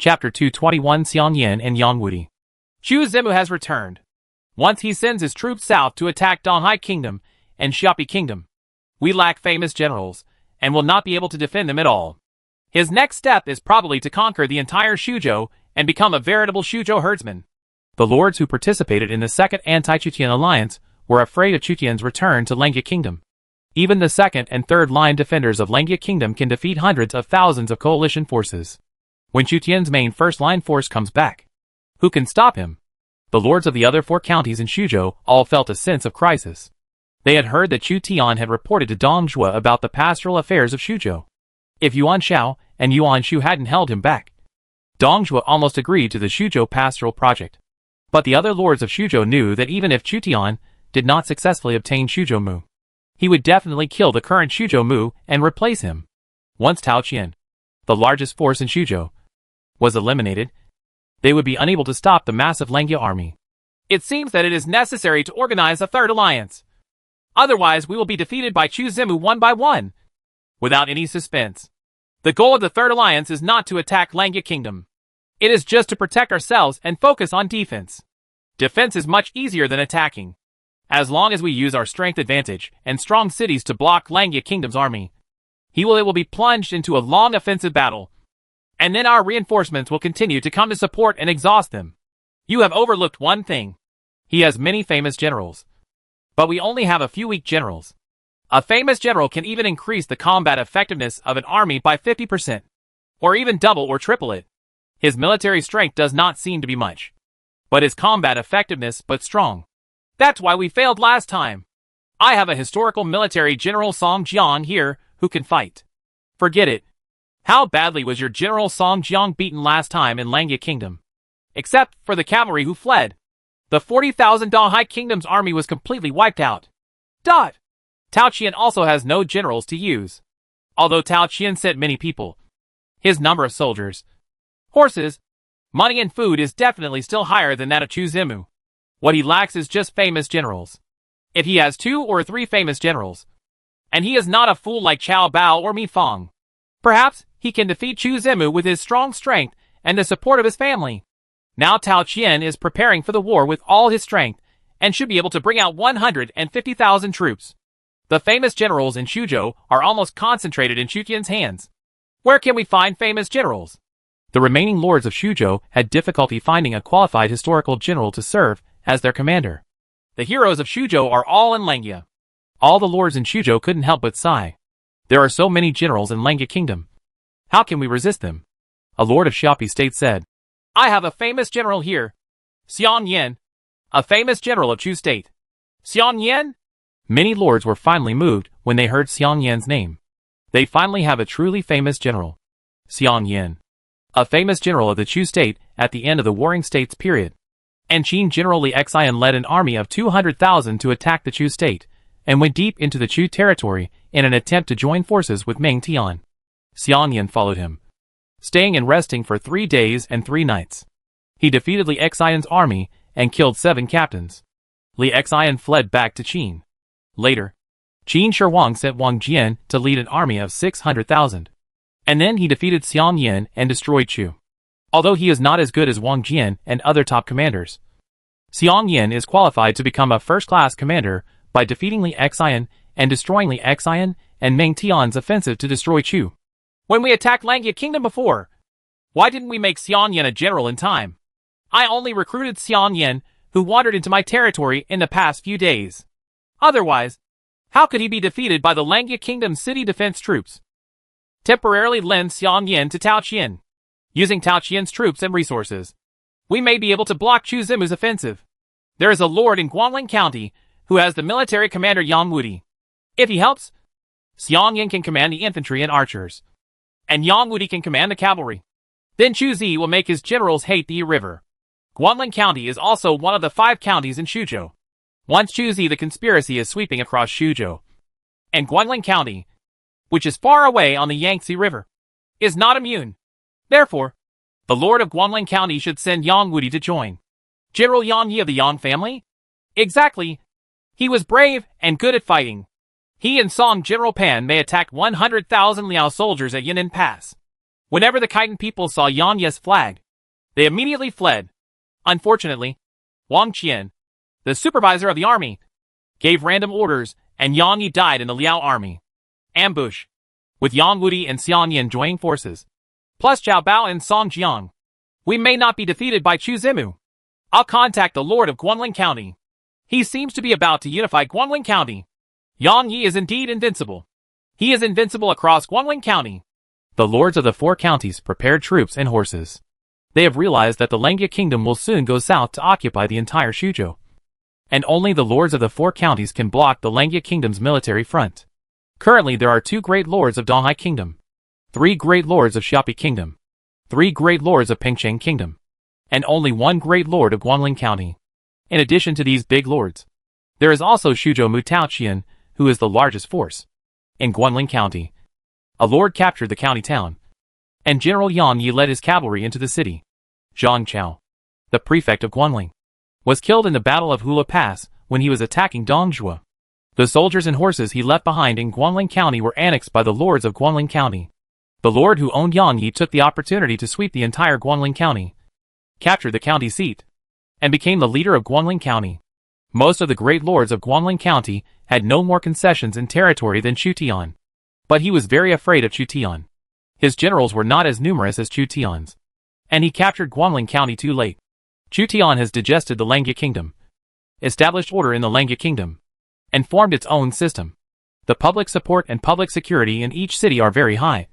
Chapter 221 Xiang Yin and Yang Wudi. Chu Zimu has returned. Once he sends his troops south to attack Donghai Kingdom and Xiapi Kingdom. We lack famous generals, and will not be able to defend them at all. His next step is probably to conquer the entire Shuzhou and become a veritable Shuzhou herdsman. The lords who participated in the second anti-Chutian alliance were afraid of Chutian's return to Lengyue Kingdom. Even the second and third line defenders of Lengyue Kingdom can defeat hundreds of thousands of coalition forces. When Chutian's main first-line force comes back, who can stop him? The lords of the other 4 counties in Shuzhou all felt a sense of crisis. They had heard that Chu Tian had reported to Dong Zhuo about the pastoral affairs of Shuzhou. If Yuan Shao and Yuan Shu hadn't held him back, Dong Zhuo almost agreed to the Shuzhou pastoral project. But the other lords of Shuzhou knew that even if Chu Tian did not successfully obtain Shuzhou Mu, he would definitely kill the current Shuzhou Mu and replace him. Once Tao Qian, the largest force in Shuzhou, was eliminated, they would be unable to stop the massive Lengyue army. It seems that it is necessary to organize a third alliance. Otherwise, we will be defeated by Chu Zimu one by one, without any suspense. The goal of the third alliance is not to attack Lengyue Kingdom. It is just to protect ourselves and focus on defense. Defense is much easier than attacking. As long as we use our strength advantage and strong cities to block Lengyue Kingdom's army, it will be plunged into a long offensive battle. And then our reinforcements will continue to come to support and exhaust them. You have overlooked one thing. He has many famous generals. But we only have a few weak generals. A famous general can even increase the combat effectiveness of an army by 50%. Or even double or triple it. His military strength does not seem to be much. But his combat effectiveness but strong. That's why we failed last time. I have a historical military general Song Jiang here who can fight. Forget it. How badly was your General Song Jiang beaten last time in Lengyue Kingdom? Except for the cavalry who fled. The 40,000 Donghai Kingdom's army was completely wiped out. Tao Qian also has no generals to use. Although Tao Qian sent many people, his number of soldiers, horses, money and food is definitely still higher than that of Chu Zimu. What he lacks is just famous generals. If he has 2 or 3 famous generals, and he is not a fool like Chao Bao or Mi Fang, perhaps he can defeat Chu Zimu with his strong strength and the support of his family. Now Tao Qian is preparing for the war with all his strength and should be able to bring out 150,000 troops. The famous generals in Shuzhou are almost concentrated in Chu Tian's hands. Where can we find famous generals? The remaining lords of Shuzhou had difficulty finding a qualified historical general to serve as their commander. The heroes of Shuzhou are all in Lengyue. All the lords in Shuzhou couldn't help but sigh. There are so many generals in Lengyue Kingdom. How can we resist them? A lord of Xiapi State said, I have a famous general here. Xiang Yin. A famous general of Chu State. Xiang Yin? Many lords were finally moved when they heard Xiang Yin's name. They finally have a truly famous general. Xiang Yin. A famous general of the Chu State at the end of the Warring States period. And Qin General Li Xian led an army of 200,000 to attack the Chu State, and went deep into the Chu territory in an attempt to join forces with Meng Tian. Xiang Yin followed him, staying and resting for 3 days and 3 nights. He defeated Li Xian's army and killed 7 captains. Li Xian fled back to Qin. Later, Qin Shi Huang sent Wang Jian to lead an army of 600,000. And then he defeated Xiang Yin and destroyed Chu. Although he is not as good as Wang Jian and other top commanders, Xiang Yin is qualified to become a first-class commander by defeating Li Xian and destroying Li Xian and Meng Tian's offensive to destroy Chu. When we attacked Lengyue Kingdom before, why didn't we make Xiang Yin a general in time? I only recruited Xiang Yin, who wandered into my territory in the past few days. Otherwise, how could he be defeated by the Lengyue Kingdom city defense troops? Temporarily lend Xiang Yin to Tao Qian. Using Tao Qian's troops and resources, we may be able to block Chu Zimu's offensive. There is a lord in Guangling County who has the military commander Yang Wudi. If he helps, Xiang Yin can command the infantry and archers, and Yang Wudi can command the cavalry. Then Chu Zi will make his generals hate the river. Guangling County is also one of the 5 counties in Shuzhou. Once Chu Zi, the conspiracy is sweeping across Shuzhou, and Guangling County, which is far away on the Yangtze River, is not immune. Therefore, the lord of Guangling County should send Yang Wudi to join. General Yang Yi of the Yang family? Exactly. He was brave and good at fighting. He and Song General Pan may attack 100,000 Liao soldiers at Yan'an Pass. Whenever the Khitan people saw Yan Ye's flag, they immediately fled. Unfortunately, Wang Qian, the supervisor of the army, gave random orders, and Yang Yi died in the Liao army. Ambush. With Yang Wudi and Xian Yin joining forces, plus Zhao Bao and Song Jiang, we may not be defeated by Chu Zimu. I'll contact the Lord of Guanling County. He seems to be about to unify Guanling County. Yang Yi is indeed invincible. He is invincible across Guanling County. The lords of the 4 counties prepared troops and horses. They have realized that the Langya kingdom will soon go south to occupy the entire Shuzhou. And only the lords of the 4 counties can block the Langya kingdom's military front. Currently there are 2 great lords of Donghai kingdom, 3 great lords of Xiapi kingdom, 3 great lords of Pengcheng kingdom, and only 1 great lord of Guanling county. In addition to these big lords, there is also Shuzhou Mu Taoqian, who is the largest force in Guanling county. A lord captured the county town, and General Yang Yi led his cavalry into the city. Zhang Chao, the prefect of Guanling, was killed in the Battle of Hula Pass when he was attacking Dongzhou. The soldiers and horses he left behind in Guanling County were annexed by the lords of Guanling County. The lord who owned Yang Yi took the opportunity to sweep the entire Guanling County, captured the county seat, and became the leader of Guanling County. Most of the great lords of Guanling County had no more concessions in territory than Chu Tian. But he was very afraid of Chu Tian. His generals were not as numerous as Chu Tian's, and he captured Guanling County too late. Chu Tian has digested the Langya kingdom, established order in the Langya kingdom, and formed its own system. The public support and public security in each city are very high,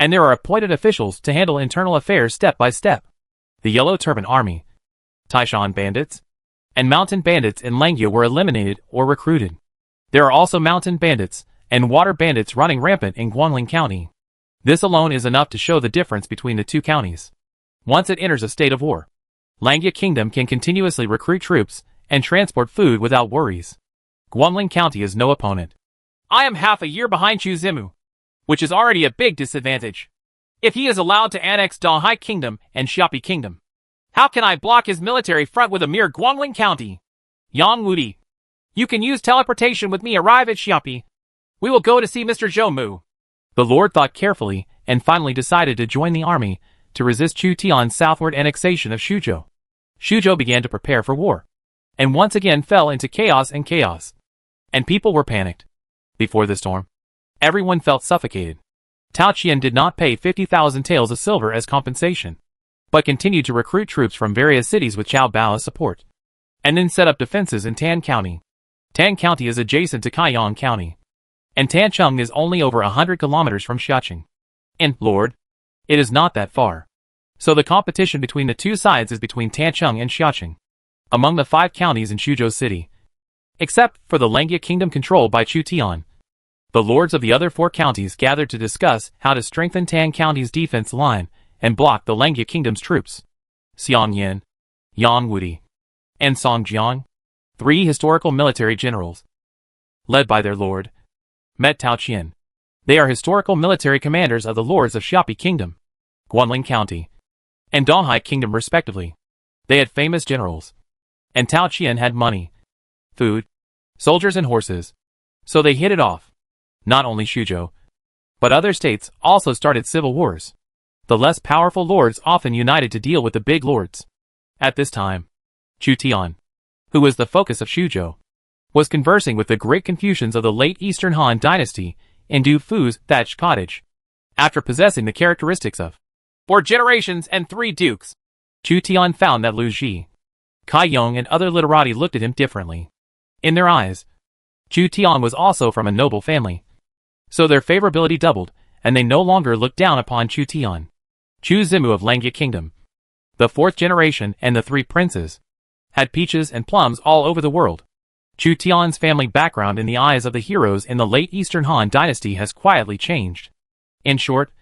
and there are appointed officials to handle internal affairs step by step. The Yellow Turban Army, Taishan bandits, and mountain bandits in Langya were eliminated or recruited. There are also mountain bandits and water bandits running rampant in Guanling County. This alone is enough to show the difference between the 2 counties. Once it enters a state of war, Langya Kingdom can continuously recruit troops and transport food without worries. Guanling County is no opponent. I am half a year behind Chu Zimu, which is already a big disadvantage. If he is allowed to annex Donghai Kingdom and Xiapi Kingdom, how can I block his military front with a mere Guanling County? Yang Wudi, you can use teleportation with me. Arrive at Xiapi. We will go to see Mr. Zhou Mu. The lord thought carefully and finally decided to join the army to resist Chu Tian's southward annexation of Shuzhou. Shuzhou began to prepare for war, and once again fell into chaos, and people were panicked. Before the storm, everyone felt suffocated. Tao Qian did not pay 50,000 taels of silver as compensation, but continued to recruit troops from various cities with Zhao Bao's support, and then set up defenses in Tan County. Tan County is adjacent to Kaiyang County, and Tancheng is only over 100 kilometers from Xiaqing. And, Lord, it is not that far. So the competition between the 2 sides is between Tancheng and Xiaqing, among the 5 counties in Shuzhou City. Except for the Langya Kingdom controlled by Chu Tian, the lords of the other 4 counties gathered to discuss how to strengthen Tan County's defense line and block the Langya Kingdom's troops. Xiang Yin, Yang Wudi, and Song Jiang, 3 historical military generals, led by their lord, met Tao Qian. They are historical military commanders of the lords of Xiapi Kingdom, Guanling County, and Donghai Kingdom respectively. They had famous generals, and Tao Qian had money, food, soldiers and horses, so they hit it off. Not only Shuzhou, but other states also started civil wars. The less powerful lords often united to deal with the big lords. At this time, Chu Tian, who was the focus of Shuzhou, was conversing with the great Confucians of the late Eastern Han dynasty in Du Fu's thatched cottage. After possessing the characteristics of 4 generations and 3 dukes, Chu Tian found that Lu Ji, Kai Yong and other literati looked at him differently. In their eyes, Chu Tian was also from a noble family. So their favorability doubled, and they no longer looked down upon Chu Tian. Chu Zimu of Langya Kingdom, the 4th generation and the 3 princes, had peaches and plums all over the world. Chu Tian's family background in the eyes of the heroes in the late Eastern Han dynasty has quietly changed. In short,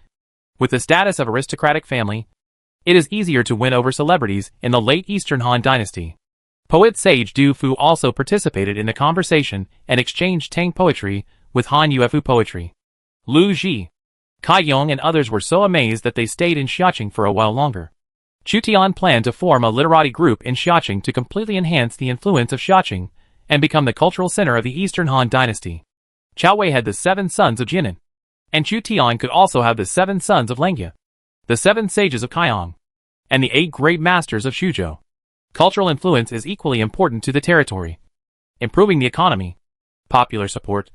with the status of aristocratic family, it is easier to win over celebrities in the late Eastern Han dynasty. Poet sage Du Fu also participated in the conversation and exchanged Tang poetry with Han Yuefu poetry. Lu Ji, Kai Yong and others were so amazed that they stayed in Xiaqing for a while longer. Chu Tian planned to form a literati group in Xiaqing to completely enhance the influence of Xiaqing and become the cultural center of the Eastern Han dynasty. Chao Wei had the 7 sons of Jinan, and Chu Tian could also have the 7 sons of Langya. the 7 sages of Kaiyong, and the 8 great masters of Shuzhou. Cultural influence is equally important to the territory, improving the economy, popular support,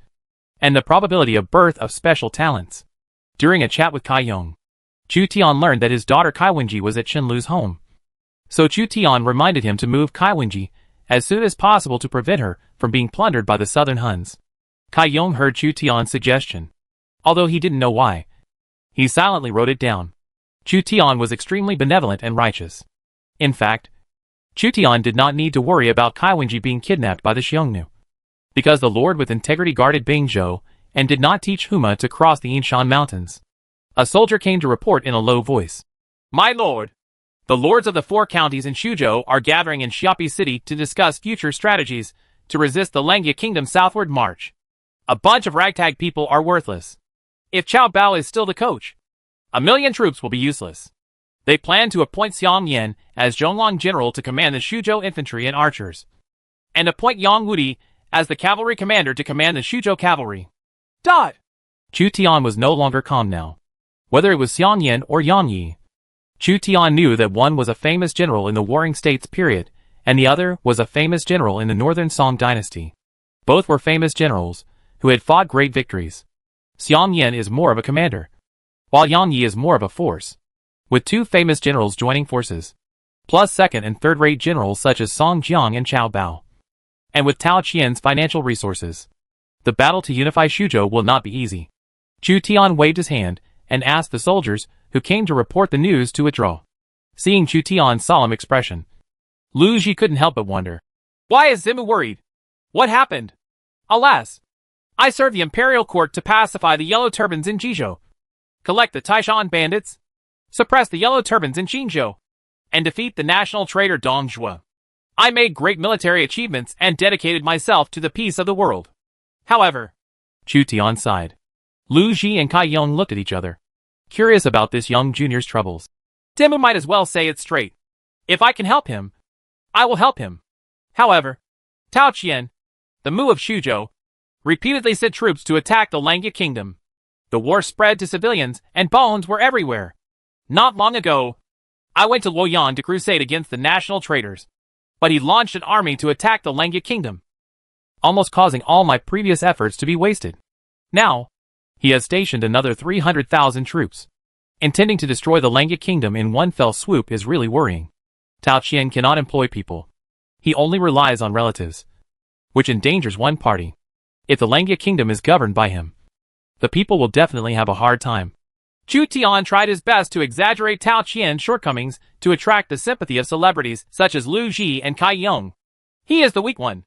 and the probability of birth of special talents. During a chat with Kaiyong, Chu Tian learned that his daughter Kaiwenji was at Shenlu's home. So Chu Tian reminded him to move Kaiwenji as soon as possible to prevent her from being plundered by the southern Huns. Kaiyong heard Chu Tian's suggestion. Although he didn't know why, he silently wrote it down. Chu Tian was extremely benevolent and righteous. In fact, Chu Tian did not need to worry about Kaiwenji being kidnapped by the Xiongnu, because the Lord with integrity guarded Bingzhou and did not teach Huma to cross the Yinshan Mountains. A soldier came to report in a low voice. My lord, the lords of the 4 counties in Shuzhou are gathering in Xiapi City to discuss future strategies to resist the Lengia Kingdom's southward march. A bunch of ragtag people are worthless. If Cao Bao is still the coach, 1,000,000 troops will be useless. They plan to appoint Xiang Yan as Zhonglong general to command the Shuzhou infantry and archers, and appoint Yang Wudi as the cavalry commander to command the Shuzhou cavalry. Chu Tian was no longer calm now. Whether it was Xiang Yan or Yang Yi, Chu Tian knew that one was a famous general in the Warring States period, and the other was a famous general in the Northern Song dynasty. Both were famous generals who had fought great victories. Xiang Yan is more of a commander, while Yang Yi is more of a force, with 2 famous generals joining forces, plus second and third-rate generals such as Song Jiang and Cao Bao. And with Tao Qian's financial resources, the battle to unify Shuzhou will not be easy. Chu Tian waved his hand and asked the soldiers who came to report the news to withdraw. Seeing Chu Tian's solemn expression, Lu Ji couldn't help but wonder. Why is Zimu worried? What happened? Alas, I serve the imperial court to pacify the Yellow Turbans in Jizhou, collect the Taishan bandits, suppress the Yellow Turbans in Qingzhou, and defeat the national traitor Dong Zhuo. I made great military achievements and dedicated myself to the peace of the world. However, Chu Tian sighed. Lu Ji and Kaiyong looked at each other, curious about this young junior's troubles. Zimu might as well say it straight. If I can help him, I will help him. However, Tao Qian, the Mu of Shuzhou, repeatedly sent troops to attack the Lengia Kingdom. The war spread to civilians and bones were everywhere. Not long ago, I went to Luoyang to crusade against the national traitors, but he launched an army to attack the Lengia Kingdom, almost causing all my previous efforts to be wasted. Now, he has stationed another 300,000 troops. Intending to destroy the Lengia Kingdom in one fell swoop is really worrying. Tao Qian cannot employ people. He only relies on relatives, which endangers one party. If the Lengia Kingdom is governed by him, the people will definitely have a hard time. Chu Tian tried his best to exaggerate Tao Qian's shortcomings to attract the sympathy of celebrities such as Lu Ji and Kaiyong. He is the weak one.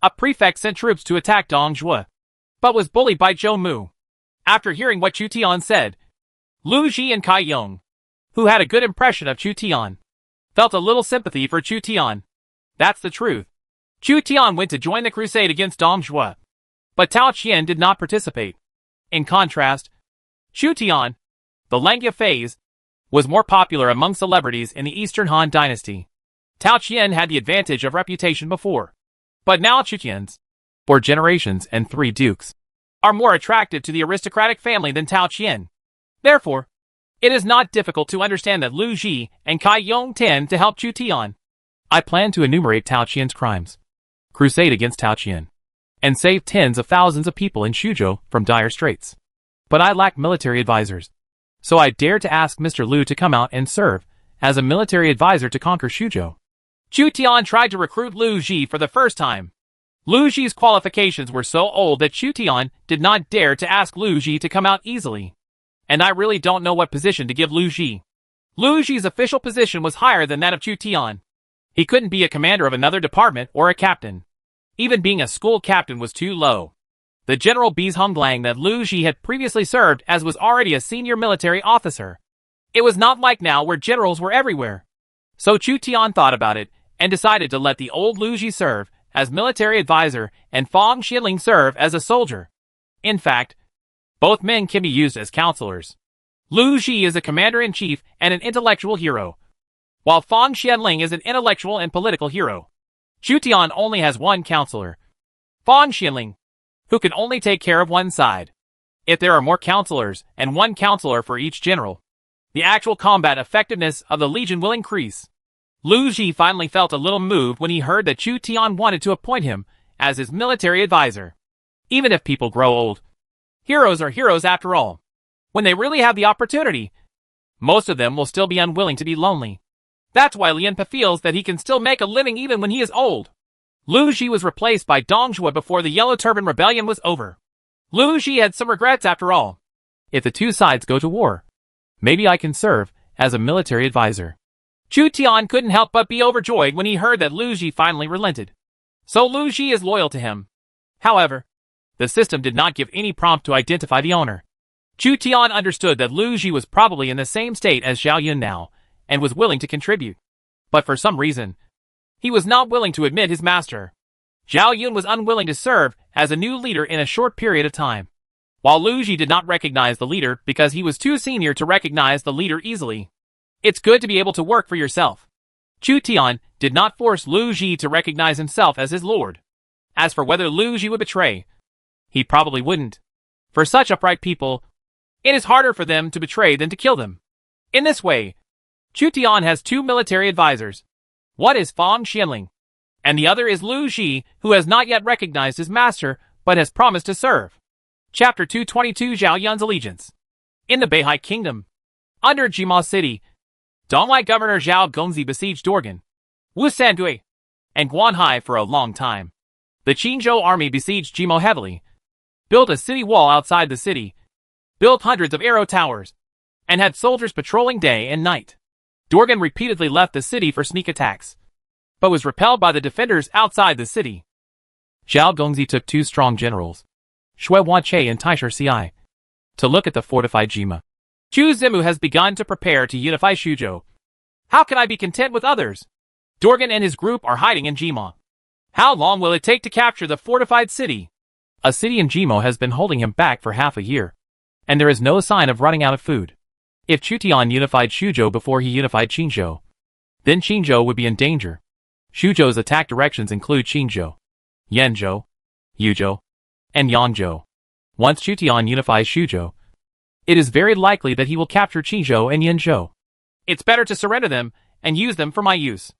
A prefect sent troops to attack Dong Zhuo, but was bullied by Zhou Mu. After hearing what Chu Tian said, Lu Ji and Kaiyong, who had a good impression of Chu Tian, felt a little sympathy for Chu Tian. That's the truth. Chu Tian went to join the crusade against Dong Zhuo, but Tao Qian did not participate. In contrast, Chu Tian, the Lengia phase, was more popular among celebrities in the Eastern Han dynasty. Tao Qian had the advantage of reputation before, but now Chu Tian's 4 generations and 3 dukes are more attractive to the aristocratic family than Tao Qian. Therefore, it is not difficult to understand that Lu Ji and Kaiyong tend to help Chu Tian. I plan to enumerate Tao Qian's crimes, crusade against Tao Qian, and save tens of thousands of people in Shuzhou from dire straits. But I lack military advisors, so I dare to ask Mr. Lu to come out and serve as a military advisor to conquer Shuzhou. Chu Tian tried to recruit Lu Ji for the first time. Lu Ji's qualifications were so old that Chu Tian did not dare to ask Lu Ji to come out easily. And I really don't know what position to give Lu Ji. Lu Ji's official position was higher than that of Chu Tian. He couldn't be a commander of another department or a captain. Even being a school captain was too low. The General B's Honglang that Lu Ji had previously served as was already a senior military officer. It was not like now where generals were everywhere. So Chu Tian thought about it and decided to let the old Lu Ji serve as military advisor and Fang Xianling serve as a soldier. In fact, both men can be used as counselors. Lu Ji is a commander-in-chief and an intellectual hero, while Fang Xianling is an intellectual and political hero. Chu Tian only has one counselor, Fang Xianling, who can only take care of one side. If there are more counselors and one counselor for each general, the actual combat effectiveness of the Legion will increase. Lu Ji finally felt a little moved when he heard that Chu Tian wanted to appoint him as his military advisor. Even if people grow old, heroes are heroes after all. When they really have the opportunity, most of them will still be unwilling to be lonely. That's why Lian Pe feels that he can still make a living even when he is old. Lu Ji was replaced by Dong Zhuo before the Yellow Turban Rebellion was over. Lu Ji had some regrets after all. If the two sides go to war, maybe I can serve as a military advisor. Chu Tian couldn't help but be overjoyed when he heard that Lu Ji finally relented. So Lu Ji is loyal to him. However, the system did not give any prompt to identify the owner. Chu Tian understood that Lu Ji was probably in the same state as Zhao Yun now, and was willing to contribute. But for some reason, he was not willing to admit his master. Zhao Yun was unwilling to serve as a new leader in a short period of time, while Lu Ji did not recognize the leader because he was too senior to recognize the leader easily. It's good to be able to work for yourself. Chu Tian did not force Lu Ji to recognize himself as his lord. As for whether Lu Ji would betray, he probably wouldn't. For such upright people, it is harder for them to betray than to kill them. In this way, Chu Tian has two military advisors. One is Fang Xianling, and the other is Lu Ji, who has not yet recognized his master, but has promised to serve. Chapter 222 Zhao Yun's Allegiance. In the Beihai Kingdom, under Jima City, Donglai Governor Zhao Gongzi besieged Dorgan, Wusandui, and Guanhai for a long time. The Qinzhou army besieged Jimo heavily, built a city wall outside the city, built hundreds of arrow towers, and had soldiers patrolling day and night. Dorgan repeatedly left the city for sneak attacks, but was repelled by the defenders outside the city. Zhao Gongzi took two strong generals, Shui Wanche and Taishar Ci, to look at the fortified Jima. Chu Zimu has begun to prepare to unify Shuzhou. How can I be content with others? Dorgan and his group are hiding in Jima. How long will it take to capture the fortified city? A city in Jimo has been holding him back for half a year, and there is no sign of running out of food. If Chu Tian unified Shuzhou before he unified Qinzhou, then Qinzhou would be in danger. Shuzhou's attack directions include Qinzhou, Yanzhou, Yuzhou, and Yangzhou. Once Chu Tian unifies Shuzhou, it is very likely that he will capture Qinzhou and Yanzhou. It's better to surrender them and use them for my use.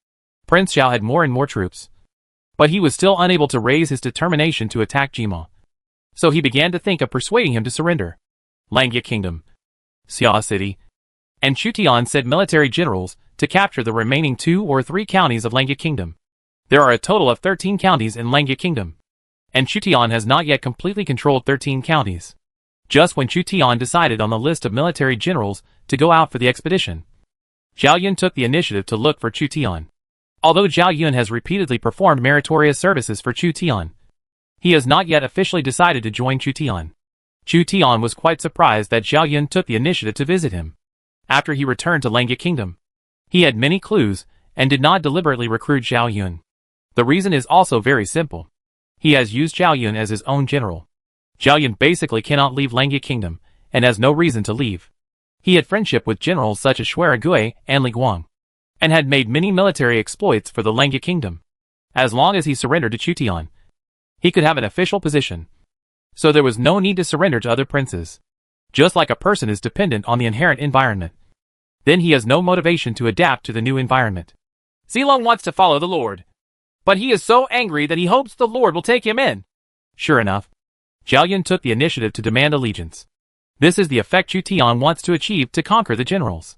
Prince Xiao had more and more troops, but he was still unable to raise his determination to attack Jima. So he began to think of persuading him to surrender. Langya Kingdom, Xia City, and Chu Tian sent military generals to capture the remaining 2 or 3 counties of Langya Kingdom. There are a total of 13 counties in Langya Kingdom, and Chu Tian has not yet completely controlled 13 counties. Just when Chu Tian decided on the list of military generals to go out for the expedition, Zhao Yun took the initiative to look for Chu Tian. Although Zhao Yun has repeatedly performed meritorious services for Chu Tian, he has not yet officially decided to join Chu Tian. Chu Tian was quite surprised that Zhao Yun took the initiative to visit him. After he returned to Langya Kingdom, he had many clues and did not deliberately recruit Zhao Yun. The reason is also very simple. He has used Zhao Yun as his own general. Zhao Yun basically cannot leave Langya Kingdom and has no reason to leave. He had friendship with generals such as Shui Gui and Li Guang, and had made many military exploits for the Langya Kingdom. As long as he surrendered to Chu Tian, he could have an official position. So there was no need to surrender to other princes. Just like a person is dependent on the inherent environment, then he has no motivation to adapt to the new environment. Zilong wants to follow the Lord, but he is so angry that he hopes the Lord will take him in. Sure enough, Zhao Yun took the initiative to demand allegiance. This is the effect Chu Tian wants to achieve to conquer the generals.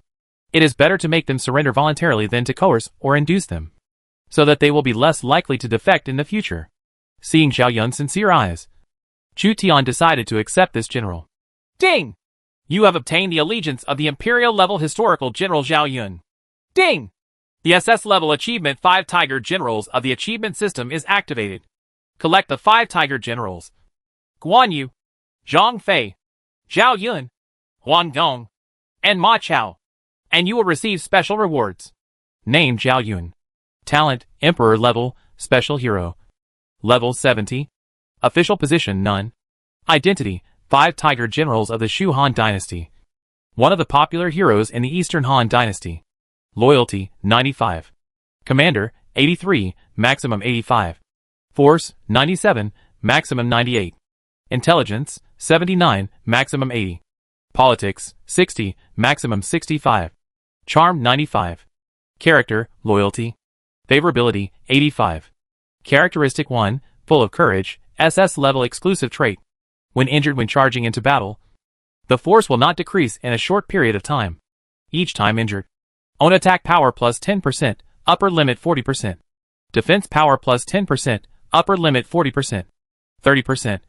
It is better to make them surrender voluntarily than to coerce or induce them, so that they will be less likely to defect in the future. Seeing Zhao Yun's sincere eyes, Chu Tian decided to accept this general. Ding! You have obtained the allegiance of the Imperial-level historical General Zhao Yun. Ding! The SS-level achievement 5 Tiger Generals of the achievement system is activated. Collect the 5 Tiger Generals: Guan Yu, Zhang Fei, Zhao Yun, Huan Gong, and Ma Chao, and you will receive special rewards. Name: Zhao Yun. Talent: Emperor level, Special Hero. Level 70. Official position: None. Identity: 5 Tiger Generals of the Shu Han Dynasty. One of the popular heroes in the Eastern Han Dynasty. Loyalty: 95. Commander: 83, maximum 85. Force: 97, maximum 98. Intelligence: 79, maximum 80. Politics, 60, maximum 65. Charm, 95. Character, loyalty. Favorability, 85. Characteristic 1, full of courage, SS level exclusive trait. When injured when charging into battle, the force will not decrease in a short period of time. Each time injured. Own attack power plus 10%, upper limit 40%. Defense power plus 10%, upper limit 40%. 30%.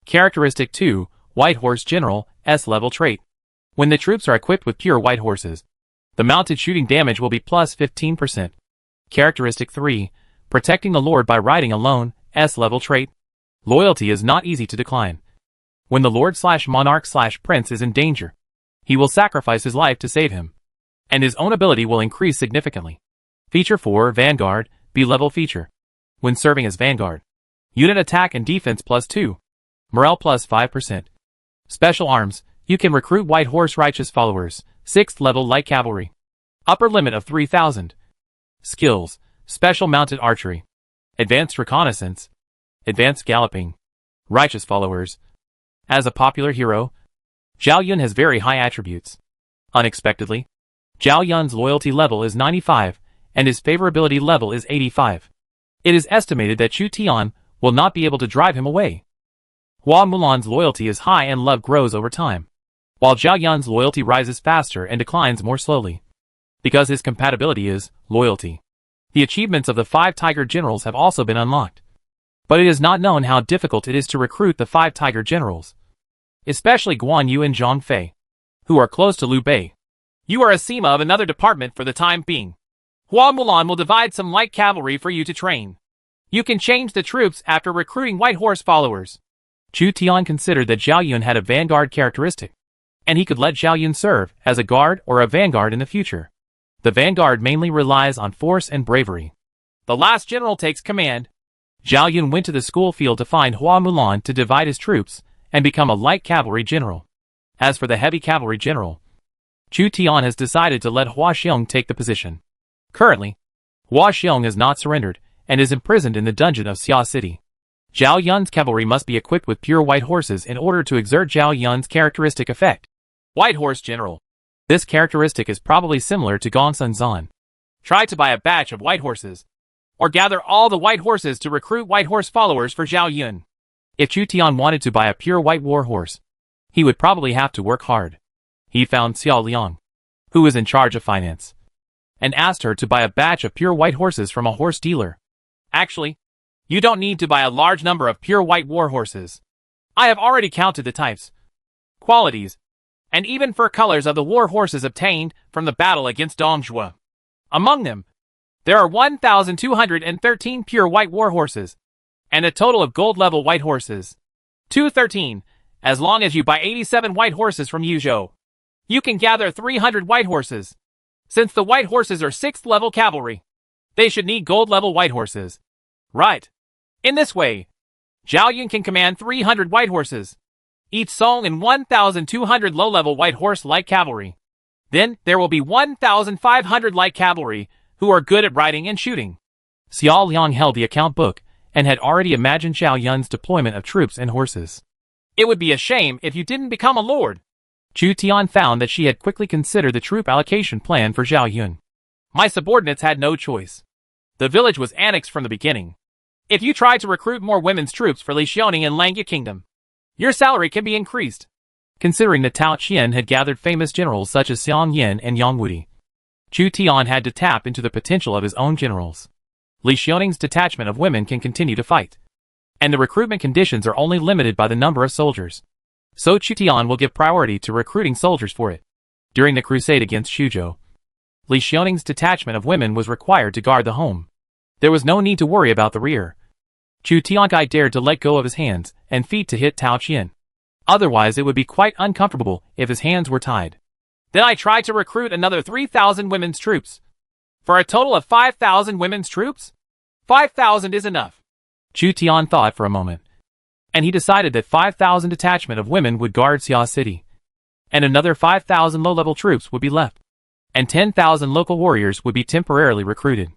Characteristic 2, White Horse General, S level trait. When the troops are equipped with pure white horses, the mounted shooting damage will be plus 15%. Characteristic 3, Protecting the Lord by riding alone, S level trait. Loyalty is not easy to decline. When the Lord/Monarch/Prince is in danger, he will sacrifice his life to save him, and his own ability will increase significantly. Feature 4, Vanguard, B level feature. When serving as Vanguard, unit attack and defense plus 2. Morale plus 5%. Special arms, you can recruit White Horse Righteous Followers, 6th level light cavalry. Upper limit of 3,000. Skills, Special Mounted Archery. Advanced Reconnaissance. Advanced Galloping. Righteous Followers. As a popular hero, Zhao Yun has very high attributes. Unexpectedly, Zhao Yun's loyalty level is 95, and his favorability level is 85. It is estimated that Chu Tian will not be able to drive him away. Hua Mulan's loyalty is high and love grows over time, while Zhao Yun's loyalty rises faster and declines more slowly. Because his compatibility is loyalty. The achievements of the 5 Tiger Generals have also been unlocked. But it is not known how difficult it is to recruit the 5 Tiger Generals, especially Guan Yu and Zhang Fei, who are close to Liu Bei. You are a Sima of another department for the time being. Hua Mulan will divide some light cavalry for you to train. You can change the troops after recruiting White Horse followers. Chu Tian considered that Zhao Yun had a vanguard characteristic, and he could let Zhao Yun serve as a guard or a vanguard in the future. The vanguard mainly relies on force and bravery. The last general takes command. Zhao Yun went to the school field to find Hua Mulan to divide his troops and become a light cavalry general. As for the heavy cavalry general, Chu Tian has decided to let Hua Xiong take the position. Currently, Hua Xiong has not surrendered and is imprisoned in the dungeon of Xia City. Zhao Yun's cavalry must be equipped with pure white horses in order to exert Zhao Yun's characteristic effect. White Horse General. This characteristic is probably similar to Gongsun Zan. Try to buy a batch of white horses, or gather all the white horses to recruit white horse followers for Zhao Yun. If Chu Tian wanted to buy a pure white war horse, he would probably have to work hard. He found Xiao Liang, who is in charge of finance, and asked her to buy a batch of pure white horses from a horse dealer. Actually, you don't need to buy a large number of pure white war horses. I have already counted the types, qualities, and even fur colors of the war horses obtained from the battle against Dongzhuo. Among them, there are 1,213 pure white war horses, and a total of gold-level white horses. 213, as long as you buy 87 white horses from Yuzhou. You can gather 300 white horses. Since the white horses are 6th level cavalry, they should need gold-level white horses. Right. In this way, Zhao Yun can command 300 white horses, each sold in 1,200 low-level white horse light cavalry. Then, there will be 1,500 light cavalry who are good at riding and shooting. Xiao Liang held the account book and had already imagined Zhao Yun's deployment of troops and horses. It would be a shame if you didn't become a lord. Chu Tian found that she had quickly considered the troop allocation plan for Zhao Yun. My subordinates had no choice. The village was annexed from the beginning. If you try to recruit more women's troops for Li Xiaoning and Langya Kingdom, your salary can be increased. Considering that Tao Qian had gathered famous generals such as Xiang Yin and Yang Wudi, Chu Tian had to tap into the potential of his own generals. Li Xiaoning's detachment of women can continue to fight, and the recruitment conditions are only limited by the number of soldiers. So Chu Tian will give priority to recruiting soldiers for it. During the crusade against Xuzhou, Li Xiaoning's detachment of women was required to guard the home. There was no need to worry about the rear. Chu Tiankai dared to let go of his hands and feet to hit Tao Qian. Otherwise it would be quite uncomfortable if his hands were tied. Then I tried to recruit another 3,000 women's troops. For a total of 5,000 women's troops? 5,000 is enough. Chu Tian thought for a moment, and he decided that 5,000 detachment of women would guard Xia City, and another 5,000 low-level troops would be left, and 10,000 local warriors would be temporarily recruited.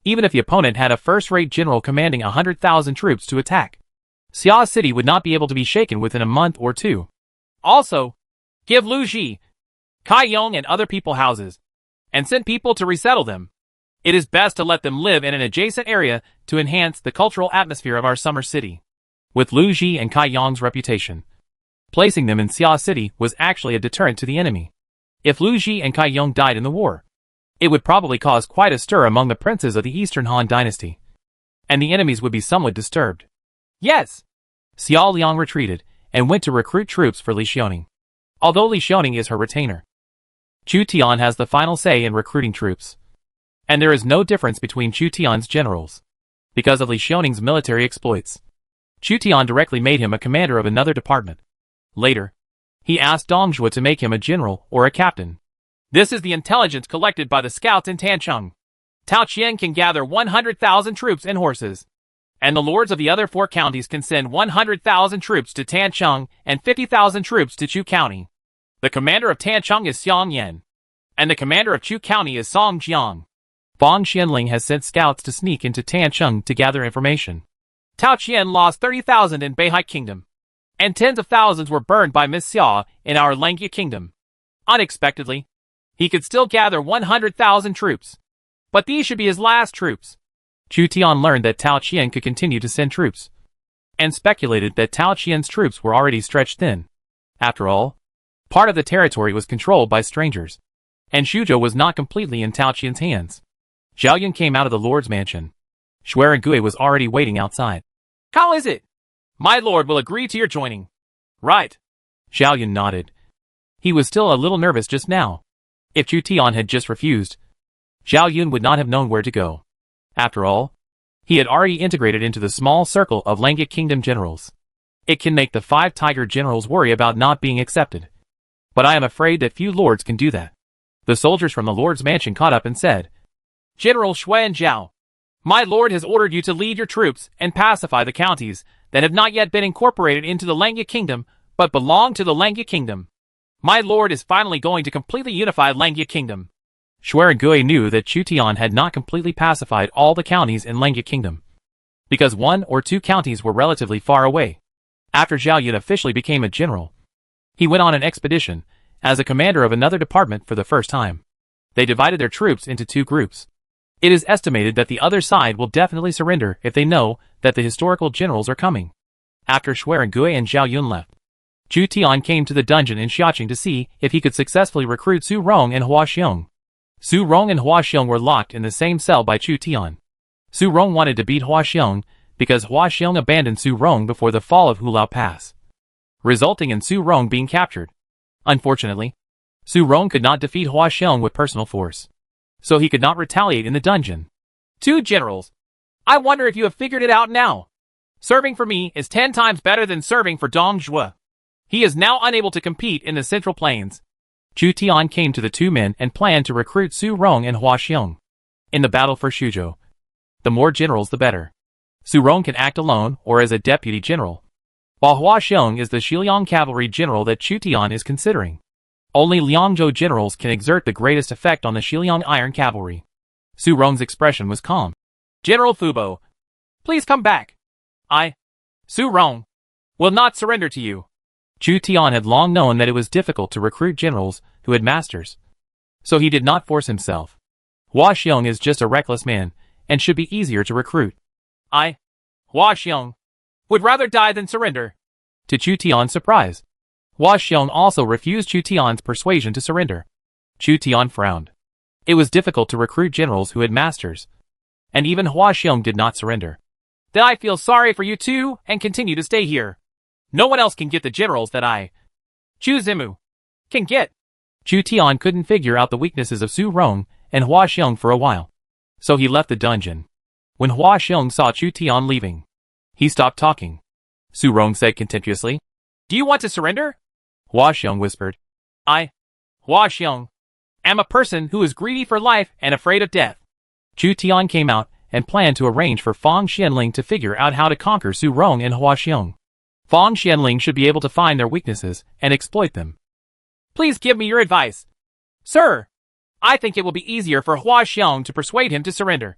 Even if the opponent had a first-rate general commanding 100,000 troops to attack, Xia City would not be able to be shaken within a month or two. Also, Give Lu Ji, Kai Yong and other people houses, and send people to resettle them. It is best to let them live in an adjacent area to enhance the cultural atmosphere of our summer city. With Lu Ji and Kai Yong's reputation, placing them in Xia City was actually a deterrent to the enemy. If Lu Ji and Kai Yong died in the war, it would probably cause quite a stir among the princes of the Eastern Han dynasty, and the enemies would be somewhat disturbed. Yes! Xiao Liang retreated and went to recruit troops for Li Xiaoning. Although Li Xiaoning is her retainer, Chu Tian has the final say in recruiting troops. And there is no difference between Chu Tian's generals. Because of Li Xiaoning's military exploits, Chu Tian directly made him a commander of another department. Later, he asked Dong Zhuo to make him a general or a captain. This is the intelligence collected by the scouts in Tancheng. Tao Qian can gather 100,000 troops and horses, and the lords of the other 4 counties can send 100,000 troops to Tancheng and 50,000 troops to Chu County. The commander of Tancheng is Xiang Yan, and the commander of Chu County is Song Jiang. Fang Xianling has sent scouts to sneak into Tancheng to gather information. Tao Qian lost 30,000 in Beihai Kingdom, and tens of thousands were burned by Miss Xia in our Langya Kingdom. Unexpectedly, he could still gather 100,000 troops. But these should be his last troops. Chu Tian learned that Tao Qian could continue to send troops, and speculated that Tao Qian's troops were already stretched thin. After all, part of the territory was controlled by strangers, and Shuzhou was not completely in Tao Qian's hands. Zhao Yun came out of the Lord's mansion. Shuai Gui was already waiting outside. How is it? My lord will agree to your joining. Right. Zhao Yun nodded. He was still a little nervous just now. If Chu Tian had just refused, Zhao Yun would not have known where to go. After all, he had already integrated into the small circle of Langya Kingdom generals. It can make the 5 tiger generals worry about not being accepted. But I am afraid that few lords can do that. The soldiers from the Lord's mansion caught up and said, General Shui and Zhao, my lord has ordered you to lead your troops and pacify the counties that have not yet been incorporated into the Langya Kingdom but belong to the Langya Kingdom. My lord is finally going to completely unify Langya Kingdom. Shuai Gui knew that Chu Tian had not completely pacified all the counties in Langya Kingdom, because 1 or 2 counties were relatively far away. After Zhao Yun officially became a general, he went on an expedition as a commander of another department for the first time. They divided their troops into 2 groups. It is estimated that the other side will definitely surrender if they know that the historical generals are coming. After Shuai Gui and Zhao Yun left, Chu Tian came to the dungeon in Xiaqing to see if he could successfully recruit Su Rong and Hua Xiong. Su Rong and Hua Xiong were locked in the same cell by Chu Tian. Su Rong wanted to beat Hua Xiong because Hua Xiong abandoned Su Rong before the fall of Hulao Pass, resulting in Su Rong being captured. Unfortunately, Su Rong could not defeat Hua Xiong with personal force, so he could not retaliate in the dungeon. 2 generals. I wonder if you have figured it out now. Serving for me is 10 times better than serving for Dong Zhuo. He is now unable to compete in the Central Plains. Chu Tian came to the 2 men and planned to recruit Su Rong and Hua Xiong. In the battle for Shuzhou, the more generals the better. Su Rong can act alone or as a deputy general, while Hua Xiong is the Xiliang cavalry general that Chu Tian is considering. Only Liangzhou generals can exert the greatest effect on the Xiliang Iron Cavalry. Su Rong's expression was calm. General Fubo, please come back. Su Rong, will not surrender to you. Chu Tian had long known that it was difficult to recruit generals who had masters, so he did not force himself. Hua Xiong is just a reckless man, and should be easier to recruit. Hua Xiong, would rather die than surrender. To Chu Tian's surprise, Hua Xiong also refused Chu Tian's persuasion to surrender. Chu Tian frowned. It was difficult to recruit generals who had masters, and even Hua Xiong did not surrender. Then I feel sorry for you too and continue to stay here. No one else can get the generals that Chu Zimu, can get. Chu Tian couldn't figure out the weaknesses of Su Rong and Hua Xiong for a while, so he left the dungeon. When Hua Xiong saw Chu Tian leaving, he stopped talking. Su Rong said contemptuously, Do you want to surrender? Hua Xiong whispered, Hua Xiong, am a person who is greedy for life and afraid of death. Chu Tian came out and planned to arrange for Fang Xianling to figure out how to conquer Su Rong and Hua Xiong. Fang Xianling should be able to find their weaknesses and exploit them. Please give me your advice. Sir, I think it will be easier for Hua Xiong to persuade him to surrender,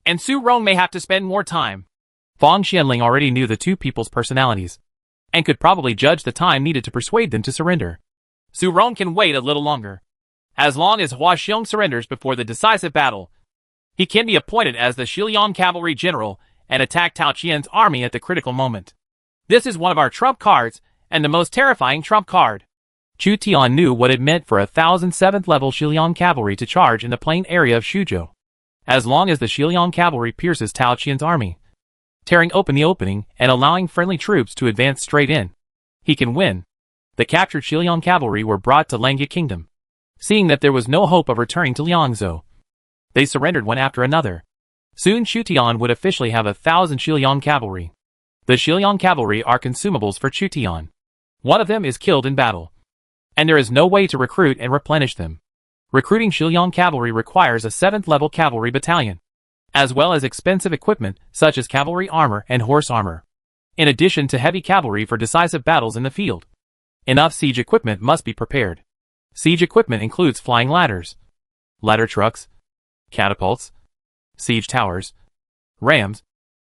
and Su Rong may have to spend more time. Fang Xianling already knew the 2 people's personalities, and could probably judge the time needed to persuade them to surrender. Su Ron can wait a little longer. As long as Hua Xiong surrenders before the decisive battle, he can be appointed as the Shiliang cavalry general and attack Tao Qian's army at the critical moment. This is one of our trump cards, and the most terrifying trump card. Chu Tian knew what it meant for 1,007th level Shiliang cavalry to charge in the plain area of Shuzhou. As long as the Shiliang cavalry pierces Tao Qian's army, tearing open the opening and allowing friendly troops to advance straight in, he can win. The captured Shiliang cavalry were brought to Langya Kingdom. Seeing that there was no hope of returning to Liangzhou, they surrendered one after another. Soon Chu Tian would officially have 1,000 Shiliang cavalry. The Shiliang cavalry are consumables for Chu Tian. One of them is killed in battle, and there is no way to recruit and replenish them. Recruiting Shiliang cavalry requires a 7th level cavalry battalion, as well as expensive equipment such as cavalry armor and horse armor, in addition to heavy cavalry for decisive battles in the field. Enough siege equipment must be prepared. Siege equipment includes flying ladders, ladder trucks, catapults, siege towers, rams,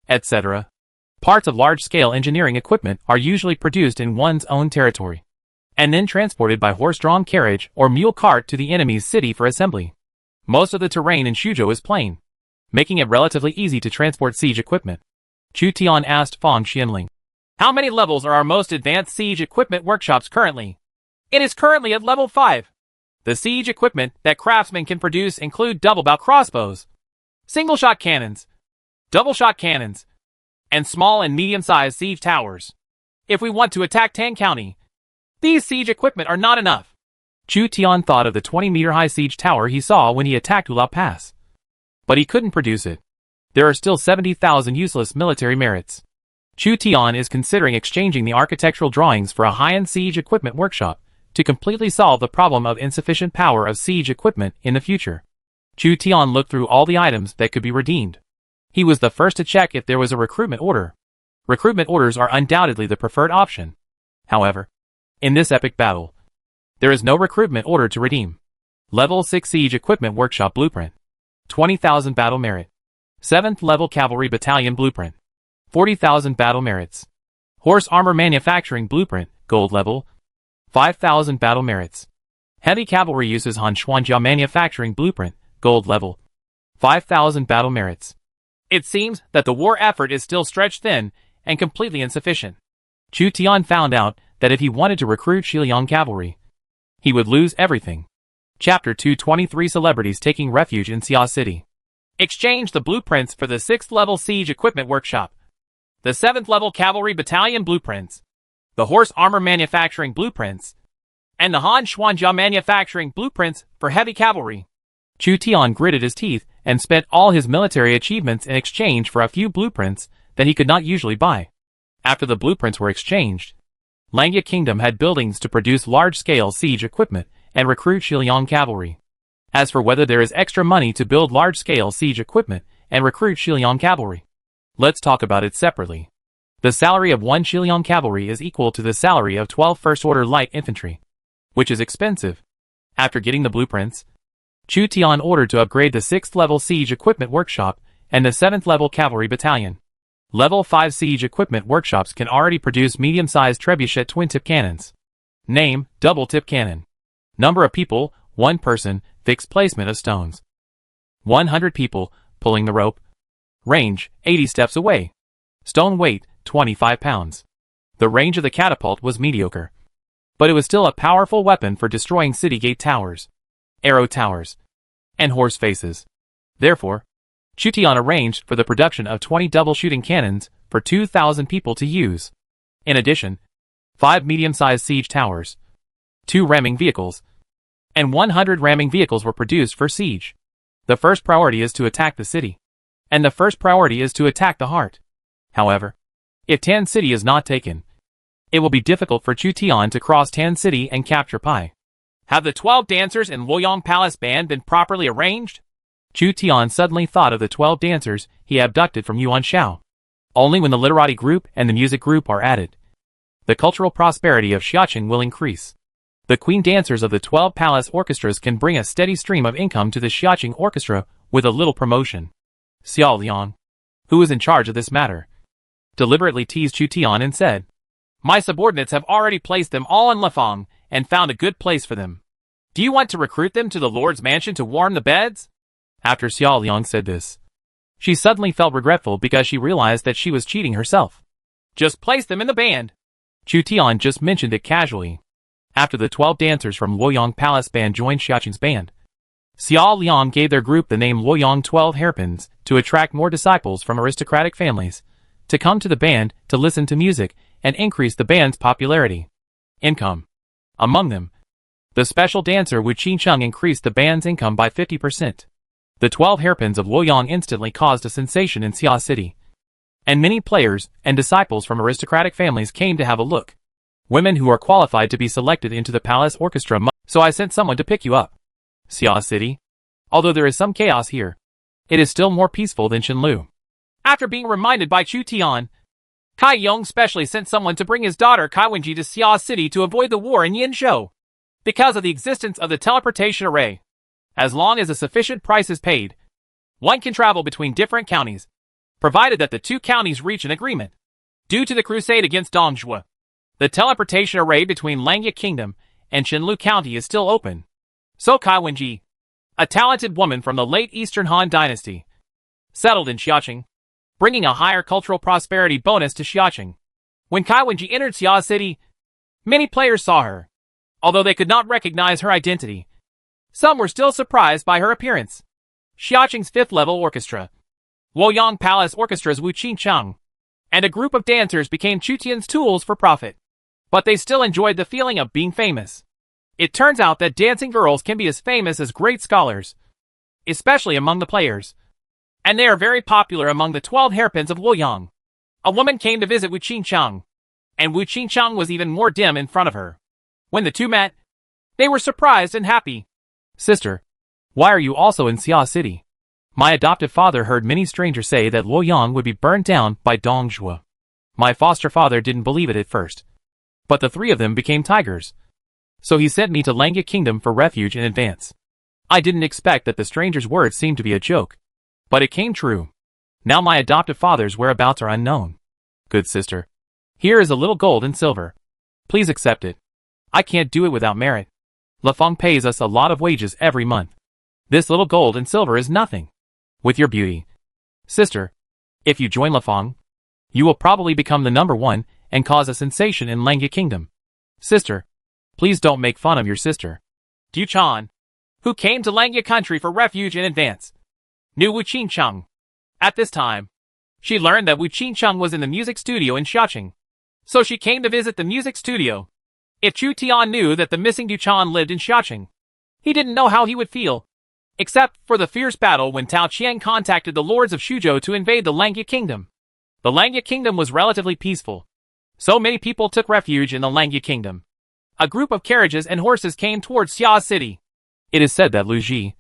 etc. Parts of large-scale engineering equipment are usually produced in one's own territory, and then transported by horse-drawn carriage or mule cart to the enemy's city for assembly. Most of the terrain in Shuzhou is plain, making it relatively easy to transport siege equipment. Chu Tian asked Fang Xianling, "How many levels are our most advanced siege equipment workshops currently?" "It is currently at level 5. The siege equipment that craftsmen can produce include double-bow crossbows, single-shot cannons, double-shot cannons, and small and medium-sized siege towers. If we want to attack Tan County, these siege equipment are not enough." Chu Tian thought of the 20-meter-high siege tower he saw when he attacked Ulao Pass. But he couldn't produce it. There are still 70,000 useless military merits. Chu Tian is considering exchanging the architectural drawings for a high-end siege equipment workshop to completely solve the problem of insufficient power of siege equipment in the future. Chu Tian looked through all the items that could be redeemed. He was the first to check if there was a recruitment order. Recruitment orders are undoubtedly the preferred option. However, in this epic battle, there is no recruitment order to redeem. Level 6 Siege Equipment Workshop Blueprint. 20,000 Battle Merit. 7th Level Cavalry Battalion Blueprint. 40,000 Battle Merits. Horse Armor Manufacturing Blueprint, Gold Level. 5,000 Battle Merits. Heavy Cavalry Uses Han Xuanjia Manufacturing Blueprint, Gold Level. 5,000 Battle Merits. It seems that the war effort is still stretched thin and completely insufficient. Chu Tian found out that if he wanted to recruit Shiliang cavalry, he would lose everything. Chapter 223 Celebrities Taking Refuge in Xia City. Exchange the blueprints for the 6th level siege equipment workshop, the 7th level cavalry battalion blueprints, the horse armor manufacturing blueprints, and the Han Xuanjia manufacturing blueprints for heavy cavalry. Chu Tian gritted his teeth and spent all his military achievements in exchange for a few blueprints that he could not usually buy. After the blueprints were exchanged, Langya Kingdom had buildings to produce large-scale siege equipment and recruit Shiliang cavalry. As for whether there is extra money to build large-scale siege equipment and recruit Shiliang cavalry, let's talk about it separately. The salary of 1 Shiliang cavalry is equal to the salary of 12 first-order light infantry, which is expensive. After getting the blueprints, Chu Tian ordered to upgrade the 6th level siege equipment workshop and the 7th level cavalry battalion. Level 5 siege equipment workshops can already produce medium-sized trebuchet twin-tip cannons. Name, double-tip cannon. Number of people, 1 person, fixed placement of stones. 100 people, pulling the rope. Range, 80 steps away. Stone weight, 25 pounds. The range of the catapult was mediocre, but it was still a powerful weapon for destroying city gate towers, arrow towers, and horse faces. Therefore, Chu Tian arranged for the production of 20 double-shooting cannons for 2,000 people to use. In addition, 5 medium-sized siege towers, 2 ramming vehicles, and 100 ramming vehicles were produced for siege. The first priority is to attack the city, and the first priority is to attack the heart. However, if Tan City is not taken, it will be difficult for Chu Tian to cross Tan City and capture Pai. Have the 12 dancers in Luoyang Palace Band been properly arranged? Chu Tian suddenly thought of the 12 dancers he abducted from Yuan Shao. Only when the literati group and the music group are added, the cultural prosperity of Xiaqing will increase. The queen dancers of the 12 palace orchestras can bring a steady stream of income to the Xiaqing orchestra with a little promotion. Xiao Liang, who is in charge of this matter, deliberately teased Chu Tian and said, "My subordinates have already placed them all in Lefang and found a good place for them. Do you want to recruit them to the Lord's mansion to warm the beds? After Xiao Liang said this, she suddenly felt regretful because she realized that she was cheating herself. Just place them in the band. Chu Tian just mentioned it casually. After the 12 dancers from Luoyang Palace Band joined Xiaoqing's band, Xiao Liang gave their group the name Luoyang 12 Hairpins to attract more disciples from aristocratic families to come to the band to listen to music and increase the band's popularity. Income. Among them, the special dancer Wu Qingcheng increased the band's income by 50%. The 12 hairpins of Luoyang instantly caused a sensation in Xia City, and many players and disciples from aristocratic families came to have a look. Women who are qualified to be selected into the palace orchestra so I sent someone to pick you up. Xia City. Although there is some chaos here, it is still more peaceful than Shenlu. After being reminded by Chu Tian, Kai Yong specially sent someone to bring his daughter Kai Wenji to Xia City to avoid the war in Yinzhou, because of the existence of the teleportation array. As long as a sufficient price is paid, one can travel between different counties, provided that the two counties reach an agreement. Due to the crusade against Dongzhuo, the teleportation array between Langya Kingdom and Shenlu County is still open. So Kai Wenji, a talented woman from the late Eastern Han Dynasty, settled in Xiaoqing, bringing a higher cultural prosperity bonus to Xiaoqing. When Kai Wenji entered Xia City, many players saw her. Although they could not recognize her identity, some were still surprised by her appearance. Xiaoqing's fifth-level orchestra, Luoyang Palace Orchestra's Wu Qingcheng, and a group of dancers became Chu Tian's tools for profit. But they still enjoyed the feeling of being famous. It turns out that dancing girls can be as famous as great scholars, especially among the players. And they are very popular among the 12 hairpins of Luoyang. A woman came to visit Wu Qingcheng, and Wu Qingcheng was even more dim in front of her. When the two met, they were surprised and happy. Sister, why are you also in Xia City? My adoptive father heard many strangers say that Luoyang would be burned down by Dongzhuo. My foster father didn't believe it at first, but the three of them became tigers. So he sent me to Langya Kingdom for refuge in advance. I didn't expect that the stranger's words seemed to be a joke, but it came true. Now my adoptive father's whereabouts are unknown. Good sister, here is a little gold and silver. Please accept it. I can't do it without merit. Lafeng pays us a lot of wages every month. This little gold and silver is nothing. With your beauty, sister, if you join Lafeng, you will probably become the #1 and cause a sensation in Langya Kingdom. Sister, please don't make fun of your sister. Du Chan, who came to Langya country for refuge in advance, knew Wu Qingcheng. At this time, she learned that Wu Qingcheng was in the music studio in Xiaoqing, so she came to visit the music studio. If Chu Tian knew that the missing Duchan lived in Xiaoqing, he didn't know how he would feel, except for the fierce battle when Tao Qian contacted the lords of Shuzhou to invade the Langya Kingdom. The Langya Kingdom was relatively peaceful, so many people took refuge in the Langya Kingdom. A group of carriages and horses came towards Xia City. It is said that Lu Ji,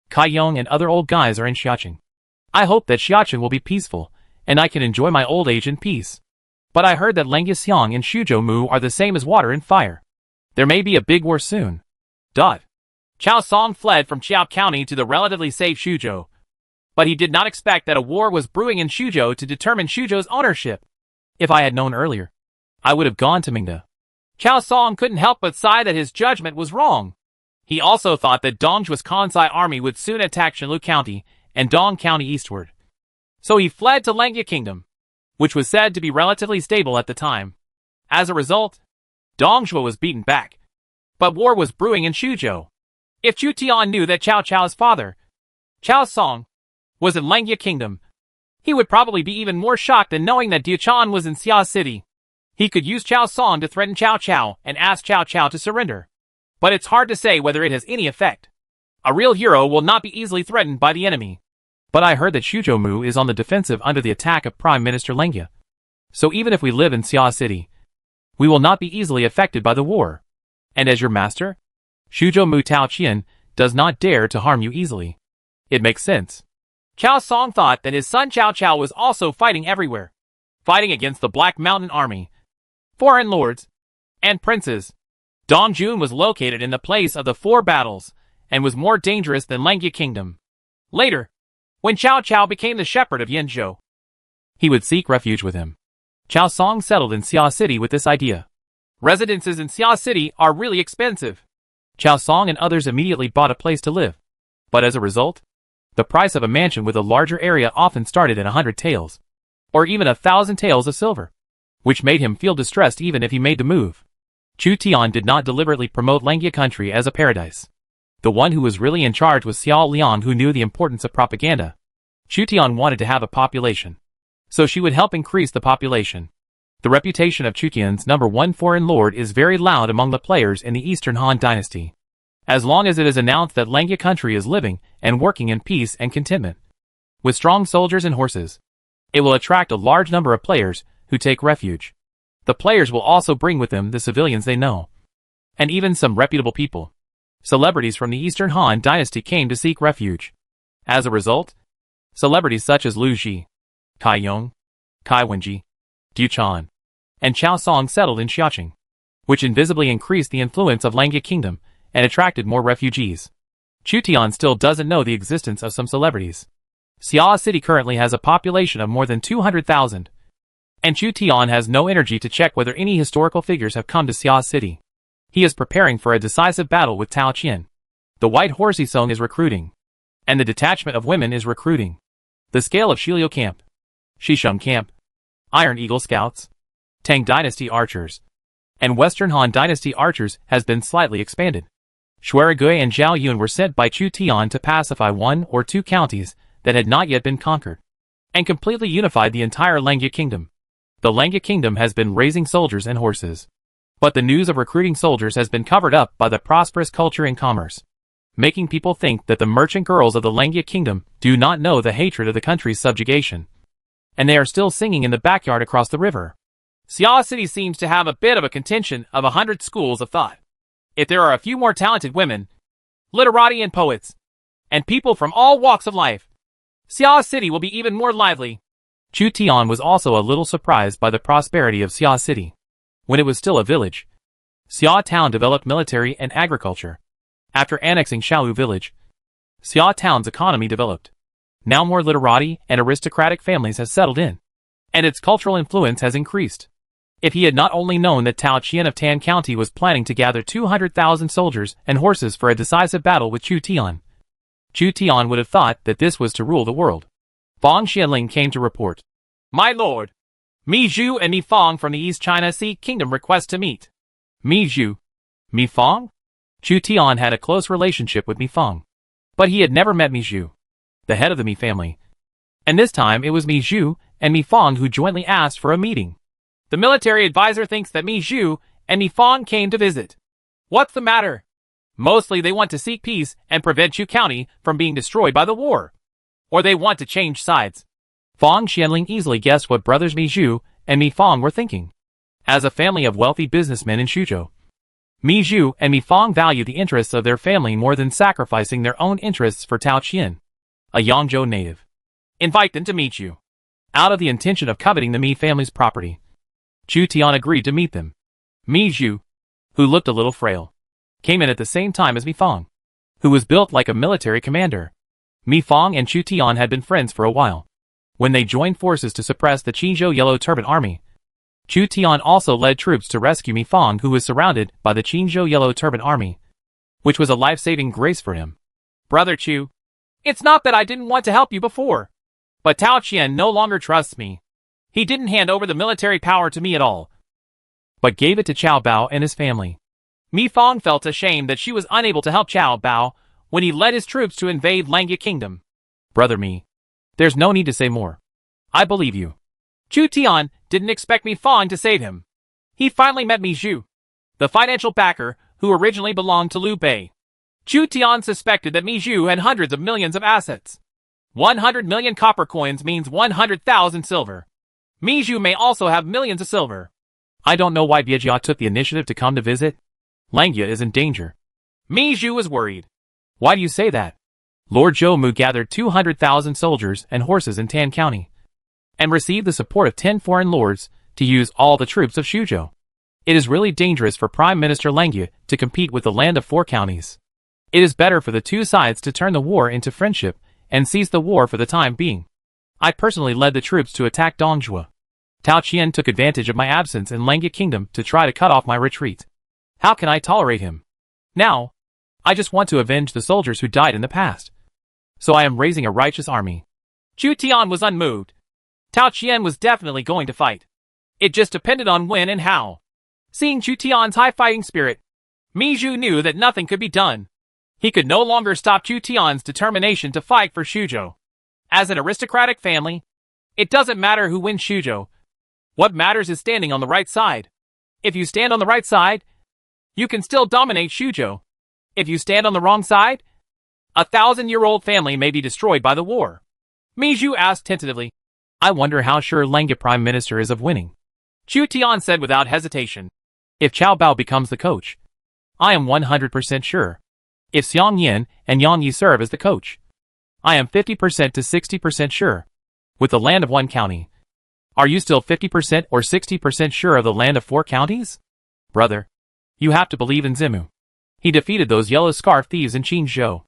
Kai Yong and other old guys are in Xiaoqing. I hope that Xiaoqing will be peaceful, and I can enjoy my old age in peace. But I heard that Langya Xiang and Shuzhou Mu are the same as water and fire. There may be a big war soon. Chao Song fled from Qiao County to the relatively safe Shuzhou, but he did not expect that a war was brewing in Shuzhou to determine Shuzhou's ownership. If I had known earlier, I would have gone to Mingda. Chao Song couldn't help but sigh that his judgment was wrong. He also thought that Dongzhuo's Kansai army would soon attack Shenlu County and Dong County eastward. So he fled to Langya Kingdom, which was said to be relatively stable at the time. As a result, Dongzhuo was beaten back, but war was brewing in Shuzhou. If Chu Tian knew that Cao Cao's father, Chao Song, was in Langya Kingdom, he would probably be even more shocked than knowing that Duchan was in Xia City. He could use Chao Song to threaten Cao Cao and ask Cao Cao to surrender. But it's hard to say whether it has any effect. A real hero will not be easily threatened by the enemy. But I heard that Shuzhou Mu is on the defensive under the attack of Prime Minister Langya. So even if we live in Xia City, we will not be easily affected by the war. And as your master, Shuzhou Mu Tao Qian does not dare to harm you easily. It makes sense. Chao Song thought that his son Cao Cao was also fighting everywhere, fighting against the Black Mountain Army, foreign lords, and princes. Dongjun was located in the place of the 4 battles, and was more dangerous than Langya Kingdom. Later, when Cao Cao became the shepherd of Yinzhou, he would seek refuge with him. Chao Song settled in Xia City with this idea. Residences in Xia City are really expensive. Chao Song and others immediately bought a place to live. But as a result, the price of a mansion with a larger area often started at 100 taels, or even 1,000 taels of silver, which made him feel distressed even if he made the move. Chu Tian did not deliberately promote Langia country as a paradise. The one who was really in charge was Xiao Liang, who knew the importance of propaganda. Chu Tian wanted to have a population, so she would help increase the population. The reputation of Chu Tian's #1 foreign lord is very loud among the players in the Eastern Han dynasty. As long as it is announced that Langia country is living and working in peace and contentment, with strong soldiers and horses, it will attract a large number of players who take refuge. The players will also bring with them the civilians they know, and even some reputable people. Celebrities from the Eastern Han dynasty came to seek refuge. As a result, celebrities such as Lu Ji, Kai Yong, Kai Wenji, Du Chan, and Chao Song settled in Xiaoqing, which invisibly increased the influence of Langia kingdom and attracted more refugees. Chu Tian still doesn't know the existence of some celebrities. Xia City currently has a population of more than 200,000, and Chu Tian has no energy to check whether any historical figures have come to Xia City. He is preparing for a decisive battle with Tao Qian. The White Horsey Song is recruiting, and the detachment of women is recruiting. The scale of Shiliu Camp, Shisheng Camp, Iron Eagle Scouts, Tang Dynasty Archers, and Western Han Dynasty Archers has been slightly expanded. Xuerigui and Zhao Yun were sent by Chu Tian to pacify 1 or 2 counties that had not yet been conquered, and completely unified the entire Langia kingdom. The Langia kingdom has been raising soldiers and horses, but the news of recruiting soldiers has been covered up by the prosperous culture and commerce, making people think that the merchant girls of the Langia kingdom do not know the hatred of the country's subjugation, and they are still singing in the backyard across the river. Xia City seems to have a bit of a contention of 100 schools of thought. If there are a few more talented women, literati and poets, and people from all walks of life, Xia City will be even more lively. Chu Tian was also a little surprised by the prosperity of Xia City. When it was still a village, Xia Town developed military and agriculture. After annexing Xiaolu village, Xia Town's economy developed. Now more literati and aristocratic families have settled in, and its cultural influence has increased. If he had not only known that Tao Qian of Tan County was planning to gather 200,000 soldiers and horses for a decisive battle with Chu Tian, Chu Tian would have thought that this was to rule the world. Fang Xianling came to report. My lord, Mi Zhu and Mi Fang from the East China Sea Kingdom request to meet. Mi Zhu? Mi Fang? Chu Tian had a close relationship with Mi Fang, but he had never met Mi Zhu, the head of the Mi family. And this time it was Mi Zhu and Mi Fang who jointly asked for a meeting. The military advisor thinks that Mi Zhu and Mi Fang came to visit. What's the matter? Mostly they want to seek peace and prevent Chu County from being destroyed by the war. Or they want to change sides. Fang Xianling easily guessed what brothers Mi Zhu and Mi Fang were thinking. As a family of wealthy businessmen in Xuzhou, Mi Zhu and Mi Fang value the interests of their family more than sacrificing their own interests for Tao Qian, a Yangzhou native. Invite them to meet you. Out of the intention of coveting the Mi family's property, Chu Tian agreed to meet them. Mi Zhu, who looked a little frail, came in at the same time as Mi Fang, who was built like a military commander. Mi Fang and Chu Tian had been friends for a while. When they joined forces to suppress the Qinzhou Yellow Turban Army, Chu Tian also led troops to rescue Mi Fang, who was surrounded by the Qinzhou Yellow Turban Army, which was a life-saving grace for him. Brother Chu, it's not that I didn't want to help you before, but Tao Qian no longer trusts me. He didn't hand over the military power to me at all, but gave it to Chao Bao and his family. Mi Fang felt ashamed that she was unable to help Chao Bao when he led his troops to invade Langia Kingdom. Brother Mi, there's no need to say more. I believe you. Chu Tian didn't expect Mi Fang to save him. He finally met Mi Zhu, the financial backer who originally belonged to Liu Bei. Chu Tian suspected that Mi Zhu had hundreds of millions of assets. 100 million copper coins means 100,000 silver. Mi Zhu may also have millions of silver. I don't know why Biejia took the initiative to come to visit. Langia is in danger. Mi Zhu was worried. Why do you say that? Lord Zhou gathered 200,000 soldiers and horses in Tan County, and received the support of 10 foreign lords to use all the troops of Xuzhou. It is really dangerous for Prime Minister Langia to compete with the land of 4 counties. It is better for the two sides to turn the war into friendship and cease the war for the time being. I personally led the troops to attack Dongjue. Tao Qian took advantage of my absence in Langya Kingdom to try to cut off my retreat. How can I tolerate him? Now, I just want to avenge the soldiers who died in the past. So I am raising a righteous army. Chu Tian was unmoved. Tao Qian was definitely going to fight. It just depended on when and how. Seeing Chu Tian's high fighting spirit, Mi Zhu knew that nothing could be done. He could no longer stop Chu Tian's determination to fight for Shuzhou. As an aristocratic family, it doesn't matter who wins Shuzhou. What matters is standing on the right side. If you stand on the right side, you can still dominate Shuzhou. If you stand on the wrong side, a 1,000-year-old family may be destroyed by the war. Mi Zhu asked tentatively. I wonder how sure Langya Prime Minister is of winning. Chu Tian said without hesitation. If Cao Bao becomes the coach, I am 100% sure. If Xiang Yin and Yang Yi serve as the coach, I am 50% to 60% sure. With the land of one county, are you still 50% or 60% sure of the land of 4 counties? Brother, you have to believe in Zimu. He defeated those yellow scarf thieves in Qingzhou.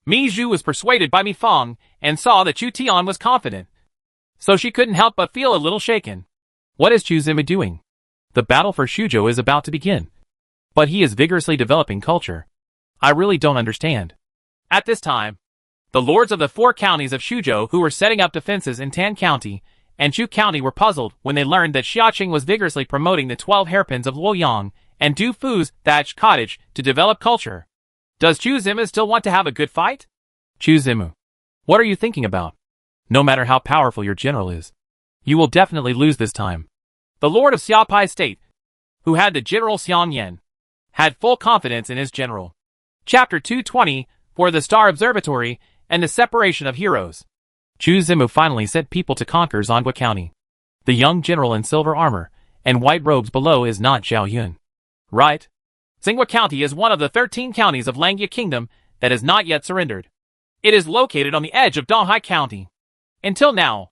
Mi Zhu was persuaded by Mi Feng and saw that Chu Tian was confident. So she couldn't help but feel a little shaken. What is Chu Zimu doing? The battle for Shuzhou is about to begin. But he is vigorously developing culture. I really don't understand. At this time, the lords of the 4 counties of Shuzhou who were setting up defenses in Tan County and Chu County were puzzled when they learned that Xiaqing was vigorously promoting the 12 hairpins of Luoyang and Du Fu's thatched cottage to develop culture. Does Chu Zimu still want to have a good fight? Chu Zimu, what are you thinking about? No matter how powerful your general is, you will definitely lose this time. The lord of Xiaopai State, who had the general Xiang Yan, had full confidence in his general. Chapter 220, for the Star Observatory and the Separation of Heroes. Chu Zimu finally sent people to conquer Zhongguo County. The young general in silver armor and white robes below is not Zhao Yun. Right? Zhongguo County is one of the 13 counties of Langya Kingdom that has not yet surrendered. It is located on the edge of Donghai County. Until now,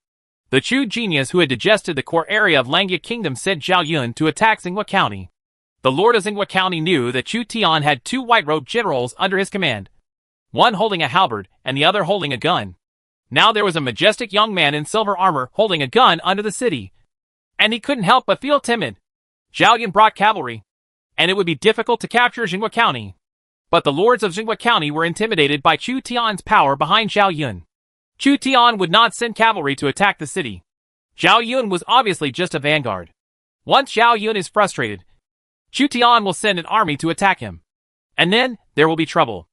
the Chu genius who had digested the core area of Langya Kingdom sent Zhao Yun to attack Zhongguo County. The lord of Zhongguo County knew that Chu Tian had 2 white-robed generals under his command, one holding a halberd and the other holding a gun. Now there was a majestic young man in silver armor holding a gun under the city, and he couldn't help but feel timid. Zhao Yun brought cavalry, and it would be difficult to capture Zhongguo County. But the lords of Zhongguo County were intimidated by Chu Tian's power behind Zhao Yun. Chu Tian would not send cavalry to attack the city. Zhao Yun was obviously just a vanguard. Once Zhao Yun is frustrated, Chu Tian will send an army to attack him. And then, there will be trouble.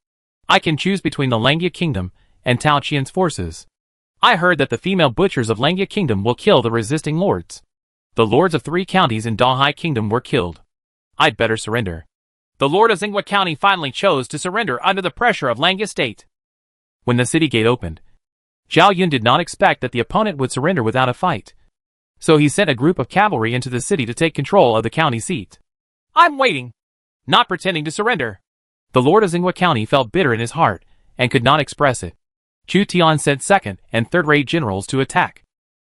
I can choose between the Langya Kingdom and Tao Qian's forces. I heard that the female butchers of Langya Kingdom will kill the resisting lords. The lords of 3 counties in Donghai Kingdom were killed. I'd better surrender. The lord of Zhongguo County finally chose to surrender under the pressure of Langya State. When the city gate opened, Zhao Yun did not expect that the opponent would surrender without a fight. So he sent a group of cavalry into the city to take control of the county seat. I'm waiting, not pretending to surrender. The lord of Zhongguo County felt bitter in his heart and could not express it. Chu Tian sent 2nd and 3rd-rate generals to attack.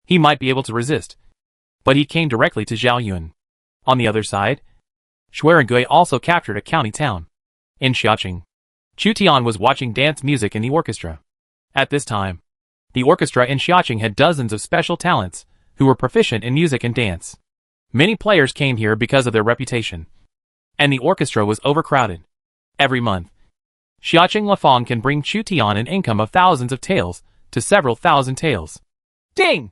He might be able to resist, but he came directly to Zhao Yun. On the other side, Xuerengui also captured a county town. In Xiaqing, Chu Tian was watching dance music in the orchestra. At this time, the orchestra in Xiaqing had dozens of special talents who were proficient in music and dance. Many players came here because of their reputation, and the orchestra was overcrowded. Every month, Xiaqing Lafang can bring Chu Tian an income of thousands of taels to several thousand taels. Ding!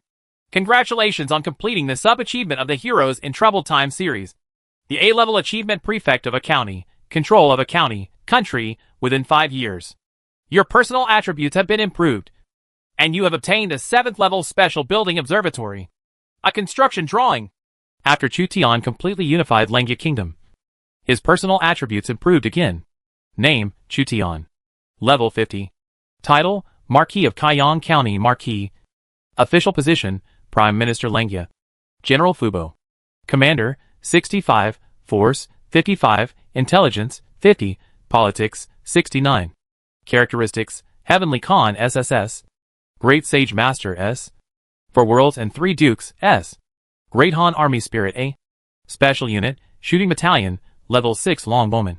Congratulations on completing the sub-achievement of the Heroes in Troubled Time series. The A-level achievement prefect of a county, control of a county, country, within 5 years. Your personal attributes have been improved, and you have obtained a 7th-level special building observatory. A construction drawing. After Chu Tian completely unified Langya Kingdom, his personal attributes improved again. Name, Chu Tian. Level 50. Title, Marquis of Kaiyang County Marquis. Official position, Prime Minister Langya. General Fubo. Commander, 65, Force, 55, Intelligence, 50, Politics, 69. Characteristics, Heavenly Khan SSS. Great Sage Master S. 4 Worlds and 3 Dukes S. Great Han Army Spirit A. Special Unit, Shooting Battalion, Level 6 Longbowman.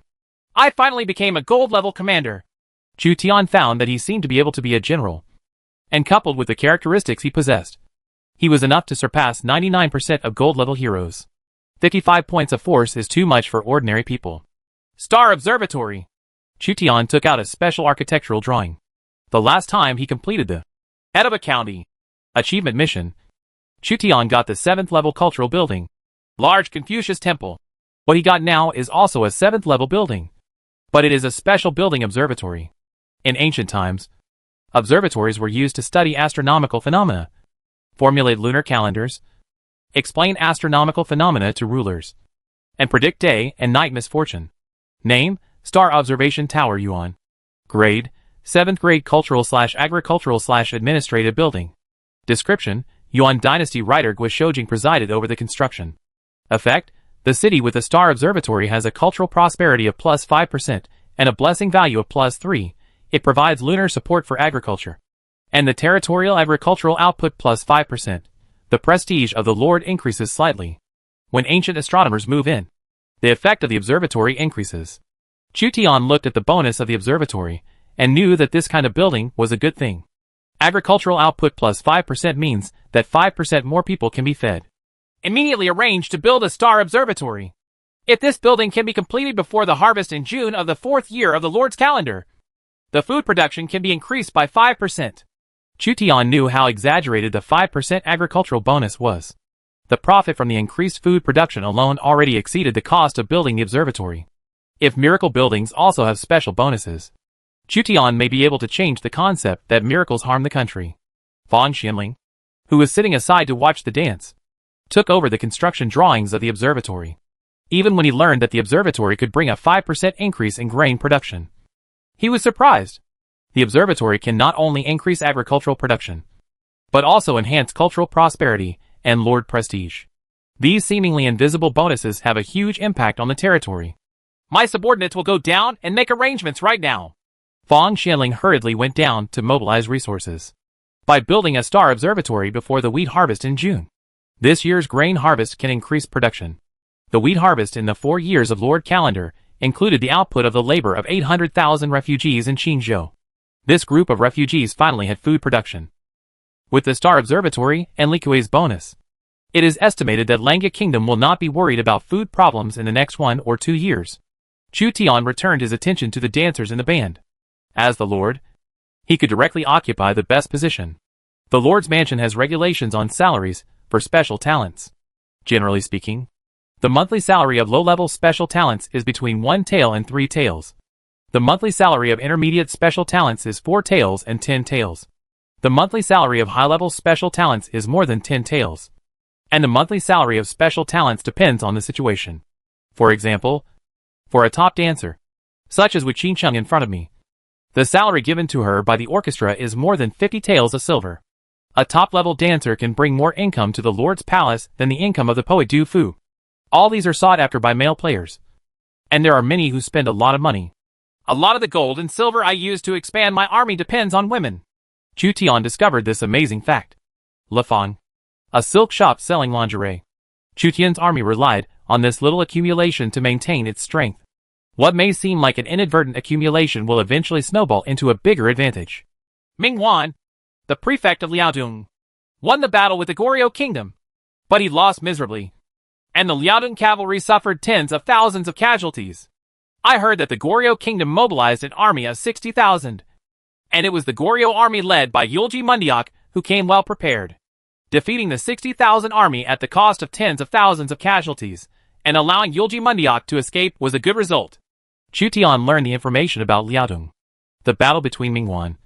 I finally became a gold-level commander. Chu Tian found that he seemed to be able to be a general, and coupled with the characteristics he possessed, He was enough to surpass 99% of gold-level heroes. 55 points of force is too much for ordinary people. Star Observatory. Chutian took out a special architectural drawing. The last time he completed the Head of a County achievement mission, Chutian got the 7th level cultural building, large Confucius Temple. What he got now is also a 7th level building, but it is a special building observatory. In ancient times, observatories were used to study astronomical phenomena, formulate lunar calendars, explain astronomical phenomena to rulers, and predict day and night misfortune. Name, Star Observation Tower Yuan. Grade, 7th grade cultural/agricultural/administrative building. Description, Yuan Dynasty writer Gui Shoujing presided over the construction. Effect, the city with the Star Observatory has a cultural prosperity of plus 5% and a blessing value of plus 3. It provides lunar support for agriculture. And the territorial agricultural output plus 5%. The prestige of the Lord increases slightly. When ancient astronomers move in, the effect of the observatory increases. Chutian looked at the bonus of the observatory and knew that this kind of building was a good thing. Agricultural output plus 5% means that 5% more people can be fed. Immediately arrange to build a star observatory. If this building can be completed before the harvest in June of the 4th year of the Lord's calendar, the food production can be increased by 5%. Chutian knew how exaggerated the 5% agricultural bonus was. The profit from the increased food production alone already exceeded the cost of building the observatory. If miracle buildings also have special bonuses, Chutian may be able to change the concept that miracles harm the country. Fang Xianling, who was sitting aside to watch the dance, took over the construction drawings of the observatory. Even when he learned that the observatory could bring a 5% increase in grain production, he was surprised. The observatory can not only increase agricultural production, but also enhance cultural prosperity and lord prestige. These seemingly invisible bonuses have a huge impact on the territory. My subordinates will go down and make arrangements right now. Fang Xianling hurriedly went down to mobilize resources. By building a star observatory before the wheat harvest in June, this year's grain harvest can increase production. The wheat harvest in the 4 years of Lord calendar included the output of the labor of 800,000 refugees in Qinzhou. This group of refugees finally had food production. With the Star Observatory and Likui's bonus, it is estimated that Langya Kingdom will not be worried about food problems in the next 1 or 2 years. Chutian returned his attention to the dancers in the band. As the Lord, he could directly occupy the best position. The Lord's mansion has regulations on salaries for special talents. Generally speaking, the monthly salary of low-level special talents is between 1 tael and 3 taels. The monthly salary of intermediate special talents is 4 taels and 10 taels. The monthly salary of high-level special talents is more than 10 taels. And the monthly salary of special talents depends on the situation. For example, for a top dancer, such as with Qincheng in front of me, the salary given to her by the orchestra is more than 50 taels of silver. A top-level dancer can bring more income to the Lord's palace than the income of the poet Du Fu. All these are sought after by male players. And there are many who spend a lot of money. A lot of the gold and silver I use to expand my army depends on women. Chutian discovered this amazing fact. Lefang, a silk shop selling lingerie. Chutian's army relied on this little accumulation to maintain its strength. What may seem like an inadvertent accumulation will eventually snowball into a bigger advantage. Ming Wan, the prefect of Liaodong, won the battle with the Goryeo kingdom, but he lost miserably, and the Liaodong cavalry suffered tens of thousands of casualties. I heard that the Goryeo kingdom mobilized an army of 60,000, and it was the Goryeo army led by Yulji Mundiak who came well prepared. Defeating the 60,000 army at the cost of tens of thousands of casualties, and allowing Yulji Mundiak to escape was a good result. Chutian learned the information about Liaodong. The battle between Mingwan,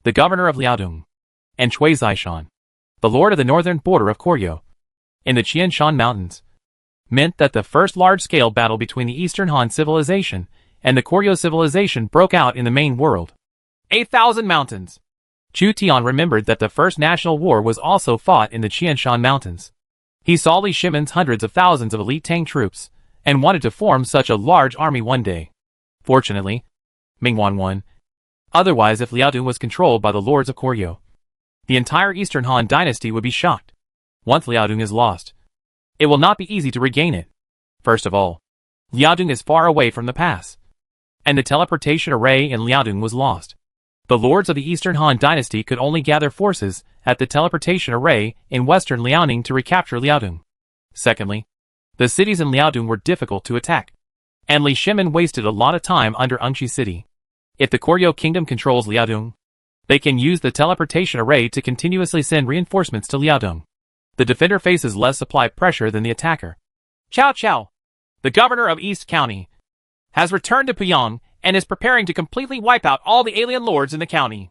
the governor of Liaodong, and Chui Zishan, the lord of the northern border of Goryeo, in the Qianshan Mountains, meant that the first large-scale battle between the Eastern Han civilization and the Goryeo civilization broke out in the main world. 8,000 mountains. Chutian remembered that the first national war was also fought in the Qianshan Mountains. He saw Li Shimon's hundreds of thousands of elite Tang troops, and wanted to form such a large army one day. Fortunately, Mingwan won. Otherwise, if Liaodong was controlled by the lords of Goryeo, the entire Eastern Han dynasty would be shocked. Once Liaodong is lost, it will not be easy to regain it. First of all, Liaodong is far away from the pass, and the teleportation array in Liaodong was lost. The lords of the Eastern Han dynasty could only gather forces at the teleportation array in western Liaoning to recapture Liaodong. Secondly, the cities in Liaodong were difficult to attack, and Li Shimin wasted a lot of time under Engshi City. If the Koryo Kingdom controls Liaodong, they can use the teleportation array to continuously send reinforcements to Liaodong. The defender faces less supply pressure than the attacker. Cao Cao, the governor of East County, has returned to Puyang and is preparing to completely wipe out all the alien lords in the county.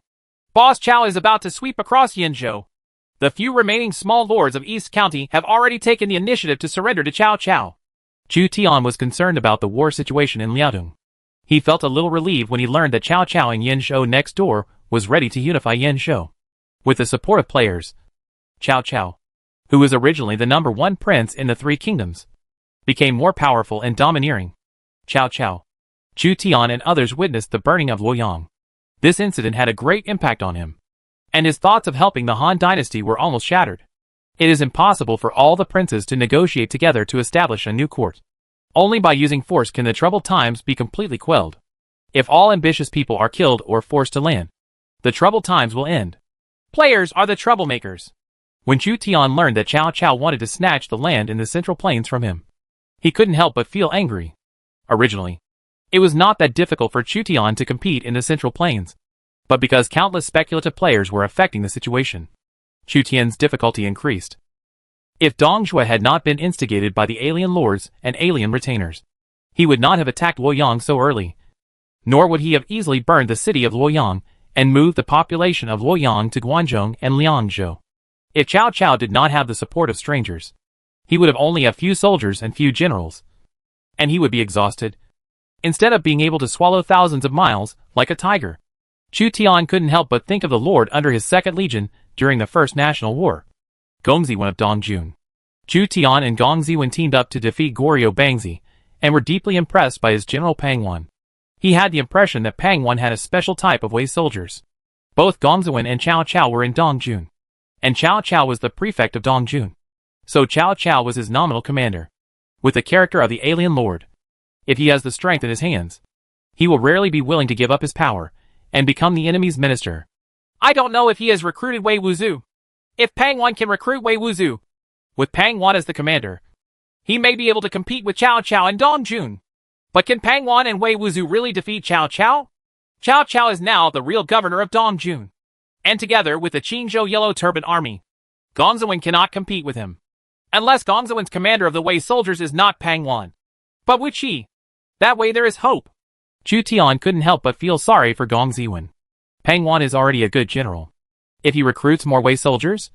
Boss Cao is about to sweep across Yinzhou. The few remaining small lords of East County have already taken the initiative to surrender to Cao Cao. Chu Tian was concerned about the war situation in Liaodong. He felt a little relieved when he learned that Cao Cao in Yinzhou next door was ready to unify Yinzhou. With the support of players, Cao Cao, who was originally the #1 prince in the Three Kingdoms, became more powerful and domineering. Cao Cao, Chu Tian and others witnessed the burning of Luoyang. This incident had a great impact on him, and his thoughts of helping the Han dynasty were almost shattered. It is impossible for all the princes to negotiate together to establish a new court. Only by using force can the troubled times be completely quelled. If all ambitious people are killed or forced to land, the troubled times will end. Players are the troublemakers. When Chu Tian learned that Cao Cao wanted to snatch the land in the Central Plains from him, he couldn't help but feel angry. Originally, it was not that difficult for Chu Tian to compete in the Central Plains, but because countless speculative players were affecting the situation, Chu Tian's difficulty increased. If Dong Zhuo had not been instigated by the alien lords and alien retainers, he would not have attacked Luoyang so early, nor would he have easily burned the city of Luoyang and moved the population of Luoyang to Guangzhou and Liangzhou. If Cao Cao did not have the support of strangers, he would have only a few soldiers and few generals, and he would be exhausted, instead of being able to swallow thousands of miles like a tiger. Chu Tian couldn't help but think of the lord under his second legion during the First National War, Gong Ziwen of Dongjun. Chu Tian and Gong Ziwen teamed up to defeat Goryeo Bangzi, and were deeply impressed by his general Pang Wan. He had the impression that Pang Wan had a special type of Wei soldiers. Both Gong Ziwen and Cao Cao were in Dongjun, and Cao Cao was the prefect of Dongjun, so Cao Cao was his nominal commander. With the character of the alien lord, if he has the strength in his hands, he will rarely be willing to give up his power and become the enemy's minister. I don't know if he has recruited Wei Wuzu. If Pang Wan can recruit Wei Wuzu, with Pang Wan as the commander, he may be able to compete with Cao Cao and Dongjun. But can Pang Wan and Wei Wuzu really defeat Cao Cao? Cao Cao is now the real governor of Dongjun, and together with the Qingzhou Yellow Turban Army, Gong Ziwen cannot compete with him. Unless Gong Ziwen's commander of the Wei soldiers is not Pang Wan, but Wu Qi. That way there is hope. Chu Tian couldn't help but feel sorry for Gong Ziwen. Pang Wan is already a good general. If he recruits more Wei soldiers,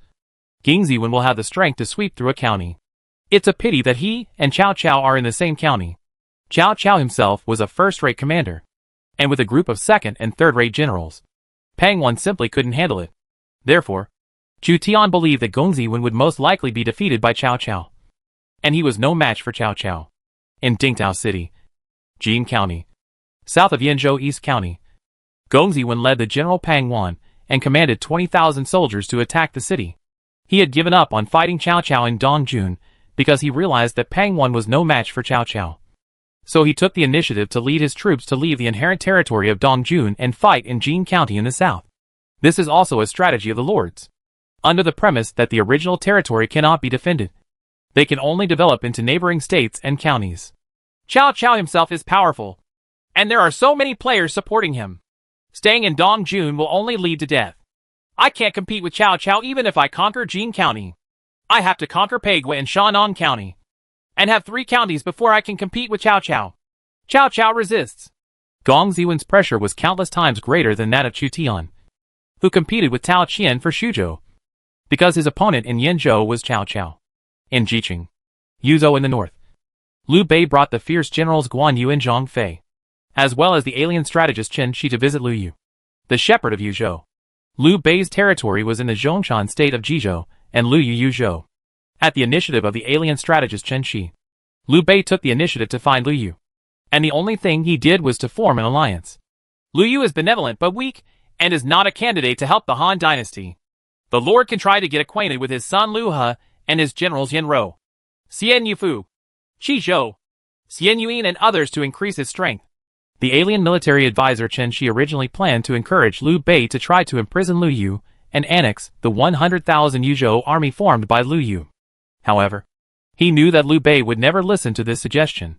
Gong Ziwen will have the strength to sweep through a county. It's a pity that he and Cao Cao are in the same county. Cao Cao himself was a first-rate commander, and with a group of second- and third-rate generals, Pang Wan simply couldn't handle it. Therefore, Chu Tian believed that Gong Ziwen would most likely be defeated by Cao Cao, and he was no match for Cao Cao. In Dingtao City, Jin County, south of Yinzhou East County, Gong Ziwen led the General Pang Wan and commanded 20,000 soldiers to attack the city. He had given up on fighting Cao Cao in Dongjun because he realized that Pang Wan was no match for Cao Cao. So he took the initiative to lead his troops to leave the inherent territory of Dongjun and fight in Jin County in the south. This is also a strategy of the lords, under the premise that the original territory cannot be defended. They can only develop into neighboring states and counties. Cao Cao himself is powerful, and there are so many players supporting him. Staying in Dongjun will only lead to death. I can't compete with Cao Cao even if I conquer Jin County. I have to conquer Peigua and Shanong County, and have 3 counties before I can compete with Cao Cao. Cao Cao resists. Gong Ziwen's pressure was countless times greater than that of Chu Tian, who competed with Tao Qian for Shuzhou, because his opponent in Yinzhou was Cao Cao. In Jiqing, Yuzhou in the north, Liu Bei brought the fierce generals Guan Yu and Zhang Fei, as well as the alien strategist Chen Shi to visit Liu Yu, the shepherd of Yuzhou. Liu Bei's territory was in the Zhongshan state of Jizhou and Liu Yu Yuzhou. At the initiative of the alien strategist Chen Shi, Liu Bei took the initiative to find Liu Yu, and the only thing he did was to form an alliance. Liu Yu is benevolent but weak, and is not a candidate to help the Han dynasty. The Lord can try to get acquainted with his son Liu He and his generals Yin Rou, Xian Yufu, Qi Zhou, Xian Yuan and others to increase his strength. The alien military advisor Chen Shi originally planned to encourage Liu Bei to try to imprison Liu Yu and annex the 100,000 Yuzhou army formed by Lu Yu. However, he knew that Liu Bei would never listen to this suggestion.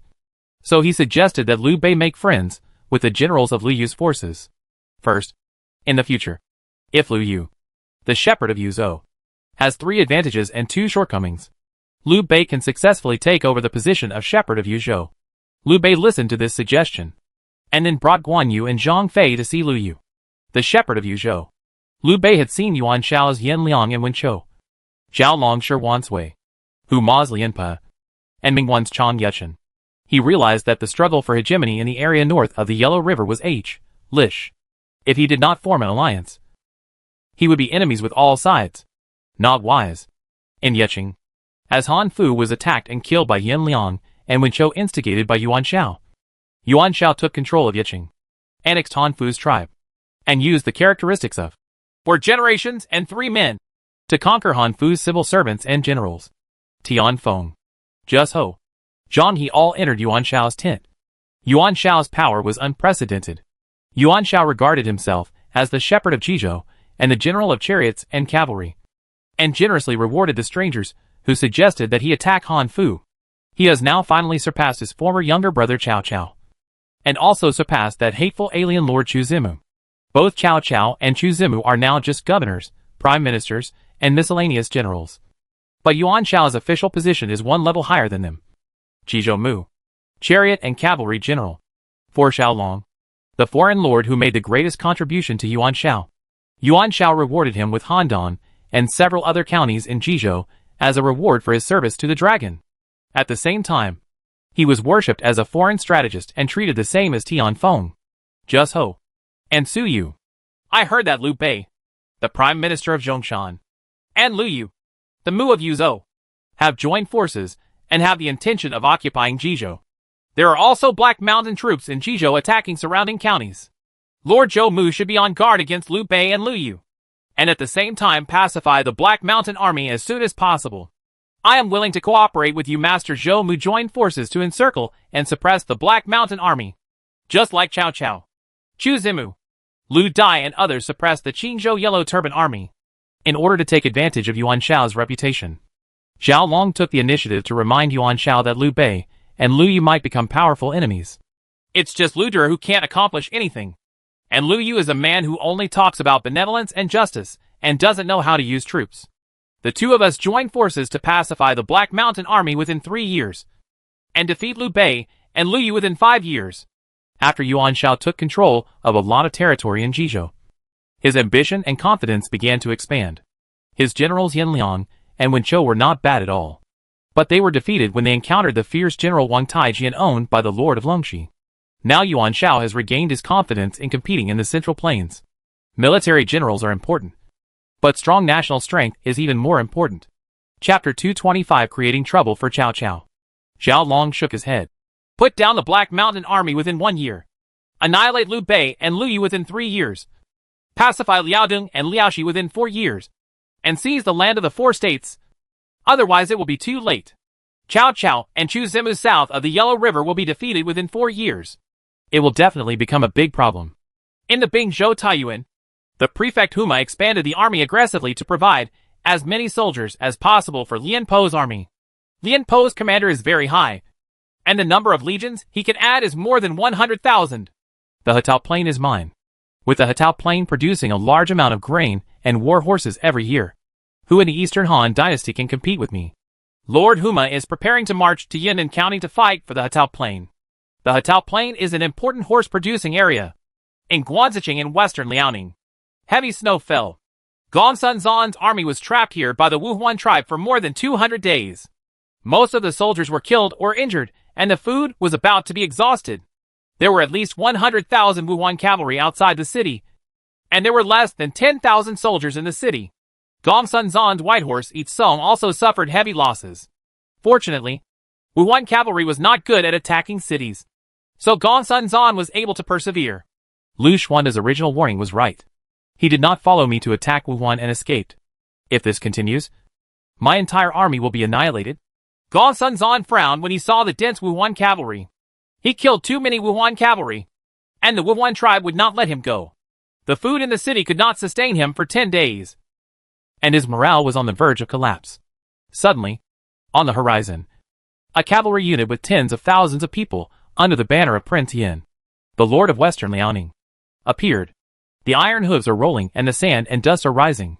So he suggested that Liu Bei make friends with the generals of Liu Yu's forces. First, in the future, if Liu Yu, the shepherd of Yuzhou, has 3 advantages and 2 shortcomings, Liu Bei can successfully take over the position of shepherd of Yuzhou. Liu Bei listened to this suggestion, and then brought Guan Yu and Zhang Fei to see Liu Yu, the shepherd of Yuzhou. Liu Bei had seen Yuan Shao's Yin Liang and Wen Chou, Zhao Long Shi Wan's Wei, Hu Ma's Lian Pa, and Ming Wan's Chang Yechen. He realized that the struggle for hegemony in the area north of the Yellow River was Lish. If he did not form an alliance, he would be enemies with all sides. Not wise. In Yeqing, as Han Fu was attacked and killed by Yin Liang, and Wen Chou instigated by Yuan Shao. Yuan Shao took control of Yeqing, annexed Han Fu's tribe, and used the characteristics of 4 generations and 3 men to conquer Han Fu's civil servants and generals. Tian Feng, Just Ho, Zhang He all entered Yuan Shao's tent. Yuan Shao's power was unprecedented. Yuan Shao regarded himself as the shepherd of Jizhou and the general of chariots and cavalry, and generously rewarded the strangers who suggested that he attack Han Fu. He has now finally surpassed his former younger brother Cao Cao, and also surpassed that hateful alien Lord Chu Zimu. Both Cao Cao and Chu Zimu are now just governors, prime ministers, and miscellaneous generals. But Yuan Shao's official position is 1 level higher than them. Jizhou Mu, chariot and cavalry general. For Xiaolong, the foreign lord who made the greatest contribution to Yuan Shao. Yuan Shao rewarded him with Handan and several other counties in Jizhou as a reward for his service to the dragon. At the same time, he was worshipped as a foreign strategist and treated the same as Tian Feng, Just Ho, and Su Yu. I heard that Liu Bei, the prime minister of Zhongshan, and Liu Yu, the Mu of Yuzhou, have joined forces and have the intention of occupying Jizhou. There are also Black Mountain troops in Jizhou attacking surrounding counties. Lord Zhou Mu should be on guard against Liu Bei and Liu Yu, and at the same time pacify the Black Mountain army as soon as possible. I am willing to cooperate with you, Master Zhou Mu. Join forces to encircle and suppress the Black Mountain army, just like Cao Cao, Chu Zimu, Lu Dai and others suppressed the Qingzhou Yellow Turban army, in order to take advantage of Yuan Shao's reputation. Zhao Long took the initiative to remind Yuan Shao that Liu Bei and Liu Yu might become powerful enemies. It's just Lu Der who can't accomplish anything, and Liu Yu is a man who only talks about benevolence and justice and doesn't know how to use troops. The 2 of us join forces to pacify the Black Mountain army within 3 years, and defeat Liu Bei and Liu Yu within 5 years. After Yuan Shao took control of a lot of territory in Jizhou, his ambition and confidence began to expand. His generals Yin Liang and Wen Chou were not bad at all, but they were defeated when they encountered the fierce general Wang Taijian owned by the Lord of Longxi. Now Yuan Shao has regained his confidence in competing in the Central Plains. Military generals are important, but strong national strength is even more important. Chapter 225, Creating Trouble for Cao Cao. Zhao Long shook his head. Put down the Black Mountain army within 1 year. Annihilate Liu Bei and Liu Yu within 3 years. Pacify Liaodong and Liaoxi within 4 years. And seize the land of the 4 states. Otherwise it will be too late. Cao Cao and Chu Zimu south of the Yellow River will be defeated within 4 years. It will definitely become a big problem. In the Bingzhou Taiyuan, the prefect Huma expanded the army aggressively to provide as many soldiers as possible for Lian Po's army. Lian Po's commander is very high, and the number of legions he can add is more than 100,000. The Hetao Plain is mine, with the Hetao Plain producing a large amount of grain and war horses every year. Who in the Eastern Han dynasty can compete with me? Lord Huma is preparing to march to Yunnan County to fight for the Hetao Plain. The Hetao Plain is an important horse-producing area. In Guanzicheng and western Liaoning, heavy snow fell. Gongsun Zan's army was trapped here by the Wuhuan tribe for more than 200 days. Most of the soldiers were killed or injured, and the food was about to be exhausted. There were at least 100,000 Wuhuan cavalry outside the city, and there were less than 10,000 soldiers in the city. Gongsun Zan's white horse Yi Song also suffered heavy losses. Fortunately, Wuhuan cavalry was not good at attacking cities, so Gongsun Zan was able to persevere. Lu Xuan's original warning was right. He did not follow me to attack Wuhuan and escaped. If this continues, my entire army will be annihilated. Gongsun Zan frowned when he saw the dense Wuhuan cavalry. He killed too many Wuhuan cavalry, and the Wuhuan tribe would not let him go. The food in the city could not sustain him for 10 days. and his morale was on the verge of collapse. Suddenly, on the horizon, a cavalry unit with tens of thousands of people, under the banner of Prince Yin, the Lord of Western Liaoning, appeared. The iron hooves are rolling and the sand and dust are rising.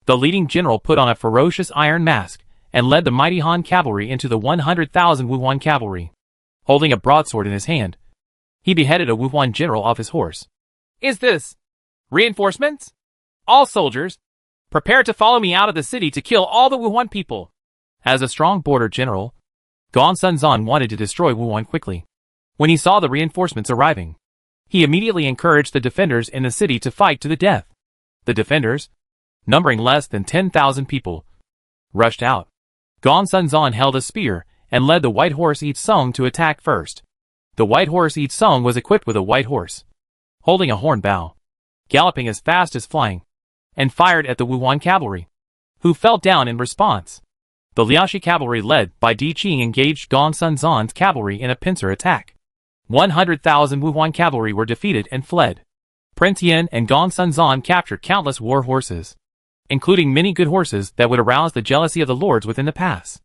The leading general put on a ferocious iron mask and led the mighty Han cavalry into the 100,000 Wuhuan cavalry. Holding a broadsword in his hand, he beheaded a Wuhuan general off his horse. "Is this reinforcements? All soldiers, prepare to follow me out of the city to kill all the Wuhuan people." As a strong border general, Gong Sunzan wanted to destroy Wuhuan quickly. When he saw the reinforcements arriving, he immediately encouraged the defenders in the city to fight to the death. The defenders, numbering less than 10,000 people, rushed out. Gong Sunzan held a spear and led the white horse Yi Song to attack first. The white horse Yi Song was equipped with a white horse, holding a horn bow, galloping as fast as flying, and fired at the Wuhuan cavalry, who fell down in response. The Liaoshi cavalry led by Di Qing engaged Gong Sunzan's cavalry in a pincer attack. 100,000 Wuhuan cavalry were defeated and fled. Prince Yin and Gong Sunzan captured countless war horses, including many good horses that would arouse the jealousy of the lords within the pass.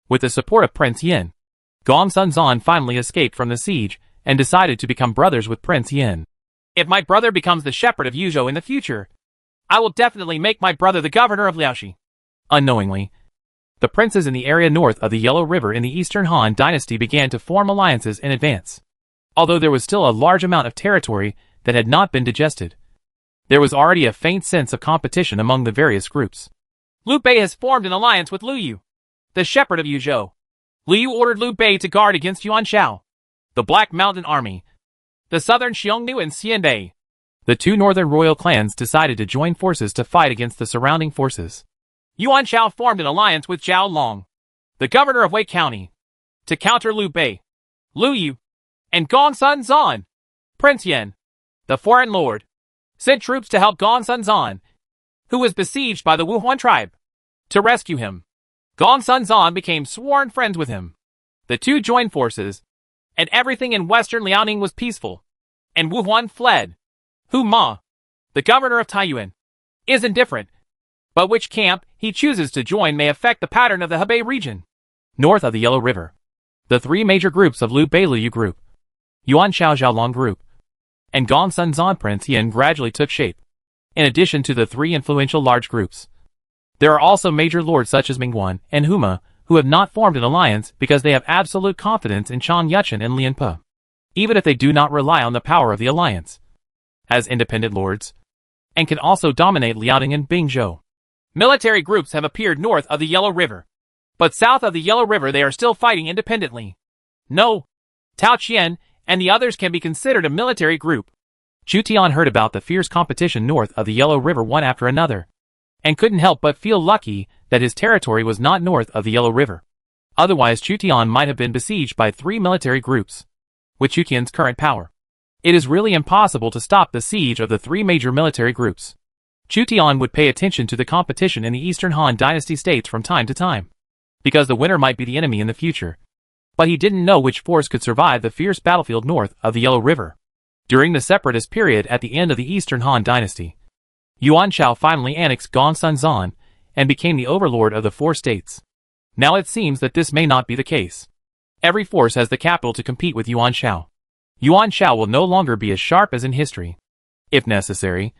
With the support of Prince Yin, Gong Sunzan finally escaped from the siege and decided to become brothers with Prince Yin. "If my brother becomes the shepherd of Yuzhou in the future, I will definitely make my brother the governor of Liaoshi." Unknowingly, the princes in the area north of the Yellow River in the Eastern Han Dynasty began to form alliances in advance. Although there was still a large amount of territory that had not been digested, there was already a faint sense of competition among the various groups. Liu Bei has formed an alliance with Liu Yu, the shepherd of Yuzhou. Liu Yu ordered Liu Bei to guard against Yuan Shao, the Black Mountain Army, the southern Xiongnu and Xianbei. The two northern royal clans decided to join forces to fight against the surrounding forces. Yuan Shao formed an alliance with Zhao Long, the governor of Wei County, to counter Liu Bei, Liu Yu, and Gong Sunzan. Prince Yin, the foreign lord, sent troops to help Gong Sunzan, who was besieged by the Wuhuan tribe, to rescue him. Gong Sunzan became sworn friends with him. The two joined forces, and everything in western Liaoning was peaceful, and Wuhuan fled. Hu Ma, the governor of Taiyuan, is indifferent, but which camp he chooses to join may affect the pattern of the Hebei region. North of the Yellow River, the three major groups of Liu Bei Liu Yu group, Yuan Shao Zhaolong group, and Gong Sunzan Prince Yin gradually took shape. In addition to the three influential large groups, there are also major lords such as Mingguan and Huma who have not formed an alliance because they have absolute confidence in Chan Yuchen and Lian Pe, even if they do not rely on the power of the alliance, as independent lords, and can also dominate Liaoning and Bingzhou. Military groups have appeared north of the Yellow River, but south of the Yellow River they are still fighting independently. No, Tao Qian and the others can be considered a military group. Chu Tian heard about the fierce competition north of the Yellow River one after another, and couldn't help but feel lucky that his territory was not north of the Yellow River. Otherwise Chu Tian might have been besieged by three military groups. With Chu Tian's current power, it is really impossible to stop the siege of the three major military groups. Chu Tian would pay attention to the competition in the Eastern Han Dynasty states from time to time, because the winner might be the enemy in the future. But he didn't know which force could survive the fierce battlefield north of the Yellow River. During the separatist period at the end of the Eastern Han Dynasty, Yuan Shao finally annexed Gong Sunzan and became the overlord of the four states. Now it seems that this may not be the case. Every force has the capital to compete with Yuan Shao. Yuan Shao will no longer be as sharp as in history. If necessary,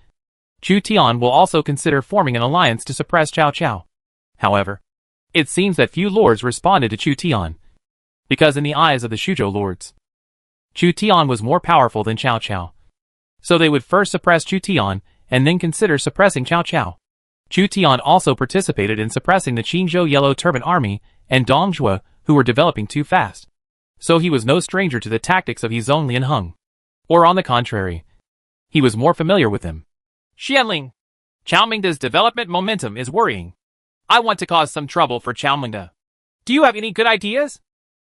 Chu Tian will also consider forming an alliance to suppress Cao Cao. However, it seems that few lords responded to Chu Tian, because in the eyes of the Shuzhou lords, Chu Tian was more powerful than Cao Cao. So they would first suppress Chu Tian and then consider suppressing Cao Cao. Chu Tian also participated in suppressing the Qingzhou Yellow Turban Army and Dong Zhuo, who were developing too fast. So he was no stranger to the tactics of Yizong Lianheng. Or on the contrary, he was more familiar with them. Xianling, Chao Mingda's development momentum is worrying. I want to cause some trouble for Chao Mingda. Do you have any good ideas?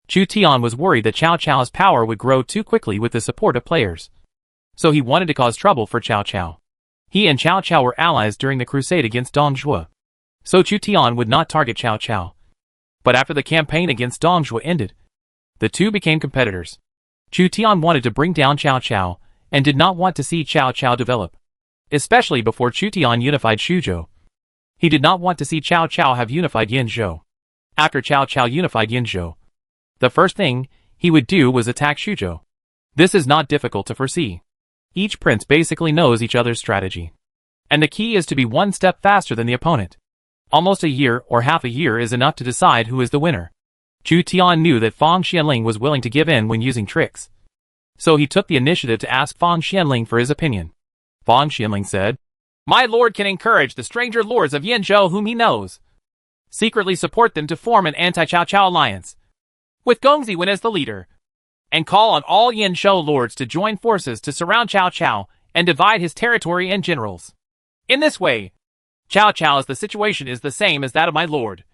Chu Tian was worried that Cao Cao's power would grow too quickly with the support of players. So he wanted to cause trouble for Cao Cao. He and Cao Cao were allies during the crusade against Dong Zhuo. So Chu Tian would not target Cao Cao. But after the campaign against Dong Zhuo ended, the two became competitors. Chu Tian wanted to bring down Cao Cao and did not want to see Cao Cao develop, especially before Chu Tian unified Shuzhou. He did not want to see Cao Cao have unified Yinzhou. After Cao Cao unified Yinzhou, the first thing he would do was attack Xuzhou. This is not difficult to foresee. Each prince basically knows each other's strategy. And the key is to be one step faster than the opponent. Almost a year or half a year is enough to decide who is the winner. Zhu Tian knew that Fang Xianling was willing to give in when using tricks. So he took the initiative to ask Fang Xianling for his opinion. Fang Xianling said, "My lord can encourage the stranger lords of Yinzhou whom he knows. Secretly support them to form an anti-Cao Cao alliance, with Gong Ziwen as the leader, and call on all Yinzhou lords to join forces to surround Cao Cao and divide his territory and generals. In this way, Cao Cao's the situation is the same as that of my lord.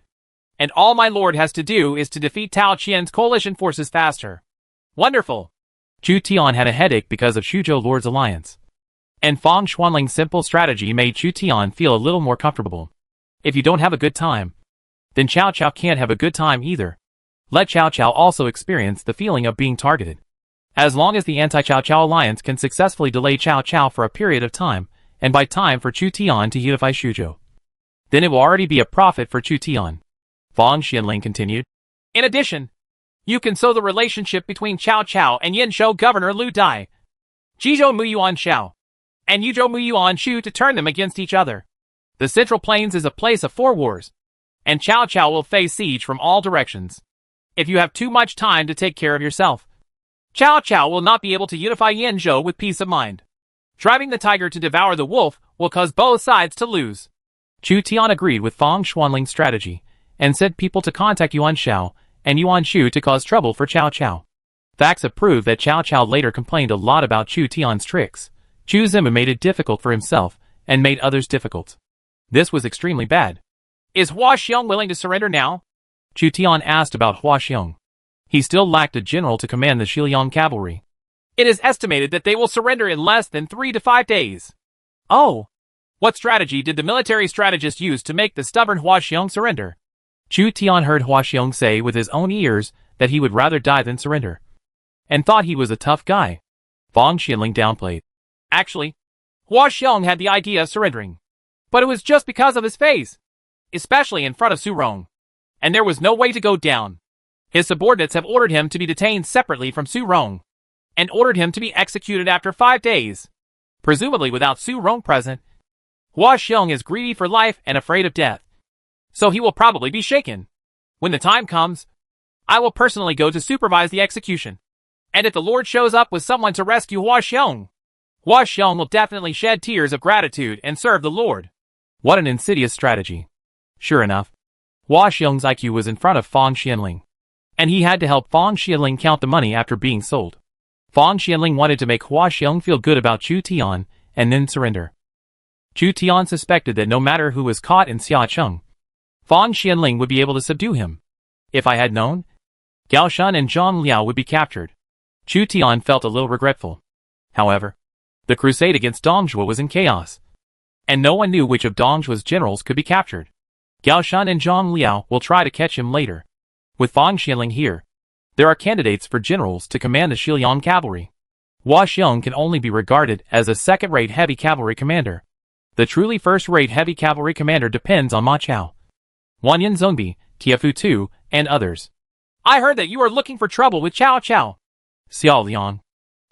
And all my lord has to do is to defeat Tao Qian's coalition forces faster." Wonderful! Zhu Tian had a headache because of Xuzhou Lord's alliance. And Fang Xuanling's simple strategy made Zhu Tian feel a little more comfortable. If you don't have a good time, then Cao Cao can't have a good time either. Let Cao Cao also experience the feeling of being targeted. As long as the anti-Cao Cao alliance can successfully delay Cao Cao for a period of time, and buy time for Zhu Tian to unify Xuzhou, then it will already be a profit for Zhu Tian. Fang Xianling continued. In addition, you can sow the relationship between Cao Cao and Yinzhou Governor Lu Dai, Jizhou Muyuan Xiao, and Yuzhou Muyuan Shu to turn them against each other. The Central Plains is a place of 4 wars, and Cao Cao will face siege from all directions. If you have too much time to take care of yourself, Cao Cao will not be able to unify Yinzhou with peace of mind. Driving the tiger to devour the wolf will cause both sides to lose. Zhu Tian agreed with Fang Xuanling's strategy, and sent people to contact Yuan Xiao and Yuan Shu to cause trouble for Cao Cao. Facts have proved that Cao Cao later complained a lot about Zhu Tian's tricks. Zhu Zimu made it difficult for himself, and made others difficult. This was extremely bad. Is Hua Xiong willing to surrender now? Zhu Tian asked about Hua Xiong. He still lacked a general to command the Xiliang cavalry. It is estimated that they will surrender in less than 3 to 5 days. Oh! What strategy did the military strategist use to make the stubborn Hua Xiong surrender? Zhu Tian heard Hua Xiong say with his own ears that he would rather die than surrender, and thought he was a tough guy. Fang Xianling downplayed. Actually, Hua Xiong had the idea of surrendering, but it was just because of his face, especially in front of Su Rong, and there was no way to go down. His subordinates have ordered him to be detained separately from Su Rong, and ordered him to be executed after 5 days, presumably without Su Rong present. Hua Xiong is greedy for life and afraid of death, so he will probably be shaken. When the time comes, I will personally go to supervise the execution. And if the Lord shows up with someone to rescue Hua Xiong will definitely shed tears of gratitude and serve the Lord. What an insidious strategy. Sure enough, Hua Xiong's IQ was in front of Fang Xianling, and he had to help Fang Xianling count the money after being sold. Fang Xianling wanted to make Hua Xiong feel good about Zhu Tian and then surrender. Zhu Tian suspected that no matter who was caught in Xiacheng, Fang Xianling would be able to subdue him. If I had known, Gao Shun and Zhang Liao would be captured. Zhu Tian felt a little regretful. However, the crusade against Dongzhuo was in chaos, and no one knew which of Dongzhuo's generals could be captured. Gao Shun and Zhang Liao will try to catch him later. With Fang Xianling here, there are candidates for generals to command the Xiliang cavalry. Hua Xiong can only be regarded as a second-rate heavy cavalry commander. The truly first-rate heavy cavalry commander depends on Ma Chao, Wanyan Zongbi, Tiafu Tu, and others. I heard that you are looking for trouble with Cao Cao. Xiao Liang,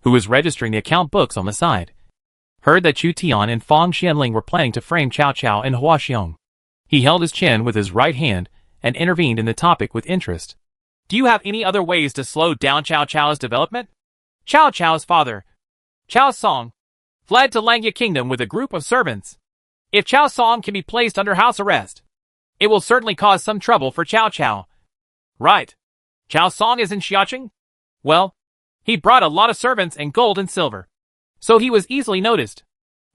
who was registering the account books on the side, heard that Zhu Tian and Fang Xianling were planning to frame Cao Cao and Hua Xiong. He held his chin with his right hand and intervened in the topic with interest. Do you have any other ways to slow down Cao Cao's development? Cao Cao's father, Cao Song, fled to Langya Kingdom with a group of servants. If Cao Song can be placed under house arrest, it will certainly cause some trouble for Cao Cao. Right. Cao Song is in Xiacheng? Well, he brought a lot of servants and gold and silver, so he was easily noticed.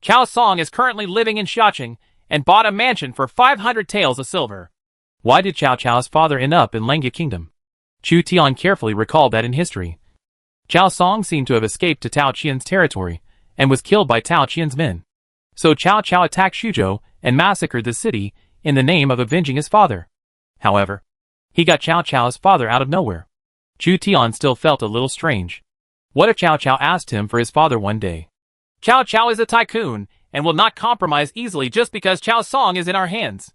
Cao Song is currently living in Xiacheng and bought a mansion for 500 taels of silver. Why did Cao Cao's father end up in Langya Kingdom? Zhu Tian carefully recalled that in history, Cao Song seemed to have escaped to Tao Qian's territory and was killed by Tao Qian's men. So Cao Cao attacked Xuzhou and massacred the city in the name of avenging his father. However, he got Cao Cao's father out of nowhere. Zhu Tian still felt a little strange. What if Cao Cao asked him for his father one day? Cao Cao is a tycoon, and will not compromise easily just because Chao Song is in our hands.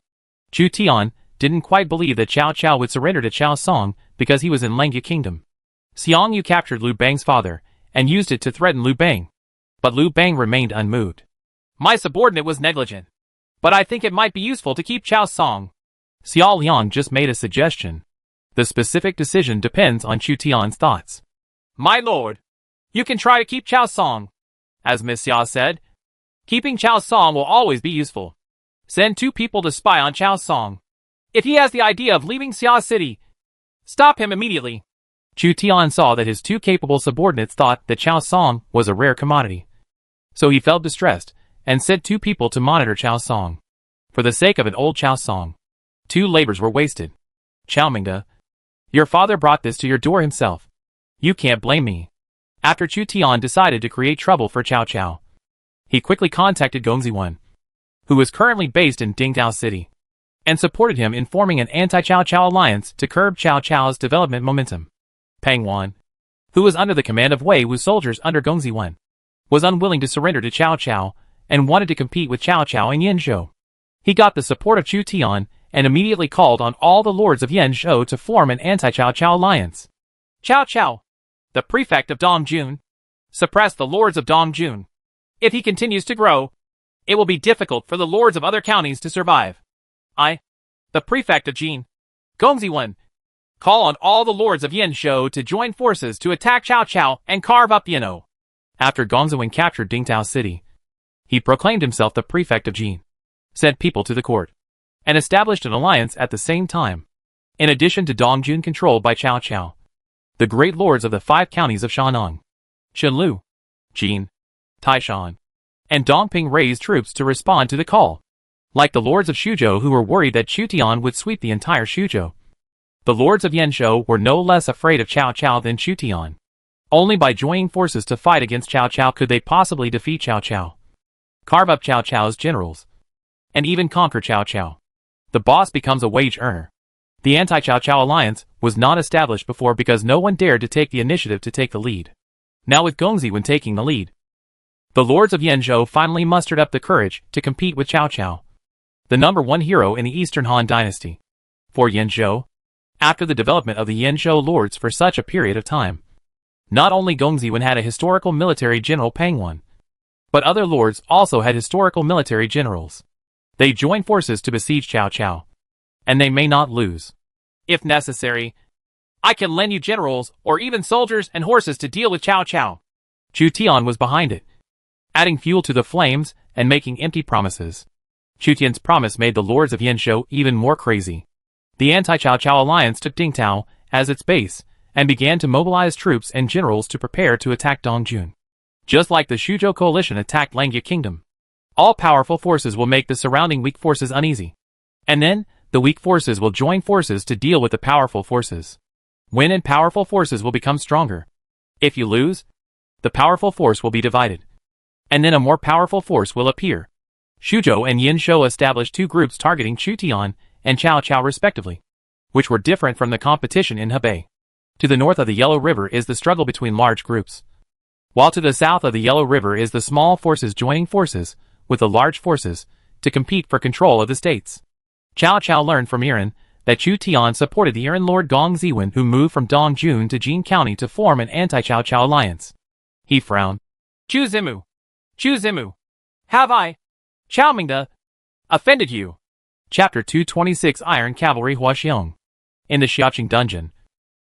Chu Tian didn't quite believe that Cao Cao would surrender to Chao Song because he was in Langya Kingdom. Xiang Yu captured Liu Bang's father and used it to threaten Liu Bang. But Liu Bang remained unmoved. My subordinate was negligent, but I think it might be useful to keep Chao Song. Xiao Liang just made a suggestion. The specific decision depends on Chu Tian's thoughts. My lord, you can try to keep Chao Song. As Miss Xia said, keeping Chao Song will always be useful. Send 2 people to spy on Chao Song. If he has the idea of leaving Xia City, stop him immediately. Chu Tian saw that his 2 capable subordinates thought that Chao Song was a rare commodity. So he felt distressed and sent 2 people to monitor Chao Song. For the sake of an old Chao Song, 2 labors were wasted. Chao Mingde, your father brought this to your door himself. You can't blame me. After Chu Tian decided to create trouble for Cao Cao, he quickly contacted Gong Ziwen, who was currently based in Dingdao City, and supported him in forming an anti-Cao Cao alliance to curb Cao Cao's development momentum. Pang Wan, who was under the command of Wei Wu's soldiers under Gong Ziwen, was unwilling to surrender to Cao Cao and wanted to compete with Cao Cao in Yanzhou. He got the support of Chu Tian and immediately called on all the lords of Yanzhou to form an anti-Cao Cao alliance. Cao Cao, the prefect of Dongjun, suppress the lords of Dongjun. If he continues to grow, it will be difficult for the lords of other counties to survive. I, the prefect of Jin, Gongziwen, call on all the lords of Yanzhou to join forces to attack Cao Cao and carve up Yanzhou. After Gongziwen captured Dingdao City, he proclaimed himself the prefect of Jin, sent people to the court, and established an alliance at the same time. In addition to Dongjun controlled by Cao Cao, the great lords of the 5 counties of Shanong, Shenlu, Jin, Taishan, and Dongping raised troops to respond to the call. Like the lords of Shuzhou who were worried that Chu Tian would sweep the entire Shuzhou, the lords of Yanzhou were no less afraid of Cao Cao than Chu Tian. Only by joining forces to fight against Cao Cao could they possibly defeat Cao Cao, carve up Cao Cao's generals, and even conquer Cao Cao. The boss becomes a wage earner. The anti-Cao Cao alliance was not established before because no one dared to take the initiative to take the lead. Now with Gongziwen taking the lead, the lords of Yanzhou finally mustered up the courage to compete with Cao Cao, the #1 hero in the Eastern Han dynasty. For Yanzhou, after the development of the Yanzhou lords for such a period of time, not only Gongziwen had a historical military general Pang Wan, but other lords also had historical military generals. They joined forces to besiege Cao Cao, and they may not lose. If necessary, I can lend you generals or even soldiers and horses to deal with Cao Cao. Chu Tian was behind it, adding fuel to the flames and making empty promises. Chu Tian's promise made the lords of Yanzhou even more crazy. The anti-Cao Cao alliance took Dingdao as its base and began to mobilize troops and generals to prepare to attack Dongjun. Just like the Shuzhou coalition attacked Langya Kingdom, all powerful forces will make the surrounding weak forces uneasy. And then, the weak forces will join forces to deal with the powerful forces. Win and powerful forces will become stronger. If you lose, the powerful force will be divided, and then a more powerful force will appear. Shuzhou and Yanzhou established 2 groups targeting Chu Tian and Cao Cao respectively, which were different from the competition in Hebei. To the north of the Yellow River is the struggle between large groups, while to the south of the Yellow River is the small forces joining forces with the large forces to compete for control of the states. Cao Cao learned from Yiren that Chu Tian supported the Yiren Lord Gong Ziwen who moved from Dongjun to Jin County to form an anti-Cao Cao alliance. He frowned. Chu Zimu, have I, Chao Mingde, offended you? Chapter 226 Iron Cavalry Huaxiong. In the Xiaoqing dungeon,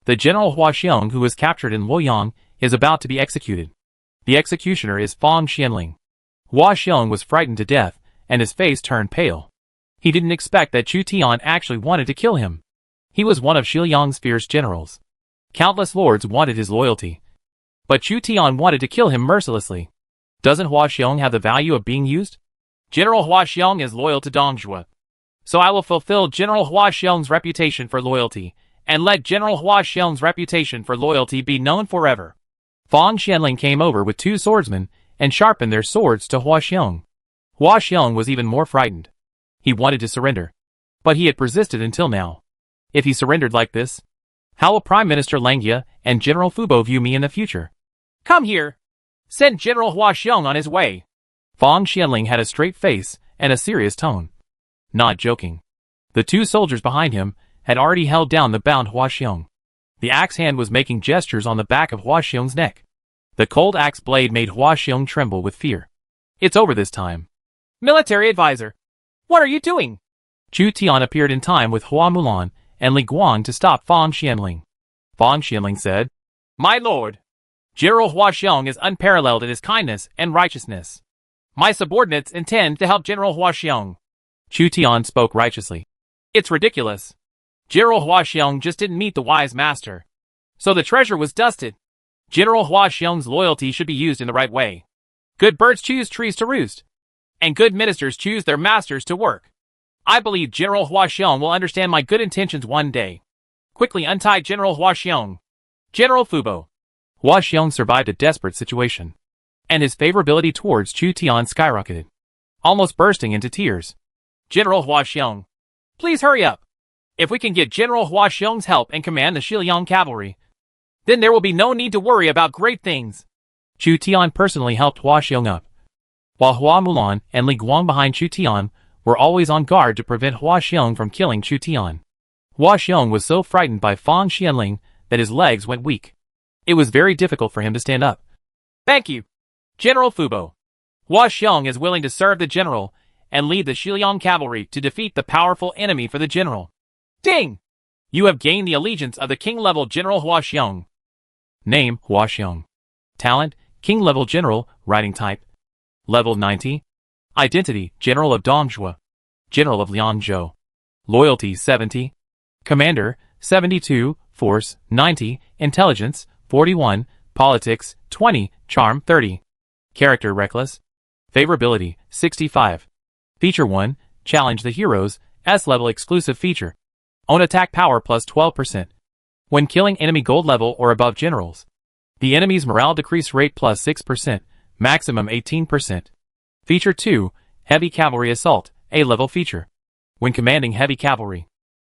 the General Huaxiong who was captured in Luoyang is about to be executed. The executioner is Fang Xianling. Huaxiong was frightened to death, and his face turned pale. He didn't expect that Chu Tian actually wanted to kill him. He was one of Shiliang's fierce generals. Countless lords wanted his loyalty, but Chu Tian wanted to kill him mercilessly. Doesn't Huaxiong have the value of being used? General Huaxiong is loyal to Dongjue, so I will fulfill General Huaxiong's reputation for loyalty, and let General Huaxiong's reputation for loyalty be known forever. Fang Xianling came over with 2 swordsmen and sharpened their swords to Huaxiong. Huaxiong was even more frightened. He wanted to surrender, but he had persisted until now. If he surrendered like this, how will Prime Minister Langya and General Fubo view me in the future? Come here. Send General Huaxiong on his way. Fang Xianling had a straight face and a serious tone. Not joking. The two soldiers behind him had already held down the bound Hua Xiong. The axe hand was making gestures on the back of Hua Xiong's neck. The cold axe blade made Hua Xiong tremble with fear. It's over this time. Military advisor. What are you doing? Chu Tian appeared in time with Hua Mulan and Li Guang to stop Fang Xianling. Fang Xianling said, My lord, General Hua Xiong is unparalleled in his kindness and righteousness. My subordinates intend to help General Hua Xiong. Chu Tian spoke righteously. It's ridiculous. General Hua Xiong just didn't meet the wise master. So the treasure was dusted. General Hua Xiong's loyalty should be used in the right way. Good birds choose trees to roost. And good ministers choose their masters to work. I believe General Hua Xiong will understand my good intentions one day. Quickly untie General Hua Xiong. General Fubo. Hua Xiong survived a desperate situation, and his favorability towards Chu Tian skyrocketed, almost bursting into tears. General Hua Xiong, please hurry up. If we can get General Hua Xiong's help and command the Xiliang cavalry, then there will be no need to worry about great things. Chu Tian personally helped Hua Xiong up, while Hua Mulan and Li Guang behind Chu Tian were always on guard to prevent Hua Xiong from killing Chu Tian. Hua Xiong was so frightened by Fang Xianling that his legs went weak. It was very difficult for him to stand up. Thank you, General Fubo. Hua Xiong is willing to serve the general and lead the Xiliang cavalry to defeat the powerful enemy for the general. Ding! You have gained the allegiance of the king-level General Hua Xiong. Name, Hua Xiong. Talent, king-level general, writing type. Level 90. Identity, General of Dongzhuo. General of Liangzhou. Loyalty, 70. Commander, 72. Force, 90. Intelligence, 41. Politics, 20. Charm, 30. Character, reckless. Favorability, 65. Feature 1. Challenge the heroes, S-level exclusive feature. Own attack power plus 12%. When killing enemy gold level or above generals. The enemy's morale decrease rate plus 6%, maximum 18%. Feature 2. Heavy Cavalry Assault, A-level feature. When commanding heavy cavalry.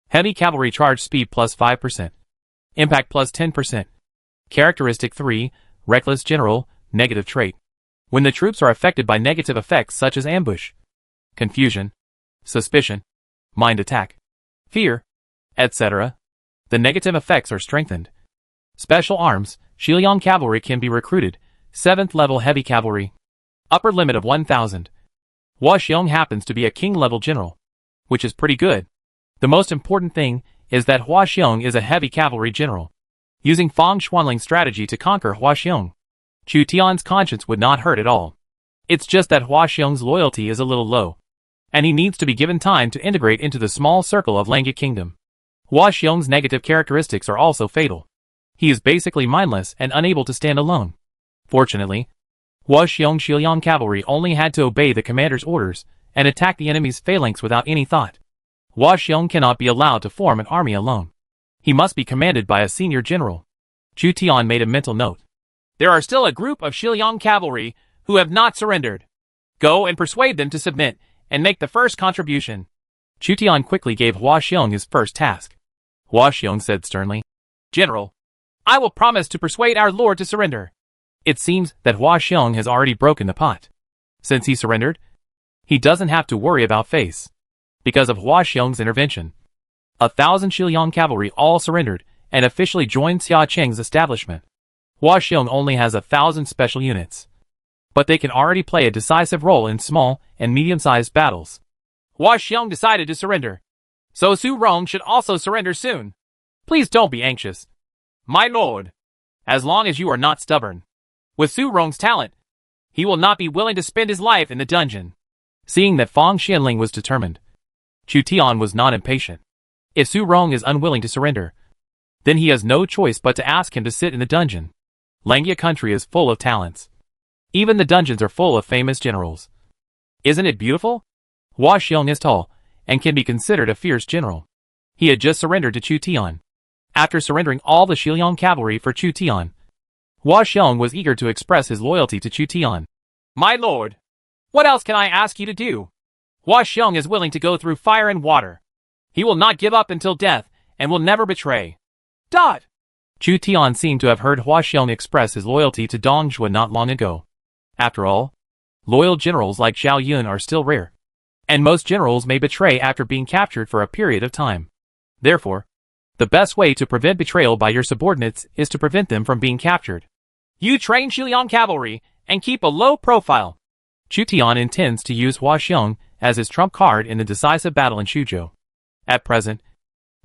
Heavy cavalry charge speed plus 5%. Impact plus 10%. Characteristic 3. Reckless General, negative trait. When the troops are affected by negative effects such as ambush, confusion, suspicion, mind attack, fear, etc., the negative effects are strengthened. Special arms, Xiliang cavalry can be recruited, 7th level heavy cavalry. Upper limit of 1000. Hua Xiong happens to be a king-level general, which is pretty good. The most important thing is that Hua Xiong is a heavy cavalry general, using Fang Xianling's strategy to conquer Hua Xiong. Chu Tian's conscience would not hurt at all. It's just that Hua Xiong's loyalty is a little low, and he needs to be given time to integrate into the small circle of Langya Kingdom. Hua Xiong's negative characteristics are also fatal. He is basically mindless and unable to stand alone. Fortunately, Hua Xiong's Xiliang cavalry only had to obey the commander's orders and attack the enemy's phalanx without any thought. Hua Xiong cannot be allowed to form an army alone. He must be commanded by a senior general. Chu Tian made a mental note. There are still a group of Xiliang cavalry who have not surrendered. Go and persuade them to submit and make the first contribution. Chu Tian quickly gave Hua Xiong his first task. Hua Xiong said sternly, General, I will promise to persuade our lord to surrender. It seems that Hua Xiong has already broken the pot. Since he surrendered, he doesn't have to worry about face. Because of Hua Xiong's intervention, 1,000 Xiliang cavalry all surrendered and officially joined Xia Cheng's establishment. Hua Xiong only has 1,000 special units, but they can already play a decisive role in small and medium-sized battles. Hua Xiong decided to surrender, so Su Rong should also surrender soon. Please don't be anxious, my lord, as long as you are not stubborn. With Su Rong's talent, he will not be willing to spend his life in the dungeon. Seeing that Fang Xianling was determined, Chu Tian was not impatient. If Su Rong is unwilling to surrender, then he has no choice but to ask him to sit in the dungeon. Langya country is full of talents. Even the dungeons are full of famous generals. Isn't it beautiful? Hua Xiong is tall and can be considered a fierce general. He had just surrendered to Chu Tian. After surrendering all the Xiliang cavalry for Chu Tian, Hua Xiong was eager to express his loyalty to Chu Tian. My lord, what else can I ask you to do? Hua Xiong is willing to go through fire and water. He will not give up until death and will never betray. Dot! Chu Tian seemed to have heard Hua Xiong express his loyalty to Dongzhuo not long ago. After all, Loyal generals like Zhao Yun are still rare, and most generals may betray after being captured for a period of time. Therefore, the best way to prevent betrayal by your subordinates is to prevent them from being captured. You train Xiliang cavalry and keep a low profile. Chu Tian intends to use Hua Xiong as his trump card in the decisive battle in Xuzhou. At present,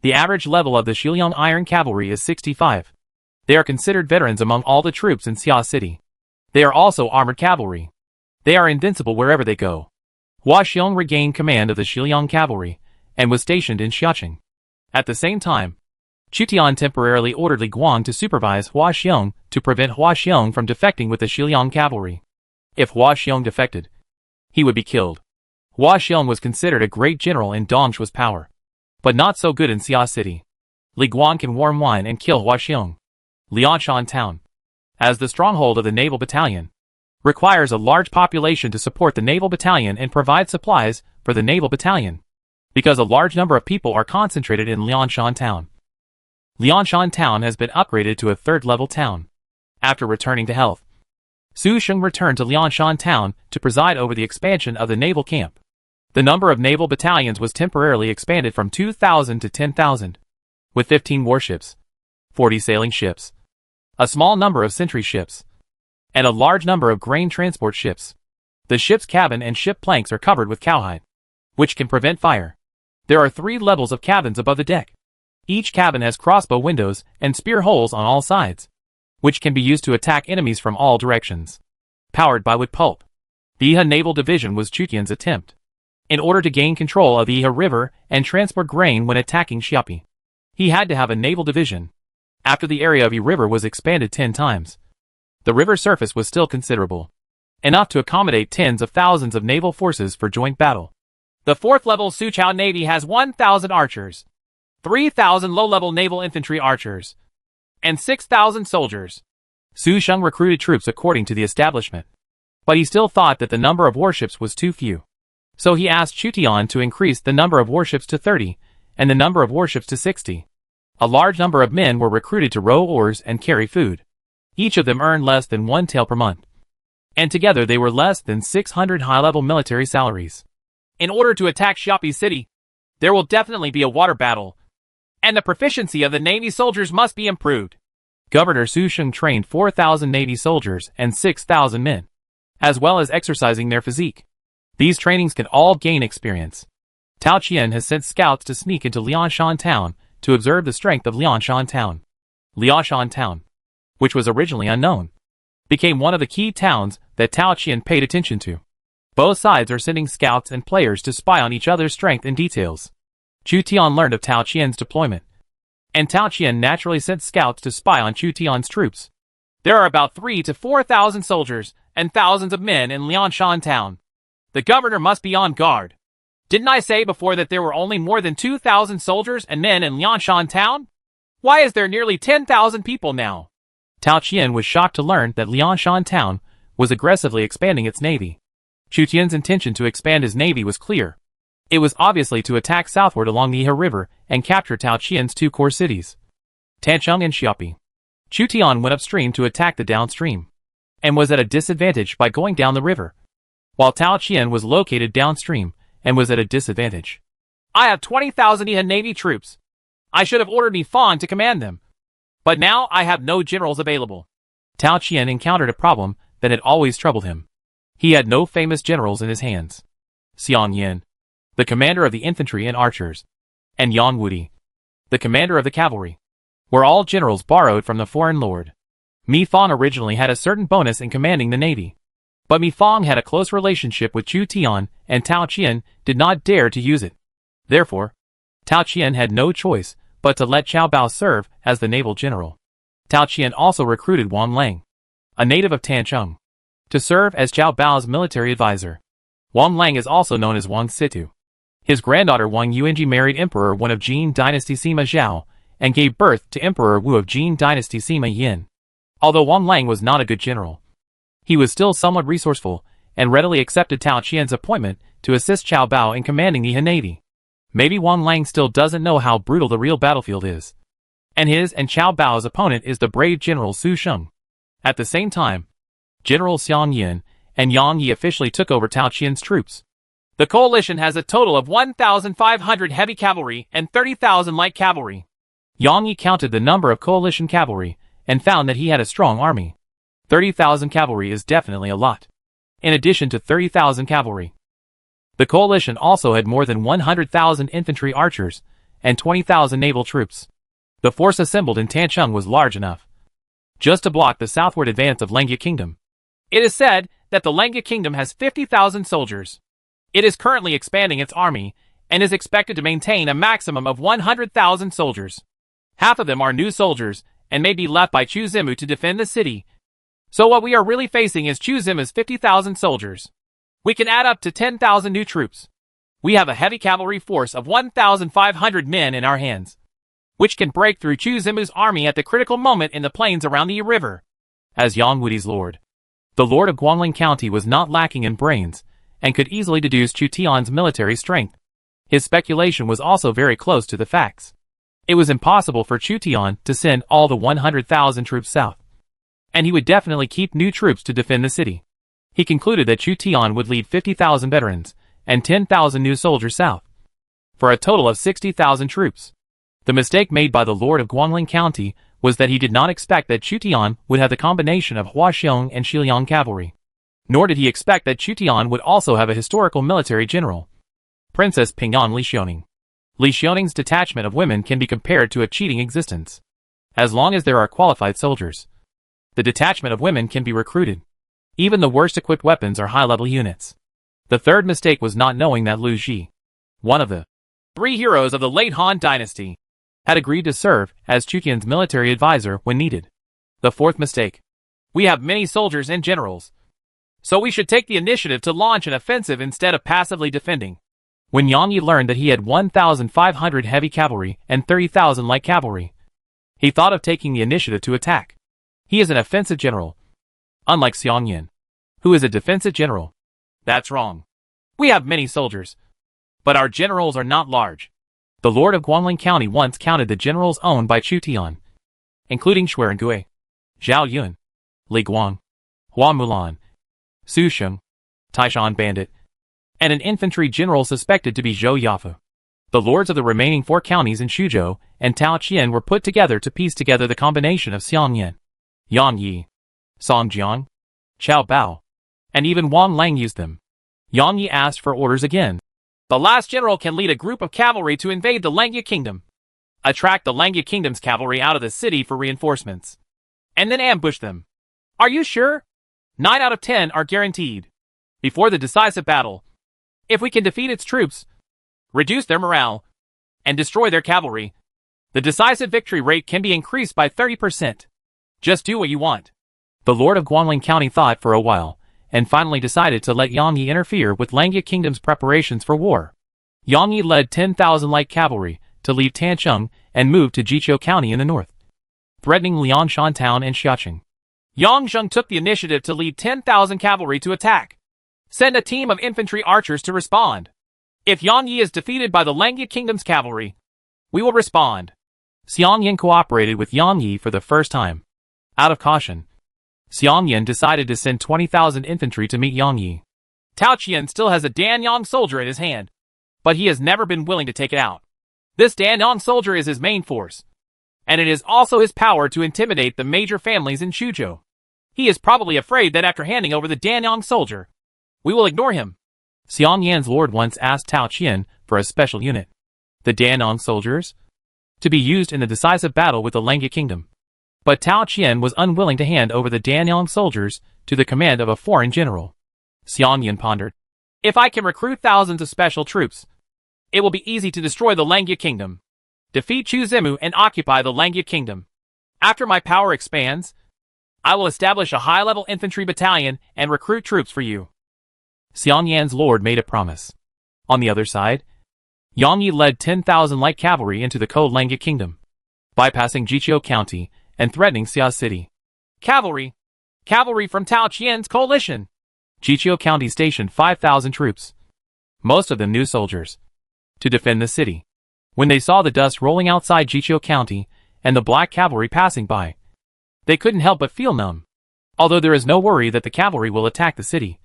the average level of the Xiliang Iron Cavalry is 65. They are considered veterans among all the troops in Xia City. They are also armored cavalry. They are invincible wherever they go. Hua Xiong regained command of the Xiliang Cavalry and was stationed in Xiaoqing. At the same time, Chu Tian temporarily ordered Li Guang to supervise Hua Xiong to prevent Hua Xiong from defecting with the Xiliang Cavalry. If Hua Xiong defected, he would be killed. Hua Xiong was considered a great general in Dongshua's power, but not so good in Xia City. Li Guang can warm wine and kill Hua Xiong. Liangshan Town, as the stronghold of the naval battalion, requires a large population to support the naval battalion and provide supplies for the naval battalion, because a large number of people are concentrated in Liangshan Town. Liangshan Town has been upgraded to a third-level town. After returning to health, Su Sheng returned to Liangshan Town to preside over the expansion of the naval camp. The number of naval battalions was temporarily expanded from 2,000 to 10,000, with 15 warships, 40 sailing ships, a small number of sentry ships, and a large number of grain transport ships. The ship's cabin and ship planks are covered with cowhide, which can prevent fire. There are 3 levels of cabins above the deck. Each cabin has crossbow windows and spear holes on all sides, which can be used to attack enemies from all directions. Powered by wood pulp. The Iha Naval Division was Chu Tian's attempt, in order to gain control of the Iha River and transport grain when attacking Xiapi. He had to have a naval division. After the area of Iha River was expanded 10 times, the river surface was still considerable, enough to accommodate tens of thousands of naval forces for joint battle. The 4th level Suqiao Navy has 1,000 archers, 3,000 low-level naval infantry archers, and 6,000 soldiers. Su Sheng recruited troops according to the establishment, but he still thought that the number of warships was too few. So he asked Chu Tian to increase the number of warships to 30, and the number of warships to 60. A large number of men were recruited to row oars and carry food. Each of them earned less than 1 tael per month, and together they were less than 600 high-level military salaries. In order to attack Xiapi City, there will definitely be a water battle, and the proficiency of the Navy soldiers must be improved. Governor Su Sheng trained 4,000 Navy soldiers and 6,000 men, as well as exercising their physique. These trainings can all gain experience. Tao Qian has sent scouts to sneak into Liangshan Town to observe the strength of Liangshan Town. Liangshan Town, which was originally unknown, became one of the key towns that Tao Qian paid attention to. Both sides are sending scouts and players to spy on each other's strength and details. Chu Tian learned of Tao Qian's deployment, and Tao Qian naturally sent scouts to spy on Chu Tian's troops. There are about 3,000 to 4,000 soldiers and thousands of men in Liangshan Town. The governor must be on guard. Didn't I say before that there were only more than 2,000 soldiers and men in Liangshan Town? Why is there nearly 10,000 people now? Tao Qian was shocked to learn that Liangshan Town was aggressively expanding its navy. Chu Tian's intention to expand his navy was clear. It was obviously to attack southward along the Iha River and capture Tao Qian's 2 core cities, Tancheng and Xiapi. Chu Tian went upstream to attack the downstream, and was at a disadvantage by going down the river, while Tao Qian was located downstream and was at a disadvantage. I have 20,000 Iha Navy troops. I should have ordered Mi Fang to command them, but now I have no generals available. Tao Qian encountered a problem that had always troubled him. He had no famous generals in his hands. Xiang Yin, the commander of the infantry and archers, and Yang Wudi, the commander of the cavalry, were all generals borrowed from the foreign lord. Mi Fang originally had a certain bonus in commanding the navy, but Mi Fang had a close relationship with Chu Tian, and Tao Qian did not dare to use it. Therefore, Tao Qian had no choice but to let Cao Bao serve as the naval general. Tao Qian also recruited Wang Lang, a native of Tancheng, to serve as Cao Bao's military advisor. Wang Lang is also known as Wang Situ. His granddaughter Wang Yuanji married Emperor Wen of Jin Dynasty Sima Zhao, and gave birth to Emperor Wu of Jin Dynasty Sima Yin. Although Wang Lang was not a good general, he was still somewhat resourceful, and readily accepted Tao Qian's appointment to assist Cao Bao in commanding the Han Navy. Maybe Wang Lang still doesn't know how brutal the real battlefield is, and his and Cao Bao's opponent is the brave General Su Sheng. At the same time, General Xiang Yin and Yang Yi officially took over Tao Qian's troops. The coalition has a total of 1,500 heavy cavalry and 30,000 light cavalry. Yang Yi counted the number of coalition cavalry and found that he had a strong army. 30,000 cavalry is definitely a lot. In addition to 30,000 cavalry, the coalition also had more than 100,000 infantry archers and 20,000 naval troops. The force assembled in Tancheng was large enough just to block the southward advance of Lengya Kingdom. It is said that the Lengya Kingdom has 50,000 soldiers. It is currently expanding its army and is expected to maintain a maximum of 100,000 soldiers. Half of them are new soldiers and may be left by Chu Zimu to defend the city. So what we are really facing is Chu Zimu's 50,000 soldiers. We can add up to 10,000 new troops. We have a heavy cavalry force of 1,500 men in our hands, which can break through Chu Zimu's army at the critical moment in the plains around the Yi River. As Yang Wudi's lord, the lord of Guangling County was not lacking in brains, and could easily deduce Chu Tian's military strength. His speculation was also very close to the facts. It was impossible for Chu Tian to send all the 100,000 troops south, and he would definitely keep new troops to defend the city. He concluded that Chu Tian would lead 50,000 veterans and 10,000 new soldiers south, for a total of 60,000 troops. The mistake made by the lord of Guangling County was that he did not expect that Chu Tian would have the combination of Huaxiong and Xiliang cavalry. Nor did he expect that Chu Tian would also have a historical military general, Princess Pingyan Li Xiaoning. Li Xiaoning's detachment of women can be compared to a cheating existence. As long as there are qualified soldiers, the detachment of women can be recruited. Even the worst equipped weapons are high-level units. The third mistake was not knowing that Lu Ji, one of the 3 heroes of the late Han dynasty, had agreed to serve as Chu Tian's military advisor when needed. The fourth mistake. We have many soldiers and generals, so we should take the initiative to launch an offensive instead of passively defending. When Yang Yi learned that he had 1,500 heavy cavalry and 30,000 light cavalry, he thought of taking the initiative to attack. He is an offensive general, unlike Xiang Yin, who is a defensive general. That's wrong. We have many soldiers, but our generals are not large. The lord of Guangling County once counted the generals owned by Chu Tian, including Shuren Gui, Zhao Yun, Li Guang, Hua Mulan, Su Sheng, Taishan Bandit, and an infantry general suspected to be Zhou Yafu. The lords of the remaining 4 counties in Xuzhou and Tao Qian were put together to piece together the combination of Xiang Yin, Yang Yi, Song Jiang, Qiao Bao, and even Wang Lang used them. Yang Yi asked for orders again. The last general can lead a group of cavalry to invade the Lengya Kingdom, attract the Lengya Kingdom's cavalry out of the city for reinforcements, and then ambush them. Are you sure? 9 out of 10 are guaranteed. Before the decisive battle, if we can defeat its troops, reduce their morale, and destroy their cavalry, the decisive victory rate can be increased by 30%. Just do what you want. The lord of Guangling County thought for a while, and finally decided to let Yang Yi interfere with Lengya Kingdom's preparations for war. Yang Yi led 10,000 light cavalry to leave Tancheng and move to Jiqiu County in the north, threatening Liangshan Town and Xiaqing. Yang Zheng took the initiative to lead 10,000 cavalry to attack. Send a team of infantry archers to respond. If Yang Yi is defeated by the Lengya Kingdom's cavalry, we will respond. Xiang Yin cooperated with Yang Yi for the first time. Out of caution, Xiang Yin decided to send 20,000 infantry to meet Yang Yi. Tao Qian still has a Danyang soldier in his hand, but he has never been willing to take it out. This Danyang soldier is his main force, and it is also his power to intimidate the major families in Xuzhou. He is probably afraid that after handing over the Danyang soldier, we will ignore him. Xiang Yan's lord once asked Tao Qian for a special unit, the Danyang soldiers, to be used in the decisive battle with the Lengya Kingdom. But Tao Qian was unwilling to hand over the Danyang soldiers to the command of a foreign general. Xiang Yan pondered. If I can recruit thousands of special troops, it will be easy to destroy the Lengya Kingdom, defeat Chu Zimu and occupy the Lengya Kingdom. After my power expands, I will establish a high-level infantry battalion and recruit troops for you. Xiang Yan's lord made a promise. On the other side, Yang Yi led 10,000 light cavalry into the cold Lengya Kingdom, bypassing Jiqiu County and threatening Xia City. Cavalry! Cavalry from Tao Qian's coalition! Jiqiu County stationed 5,000 troops, most of them new soldiers, to defend the city. When they saw the dust rolling outside Jiqiu County and the black cavalry passing by, they couldn't help but feel numb. Although there is no worry that the cavalry will attack the city,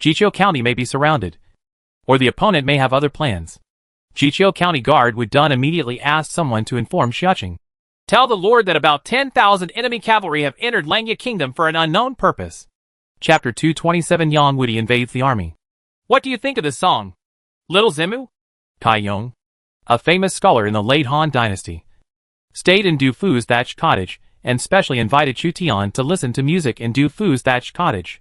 Jiqiu County may be surrounded, or the opponent may have other plans. Jiqiu County Guard Wu Dun immediately asked someone to inform Xiaoqing. Tell the Lord that about 10,000 enemy cavalry have entered Langya Kingdom for an unknown purpose. Chapter 227 Yang Wudi invades the army. What do you think of this song? Little Zimu? Kai Yong, a famous scholar in the late Han Dynasty, stayed in Du Fu's thatched cottage and specially invited Chu Tian to listen to music in Du Fu's thatched cottage,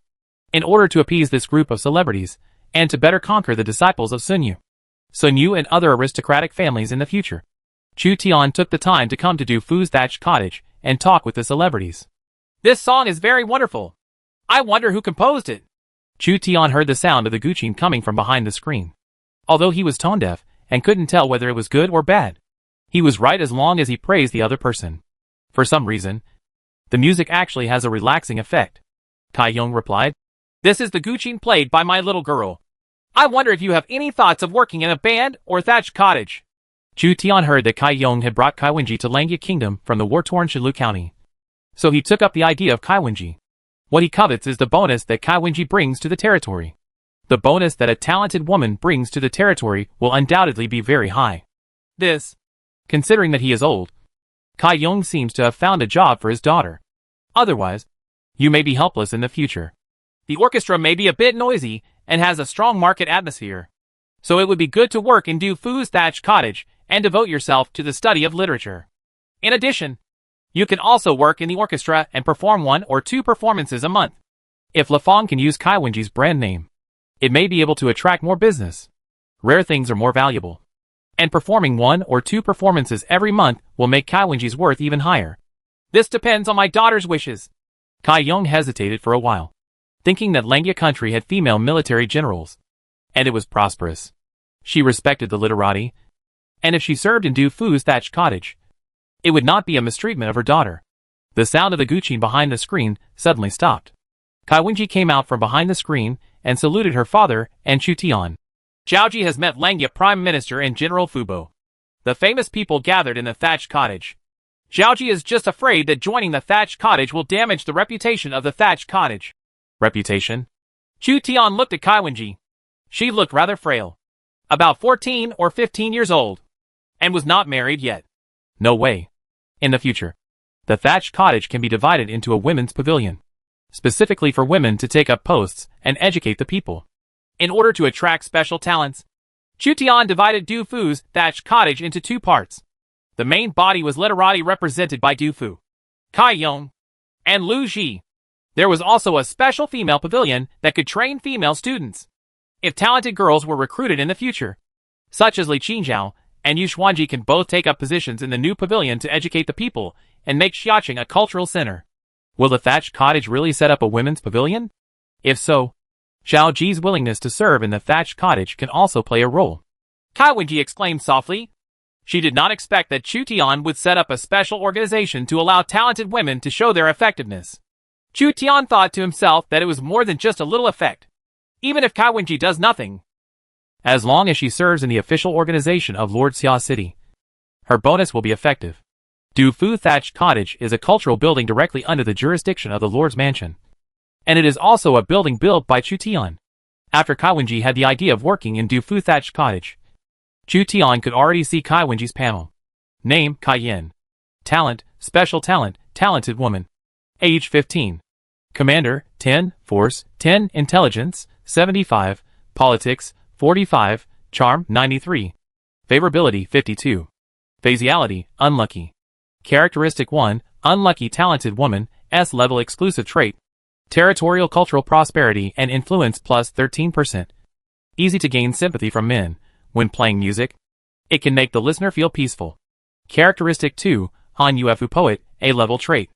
in order to appease this group of celebrities and to better conquer the disciples of Sun Yu and other aristocratic families in the future. Chu Tian took the time to come to Du Fu's thatched cottage and talk with the celebrities. This song is very wonderful. I wonder who composed it. Chu Tian heard the sound of the guqin coming from behind the screen. Although he was tone deaf and couldn't tell whether it was good or bad, he was right as long as he praised the other person. For some reason, the music actually has a relaxing effect. Kai Yong replied, This is the guqin played by my little girl. I wonder if you have any thoughts of working in a band or thatched cottage. Chu Tian heard that Kai Yong had brought Kai Wenji to Langya Kingdom from the war-torn Shilu County. So he took up the idea of Kai Wenji. What he covets is the bonus that Kai Wenji brings to the territory. The bonus that a talented woman brings to the territory will undoubtedly be very high. This, considering that he is old, Kai Yong seems to have found a job for his daughter. Otherwise, you may be helpless in the future. The orchestra may be a bit noisy and has a strong market atmosphere. So it would be good to work in Du Fu's thatched cottage and devote yourself to the study of literature. In addition, you can also work in the orchestra and perform 1 or 2 performances a month. If Lafong can use Kai Wenji's brand name, it may be able to attract more business. Rare things are more valuable. And performing 1 or 2 performances every month will make Kai Wenji's worth even higher. This depends on my daughter's wishes. Kai Yong hesitated for a while, thinking that Langya country had female military generals, and it was prosperous. She respected the literati, and if she served in Du Fu's thatched cottage, it would not be a mistreatment of her daughter. The sound of the guqin behind the screen suddenly stopped. Kai Wenji came out from behind the screen and saluted her father and Chu Tian. Zhaoji has met Langya Prime Minister and General Fubo. The famous people gathered in the thatched cottage. Zhaoji is just afraid that joining the thatched cottage will damage the reputation of the thatched cottage. Reputation? Chu Tian looked at Kai Wenji. She looked rather frail. About 14 or 15 years old. And was not married yet. No way. In the future, the thatched cottage can be divided into a women's pavilion, specifically for women to take up posts and educate the people. In order to attract special talents, Chu Tian divided Du Fu's thatched cottage into 2 parts. The main body was literati represented by Du Fu, Kai Yong, and Lu Ji. There was also a special female pavilion that could train female students. If talented girls were recruited in the future, such as Li Qingzhao and Yu Xuanji can both take up positions in the new pavilion to educate the people and make Xiaoqing a cultural center. Will the thatched cottage really set up a women's pavilion? If so, Zhao Ji's willingness to serve in the thatched cottage can also play a role. Kai Wenji exclaimed softly. She did not expect that Chu Tian would set up a special organization to allow talented women to show their effectiveness. Chu Tian thought to himself that it was more than just a little effect. Even if Kai Wenji does nothing, as long as she serves in the official organization of Lord Xia City, her bonus will be effective. Du Fu Thatched Cottage is a cultural building directly under the jurisdiction of the Lord's Mansion. And it is also a building built by Chu Tian. After Kai Wenji had the idea of working in Du Fu Thatched Cottage, Chu Tian could already see Kai Wenji's panel. Name, Kai Yin. Talent, special talent, talented woman. Age 15. Commander, 10, Force, 10, Intelligence, 75, Politics, 45, Charm, 93. Favorability, 52. Phaseality, Unlucky. Characteristic 1, Unlucky talented woman, S-level exclusive trait. Territorial cultural prosperity and influence plus 13%. Easy to gain sympathy from men. When playing music, it can make the listener feel peaceful. Characteristic 2, Han Ufu poet, A-level trait.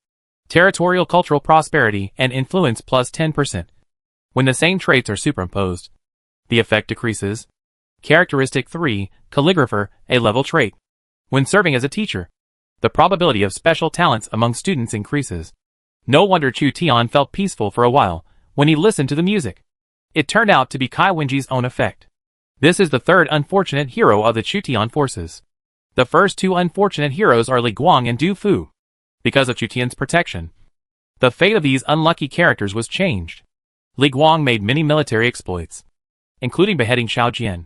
Territorial cultural prosperity and influence plus 10%. When the same traits are superimposed, the effect decreases. Characteristic 3, calligrapher, A-level trait. When serving as a teacher, the probability of special talents among students increases. No wonder Chu Tian felt peaceful for a while when he listened to the music. It turned out to be Kai Wenji's own effect. This is the third unfortunate hero of the Chu Tian forces. The first 2 unfortunate heroes are Li Guang and Du Fu. Because of Chu Tian's protection, the fate of these unlucky characters was changed. Li Guang made many military exploits, including beheading Xiao Jian,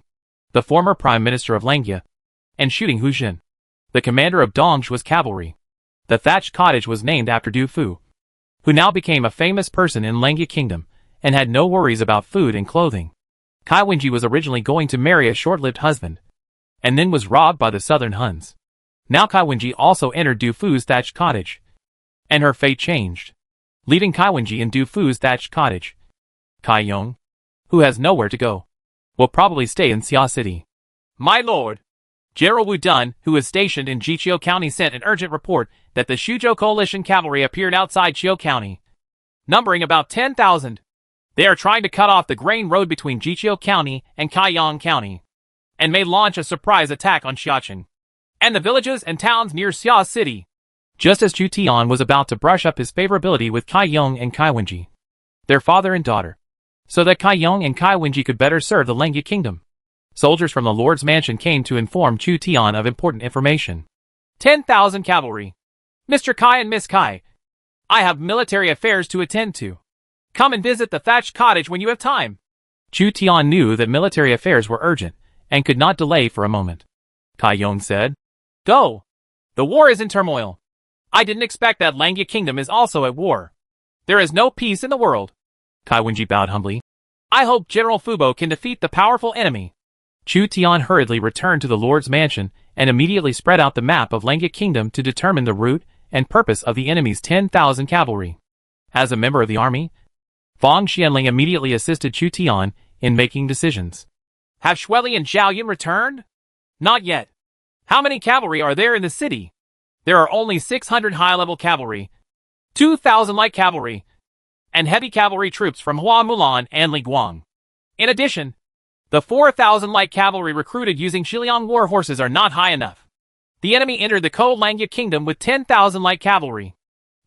the former prime minister of Langya, and shooting Hu Jin, the commander of Dongshua's cavalry. The thatched cottage was named after Du Fu, who now became a famous person in Langya Kingdom and had no worries about food and clothing. Kai Wenji was originally going to marry a short-lived husband, and then was robbed by the southern Huns. Now Kai Wenji also entered Du Fu's thatched cottage, and her fate changed, leaving Kai Wenji in Du Fu's thatched cottage. Kai Yong, who has nowhere to go, will probably stay in Xia City. My lord, General Wu Dun, who is stationed in Jiqiu County, sent an urgent report that the Shuzhou Coalition cavalry appeared outside Qiu County, numbering about 10,000. They are trying to cut off the grain road between Jiqiu County and Kaiyang County, and may launch a surprise attack on Xiachen and the villages and towns near Xia City. Just as Chu Tian was about to brush up his favorability with Kai Yong and Kai Wenji, their father and daughter, so that Kai Yong and Kai Wenji could better serve the Langya Kingdom, soldiers from the Lord's mansion came to inform Chu Tian of important information. 10,000 cavalry. Mr. Kai and Miss Kai, I have military affairs to attend to. Come and visit the thatched cottage when you have time. Chu Tian knew that military affairs were urgent and could not delay for a moment. Kai Yong said, Go. The war is in turmoil. I didn't expect that Langya Kingdom is also at war. There is no peace in the world. Kai Wenji bowed humbly. I hope General Fubo can defeat the powerful enemy. Chu Tian hurriedly returned to the Lord's mansion and immediately spread out the map of Langya Kingdom to determine the route and purpose of the enemy's 10,000 cavalry. As a member of the army, Fang Xianling immediately assisted Chu Tian in making decisions. Have Shueli and Zhao Yun returned? Not yet. How many cavalry are there in the city? There are only 600 high-level cavalry, 2,000 light cavalry, and heavy cavalry troops from Hua Mulan and Li Guang. In addition, the 4,000 light cavalry recruited using Shiliang war horses are not high enough. The enemy entered the Ko Langya Kingdom with 10,000 light cavalry.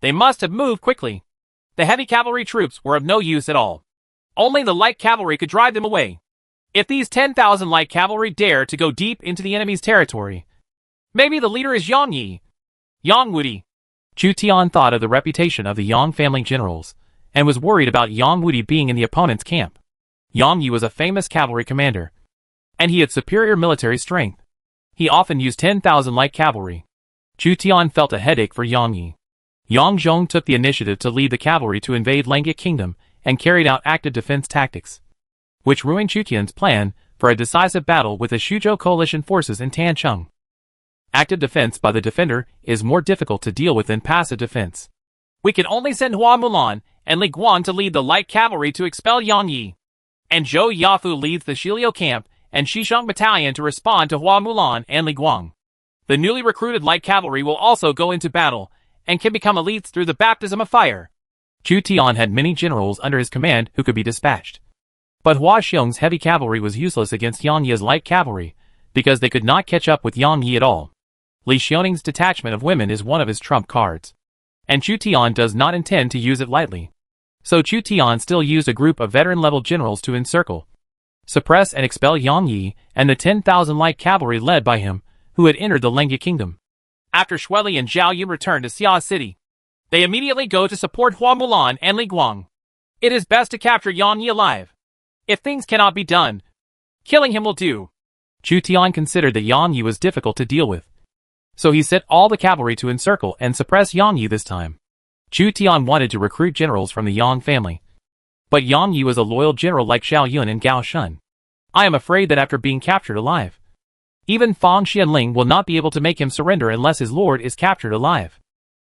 They must have moved quickly. The heavy cavalry troops were of no use at all. Only the light cavalry could drive them away. If these 10,000 light cavalry dare to go deep into the enemy's territory, maybe the leader is Yang Yi, Yang Wudi. Chu Tian thought of the reputation of the Yang family generals, and was worried about Yang Wudi being in the opponent's camp. Yang Yi was a famous cavalry commander, and he had superior military strength. He often used 10,000 light cavalry. Chu Tian felt a headache for Yang Yi. Yang Zhong took the initiative to lead the cavalry to invade Langya Kingdom and carried out active defense tactics, which ruined Chu Tian's plan for a decisive battle with the Shuzhou coalition forces in Tancheng. Active defense by the defender is more difficult to deal with than passive defense. We can only send Hua Mulan and Li Guan to lead the light cavalry to expel Yang Yi, and Zhou Yafu leads the Shiliu camp and Xisheng battalion to respond to Hua Mulan and Li Guang. The newly recruited light cavalry will also go into battle and can become elites through the baptism of fire. Chu Tian had many generals under his command who could be dispatched. But Hua Xiong's heavy cavalry was useless against Yang Yi's light cavalry, because they could not catch up with Yang Yi at all. Li Xiaoning's detachment of women is one of his trump cards, and Chu Tian does not intend to use it lightly. So Chu Tian still used a group of veteran-level generals to encircle, suppress and expel Yang Yi and the 10,000 light cavalry led by him, who had entered the Langya Kingdom. After Shueli and Zhao Yun return to Xia City, they immediately go to support Hua Mulan and Li Guang. It is best to capture Yang Yi alive. If things cannot be done, killing him will do. Chu Tian considered that Yang Yi was difficult to deal with, so he set all the cavalry to encircle and suppress Yang Yi this time. Chu Tian wanted to recruit generals from the Yang family, but Yang Yi was a loyal general like Zhao Yun and Gao Shun. I am afraid that after being captured alive, even Fang Xianling will not be able to make him surrender unless his lord is captured alive.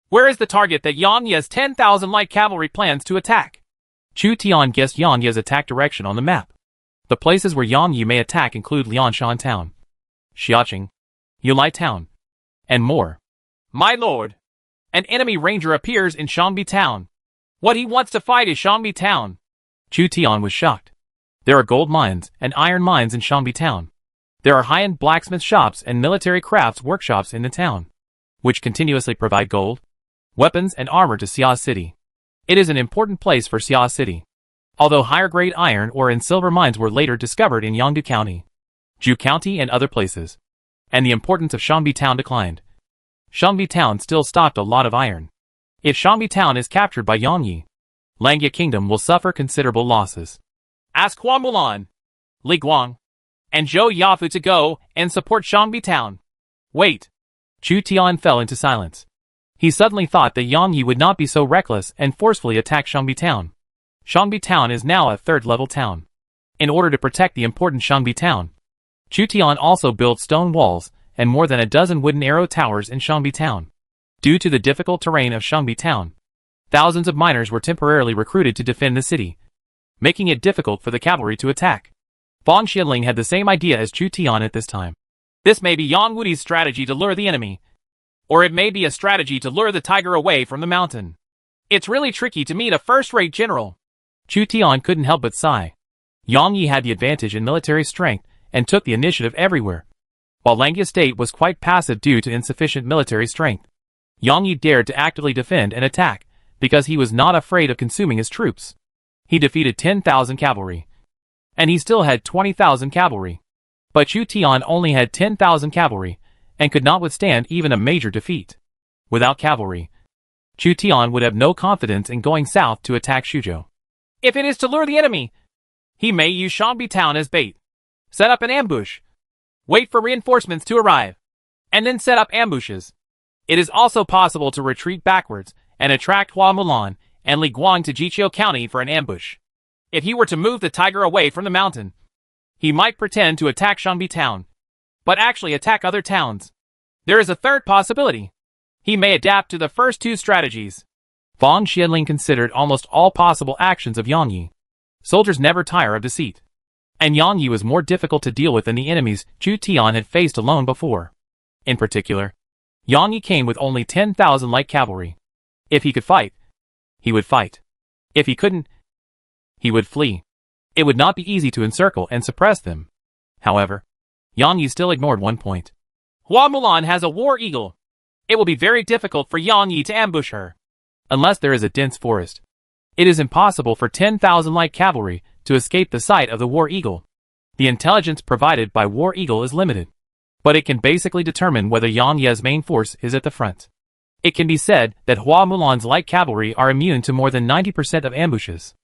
Where is the target that Yang Yi's 10,000 light cavalry plans to attack? Chu Tian guessed Yang Yi's attack direction on the map. The places where Yang Yi may attack include Lianshan Town, Xiaoqing, Yulai Town, and more. My lord, an enemy ranger appears in Shangbi Town. What he wants to fight is Shangbi Town. Chu Tian was shocked. There are gold mines and iron mines in Shangbi Town. There are high-end blacksmith shops and military crafts workshops in the town, which continuously provide gold, weapons and armor to Xia City. It is an important place for Xia City, although higher-grade iron ore and silver mines were later discovered in Yangdu County, Ju County and other places, and the importance of Shangbi Town declined. Shangbi Town still stocked a lot of iron. If Shangbi Town is captured by Yang Yi, Langya Kingdom will suffer considerable losses. Ask Hua Mulan, Li Guang, and Zhou Yafu to go and support Shangbi Town. Wait. Chu Tian fell into silence. He suddenly thought that Yang Yi would not be so reckless and forcefully attack Shangbi Town. Shangbi Town is now a third-level town. In order to protect the important Shangbi Town, Chu Tian also built stone walls and more than a dozen wooden arrow towers in Shangbi Town. Due to the difficult terrain of Shangbi Town, thousands of miners were temporarily recruited to defend the city, making it difficult for the cavalry to attack. Fang Xianling had the same idea as Chu Tian at this time. This may be Yang Wudi's strategy to lure the enemy, or it may be a strategy to lure the tiger away from the mountain. It's really tricky to meet a first-rate general. Chu Tian couldn't help but sigh. Yang Yi had the advantage in military strength and took the initiative everywhere, while Langya State was quite passive due to insufficient military strength. Yang Yi dared to actively defend and attack because he was not afraid of consuming his troops. He defeated 10,000 cavalry, and he still had 20,000 cavalry. But Chu Tian only had 10,000 cavalry and could not withstand even a major defeat. Without cavalry, Chu Tian would have no confidence in going south to attack Shuzhou. If it is to lure the enemy, he may use Shangbi Town as bait. Set up an ambush. Wait for reinforcements to arrive, and then set up ambushes. It is also possible to retreat backwards and attract Hua Mulan and Li Guang to Jiqiu County for an ambush. If he were to move the tiger away from the mountain, he might pretend to attack Shangbi Town, but actually attack other towns. There is a third possibility. He may adapt to the first two strategies. Fang Xianling considered almost all possible actions of Yang Yi. Soldiers never tire of deceit, and Yang Yi was more difficult to deal with than the enemies Chu Tian had faced alone before. In particular, Yang Yi came with only 10,000 light cavalry. If he could fight, he would fight. If he couldn't, he would flee. It would not be easy to encircle and suppress them. However, Yang Yi still ignored one point. Hua Mulan has a war eagle. It will be very difficult for Yang Yi to ambush her. Unless there is a dense forest, it is impossible for 10,000 light cavalry to escape the sight of the war eagle. The intelligence provided by war eagle is limited, but it can basically determine whether Yang Yi's main force is at the front. It can be said that Hua Mulan's light cavalry are immune to more than 90% of ambushes.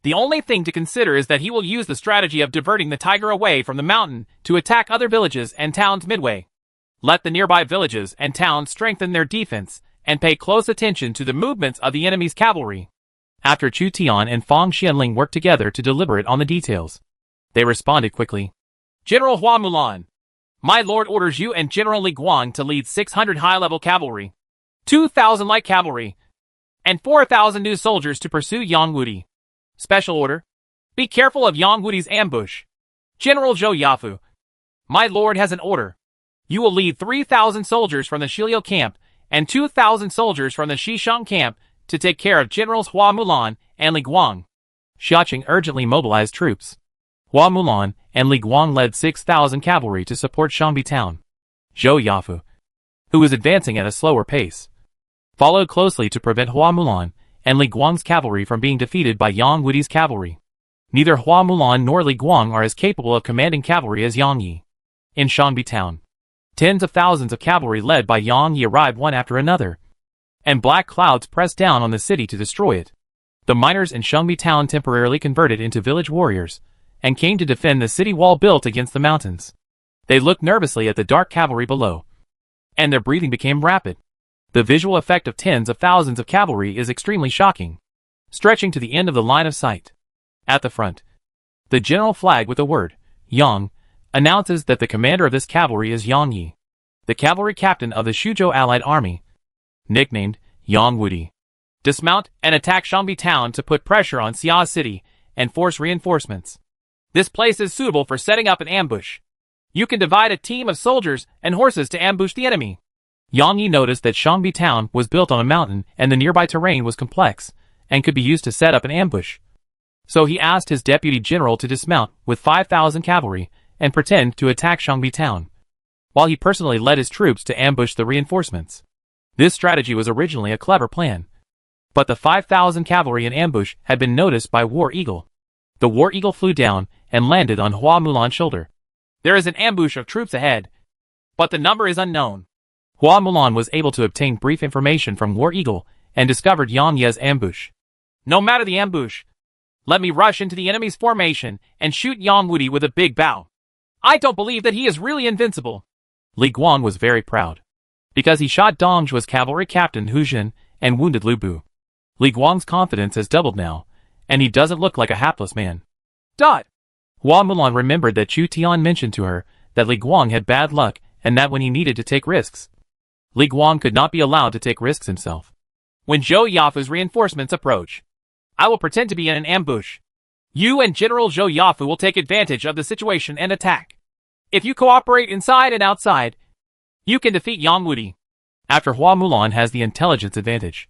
The only thing to consider is that he will use the strategy of diverting the tiger away from the mountain to attack other villages and towns midway. Let the nearby villages and towns strengthen their defense and pay close attention to the movements of the enemy's cavalry. After Chu Tian and Fang Xianling worked together to deliberate on the details, they responded quickly. General Hua Mulan, my lord orders you and General Li Guang to lead 600 high-level cavalry, 2,000 light cavalry, and 4,000 new soldiers to pursue Yang Wudi. Special order. Be careful of Yang Wudi's ambush. General Zhou Yafu, my lord has an order. You will lead 3,000 soldiers from the Shiliu camp and 2,000 soldiers from the Xishang camp to take care of Generals Hua Mulan and Li Guang. Xiaqing urgently mobilized troops. Hua Mulan and Li Guang led 6,000 cavalry to support Shangbi Town. Zhou Yafu, who was advancing at a slower pace, followed closely to prevent Hua Mulan and Li Guang's cavalry from being defeated by Yang Wudi's cavalry. Neither Hua Mulan nor Li Guang are as capable of commanding cavalry as Yang Yi. In Shangbi Town, tens of thousands of cavalry led by Yang Yi arrived one after another, and black clouds pressed down on the city to destroy it. The miners in Shangbi Town temporarily converted into village warriors, and came to defend the city wall built against the mountains. They looked nervously at the dark cavalry below, and their breathing became rapid. The visual effect of tens of thousands of cavalry is extremely shocking, stretching to the end of the line of sight. At the front, the general flag with the word, Yang, announces that the commander of this cavalry is Yang Yi, the cavalry captain of the Shuzhou Allied Army, nicknamed Yang Wudi. Dismount and attack Shangbi Town to put pressure on Xia City and force reinforcements. This place is suitable for setting up an ambush. You can divide a team of soldiers and horses to ambush the enemy. Yang Yi noticed that Shangbi Town was built on a mountain and the nearby terrain was complex and could be used to set up an ambush. So he asked his deputy general to dismount with 5,000 cavalry and pretend to attack Shangbi Town, while he personally led his troops to ambush the reinforcements. This strategy was originally a clever plan, but the 5,000 cavalry in ambush had been noticed by War Eagle. The War Eagle flew down and landed on Hua Mulan's shoulder. There is an ambush of troops ahead, but the number is unknown. Hua Mulan was able to obtain brief information from War Eagle and discovered Yang Yi's ambush. No matter the ambush, let me rush into the enemy's formation and shoot Yang Wudi with a big bow. I don't believe that he is really invincible. Li Guang was very proud, because he shot Dong Zhuo's cavalry captain Hu Jin and wounded Lu Bu. Li Guang's confidence has doubled now, and he doesn't look like a hapless man. Hua Mulan remembered that Chu Tian mentioned to her that Li Guang had bad luck and that when he needed to take risks, Li Guang could not be allowed to take risks himself. When Zhou Yafu's reinforcements approach, I will pretend to be in an ambush. You and General Zhou Yafu will take advantage of the situation and attack. If you cooperate inside and outside, you can defeat Yang Wudi. After Hua Mulan has the intelligence advantage,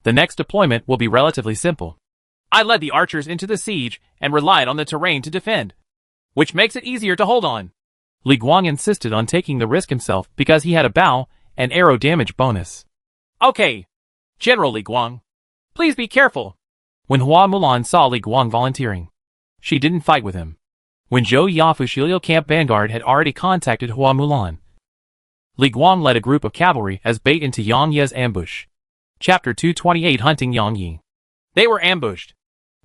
the next deployment will be relatively simple. I led the archers into the siege and relied on the terrain to defend, which makes it easier to hold on. Li Guang insisted on taking the risk himself because he had a bow and arrow damage bonus. Okay, General Li Guang, please be careful. When Hua Mulan saw Li Guang volunteering, she didn't fight with him. When Zhou Yafu's Shilio Camp Vanguard had already contacted Hua Mulan, Li Guang led a group of cavalry as bait into Yang Ye's ambush. Chapter 228 Hunting Yang Yi. They were ambushed.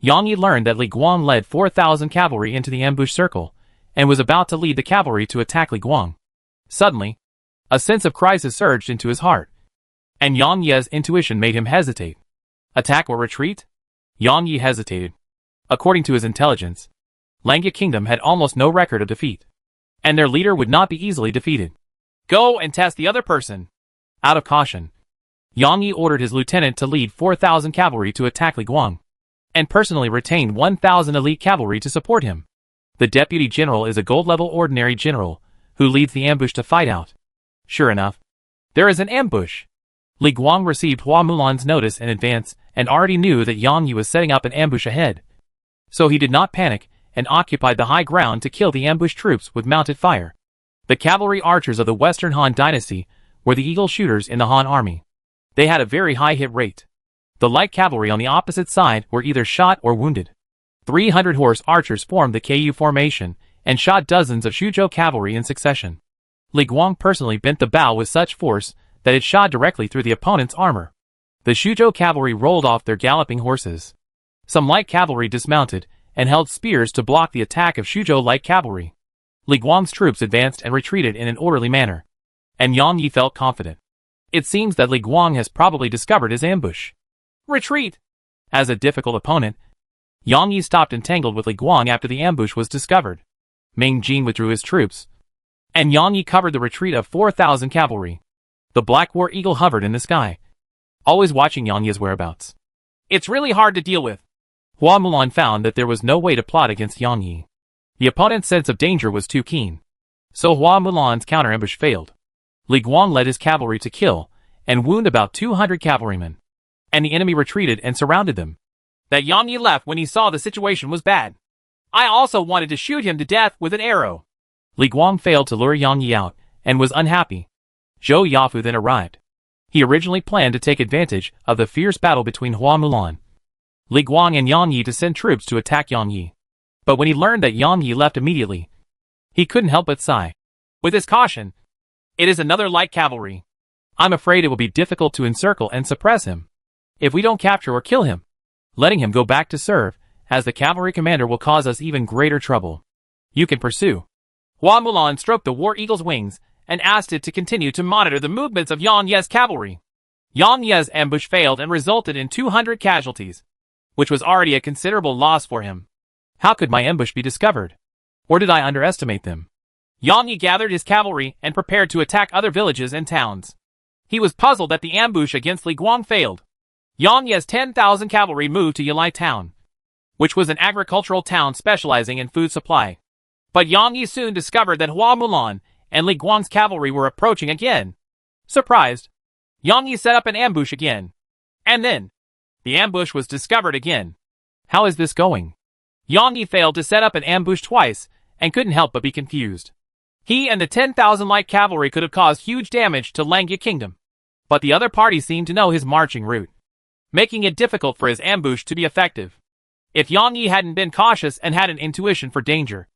Yang Yi learned that Li Guang led 4,000 cavalry into the ambush circle and was about to lead the cavalry to attack Li Guang. Suddenly, a sense of crisis surged into his heart, and Yang Ye's intuition made him hesitate. Attack or retreat? Yang Yi hesitated. According to his intelligence, Langya Kingdom had almost no record of defeat, and their leader would not be easily defeated. Go and test the other person. Out of caution, Yang Yi ordered his lieutenant to lead 4,000 cavalry to attack Li Guang, and personally retained 1,000 elite cavalry to support him. The deputy general is a gold-level ordinary general who leads the ambush to fight out. Sure enough, there is an ambush. Li Guang received Hua Mulan's notice in advance and already knew that Yang Yi was setting up an ambush ahead. So he did not panic and occupied the high ground to kill the ambush troops with mounted fire. The cavalry archers of the Western Han dynasty were the eagle shooters in the Han army. They had a very high hit rate. The light cavalry on the opposite side were either shot or wounded. 300 horse archers formed the KU formation and shot dozens of Shuzhou cavalry in succession. Li Guang personally bent the bow with such force that it shot directly through the opponent's armor. The Shuzhou cavalry rolled off their galloping horses. Some light cavalry dismounted and held spears to block the attack of Shuzhou light cavalry. Li Guang's troops advanced and retreated in an orderly manner, and Yang Yi felt confident. It seems that Li Guang has probably discovered his ambush. Retreat! As a difficult opponent, Yang Yi stopped entangled with Li Guang after the ambush was discovered. Meng Jin withdrew his troops, and Yang Yi covered the retreat of 4,000 cavalry. The Black War Eagle hovered in the sky, always watching Yang Yi's whereabouts. It's really hard to deal with. Hua Mulan found that there was no way to plot against Yang Yi. The opponent's sense of danger was too keen, so Hua Mulan's counter-ambush failed. Li Guang led his cavalry to kill and wound about 200 cavalrymen, and the enemy retreated and surrounded them. That Yang Yi left when he saw the situation was bad. I also wanted to shoot him to death with an arrow. Li Guang failed to lure Yang Yi out and was unhappy. Zhou Yafu then arrived. He originally planned to take advantage of the fierce battle between Hua Mulan, Li Guang and Yang Yi to send troops to attack Yang Yi. But when he learned that Yang Yi left immediately, he couldn't help but sigh. With his caution, it is another light cavalry. I'm afraid it will be difficult to encircle and suppress him. If we don't capture or kill him, letting him go back to serve as the cavalry commander will cause us even greater trouble. You can pursue. Hua Mulan stroked the War Eagle's wings and asked it to continue to monitor the movements of Yang Ye's cavalry. Yang Ye's ambush failed and resulted in 200 casualties, which was already a considerable loss for him. How could my ambush be discovered? Or did I underestimate them? Yang Yi gathered his cavalry and prepared to attack other villages and towns. He was puzzled that the ambush against Li Guang failed. Yang Ye's 10,000 cavalry moved to Yilai Town, which was an agricultural town specializing in food supply. But Yang Yi soon discovered that Hua Mulan and Li Guang's cavalry were approaching again. Surprised, Yang Yi set up an ambush again. And then, the ambush was discovered again. How is this going? Yang Yi failed to set up an ambush twice and couldn't help but be confused. He and the 10,000 light cavalry could have caused huge damage to Langya Kingdom, but the other party seemed to know his marching route, making it difficult for his ambush to be effective. If Yang Yi hadn't been cautious and had an intuition for danger,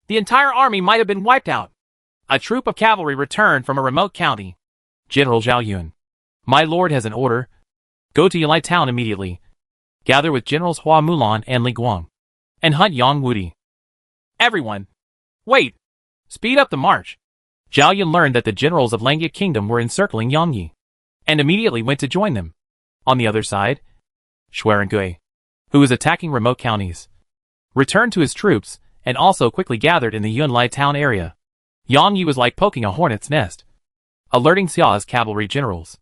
the entire army might have been wiped out. A troop of cavalry returned from a remote county. General Zhao Yun, my lord has an order. Go to Yilai Town immediately. Gather with Generals Hua Mulan and Li Guang, and hunt Yang Wudi. Everyone! Wait! Speed up the march! Zhao Yun learned that the generals of Langya Kingdom were encircling Yangyi, and immediately went to join them. On the other side, Xuerengui, who was attacking remote counties, returned to his troops and also quickly gathered in the Yunlai town area. Yangyi was like poking a hornet's nest, alerting Xia's cavalry generals.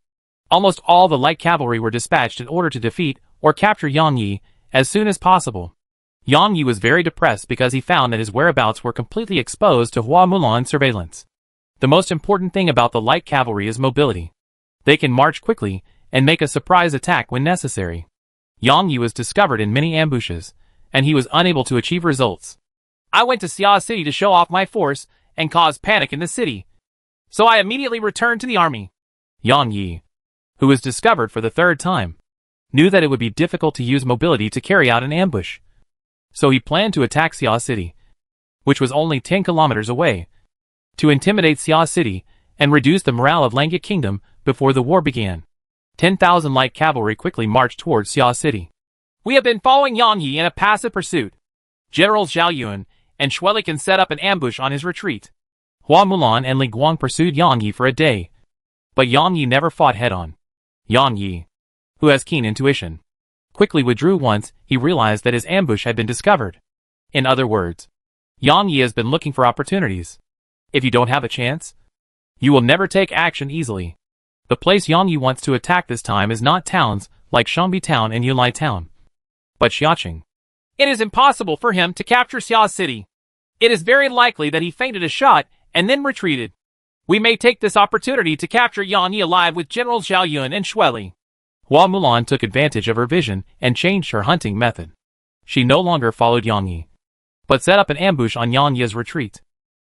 Almost all the light cavalry were dispatched in order to defeat or capture Yangyi as soon as possible. Yangyi was very depressed because he found that his whereabouts were completely exposed to Hua Mulan's surveillance. The most important thing about the light cavalry is mobility. They can march quickly and make a surprise attack when necessary. Yangyi was discovered in many ambushes, and he was unable to achieve results. I went to Xia City to show off my force and cause panic in the city, so I immediately returned to the army. Yangyi, who was discovered for the third time, knew that it would be difficult to use mobility to carry out an ambush. So he planned to attack Xia City, which was only 10 kilometers away, to intimidate Xia City and reduce the morale of Langya Kingdom before the war began. 10,000 light cavalry quickly marched towards Xia City. We have been following Yangyi in a passive pursuit. Generals Zhao Yun and Shueli can set up an ambush on his retreat. Hua Mulan and Li Guang pursued Yangyi for a day, but Yangyi never fought head-on. Yangyi, who has keen intuition, quickly withdrew once he realized that his ambush had been discovered. In other words, Yangyi has been looking for opportunities. If you don't have a chance, you will never take action easily. The place Yangyi wants to attack this time is not towns like Shangbi Town and Yunlai Town, but Xiaqing. It is impossible for him to capture Xia City. It is very likely that he feinted a shot and then retreated. We may take this opportunity to capture Yangyi alive with Generals Zhao Yun and Shueli. Hua Mulan took advantage of her vision and changed her hunting method. She no longer followed Yangyi, but set up an ambush on Yangyi's retreat.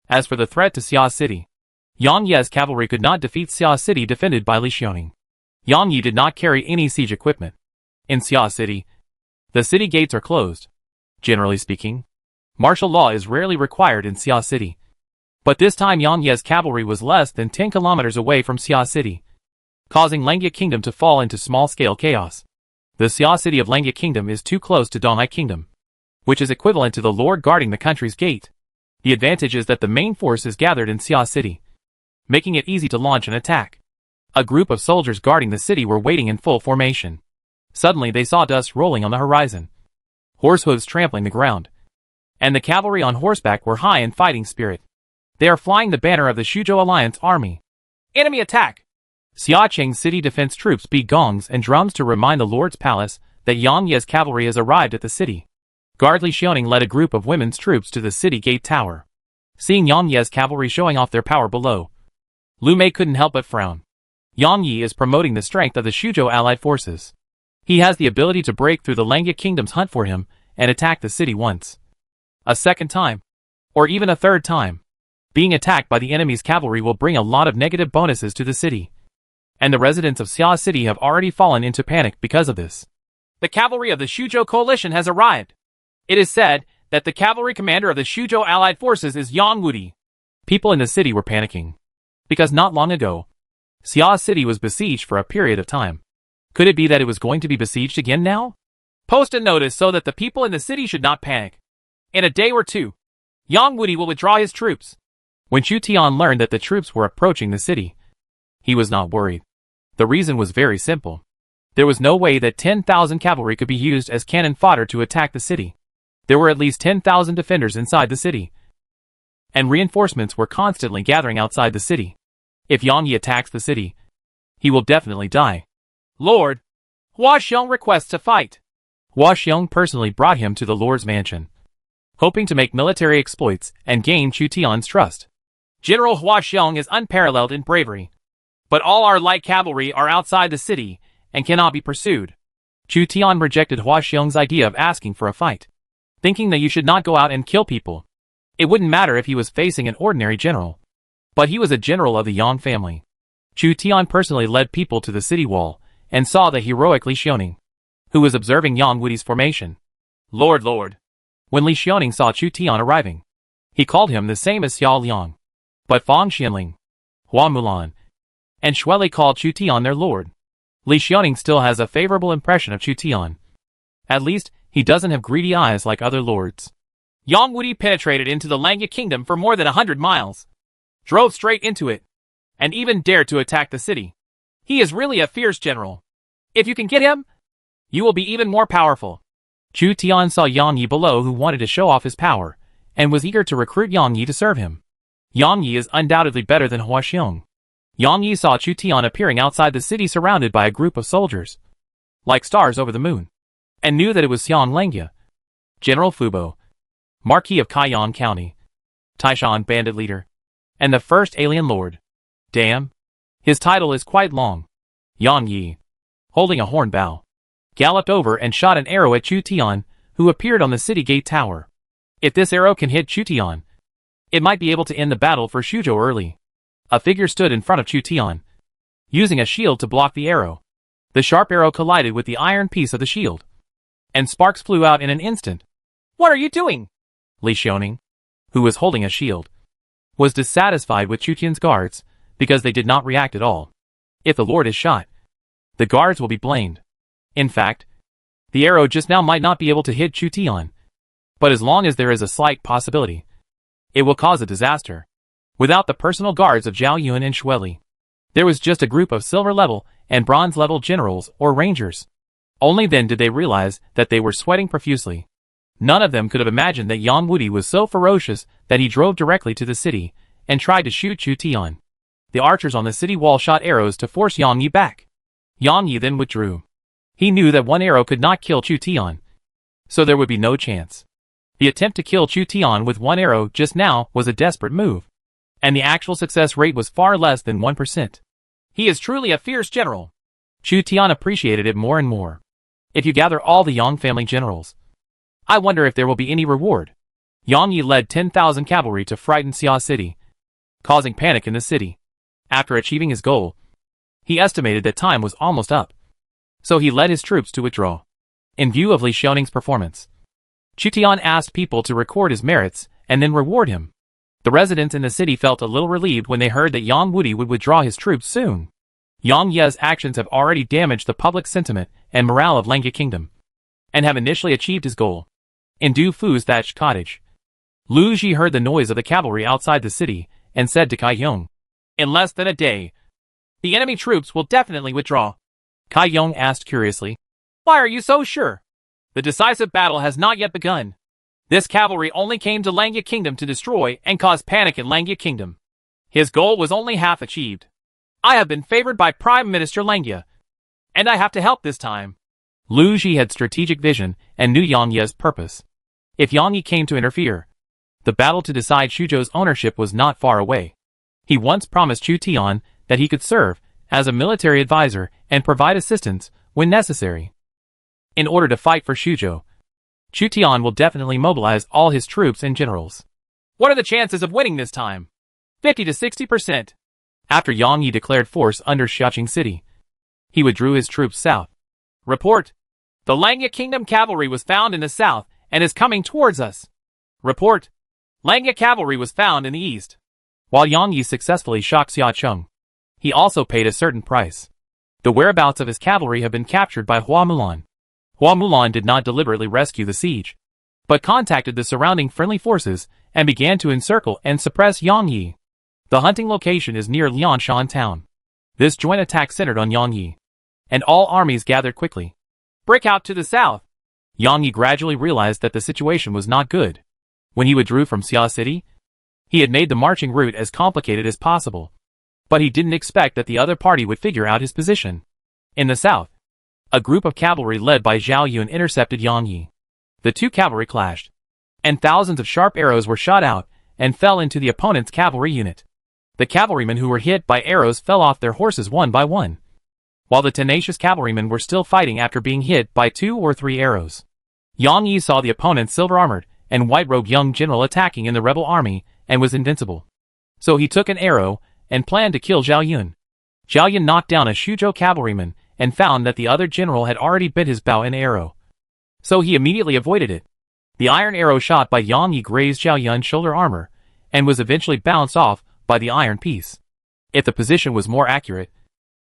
As for the threat to Xia City, Yangyi's cavalry could not defeat Xia City defended by Li Xiaoning. Yangyi did not carry any siege equipment. In Xia City, the city gates are closed. Generally speaking, martial law is rarely required in Xia City. But this time Yangyi's cavalry was less than 10 kilometers away from Xia City, causing Langya Kingdom to fall into small-scale chaos. The Xia City of Langya Kingdom is too close to Donghai Kingdom, which is equivalent to the lord guarding the country's gate. The advantage is that the main force is gathered in Xia City, making it easy to launch an attack. A group of soldiers guarding the city were waiting in full formation. Suddenly they saw dust rolling on the horizon, horse hooves trampling the ground, and the cavalry on horseback were high in fighting spirit. They are flying the banner of the Shuzhou Alliance army. Enemy attack! Xiaqing city defense troops beat gongs and drums to remind the Lord's palace that Yangyi's cavalry has arrived at the city. Guard Li Xiaoning led a group of women's troops to the city gate tower. Seeing Yangyi's cavalry showing off their power below, Lu Mei couldn't help but frown. Yangyi is promoting the strength of the Shuzhou allied forces. He has the ability to break through the Langya Kingdom's hunt for him and attack the city once, a second time, or even a third time. Being attacked by the enemy's cavalry will bring a lot of negative bonuses to the city, and the residents of Xia City have already fallen into panic because of this. The cavalry of the Shuzhou coalition has arrived. It is said that the cavalry commander of the Shuzhou allied forces is Yang Wudi. People in the city were panicking, because not long ago, Xia City was besieged for a period of time. Could it be that it was going to be besieged again now? Post a notice so that the people in the city should not panic. In a day or two, Yang Wudi will withdraw his troops. When Chu Tian learned that the troops were approaching the city, he was not worried. The reason was very simple. There was no way that 10,000 cavalry could be used as cannon fodder to attack the city. There were at least 10,000 defenders inside the city, and reinforcements were constantly gathering outside the city. If Yangyi attacks the city, he will definitely die. Lord, Hua Xiong requests to fight. Hua Xiong personally brought him to the Lord's mansion, hoping to make military exploits and gain Chu Tian's trust. General Hua Xiong is unparalleled in bravery, but all our light cavalry are outside the city and cannot be pursued. Chu Tian rejected Hua Xiong's idea of asking for a fight, thinking that you should not go out and kill people. It wouldn't matter if he was facing an ordinary general, but he was a general of the Yang family. Chu Tian personally led people to the city wall and saw the heroic Li Xiaoning, who was observing Yang Wudi's formation. Lord. When Li Xiaoning saw Chu Tian arriving, he called him the same as Xiao Liang. But Fang Xianling, Hua Mulan, and Shueli called Chu Tian their lord. Li Xiaoning still has a favorable impression of Chu Tian, At least, he doesn't have greedy eyes like other lords. Yang Wudi penetrated into the Langya kingdom for more than 100 miles, drove straight into it, and even dared to attack the city. He is really a fierce general. If you can get him, you will be even more powerful. Chu Tian saw Yang Yi below, who wanted to show off his power, and was eager to recruit Yang Yi to serve him. Yang Yi is undoubtedly better than Hua Xiong. Yang Yi saw Chu Tian appearing outside the city surrounded by a group of soldiers, like stars over the moon, and knew that it was Xian Langya, General Fubo, Marquis of Kaiyan County, Taishan bandit leader, and the first alien lord. Damn, his title is quite long. Yang Yi, holding a horn bow, galloped over and shot an arrow at Chu Tian, who appeared on the city gate tower. If this arrow can hit Chu Tian, it might be able to end the battle for Shuzhou early. A figure stood in front of Chu Tian, using a shield to block the arrow. The sharp arrow collided with the iron piece of the shield, and sparks flew out in an instant. What are you doing? Li Xiaoning, who was holding a shield, was dissatisfied with Chu Tian's guards because they did not react at all. If the lord is shot, the guards will be blamed. In fact, the arrow just now might not be able to hit Chu Tian, but as long as there is a slight possibility, it will cause a disaster. Without the personal guards of Zhao Yun and Shueli, there was just a group of silver level and bronze level generals or rangers. Only then did they realize that they were sweating profusely. None of them could have imagined that Yang Wudi was so ferocious that he drove directly to the city and tried to shoot Chu Tian. The archers on the city wall shot arrows to force Yang Yi back. Yang Yi then withdrew. He knew that one arrow could not kill Chu Tian, so there would be no chance. The attempt to kill Chu Tian with one arrow just now was a desperate move, and the actual success rate was far less than 1%. He is truly a fierce general. Chu Tian appreciated it more and more. If you gather all the Yang family generals, I wonder if there will be any reward. Yang Yi led 10,000 cavalry to frighten Xia City, causing panic in the city. After achieving his goal, he estimated that time was almost up, so he led his troops to withdraw. In view of Li Xiaoning's performance, Chu Tian asked people to record his merits and then reward him. The residents in the city felt a little relieved when they heard that Yang Wudi would withdraw his troops soon. Yang Ye's actions have already damaged the public sentiment and morale of Langya Kingdom, and have initially achieved his goal. In Du Fu's thatched cottage, Lu Ji heard the noise of the cavalry outside the city and said to Kai Yong, "In less than a day, the enemy troops will definitely withdraw." Kai Yong asked curiously, "Why are you so sure? The decisive battle has not yet begun. This cavalry only came to Langya Kingdom to destroy and cause panic in Langya Kingdom. His goal was only half achieved. I have been favored by Prime Minister Langya, and I have to help this time." Lu Ji had strategic vision and knew Yang Ye's purpose. If Yang Yi came to interfere, the battle to decide Shuzhou's ownership was not far away. He once promised Chu Tian that he could serve as a military advisor and provide assistance when necessary. In order to fight for Shuzhou, Chu Tian will definitely mobilize all his troops and generals. What are the chances of winning this time? 50 to 60%. After Yang Yi declared force under Xiaqing City, he withdrew his troops south. Report. The Langya Kingdom cavalry was found in the south and is coming towards us. Report. Langya cavalry was found in the east. While Yang Yi successfully shocked Xiacheng, he also paid a certain price. The whereabouts of his cavalry have been captured by Hua Mulan. Hua Mulan did not deliberately rescue the siege, but contacted the surrounding friendly forces and began to encircle and suppress Yang Yi. The hunting location is near Lianshan town. This joint attack centered on Yang Yi, and all armies gathered quickly. Break out to the south. Yang Yi gradually realized that the situation was not good. When he withdrew from Xia City, he had made the marching route as complicated as possible, but he didn't expect that the other party would figure out his position. In the south, a group of cavalry led by Zhao Yun intercepted Yang Yi. The two cavalry clashed, and thousands of sharp arrows were shot out and fell into the opponent's cavalry unit. The cavalrymen who were hit by arrows fell off their horses one by one, while the tenacious cavalrymen were still fighting after being hit by 2 or 3 arrows. Yang Yi saw the opponent's silver-armored and white-robed young general attacking in the rebel army and was invincible. So he took an arrow and planned to kill Zhao Yun. Zhao Yun knocked down a Shuzhou cavalryman and found that the other general had already bit his bow and arrow, so he immediately avoided it. The iron arrow shot by Yang Yi grazed Zhao Yun's shoulder armor and was eventually bounced off by the iron piece. If the position was more accurate,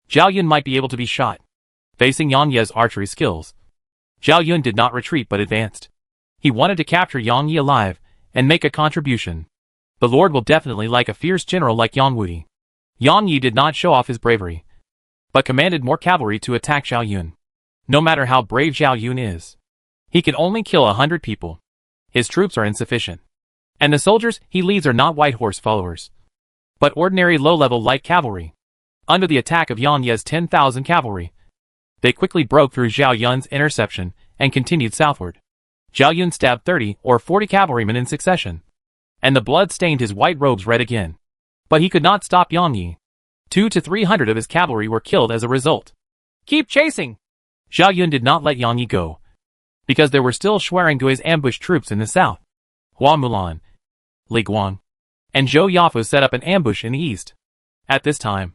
Zhao Yun might be able to be shot. Facing Yang Ye's archery skills, Zhao Yun did not retreat but advanced. He wanted to capture Yang Yi alive and make a contribution. The Lord will definitely like a fierce general like Yang Wudi. Yang Yi did not show off his bravery, but commanded more cavalry to attack Zhao Yun. No matter how brave Zhao Yun is, he can only kill 100 people. His troops are insufficient. And the soldiers he leads are not white horse followers, but ordinary low-level light cavalry. Under the attack of Yang Yi's 10,000 cavalry, they quickly broke through Zhao Yun's interception and continued southward. Zhao Yun stabbed 30 or 40 cavalrymen in succession, and the blood stained his white robes red again. But he could not stop Yang Yi. 200 to 300 of his cavalry were killed as a result. Keep chasing! Zhao Yun did not let Yang Yi go, because there were still Xuerangui's ambushed troops in the south. Hua Mulan, Li Guang, and Zhou Yafu set up an ambush in the east. At this time,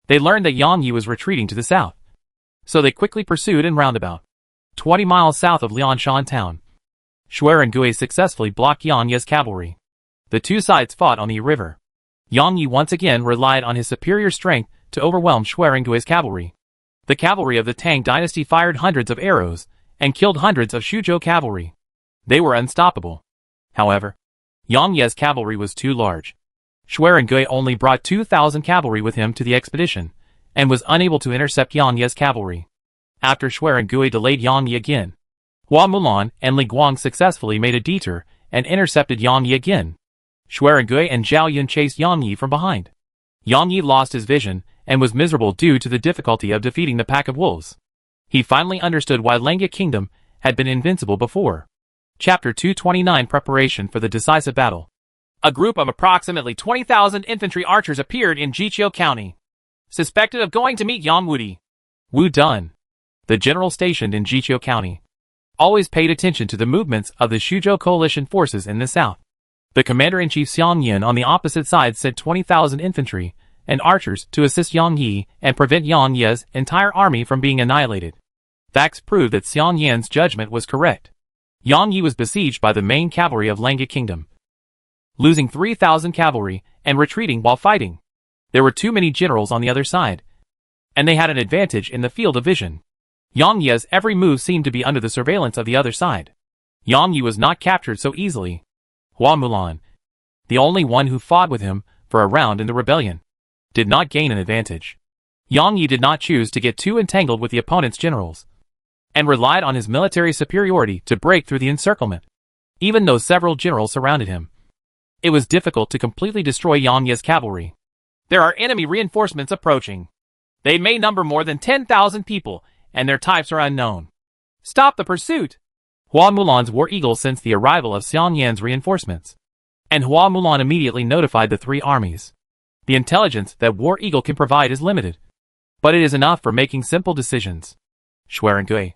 they learned that Yang Yi was retreating to the south, so they quickly pursued in roundabout. 20 miles south of Lianshan town, Xuerangui successfully blocked Yang Yi's cavalry. The two sides fought on the river. Yang Yi once again relied on his superior strength to overwhelm Xuerangui's cavalry. The cavalry of the Tang dynasty fired hundreds of arrows and killed hundreds of Xuzhou cavalry. They were unstoppable. However, Yang Yi's cavalry was too large. Xuerangui only brought 2,000 cavalry with him to the expedition, and was unable to intercept Yang Yi's cavalry. After Xuerangui delayed Yang Yi again, Hua Mulan and Li Guang successfully made a detour and intercepted Yang Yi again. Xuerangui and Zhao Yun chased Yang Yi from behind. Yang Yi lost his vision and was miserable due to the difficulty of defeating the pack of wolves. He finally understood why Langya Kingdom had been invincible before. Chapter 229 Preparation for the Decisive Battle. A group of approximately 20,000 infantry archers appeared in Jiqiu County, suspected of going to meet Yang Wudi. Wu Dun, the general stationed in Jiqiu County, always paid attention to the movements of the Xuzhou coalition forces in the south. The commander-in-chief Xiang Yin on the opposite side sent 20,000 infantry and archers to assist Yang Yi and prevent Yang Yi's entire army from being annihilated. Facts prove that Xiang Yin's judgment was correct. Yang Yi was besieged by the main cavalry of Langya Kingdom, losing 3,000 cavalry and retreating while fighting. There were too many generals on the other side, and they had an advantage in the field of vision. Yang Yi's every move seemed to be under the surveillance of the other side. Yang Yi was not captured so easily. Hua Mulan, the only one who fought with him for a round in the rebellion, did not gain an advantage. Yang Yi did not choose to get too entangled with the opponent's generals, and relied on his military superiority to break through the encirclement. Even though several generals surrounded him, it was difficult to completely destroy Yang Yi's cavalry. There are enemy reinforcements approaching. They may number more than 10,000 people, and their types are unknown. Stop the pursuit! Hua Mulan's war eagle sensed the arrival of Xiang Yan's reinforcements, and Hua Mulan immediately notified the three armies. The intelligence that War Eagle can provide is limited, but it is enough for making simple decisions. Xuerangui,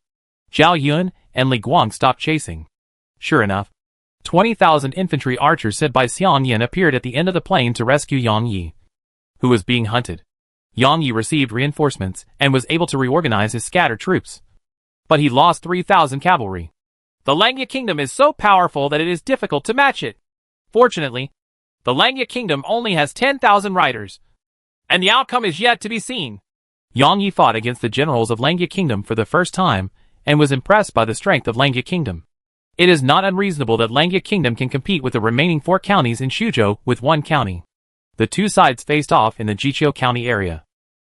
Zhao Yun, and Li Guang stopped chasing. Sure enough, 20,000 infantry archers sent by Xiang Yan appeared at the end of the plain to rescue Yang Yi, who was being hunted. Yang Yi received reinforcements and was able to reorganize his scattered troops, but he lost 3,000 cavalry. The Langya Kingdom is so powerful that it is difficult to match it. Fortunately, the Langya Kingdom only has 10,000 riders, and the outcome is yet to be seen. Yang Yi fought against the generals of Langya Kingdom for the first time, and was impressed by the strength of Langya Kingdom. It is not unreasonable that Langya Kingdom can compete with the remaining 4 counties in Xuzhou with 1 county. The two sides faced off in the Jiqiu County area.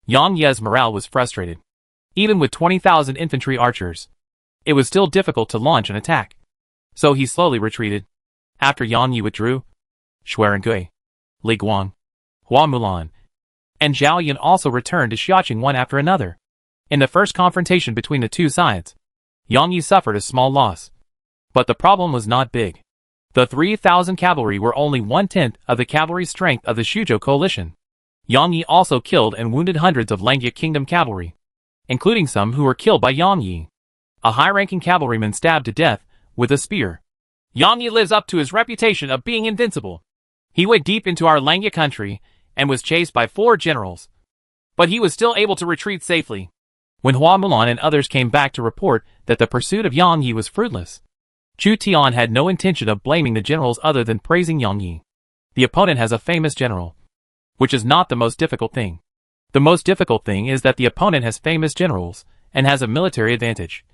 Yang Yi's morale was frustrated. Even with 20,000 infantry archers, it was still difficult to launch an attack, so he slowly retreated. After Yang Yi withdrew, Xuerangui, Li Guang, Hua Mulan, and Zhao Yun also returned to Xiaqing one after another. In the first confrontation between the two sides, Yang Yi suffered a small loss, but the problem was not big. The 3,000 cavalry were only 1/10 of the cavalry strength of the Xuzhou coalition. Yang Yi also killed and wounded hundreds of Langya Kingdom cavalry, including some who were killed by Yang Yi. A high-ranking cavalryman stabbed to death with a spear. Yang Yi lives up to his reputation of being invincible. He went deep into our Langya country and was chased by 4 generals, but he was still able to retreat safely. When Hua Mulan and others came back to report that the pursuit of Yang Yi was fruitless, Chu Tian had no intention of blaming the generals other than praising Yang Yi. The opponent has a famous general, which is not the most difficult thing. The most difficult thing is that the opponent has famous generals and has a military advantage,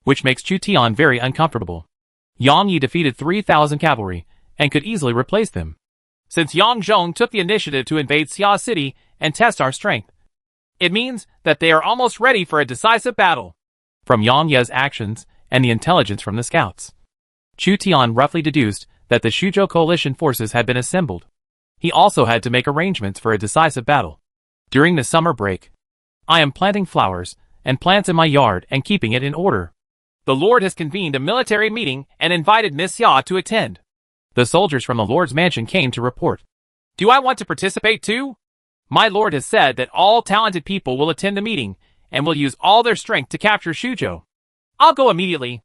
which makes Chu Tian very uncomfortable. Yang Yi defeated 3,000 cavalry, and could easily replace them. Since Yang Zhong took the initiative to invade Xia City and test our strength, it means that they are almost ready for a decisive battle. From Yang Ye's actions and the intelligence from the scouts, Chu Tian roughly deduced that the Shuzhou coalition forces had been assembled. He also had to make arrangements for a decisive battle. During the summer break, I am planting flowers and plants in my yard and keeping it in order. The Lord has convened a military meeting and invited Miss Xia to attend. The soldiers from the Lord's mansion came to report. Do I want to participate too? My Lord has said that all talented people will attend the meeting and will use all their strength to capture Shuzhou. I'll go immediately.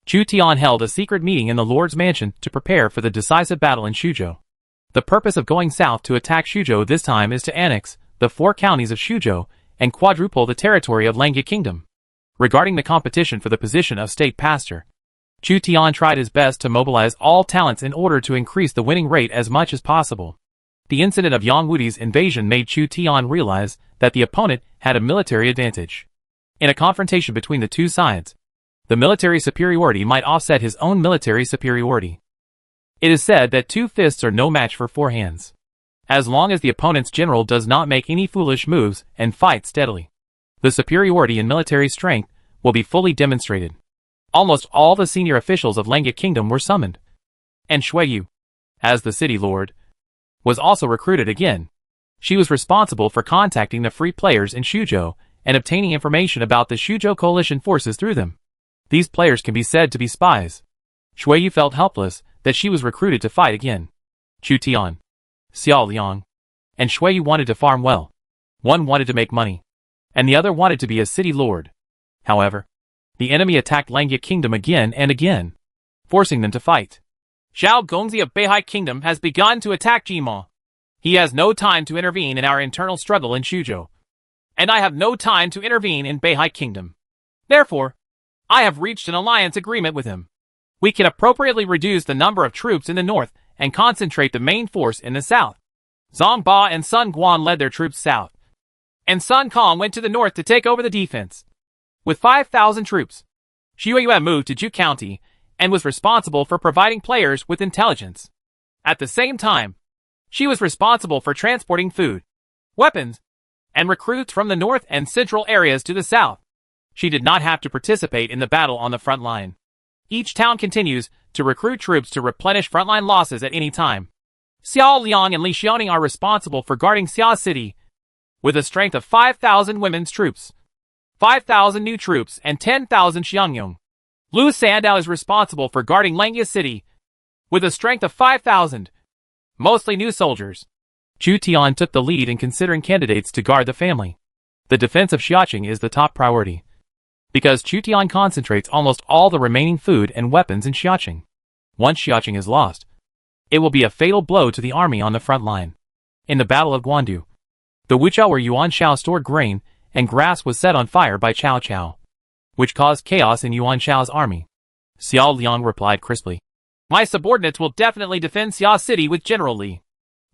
Chu Tian held a secret meeting in the Lord's mansion to prepare for the decisive battle in Shuzhou. The purpose of going south to attack Shuzhou this time is to annex the 4 counties of Shuzhou and quadruple the territory of Langya Kingdom. Regarding the competition for the position of state pastor, Chu Tian tried his best to mobilize all talents in order to increase the winning rate as much as possible. The incident of Yang Wudi's invasion made Chu Tian realize that the opponent had a military advantage. In a confrontation between the two sides, the military superiority might offset his own military superiority. It is said that 2 fists are no match for 4 hands. As long as the opponent's general does not make any foolish moves and fight steadily, the superiority in military strength will be fully demonstrated. Almost all the senior officials of Langya Kingdom were summoned, and Shui Yu, as the city lord, was also recruited again. She was responsible for contacting the free players in Shuzhou and obtaining information about the Shuzhou coalition forces through them. These players can be said to be spies. Shui Yu felt helpless that she was recruited to fight again. Chu Tian, Xiao Liang, and Shui Yu wanted to farm well. One wanted to make money, and the other wanted to be a city lord. However, the enemy attacked Langya Kingdom again and again, forcing them to fight. Zhao Gongzi of Beihai Kingdom has begun to attack Jima. He has no time to intervene in our internal struggle in Shuzhou, and I have no time to intervene in Beihai Kingdom. Therefore, I have reached an alliance agreement with him. We can appropriately reduce the number of troops in the north and concentrate the main force in the south. Zhang Ba and Sun Guan led their troops south, and Sun Kong went to the north to take over the defense. With 5,000 troops, Xue Yue moved to Ju County and was responsible for providing players with intelligence. At the same time, she was responsible for transporting food, weapons, and recruits from the north and central areas to the south. She did not have to participate in the battle on the front line. Each town continues to recruit troops to replenish frontline losses at any time. Xiao Liang and Li Xiaoning are responsible for guarding Xia City, with a strength of 5,000 women's troops, 5,000 new troops, and 10,000 Xiangyong. Lu Sandao is responsible for guarding Langya City, with a strength of 5,000, mostly new soldiers. Chu Tian took the lead in considering candidates to guard the family. The defense of Xiaqing is the top priority, because Chu Tian concentrates almost all the remaining food and weapons in Xiaqing. Once Xiaqing is lost, it will be a fatal blow to the army on the front line. In the Battle of Guandu, the Wuchao where Yuan Shao stored grain and grass was set on fire by Cao Cao, which caused chaos in Yuan Shao's army. Xiao Liang replied crisply, "My subordinates will definitely defend Xia City with General Li.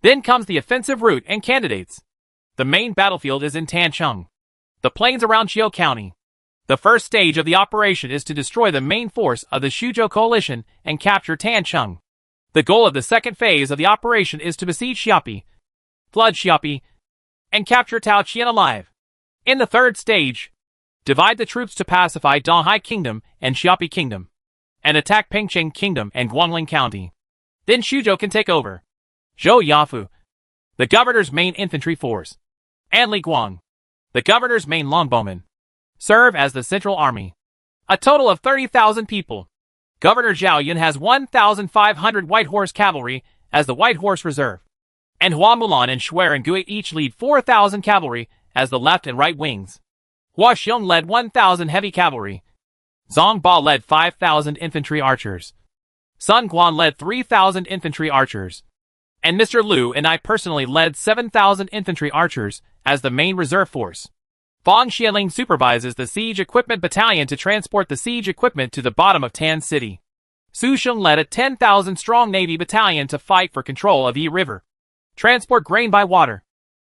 Then comes the offensive route and candidates. The main battlefield is in Tancheng, the plains around Qiu County. The first stage of the operation is to destroy the main force of the Shuzhou coalition and capture Tancheng. The goal of the second phase of the operation is to besiege Xiapi, flood Xiapi, and capture Taoqian alive. In the third stage, divide the troops to pacify Donghai Kingdom and Xiapi Kingdom, and attack Pengcheng Kingdom and Guangling County. Then Shuzhou can take over. Zhou Yafu, the governor's main infantry force, and Li Guang, the governor's main longbowmen, serve as the central army. A total of 30,000 people. Governor Zhao Yun has 1,500 White Horse cavalry as the White Horse reserve, and Hua Mulan and Shuai Gui each lead 4,000 cavalry as the left and right wings. Hua Xiong led 1,000 heavy cavalry. Zhang Ba led 5,000 infantry archers. Sun Guan led 3,000 infantry archers. And Mr. Liu and I personally led 7,000 infantry archers as the main reserve force. Fang Xianling supervises the siege equipment battalion to transport the siege equipment to the bottom of Tan City. Su Sheng led a 10,000-strong navy battalion to fight for control of Yi River, transport grain by water,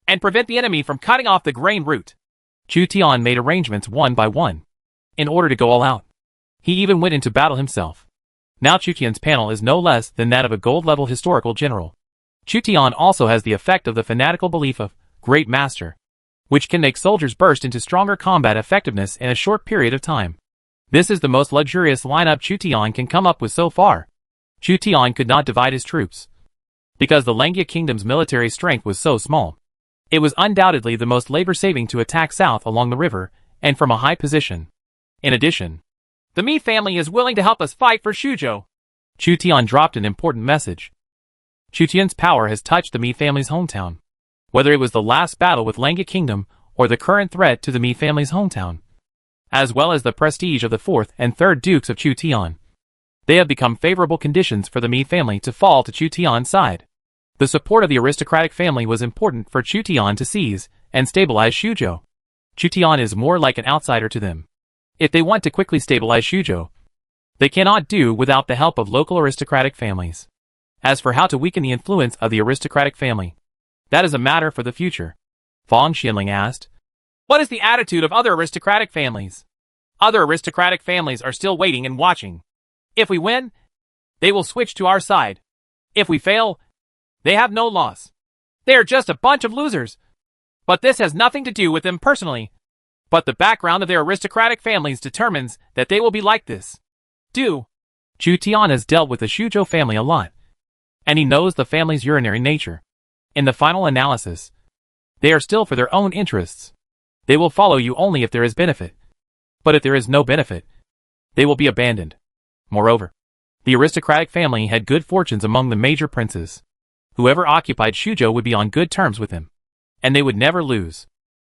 and prevent the enemy from cutting off the grain route. Chu Tian made arrangements one by one, in order to go all out. He even went into battle himself. Now Chu Tian's panel is no less than that of a gold-level historical general. Chu Tian also has the effect of the fanatical belief of Great Master, which can make soldiers burst into stronger combat effectiveness in a short period of time. This is the most luxurious lineup Chu Tian can come up with so far. Chu Tian could not divide his troops, because the Langya kingdom's military strength was so small. It was undoubtedly the most labor-saving to attack south along the river, and from a high position. In addition, the Mi family is willing to help us fight for Shuzhou. Chu Tian dropped an important message. Chu Tian's power has touched the Mi family's hometown. Whether it was the last battle with Langya Kingdom, or the current threat to the Mi family's hometown, as well as the prestige of the 4th and 3rd Dukes of Chu Tian, they have become favorable conditions for the Mi family to fall to Chu Tian's side. The support of the aristocratic family was important for Chu Tian to seize and stabilize Shuzhou. Chu Tian is more like an outsider to them. If they want to quickly stabilize Shuzhou, they cannot do without the help of local aristocratic families. As for how to weaken the influence of the aristocratic family, that is a matter for the future. Fang Xianling asked. What is the attitude of other aristocratic families? Other aristocratic families are still waiting and watching. If we win, they will switch to our side. If we fail, they have no loss. They are just a bunch of losers. But this has nothing to do with them personally. But the background of their aristocratic families determines that they will be like this. Chu Tian has dealt with the Shuzhou family a lot, and he knows the family's urinary nature. In the final analysis, they are still for their own interests. They will follow you only if there is benefit. But if there is no benefit, they will be abandoned. Moreover, the aristocratic family had good fortunes among the major princes. Whoever occupied Shuzhou would be on good terms with him, and they would never lose.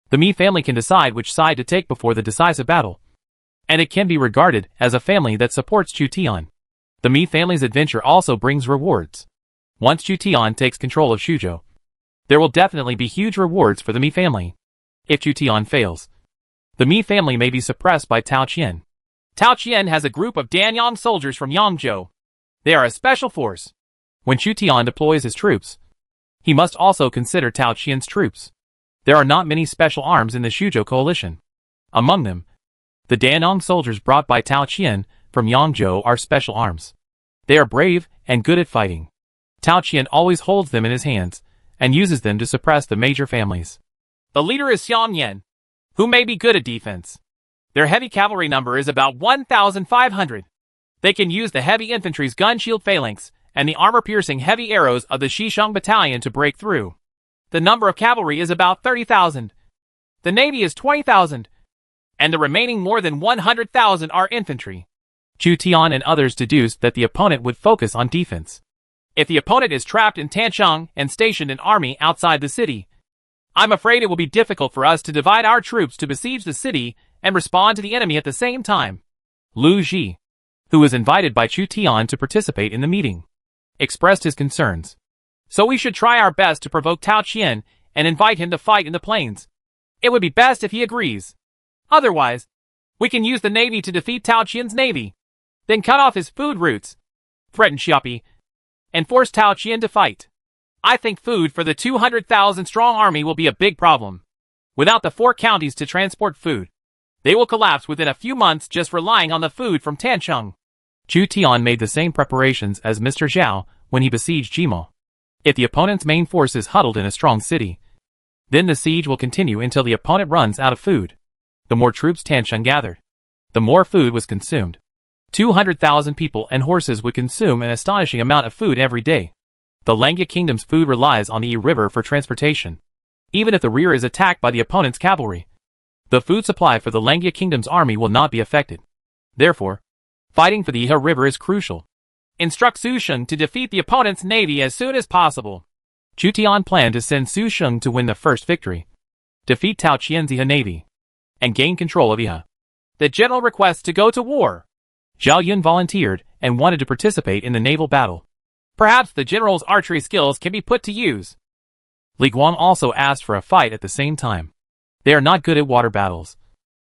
The Mi family can decide which side to take before the decisive battle, and it can be regarded as a family that supports Chu Tian. The Mi family's adventure also brings rewards. Once Chu Tian takes control of Shuzhou, there will definitely be huge rewards for the Mi family. If Chu Tian fails, the Mi family may be suppressed by Tao Qian. Tao Qian has a group of Danyang soldiers from Yangzhou. They are a special force. When Chu Tian deploys his troops, he must also consider Tao Qian's troops. There are not many special arms in the Shuzhou coalition. Among them, the Danyang soldiers brought by Tao Qian from Yangzhou are special arms. They are brave and good at fighting. Tao Qian always holds them in his hands and uses them to suppress the major families. The leader is Xiang Yan, who may be good at defense. Their heavy cavalry number is about 1,500. They can use the heavy infantry's gun shield phalanx and the armor-piercing heavy arrows of the Xisheng battalion to break through. The number of cavalry is about 30,000. The navy is 20,000. And the remaining more than 100,000 are infantry. Chu Tian and others deduced that the opponent would focus on defense. If the opponent is trapped in Tancheng and stationed an army outside the city, I'm afraid it will be difficult for us to divide our troops to besiege the city and respond to the enemy at the same time. Lu Ji, who was invited by Chu Tian to participate in the meeting, expressed his concerns. So we should try our best to provoke Tao Qian and invite him to fight in the plains. It would be best if he agrees. Otherwise, we can use the navy to defeat Tao Qian's navy, then cut off his food routes, threaten Xiapi, and force Tao Qian to fight. I think food for the 200,000 strong army will be a big problem. Without the 4 counties to transport food, they will collapse within a few months just relying on the food from Tancheng. Chu Tian made the same preparations as Mr. Zhao when he besieged Jimo. If the opponent's main force is huddled in a strong city, then the siege will continue until the opponent runs out of food. The more troops Tancheng gathered, the more food was consumed. 200,000 people and horses would consume an astonishing amount of food every day. The Langya kingdom's food relies on the Yi River for transportation. Even if the rear is attacked by the opponent's cavalry, the food supply for the Langya kingdom's army will not be affected. Therefore, fighting for the Yi River is crucial. Instruct Su Sheng to defeat the opponent's navy as soon as possible. Chu Tian planned to send Su Sheng to win the first victory, defeat Tao Qian's Yi navy, and gain control of Yi. The general requests to go to war. Zhao Yun volunteered and wanted to participate in the naval battle. Perhaps the general's archery skills can be put to use. Li Guang also asked for a fight at the same time. They are not good at water battles,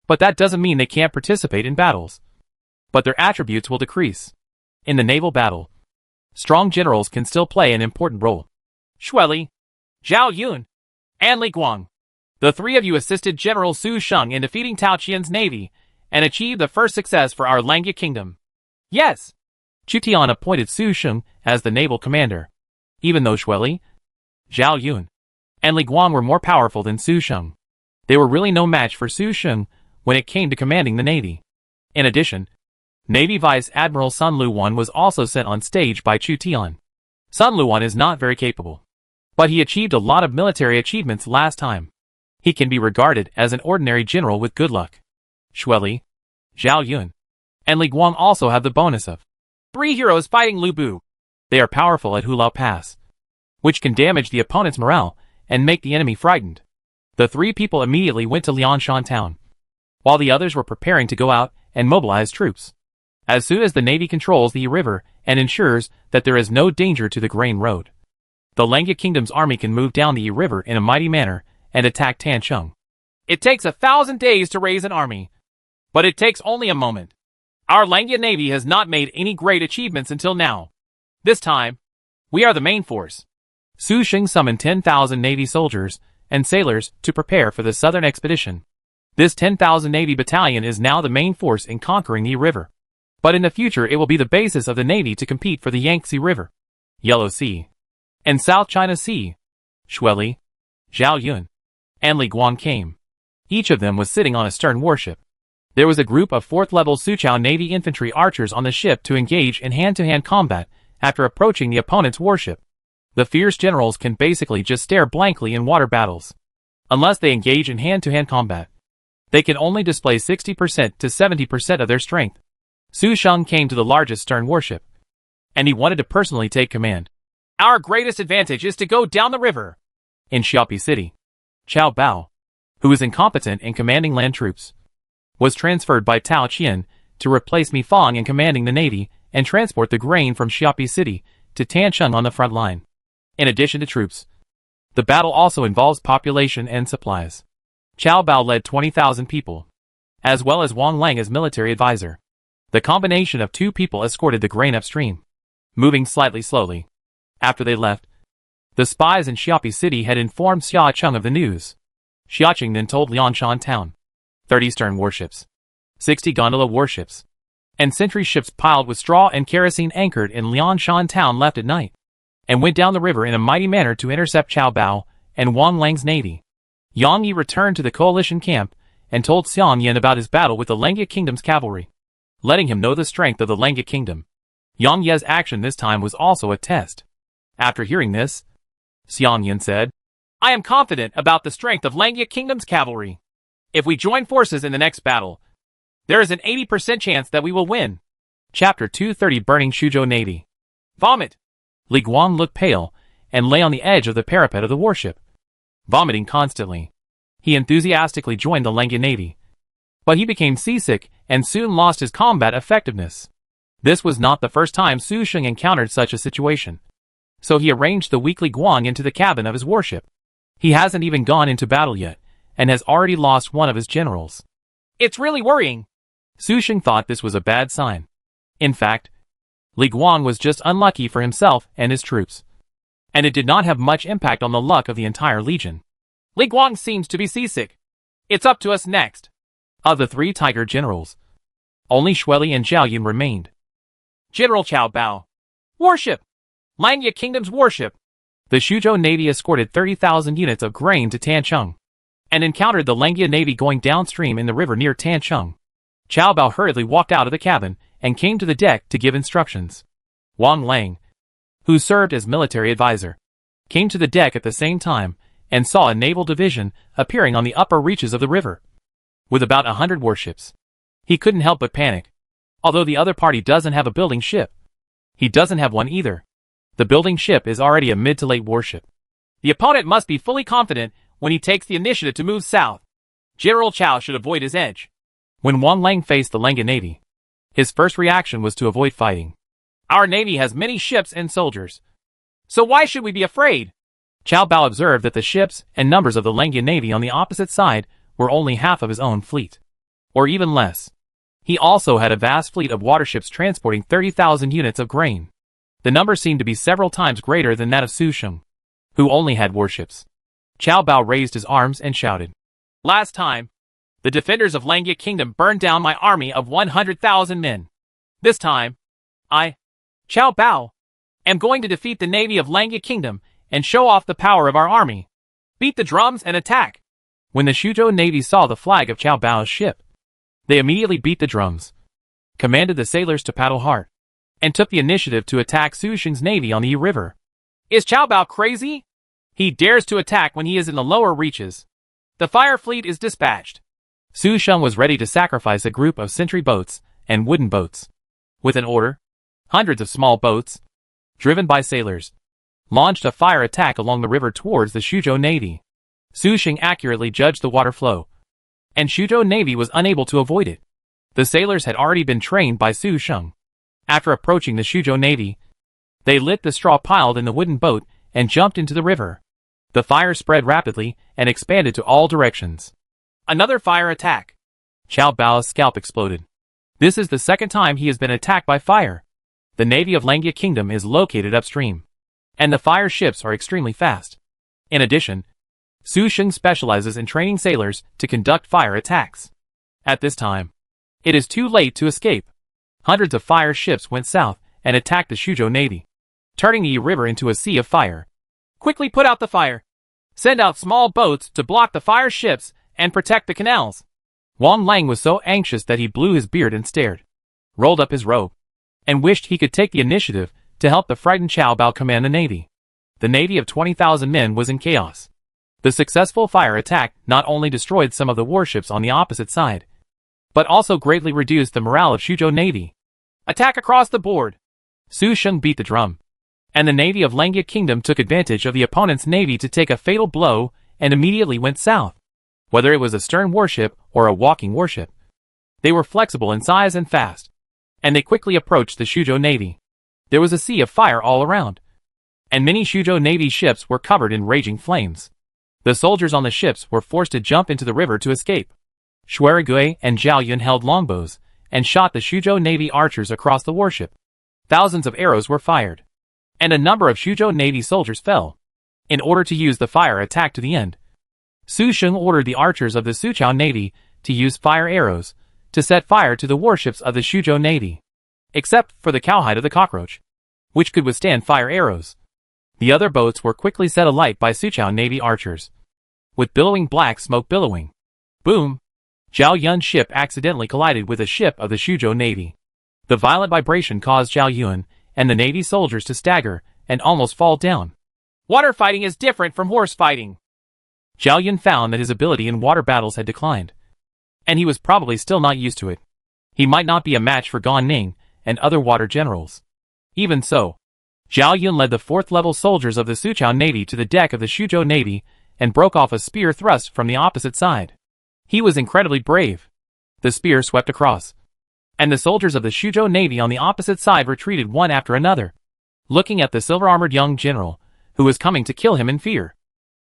but that doesn't mean they can't participate in battles. But their attributes will decrease. In the naval battle, strong generals can still play an important role. Shueli, Zhao Yun, and Li Guang. The 3 of you assisted General Su Sheng in defeating Tao Qian's navy, and achieved the first success for our Langya kingdom. Yes! Chu Tian appointed Su Sheng as the naval commander. Even though Xue Li, Zhao Yun, and Li Guang were more powerful than Su Sheng, they were really no match for Su Sheng when it came to commanding the navy. In addition, Navy Vice Admiral Sun Luwan was also sent on stage by Chu Tian. Sun Luwan is not very capable, but he achieved a lot of military achievements last time. He can be regarded as an ordinary general with good luck. Xue Li, Zhao Yun, and Li Guang also have the bonus of 3 heroes fighting Lu Bu. They are powerful at Hulao Pass, which can damage the opponent's morale and make the enemy frightened. The 3 people immediately went to Liangshan town, while the others were preparing to go out and mobilize troops. As soon as the navy controls the river and ensures that there is no danger to the grain road, the Langya Kingdom's army can move down the river in a mighty manner and attack Tancheng. It takes 1,000 days to raise an army, but it takes only a moment. Our Langya navy has not made any great achievements until now. This time, we are the main force. Su Sheng summoned 10,000 navy soldiers and sailors to prepare for the southern expedition. This 10,000 navy battalion is now the main force in conquering the river. But in the future it will be the basis of the navy to compete for the Yangtze River, Yellow Sea, and South China Sea. Xue Li, Zhao Yun, and Li Guang came. Each of them was sitting on a stern warship. There was a group of 4th-level Suchao Navy infantry archers on the ship to engage in hand-to-hand combat after approaching the opponent's warship. The fierce generals can basically just stare blankly in water battles. Unless they engage in hand-to-hand combat, they can only display 60% to 70% of their strength. Su Sheng came to the largest stern warship, and he wanted to personally take command. Our greatest advantage is to go down the river. In Xiaopi City, Cao Bao, who is incompetent in commanding land troops, was transferred by Tao Qian to replace Mi Fang in commanding the navy and transport the grain from Xiaopi City to Tancheng on the front line. In addition to troops, the battle also involves population and supplies. Cao Bao led 20,000 people, as well as Wang Lang as military advisor. The combination of 2 people escorted the grain upstream, moving slightly slowly. After they left, the spies in Xiaopi City had informed Xia Cheng of the news. Xia Cheng then told Liangshan town. 30 stern warships, 60 gondola warships, and sentry ships piled with straw and kerosene anchored in Liangshan town left at night, and went down the river in a mighty manner to intercept Cao Bao and Wang Lang's navy. Yang Yi returned to the coalition camp and told Xiang Yan about his battle with the Langya Kingdom's cavalry, letting him know the strength of the Langya Kingdom. Yang Ye's action this time was also a test. After hearing this, Xiang Yan said, I am confident about the strength of Langya Kingdom's cavalry. If we join forces in the next battle, there is an 80% chance that we will win. Chapter 230 Burning Shuzhou Navy. Vomit! Li Guang looked pale and lay on the edge of the parapet of the warship, vomiting constantly. He enthusiastically joined the Langya Navy, but he became seasick and soon lost his combat effectiveness. This was not the first time Su Sheng encountered such a situation, so he arranged the weak Li Guang into the cabin of his warship. He hasn't even gone into battle yet, and has already lost one of his generals. It's really worrying. Su Sheng thought this was a bad sign. In fact, Li Guang was just unlucky for himself and his troops, and it did not have much impact on the luck of the entire legion. Li Guang seems to be seasick. It's up to us next. Of the 3 tiger generals, only Xue Li and Zhao Yun remained. General Cao Bao. Warship! Langya Kingdom's warship. The Shuzhou Navy escorted 30,000 units of grain to Tancheng, and encountered the Langya Navy going downstream in the river near Tancheng. Cao Bao hurriedly walked out of the cabin and came to the deck to give instructions. Wang Lang, who served as military advisor, came to the deck at the same time and saw a naval division appearing on the upper reaches of the river, with about 100 warships. He couldn't help but panic. Although the other party doesn't have a building ship, he doesn't have one either. The building ship is already a mid to late warship. The opponent must be fully confident when he takes the initiative to move south. General Cao should avoid his edge. When Wang Lang faced the Langya Navy, his first reaction was to avoid fighting. Our navy has many ships and soldiers, so why should we be afraid? Cao Bao observed that the ships and numbers of the Langya Navy on the opposite side were only half of his own fleet, or even less. He also had a vast fleet of waterships transporting 30,000 units of grain. The number seemed to be several times greater than that of Su Sheng, who only had warships. Cao Bao raised his arms and shouted. Last time, The defenders of Langya Kingdom burned down my army of 100,000 men. This time, I, Cao Bao, am going to defeat the navy of Langya Kingdom and show off the power of our army. Beat the drums and attack. When the Xuzhou navy saw the flag of Cao Bao's ship, they immediately beat the drums, commanded the sailors to paddle hard, and took the initiative to attack Su Sheng's navy on the Yi River. Is Cao Bao crazy? He dares to attack when he is in the lower reaches. The fire fleet is dispatched. Su Sheng was ready to sacrifice a group of sentry boats and wooden boats. With an order, hundreds of small boats, driven by sailors, launched a fire attack along the river towards the Xuzhou navy. Su Sheng accurately judged the water flow, and Xuzhou navy was unable to avoid it. The sailors had already been trained by Su Sheng. After approaching the Xuzhou navy, they lit the straw piled in the wooden boat and jumped into the river. The fire spread rapidly and expanded to all directions. Another fire attack. Cao Bao's scalp exploded. This is the second time he has been attacked by fire. The navy of Langya Kingdom is located upstream, and the fire ships are extremely fast. In addition, Su Sheng specializes in training sailors to conduct fire attacks. At this time, it is too late to escape. Hundreds of fire ships went south and attacked the Xuzhou navy, turning the Yi River into a sea of fire. Quickly put out the fire. Send out small boats to block the fire ships and protect the canals. Wang Lang was so anxious that he blew his beard and stared, rolled up his robe, and wished he could take the initiative to help the frightened Cao Bao command the navy. The navy of 20,000 men was in chaos. The successful fire attack not only destroyed some of the warships on the opposite side, but also greatly reduced the morale of Xuzhou navy. Attack across the board. Su Sheng beat the drum, and the navy of Langya Kingdom took advantage of the opponent's navy to take a fatal blow and immediately went south. Whether it was a stern warship or a walking warship, they were flexible in size and fast, and they quickly approached the Xuzhou navy. There was a sea of fire all around, and many Xuzhou navy ships were covered in raging flames. The soldiers on the ships were forced to jump into the river to escape. Shuerigui and Zhao Yun held longbows and shot the Xuzhou navy archers across the warship. Thousands of arrows were fired, and a number of Xuzhou navy soldiers fell. In order to use the fire attack to the end, Su Sheng ordered the archers of the Suqiao navy to use fire arrows to set fire to the warships of the Xuzhou navy, except for the cowhide of the cockroach, which could withstand fire arrows. The other boats were quickly set alight by Suqiao navy archers, with billowing black smoke billowing. Boom! Zhao Yun's ship accidentally collided with a ship of the Xuzhou navy. The violent vibration caused Zhao Yun and the navy soldiers to stagger and almost fall down. Water fighting is different from horse fighting. Zhao Yun found that his ability in water battles had declined, and he was probably still not used to it. He might not be a match for Gan Ning and other water generals. Even so, Zhao Yun led the 4th-level soldiers of the Suqiao navy to the deck of the Xuzhou navy and broke off a spear thrust from the opposite side. He was incredibly brave. The spear swept across, and the soldiers of the Xuzhou navy on the opposite side retreated one after another, looking at the silver-armored young general, who was coming to kill him in fear.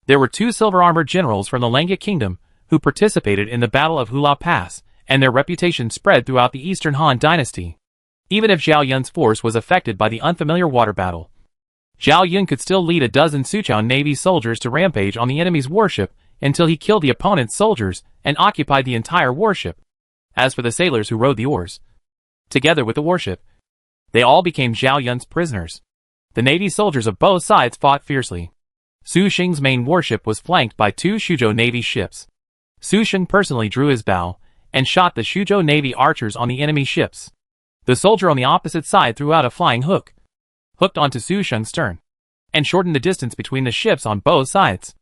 There were 2 silver-armored generals from the Langya Kingdom who participated in the Battle of Hula Pass, and their reputation spread throughout the Eastern Han dynasty. Even if Zhao Yun's force was affected by the unfamiliar water battle, Zhao Yun could still lead a dozen Suqiao navy soldiers to rampage on the enemy's warship until he killed the opponent's soldiers and occupied the entire warship. As for the sailors who rowed the oars, together with the warship, they all became Zhao Yun's prisoners. The navy soldiers of both sides fought fiercely. Su Sheng's main warship was flanked by 2 Xuzhou navy ships. Su Sheng personally drew his bow and shot the Xuzhou navy archers on the enemy ships. The soldier on the opposite side threw out a flying hook, hooked onto Su Sheng's stern, and shortened the distance between the ships on both sides.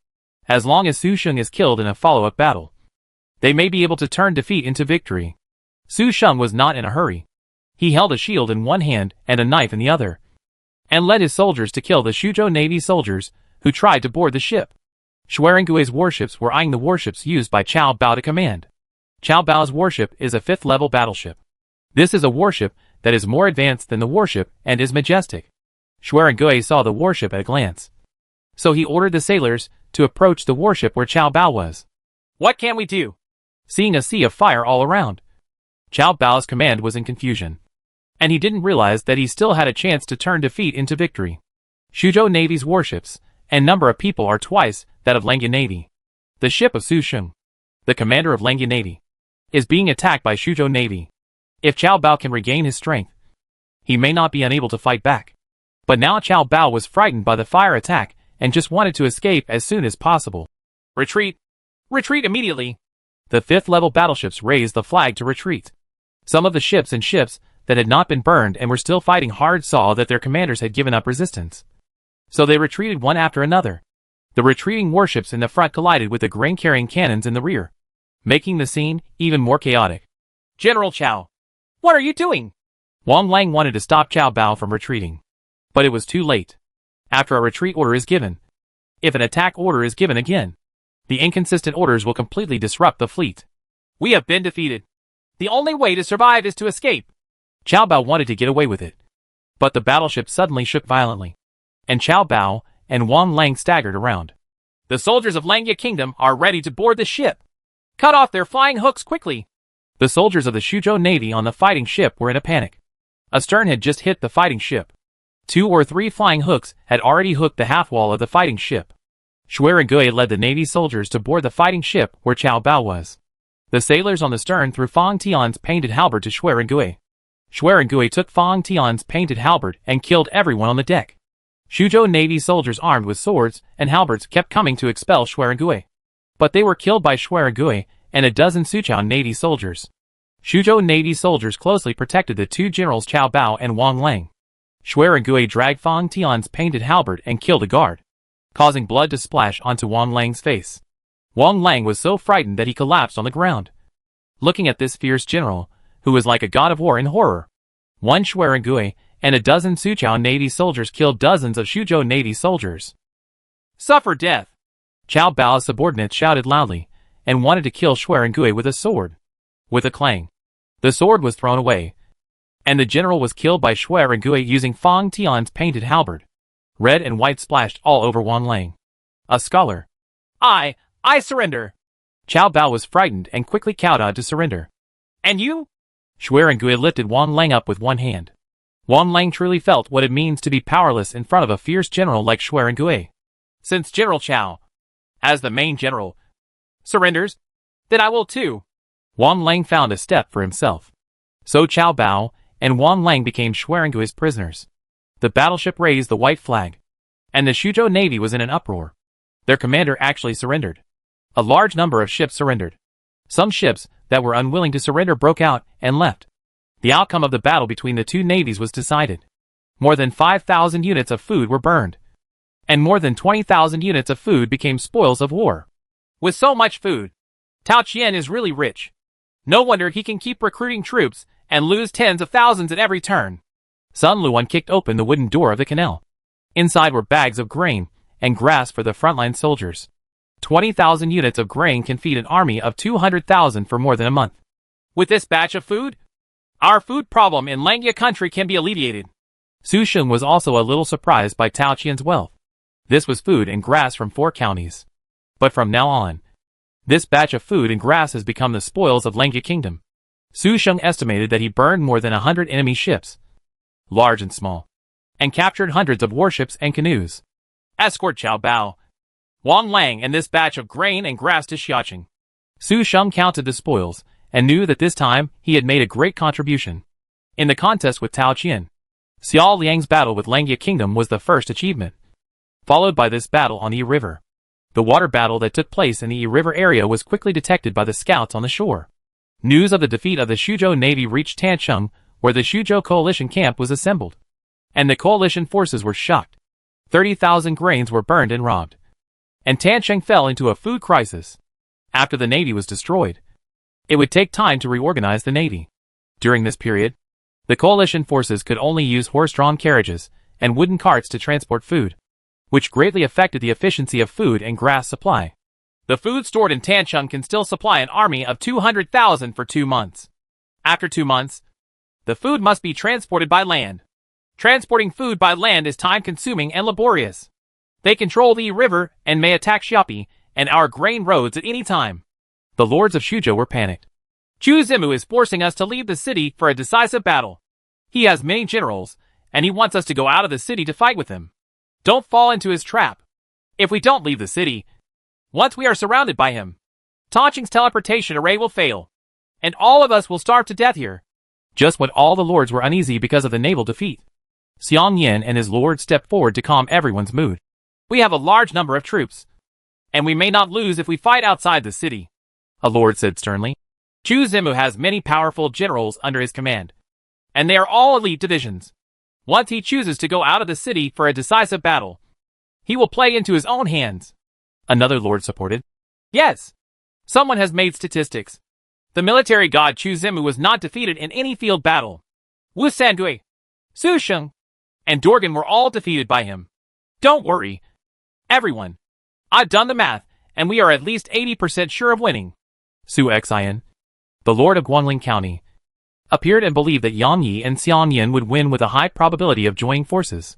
As long as Su Sheng is killed in a follow-up battle, they may be able to turn defeat into victory. Su Sheng was not in a hurry. He held a shield in one hand and a knife in the other, and led his soldiers to kill the Xuzhou navy soldiers who tried to board the ship. Shuerigui's warships were eyeing the warships used by Cao Bao to command. Cao Bao's warship is a 5th-level battleship. This is a warship that is more advanced than the warship and is majestic. Shuerigui saw the warship at a glance, so he ordered the sailors to approach the warship where Cao Bao was. What can we do? Seeing a sea of fire all around, Cao Bao's command was in confusion, and he didn't realize that he still had a chance to turn defeat into victory. Xuzhou Navy's warships and number of people are twice that of Langya Navy. The ship of Su Sheng, the commander of Langya Navy, is being attacked by Shuzhou Navy. If Cao Bao can regain his strength, he may not be unable to fight back. But now Cao Bao was frightened by the fire attack and just wanted to escape as soon as possible. Retreat! Retreat immediately! The 5th level battleships raised the flag to retreat. Some of the ships that had not been burned and were still fighting hard saw that their commanders had given up resistance. So they retreated one after another. The retreating warships in the front collided with the grain-carrying cannons in the rear, making the scene even more chaotic. General Cao, what are you doing? Wang Lang wanted to stop Cao Bao from retreating, but it was too late. After a retreat order is given, if an attack order is given again, the inconsistent orders will completely disrupt the fleet. We have been defeated. The only way to survive is to escape. Cao Bao wanted to get away with it, but the battleship suddenly shook violently, and Cao Bao and Wang Lang staggered around. The soldiers of Langya Kingdom are ready to board the ship. Cut off their flying hooks quickly. The soldiers of the Shuzhou Navy on the fighting ship were in a panic. A stern had just hit the fighting ship. 2 or 3 flying hooks had already hooked the half wall of the fighting ship. Xuerengui led the Navy soldiers to board the fighting ship where Cao Bao was. The sailors on the stern threw Fang Tian's painted halberd to Xuerengui. Xuerengui took Fang Tian's painted halberd and killed everyone on the deck. Shuzhou Navy soldiers armed with swords and halberds kept coming to expel Xuerengui, but they were killed by Xuerengui and a dozen Suqiao Navy soldiers. Shuzhou Navy soldiers closely protected the 2 generals Cao Bao and Wang Lang. Xuerengui dragged Fang Tian's painted halberd and killed a guard, causing blood to splash onto Wang Lang's face. Wang Lang was so frightened that he collapsed on the ground. Looking at this fierce general, who was like a god of war in horror, one Xuerengui and a dozen Suqiao Navy soldiers killed dozens of Shuzhou Navy soldiers. Suffer death! Cao Bao's subordinates shouted loudly and wanted to kill Xuerengui with a sword. With a clang, the sword was thrown away, and the general was killed by Xuerengui using Fang Tian's painted halberd. Red and white splashed all over Wang Lang. A scholar. I surrender. Cao Bao was frightened and quickly kowtowed to surrender. And you? Xuerengui lifted Wang Lang up with one hand. Wang Lang truly felt what it means to be powerless in front of a fierce general like Xuerengui. Since General Cao, as the main general, surrenders, then I will too. Wang Lang found a step for himself. So Cao Bao and Wang Lang became Xuerengui's prisoners. The battleship raised the white flag, and the Shuzhou Navy was in an uproar. Their commander actually surrendered. A large number of ships surrendered. Some ships that were unwilling to surrender broke out and left. The outcome of the battle between the 2 navies was decided. More than 5,000 units of food were burned, and more than 20,000 units of food became spoils of war. With so much food, Tao Qian is really rich. No wonder he can keep recruiting troops and lose tens of thousands at every turn. Sun Luan kicked open the wooden door of the canal. Inside were bags of grain and grass for the frontline soldiers. 20,000 units of grain can feed an army of 200,000 for more than a month. With this batch of food, our food problem in Langya country can be alleviated. Su Sheng was also a little surprised by Tao Qian's wealth. This was food and grass from 4 counties. But from now on, this batch of food and grass has become the spoils of Langya Kingdom. Su Sheng estimated that he burned more than 100 enemy ships, large and small, and captured hundreds of warships and canoes. Escort Cao Bao, Wang Lang and this batch of grain and grass to Xiaoqing. Su Sheng counted the spoils and knew that this time he had made a great contribution. In the contest with Tao Qian, Xiao Liang's battle with Langya Kingdom was the first achievement, followed by this battle on the Yi River. The water battle that took place in the Yi River area was quickly detected by the scouts on the shore. News of the defeat of the Shuzhou Navy reached Tancheng, where the Shuzhou coalition camp was assembled, and the coalition forces were shocked. 30,000 grains were burned and robbed, and Tancheng fell into a food crisis. After the navy was destroyed, it would take time to reorganize the navy. During this period, the coalition forces could only use horse-drawn carriages and wooden carts to transport food, which greatly affected the efficiency of food and grass supply. The food stored in Tancheng can still supply an army of 200,000 for 2 months. After 2 months, the food must be transported by land. Transporting food by land is time-consuming and laborious. They control the Yi River and may attack Xiapi and our grain roads at any time. The lords of Shuzhou were panicked. Chu Zimu is forcing us to leave the city for a decisive battle. He has many generals, and he wants us to go out of the city to fight with him. Don't fall into his trap. If we don't leave the city, once we are surrounded by him, Tancheng's teleportation array will fail, and all of us will starve to death here. Just when all the lords were uneasy because of the naval defeat, Xiang Yan and his lord stepped forward to calm everyone's mood. We have a large number of troops, and we may not lose if we fight outside the city, a lord said sternly. Chu Zimu has many powerful generals under his command, and they are all elite divisions. Once he chooses to go out of the city for a decisive battle, he will play into his own hands. Another lord supported. Yes, someone has made statistics. The military god Chu Zimu was not defeated in any field battle. Wu Sandui, Su Sheng, and Dorgan were all defeated by him. Don't worry, everyone. I've done the math, and we are at least 80% sure of winning. Su Xian, the lord of Guangling County, appeared and believed that Yang Yi and Xiang Yan would win with a high probability of joining forces.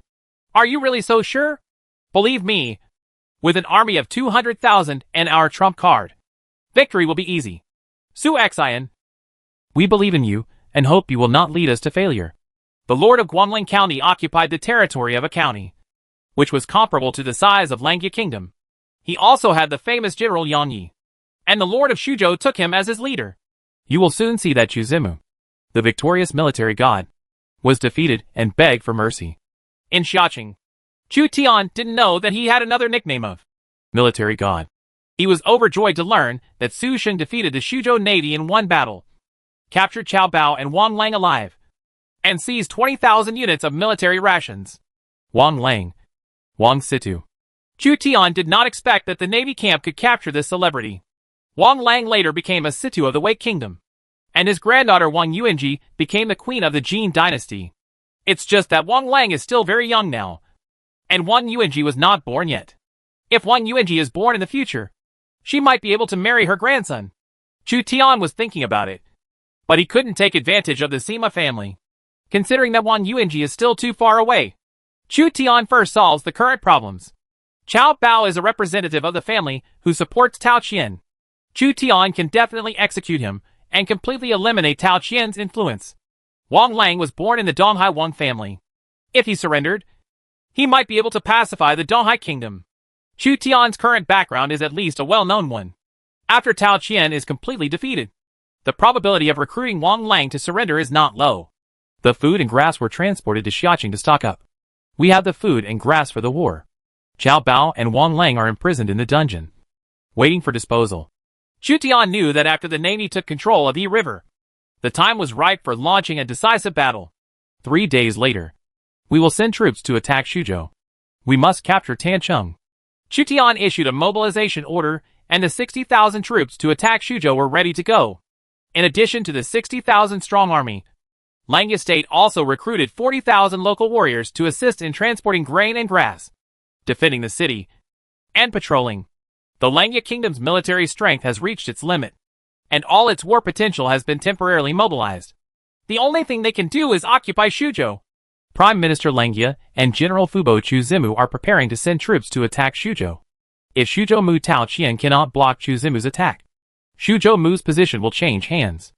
Are you really so sure? Believe me, with an army of 200,000 and our trump card, victory will be easy. Su Xian, we believe in you and hope you will not lead us to failure. The lord of Guangling County occupied the territory of a county, which was comparable to the size of Langya Kingdom. He also had the famous general Yang Yi, and the lord of Shuzhou took him as his leader. You will soon see that Chu Zimu, the victorious military god, was defeated and begged for mercy. In Xiaoqing, Chu Tian didn't know that he had another nickname of military god. He was overjoyed to learn that Su Sheng defeated the Shuzhou Navy in one battle, captured Qiao Bao and Wang Lang alive, and seized 20,000 units of military rations. Wang Lang, Wang Situ. Chu Tian did not expect that the Navy camp could capture this celebrity. Wang Lang later became a Situ of the Wei Kingdom, and his granddaughter Wang Yuanji became the queen of the Jin dynasty. It's just that Wang Lang is still very young now, and Wang Yuanji was not born yet. If Wang Yuanji is born in the future, she might be able to marry her grandson. Chu Tian was thinking about it, but he couldn't take advantage of the Sima family, considering that Wang Yuanji is still too far away. Chu Tian first solves the current problems. Qiao Bao is a representative of the family who supports Tao Qian. Chu Tian can definitely execute him and completely eliminate Tao Qian's influence. Wang Lang was born in the Donghai Wang family. If he surrendered, he might be able to pacify the Donghai kingdom. Chu Tian's current background is at least a well-known one. After Tao Qian is completely defeated, the probability of recruiting Wang Lang to surrender is not low. The food and grass were transported to Xiaoqing to stock up. We have the food and grass for the war. Qiao Bao and Wang Lang are imprisoned in the dungeon, waiting for disposal. Chu Tian knew that after the Navy took control of Yi River, the time was ripe for launching a decisive battle. 3 days later, we will send troops to attack Shuzhou. We must capture Tancheng. Chu Tian issued a mobilization order, and the 60,000 troops to attack Shuzhou were ready to go. In addition to the 60,000 strong army, Langya State also recruited 40,000 local warriors to assist in transporting grain and grass, defending the city, and patrolling. The Langya Kingdom's military strength has reached its limit, and all its war potential has been temporarily mobilized. The only thing they can do is occupy Shuzhou. Prime Minister Langya and General Fubo Chu Zimu are preparing to send troops to attack Shuzhou. If Shuzhou Mu Tao Qian cannot block Chu Zimu's attack, Shuzhou Mu's position will change hands.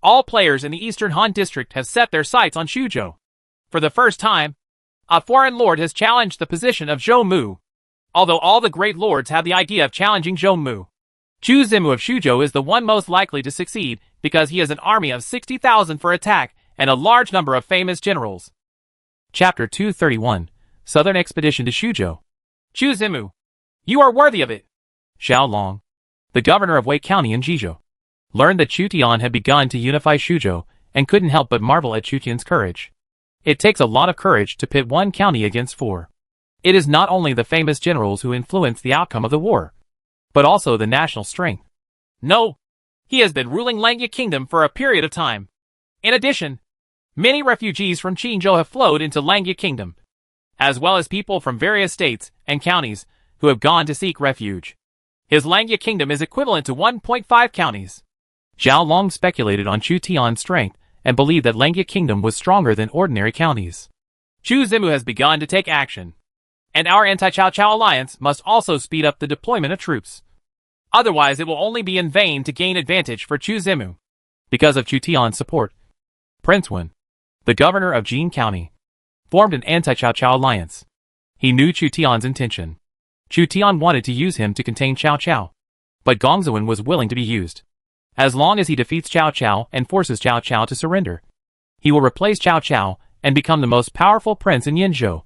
All players in the Eastern Han District have set their sights on Shuzhou. For the first time, a foreign lord has challenged the position of Zhou Mu. Although all the great lords have the idea of challenging Zhou Mu, Chu Zimu of Shuzhou is the one most likely to succeed because he has an army of 60,000 for attack and a large number of famous generals. Chapter 231, Southern Expedition to Shuzhou. Chu Zimu, you are worthy of it. Xiao Long, the governor of Wei County in Jizhou, learned that Chu Tian had begun to unify Shuzhou and couldn't help but marvel at Chu Tian's courage. It takes a lot of courage to pit one county against 4. It is not only the famous generals who influence the outcome of the war, but also the national strength. No, he has been ruling Langya Kingdom for a period of time. In addition, many refugees from Qinzhou have flowed into Langya Kingdom, as well as people from various states and counties who have gone to seek refuge. His Langya Kingdom is equivalent to 1.5 counties. Zhao Long speculated on Chu Tian's strength and believed that Langya Kingdom was stronger than ordinary counties. Chu Zimu has begun to take action, and our anti-Cao Cao alliance must also speed up the deployment of troops. Otherwise, it will only be in vain to gain advantage for Chu Zimu. Because of Chu Tian's support, Prince Wen, the governor of Jin County, formed an anti-Cao Cao alliance. He knew Chu Tian's intention. Chu Tian wanted to use him to contain Cao Cao, but Gongzuan was willing to be used. As long as he defeats Cao Cao and forces Cao Cao to surrender, he will replace Cao Cao and become the most powerful prince in Yinzhou,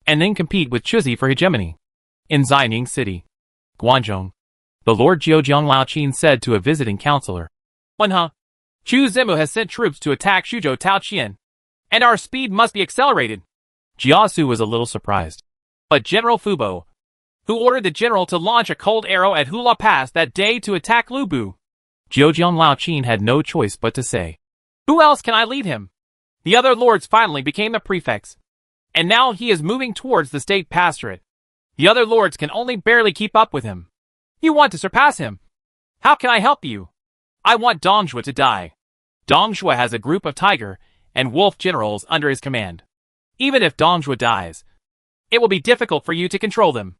and then compete with Chuzi for hegemony. In Xining City, Guangzhou, the Lord Jiujiang Laoqin said to a visiting counselor, "Wenhe, Chu Zimu has sent troops to attack Shuzhou Taoqian, and our speed must be accelerated." Jiasu was a little surprised. But General Fubo, who ordered the general to launch a cold arrow at Hula Pass that day to attack Lubu. Jiujiang Laoqin had no choice but to say, "Who else can I lead him?" The other lords finally became the prefects, and now he is moving towards the state pastorate. The other lords can only barely keep up with him. You want to surpass him? How can I help you? I want Dongshui to die. Dongshui has a group of tiger and wolf generals under his command. Even if Dongshui dies, it will be difficult for you to control them.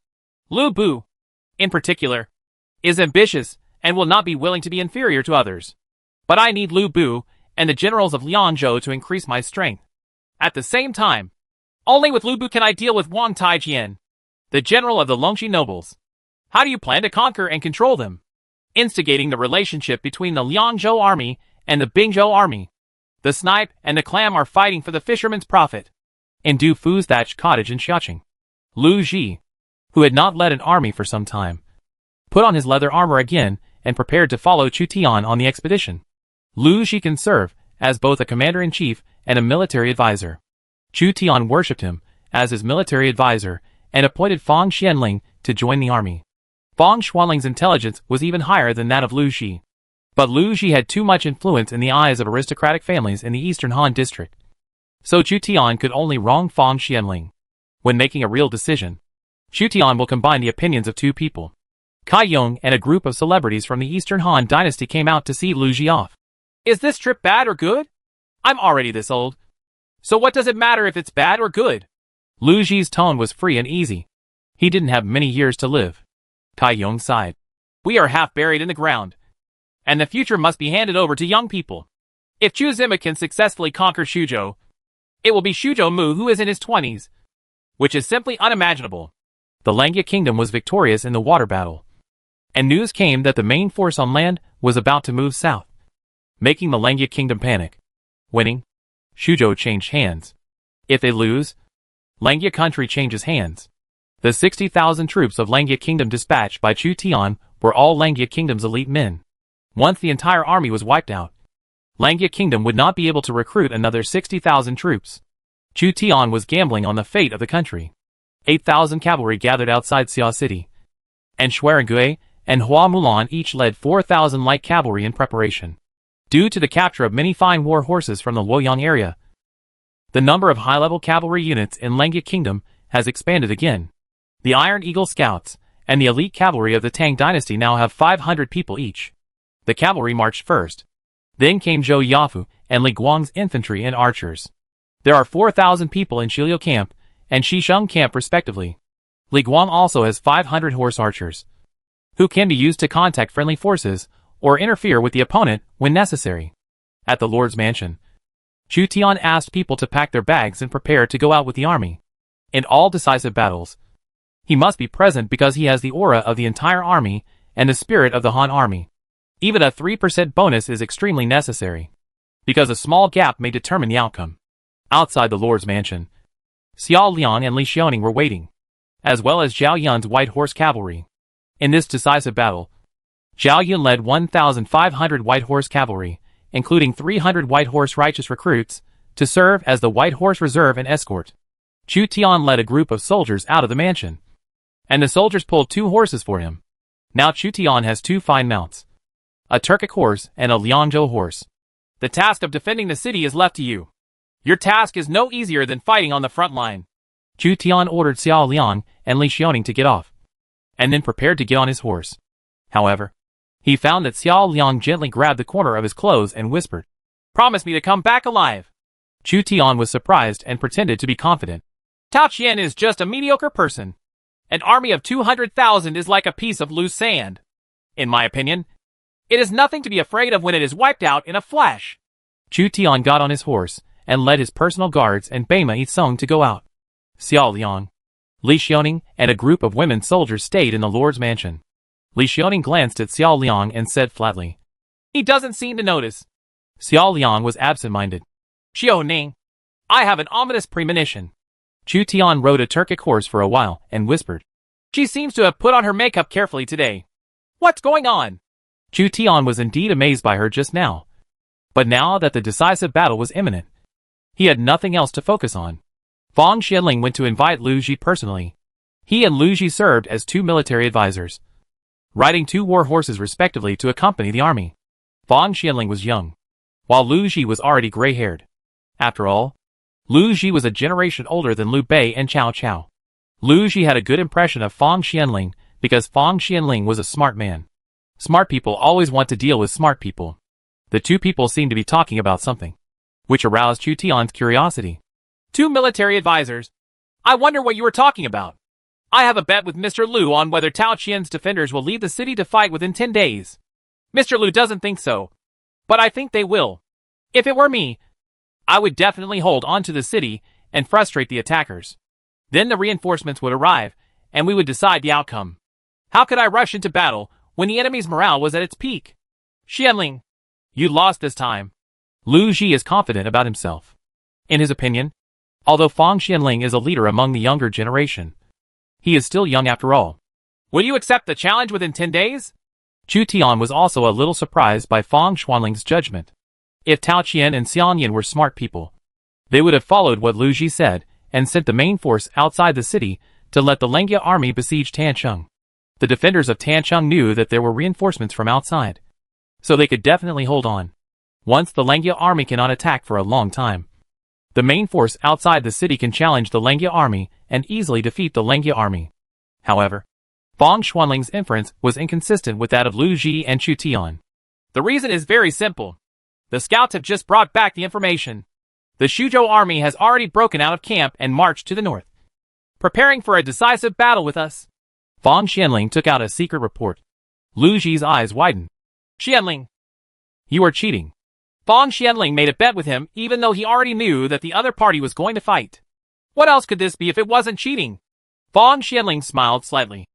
Lu Bu, in particular, is ambitious and will not be willing to be inferior to others. But I need Lu Bu and the generals of Lianzhou to increase my strength. At the same time, only with Lu Bu can I deal with Wang Taijian, the general of the Longxi nobles. How do you plan to conquer and control them? Instigating the relationship between the Liangzhou army and the Bingzhou army. The snipe and the clam are fighting for the fisherman's profit. In Du Fu's thatched cottage in Xiaoqing, Lu Ji, who had not led an army for some time, put on his leather armor again and prepared to follow Chu Tian on the expedition. Lu Ji can serve as both a commander-in-chief and a military advisor. Chu Tian worshipped him as his military advisor and appointed Fang Xianling to join the army. Fang Xuanling's intelligence was even higher than that of Lu Ji. But Lu Ji had too much influence in the eyes of aristocratic families in the eastern Han district. So Chu Tian could only wrong Fang Xianling. When making a real decision, Chu Tian will combine the opinions of two people. Kai Yong and a group of celebrities from the eastern Han dynasty came out to see Lu Ji off. Is this trip bad or good? I'm already this old. So what does it matter if it's bad or good? Lu Ji's tone was free and easy. He didn't have many years to live. Kai Yong sighed. We are half buried in the ground, and the future must be handed over to young people. If Chu Zima can successfully conquer Shuzhou, it will be Shuzhou Mu who is in his 20s, which is simply unimaginable. The Langya kingdom was victorious in the water battle, and news came that the main force on land was about to move south, making the Langya kingdom panic. Winning, Shuzhou changed hands. If they lose, Langya country changes hands. The 60,000 troops of Langya kingdom dispatched by Chu Tian were all Langya kingdom's elite men. Once the entire army was wiped out, Langya kingdom would not be able to recruit another 60,000 troops. Chu Tian was gambling on the fate of the country. 8,000 cavalry gathered outside Xia City, and Xuerengui and Hua Mulan each led 4,000 light cavalry in preparation. Due to the capture of many fine war horses from the Luoyang area, the number of high-level cavalry units in Langya kingdom has expanded again. The Iron Eagle Scouts and the elite cavalry of the Tang dynasty now have 500 people each. The cavalry marched first. Then came Zhou Yafu and Li Guang's infantry and archers. There are 4,000 people in Shiliu camp and Shisheng camp respectively. Li Guang also has 500 horse archers, who can be used to contact friendly forces or interfere with the opponent when necessary. At the Lord's mansion, Chu Tian asked people to pack their bags and prepare to go out with the army. In all decisive battles, he must be present because he has the aura of the entire army and the spirit of the Han army. Even a 3% bonus is extremely necessary, because a small gap may determine the outcome. Outside the Lord's mansion, Xiao Liang and Li Xiaoning were waiting, as well as Zhao Yun's white horse cavalry. In this decisive battle, Zhao Yun led 1,500 white horse cavalry, including 300 white horse righteous recruits, to serve as the white horse reserve and escort. Chu Tian led a group of soldiers out of the mansion, and the soldiers pulled 2 horses for him. Now Chu Tian has 2 fine mounts, a Turkic horse and a Liangzhou horse. The task of defending the city is left to you. Your task is no easier than fighting on the front line. Chu Tian ordered Xiao Liang and Li Xiaoning to get off, and then prepared to get on his horse. However, he found that Xiao Liang gently grabbed the corner of his clothes and whispered, "Promise me to come back alive." Chu Tian was surprised and pretended to be confident. Tao Qian is just a mediocre person. An army of 200,000 is like a piece of loose sand. In my opinion, it is nothing to be afraid of when it is wiped out in a flash. Chu Tian got on his horse and led his personal guards and Beima Yitsong to go out. Xiao Liang, Li Xiaoning, and a group of women soldiers stayed in the Lord's mansion. Li Xiaoning glanced at Xiao Liang and said flatly, He doesn't seem to notice. Xiao Liang was absent-minded. Xiao Ning, I have an ominous premonition. Chu Tian rode a Turkic horse for a while and whispered. She seems to have put on her makeup carefully today. What's going on? Chu Tian was indeed amazed by her just now. But now that the decisive battle was imminent, he had nothing else to focus on. Fang Xianling went to invite Lu Ji personally. He and Lu Ji served as 2 military advisors, riding 2 war horses respectively to accompany the army. Fang Xianling was young, while Lu Ji was already gray-haired. After all, Lu Ji was a generation older than Liu Bei and Cao Cao. Lu Ji had a good impression of Fang Xianling because Fang Xianling was a smart man. Smart people always want to deal with smart people. The 2 people seemed to be talking about something, which aroused Chu Tian's curiosity. 2 military advisors. I wonder what you were talking about. I have a bet with Mr. Liu on whether Tao Qian's defenders will leave the city to fight within 10 days. Mr. Liu doesn't think so, but I think they will. If it were me, I would definitely hold on to the city and frustrate the attackers. Then the reinforcements would arrive, and we would decide the outcome. How could I rush into battle when the enemy's morale was at its peak? Xianling, you lost this time. Lu Ji is confident about himself. In his opinion, although Fang Xianling is a leader among the younger generation, he is still young after all. Will you accept the challenge within 10 days? Chu Tian was also a little surprised by Fang Xianling's judgment. If Tao Qian and Xian Yan were smart people, they would have followed what Lu Ji said and sent the main force outside the city to let the Lengjia army besiege Tancheng. The defenders of Tancheng knew that there were reinforcements from outside, so they could definitely hold on. Once the Lengjia army cannot attack for a long time, the main force outside the city can challenge the Lengjia army and easily defeat the Lengjia army. However, Fang Xianling's inference was inconsistent with that of Lu Ji and Chu Tian. The reason is very simple. The scouts have just brought back the information. The Xuzhou army has already broken out of camp and marched to the north, preparing for a decisive battle with us. Fang Xianling took out a secret report. Lu Ji's eyes widened. Xianling, you are cheating. Fang Xianling made a bet with him even though he already knew that the other party was going to fight. What else could this be if it wasn't cheating? Fang Xianling smiled slightly.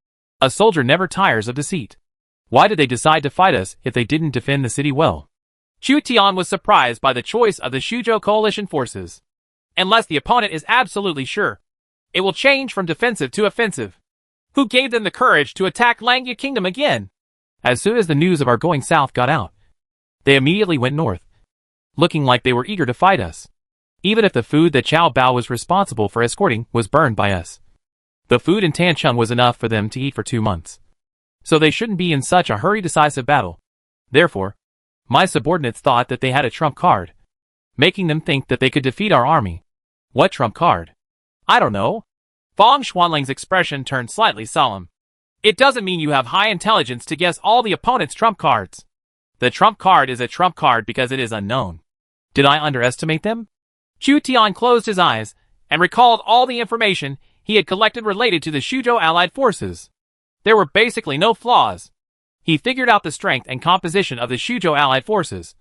A soldier never tires of deceit. Why did they decide to fight us if they didn't defend the city well? Chu Tian was surprised by the choice of the Xuzhou coalition forces. Unless the opponent is absolutely sure, it will change from defensive to offensive. Who gave them the courage to attack Lengjia Kingdom again? As soon as the news of our going south got out, they immediately went north, looking like they were eager to fight us. Even if the food that Qiao Bao was responsible for escorting was burned by us, the food in Tancheng was enough for them to eat for 2 months. So they shouldn't be in such a hurry decisive battle. Therefore, my subordinates thought that they had a trump card, making them think that they could defeat our army. What trump card? I don't know. Fang Xianling's expression turned slightly solemn. It doesn't mean you have high intelligence to guess all the opponent's trump cards. The trump card is a trump card because it is unknown. Did I underestimate them? Chu Tian closed his eyes and recalled all the information he had collected related to the Xuzhou allied forces. There were basically no flaws. He figured out the strength and composition of the Xuzhou allied forces,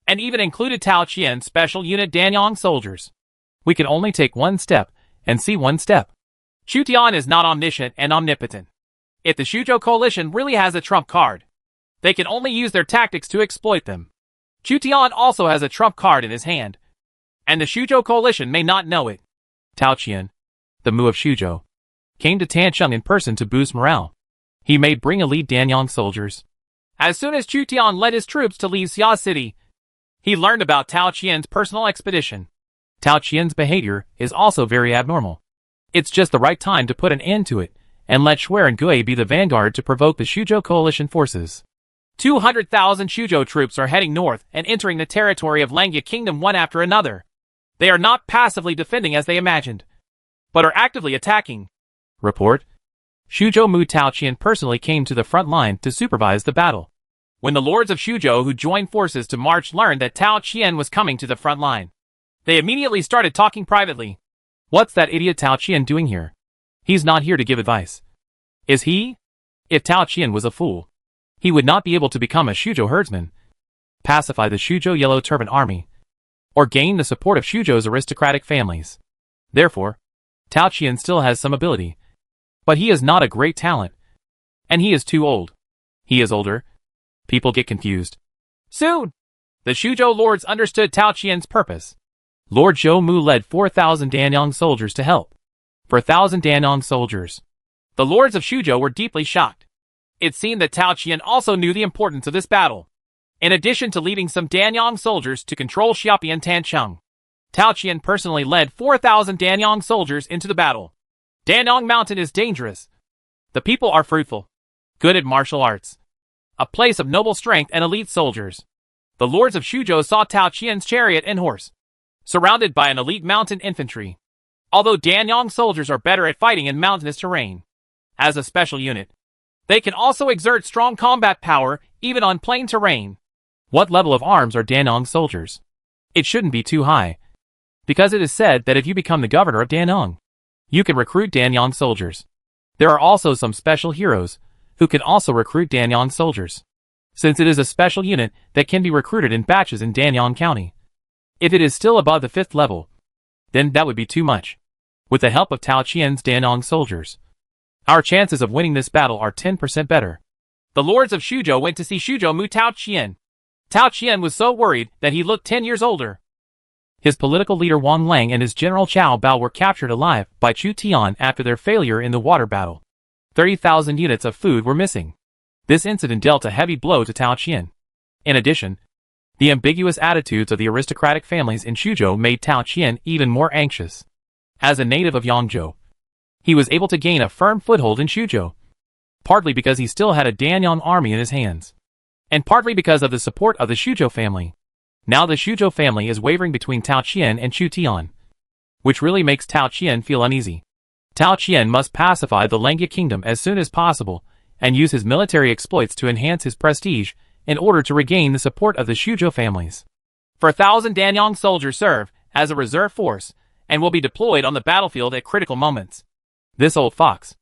and even included Tao Qian's special unit Danyang soldiers. We can only take one step and see one step. Chu Tian is not omniscient and omnipotent. If the Xuzhou coalition really has a trump card, they can only use their tactics to exploit them. Chu Tian also has a trump card in his hand, and the Xuzhou coalition may not know it. Tao Qian, the Mu of Xuzhou, came to Tancheng in person to boost morale. He may bring elite Danyang soldiers. As soon as Chu Tian led his troops to leave Xia City, he learned about Tao Qian's personal expedition. Tao Qian's behavior is also very abnormal. It's just the right time to put an end to it, and let Shuai and Gui be the vanguard to provoke the Xuzhou coalition forces. 200,000 Xuzhou troops are heading north and entering the territory of Lengjia Kingdom one after another. They are not passively defending as they imagined, but are actively attacking. Report. Xuzhou Mu Tao Qian personally came to the front line to supervise the battle. When the lords of Xuzhou who joined forces to march learned that Tao Qian was coming to the front line, they immediately started talking privately. What's that idiot Tao Qian doing here? He's not here to give advice. Is he? If Tao Qian was a fool, he would not be able to become a Xuzhou herdsman, pacify the Xuzhou Yellow Turban army, or gain the support of Xuzhou's aristocratic families. Therefore, Tao Qian still has some ability, but he is not a great talent, and he is too old. He is older. People get confused. Soon, the Xuzhou lords understood Tao Qian's purpose. Lord Zhou Mu led 4,000 Danyang soldiers to help. 4,000 Danyang soldiers. The lords of Xuzhou were deeply shocked. It seemed that Tao Qian also knew the importance of this battle. In addition to leading some Danyang soldiers to control Xiapi and Tancheng, Tao Qian personally led 4,000 Danyang soldiers into the battle. Danyang Mountain is dangerous. The people are fruitful, good at martial arts. A place of noble strength and elite soldiers. The lords of Xuzhou saw Tao Qian's chariot and horse, surrounded by an elite mountain infantry. Although Danyang soldiers are better at fighting in mountainous terrain, as a special unit, they can also exert strong combat power even on plain terrain. What level of arms are Danyang soldiers? It shouldn't be too high, because it is said that if you become the governor of Danyang, you can recruit Danyang soldiers. There are also some special heroes who can also recruit Danyang soldiers, since it is a special unit that can be recruited in batches in Danyang County. If it is still above the 5th level, then that would be too much. With the help of Tao Qian's Danyang soldiers, our chances of winning this battle are 10% better. The lords of Xuzhou went to see Xuzhou Mu Tao Qian. Tao Qian was so worried that he looked 10 years older. His political leader Wang Lang and his general Chao Bao were captured alive by Chu Tian after their failure in the water battle. 30,000 units of food were missing. This incident dealt a heavy blow to Tao Qian. In addition, the ambiguous attitudes of the aristocratic families in Xuzhou made Tao Qian even more anxious. As a native of Yangzhou, he was able to gain a firm foothold in Xuzhou, partly because he still had a Danyang army in his hands, and partly because of the support of the Xuzhou family. Now the Xuzhou family is wavering between Tao Qian and Chu Tian, which really makes Tao Qian feel uneasy. Tao Qian must pacify the Langya kingdom as soon as possible and use his military exploits to enhance his prestige in order to regain the support of the Xuzhou families. 4,000 Danyang soldiers serve as a reserve force and will be deployed on the battlefield at critical moments. This old fox,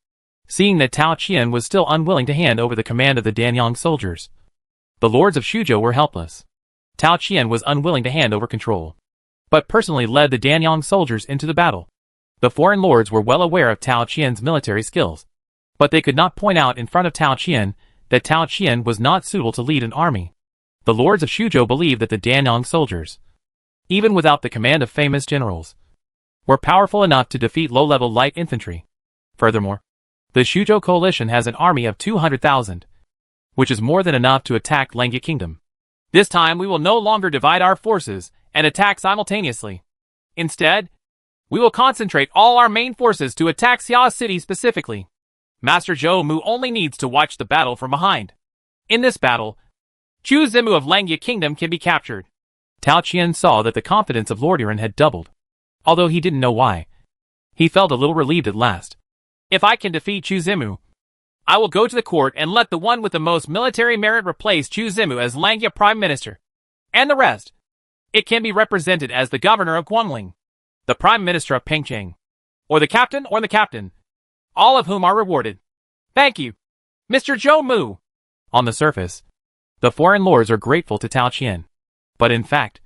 seeing that Tao Qian was still unwilling to hand over the command of the Danyang soldiers, the lords of Xuzhou were helpless. Tao Qian was unwilling to hand over control, but personally led the Danyang soldiers into the battle. The foreign lords were well aware of Tao Qian's military skills, but they could not point out in front of Tao Qian that Tao Qian was not suitable to lead an army. The lords of Xuzhou believed that the Danyang soldiers, even without the command of famous generals, were powerful enough to defeat low-level light infantry. Furthermore, the Xuzhou coalition has an army of 200,000, which is more than enough to attack Langya Kingdom. This time we will no longer divide our forces and attack simultaneously. Instead, we will concentrate all our main forces to attack Xia City specifically. Master Zhou Mu only needs to watch the battle from behind. In this battle, Chu Zimu of Langya Kingdom can be captured. Tao Qian saw that the confidence of Lord Yuan had doubled. Although he didn't know why, he felt a little relieved at last. If I can defeat Chu Zimu, I will go to the court and let the one with the most military merit replace Chu Zimu as Langya Prime Minister. And the rest, it can be represented as the governor of Guangling, the Prime Minister of Pengcheng, or the captain, all of whom are rewarded. Thank you, Mr. Zhou Mu. On the surface, the foreign lords are grateful to Tao Qian. But in fact,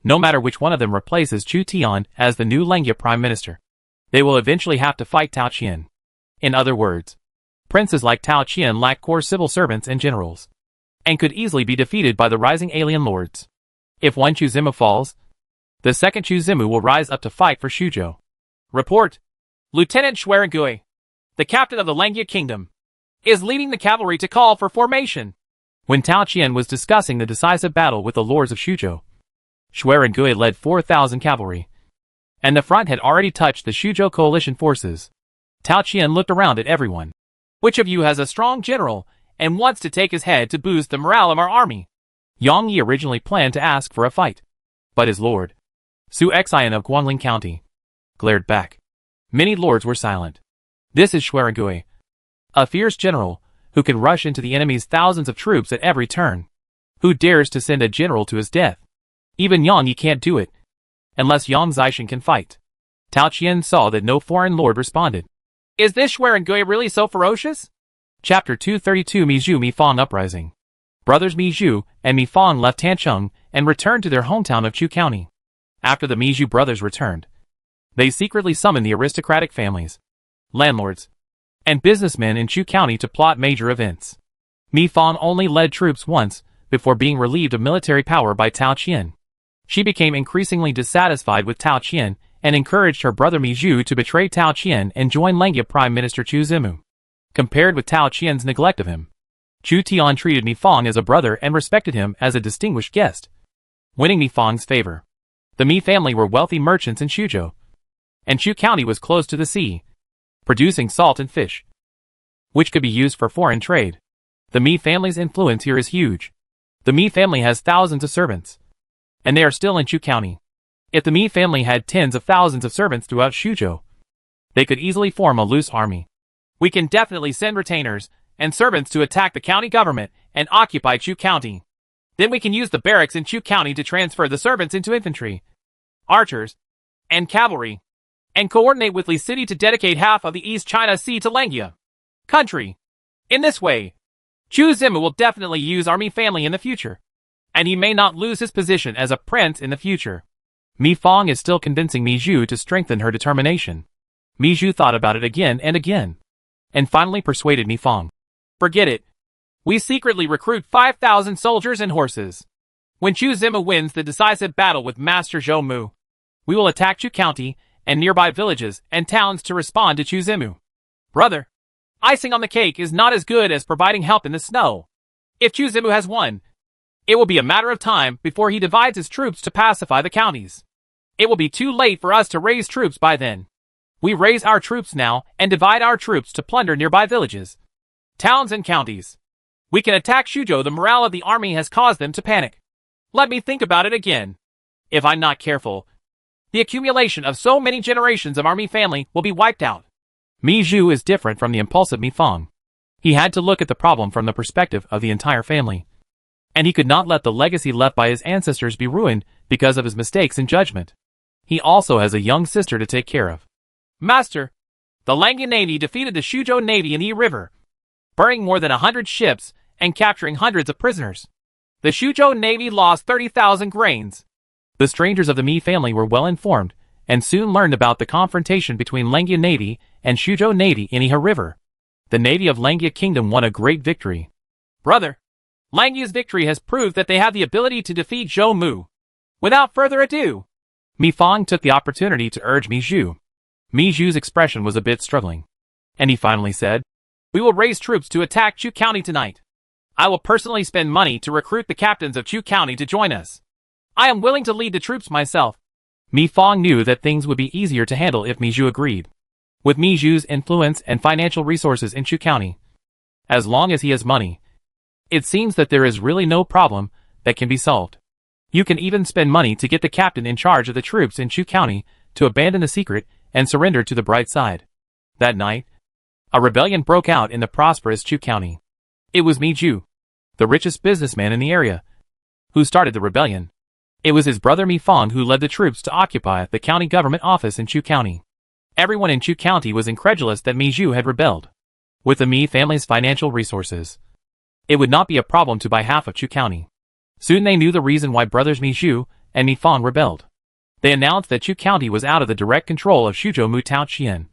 no matter which one of them replaces Chu Tian as the new Langya Prime Minister, they will eventually have to fight Tao Qian. In other words, princes like Tao Qian lack core civil servants and generals, and could easily be defeated by the rising alien lords. If one Chu Zimu falls, the second Chu Zimu will rise up to fight for Xuzhou. Report. Lieutenant Xuerengui, the captain of the Langya Kingdom, is leading the cavalry to call for formation. When Tao Qian was discussing the decisive battle with the lords of Xuzhou, Xuerengui led 4,000 cavalry, and the front had already touched the Xuzhou coalition forces. Tao Qian looked around at everyone. Which of you has a strong general and wants to take his head to boost the morale of our army? Yang Yi originally planned to ask for a fight, but his lord, Su Xian of Guangling County, glared back. Many lords were silent. This is Xuerengui, a fierce general who can rush into the enemy's thousands of troops at every turn. Who dares to send a general to his death? Even Yang Yi can't do it, unless Yang Zixin can fight. Tao Qian saw that no foreign lord responded. Is this Xuerengui really so ferocious? Chapter 232 Mizhu Mifang Uprising. Brothers Mizhu and Mifang left Tancheng and returned to their hometown of Chu County. After the Mizhu brothers returned, they secretly summoned the aristocratic families, landlords, and businessmen in Chu County to plot major events. Mifang only led troops once, before being relieved of military power by Tao Qian. She became increasingly dissatisfied with Tao Qian and encouraged her brother Mi Zhu to betray Tao Qian and join Lengia Prime Minister Chu Zimu. Compared with Tao Qian's neglect of him, Chu Tian treated Mi Fang as a brother and respected him as a distinguished guest, winning Mi Fang's favor. The Mi family were wealthy merchants in Xuzhou, and Chu County was close to the sea, producing salt and fish, which could be used for foreign trade. The Mi family's influence here is huge. The Mi family has thousands of servants, and they are still in Chu County. If the Mi family had tens of thousands of servants throughout Xuzhou, they could easily form a loose army. We can definitely send retainers and servants to attack the county government and occupy Chu County. Then we can use the barracks in Chu County to transfer the servants into infantry, archers, and cavalry, and coordinate with Li City to dedicate half of the East China Sea to Lengia country. In this way, Chu Zimu will definitely use our Mi family in the future, and he may not lose his position as a prince in the future. Mi Fang is still convincing Mi Zhu to strengthen her determination. Mi Zhu thought about it again and again, and finally persuaded Mi Fang. Forget it. We secretly recruit 5,000 soldiers and horses. When Chu Zimu wins the decisive battle with Master Zhou Mu, we will attack Chu County and nearby villages and towns to respond to Chu Zimu. Brother, icing on the cake is not as good as providing help in the snow. If Chu Zimu has won, it will be a matter of time before he divides his troops to pacify the counties. It will be too late for us to raise troops by then. We raise our troops now and divide our troops to plunder nearby villages, towns and counties. We can attack Xuzhou. The morale of the army has caused them to panic. Let me think about it again. If I'm not careful, the accumulation of so many generations of our Mi family will be wiped out. Mi Zhu is different from the impulsive Mi Fang. He had to look at the problem from the perspective of the entire family, and he could not let the legacy left by his ancestors be ruined because of his mistakes in judgment. He also has a young sister to take care of. Master, the Lengia Navy defeated the Xuzhou Navy in the Yi River, burning more than 100 ships and capturing hundreds of prisoners. The Xuzhou Navy lost 30,000 grains. The strangers of the Mi family were well informed and soon learned about the confrontation between Lengia Navy and Xuzhou Navy in Yi River. The Navy of Lengia Kingdom won a great victory. Brother, Lengia's victory has proved that they have the ability to defeat Zhou Mu. Without further ado, Mi Fang took the opportunity to urge Mi Zhu. Mi Zhu's expression was a bit struggling, and he finally said, "We will raise troops to attack Chu County tonight. I will personally spend money to recruit the captains of Chu County to join us. I am willing to lead the troops myself." Mi Fang knew that things would be easier to handle if Mi Zhu agreed. With Mi Zhu's influence and financial resources in Chu County, as long as he has money, it seems that there is really no problem that can be solved. You can even spend money to get the captain in charge of the troops in Chu County to abandon the secret and surrender to the bright side. That night, a rebellion broke out in the prosperous Chu County. It was Mi Zhu, the richest businessman in the area, who started the rebellion. It was his brother Mi Fang who led the troops to occupy the county government office in Chu County. Everyone in Chu County was incredulous that Mi Zhu had rebelled. With the Mi family's financial resources, it would not be a problem to buy half of Chu County. Soon they knew the reason why brothers Mi Zhu and Mi Fang rebelled. They announced that Chu County was out of the direct control of Xuzhou Mu Tao Qian,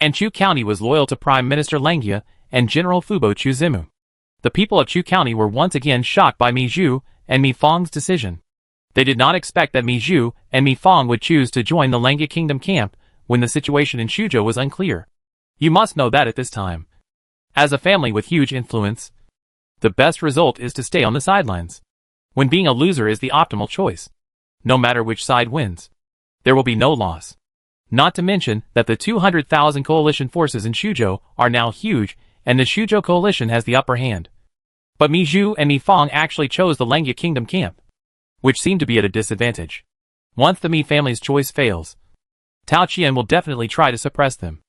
and Chu County was loyal to Prime Minister Lengia and General Fubo Chu Zimu. The people of Chu County were once again shocked by Mi Zhu and Mi Fang's decision. They did not expect that Mi Zhu and Mi Fang would choose to join the Lengia Kingdom camp when the situation in Xuzhou was unclear. You must know that at this time, as a family with huge influence, the best result is to stay on the sidelines, when being a loser is the optimal choice. No matter which side wins, there will be no loss. Not to mention that the 200,000 coalition forces in Xuzhou are now huge, and the Xuzhou coalition has the upper hand. But Mi Zhu and Mi Fang actually chose the Lengia Kingdom camp, which seemed to be at a disadvantage. Once the Mi family's choice fails, Tao Qian will definitely try to suppress them,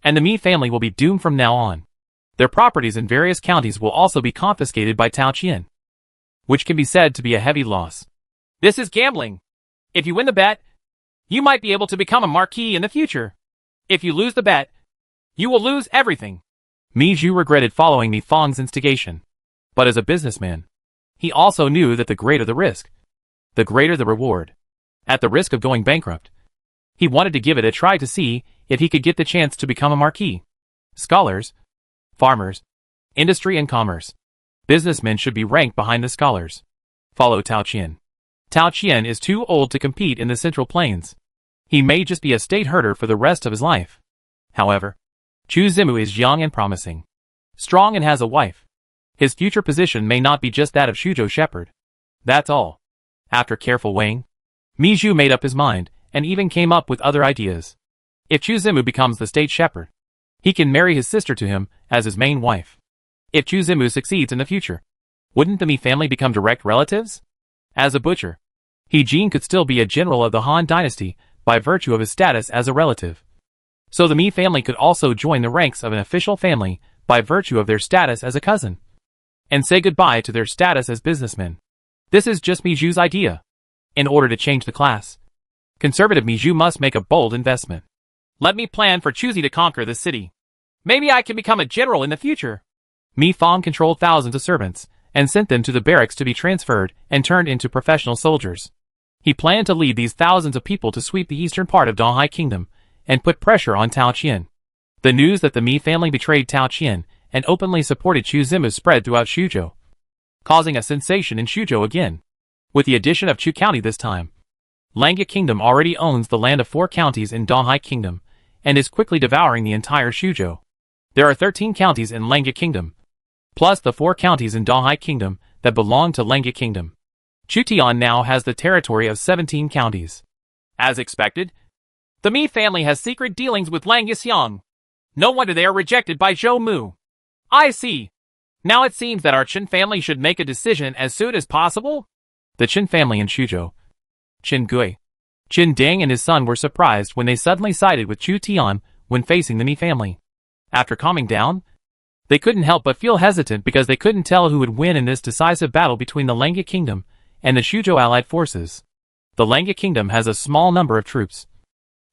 and the Mi family will be doomed from now on. Their properties in various counties will also be confiscated by Tao Qian, which can be said to be a heavy loss. This is gambling. If you win the bet, you might be able to become a marquis in the future. If you lose the bet, you will lose everything. Mi Zhu regretted following Mi Fang's instigation, but as a businessman, he also knew that the greater the risk, the greater the reward. At the risk of going bankrupt, he wanted to give it a try to see if he could get the chance to become a marquis. Scholars, farmers, industry and commerce, Businessmen should be ranked behind the scholars. Follow Tao Qian. Tao Qian is too old to compete in the Central Plains. He may just be a state herder for the rest of his life. However, Chu Zimu is young and promising, strong and has a wife. His future position may not be just that of Shuzhou shepherd. That's all. After careful weighing, Mi Zhu made up his mind, and even came up with other ideas. If Chu Zimu becomes the state shepherd, he can marry his sister to him as his main wife. If Chu Zimu succeeds in the future, wouldn't the Mi family become direct relatives? As a butcher, He Jin could still be a general of the Han dynasty by virtue of his status as a relative. So the Mi family could also join the ranks of an official family by virtue of their status as a cousin, and say goodbye to their status as businessmen. This is just Mi Zhu's idea. In order to change the class, conservative Mi Zhu must make a bold investment. Let me plan for Chuzi to conquer the city. Maybe I can become a general in the future. Mi Fang controlled thousands of servants and sent them to the barracks to be transferred and turned into professional soldiers. He planned to lead these thousands of people to sweep the eastern part of Donghai Kingdom and put pressure on Tao Qian. The news that the Mi family betrayed Tao Qian and openly supported Chu Zimu spread throughout Shuzhou, causing a sensation in Shuzhou again. With the addition of Chu County this time, Langya Kingdom already owns the land of 4 counties in Donghai Kingdom and is quickly devouring the entire Shuzhou. There are 13 counties in Langya Kingdom, plus the 4 counties in Donghai Kingdom that belong to Langya Kingdom. Chu Tian now has the territory of 17 counties. As expected, the Mi family has secret dealings with Lang Yixiang. No wonder they are rejected by Zhou Mu. I see. Now it seems that our Chen family should make a decision as soon as possible. The Chen family in Shuzhou, Chen Gui, Chen Ding and his son were surprised when they suddenly sided with Chu Tian when facing the Mi family. After calming down, they couldn't help but feel hesitant because they couldn't tell who would win in this decisive battle between the Langya Kingdom and the Shuzhou allied forces. The Langya Kingdom has a small number of troops,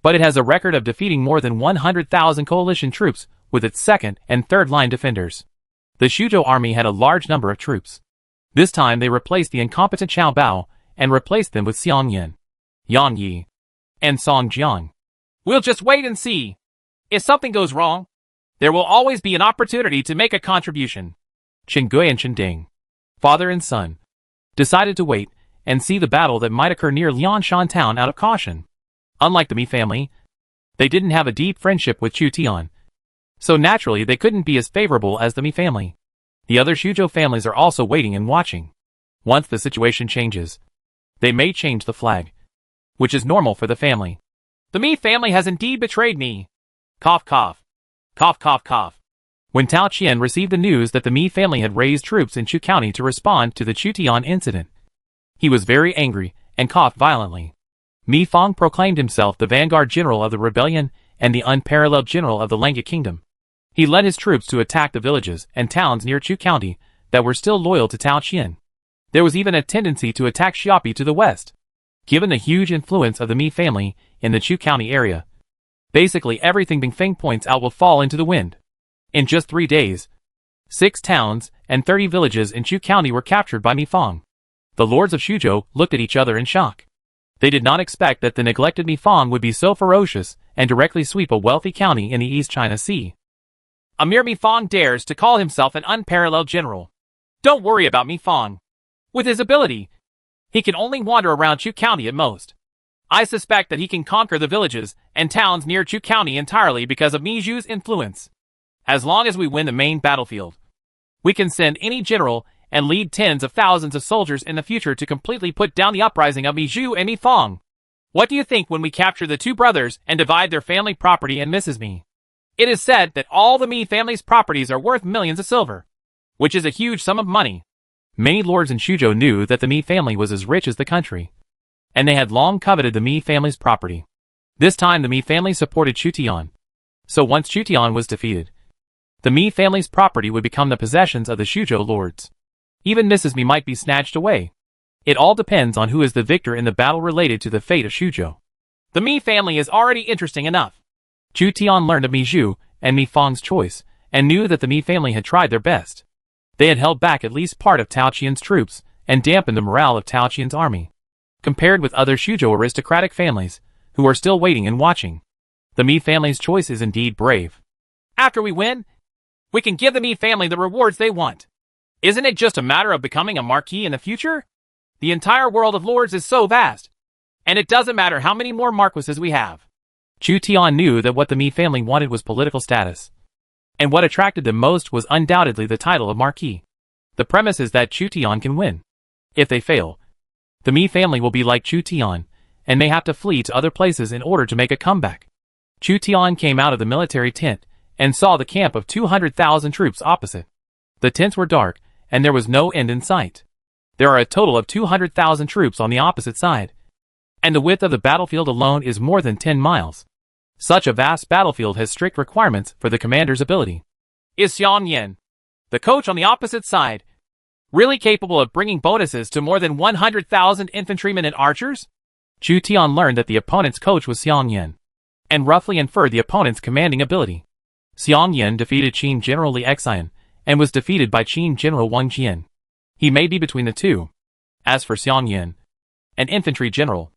but it has a record of defeating more than 100,000 coalition troops with its second and third line defenders. The Shuzhou army had a large number of troops. This time they replaced the incompetent Xiao Bao and replaced them with Xiang Yin, Yang Yi, and Song Jiang. We'll just wait and see. If something goes wrong, there will always be an opportunity to make a contribution. Chen Gui and Chen Ding, father and son, decided to wait and see the battle that might occur near Lianshan town out of caution. Unlike the Mi family, they didn't have a deep friendship with Chu Tian, so naturally they couldn't be as favorable as the Mi family. The other Shuzhou families are also waiting and watching. Once the situation changes, they may change the flag, which is normal for the family. The Mi family has indeed betrayed me. Cough cough. Cough cough cough. When Tao Qian received the news that the Mi family had raised troops in Chu County to respond to the Chu Tian incident, he was very angry and coughed violently. Mi Fang proclaimed himself the vanguard general of the rebellion and the unparalleled general of the Langya Kingdom. He led his troops to attack the villages and towns near Chu County that were still loyal to Tao Qian. There was even a tendency to attack Xiapi to the west. Given the huge influence of the Mi family in the Chu County area, basically everything Bing Feng points out will fall into the wind. In just 3 days, 6 towns and 30 villages in Chu County were captured by Mi Fang. The lords of Shuzhou looked at each other in shock. They did not expect that the neglected Mi Fang would be so ferocious and directly sweep a wealthy county in the East China Sea. A mere Mi Fang dares to call himself an unparalleled general. Don't worry about Mi Fang. With his ability, he can only wander around Chu County at most. I suspect that he can conquer the villages and towns near Chu County entirely because of Mi Zhu's influence. As long as we win the main battlefield, we can send any general and lead tens of thousands of soldiers in the future to completely put down the uprising of Mi Zhu and Mi Fang. What do you think when we capture the 2 brothers and divide their family property and Mrs. Mi? It is said that all the Mi family's properties are worth millions of silver, which is a huge sum of money. Many lords in Shuzhou knew that the Mi family was as rich as the country, and they had long coveted the Mi family's property. This time the Mi family supported Chu Tian. So once Chu Tian was defeated, the Mi family's property would become the possessions of the Shuzhou lords. Even Mrs. Mi might be snatched away. It all depends on who is the victor in the battle related to the fate of Shuzhou. The Mi family is already interesting enough. Chu Tian learned of Mi Zhu and Mi Fang's choice, and knew that the Mi family had tried their best. They had held back at least part of Tao Qian's troops, and dampened the morale of Tao Qian's army. Compared with other Shuzhou aristocratic families, who are still waiting and watching, the Mi family's choice is indeed brave. After we win, we can give the Mi family the rewards they want. Isn't it just a matter of becoming a marquis in the future? The entire world of lords is so vast, and it doesn't matter how many more marquises we have. Chu Tian knew that what the Mi family wanted was political status. And what attracted them most was undoubtedly the title of marquis. The premise is that Chu Tian can win. If they fail, the Mi family will be like Chu Tian, and may have to flee to other places in order to make a comeback. Chu Tian came out of the military tent, and saw the camp of 200,000 troops opposite. The tents were dark, and there was no end in sight. There are a total of 200,000 troops on the opposite side, and the width of the battlefield alone is more than 10 miles. Such a vast battlefield has strict requirements for the commander's ability. Is Xiang Yan, the coach on the opposite side, really capable of bringing bonuses to more than 100,000 infantrymen and archers? Chu Tian learned that the opponent's coach was Xiang Yan, and roughly inferred the opponent's commanding ability. Xiang Yan defeated Qin General Li Xian, and was defeated by Qin General Wang Jian. He may be between the two. As for Xiang Yan, an infantry general,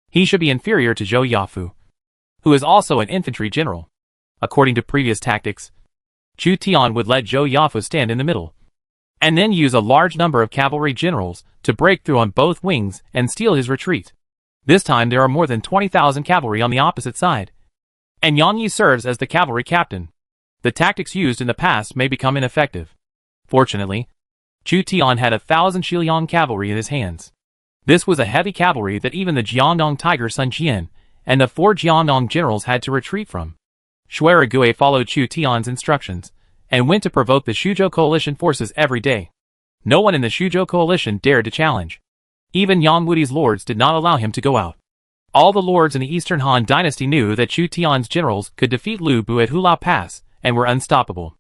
he should be inferior to Zhou Yafu, who is also an infantry general. According to previous tactics, Chu Tian would let Zhou Yafu stand in the middle, and then use a large number of cavalry generals to break through on both wings and steal his retreat. This time there are more than 20,000 cavalry on the opposite side, and Yang Yi serves as the cavalry captain. The tactics used in the past may become ineffective. Fortunately, Chu Tian had 1,000 Shiliang cavalry in his hands. This was a heavy cavalry that even the Jiangdong Tiger Sun Jian and the 4 Jiangdong generals had to retreat from. Shui Rigui followed Chu Tian's instructions, and went to provoke the Shuzhou coalition forces every day. No one in the Shuzhou coalition dared to challenge. Even Yang Wudi's lords did not allow him to go out. All the lords in the Eastern Han dynasty knew that Chu Tian's generals could defeat Lu Bu at Hulao Pass, and were unstoppable.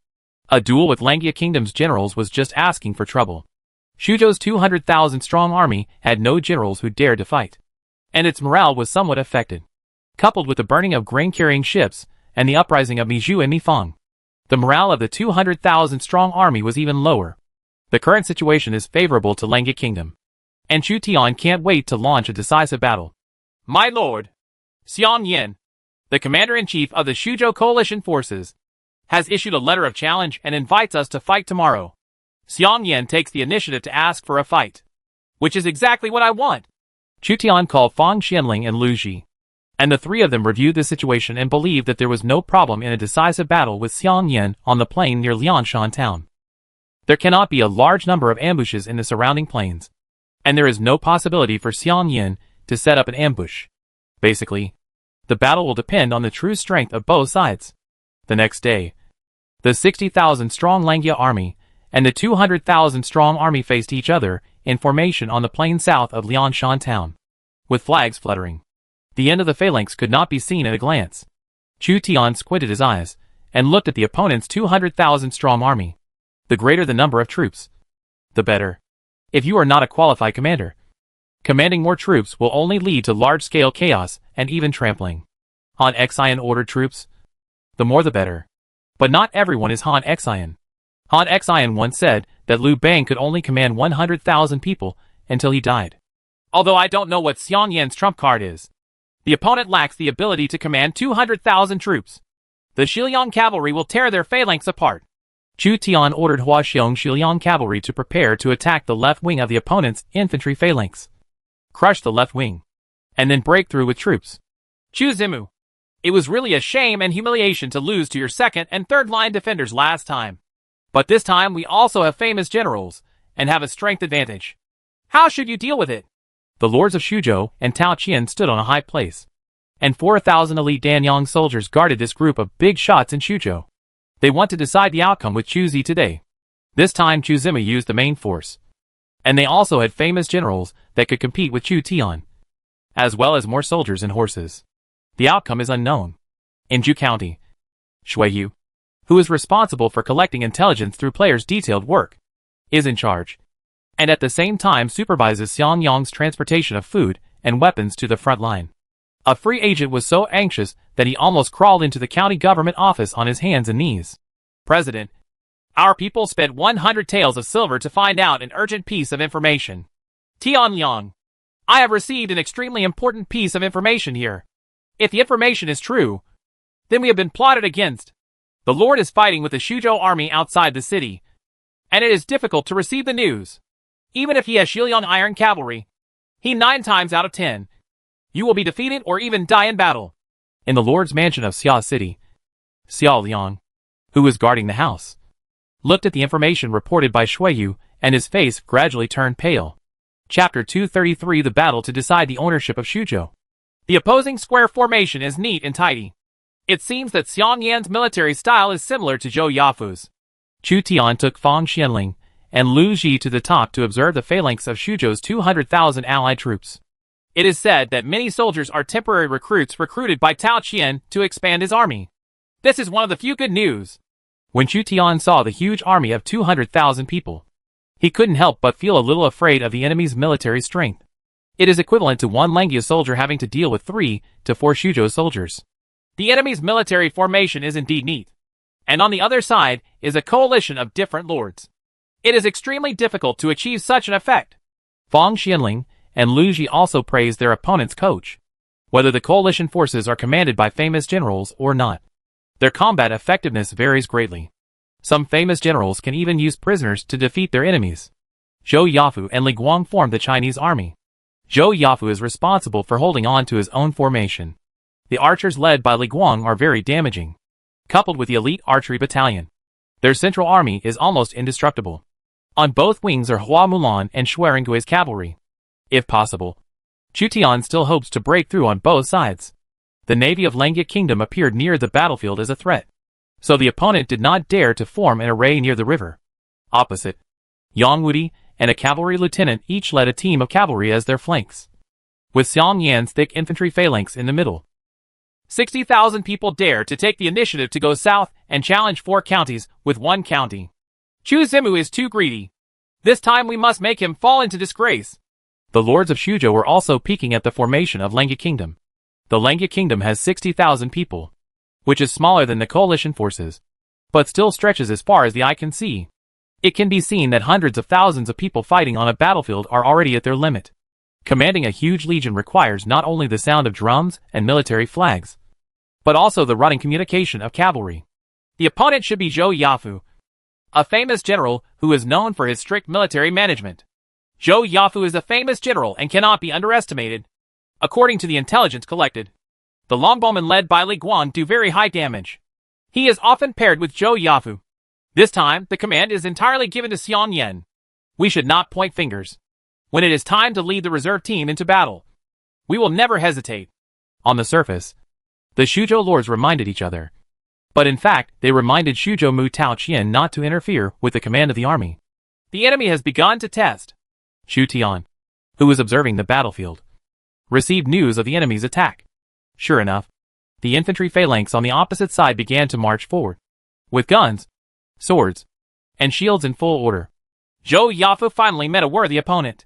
A duel with Langia Kingdom's generals was just asking for trouble. Shuzhou's 200,000 strong army had no generals who dared to fight, and its morale was somewhat affected. Coupled with the burning of grain-carrying ships, and the uprising of Mizhu and Mifang, the morale of the 200,000 strong army was even lower. The current situation is favorable to Langia Kingdom, and Chu Tian can't wait to launch a decisive battle. My lord, Xiang Yan, the commander-in-chief of the Shuzhou coalition forces, has issued a letter of challenge and invites us to fight tomorrow. Xiang Yan takes the initiative to ask for a fight, which is exactly what I want. Chu Tian called Fang Xianling and Lu Ji, and the three of them reviewed the situation and believed that there was no problem in a decisive battle with Xiang Yan on the plain near Lianshan town. There cannot be a large number of ambushes in the surrounding plains, and there is no possibility for Xiang Yan to set up an ambush. Basically, the battle will depend on the true strength of both sides. The next day, the 60,000 strong Langia army and the 200,000 strong army faced each other in formation on the plain south of Lianshan town, with flags fluttering. The end of the phalanx could not be seen at a glance. Chu Tian squinted his eyes and looked at the opponent's 200,000 strong army. The greater the number of troops, the better. If you are not a qualified commander, commanding more troops will only lead to large-scale chaos and even trampling. Han Xian ordered troops. The more the better. But not everyone is Han Xian. Han Xian once said that Liu Bang could only command 100,000 people until he died. Although I don't know what Xiang Yan's trump card is, the opponent lacks the ability to command 200,000 troops. The Shiliang cavalry will tear their phalanx apart. Chu Tian ordered Huaxiong Shiliang cavalry to prepare to attack the left wing of the opponent's infantry phalanx. Crush the left wing, and then break through with troops. Chu Zimu, it was really a shame and humiliation to lose to your second and third line defenders last time. But this time we also have famous generals, and have a strength advantage. How should you deal with it? The lords of Shuzhou and Tao Qian stood on a high place, and 4,000 elite Danyang soldiers guarded this group of big shots in Shuzhou. They want to decide the outcome with Chu Zi today. This time Chu Zima used the main force, and they also had famous generals that could compete with Chu Tian, as well as more soldiers and horses. The outcome is unknown. In Zhu County, Shui Yu, who is responsible for collecting intelligence through players' detailed work, is in charge, and at the same time supervises Xiang Yang's transportation of food and weapons to the front line. A free agent was so anxious that he almost crawled into the county government office on his hands and knees. President, our people spent 100 taels of silver to find out an urgent piece of information. Tianyang, I have received an extremely important piece of information here. If the information is true, then we have been plotted against. The Lord is fighting with the Shuzhou army outside the city, and it is difficult to receive the news. Even if he has Shiliang iron cavalry, he 9 times out of 10, you will be defeated or even die in battle. In the Lord's mansion of Xia City, Xiao Liang, who was guarding the house, looked at the information reported by Shuiyu, and his face gradually turned pale. Chapter 233 The Battle to Decide the Ownership of Shuzhou. The opposing square formation is neat and tidy. It seems that Xiang Yan's military style is similar to Zhou Yafu's. Chu Tian took Fang Xianling and Lu Ji to the top to observe the phalanx of Shuzhou's 200,000 allied troops. It is said that many soldiers are temporary recruits recruited by Tao Qian to expand his army. This is one of the few good news. When Chu Tian saw the huge army of 200,000 people, he couldn't help but feel a little afraid of the enemy's military strength. It is equivalent to one Langia soldier having to deal with 3 to 4 Shuzhou soldiers. The enemy's military formation is indeed neat. And on the other side is a coalition of different lords. It is extremely difficult to achieve such an effect. Fang Xianling and Lu Ji also praised their opponent's coach, whether the coalition forces are commanded by famous generals or not. Their combat effectiveness varies greatly. Some famous generals can even use prisoners to defeat their enemies. Zhou Yafu and Li Guang formed the Chinese army. Zhou Yafu is responsible for holding on to his own formation. The archers led by Li Guang are very damaging, coupled with the elite archery battalion. Their central army is almost indestructible. On both wings are Hua Mulan and Xuerengui's cavalry. If possible, Chu Tian still hopes to break through on both sides. The navy of Langia Kingdom appeared near the battlefield as a threat, so the opponent did not dare to form an array near the river. Opposite, Yang Wudi and a cavalry lieutenant each led a team of cavalry as their flanks, with Xiang Yan's thick infantry phalanx in the middle. 60,000 people dare to take the initiative to go south and challenge 4 counties with 1 county. Chu Zimu is too greedy. This time we must make him fall into disgrace. The lords of Shuzhou were also peeking at the formation of Langia Kingdom. The Langia Kingdom has 60,000 people, which is smaller than the coalition forces, but still stretches as far as the eye can see. It can be seen that hundreds of thousands of people fighting on a battlefield are already at their limit. Commanding a huge legion requires not only the sound of drums and military flags, but also the running communication of cavalry. The opponent should be Zhou Yafu, a famous general who is known for his strict military management. Zhou Yafu is a famous general and cannot be underestimated. According to the intelligence collected, the longbowmen led by Li Guan do very high damage. He is often paired with Zhou Yafu. This time, the command is entirely given to Xiang Yan. We should not point fingers. When it is time to lead the reserve team into battle, we will never hesitate. On the surface, the Shuzhou lords reminded each other, but in fact, they reminded Shuzhou Mu Tao Qian not to interfere with the command of the army. The enemy has begun to test. Chu Tian, who was observing the battlefield, received news of the enemy's attack. Sure enough, the infantry phalanx on the opposite side began to march forward, with guns, swords, and shields in full order. Zhou Yafu finally met a worthy opponent.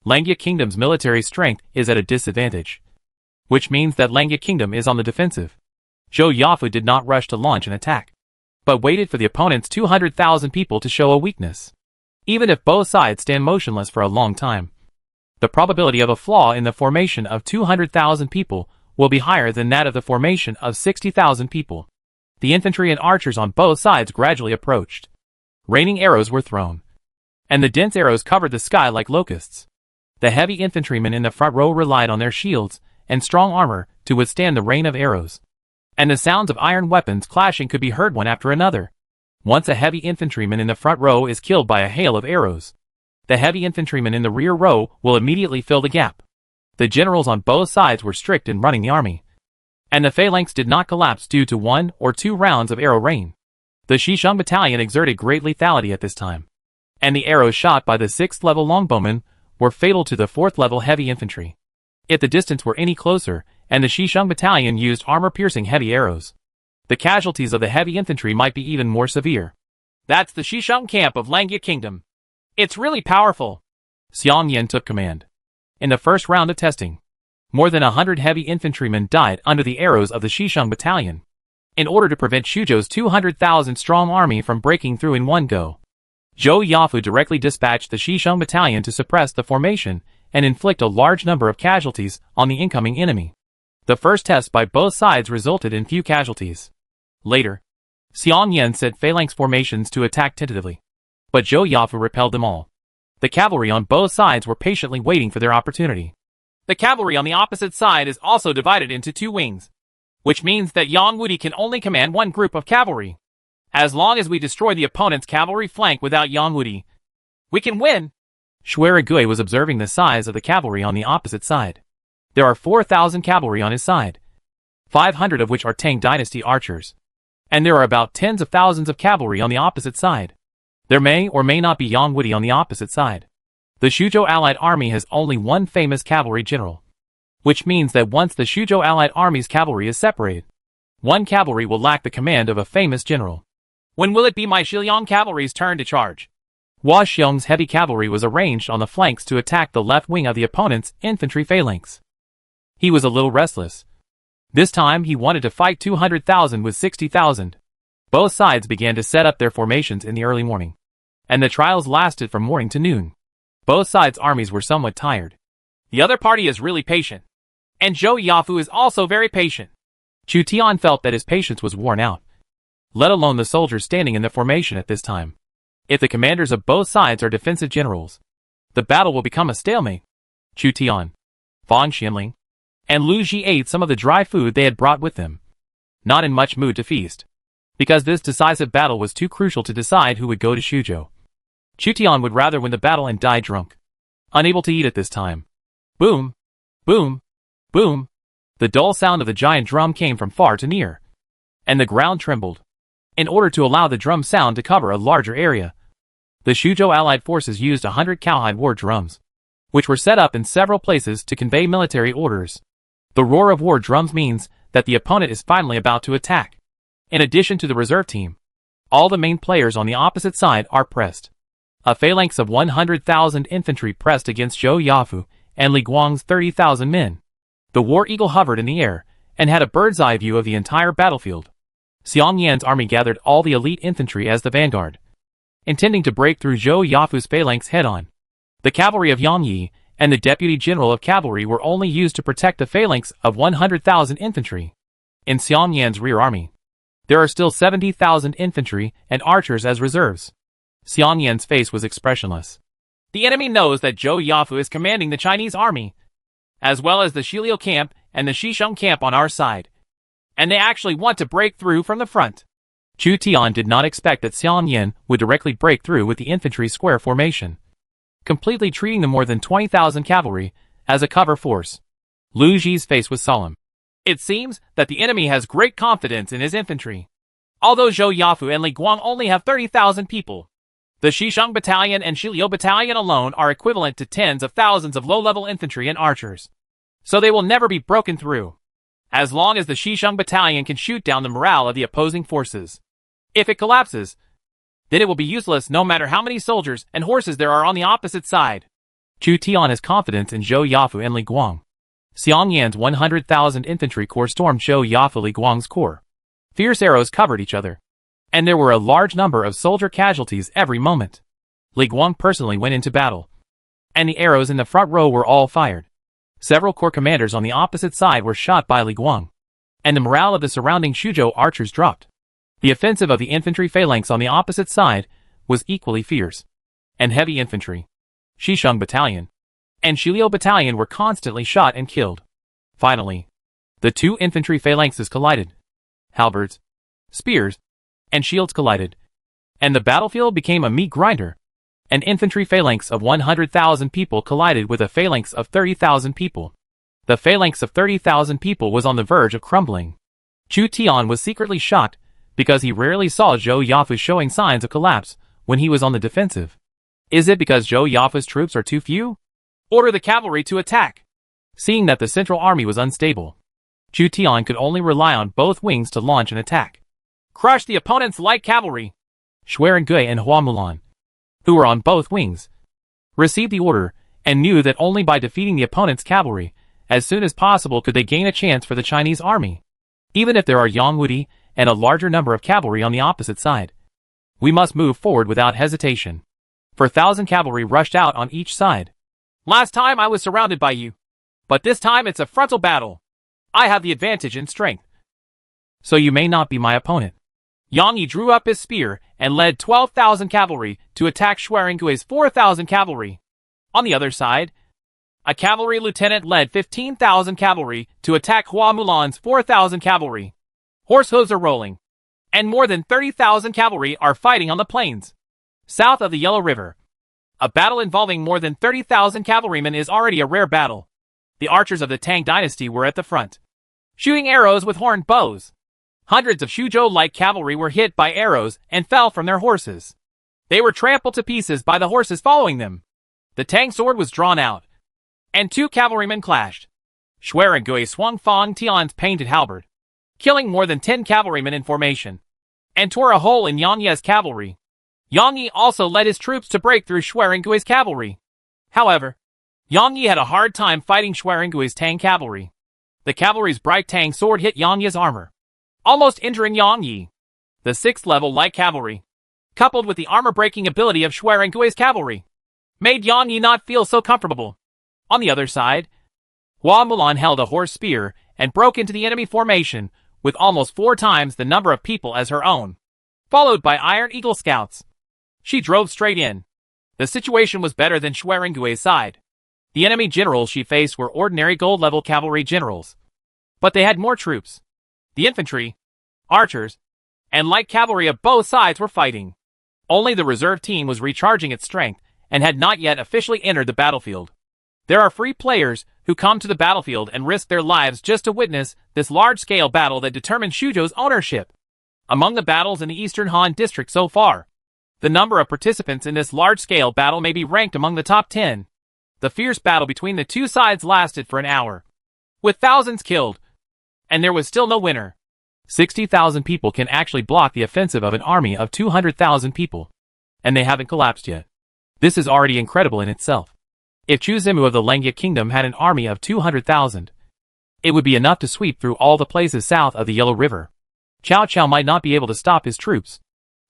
Langia Kingdom's military strength is at a disadvantage, which means that Langia Kingdom is on the defensive. Zhou Yafu did not rush to launch an attack, but waited for the opponent's 200,000 people to show a weakness. Even if both sides stand motionless for a long time, the probability of a flaw in the formation of 200,000 people will be higher than that of the formation of 60,000 people. The infantry and archers on both sides gradually approached. Raining arrows were thrown, and the dense arrows covered the sky like locusts. The heavy infantrymen in the front row relied on their shields and strong armor to withstand the rain of arrows, and the sounds of iron weapons clashing could be heard one after another. Once a heavy infantryman in the front row is killed by a hail of arrows, the heavy infantryman in the rear row will immediately fill the gap. The generals on both sides were strict in running the army, and the phalanx did not collapse due to 1 or 2 rounds of arrow rain. The Xisheng battalion exerted great lethality at this time, and the arrows shot by the 6th level longbowmen were fatal to the 4th level heavy infantry. If the distance were any closer, and the Xisheng battalion used armor-piercing heavy arrows, the casualties of the heavy infantry might be even more severe. That's the Xisheng camp of Langia Kingdom. It's really powerful. Xiang Yan took command. In the first round of testing, more than 100 heavy infantrymen died under the arrows of the Xisheng battalion. In order to prevent Shuzhou's 200,000 strong army from breaking through in one go, Zhou Yafu directly dispatched the Xisheng battalion to suppress the formation and inflict a large number of casualties on the incoming enemy. The first test by both sides resulted in few casualties. Later, Xiang Yan set phalanx formations to attack tentatively. But Zhou Yafu repelled them all. The cavalry on both sides were patiently waiting for their opportunity. The cavalry on the opposite side is also divided into two wings, which means that Yang Wudi can only command one group of cavalry. As long as we destroy the opponent's cavalry flank without Yang Wudi, we can win. Shuerigui was observing the size of the cavalry on the opposite side. There are 4,000 cavalry on his side, 500 of which are Tang Dynasty archers. And there are about tens of thousands of cavalry on the opposite side. There may or may not be Yang Wudi on the opposite side. The Shuzhou Allied Army has only one famous cavalry general, which means that once the Shuzhou Allied Army's cavalry is separated, one cavalry will lack the command of a famous general. When will it be my Shiliang cavalry's turn to charge? Hua Xiong's heavy cavalry was arranged on the flanks to attack the left wing of the opponent's infantry phalanx. He was a little restless. This time he wanted to fight 200,000 with 60,000. Both sides began to set up their formations in the early morning, and the trials lasted from morning to noon. Both sides' armies were somewhat tired. The other party is really patient, and Zhou Yafu is also very patient. Chu Tian felt that his patience was worn out, let alone the soldiers standing in the formation at this time. If the commanders of both sides are defensive generals, the battle will become a stalemate. Chu Tian, Fan Xinling, and Lu Ji ate some of the dry food they had brought with them, not in much mood to feast, because this decisive battle was too crucial to decide who would go to Shuzhou. Chu Tian would rather win the battle and die drunk, unable to eat at this time. Boom! Boom! Boom! The dull sound of the giant drum came from far to near, and the ground trembled. In order to allow the drum sound to cover a larger area, the Shuzhou Allied forces used 100 cowhide war drums, which were set up in several places to convey military orders. The roar of war drums means that the opponent is finally about to attack. In addition to the reserve team, all the main players on the opposite side are pressed. A phalanx of 100,000 infantry pressed against Zhou Yafu and Li Guang's 30,000 men. The war eagle hovered in the air and had a bird's eye view of the entire battlefield. Xiang Yan's army gathered all the elite infantry as the vanguard, intending to break through Zhou Yafu's phalanx head-on. The cavalry of Yang Yi and the deputy general of cavalry were only used to protect the phalanx of 100,000 infantry. In Xiang Yan's rear army, there are still 70,000 infantry and archers as reserves. Xiang Yan's face was expressionless. The enemy knows that Zhou Yafu is commanding the Chinese army, as well as the Shiliu camp and the Xisheng camp on our side, and they actually want to break through from the front. Chu Tian did not expect that Xiang Yan would directly break through with the infantry square formation, completely treating the more than 20,000 cavalry as a cover force. Lu Ji's face was solemn. It seems that the enemy has great confidence in his infantry. Although Zhou Yafu and Li Guang only have 30,000 people, the Xisheng Battalion and Shiliu Battalion alone are equivalent to tens of thousands of low-level infantry and archers, so they will never be broken through, as long as the Xisheng Battalion can shoot down the morale of the opposing forces. If it collapses, then it will be useless no matter how many soldiers and horses there are on the opposite side. Chu Tian has confidence in Zhou Yafu and Li Guang. Xiang Yan's 100,000 infantry corps stormed Zhou Yafu Li Guang's corps. Fierce arrows covered each other, and there were a large number of soldier casualties every moment. Li Guang personally went into battle, and the arrows in the front row were all fired. Several corps commanders on the opposite side were shot by Li Guang, and the morale of the surrounding Shuzhou archers dropped. The offensive of the infantry phalanx on the opposite side was equally fierce, and heavy infantry, Xisheng Battalion, and Shiliu Battalion were constantly shot and killed. Finally, the two infantry phalanxes collided. Halberds, spears, and shields collided, and the battlefield became a meat grinder. An infantry phalanx of 100,000 people collided with a phalanx of 30,000 people. The phalanx of 30,000 people was on the verge of crumbling. Chu Tian was secretly shocked because he rarely saw Zhou Yafu showing signs of collapse when he was on the defensive. Is it because Zhou Yafu's troops are too few? Order the cavalry to attack. Seeing that the central army was unstable, Chu Tian could only rely on both wings to launch an attack. Crush the opponent's light cavalry. Shuerigui and Hua Mulan, who were on both wings, received the order and knew that only by defeating the opponent's cavalry as soon as possible could they gain a chance for the Chinese army. Even if there are Yang Wudi and a larger number of cavalry on the opposite side, we must move forward without hesitation. 4,000 cavalry rushed out on each side. Last time I was surrounded by you, but this time it's a frontal battle. I have the advantage in strength, so you may not be my opponent. Yang Yi drew up his spear and led 12,000 cavalry to attack Xuerengui's 4,000 cavalry. On the other side, a cavalry lieutenant led 15,000 cavalry to attack Hua Mulan's 4,000 cavalry. Horse hooves are rolling, and more than 30,000 cavalry are fighting on the plains south of the Yellow River. A battle involving more than 30,000 cavalrymen is already a rare battle. The archers of the Tang dynasty were at the front, shooting arrows with horned bows. Hundreds of Xuzhou light cavalry were hit by arrows and fell from their horses. They were trampled to pieces by the horses following them. The Tang sword was drawn out, and two cavalrymen clashed. Xuerengui swung Fang Tian's painted halberd, killing more than 10 cavalrymen in formation, and tore a hole in Yang Yi's cavalry. Yang Yi also led his troops to break through Xuerengui's cavalry. However, Yang Yi had a hard time fighting Xuerengui's Tang cavalry. The cavalry's bright Tang sword hit Yang Yi's armor, almost injuring Yang Yi. The 6th level light cavalry, coupled with the armor-breaking ability of Xuerengui's cavalry, made Yang Yi not feel so comfortable. On the other side, Hua Mulan held a horse spear and broke into the enemy formation with almost 4 times the number of people as her own, followed by Iron Eagle scouts. She drove straight in. The situation was better than Xuerengui's side. The enemy generals she faced were ordinary gold-level cavalry generals, but they had more troops. The infantry, archers, and light cavalry of both sides were fighting. Only the reserve team was recharging its strength and had not yet officially entered the battlefield. There are free players who come to the battlefield and risk their lives just to witness this large-scale battle that determines Xuzhou's ownership. Among the battles in the Eastern Han district so far, the number of participants in this large-scale battle may be ranked among the top 10. The fierce battle between the two sides lasted for an hour, with thousands killed, and there was still no winner. 60,000 people can actually block the offensive of an army of 200,000 people, and they haven't collapsed yet. This is already incredible in itself. If Chu Zimu of the Lengya Kingdom had an army of 200,000, it would be enough to sweep through all the places south of the Yellow River. Cao Cao might not be able to stop his troops.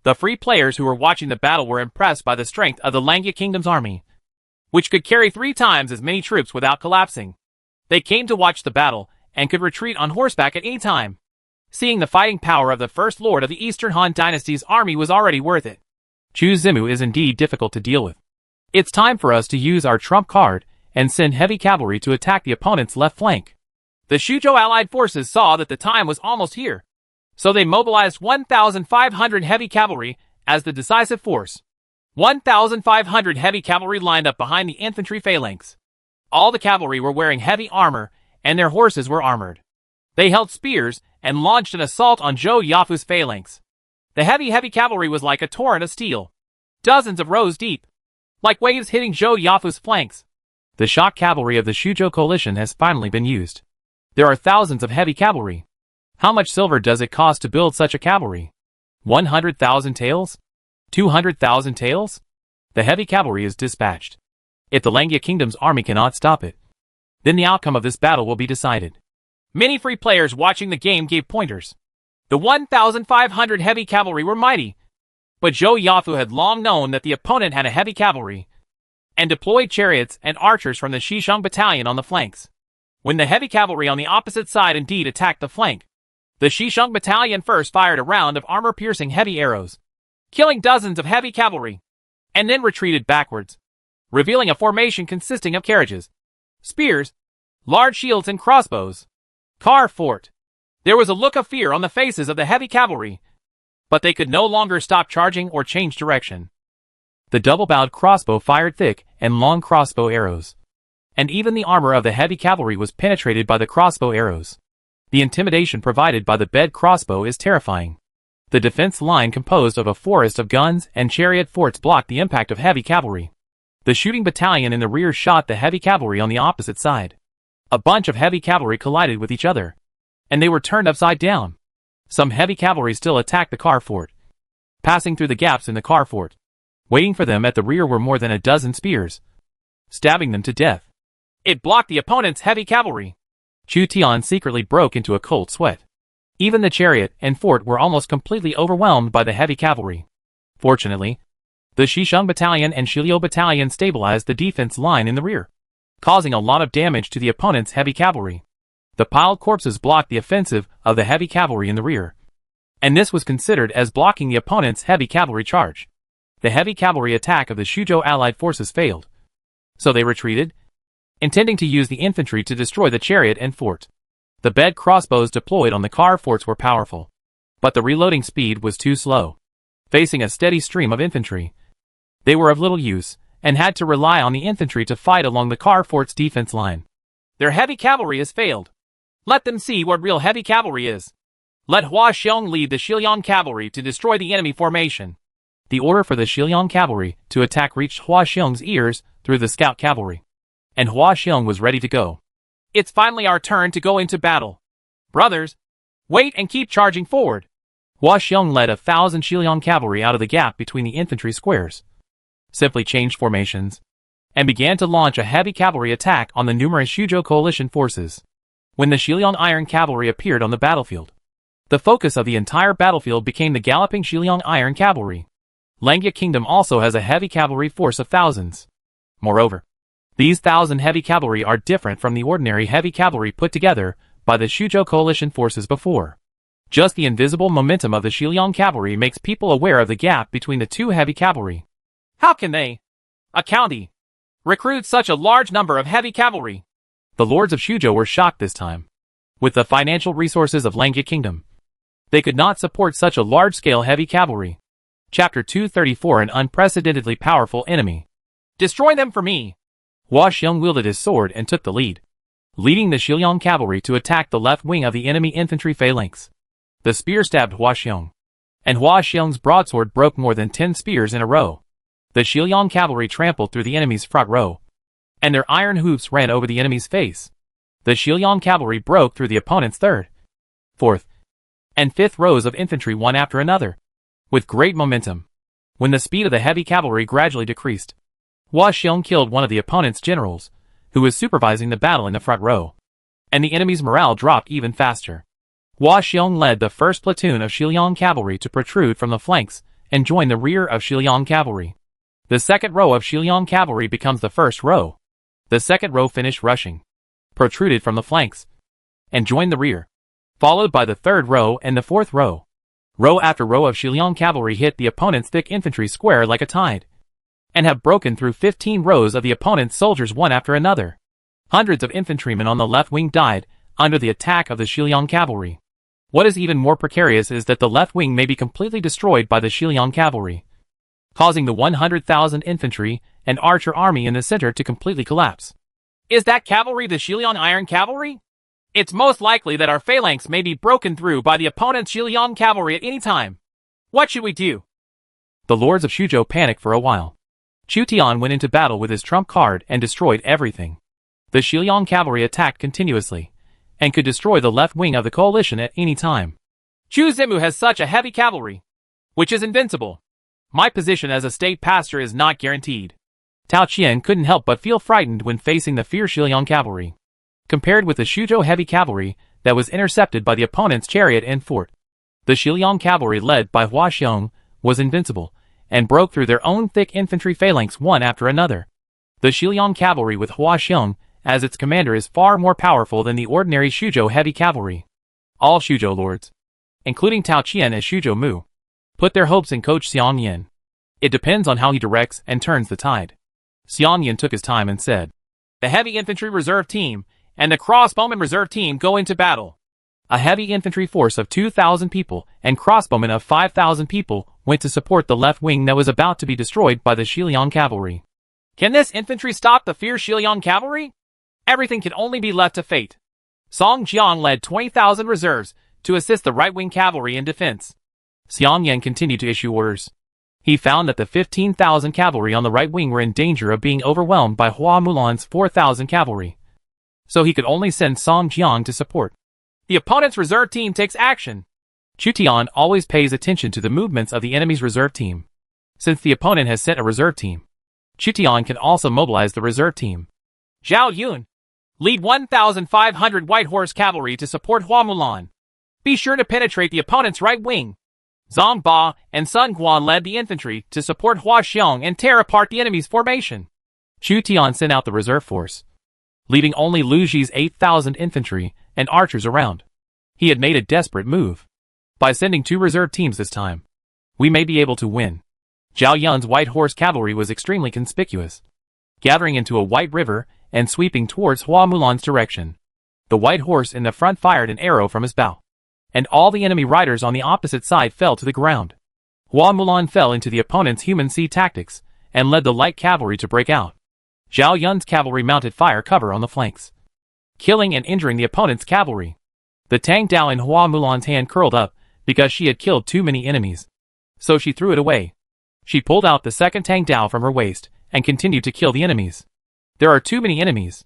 The free players who were watching the battle were impressed by the strength of the Lengya Kingdom's army, which could carry 3 times as many troops without collapsing. They came to watch the battle and could retreat on horseback at any time. Seeing the fighting power of the First Lord of the Eastern Han Dynasty's army was already worth it. Chu Zimu is indeed difficult to deal with. It's time for us to use our trump card and send heavy cavalry to attack the opponent's left flank. The Xuzhou allied forces saw that the time was almost here, so they mobilized 1,500 heavy cavalry as the decisive force. 1,500 heavy cavalry lined up behind the infantry phalanx. All the cavalry were wearing heavy armor, and their horses were armored. They held spears and launched an assault on Zhou Yafu's phalanx. The heavy cavalry was like a torrent of steel, dozens of rows deep, like waves hitting Zhou Yafu's flanks. The shock cavalry of the Xuzhou coalition has finally been used. There are thousands of heavy cavalry. How much silver does it cost to build such a cavalry? 100,000 taels? 200,000 taels? The heavy cavalry is dispatched. If the Lengya Kingdom's army cannot stop it, then the outcome of this battle will be decided. Many free players watching the game gave pointers. The 1,500 heavy cavalry were mighty, but Zhou Yafu had long known that the opponent had a heavy cavalry, and deployed chariots and archers from the Xisheng battalion on the flanks. When the heavy cavalry on the opposite side indeed attacked the flank, the Xisheng battalion first fired a round of armor-piercing heavy arrows, killing dozens of heavy cavalry, and then retreated backwards, revealing a formation consisting of carriages, spears, large shields and crossbows. Car fort. There was a look of fear on the faces of the heavy cavalry, but they could no longer stop charging or change direction. The double-bowed crossbow fired thick and long crossbow arrows, and even the armor of the heavy cavalry was penetrated by the crossbow arrows. The intimidation provided by the bed crossbow is terrifying. The defense line composed of a forest of guns and chariot forts blocked the impact of heavy cavalry. The shooting battalion in the rear shot the heavy cavalry on the opposite side. A bunch of heavy cavalry collided with each other, and they were turned upside down. Some heavy cavalry still attacked the car fort, passing through the gaps in the car fort. Waiting for them at the rear were more than a dozen spears, stabbing them to death. It blocked the opponent's heavy cavalry. Chu Tian secretly broke into a cold sweat. Even the chariot and fort were almost completely overwhelmed by the heavy cavalry. Fortunately, the Xisheng battalion and Shiliu battalion stabilized the defense line in the rear, causing a lot of damage to the opponent's heavy cavalry. The piled corpses blocked the offensive of the heavy cavalry in the rear, and this was considered as blocking the opponent's heavy cavalry charge. The heavy cavalry attack of the Shuzhou allied forces failed, so they retreated, intending to use the infantry to destroy the chariot and fort. The bed crossbows deployed on the car forts were powerful, but the reloading speed was too slow. Facing a steady stream of infantry, they were of little use, and had to rely on the infantry to fight along the car fort's defense line. Their heavy cavalry has failed. Let them see what real heavy cavalry is. Let Hua Xiong lead the Shiliang cavalry to destroy the enemy formation. The order for the Shiliang cavalry to attack reached Hua Xiong's ears through the scout cavalry, and Hua Xiong was ready to go. It's finally our turn to go into battle. Brothers, wait and keep charging forward. Hua Xiong led 1,000 Shiliang cavalry out of the gap between the infantry squares, simply changed formations, and began to launch a heavy cavalry attack on the numerous Shuzhou coalition forces. When the Shiliang Iron Cavalry appeared on the battlefield, the focus of the entire battlefield became the galloping Shiliang Iron Cavalry. Langya Kingdom also has a heavy cavalry force of thousands. Moreover, these 1,000 heavy cavalry are different from the ordinary heavy cavalry put together by the Shuzhou coalition forces before. Just the invisible momentum of the Shiliang cavalry makes people aware of the gap between the two heavy cavalry. How can they, a county, recruit such a large number of heavy cavalry? The lords of Shuzhou were shocked this time. With the financial resources of Langya Kingdom, they could not support such a large-scale heavy cavalry. Chapter 234 An unprecedentedly powerful enemy. Destroy them for me. Hua Xiong wielded his sword and took the lead, leading the Shiliang cavalry to attack the left wing of the enemy infantry phalanx. The spear stabbed Hua Xiong, and Hua Xiong's broadsword broke more than 10 spears in a row. The Shiliang cavalry trampled through the enemy's front row, and their iron hoofs ran over the enemy's face. The Shiliang cavalry broke through the opponent's third, fourth, and fifth rows of infantry one after another, with great momentum. When the speed of the heavy cavalry gradually decreased, Hua Xiong killed one of the opponent's generals, who was supervising the battle in the front row, and the enemy's morale dropped even faster. Hua Xiong led the first platoon of Shiliang cavalry to protrude from the flanks and join the rear of Shiliang cavalry. The second row of Shiliang cavalry becomes the first row. The second row finished rushing, protruded from the flanks, and joined the rear, followed by the third row and the fourth row. Row after row of Shiliang cavalry hit the opponent's thick infantry square like a tide, and have broken through 15 rows of the opponent's soldiers one after another. Hundreds of infantrymen on the left wing died under the attack of the Shiliang cavalry. What is even more precarious is that the left wing may be completely destroyed by the Shiliang cavalry, causing the 100,000 infantry and archer army in the center to completely collapse. Is that cavalry the Shiliang Iron Cavalry? It's most likely that our phalanx may be broken through by the opponent's Shiliang cavalry at any time. What should we do? The lords of Shuzhou panicked for a while. Chu Tian went into battle with his trump card and destroyed everything. The Shiliang cavalry attacked continuously, and could destroy the left wing of the coalition at any time. Chu Zimu has such a heavy cavalry, which is invincible. My position as a state pastor is not guaranteed. Tao Qian couldn't help but feel frightened when facing the fierce Shiliang cavalry. Compared with the Shuzhou heavy cavalry that was intercepted by the opponent's chariot and fort, the Shiliang cavalry led by Hua Xiong was invincible, and broke through their own thick infantry phalanx one after another. The Shiliang cavalry with Hua Xiong as its commander is far more powerful than the ordinary Shuzhou heavy cavalry. All Shuzhou lords, including Tao Qian as Shuzhou Mu, put their hopes in Coach Xiang Yin. It depends on how he directs and turns the tide. Xiang Yin took his time and said, "The heavy infantry reserve team and the crossbowmen reserve team go into battle." A heavy infantry force of 2,000 people and crossbowmen of 5,000 people went to support the left wing that was about to be destroyed by the Shiliang cavalry. Can this infantry stop the fierce Shiliang cavalry? Everything can only be left to fate. Song Jiang led 20,000 reserves to assist the right-wing cavalry in defense. Xiang Yan continued to issue orders. He found that the 15,000 cavalry on the right wing were in danger of being overwhelmed by Hua Mulan's 4,000 cavalry, so he could only send Song Jiang to support. The opponent's reserve team takes action. Chu Tian always pays attention to the movements of the enemy's reserve team. Since the opponent has sent a reserve team, Chu Tian can also mobilize the reserve team. Zhao Yun, lead 1,500 White Horse cavalry to support Hua Mulan. Be sure to penetrate the opponent's right wing. Zhang Ba and Sun Guan led the infantry to support Hua Xiong and tear apart the enemy's formation. Chu Tian sent out the reserve force, leaving only Lu Ji's 8,000 infantry and archers around. He had made a desperate move. By sending 2 reserve teams this time, we may be able to win. Zhao Yun's white horse cavalry was extremely conspicuous, gathering into a white river and sweeping towards Hua Mulan's direction. The white horse in the front fired an arrow from his bow, and all the enemy riders on the opposite side fell to the ground. Hua Mulan fell into the opponent's human sea tactics and led the light cavalry to break out. Zhao Yun's cavalry mounted fire cover on the flanks, killing and injuring the opponent's cavalry. The Tang Dao in Hua Mulan's hand curled up because she had killed too many enemies, so she threw it away. She pulled out the second Tang Dao from her waist and continued to kill the enemies. There are too many enemies.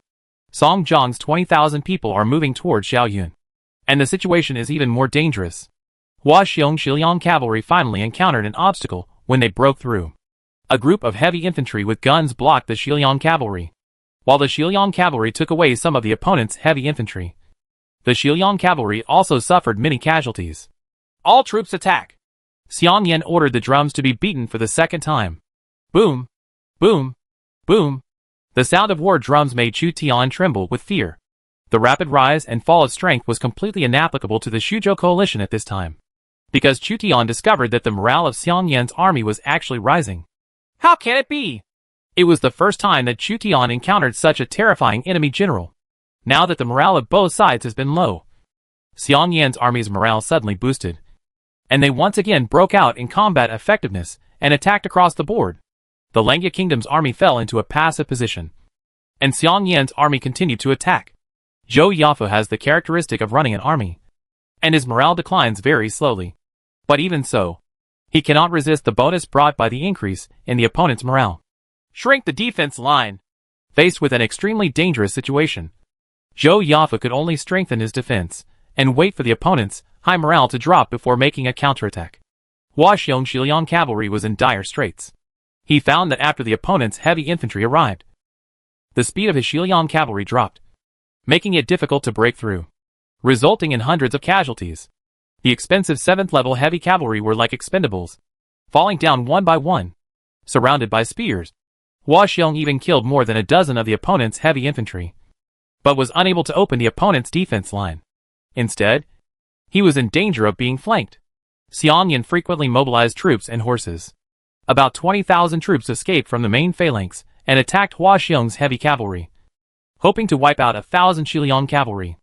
Song Jiang's 20,000 people are moving towards Zhao Yun, and the situation is even more dangerous. Hua Xiong Shiliang cavalry finally encountered an obstacle when they broke through. A group of heavy infantry with guns blocked the Shiliang cavalry, while the Shiliang cavalry took away some of the opponent's heavy infantry. The Shiliang cavalry also suffered many casualties. All troops attack! Xiang Yan ordered the drums to be beaten for the second time. Boom! Boom! Boom! The sound of war drums made Chu Tian tremble with fear. The rapid rise and fall of strength was completely inapplicable to the Shuzhou coalition at this time, because Chu Tian discovered that the morale of Xiang Yan's army was actually rising. How can it be? It was the first time that Chu Tian encountered such a terrifying enemy general. Now that the morale of both sides has been low, Xiang Yan's army's morale suddenly boosted, and they once again broke out in combat effectiveness and attacked across the board. The Langya Kingdom's army fell into a passive position, and Xiang Yan's army continued to attack. Zhou Yafu has the characteristic of running an army, and his morale declines very slowly. But even so, he cannot resist the bonus brought by the increase in the opponent's morale. Shrink the defense line. Faced with an extremely dangerous situation, Zhou Yafu could only strengthen his defense and wait for the opponent's high morale to drop before making a counterattack. Hua Xiong Shiliang cavalry was in dire straits. He found that after the opponent's heavy infantry arrived, the speed of his Shiliang cavalry dropped, making it difficult to break through, resulting in hundreds of casualties. The expensive 7th level heavy cavalry were like expendables, falling down one by one, surrounded by spears. Hua Xiong even killed more than a dozen of the opponent's heavy infantry, but was unable to open the opponent's defense line. Instead, he was in danger of being flanked. Xiang Yan frequently mobilized troops and horses. About 20,000 troops escaped from the main phalanx and attacked Hua Xiong's heavy cavalry, hoping to wipe out 1,000 Shiliang cavalry.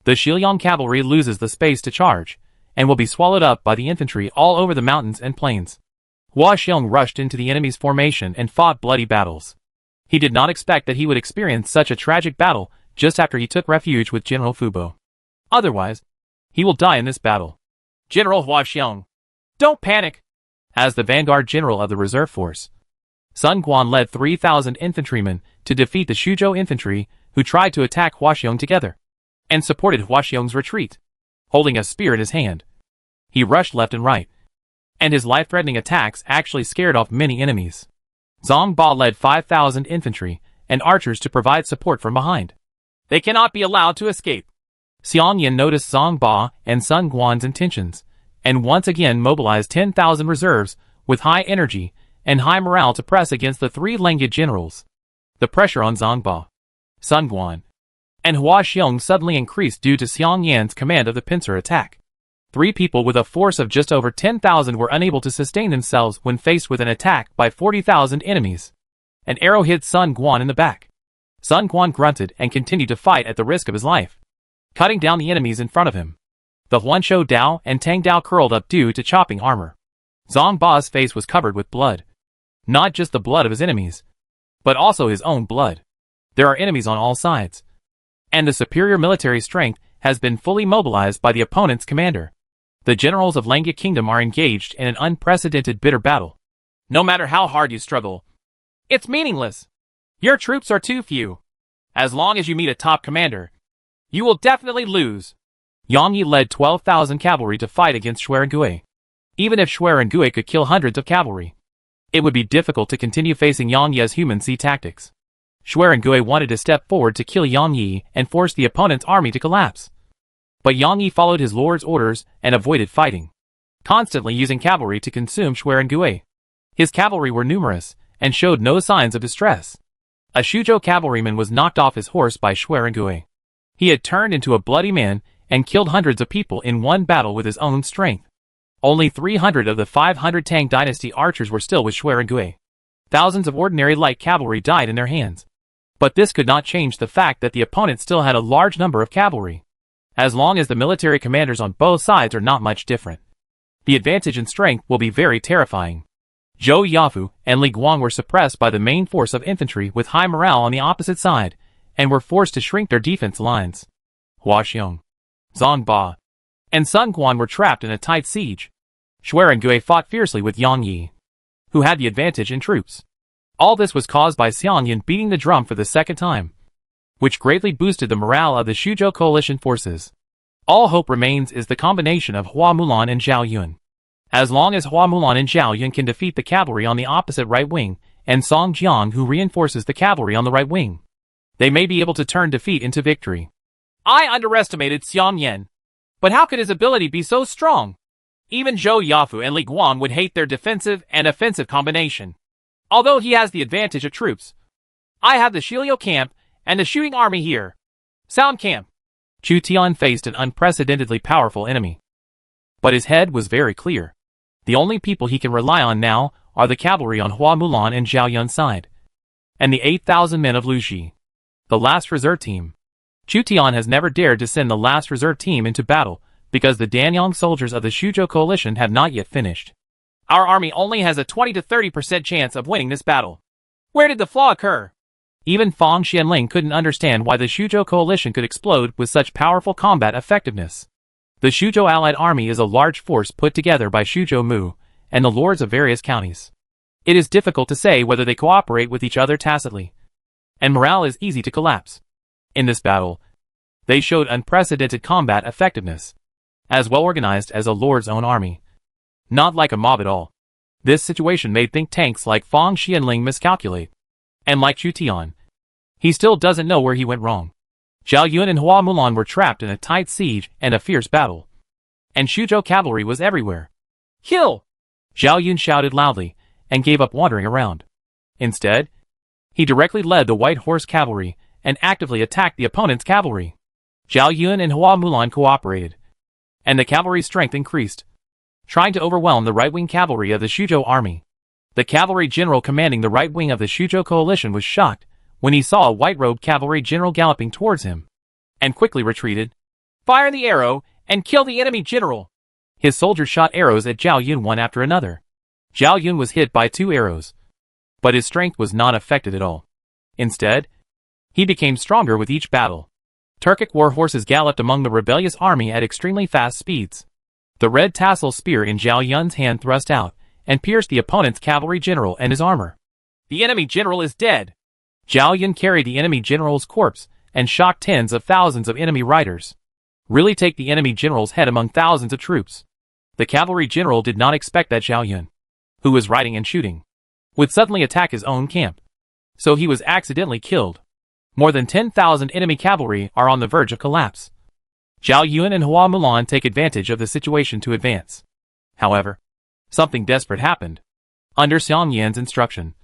The Shiliang cavalry loses the space to charge, and will be swallowed up by the infantry all over the mountains and plains. Hua Xiong rushed into the enemy's formation and fought bloody battles. He did not expect that he would experience such a tragic battle just after he took refuge with General Fubo. Otherwise, he will die in this battle. General Hua Xiong, don't panic! As the vanguard general of the reserve force, Sun Quan led 3,000 infantrymen to defeat the Shuzhou infantry who tried to attack Hua Xiong together, and supported Hua Xiong's retreat. Holding a spear in his hand, he rushed left and right, and his life-threatening attacks actually scared off many enemies. Zhang Ba led 5,000 infantry and archers to provide support from behind. They cannot be allowed to escape. Xiang Yan noticed Zhang Ba and Sun Guan's intentions, and once again mobilized 10,000 reserves with high energy and high morale to press against the 3 Langya generals. The pressure on Zhang Ba, Sun Guan, and Hua Xiong suddenly increased due to Xiang Yan's command of the pincer attack. 3 people with a force of just over 10,000 were unable to sustain themselves when faced with an attack by 40,000 enemies. An arrow hit Sun Guan in the back. Sun Guan grunted and continued to fight at the risk of his life, cutting down the enemies in front of him. The Huanshou Dao and Tang Dao curled up due to chopping armor. Zhang Ba's face was covered with blood. Not just the blood of his enemies, but also his own blood. There are enemies on all sides, and the superior military strength has been fully mobilized by the opponent's commander. The generals of Langya Kingdom are engaged in an unprecedented bitter battle. No matter how hard you struggle, it's meaningless. Your troops are too few. As long as you meet a top commander, you will definitely lose. Yang Yi led 12,000 cavalry to fight against Xuerengui. Even if Xuerengui could kill hundreds of cavalry, it would be difficult to continue facing Yang Yi's human sea tactics. Xuerengui wanted to step forward to kill Yang Yi and force the opponent's army to collapse. But Yang Yi followed his lord's orders and avoided fighting, constantly using cavalry to consume Xuerengui. His cavalry were numerous and showed no signs of distress. A Shuzhou cavalryman was knocked off his horse by Xuerengui. He had turned into a bloody man and killed hundreds of people in one battle with his own strength. Only 300 of the 500 Tang Dynasty archers were still with Xuerengui. Thousands of ordinary light cavalry died in their hands. But this could not change the fact that the opponent still had a large number of cavalry. As long as the military commanders on both sides are not much different, the advantage in strength will be very terrifying. Zhou Yafu and Li Guang were suppressed by the main force of infantry with high morale on the opposite side, and were forced to shrink their defense lines. Hua Xiong, Zhang Ba, and Sun Quan were trapped in a tight siege. Xuerengui fought fiercely with Yang Yi, who had the advantage in troops. All this was caused by Xiang Yin beating the drum for the second time, which greatly boosted the morale of the Xuzhou coalition forces. All hope remains is the combination of Hua Mulan and Zhao Yun. As long as Hua Mulan and Zhao Yun can defeat the cavalry on the opposite right wing, and Song Jiang who reinforces the cavalry on the right wing, they may be able to turn defeat into victory. I underestimated Xiang Yin. But how could his ability be so strong? Even Zhou Yafu and Li Guang would hate their defensive and offensive combination. Although he has the advantage of troops, I have the Shiliu camp and the shooting army here. Sound camp. Chu Tian faced an unprecedentedly powerful enemy. But his head was very clear. The only people he can rely on now are the cavalry on Hua Mulan and Zhao Yun's side, and the 8,000 men of Lu Xi, the last reserve team. Chu Tian has never dared to send the last reserve team into battle because the Danyang soldiers of the Xuzhou coalition have not yet finished. Our army only has a 20 to 30% chance of winning this battle. Where did the flaw occur? Even Fang Xianling couldn't understand why the Xuzhou coalition could explode with such powerful combat effectiveness. The Xuzhou Allied Army is a large force put together by Xuzhou Mu and the lords of various counties. It is difficult to say whether they cooperate with each other tacitly, and morale is easy to collapse. In this battle, they showed unprecedented combat effectiveness, as well organized as a lord's own army. Not like a mob at all. This situation made think tanks like Fang Xianling miscalculate. And like Chu Tian, he still doesn't know where he went wrong. Zhao Yun and Hua Mulan were trapped in a tight siege and a fierce battle, and Xuzhou cavalry was everywhere. Kill! Zhao Yun shouted loudly and gave up wandering around. Instead, he directly led the White Horse cavalry and actively attacked the opponent's cavalry. Zhao Yun and Hua Mulan cooperated, and the cavalry's strength increased, trying to overwhelm the right-wing cavalry of the Xuzhou army. The cavalry general commanding the right wing of the Xuzhou coalition was shocked when he saw a white-robed cavalry general galloping towards him, and quickly retreated. Fire the arrow and kill the enemy general. His soldiers shot arrows at Zhao Yun one after another. Zhao Yun was hit by 2 arrows, but his strength was not affected at all. Instead, he became stronger with each battle. Turkic war horses galloped among the rebellious army at extremely fast speeds. The red tassel spear in Zhao Yun's hand thrust out and pierced the opponent's cavalry general and his armor. The enemy general is dead. Zhao Yun carried the enemy general's corpse and shocked tens of thousands of enemy riders. Really take the enemy general's head among thousands of troops. The cavalry general did not expect that Zhao Yun, who was riding and shooting, would suddenly attack his own camp. So he was accidentally killed. More than 10,000 enemy cavalry are on the verge of collapse. Zhao Yun and Hua Mulan take advantage of the situation to advance. However, something desperate happened. Under Xiang Yan's instruction,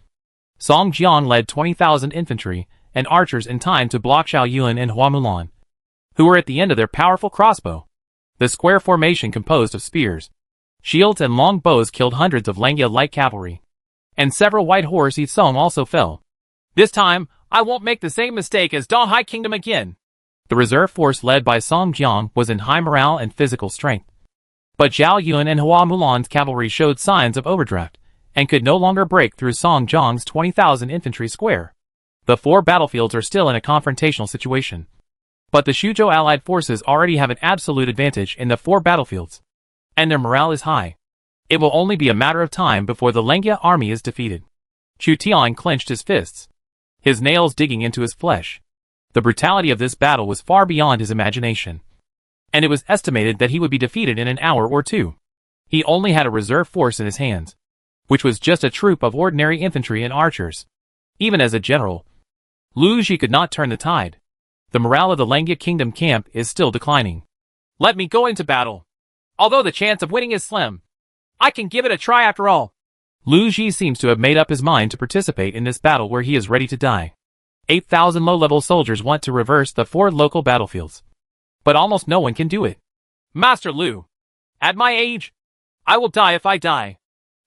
Song Jiang led 20,000 infantry and archers in time to block Zhao Yun and Hua Mulan, who were at the end of their powerful crossbow. The square formation composed of spears, shields and long bows killed hundreds of Langya light cavalry, and several white horse Yi Song also fell. This time, I won't make the same mistake as Donghai Kingdom again. The reserve force led by Song Jiang was in high morale and physical strength. But Zhao Yun and Hua Mulan's cavalry showed signs of overdraft, and could no longer break through Song Jiang's 20,000 infantry square. The 4 battlefields are still in a confrontational situation. But the Xuzhou allied forces already have an absolute advantage in the 4 battlefields, and their morale is high. It will only be a matter of time before the Langya army is defeated. Chu Tian clenched his fists, his nails digging into his flesh. The brutality of this battle was far beyond his imagination, and it was estimated that he would be defeated in an hour or 2. He only had a reserve force in his hands, which was just a troop of ordinary infantry and archers. Even as a general, Lu Xi could not turn the tide. The morale of the Langya Kingdom camp is still declining. Let me go into battle. Although the chance of winning is slim, I can give it a try after all. Lu Xi seems to have made up his mind to participate in this battle where he is ready to die. 8,000 low-level soldiers want to reverse the 4 local battlefields, but almost no one can do it. Master Lu, at my age, I will die if I die.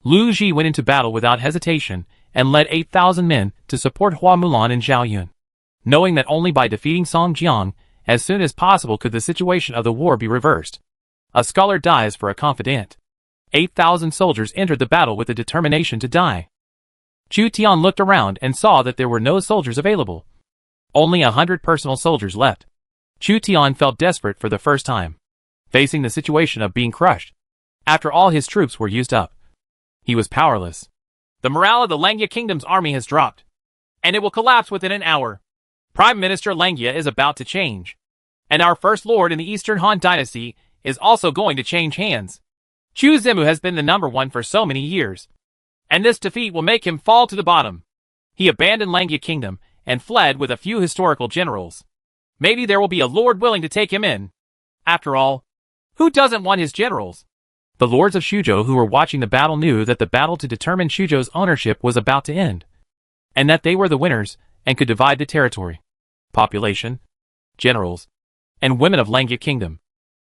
Lu Ji went into battle without hesitation and led 8,000 men to support Hua Mulan and Zhao Yun, knowing that only by defeating Song Jiang as soon as possible could the situation of the war be reversed. A scholar dies for a confidant. 8,000 soldiers entered the battle with the determination to die. Chu Tian looked around and saw that there were no soldiers available. Only 100 personal soldiers left. Chu Tian felt desperate for the first time, facing the situation of being crushed. After all his troops were used up, he was powerless. The morale of the Langya Kingdom's army has dropped, and it will collapse within an hour. Prime Minister Langya is about to change, and our first lord in the Eastern Han Dynasty is also going to change hands. Chu Zimu has been the #1 for so many years, and this defeat will make him fall to the bottom. He abandoned Langya Kingdom and fled with a few historical generals. Maybe there will be a lord willing to take him in. After all, who doesn't want his generals? The lords of Shuzhou who were watching the battle knew that the battle to determine Shuzhou's ownership was about to end, and that they were the winners and could divide the territory, population, generals, and women of Langya Kingdom.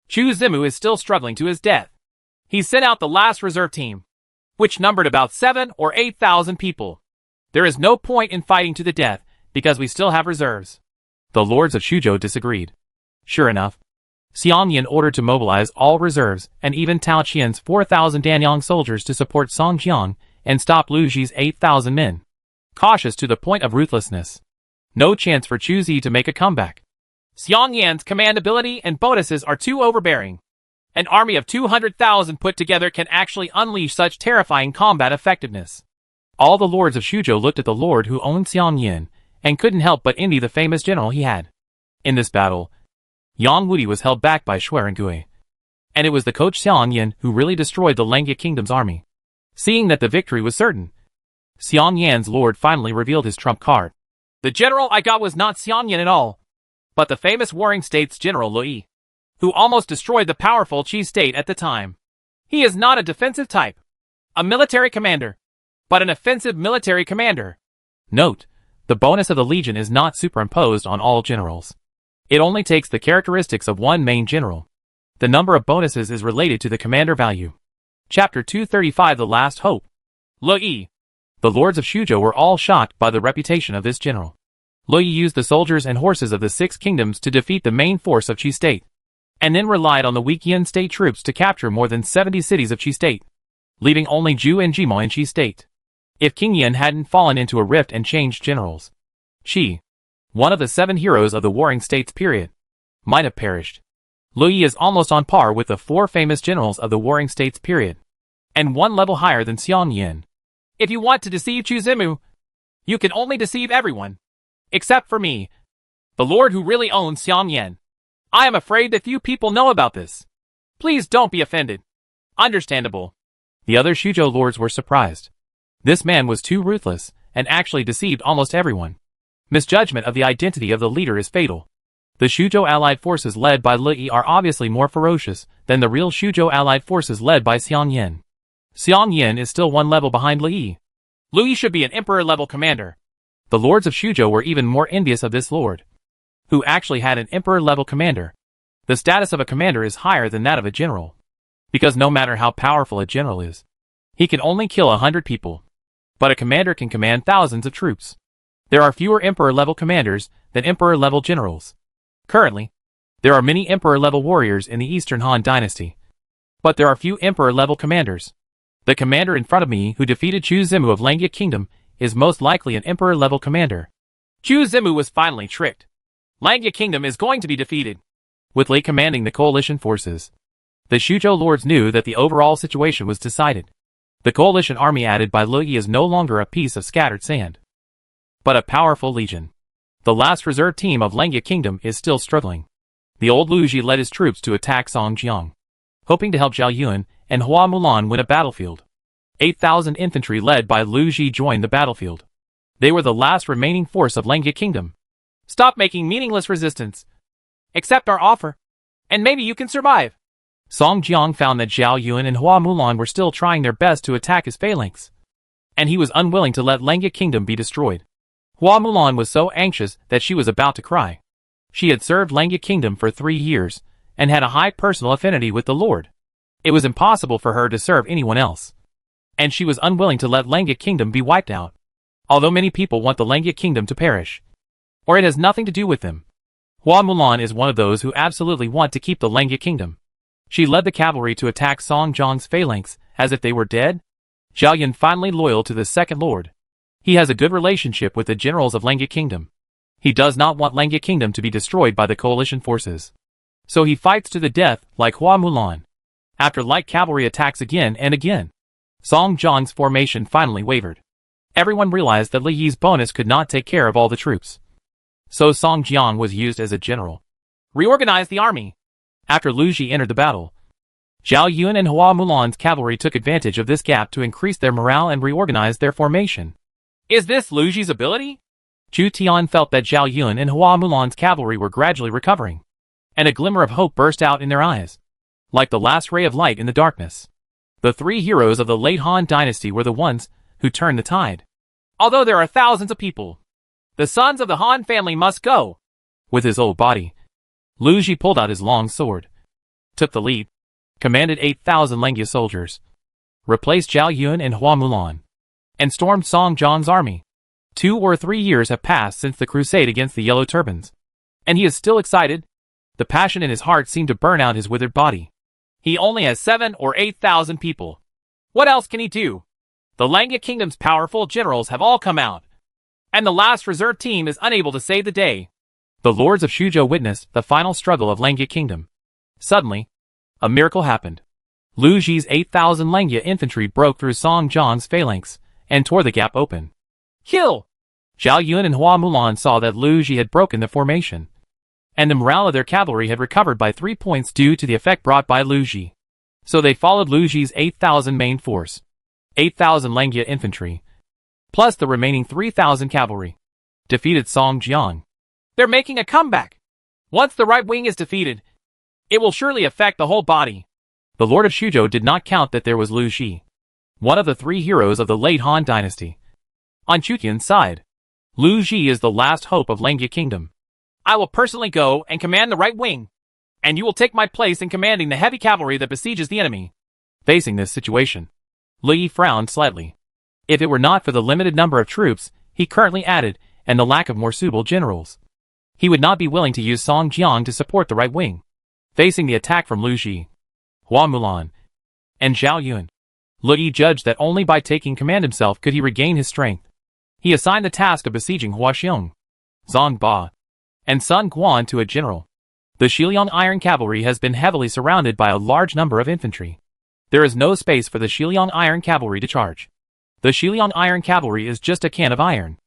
Chu Zimu is still struggling to his death. He sent out the last reserve team, which numbered about 7 or 8,000 people. There is no point in fighting to the death because we still have reserves. The lords of Shuzhou disagreed. Sure enough, Xiang Yin ordered to mobilize all reserves and even Tao Qian's 4,000 Danyang soldiers to support Song Jiang and stop Lu Ji's 8,000 men. Cautious to the point of ruthlessness. No chance for Chu Zi to make a comeback. Xiang Yan's command ability and bonuses are too overbearing. An army of 200,000 put together can actually unleash such terrifying combat effectiveness. All the lords of Shuzhou looked at the lord who owned Xiang Yin and couldn't help but envy the famous general he had. In this battle, Yang Wudi was held back by Shuerengui, and it was the coach Xiang Yin who really destroyed the Langya Kingdom's army. Seeing that the victory was certain, Xiang Yan's lord finally revealed his trump card. The general I got was not Xiang Yin at all, but the famous Warring States General Lu Yi, who almost destroyed the powerful Qi state at the time. He is not a defensive type, a military commander, but an offensive military commander. Note, the bonus of the Legion is not superimposed on all generals. It only takes the characteristics of one main general. The number of bonuses is related to the commander value. Chapter 235 The Last Hope. Lu Yi. The lords of Shuzhou were all shocked by the reputation of this general. Lu Yi used the soldiers and horses of the 6 kingdoms to defeat the main force of Qi state, and then relied on the weak Yin state troops to capture more than 70 cities of Qi state, leaving only Zhu and Jimo in Qi state. If King Yin hadn't fallen into a rift and changed generals, Qi, one of the 7 heroes of the Warring States period, might have perished. Lu Yi is almost on par with the 4 famous generals of the Warring States period, and 1 level higher than Xiang Yin. If you want to deceive Chu Zimu, you can only deceive everyone, except for me, the lord who really owns Xiang Yin. I am afraid that few people know about this. Please don't be offended. Understandable. The other Shuzhou lords were surprised. This man was too ruthless, and actually deceived almost everyone. Misjudgment of the identity of the leader is fatal. The Shuzhou allied forces led by Lu Yi are obviously more ferocious than the real Shuzhou allied forces led by Xiang Yin. Xiang Yin is still 1 level behind Lu Yi. Lu Yi should be an emperor-level commander. The lords of Shuzhou were even more envious of this lord, who actually had an emperor-level commander. The status of a commander is higher than that of a general, because no matter how powerful a general is, he can only kill 100 people. But a commander can command thousands of troops. There are fewer emperor-level commanders than emperor-level generals. Currently, there are many emperor-level warriors in the Eastern Han Dynasty, but there are few emperor-level commanders. The commander in front of me who defeated Chu Zimu of Langya Kingdom is most likely an emperor-level commander. Chu Zimu was finally tricked. Langya Kingdom is going to be defeated. With Li commanding the coalition forces, the Shuzhou lords knew that the overall situation was decided. The coalition army added by Lu Yi is no longer a piece of scattered sand, but a powerful legion. The last reserve team of Langya Kingdom is still struggling. The old Lu Ji led his troops to attack Song Jiang, hoping to help Zhao Yun and Hua Mulan win a battlefield. 8,000 infantry led by Lu Ji joined the battlefield. They were the last remaining force of Langya Kingdom. Stop making meaningless resistance. Accept our offer, and maybe you can survive. Song Jiang found that Zhao Yun and Hua Mulan were still trying their best to attack his phalanx, and he was unwilling to let Langya Kingdom be destroyed. Hua Mulan was so anxious that she was about to cry. She had served Langya Kingdom for 3 years, and had a high personal affinity with the Lord. It was impossible for her to serve anyone else. And she was unwilling to let Langya Kingdom be wiped out. Although many people want the Langya Kingdom to perish, or it has nothing to do with them, Hua Mulan is one of those who absolutely want to keep the Langya Kingdom. She led the cavalry to attack Song Jiang's phalanx as if they were dead. Zhao Yun, finally loyal to the Second Lord. He has a good relationship with the generals of Langya Kingdom. He does not want Langya Kingdom to be destroyed by the coalition forces. So he fights to the death like Hua Mulan. After light cavalry attacks again and again, Song Jiang's formation finally wavered. Everyone realized that Li Yi's bonus could not take care of all the troops. So Song Jiang was used as a general. Reorganize the army. After Lu Ji entered the battle, Zhao Yun and Hua Mulan's cavalry took advantage of this gap to increase their morale and reorganize their formation. Is this Lu Ji's ability? Zhu Tian felt that Zhao Yun and Hua Mulan's cavalry were gradually recovering, and a glimmer of hope burst out in their eyes, like the last ray of light in the darkness. The three heroes of the late Han dynasty were the ones who turned the tide. Although there are thousands of people, the sons of the Han family must go. With his old body, Lu Ji pulled out his long sword, took the lead, commanded 8,000 Langya soldiers, replaced Zhao Yun and Hua Mulan, and stormed Song Jiang's army. 2 or 3 years have passed since the crusade against the Yellow Turbans, and he is still excited. The passion in his heart seemed to burn out his withered body. He only has 7 or 8,000 people. What else can he do? The Langya Kingdom's powerful generals have all come out, and the last reserve team is unable to save the day. The lords of Shuzhou witnessed the final struggle of Langya Kingdom. Suddenly, a miracle happened. Lu Ji's 8,000 Langya infantry broke through Song Jiang's phalanx and tore the gap open. Kill! Zhao Yun and Hua Mulan saw that Lu Ji had broken the formation, and the morale of their cavalry had recovered by 3 points due to the effect brought by Lu Ji. So they followed Lu Ji's 8,000 main force, 8,000 Langya infantry, plus the remaining 3,000 cavalry, defeated Song Jiang. They're making a comeback. Once the right wing is defeated, it will surely affect the whole body. The Lord of Shuzhou did not count that there was Lu Ji, one of the 3 heroes of the late Han dynasty. On Chu Tian's side, Lu Ji is the last hope of Langya Kingdom. I will personally go and command the right wing, and you will take my place in commanding the heavy cavalry that besieges the enemy. Facing this situation, Li Yi frowned slightly. If it were not for the limited number of troops he currently added and the lack of more suitable generals, he would not be willing to use Song Jiang to support the right wing. Facing the attack from Lu Ji, Hua Mulan, and Zhao Yun, Li Yi judged that only by taking command himself could he regain his strength. He assigned the task of besieging Huaxiong, Zhang Ba, and Sun Quan to a general. The Xiliang Iron Cavalry has been heavily surrounded by a large number of infantry. There is no space for the Xiliang Iron Cavalry to charge. The Xiliang Iron Cavalry is just a can of iron.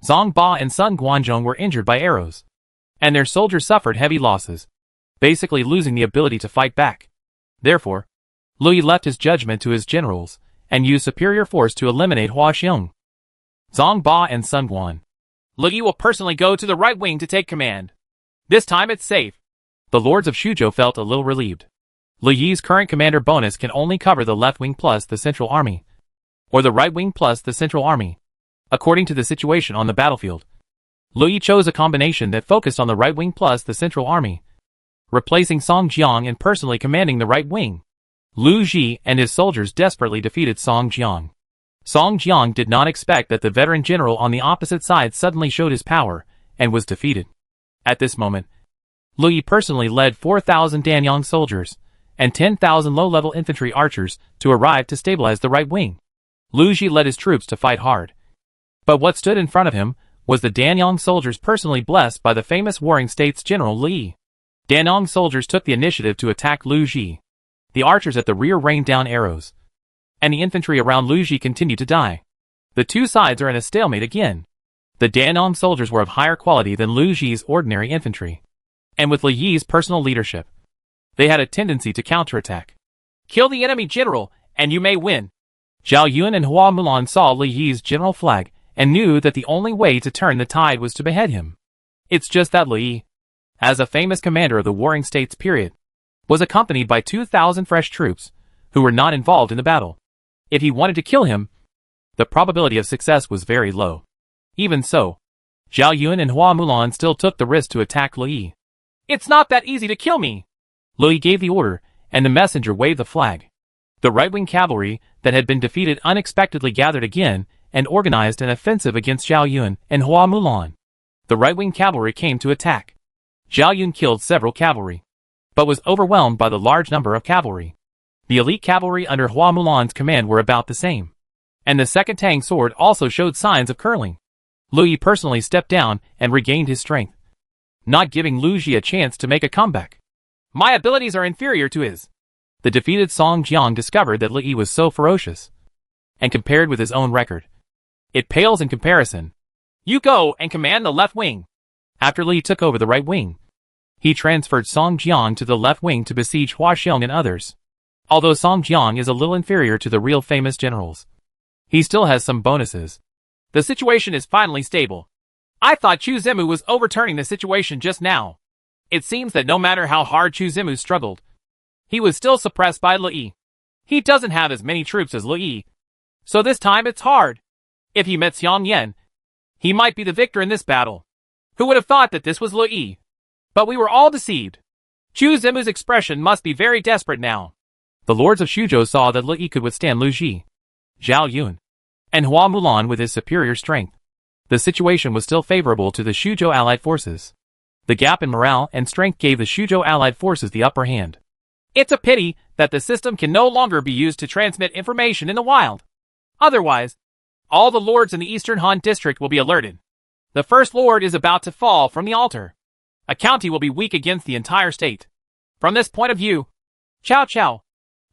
Zhang Ba and Sun Guanzhong were injured by arrows, and their soldiers suffered heavy losses, basically losing the ability to fight back. Therefore, Lu Yi left his judgment to his generals and used superior force to eliminate Huaxiong, Zhang Ba and Sun Guan. Lu Yi will personally go to the right wing to take command. This time it's safe. The lords of Shuzhou felt a little relieved. Li Yi's current commander bonus can only cover the left wing plus the central army, or the right wing plus the central army, according to the situation on the battlefield. Lu Yi chose a combination that focused on the right wing plus the central army, replacing Song Jiang and personally commanding the right wing. Lu Ji and his soldiers desperately defeated Song Jiang. Song Jiang did not expect that the veteran general on the opposite side suddenly showed his power and was defeated. At this moment, Lu Yi personally led 4,000 Danyang soldiers and 10,000 low-level infantry archers to arrive to stabilize the right wing. Lu Ji led his troops to fight hard. But what stood in front of him was the Danyang soldiers personally blessed by the famous Warring States General Li Yi. Danyang soldiers took the initiative to attack Lu Ji. The archers at the rear rained down arrows, and the infantry around Lu Ji continued to die. The two sides are in a stalemate again. The Danyang soldiers were of higher quality than Lu Ji's ordinary infantry, and with Li Yi's personal leadership, they had a tendency to counterattack. Kill the enemy general, and you may win. Zhao Yun and Hua Mulan saw Li Yi's general flag and knew that the only way to turn the tide was to behead him. It's just that Li Yi, as a famous commander of the Warring States period, was accompanied by 2,000 fresh troops who were not involved in the battle. If he wanted to kill him, the probability of success was very low. Even so, Zhao Yun and Hua Mulan still took the risk to attack Li Yi. It's not that easy to kill me. Li Yi gave the order, and the messenger waved the flag. The right-wing cavalry that had been defeated unexpectedly gathered again and organized an offensive against Zhao Yun and Hua Mulan. The right-wing cavalry came to attack. Zhao Yun killed several cavalry, but was overwhelmed by the large number of cavalry. The elite cavalry under Hua Mulan's command were about the same, and the second Tang sword also showed signs of curling. Lu Yi personally stepped down and regained his strength, not giving Lu Ji a chance to make a comeback. My abilities are inferior to his. The defeated Song Jiang discovered that Lu Yi was so ferocious, and compared with his own record, it pales in comparison. You go and command the left wing. After Li took over the right wing, he transferred Song Jiang to the left wing to besiege Hua Xiong and others. Although Song Jiang is a little inferior to the real famous generals, he still has some bonuses. The situation is finally stable. I thought Chu Zimu was overturning the situation just now. It seems that no matter how hard Chu Zimu struggled, he was still suppressed by Lu Yi. He doesn't have as many troops as Lu Yi, so this time it's hard. If he met Xiang Yan, he might be the victor in this battle. Who would have thought that this was Lu Yi? But we were all deceived. Chu Zimu's expression must be very desperate now. The lords of Xuzhou saw that Lu Yi could withstand Lu Ji, Zhao Yun, and Hua Mulan with his superior strength. The situation was still favorable to the Xuzhou allied forces. The gap in morale and strength gave the Xuzhou allied forces the upper hand. It's a pity that the system can no longer be used to transmit information in the wild. Otherwise, all the lords in the Eastern Han district will be alerted. The first lord is about to fall from the altar. A county will be weak against the entire state. From this point of view, Cao Cao,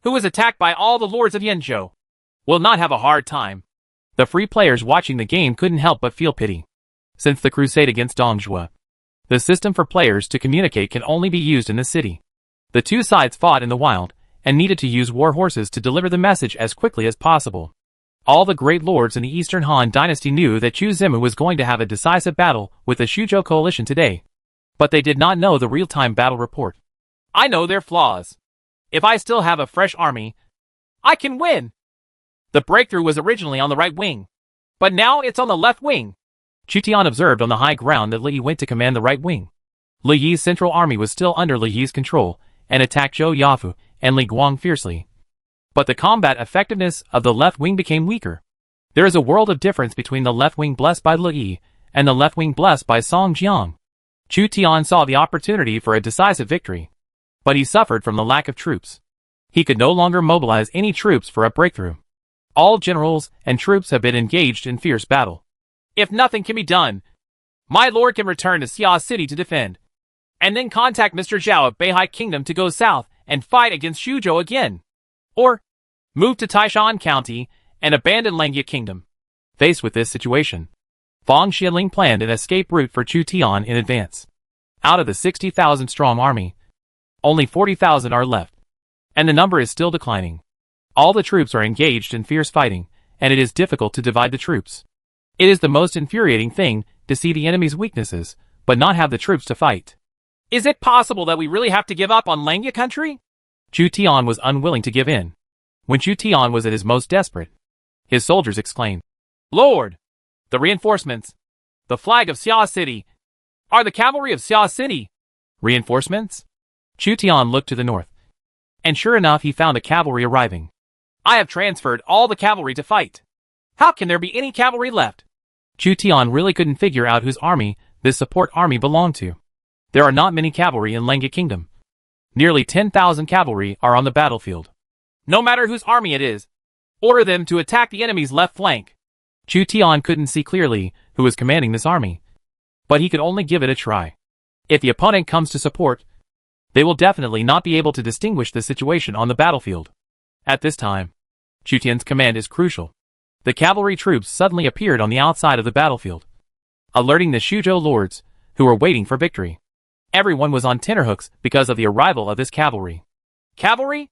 who was attacked by all the lords of Yanzhou, will not have a hard time. The free players watching the game couldn't help but feel pity. Since the crusade against Dongzhou, the system for players to communicate can only be used in the city. The two sides fought in the wild, and needed to use war horses to deliver the message as quickly as possible. All the great lords in the Eastern Han dynasty knew that Chu Zimu was going to have a decisive battle with the Xuzhou coalition today, but they did not know the real-time battle report. I know their flaws. If I still have a fresh army, I can win. The breakthrough was originally on the right wing, but now it's on the left wing. Chu Tian observed on the high ground that Li Yi went to command the right wing. Li Yi's central army was still under Li Yi's control, and attacked Zhou Yafu and Li Guang fiercely. But the combat effectiveness of the left wing became weaker. There is a world of difference between the left wing blessed by Li Yi and the left wing blessed by Song Jiang. Chu Tian saw the opportunity for a decisive victory, but he suffered from the lack of troops. He could no longer mobilize any troops for a breakthrough. All generals and troops have been engaged in fierce battle. If nothing can be done, my lord can return to Xia City to defend, and then contact Mr. Zhao of Beihai Kingdom to go south and fight against Xuzhou again. Or, move to Taishan County and abandon Langya Kingdom. Faced with this situation, Fang Xianling planned an escape route for Chu Tian in advance. Out of the 60,000-strong army, only 40,000 are left, and the number is still declining. All the troops are engaged in fierce fighting, and it is difficult to divide the troops. It is the most infuriating thing to see the enemy's weaknesses, but not have the troops to fight. Is it possible that we really have to give up on Langya country? Chu Tian was unwilling to give in. When Chu Tian was at his most desperate, his soldiers exclaimed, Lord! The reinforcements! The flag of Xia City! Are the cavalry of Xia City! Reinforcements? Chu Tian looked to the north, and sure enough he found a cavalry arriving. I have transferred all the cavalry to fight. How can there be any cavalry left? Chu Tian really couldn't figure out whose army this support army belonged to. There are not many cavalry in Langya Kingdom. Nearly 10,000 cavalry are on the battlefield. No matter whose army it is, order them to attack the enemy's left flank. Chu Tian couldn't see clearly who was commanding this army, but he could only give it a try. If the opponent comes to support, they will definitely not be able to distinguish the situation on the battlefield. At this time, Chu Tian's command is crucial. The cavalry troops suddenly appeared on the outside of the battlefield, alerting the Xuzhou lords, who were waiting for victory. Everyone was on tenterhooks because of the arrival of this cavalry. Cavalry?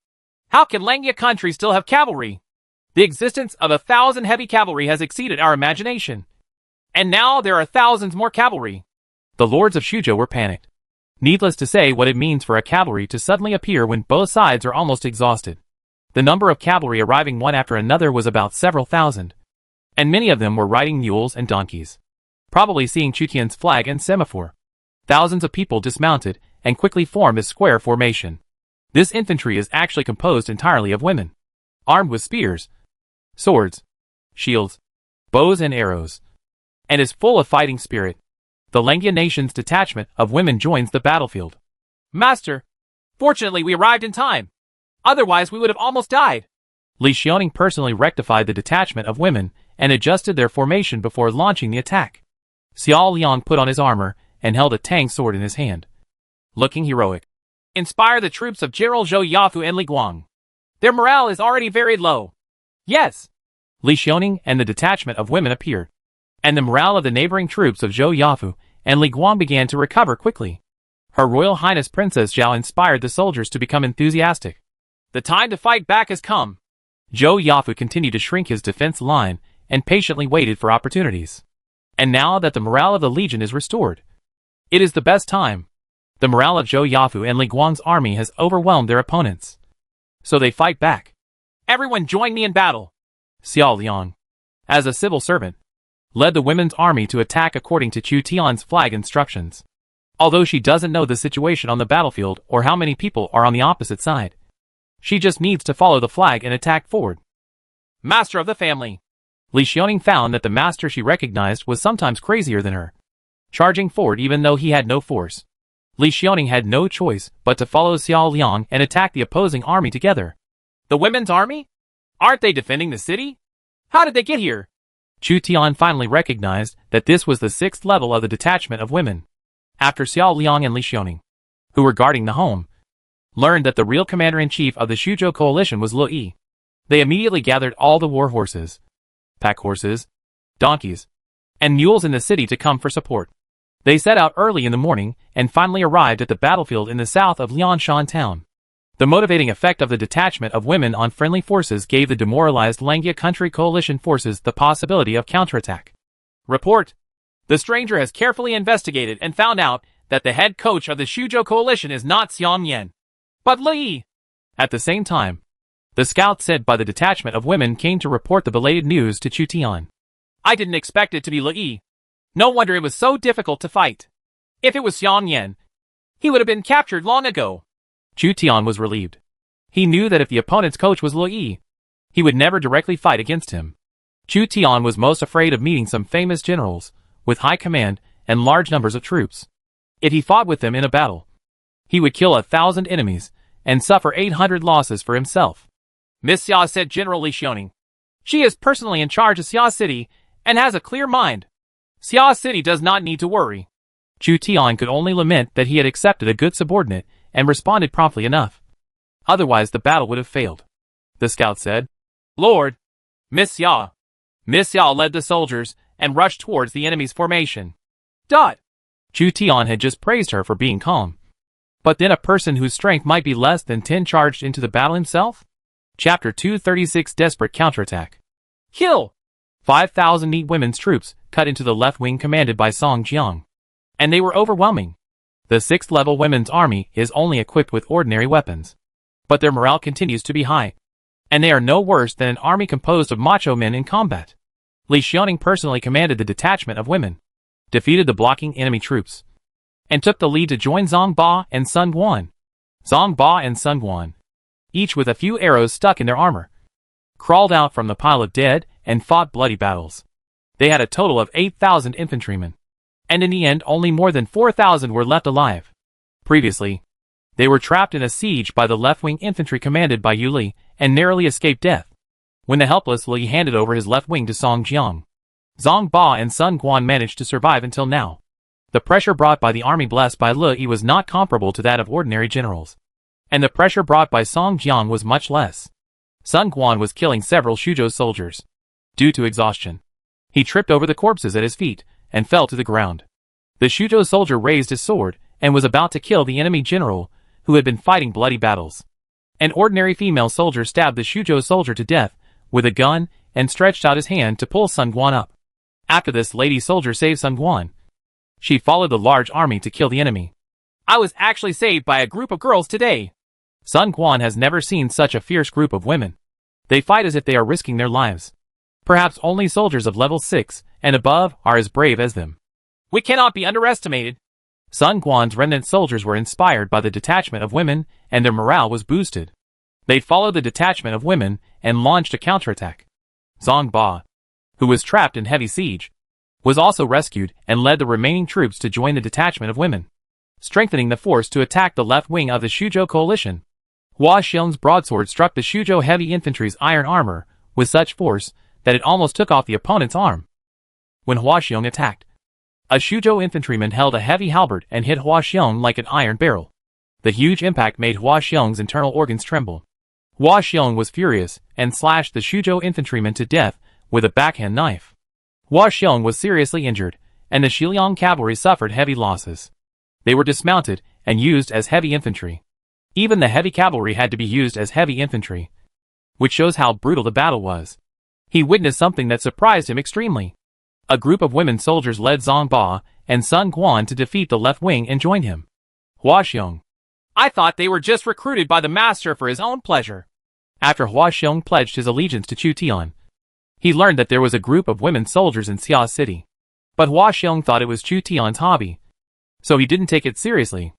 How can Langya country still have cavalry? The existence of 1,000 heavy cavalry has exceeded our imagination. And now there are thousands more cavalry. The lords of Xuzhou were panicked. Needless to say what it means for a cavalry to suddenly appear when both sides are almost exhausted. The number of cavalry arriving one after another was about several thousand, and many of them were riding mules and donkeys, probably seeing Chu Tian's flag and semaphore. Thousands of people dismounted and quickly formed a square formation. This infantry is actually composed entirely of women, armed with spears, swords, shields, bows and arrows, and is full of fighting spirit. The Lengya nation's detachment of women joins the battlefield. Master, fortunately we arrived in time. Otherwise we would have almost died. Li Xiaoning personally rectified the detachment of women and adjusted their formation before launching the attack. Xiao Liang put on his armor and held a tang sword in his hand, looking heroic. Inspire the troops of General Zhou Yafu and Li Guang. Their morale is already very low. Yes. Li Xiaoning and the detachment of women appeared, and the morale of the neighboring troops of Zhou Yafu and Li Guang began to recover quickly. Her Royal Highness Princess Zhao inspired the soldiers to become enthusiastic. The time to fight back has come. Zhou Yafu continued to shrink his defense line and patiently waited for opportunities. And now that the morale of the Legion is restored, it is the best time. The morale of Zhou Yafu and Li Guang's army has overwhelmed their opponents, so they fight back. Everyone join me in battle. Xiao Liang, as a civil servant, led the women's army to attack according to Chu Tian's flag instructions. Although she doesn't know the situation on the battlefield or how many people are on the opposite side, she just needs to follow the flag and attack forward. Master of the family. Li Xiaoning found that the master she recognized was sometimes crazier than her, charging forward even though he had no force. Li Xiaoning had no choice but to follow Xiao Liang and attack the opposing army together. The women's army? Aren't they defending the city? How did they get here? Chu Tian finally recognized that this was the 6th level of the detachment of women. After Xiao Liang and Li Xiaoning, who were guarding the home, learned that the real commander-in-chief of the Xuzhou coalition was Lu Yi, they immediately gathered all the war horses, pack horses, donkeys, and mules in the city to come for support. They set out early in the morning and finally arrived at the battlefield in the south of Lianshan town. The motivating effect of the detachment of women on friendly forces gave the demoralized Lengya country coalition forces the possibility of counterattack. Report. The stranger has carefully investigated and found out that the head coach of the Xuzhou coalition is not Xiang Yan, but Li Yi. At the same time, the scouts sent by the detachment of women came to report the belated news to Chu Tian. I didn't expect it to be Li Yi. No wonder it was so difficult to fight. If it was Xiang Yan, he would have been captured long ago. Chu Tian was relieved. He knew that if the opponent's coach was Lu Yi, he would never directly fight against him. Chu Tian was most afraid of meeting some famous generals, with high command and large numbers of troops. If he fought with them in a battle, he would kill 1,000 enemies and suffer 800 losses for himself. Miss Xia said General Li Xiaoning. She is personally in charge of Xia City and has a clear mind. Xia City does not need to worry. Chu Tian could only lament that he had accepted a good subordinate and responded promptly enough. Otherwise the battle would have failed. The scout said, Lord, Miss Xia. Miss Xia led the soldiers and rushed towards the enemy's formation. Chu Tian had just praised her for being calm. But then a person whose strength might be less than 10 charged into the battle himself? Chapter 236 Desperate Counterattack. Kill! 5,000 neat women's troops cut into the left wing commanded by Song Jiang. And they were overwhelming. The 6th level women's army is only equipped with ordinary weapons. But their morale continues to be high. And they are no worse than an army composed of macho men in combat. Li Xiaoning personally commanded the detachment of women, defeated the blocking enemy troops, and took the lead to join Zhang Ba and Sun Guan. Zhang Ba and Sun Guan, each with a few arrows stuck in their armor, crawled out from the pile of dead and fought bloody battles. They had a total of 8,000 infantrymen, and in the end only more than 4,000 were left alive. Previously, they were trapped in a siege by the left-wing infantry commanded by Yu Li and narrowly escaped death, when the helpless Li handed over his left wing to Song Jiang. Zhang Ba and Sun Guan managed to survive until now. The pressure brought by the army blessed by Lu Yi was not comparable to that of ordinary generals, and the pressure brought by Song Jiang was much less. Sun Guan was killing several Xuzhou soldiers. Due to exhaustion, he tripped over the corpses at his feet and fell to the ground. The Xuzhou soldier raised his sword and was about to kill the enemy general who had been fighting bloody battles. An ordinary female soldier stabbed the Xuzhou soldier to death with a gun and stretched out his hand to pull Sun Guan up. After this lady soldier saved Sun Guan, she followed the large army to kill the enemy. I was actually saved by a group of girls today. Sun Guan has never seen such a fierce group of women. They fight as if they are risking their lives. Perhaps only soldiers of level 6 and above are as brave as them. We cannot be underestimated. Sun Quan's remnant soldiers were inspired by the detachment of women, and their morale was boosted. They followed the detachment of women and launched a counterattack. Zhang Ba, who was trapped in heavy siege, was also rescued and led the remaining troops to join the detachment of women, strengthening the force to attack the left wing of the Shuzhou coalition. Hua Xiong's broadsword struck the Shuzhou heavy infantry's iron armor with such force that it almost took off the opponent's arm. When Hua Xiong attacked, a Shuzhou infantryman held a heavy halberd and hit Hua Xiong like an iron barrel. The huge impact made Hua Xiong's internal organs tremble. Hua Xiong was furious and slashed the Shuzhou infantryman to death with a backhand knife. Hua Xiong was seriously injured, and the Xiliang cavalry suffered heavy losses. They were dismounted and used as heavy infantry. Even the heavy cavalry had to be used as heavy infantry, which shows how brutal the battle was. He witnessed something that surprised him extremely. A group of women soldiers led Zhang Ba and Sun Quan to defeat the left wing and join him. Hua Xiong: I thought they were just recruited by the master for his own pleasure. After Hua Xiong pledged his allegiance to Chu Tian, he learned that there was a group of women soldiers in Xia City. But Hua Xiong thought it was Chu Tian's hobby, so he didn't take it seriously.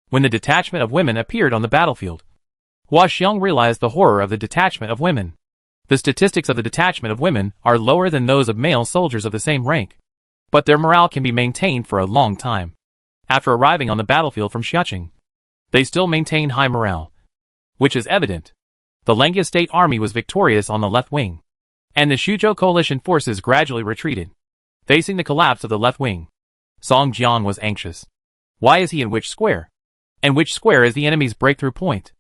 When the detachment of women appeared on the battlefield, Hua Xiong realized the horror of the detachment of women. The statistics of the detachment of women are lower than those of male soldiers of the same rank, but their morale can be maintained for a long time. After arriving on the battlefield from Xiaqing, they still maintained high morale, which is evident. The Lengia State Army was victorious on the left wing, and the Shuzhou coalition forces gradually retreated, facing the collapse of the left wing. Song Jian was anxious. Why is he in which square? And which square is the enemy's breakthrough point?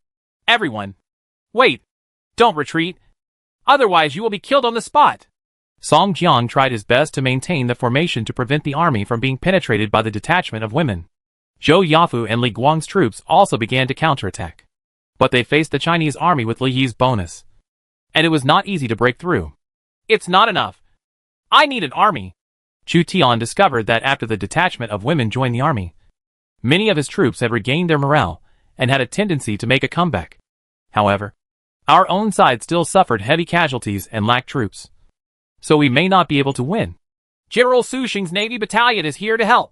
Everyone, wait! Don't retreat! Otherwise you will be killed on the spot! Song Jian tried his best to maintain the formation to prevent the army from being penetrated by the detachment of women. Zhou Yafu and Li Guang's troops also began to counterattack, but they faced the Chinese army with Li Yi's bonus, and it was not easy to break through. It's not enough. I need an army. Chu Tian discovered that after the detachment of women joined the army, many of his troops had regained their morale and had a tendency to make a comeback. However, our own side still suffered heavy casualties and lacked troops, so we may not be able to win. General Su Xing's Navy Battalion is here to help.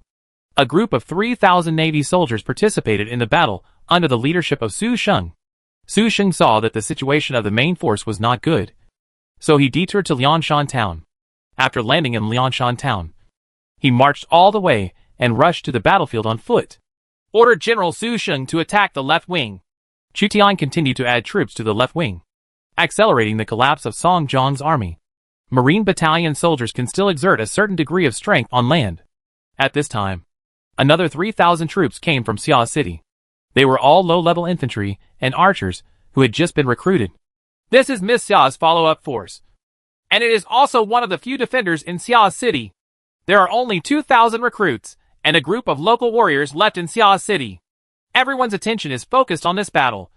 A group of 3,000 Navy soldiers participated in the battle under the leadership of Su Sheng. Su Sheng saw that the situation of the main force was not good, so he detoured to Lianshan town. After landing in Lianshan town, he marched all the way and rushed to the battlefield on foot. Order General Su Sheng to attack the left wing. Chu Tian continued to add troops to the left wing, accelerating the collapse of Song Jian's army. Marine battalion soldiers can still exert a certain degree of strength on land. At this time, another 3,000 troops came from Xia City. They were all low-level infantry and archers who had just been recruited. This is Miss Xia's follow-up force, and it is also one of the few defenders in Xia City. There are only 2,000 recruits and a group of local warriors left in Xia City. Everyone's attention is focused on this battle,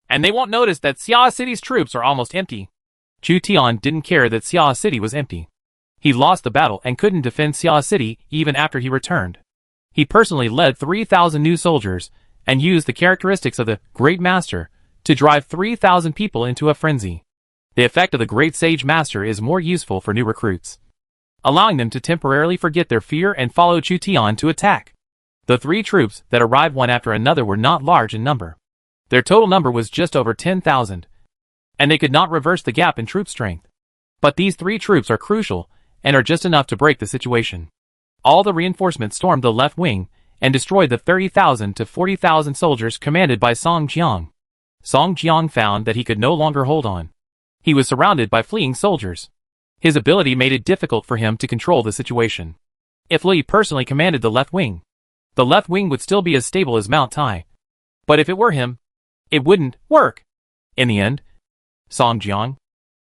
and they won't notice that Xia City's troops are almost empty. Chu Tian didn't care that Xia City was empty. He lost the battle and couldn't defend Xia City even after he returned. He personally led 3,000 new soldiers and used the characteristics of the Great Master to drive 3,000 people into a frenzy. The effect of the Great Sage Master is more useful for new recruits, allowing them to temporarily forget their fear and follow Chu Tian to attack. The 3 troops that arrived one after another were not large in number. Their total number was just over 10,000, and they could not reverse the gap in troop strength. But these 3 troops are crucial and are just enough to break the situation. All the reinforcements stormed the left wing and destroyed the 30,000 to 40,000 soldiers commanded by Song Jiang. Song Jiang found that he could no longer hold on. He was surrounded by fleeing soldiers. His ability made it difficult for him to control the situation. If Li personally commanded the left wing would still be as stable as Mount Tai. But if it were him, it wouldn't work. In the end, Song Jiang,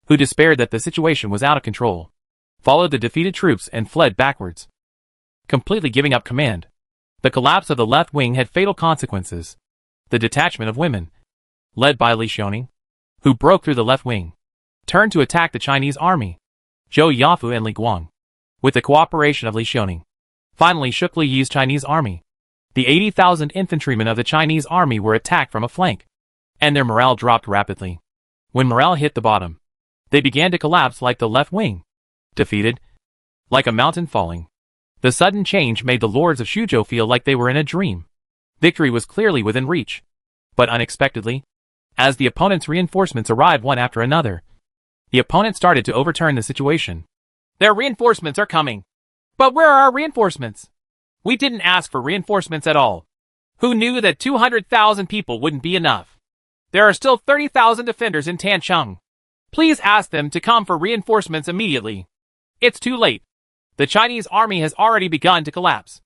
who despaired that the situation was out of control, followed the defeated troops and fled backwards, completely giving up command. The collapse of the left wing had fatal consequences. The detachment of women, led by Li Xiaoning, who broke through the left wing, turned to attack the Chinese army. Zhou Yafu and Li Guang, with the cooperation of Li Xiaoning, finally shook Li Yi's Chinese army. The 80,000 infantrymen of the Chinese army were attacked from a flank, and their morale dropped rapidly. When morale hit the bottom, they began to collapse like the left wing, defeated, like a mountain falling. The sudden change made the lords of Shuzhou feel like they were in a dream. Victory was clearly within reach. But unexpectedly, as the opponent's reinforcements arrived one after another, the opponent started to overturn the situation. Their reinforcements are coming. But where are our reinforcements? We didn't ask for reinforcements at all. Who knew that 200,000 people wouldn't be enough? There are still 30,000 defenders in Tancheng. Please ask them to come for reinforcements immediately. It's too late. The Chinese army has already begun to collapse.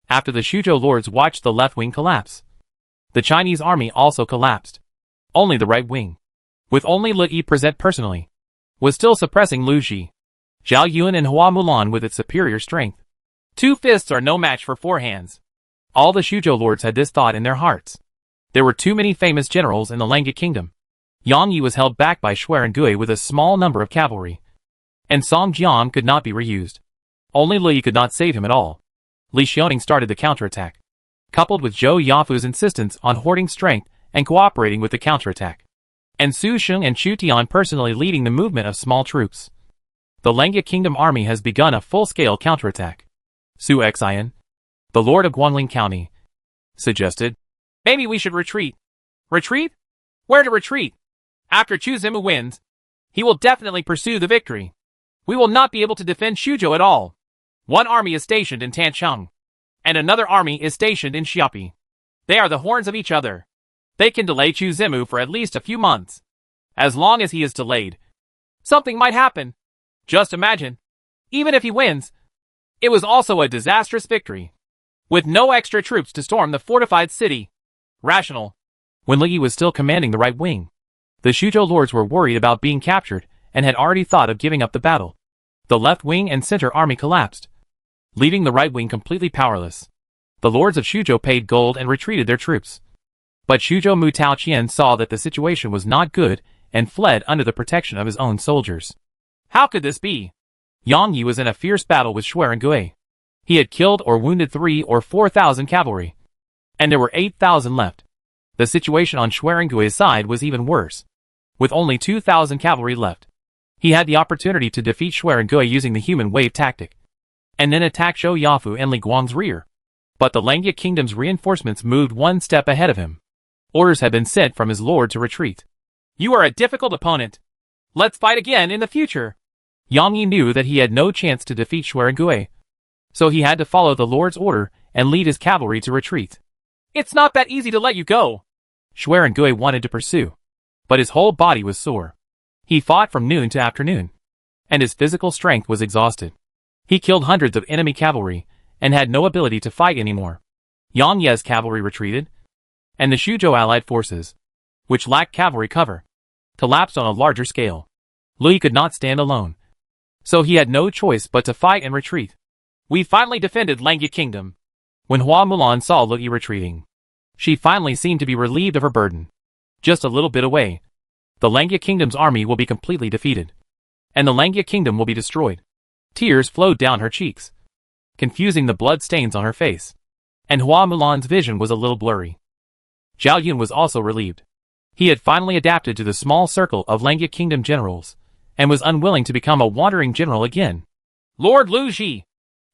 After the Shuzhou lords watched the left wing collapse, the Chinese army also collapsed. Only the right wing, with only Li Yi present personally, was still suppressing Lu Ji, Zhao Yun and Hua Mulan with its superior strength. 2 fists are no match for 4 hands. All the Shuzhou lords had this thought in their hearts. There were too many famous generals in the Langya kingdom. Yang Yi was held back by Xuerengui with a small number of cavalry, and Song Jian could not be reused. Only Li Yi could not save him at all. Li Xiaoning started the counterattack, coupled with Zhou Yafu's insistence on hoarding strength and cooperating with the counterattack, and Su Sheng and Chu Tian personally leading the movement of small troops. The Langya Kingdom army has begun a full-scale counterattack. Su Xian, the lord of Guangling County, suggested, "Maybe we should retreat." "Retreat? Where to retreat? After Chu Zimu wins, he will definitely pursue the victory. We will not be able to defend Shuzhou at all. One army is stationed in Tancheng, and another army is stationed in Xiapi. They are the horns of each other. They can delay Chu Zimu for at least a few months. As long as he is delayed, something might happen. Just imagine. Even if he wins, it was also a disastrous victory, with no extra troops to storm the fortified city. Rational." When Li Yi was still commanding the right wing, the Shuzhou lords were worried about being captured and had already thought of giving up the battle. The left wing and center army collapsed, leaving the right wing completely powerless. The lords of Shuzhou paid gold and retreated their troops. But Shuzhou Mu Taoqian saw that the situation was not good and fled under the protection of his own soldiers. How could this be? Yang Yi was in a fierce battle with Xuerengui. He had killed or wounded 3,000 or 4,000 cavalry, and there were 8,000 left. The situation on Xuerengui's side was even worse, with only 2,000 cavalry left. He had the opportunity to defeat Xuerengui using the human wave tactic, and then attack Zhou Yafu and Li Guang's rear. But the Langya Kingdom's reinforcements moved one step ahead of him. Orders had been sent from his lord to retreat. "You are a difficult opponent. Let's fight again in the future." Yang Yi knew that he had no chance to defeat Xuerengui, so he had to follow the lord's order and lead his cavalry to retreat. "It's not that easy to let you go." Xuerengui wanted to pursue, but his whole body was sore. He fought from noon to afternoon, and his physical strength was exhausted. He killed hundreds of enemy cavalry and had no ability to fight anymore. Yang Ye's cavalry retreated, and the Shuzhou allied forces, which lacked cavalry cover, collapsed on a larger scale. Li could not stand alone, so he had no choice but to fight and retreat. We finally defended Langya Kingdom. When Hua Mulan saw Li retreating, she finally seemed to be relieved of her burden. Just a little bit away, the Langya Kingdom's army will be completely defeated, and the Langya Kingdom will be destroyed. Tears flowed down her cheeks, confusing the blood stains on her face, and Hua Mulan's vision was a little blurry. Zhao Yun was also relieved. He had finally adapted to the small circle of Langya Kingdom generals, and was unwilling to become a wandering general again. "Lord Lu Ji!"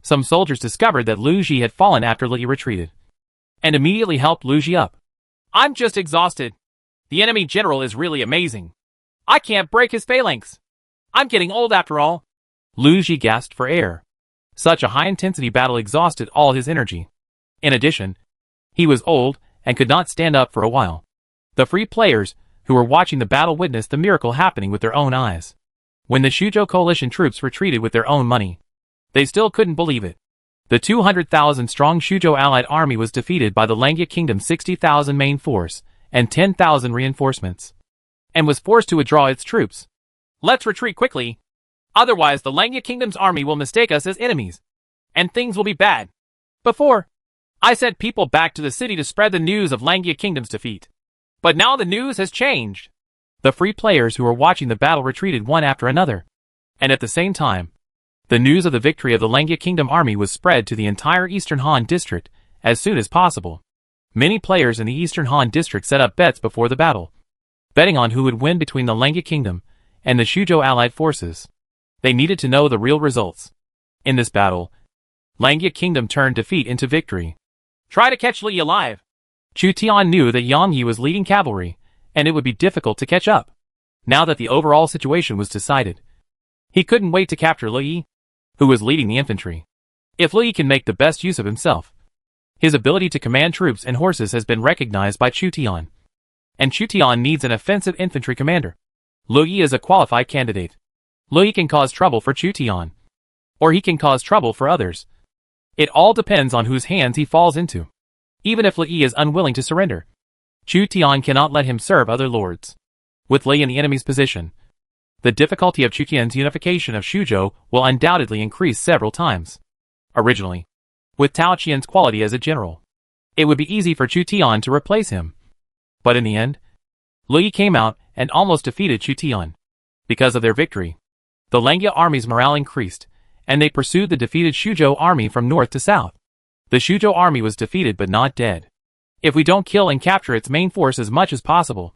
Some soldiers discovered that Lu Ji had fallen after Li retreated, and immediately helped Lu Ji up. "I'm just exhausted. The enemy general is really amazing. I can't break his phalanx. I'm getting old after all." Lu Ji gasped for air. Such a high-intensity battle exhausted all his energy. In addition, he was old and could not stand up for a while. The free players who were watching the battle witnessed the miracle happening with their own eyes. When the Shuzhou coalition troops retreated with their own money, they still couldn't believe it. The 200,000-strong Shuzhou allied army was defeated by the Langya Kingdom's 60,000 main force and 10,000 reinforcements, and was forced to withdraw its troops. "Let's retreat quickly. Otherwise the Langya Kingdom's army will mistake us as enemies, and things will be bad." Before, I sent people back to the city to spread the news of Langya Kingdom's defeat. But now the news has changed. The free players who were watching the battle retreated one after another, and at the same time, the news of the victory of the Langya Kingdom army was spread to the entire Eastern Han district as soon as possible. Many players in the Eastern Han district set up bets before the battle, betting on who would win between the Langya Kingdom and the Shuzhou allied forces. They needed to know the real results. In this battle, Langya Kingdom turned defeat into victory. Try to catch Li alive. Chu Tian knew that Yang Yi was leading cavalry, and it would be difficult to catch up. Now that the overall situation was decided, he couldn't wait to capture Li, who was leading the infantry. If Li can make the best use of himself, his ability to command troops and horses has been recognized by Chu Tian. And Chu Tian needs an offensive infantry commander. Li is a qualified candidate. Li can cause trouble for Chu Tian, or he can cause trouble for others. It all depends on whose hands he falls into. Even if Li is unwilling to surrender, Chu Tian cannot let him serve other lords. With Li in the enemy's position, the difficulty of Chu Tian's unification of Shuzhou will undoubtedly increase several times. Originally, with Tao Qian's quality as a general, it would be easy for Chu Tian to replace him. But in the end, Li came out and almost defeated Chu Tian. Because of their victory, the Langya army's morale increased, and they pursued the defeated Shuzhou army from north to south. The Shuzhou army was defeated but not dead. If we don't kill and capture its main force as much as possible,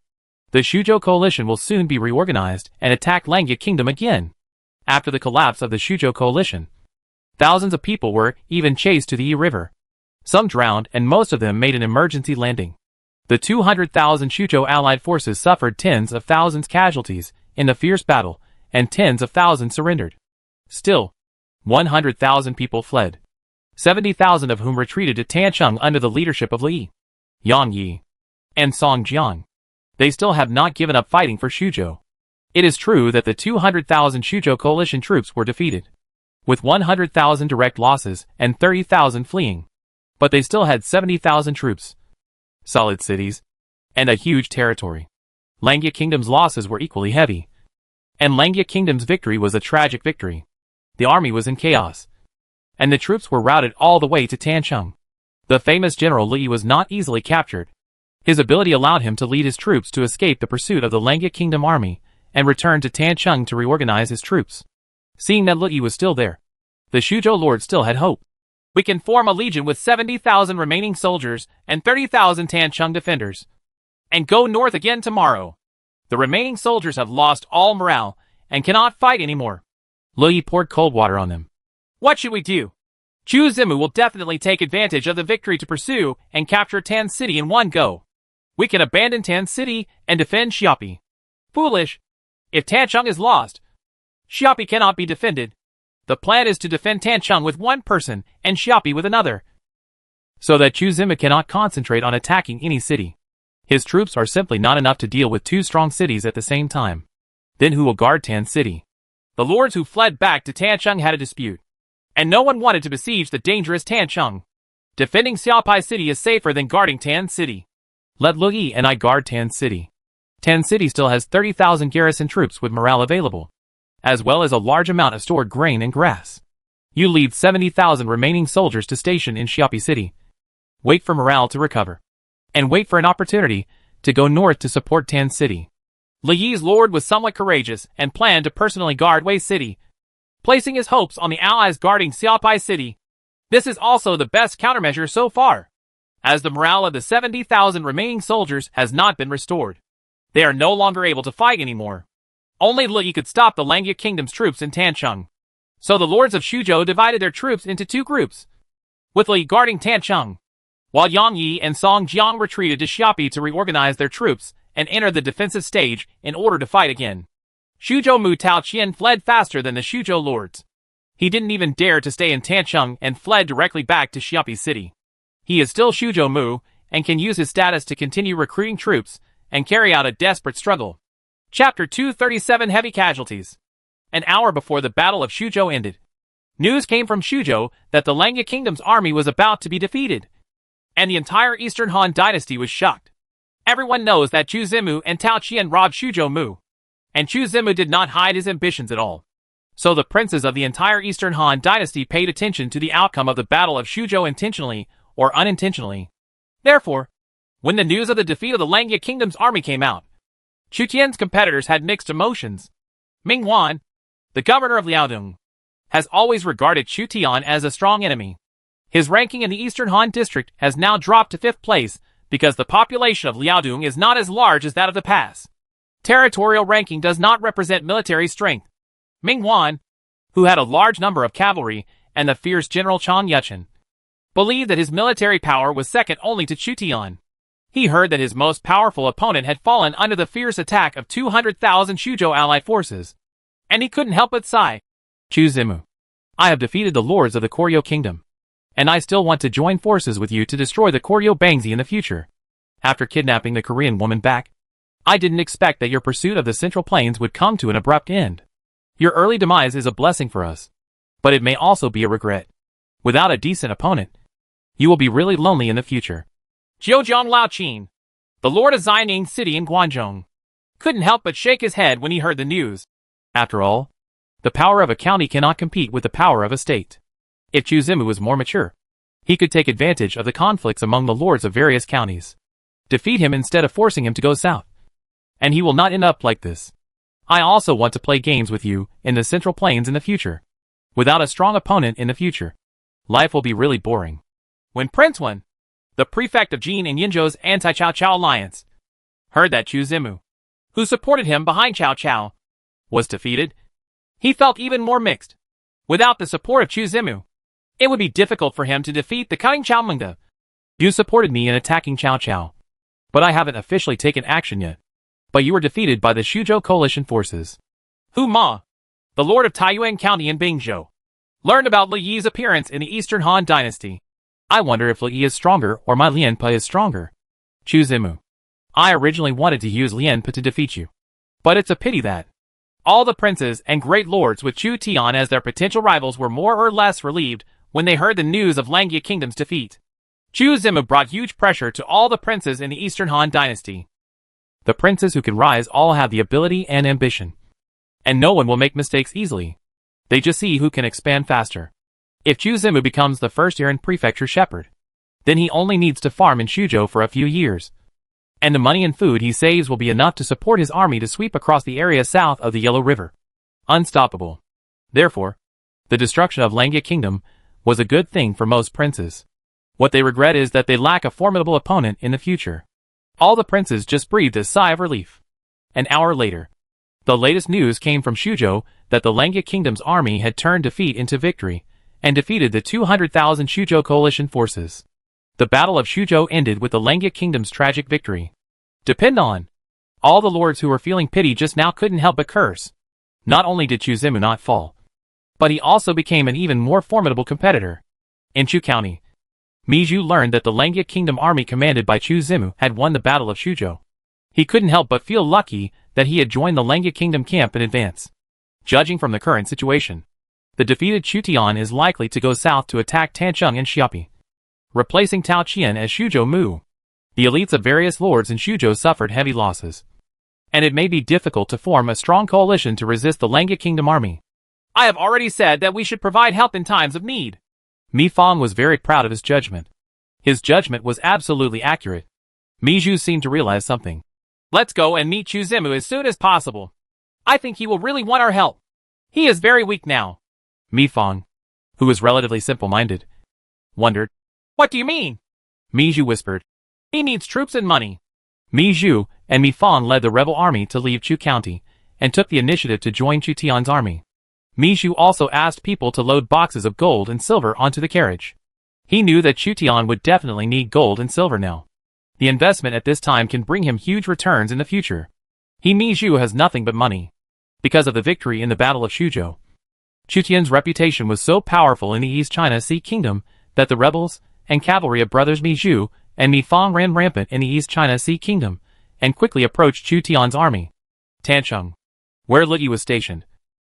the Shuzhou coalition will soon be reorganized and attack Langya Kingdom again. After the collapse of the Shuzhou coalition, thousands of people were even chased to the Yi River. Some drowned and most of them made an emergency landing. The 200,000 Shuzhou allied forces suffered tens of thousands casualties in the fierce battle, and tens of thousands surrendered. Still, 100,000 people fled, 70,000 of whom retreated to Tancheng under the leadership of Li, Yang Yi, and Song Jiang. They still have not given up fighting for Shuzhou. It is true that the 200,000 Shuzhou coalition troops were defeated, with 100,000 direct losses and 30,000 fleeing. But they still had 70,000 troops, solid cities, and a huge territory. Langya Kingdom's losses were equally heavy, and Langya Kingdom's victory was a tragic victory. The army was in chaos, and the troops were routed all the way to Tancheng. The famous General Li was not easily captured. His ability allowed him to lead his troops to escape the pursuit of the Langya Kingdom army and return to Tancheng to reorganize his troops. Seeing that Li was still there, the Shuzhou lord still had hope. We can form a legion with 70,000 remaining soldiers and 30,000 Tancheng defenders, and go north again tomorrow. The remaining soldiers have lost all morale and cannot fight anymore. Li poured cold water on them. What should we do? Chu Zimu will definitely take advantage of the victory to pursue and capture Tan City in one go. We can abandon Tan City and defend Xiapi. Foolish. If Tancheng is lost, Xiapi cannot be defended. The plan is to defend Tancheng with one person and Xiapi with another, so that Chu Zimu cannot concentrate on attacking any city. His troops are simply not enough to deal with two strong cities at the same time. Then who will guard Tan City? The lords who fled back to Tancheng had a dispute, and no one wanted to besiege the dangerous Tancheng. Defending Xiaopai City is safer than guarding Tan City. Let Li and I guard Tan City. Tan City still has 30,000 garrison troops with morale available, as well as a large amount of stored grain and grass. You lead 70,000 remaining soldiers to station in Xiapi City. Wait for morale to recover, and wait for an opportunity to go north to support Tan City. Li Yi's lord was somewhat courageous and planned to personally guard Wei City, placing his hopes on the allies guarding Xiaopai City. This is also the best countermeasure so far, as the morale of the 70,000 remaining soldiers has not been restored. They are no longer able to fight anymore. Only Li could stop the Langya Kingdom's troops in Tancheng. So the lords of Shuzhou divided their troops into two groups, with Li guarding Tancheng, while Yang Yi and Song Jiang retreated to Xiapi to reorganize their troops and enter the defensive stage in order to fight again. Shuzhou Mu Tao Qian fled faster than the Shuzhou lords. He didn't even dare to stay in Tancheng and fled directly back to Xiapi City. He is still Shuzhou Mu and can use his status to continue recruiting troops and carry out a desperate struggle. Chapter 237 Heavy Casualties. An hour before the Battle of Shuzhou ended, news came from Shuzhou that the Langya Kingdom's army was about to be defeated, and the entire Eastern Han dynasty was shocked. Everyone knows that Chu Zimu and Tao Qian robbed Shuzhou Mu, and Chu Zimu did not hide his ambitions at all. So the princes of the entire Eastern Han dynasty paid attention to the outcome of the Battle of Shuzhou intentionally or unintentionally. Therefore, when the news of the defeat of the Langya Kingdom's army came out, Chu Tian's competitors had mixed emotions. Ming Wan, the governor of Liaodong, has always regarded Chu Tian as a strong enemy. His ranking in the Eastern Han district has now dropped to 5th place because the population of Liaodong is not as large as that of the pass. Territorial ranking does not represent military strength. Ming Wan, who had a large number of cavalry and the fierce General Chang Yuchen believed that his military power was second only to Chu Tian. He heard that his most powerful opponent had fallen under the fierce attack of 200,000 Shuzhou allied forces, and he couldn't help but sigh. Chu Zimu, I have defeated the lords of the Koryo Kingdom, and I still want to join forces with you to destroy the Koryo Bangzi in the future. After kidnapping the Korean woman back, I didn't expect that your pursuit of the Central Plains would come to an abrupt end. Your early demise is a blessing for us, but it may also be a regret. Without a decent opponent, you will be really lonely in the future. Jiuzhong Laoqin, the lord of Xining City in Guangzhou, couldn't help but shake his head when he heard the news. After all, the power of a county cannot compete with the power of a state. If Chu Zimu was more mature, he could take advantage of the conflicts among the lords of various counties, defeat him instead of forcing him to go south. And he will not end up like this. I also want to play games with you in the Central Plains in the future. Without a strong opponent in the future, life will be really boring. When Prince Wen, the prefect of Jin and Yinzhou's anti-Cao Cao alliance, heard that Chu Zimu, who supported him behind Cao Cao, was defeated, he felt even more mixed. Without the support of Chu Zimu, it would be difficult for him to defeat the cunning Cao Mengde. You supported me in attacking Cao Cao, but I haven't officially taken action yet. But you were defeated by the Shuzhou coalition forces. Hu Ma, the lord of Taiyuan County in Bingzhou, learned about Li Yi's appearance in the Eastern Han Dynasty. I wonder if Li Yi is stronger or my Lianpe is stronger. Chu Zimu, I originally wanted to use Lianpe to defeat you, but it's a pity that all the princes and great lords with Chu Tian as their potential rivals were more or less relieved when they heard the news of Langya Kingdom's defeat. Chu Zimu brought huge pressure to all the princes in the Eastern Han Dynasty. The princes who can rise all have the ability and ambition, and no one will make mistakes easily. They just see who can expand faster. If Chu Zimu becomes the first Aaron Prefecture shepherd, then he only needs to farm in Shuzhou for a few years, and the money and food he saves will be enough to support his army to sweep across the area south of the Yellow River. Unstoppable. Therefore, the destruction of Langya Kingdom was a good thing for most princes. What they regret is that they lack a formidable opponent in the future. All the princes just breathed a sigh of relief. An hour later, the latest news came from Shuzhou that the Langya Kingdom's army had turned defeat into victory and defeated the 200,000 Shuzhou coalition forces. The Battle of Shuzhou ended with the Langya Kingdom's tragic victory. Depend on. All the lords who were feeling pity just now couldn't help but curse. Not only did Chu Zimu not fall, but he also became an even more formidable competitor. In Chu County, Mizhu learned that the Langya Kingdom army commanded by Chu Zimu had won the Battle of Shuzhou. He couldn't help but feel lucky that he had joined the Langya Kingdom camp in advance. Judging from the current situation, the defeated Chu Tian is likely to go south to attack Tancheng and Xiapi, replacing Tao Qian as Shuzhou Mu. The elites of various lords in Shuzhou suffered heavy losses, and it may be difficult to form a strong coalition to resist the Langya Kingdom army. I have already said that we should provide help in times of need. Mi Fang was very proud of his judgment. His judgment was absolutely accurate. Mizhu seemed to realize something. Let's go and meet Chu Zimu as soon as possible. I think he will really want our help. He is very weak now. Mi Fang, who was relatively simple-minded, wondered. What do you mean? Mizhu whispered. He needs troops and money. Mizhu and Mi Fang led the rebel army to leave Chu County and took the initiative to join Chu Tian's army. Mizhu also asked people to load boxes of gold and silver onto the carriage. He knew that Chu Tian would definitely need gold and silver now. The investment at this time can bring him huge returns in the future. Mizhu has nothing but money. Because of the victory in the Battle of Shuzhou, Chu Tian's reputation was so powerful in the East China Sea Kingdom that the rebels and cavalry of brothers Mizhu and Mi Fang ran rampant in the East China Sea Kingdom and quickly approached Chu Tian's army. Tancheng, where Li Yi was stationed,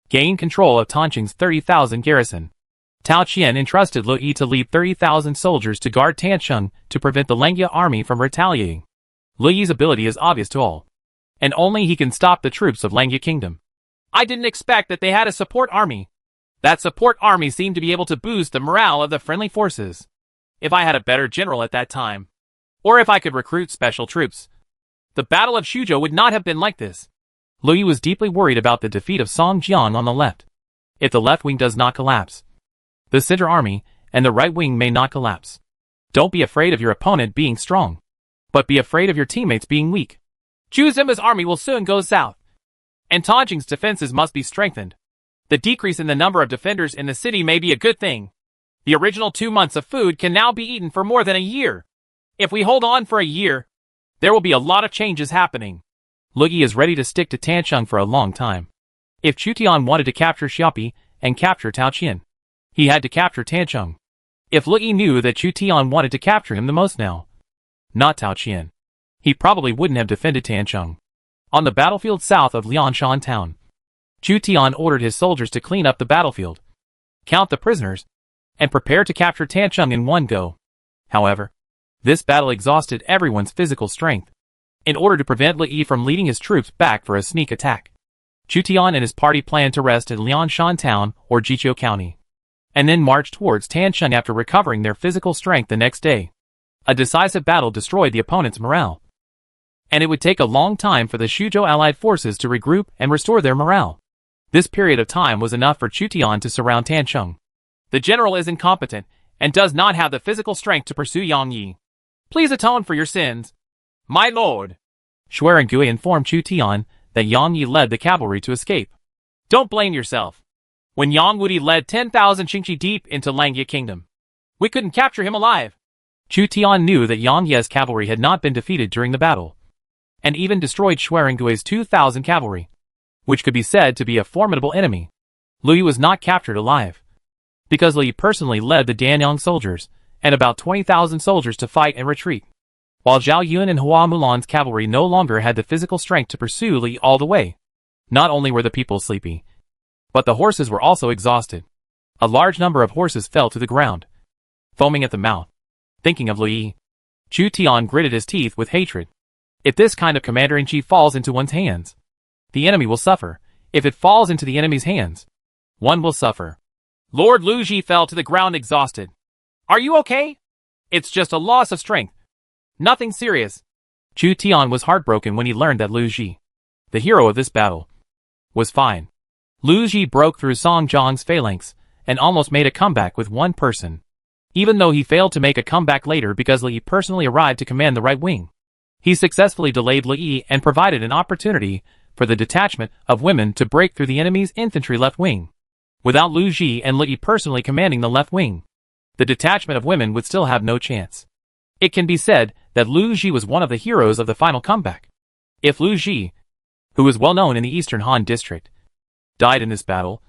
gained control of Tancheng's 30,000 garrison. Tao Qian entrusted Li Yi to lead 30,000 soldiers to guard Tancheng to prevent the Langya army from retaliating. Li Yi's ability is obvious to all, and only he can stop the troops of Langya Kingdom. I didn't expect that they had a support army. That support army seemed to be able to boost the morale of the friendly forces. If I had a better general at that time, or if I could recruit special troops, the Battle of Shuzhou would not have been like this. Li Yi was deeply worried about the defeat of Song Jiang on the left. If the left wing does not collapse, the center army and the right wing may not collapse. Don't be afraid of your opponent being strong, but be afraid of your teammates being weak. Chu Zimu's army will soon go south, and Tancheng's defenses must be strengthened. The decrease in the number of defenders in the city may be a good thing. The original 2 months of food can now be eaten for more than a year. If we hold on for a year, there will be a lot of changes happening. Lu Yi is ready to stick to Tancheng for a long time. If Chu Tian wanted to capture Xiaopi and capture Tao Qian, he had to capture Tancheng. If Lu Yi knew that Chu Tian wanted to capture him the most now, not Tao Qian, he probably wouldn't have defended Tancheng. On the battlefield south of Lianshan town, Chu Tian ordered his soldiers to clean up the battlefield, count the prisoners, and prepare to capture Tancheng in one go. However, this battle exhausted everyone's physical strength. In order to prevent Lu Yi from leading his troops back for a sneak attack, Chu Tian and his party planned to rest in Lianshan town or Jiqiu county, and then march towards Tancheng after recovering their physical strength the next day. A decisive battle destroyed the opponent's morale, and it would take a long time for the Shuzhou allied forces to regroup and restore their morale. This period of time was enough for Chu Tian to surround Tancheng. The general is incompetent and does not have the physical strength to pursue Yang Yi. Please atone for your sins, my lord. Xuerengui informed Chu Tian that Yang Yi led the cavalry to escape. Don't blame yourself. When Yang Wudi led 10,000 Qingqi deep into Langye Kingdom, we couldn't capture him alive. Chu Tian knew that Yang Ye's cavalry had not been defeated during the battle, and even destroyed Xuerengui's 2,000 cavalry, which could be said to be a formidable enemy. Lu Yi was not captured alive, because Lu Yi personally led the Danyang soldiers and about 20,000 soldiers to fight and retreat, while Zhao Yun and Hua Mulan's cavalry no longer had the physical strength to pursue Lu Yi all the way. Not only were the people sleepy, but the horses were also exhausted. A large number of horses fell to the ground, foaming at the mouth. Thinking of Lu Yi, Chu Tian gritted his teeth with hatred. If this kind of commander-in-chief falls into one's hands, the enemy will suffer. If it falls into the enemy's hands, one will suffer. Lord Lu Ji fell to the ground exhausted. Are you okay? It's just a loss of strength. Nothing serious. Chu Tian was heartbroken when he learned that Lu Ji, the hero of this battle, was fine. Lu Ji broke through Song Jiang's phalanx and almost made a comeback with one person, even though he failed to make a comeback later because Lu Yi personally arrived to command the right wing. He successfully delayed Lu Yi and provided an opportunity for the detachment of women to break through the enemy's infantry left wing. Without Lu Ji and Lu Yi personally commanding the left wing, the detachment of women would still have no chance. It can be said that Lu Ji was one of the heroes of the final comeback. If Lu Ji, who was well known in the Eastern Han district, died in this battle,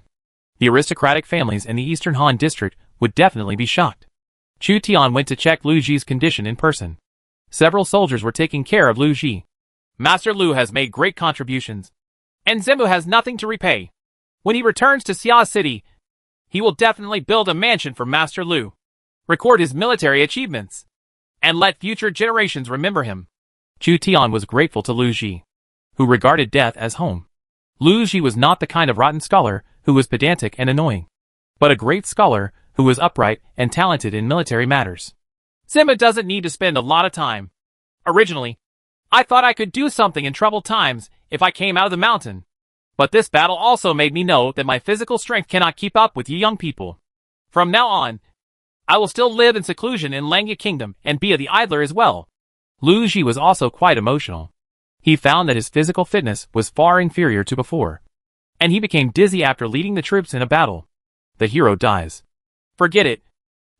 the aristocratic families in the Eastern Han district would definitely be shocked. Chu Tian went to check Lu Ji's condition in person. Several soldiers were taking care of Lu Ji. Master Lu has made great contributions, and Zembu has nothing to repay. When he returns to Xia City, he will definitely build a mansion for Master Lu, record his military achievements, and let future generations remember him. Chu Tian was grateful to Lu Ji, who regarded death as home. Lu Ji was not the kind of rotten scholar who was pedantic and annoying, but a great scholar who was upright and talented in military matters. Zembu doesn't need to spend a lot of time. Originally, I thought I could do something in troubled times if I came out of the mountain. But this battle also made me know that my physical strength cannot keep up with you young people. From now on, I will still live in seclusion in Langye Kingdom and be the idler as well. Lu Ji was also quite emotional. He found that his physical fitness was far inferior to before, and he became dizzy after leading the troops in a battle. The hero dies. Forget it.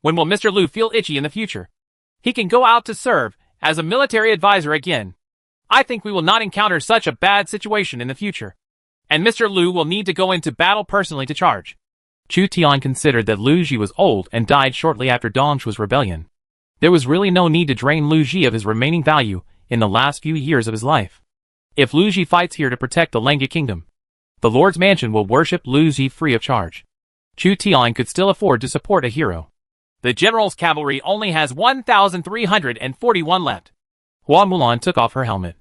When will Mr. Lu feel itchy in the future? He can go out to serve as a military advisor again. I think we will not encounter such a bad situation in the future, and Mr. Lu will need to go into battle personally to charge. Chu Tian considered that Lu Ji was old and died shortly after Dongshu's rebellion. There was really no need to drain Lu Ji of his remaining value in the last few years of his life. If Lu Ji fights here to protect the Langye Kingdom, the Lord's Mansion will worship Lu Ji free of charge. Chu Tian could still afford to support a hero. The general's cavalry only has 1,341 left. Hua Mulan took off her helmet.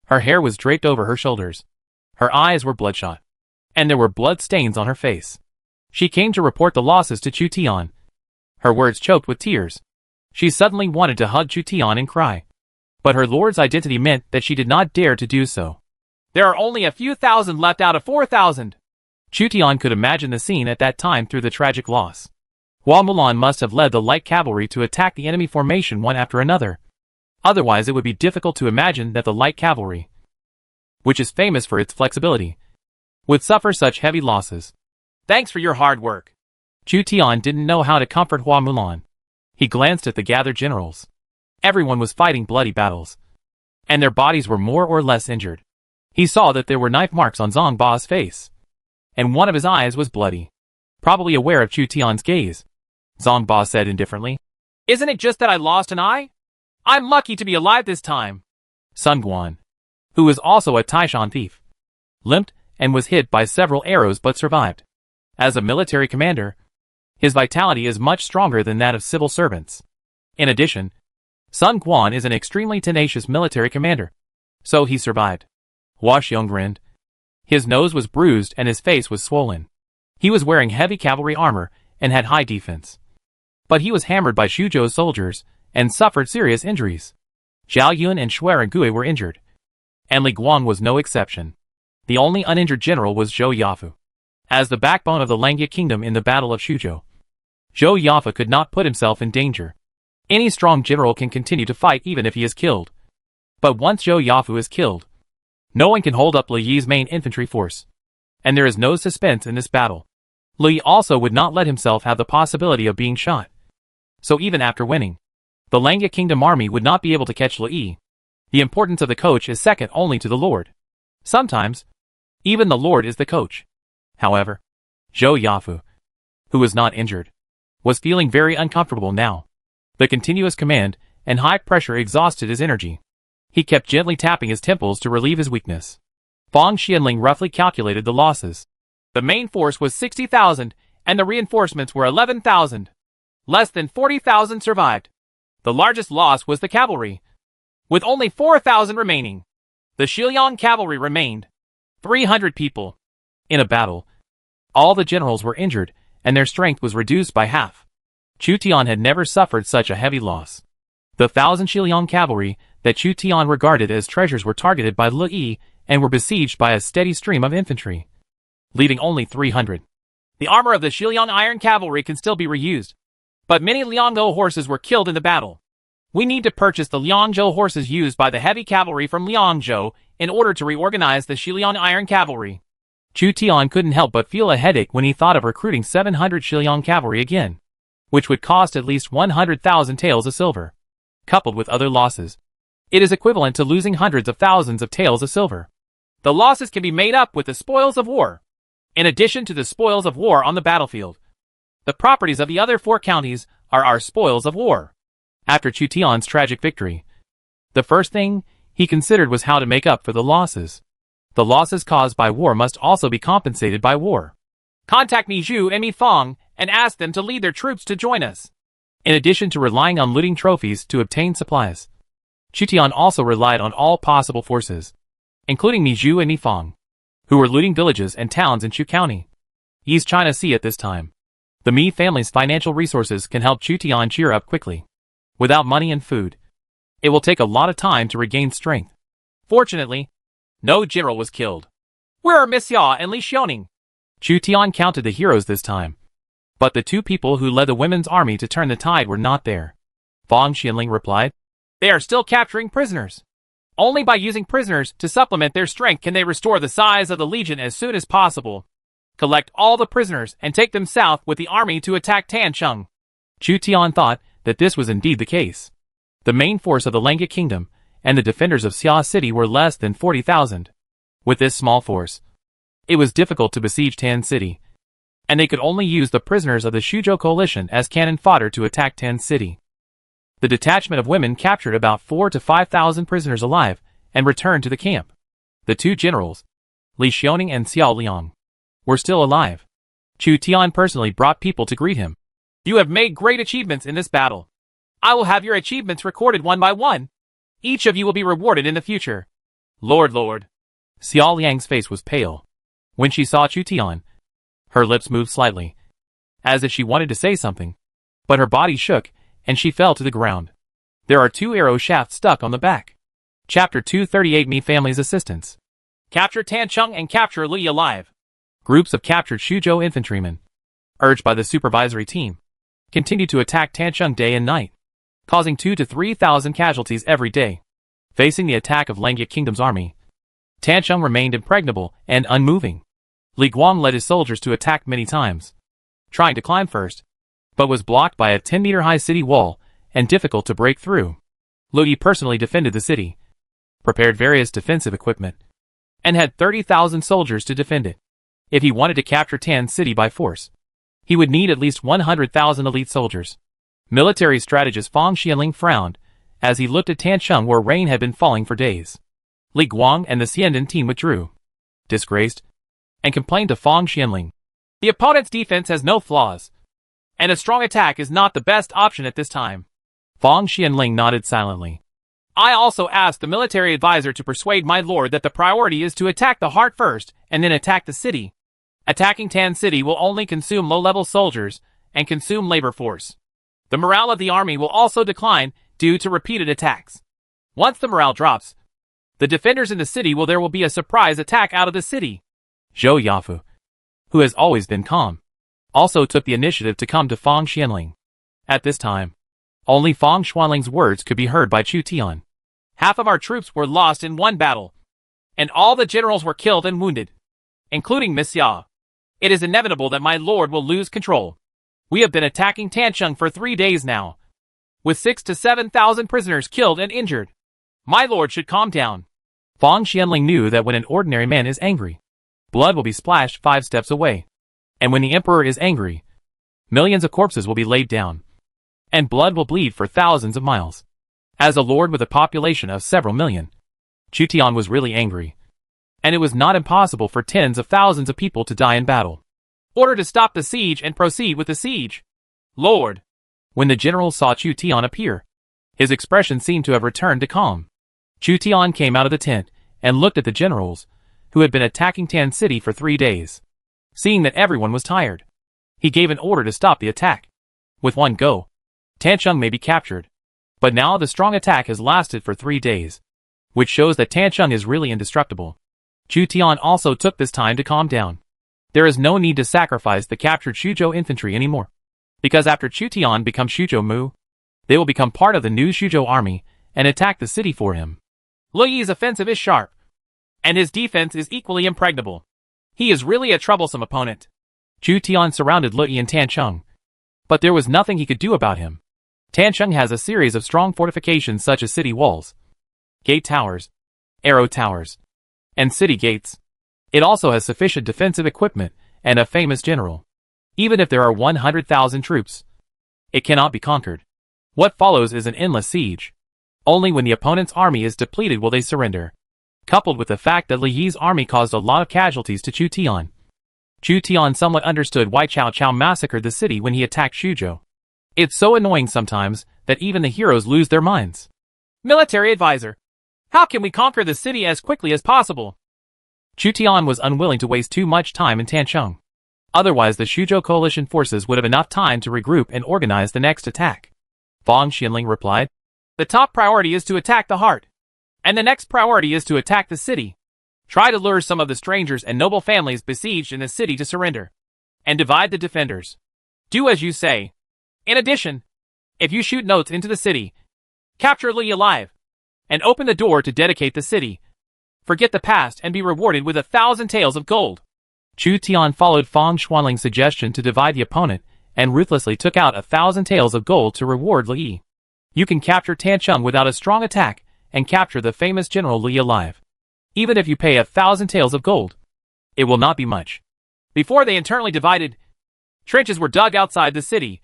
Her hair was draped over her shoulders. Her eyes were bloodshot, and there were blood stains on her face. She came to report the losses to Chu Tian. Her words choked with tears. She suddenly wanted to hug Chu Tian and cry, but her lord's identity meant that she did not dare to do so. There are only a few thousand left out of 4,000. Chu Tian could imagine the scene at that time through the tragic loss. Hua Mulan must have led the light cavalry to attack the enemy formation one after another. Otherwise it would be difficult to imagine that the light cavalry, which is famous for its flexibility, would suffer such heavy losses. Thanks for your hard work. Chu Tian didn't know how to comfort Hua Mulan. He glanced at the gathered generals. Everyone was fighting bloody battles, and their bodies were more or less injured. He saw that there were knife marks on Zhang Ba's face, and one of his eyes was bloody. Probably aware of Chu Tian's gaze, Zhang Ba said indifferently, "Isn't it just that I lost an eye? I'm lucky to be alive this time." Sun Guan, who was also a Taishan thief, limped and was hit by several arrows but survived. As a military commander, his vitality is much stronger than that of civil servants. In addition, Sun Quan is an extremely tenacious military commander, so he survived. Hua Xiong grinned. His nose was bruised and his face was swollen. He was wearing heavy cavalry armor and had high defense. But he was hammered by Xuzhou's soldiers and suffered serious injuries. Zhao Yun and Shuai Gui were injured, and Li Guang was no exception. The only uninjured general was Zhou Yafu. As the backbone of the Langya kingdom in the Battle of Xuzhou, Zhou Yafu could not put himself in danger. Any strong general can continue to fight even if he is killed. But once Zhou Yafu is killed, no one can hold up Li Yi's main infantry force. And there is no suspense in this battle. Li Yi also would not let himself have the possibility of being shot. So even after winning, the Langya kingdom army would not be able to catch Li Yi. The importance of the coach is second only to the lord. Sometimes, even the lord is the coach. However, Zhou Yafu, who was not injured, was feeling very uncomfortable now. The continuous command and high pressure exhausted his energy. He kept gently tapping his temples to relieve his weakness. Fang Xianling roughly calculated the losses. The main force was 60,000, and the reinforcements were 11,000. Less than 40,000 survived. The largest loss was the cavalry, with only 4,000 remaining. The Xiliang cavalry remained 300 people. In a battle, all the generals were injured, and their strength was reduced by half. Chu Tian had never suffered such a heavy loss. The 1,000 Xiliang cavalry that Chu Tian regarded as treasures were targeted by Li Yi and were besieged by a steady stream of infantry, leaving only 300. The armor of the Xiliang iron cavalry can still be reused, but many Liangzhou horses were killed in the battle. We need to purchase the Liangzhou horses used by the heavy cavalry from Liangzhou in order to reorganize the Xiliang iron cavalry. Chu Tian couldn't help but feel a headache when he thought of recruiting 700 Xiliang cavalry again, which would cost at least 100,000 taels of silver. Coupled with other losses, it is equivalent to losing hundreds of thousands of taels of silver. The losses can be made up with the spoils of war. In addition to the spoils of war on the battlefield, the properties of the other 4 counties are our spoils of war. After Chu Tian's tragic victory, the first thing he considered was how to make up for the losses. The losses caused by war must also be compensated by war. Contact Mi Zhu and Mi Fang and ask them to lead their troops to join us. In addition to relying on looting trophies to obtain supplies, Chu Tian also relied on all possible forces, including Mi Zhu and Mi Fang, who were looting villages and towns in Chu County, East China Sea at this time. The Mi family's financial resources can help Chu Tian cheer up quickly. Without money and food, it will take a lot of time to regain strength. Fortunately, no general was killed. Where are Miss Ya and Li Xiaoning? Chu Tian counted the heroes this time, but the 2 people who led the women's army to turn the tide were not there. Fang Xianling replied, "They are still capturing prisoners. Only by using prisoners to supplement their strength can they restore the size of the legion as soon as possible. Collect all the prisoners and take them south with the army to attack Tancheng." Chu Tian thought that this was indeed the case. The main force of the Langya kingdom and the defenders of Xia city were less than 40,000. With this small force, it was difficult to besiege Tan city, and they could only use the prisoners of the Xuzhou coalition as cannon fodder to attack Tan city. The detachment of women captured about 4,000 to 5,000 prisoners alive and returned to the camp. The 2 generals, Li Xiaoning and Xiao Liang, were still alive. Chu Tian personally brought people to greet him. "You have made great achievements in this battle. I will have your achievements recorded one by one. Each of you will be rewarded in the future." Lord. Xiao Liang's face was pale. When she saw Chu Tian, her lips moved slightly, as if she wanted to say something, but her body shook and she fell to the ground. There are 2 arrow shafts stuck on the back. Chapter 238 Mi Family's Assistance. Capture Tancheng and capture Li alive. Groups of captured Xuzhou infantrymen, urged by the supervisory team, continued to attack Tancheng day and night, causing 2,000 to 3,000 casualties every day. Facing the attack of Langya Kingdom's army, Tancheng remained impregnable and unmoving. Li Guang led his soldiers to attack many times, trying to climb first, but was blocked by a 10-meter-high city wall and difficult to break through. Lu Yi personally defended the city, prepared various defensive equipment, and had 30,000 soldiers to defend it. If he wanted to capture Tan City by force, he would need at least 100,000 elite soldiers. Military strategist Fang Xianling frowned as he looked at Tancheng where rain had been falling for days. Li Guang and the Xiandan team withdrew, disgraced, and complained to Fang Xianling. The opponent's defense has no flaws, and a strong attack is not the best option at this time. Fang Xianling nodded silently. I also asked the military advisor to persuade my lord that the priority is to attack the heart first and then attack the city. Attacking Tan City will only consume low-level soldiers and consume labor force. The morale of the army will also decline due to repeated attacks. Once the morale drops, the defenders in the city there will be a surprise attack out of the city. Zhou Yafu, who has always been calm, also took the initiative to come to Fang Xianling. At this time, only Fang Xianling's words could be heard by Chu Tian. Half of our troops were lost in one battle, and all the generals were killed and wounded, including Miss Xia. It is inevitable that my lord will lose control. We have been attacking Tancheng for 3 days now, with 6,000 to 7,000 prisoners killed and injured. My lord should calm down. Fang Xianling knew that when an ordinary man is angry, blood will be splashed 5 steps away. And when the emperor is angry, millions of corpses will be laid down, and blood will bleed for thousands of miles. As a lord with a population of several million, Chu Tian was really angry, and it was not impossible for tens of thousands of people to die in battle. Order to stop the siege and proceed with the siege. Lord. When the general saw Chu Tian appear, his expression seemed to have returned to calm. Chu Tian came out of the tent and looked at the generals, who had been attacking Tan City for 3 days. Seeing that everyone was tired, he gave an order to stop the attack. With one go, Tancheng may be captured. But now the strong attack has lasted for 3 days, which shows that Tancheng is really indestructible. Chu Tian also took this time to calm down. There is no need to sacrifice the captured Xuzhou infantry anymore, because after Chu Tian becomes Xuzhou Mu, they will become part of the new Xuzhou army and attack the city for him. Lu Yi's offensive is sharp, and his defense is equally impregnable. He is really a troublesome opponent. Chu Tian surrounded Lu Yi and Tancheng, but there was nothing he could do about him. Tancheng has a series of strong fortifications such as city walls, gate towers, arrow towers, and city gates. It also has sufficient defensive equipment and a famous general. Even if there are 100,000 troops, it cannot be conquered. What follows is an endless siege. Only when the opponent's army is depleted will they surrender. Coupled with the fact that Li Yi's army caused a lot of casualties to Chu Tian, Chu Tian somewhat understood why Cao Cao massacred the city when he attacked Xuzhou. It's so annoying sometimes that even the heroes lose their minds. Military advisor, how can we conquer the city as quickly as possible? Chu Tian was unwilling to waste too much time in Tancheng. Otherwise the Xuzhou coalition forces would have enough time to regroup and organize the next attack. Fang Xianling replied, The top priority is to attack the heart, and the next priority is to attack the city. Try to lure some of the strangers and noble families besieged in the city to surrender, and divide the defenders. Do as you say. In addition, if you shoot notes into the city, capture Li Yi alive, and open the door to dedicate the city. Forget the past and be rewarded with 1,000 taels of gold. Chu Tian followed Fang Xianling's suggestion to divide the opponent and ruthlessly took out 1,000 taels of gold to reward Li Yi. You can capture Tancheng without a strong attack and capture the famous general Li Yi alive. Even if you pay 1,000 taels of gold, it will not be much. Before they internally divided, trenches were dug outside the city.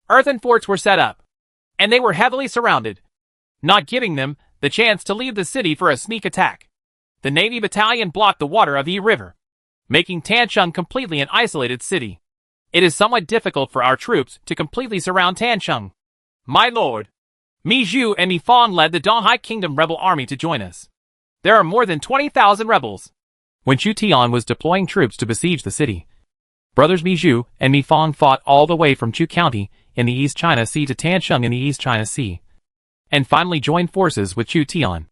Earthen forts were set up, and they were heavily surrounded, not giving them the chance to leave the city for a sneak attack. The Navy battalion blocked the water of the River, making Tancheng completely an isolated city. It is somewhat difficult for our troops to completely surround Tancheng. My lord, Mi Zhu and Mi Fang led the Donghai Kingdom rebel army to join us. There are more than 20,000 rebels. When Chu Tian was deploying troops to besiege the city, brothers Mi Zhu and Mi Fang fought all the way from Chu County in the East China Sea to Tancheng in the East China Sea, and finally joined forces with Chu Tian.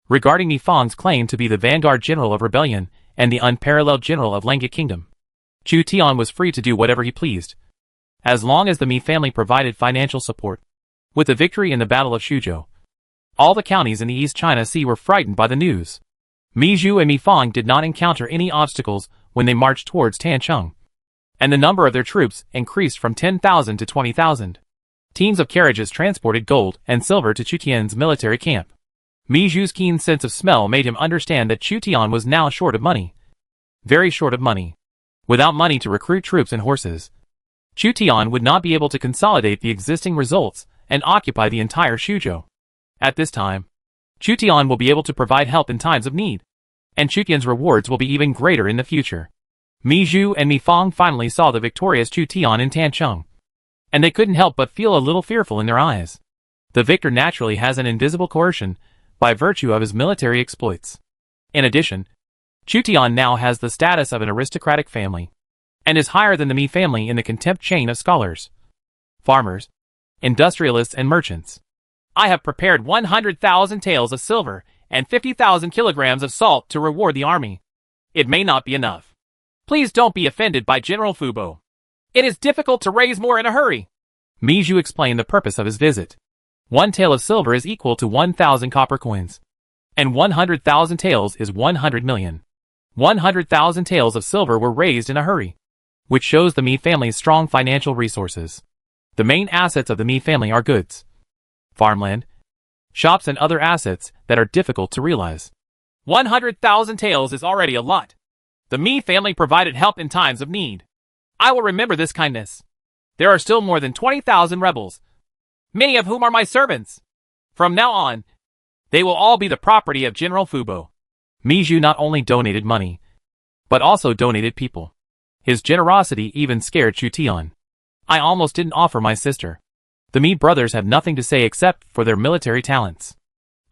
Regarding Mi Fang's claim to be the vanguard general of rebellion and the unparalleled general of Langya Kingdom, Chu Tian was free to do whatever he pleased, as long as the Mi family provided financial support. With the victory in the Battle of Xuzhou, all the counties in the East China Sea were frightened by the news. Mi Zhu and Mi Fang did not encounter any obstacles when they marched towards Tancheng, and the number of their troops increased from 10,000 to 20,000. Teams of carriages transported gold and silver to Chu Tian's military camp. Mi Zhu's keen sense of smell made him understand that Chu Tian was now short of money. Very short of money. Without money to recruit troops and horses, Chu Tian would not be able to consolidate the existing results and occupy the entire Xuzhou. At this time, Chu Tian will be able to provide help in times of need, and Chu Tian's rewards will be even greater in the future. Mi Zhu and Mi Fang finally saw the victorious Chu Tian in Tancheng, and they couldn't help but feel a little fearful in their eyes. The victor naturally has an invisible coercion by virtue of his military exploits. In addition, Chu Tian now has the status of an aristocratic family, and is higher than the Mi family in the contempt chain of scholars, farmers, industrialists and merchants. I have prepared 100,000 taels of silver and 50,000 kilograms of salt to reward the army. It may not be enough. Please don't be offended by General Fubo. It is difficult to raise more in a hurry. Mi Zhu explained the purpose of his visit. 1 tael of silver is equal to 1,000 copper coins, and 100,000 taels is 100 million. 100,000 taels of silver were raised in a hurry, which shows the Mi family's strong financial resources. The main assets of the Mi family are goods, farmland, shops and other assets that are difficult to realize. 100,000 taels is already a lot. The Mi family provided help in times of need. I will remember this kindness. There are still more than 20,000 rebels, many of whom are my servants. From now on, they will all be the property of General Fubo. Mi Zhu not only donated money, but also donated people. His generosity even scared Chu Tian. I almost didn't offer my sister. The Mi brothers have nothing to say except for their military talents.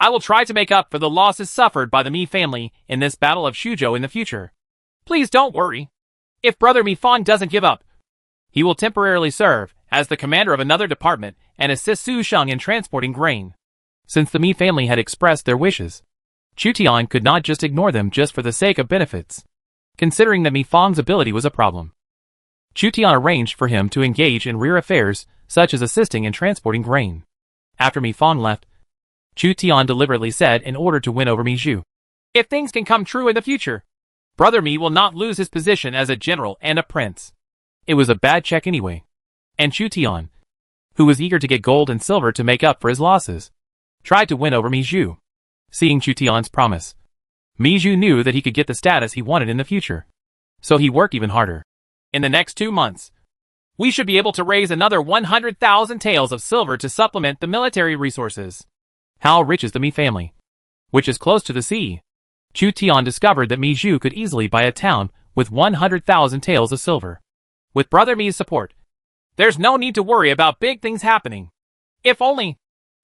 I will try to make up for the losses suffered by the Mi family in this battle of Xuzhou in the future. Please don't worry. If Brother Mi Fang doesn't give up, he will temporarily serve as the commander of another department and assist Su Sheng in transporting grain. Since the Mi family had expressed their wishes, Chu Tian could not just ignore them just for the sake of benefits, considering that Mi Fang's ability was a problem. Chu Tian arranged for him to engage in rear affairs, such as assisting in transporting grain. After Mi Fang left, Chu Tian deliberately said in order to win over Mi Zhu, if things can come true in the future, Brother Mi will not lose his position as a general and a prince. It was a bad check anyway. And Chu Tian, who was eager to get gold and silver to make up for his losses, tried to win over Mi Zhu. Seeing Chu Tian's promise, Mi Zhu knew that he could get the status he wanted in the future, so he worked even harder. In the next 2 months, we should be able to raise another 100,000 taels of silver to supplement the military resources. How rich is the Mi family, which is close to the sea? Chu Tian discovered that Mi Zhu could easily buy a town with 100,000 taels of silver. With Brother Mi's support, there's no need to worry about big things happening. If only...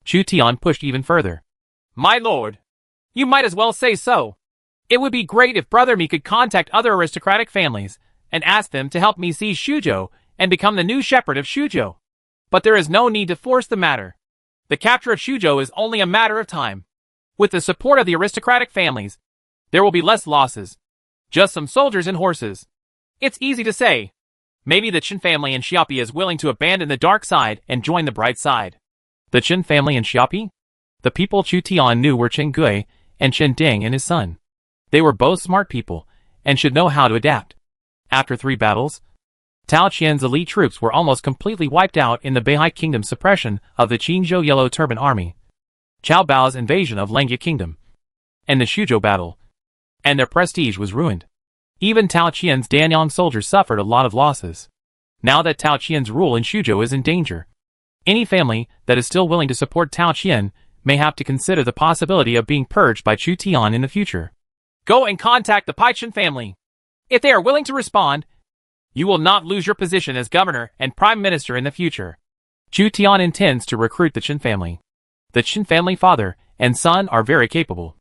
Chu Tian pushed even further. My lord, you might as well say so. It would be great if Brother Mi could contact other aristocratic families and ask them to help me seize Xuzhou and become the new shepherd of Xuzhou. But there is no need to force the matter. The capture of Xuzhou is only a matter of time. With the support of the aristocratic families, there will be less losses. Just some soldiers and horses. It's easy to say. Maybe the Chen family and Xiaopi is willing to abandon the dark side and join the bright side. The Chen family and Xiaopi? The people Chu Tian knew were Chen Gui and Chen Ding and his son. They were both smart people and should know how to adapt. After 3 battles, Tao Qian's elite troops were almost completely wiped out in the Beihai Kingdom's suppression of the Qinzhou Yellow Turban Army, Qiao Bao's invasion of Langya Kingdom, and the Xuzhou battle, and their prestige was ruined. Even Tao Qian's Danyang soldiers suffered a lot of losses. Now that Tao Qian's rule in Xuzhou is in danger, any family that is still willing to support Tao Qian may have to consider the possibility of being purged by Chu Tian in the future. Go and contact the Paichen family. If they are willing to respond, you will not lose your position as governor and prime minister in the future. Chu Tian intends to recruit the Chen family. The Chen family father and son are very capable,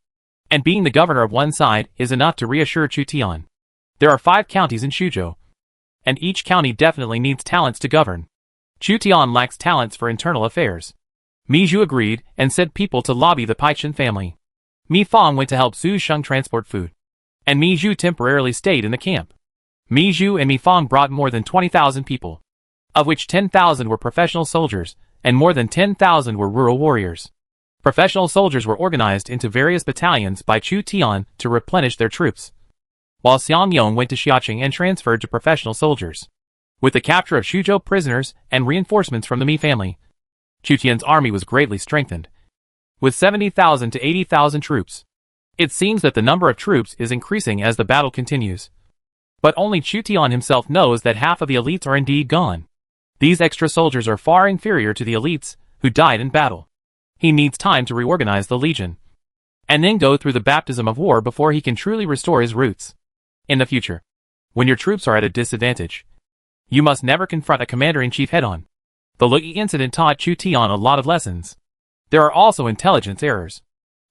and being the governor of one side is enough to reassure Chu Tian. There are 5 counties in Xuzhou, and each county definitely needs talents to govern. Chu Tian lacks talents for internal affairs. Mi Zhu agreed and sent people to lobby the Paichen family. Mi Fang went to help Su Sheng transport food, and Mi Zhu temporarily stayed in the camp. Mi Zhu and Mi Fang brought more than 20,000 people, of which 10,000 were professional soldiers, and more than 10,000 were rural warriors. Professional soldiers were organized into various battalions by Chu Tian to replenish their troops, while Xiang Yong went to Xiaoqing and transferred to professional soldiers. With the capture of Xuzhou prisoners and reinforcements from the Mi family, Chu Tian's army was greatly strengthened, with 70,000 to 80,000 troops. It seems that the number of troops is increasing as the battle continues. But only Chu Tian himself knows that half of the elites are indeed gone. These extra soldiers are far inferior to the elites who died in battle. He needs time to reorganize the legion, and then go through the baptism of war before he can truly restore his roots. In the future, when your troops are at a disadvantage, you must never confront a commander-in-chief head-on. The Lui incident taught Chu Tian a lot of lessons. There are also intelligence errors.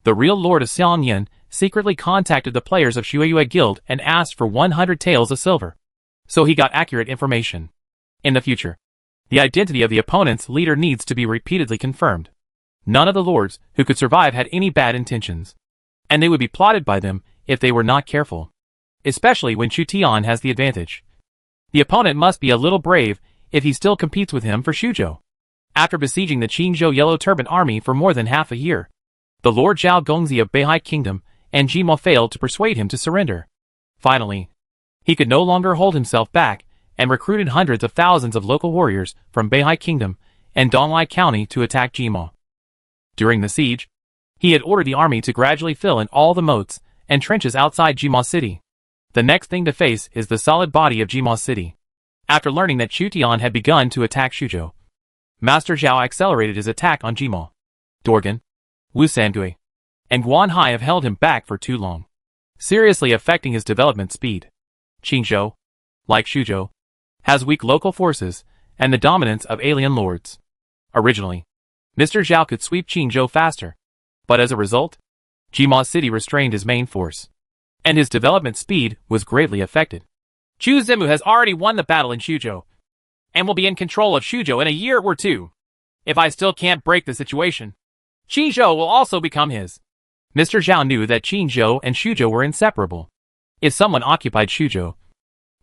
The real lord of Xiangyan secretly contacted the players of Shuiyue Guild and asked for 100 taels of silver. So he got accurate information. In the future, the identity of the opponent's leader needs to be repeatedly confirmed. None of the lords who could survive had any bad intentions, and they would be plotted by them if they were not careful, especially when Chu Tian has the advantage. The opponent must be a little brave if he still competes with him for Xuzhou. After besieging the Qingzhou Yellow Turban army for more than half a year, the Lord Zhao Gongzi of Beihai Kingdom and Jima failed to persuade him to surrender. Finally, he could no longer hold himself back and recruited hundreds of thousands of local warriors from Beihai Kingdom and Donglai County to attack Jima. During the siege, he had ordered the army to gradually fill in all the moats and trenches outside Jima City. The next thing to face is the solid body of Jima City. After learning that Chu Tian had begun to attack Xuzhou, Master Zhao accelerated his attack on Jima. Dorgan, Wu Sangui, and Guan Hai have held him back for too long, seriously affecting his development speed. Qingzhou, like Xuzhou, has weak local forces and the dominance of alien lords. Originally, Mr. Zhao could sweep Qingzhou faster, but as a result, Jima City restrained his main force, and his development speed was greatly affected. Chu Zimu has already won the battle in Xuzhou, and will be in control of Xuzhou in a year or two. If I still can't break the situation, Qingzhou will also become his. Mr. Zhao knew that Qingzhou and Xuzhou were inseparable. If someone occupied Xuzhou,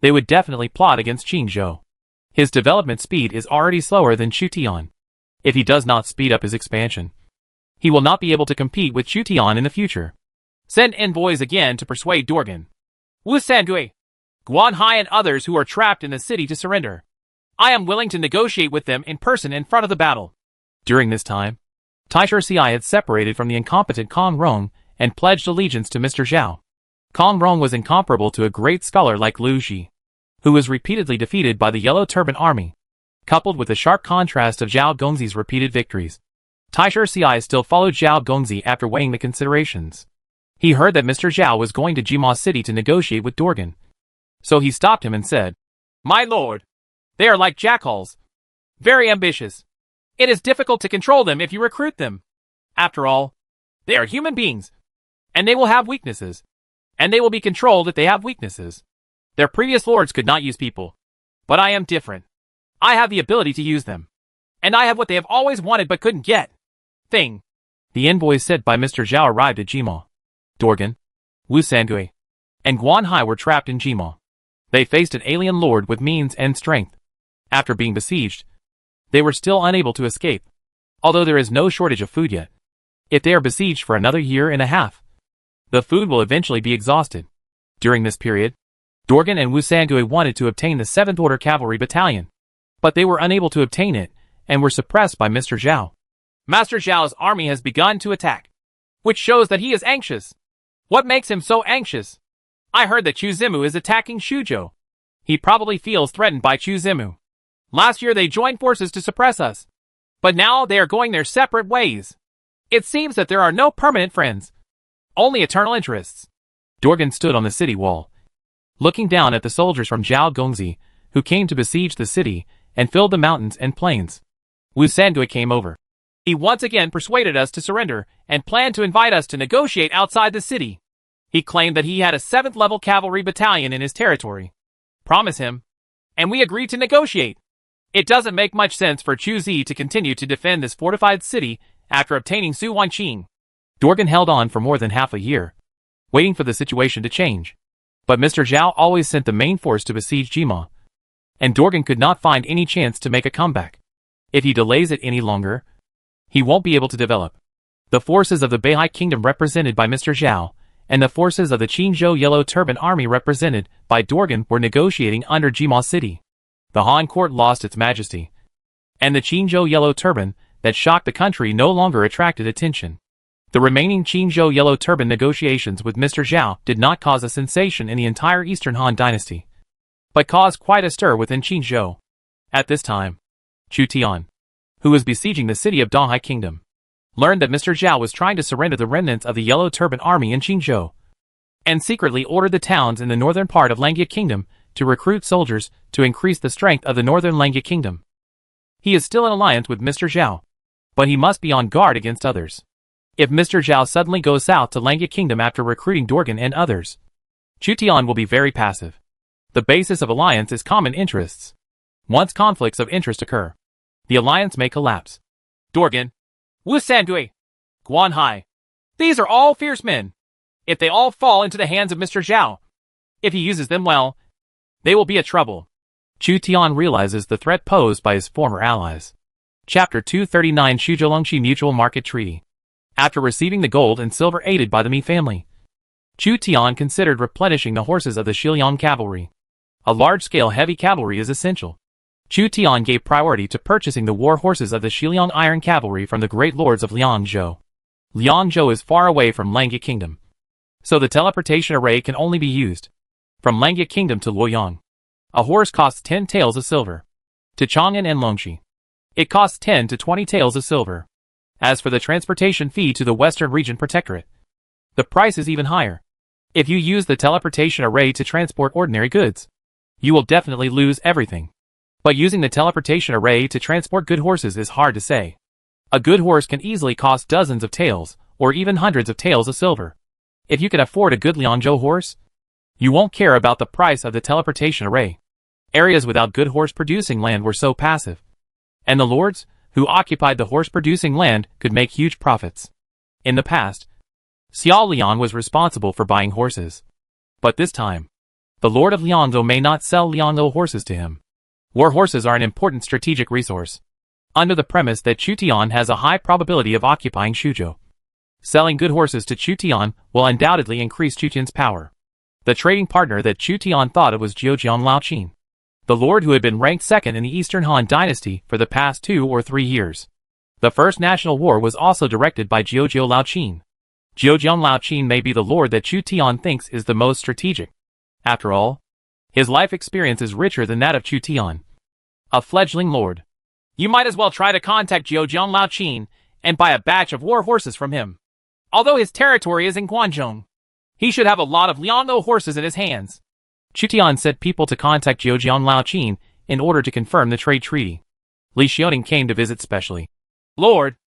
they would definitely plot against Qingzhou. His development speed is already slower than Chu Tian. If he does not speed up his expansion, he will not be able to compete with Chu Tian in the future. Send envoys again to persuade Dorgan, Wu Sangui, Guan Hai and others who are trapped in the city to surrender. I am willing to negotiate with them in person in front of the battle. During this time, Taisher Si had separated from the incompetent Kong Rong and pledged allegiance to Mr. Zhao. Kong Rong was incomparable to a great scholar like Liu Xi, who was repeatedly defeated by the Yellow Turban army. Coupled with the sharp contrast of Zhao Gongzi's repeated victories, Taisher Si still followed Zhao Gongzi after weighing the considerations. He heard that Mr. Zhao was going to Jima City to negotiate with Dorgan. So he stopped him and said, "My lord, they are like jackals, very ambitious. It is difficult to control them if you recruit them. After all, they are human beings, and they will have weaknesses, and they will be controlled if they have weaknesses. Their previous lords could not use people, but I am different. I have the ability to use them, and I have what they have always wanted but couldn't get. Thing." The envoys sent by Mr. Zhao arrived at Jima. Dorgan, Wu Sangui, and Guan Hai were trapped in Jima. They faced an alien lord with means and strength. After being besieged, they were still unable to escape, although there is no shortage of food yet. If they are besieged for another year and a half, the food will eventually be exhausted. During this period, Dorgan and Wu Sangui wanted to obtain the 7th Order Cavalry Battalion, but they were unable to obtain it and were suppressed by Mr. Zhao. Master Zhao's army has begun to attack, which shows that he is anxious. What makes him so anxious? I heard that Chu Zimu is attacking Xuzhou. He probably feels threatened by Chu Zimu. Last year they joined forces to suppress us, but now they are going their separate ways. It seems that there are no permanent friends, only eternal interests. Dorgan stood on the city wall, looking down at the soldiers from Zhao Gongzi, who came to besiege the city and filled the mountains and plains. Wu Sangui came over. He once again persuaded us to surrender and planned to invite us to negotiate outside the city. He claimed that he had a 7th level cavalry battalion in his territory. Promise him, and we agreed to negotiate. It doesn't make much sense for Chu Zi to continue to defend this fortified city after obtaining Su Wanqing. Dorgan held on for more than half a year, waiting for the situation to change. But Mr. Zhao always sent the main force to besiege Jima, and Dorgan could not find any chance to make a comeback. If he delays it any longer, he won't be able to develop. The forces of the Beihai Kingdom represented by Mr. Zhao and the forces of the Qinzhou Yellow Turban Army represented by Dorgan were negotiating under Jima City. The Han court lost its majesty, and the Qinzhou Yellow Turban that shocked the country no longer attracted attention. The remaining Qinzhou Yellow Turban negotiations with Mr. Zhao did not cause a sensation in the entire Eastern Han dynasty, but caused quite a stir within Qinzhou. At this time, Chu Tian, who was besieging the city of Donghai Kingdom, learned that Mr. Zhao was trying to surrender the remnants of the Yellow Turban Army in Qinzhou, and secretly ordered the towns in the northern part of Langya Kingdom to recruit soldiers to increase the strength of the northern Langya Kingdom. He is still in alliance with Mr. Zhao, but he must be on guard against others. If Mr. Zhao suddenly goes south to Langya Kingdom after recruiting Dorgan and others, Chu Tian will be very passive. The basis of alliance is common interests. Once conflicts of interest occur, the alliance may collapse. Dorgan, Wu Sangui, Guan Hai. These are all fierce men. If they all fall into the hands of Mr. Zhao, if he uses them well, they will be a trouble. Chu Tian realizes the threat posed by his former allies. Chapter 239 Shuzhou Mutual Market Treaty. After receiving the gold and silver aided by the Mi family, Chu Tian considered replenishing the horses of the Shiliang cavalry. A large-scale heavy cavalry is essential. Chu Tian gave priority to purchasing the war horses of the Shiliang Iron Cavalry from the great lords of Liangzhou. Liangzhou is far away from Langya Kingdom, so the teleportation array can only be used from Langya Kingdom to Luoyang. A horse costs 10 taels of silver. To Chang'an and Longxi, it costs 10 to 20 taels of silver. As for the transportation fee to the Western Region Protectorate, the price is even higher. If you use the teleportation array to transport ordinary goods, you will definitely lose everything. But using the teleportation array to transport good horses is hard to say. A good horse can easily cost dozens of taels, or even hundreds of taels of silver. If you can afford a good Liangzhou horse, you won't care about the price of the teleportation array. Areas without good horse-producing land were so passive, and the lords, who occupied the horse-producing land, could make huge profits. In the past, Xiao Liang was responsible for buying horses. But this time, the lord of Liangzhou may not sell Liangzhou horses to him. War horses are an important strategic resource, under the premise that Chu Tian has a high probability of occupying Shuzhou. Selling good horses to Chu Tian will undoubtedly increase Chu Tian's power. The trading partner that Chu Tian thought of was Jiujiang Laoqin, the lord who had been ranked second in the Eastern Han dynasty for the past 2 or 3 years. The First National War was also directed by Jiujiang Laoqin. Jiujiang Laoqin may be the lord that Chu Tian thinks is the most strategic. After all, his life experience is richer than that of Chu Tian, a fledgling lord. You might as well try to contact Jiujiang Laoqin and buy a batch of war horses from him. Although his territory is in Guangzhou, he should have a lot of Liangzhou horses in his hands. Chu Tian sent people to contact Jiujiang Laoqin in order to confirm the trade treaty. Li Xiaoning came to visit specially. Lord,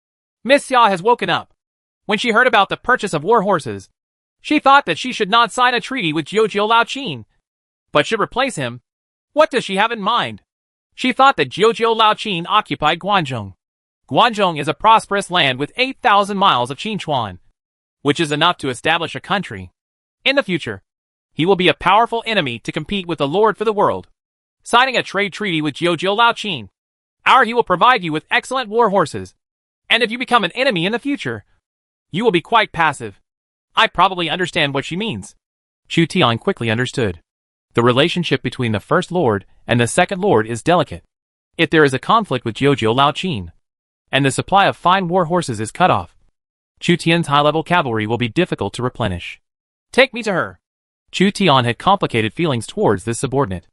Miss Xia has woken up. When she heard about the purchase of war horses, she thought that she should not sign a treaty with Jiujiang Laoqin, but should replace him. What does she have in mind? She thought that Jiujiang Laoqin occupied Guangzhou. Guangzhou is a prosperous land with 8,000 miles of Qinchuan, which is enough to establish a country. In the future, he will be a powerful enemy to compete with the Lord for the world. Signing a trade treaty with Jiujiang Laoqin, he will provide you with excellent war horses, and if you become an enemy in the future, you will be quite passive. I probably understand what she means. Chu Tian quickly understood. The relationship between the First Lord and the Second Lord is delicate. If there is a conflict with Jiujiang Laoqin, and the supply of fine war horses is cut off, Chu Tian's high-level cavalry will be difficult to replenish. Take me to her. Chu Tian had complicated feelings towards this subordinate.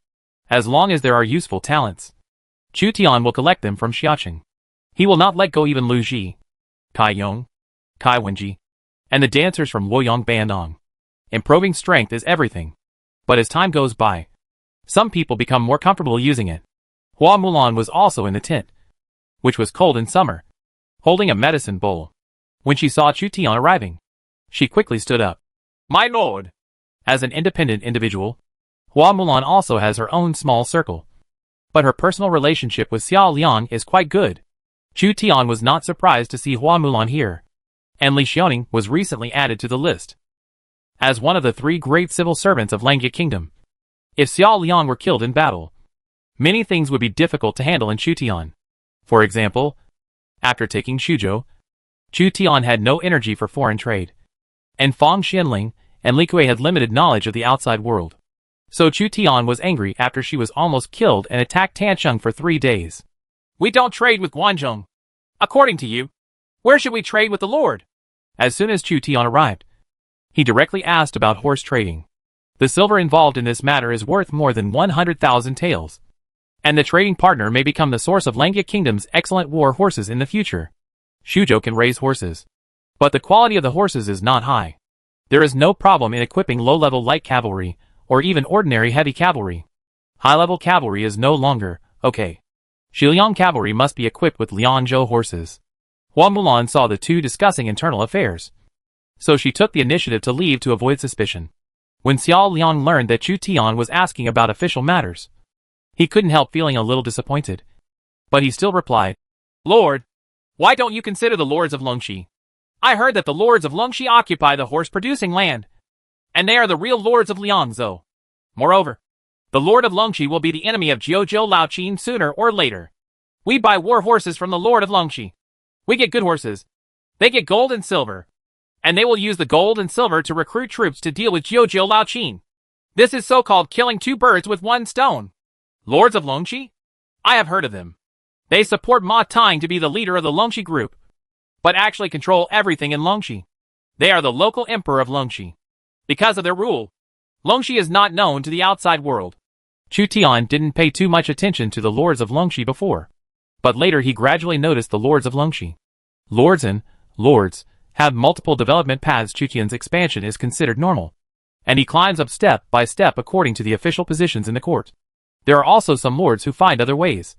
As long as there are useful talents, Chu Tian will collect them from Xiaoqing. He will not let go even Lu Ji, Kai Yong, Kai Wenji, and the dancers from Luoyang Bandong. Improving strength is everything. But as time goes by, some people become more comfortable using it. Hua Mulan was also in the tent, which was cold in summer, holding a medicine bowl. When she saw Chu Tian arriving, she quickly stood up. My lord! As an independent individual, Hua Mulan also has her own small circle. But her personal relationship with Xiao Liang is quite good. Chu Tian was not surprised to see Hua Mulan here, and Li Xiaoning was recently added to the list as one of the 3 great civil servants of Langya Kingdom. If Xiao Liang were killed in battle, many things would be difficult to handle in Chu Tian. For example, after taking Shuzhou, Chu Tian had no energy for foreign trade, and Fang Xianling and Li Kui had limited knowledge of the outside world. So Chu Tian was angry after she was almost killed and attacked Tancheng for 3 days. We don't trade with Guanzhong. According to you, where should we trade with the Lord? As soon as Chu Tian arrived, he directly asked about horse trading. The silver involved in this matter is worth more than 100,000 taels, and the trading partner may become the source of Langya Kingdom's excellent war horses in the future. Xuzhou can raise horses, but the quality of the horses is not high. There is no problem in equipping low-level light cavalry, or even ordinary heavy cavalry. High-level cavalry is no longer okay. Xiliang cavalry must be equipped with Lianzhou horses. Hua Mulan saw the two discussing internal affairs, so she took the initiative to leave to avoid suspicion. When Xiao Liang learned that Chu Tian was asking about official matters, he couldn't help feeling a little disappointed. But he still replied, Lord, why don't you consider the lords of Longxi? I heard that the lords of Longxi occupy the horse-producing land, and they are the real lords of Liangzhou. Moreover, the lord of Longxi will be the enemy of Jiuzhou Laoqin sooner or later. We buy war horses from the lord of Longxi. We get good horses. They get gold and silver. And they will use the gold and silver to recruit troops to deal with Jiuzhou Laoqin. This is so-called killing two birds with one stone. Lords of Longxi? I have heard of them. They support Ma Tang to be the leader of the Longxi group, but actually control everything in Longxi. They are the local emperor of Longxi. Because of their rule, Longxi is not known to the outside world. Chu Tian didn't pay too much attention to the lords of Longxi before, but later he gradually noticed the lords of Longxi. Lords have multiple development paths. Chu Tian's expansion is considered normal, and he climbs up step by step according to the official positions in the court. There are also some lords who find other ways,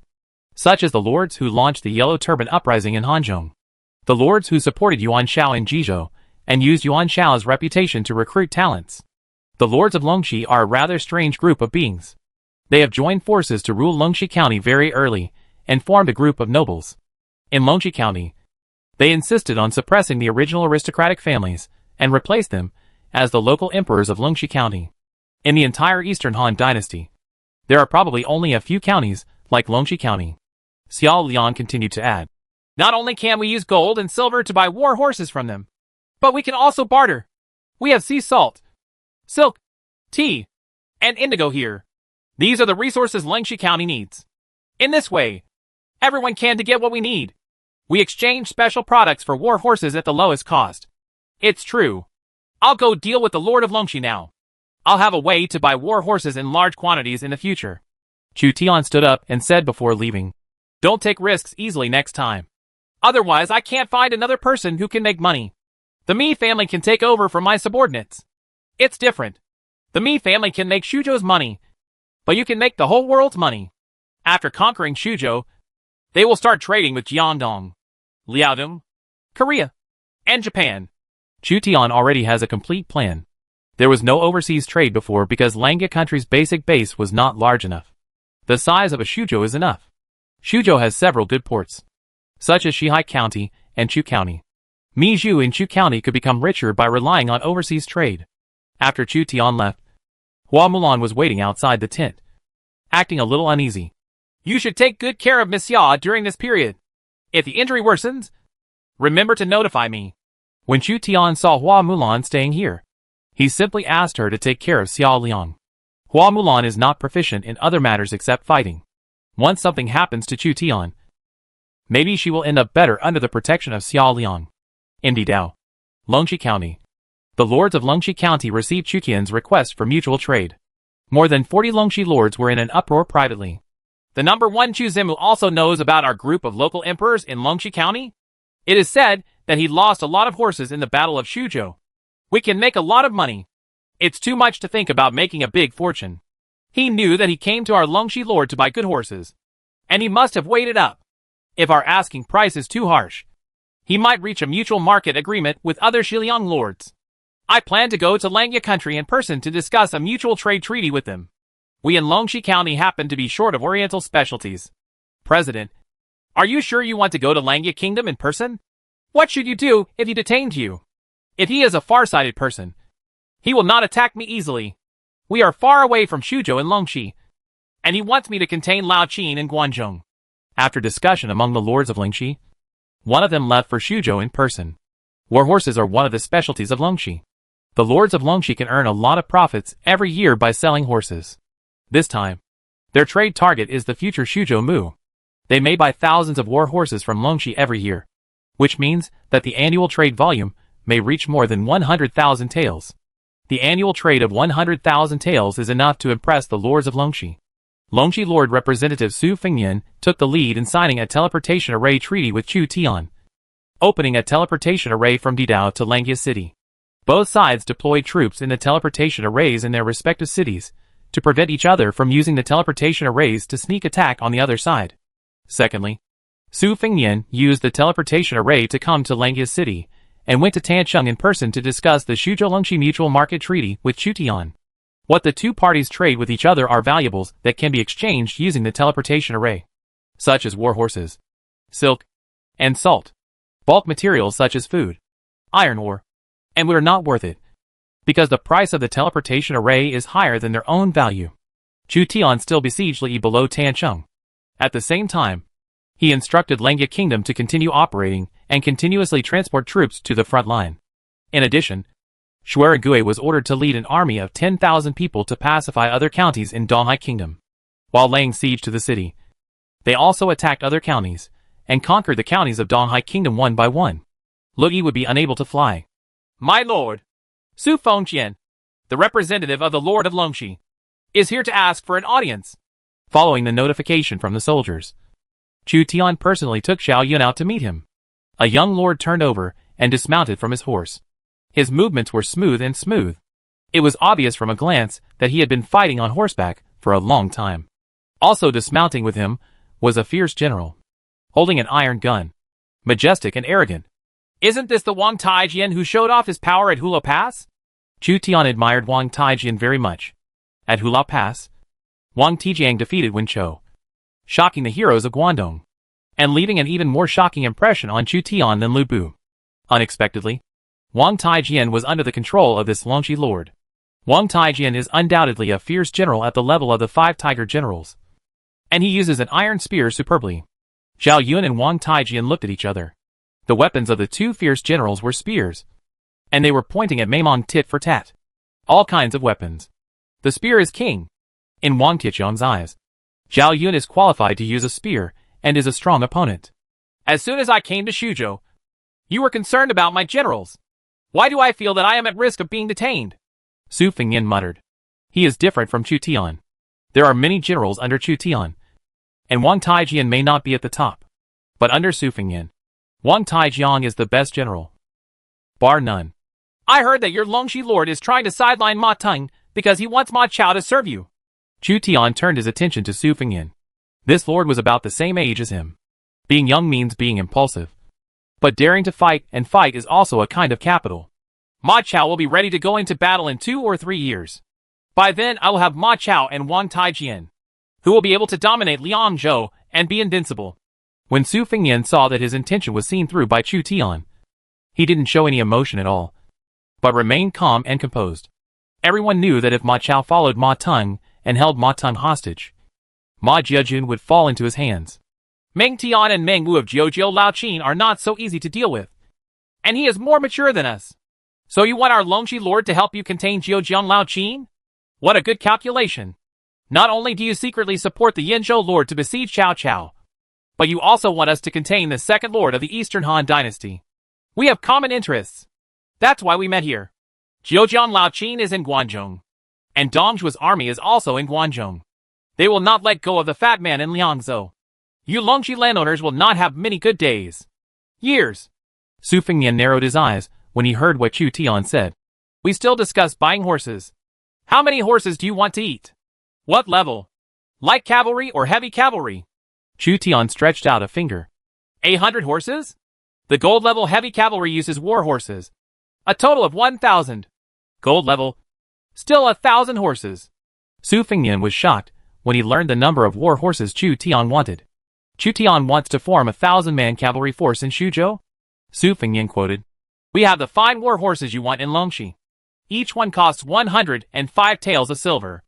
such as the lords who launched the Yellow Turban Uprising in Hanzhong, the lords who supported Yuan Shao in Jizhou, and used Yuan Shao's reputation to recruit talents. The lords of Longxi are a rather strange group of beings. They have joined forces to rule Longxi County very early, and formed a group of nobles. In Longxi County, they insisted on suppressing the original aristocratic families, and replaced them as the local emperors of Longxi County. In the entire Eastern Han Dynasty, there are probably only a few counties like Longxi County. Xiao Liang continued to add, Not only can we use gold and silver to buy war horses from them, but we can also barter. We have sea salt, silk, tea, and indigo here. These are the resources Longxi County needs. In this way, everyone can to get what we need. We exchange special products for war horses at the lowest cost. It's true. I'll go deal with the Lord of Longxi now. I'll have a way to buy war horses in large quantities in the future. Chu Tian stood up and said before leaving, Don't take risks easily next time. Otherwise I can't find another person who can make money. The Mi family can take over from my subordinates. It's different. The Mi family can make Xuzhou's money, but you can make the whole world's money. After conquering Xuzhou, they will start trading with Jiangdong, Liaodong, Korea, and Japan. Chu Tian already has a complete plan. There was no overseas trade before because Langya country's basic base was not large enough. The size of a Xuzhou is enough. Xuzhou has several good ports, such as Shihai County and Chu County. Mizhu in Chu County could become richer by relying on overseas trade. After Chu Tian left, Hua Mulan was waiting outside the tent, acting a little uneasy. You should take good care of Miss Ya during this period. If the injury worsens, remember to notify me. When Chu Tian saw Hua Mulan staying here, he simply asked her to take care of Xiao Liang. Hua Mulan is not proficient in other matters except fighting. Once something happens to Chu Tian, maybe she will end up better under the protection of Xiao Liang. In Didao, Longxi County, the lords of Longxi County received Chu Tian's request for mutual trade. More than 40 Longxi lords were in an uproar privately. The number one Chu Zimu also knows about our group of local emperors in Longxi County. It is said that he lost a lot of horses in the Battle of Xuzhou. We can make a lot of money. It's too much to think about making a big fortune. He knew that he came to our Longxi lord to buy good horses, and he must have weighed it up. If our asking price is too harsh, he might reach a mutual market agreement with other Xiliang lords. I plan to go to Langya country in person to discuss a mutual trade treaty with them. We in Longxi County happen to be short of oriental specialties. President, are you sure you want to go to Langya Kingdom in person? What should you do if he detained you? If he is a far-sighted person, he will not attack me easily. We are far away from Xuzhou and Longxi, and he wants me to contain Laoqin and Guanzhong. After discussion among the lords of Longxi, one of them left for Xuzhou in person. War horses are one of the specialties of Longxi. The lords of Longxi can earn a lot of profits every year by selling horses. This time, their trade target is the future Shuzhou Mu. They may buy thousands of war horses from Longxi every year, which means that the annual trade volume may reach more than 100,000 taels. The annual trade of 100,000 taels is enough to impress the lords of Longxi. Longxi Lord Representative Su Fengyan took the lead in signing a teleportation array treaty with Chu Tian, opening a teleportation array from Didao to Langia City. Both sides deployed troops in the teleportation arrays in their respective cities to prevent each other from using the teleportation arrays to sneak attack on the other side. Secondly, Su Fengyan used the teleportation array to come to Langia City and went to Tancheng in person to discuss the Shuzhou-Longxi Mutual Market Treaty with Chu Tian. What the two parties trade with each other are valuables that can be exchanged using the teleportation array, such as war horses, silk, and salt. Bulk materials such as food, iron ore, and wood are not worth it, because the price of the teleportation array is higher than their own value. Chu Tian still besieged Li below Tancheng. At the same time, he instructed Langia Kingdom to continue operating and continuously transport troops to the front line. In addition, Shueragui was ordered to lead an army of 10,000 people to pacify other counties in Donghai Kingdom. While laying siege to the city, they also attacked other counties and conquered the counties of Donghai Kingdom one by one. Luyi would be unable to fly. My lord, Su Fengyan, the representative of the Lord of Longxi, is here to ask for an audience. Following the notification from the soldiers, Chu Tian personally took Xiao Yun out to meet him. A young lord turned over and dismounted from his horse. His movements were smooth. It was obvious from a glance that he had been fighting on horseback for a long time. Also dismounting with him was a fierce general, holding an iron gun, majestic and arrogant. Isn't this the Wang Taijian who showed off his power at Hula Pass? Chu Tian admired Wang Taijian very much. At Hula Pass, Wang Tijiang defeated Wen Chou, shocking the heroes of Guangdong, and leaving an even more shocking impression on Chu Tian than Lu Bu. Unexpectedly, Wang Taijian was under the control of this Longxi lord. Wang Taijian is undoubtedly a fierce general at the level of the 5 tiger generals, and he uses an iron spear superbly. Xiao Yun and Wang Taijian looked at each other. The weapons of the two fierce generals were spears, and they were pointing at Maimong tit for tat. All kinds of weapons. The spear is king. In Wang Tian's eyes, Xiao Yun is qualified to use a spear and is a strong opponent. As soon as I came to Shuzhou, you were concerned about my generals. Why do I feel that I am at risk of being detained? Su Fengyan muttered. He is different from Chu Tian. There are many generals under Chu Tian, and Wang Taijian may not be at the top. But under Su Fengyan, Wang Taijiang is the best general, bar none. I heard that your Longxi lord is trying to sideline Ma Teng because he wants Ma Chao to serve you. Chu Tian turned his attention to Su Fengyan. This lord was about the same age as him. Being young means being impulsive, but daring to fight and fight is also a kind of capital. Ma Chao will be ready to go into battle in 2 or 3 years. By then I will have Ma Chao and Wang Taijian, who will be able to dominate Liangzhou and be invincible. When Su Fengyan saw that his intention was seen through by Chu Tian, he didn't show any emotion at all, but remained calm and composed. Everyone knew that if Ma Chao followed Ma Teng and held Ma Teng hostage, Ma Jiajun would fall into his hands. Meng Tian and Meng Wu of Jiujiu Laoqin are not so easy to deal with, and he is more mature than us. So you want our Longxi lord to help you contain Jiujiang Laoqin? What a good calculation. Not only do you secretly support the Yinzhou lord to besiege Cao Cao, but you also want us to contain the second lord of the Eastern Han dynasty. We have common interests. That's why we met here. Jiujiang Laoqin is in Guangzhou, and Dongzhuo's army is also in Guangzhou. They will not let go of the fat man in Liangzhou. You Longxi landowners will not have many good days. Years. Su Fengyan narrowed his eyes when he heard what Chu Tian said. We still discuss buying horses. How many horses do you want to eat? What level? Light cavalry or heavy cavalry? Chu Tian stretched out a finger. 800 horses? The gold level heavy cavalry uses war horses. A total of 1,000. Gold level. Still 1,000 horses. Su Fengyan was shocked when he learned the number of war horses Chu Tian wanted. Chu Tian wants to form a 1,000-man cavalry force in Shuzhou? Su Fengyan quoted. We have the fine war horses you want in Longxi. Each one costs 105 taels of silver.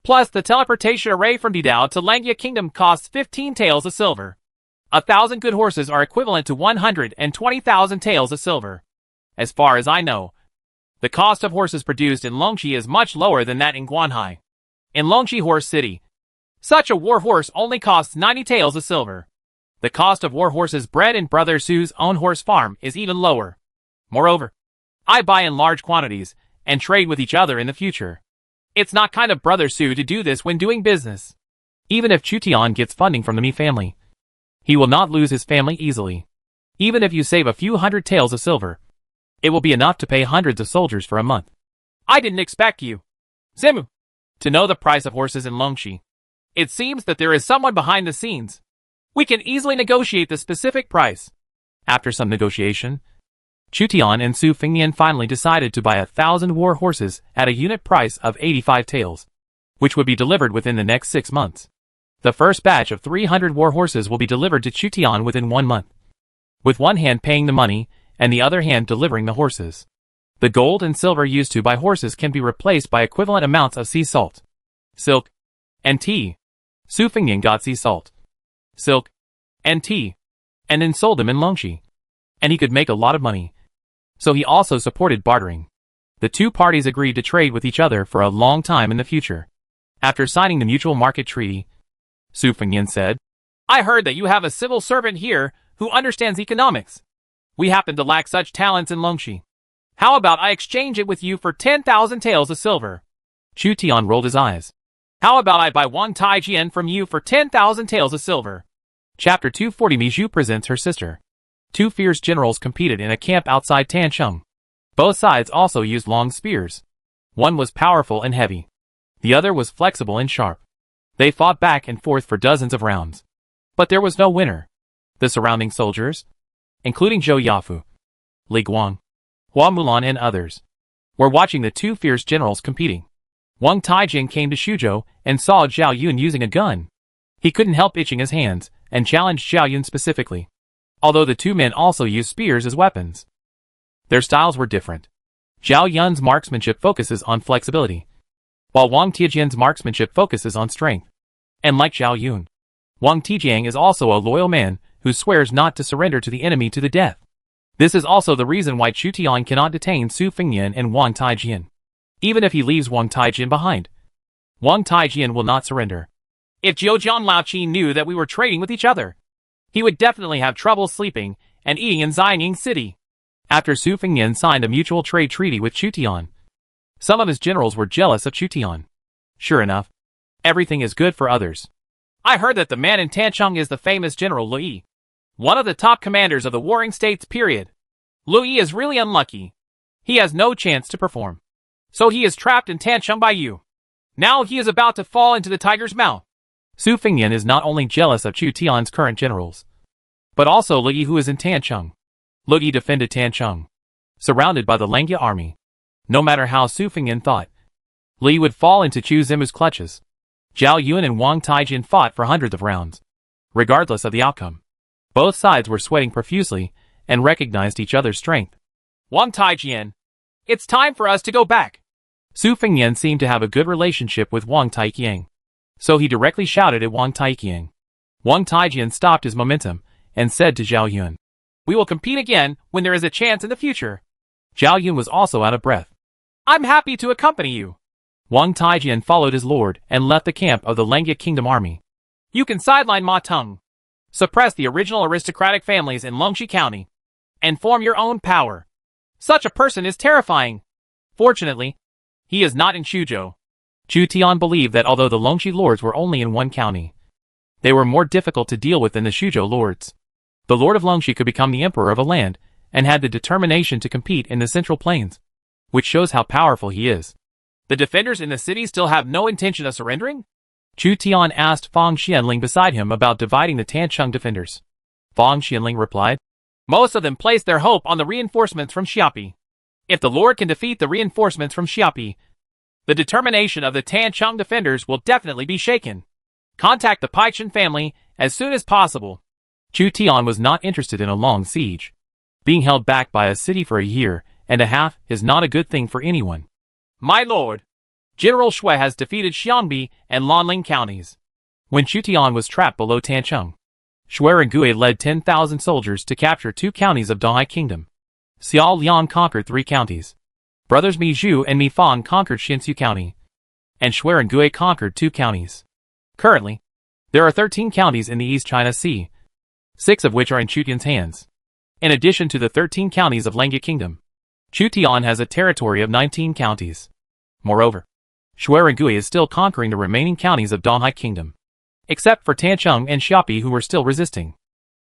Plus the teleportation array from Didao to Langia Kingdom costs 15 taels of silver. 1,000 good horses are equivalent to 120,000 taels of silver. As far as I know, The cost of horses produced in Longxi is much lower than that in Guanhai. In Longxi Horse City, such a war horse only costs 90 taels of silver. The cost of war horses bred in Brother Su's own horse farm is even lower. Moreover, I buy in large quantities and trade with each other in the future. It's not kind of Brother Su to do this when doing business. Even if Chu Tian gets funding from the Mi family, he will not lose his family easily. Even if you save a few hundred taels of silver, it will be enough to pay hundreds of soldiers for a month. I didn't expect you, Zimu, to know the price of horses in Longxi. It seems that there is someone behind the scenes. We can easily negotiate the specific price. After some negotiation, Chu Tian and Su Fengnian finally decided to buy 1,000 war horses at a unit price of 85 taels, which would be delivered within the next 6 months. The first batch of 300 war horses will be delivered to Chu Tian within 1 month, with one hand paying the money and the other hand delivering the horses. The gold and silver used to buy horses can be replaced by equivalent amounts of sea salt, silk, and tea. Su Fengnian got sea salt, silk, and tea, and then sold them in Longxi, and he could make a lot of money. So he also supported bartering. The two parties agreed to trade with each other for a long time in the future. After signing the mutual market treaty, Su Fengnian said, I heard that you have a civil servant here who understands economics. We happen to lack such talents in Longxi. How about I exchange it with you for 10,000 taels of silver? Chu Tian rolled his eyes. How about I buy Wang Taijian from you for 10,000 taels of silver? Chapter 240 Miju presents her sister. Two fierce generals competed in a camp outside Tancheng. Both sides also used long spears. One was powerful and heavy. The other was flexible and sharp. They fought back and forth for dozens of rounds. But there was no winner. The surrounding soldiers, including Zhou Yafu, Li Guang, Hua Mulan and others, were watching the two fierce generals competing. Wang Taijin came to Shuzhou and saw Zhao Yun using a gun. He couldn't help itching his hands and challenged Zhao Yun specifically, although the two men also used spears as weapons. Their styles were different. Zhao Yun's marksmanship focuses on flexibility, while Wang Tijian's marksmanship focuses on strength. And like Zhao Yun, Wang Tijiang is also a loyal man who swears not to surrender to the enemy to the death. This is also the reason why Chu Tian cannot detain Su Fengnian and Wang Taijian. Even if he leaves Wang Taijian behind, Wang Taijian will not surrender. If Zhoujian Laoqi knew that we were trading with each other, he would definitely have trouble sleeping and eating in Xianying City. After Su Fengnian signed a mutual trade treaty with Chu Tian, some of his generals were jealous of Chu Tian. Sure enough, everything is good for others. I heard that the man in Tancheng is the famous General Lu Yi, one of the top commanders of the warring states period. Lu Yi is really unlucky. He has no chance to perform. So he is trapped in Tancheng by you. Now he is about to fall into the tiger's mouth. Su Fengnian is not only jealous of Chu Tian's current generals, but also Lu Yi who is in Tancheng. Lu Yi defended Tancheng, surrounded by the Langya army. No matter how Su Fengnian thought, Lu Yi would fall into Chu Zimu's clutches. Zhao Yun and Wang Taijin fought for hundreds of rounds. Regardless of the outcome, both sides were sweating profusely and recognized each other's strength. Wang Taijian, it's time for us to go back. Su Fengnian seemed to have a good relationship with Wang Taijian, so he directly shouted at Wang Taijian. Wang Taijian stopped his momentum and said to Zhao Yun, we will compete again when there is a chance in the future. Zhao Yun was also out of breath. I'm happy to accompany you. Wang Taijian followed his lord and left the camp of the Langya Kingdom army. You can sideline Ma Teng, suppress the original aristocratic families in Longxi County, and form your own power. Such a person is terrifying. Fortunately, he is not in Shuzhou. Chu Tian believed that although the Longxi lords were only in one county, they were more difficult to deal with than the Shuzhou lords. The lord of Longxi could become the emperor of a land and had the determination to compete in the central plains, which shows how powerful he is. The defenders in the city still have no intention of surrendering? Chu Tian asked Fang Xianling beside him about dividing the Tancheng defenders. Fang Xianling replied, most of them place their hope on the reinforcements from Xiapi. If the lord can defeat the reinforcements from Xiapi, the determination of the Tancheng defenders will definitely be shaken. Contact the Paichen family as soon as possible. Chu Tian was not interested in a long siege. Being held back by a city for a year and a half is not a good thing for anyone. My lord, General Shui has defeated Xiangbi and Lanling counties. When Chu Tian was trapped below Tancheng, Shui and Gui led 10,000 soldiers to capture 2 counties of Donghai Kingdom. Xiao Liang conquered 3 counties. Brothers Mi Zhu and Mi Fang conquered Xinsu County, and Xuerengui conquered 2 counties. Currently, there are 13 counties in the East China Sea, 6 of which are in Chutian's hands. In addition to the 13 counties of Langya Kingdom, Chutian has a territory of 19 counties. Moreover, Xuerengui is still conquering the remaining counties of Donghai Kingdom, except for Tancheng and Xiapi who were still resisting.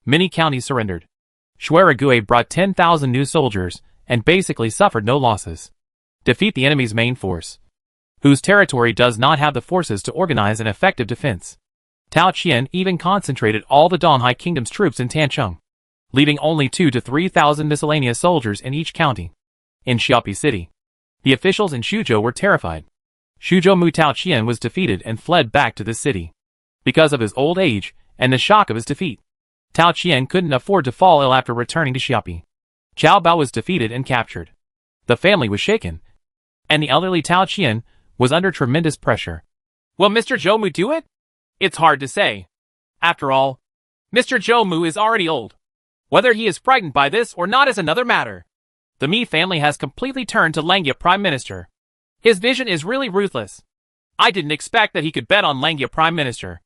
Many counties surrendered. Xuerengui brought 10,000 new soldiers and basically suffered no losses. Defeat the enemy's main force, whose territory does not have the forces to organize an effective defense. Tao Qian even concentrated all the Donghai Kingdom's troops in Tancheng, leaving only 2,000 to 3,000 miscellaneous soldiers in each county. In Xiapi City, the officials in Xuzhou were terrified. Xuzhou Mu Tao Qian was defeated and fled back to the city. Because of his old age and the shock of his defeat, Tao Qian couldn't afford to fall ill after returning to Xiapi. Qiao Bao was defeated and captured. The family was shaken, and the elderly Tao Qian was under tremendous pressure. Will Mr. Zhou Mu do it? It's hard to say. After all, Mr. Zhou Mu is already old. Whether he is frightened by this or not is another matter. The Mi family has completely turned to Langya Prime Minister. His vision is really ruthless. I didn't expect that he could bet on Langya Prime Minister.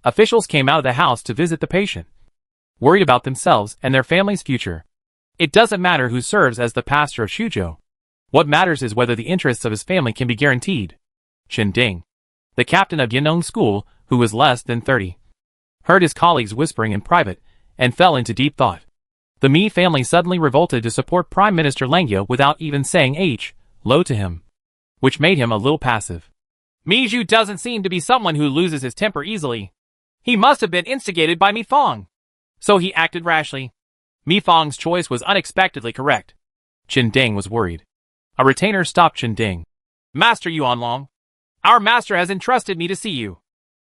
Officials came out of the house to visit the patient, worried about themselves and their family's future. It doesn't matter who serves as the pastor of Xuzhou. What matters is whether the interests of his family can be guaranteed. Chen Ding, the captain of Yinong School, who was less than 30, heard his colleagues whispering in private and fell into deep thought. The Mi family suddenly revolted to support Prime Minister Langya without even saying hello to him, which made him a little passive. Mi Zhu doesn't seem to be someone who loses his temper easily. He must have been instigated by Mi Fang, so he acted rashly. Mi Fang's choice was unexpectedly correct. Chen Ding was worried. A retainer stopped Chen Ding. Master Yuanlong, our master has entrusted me to see you.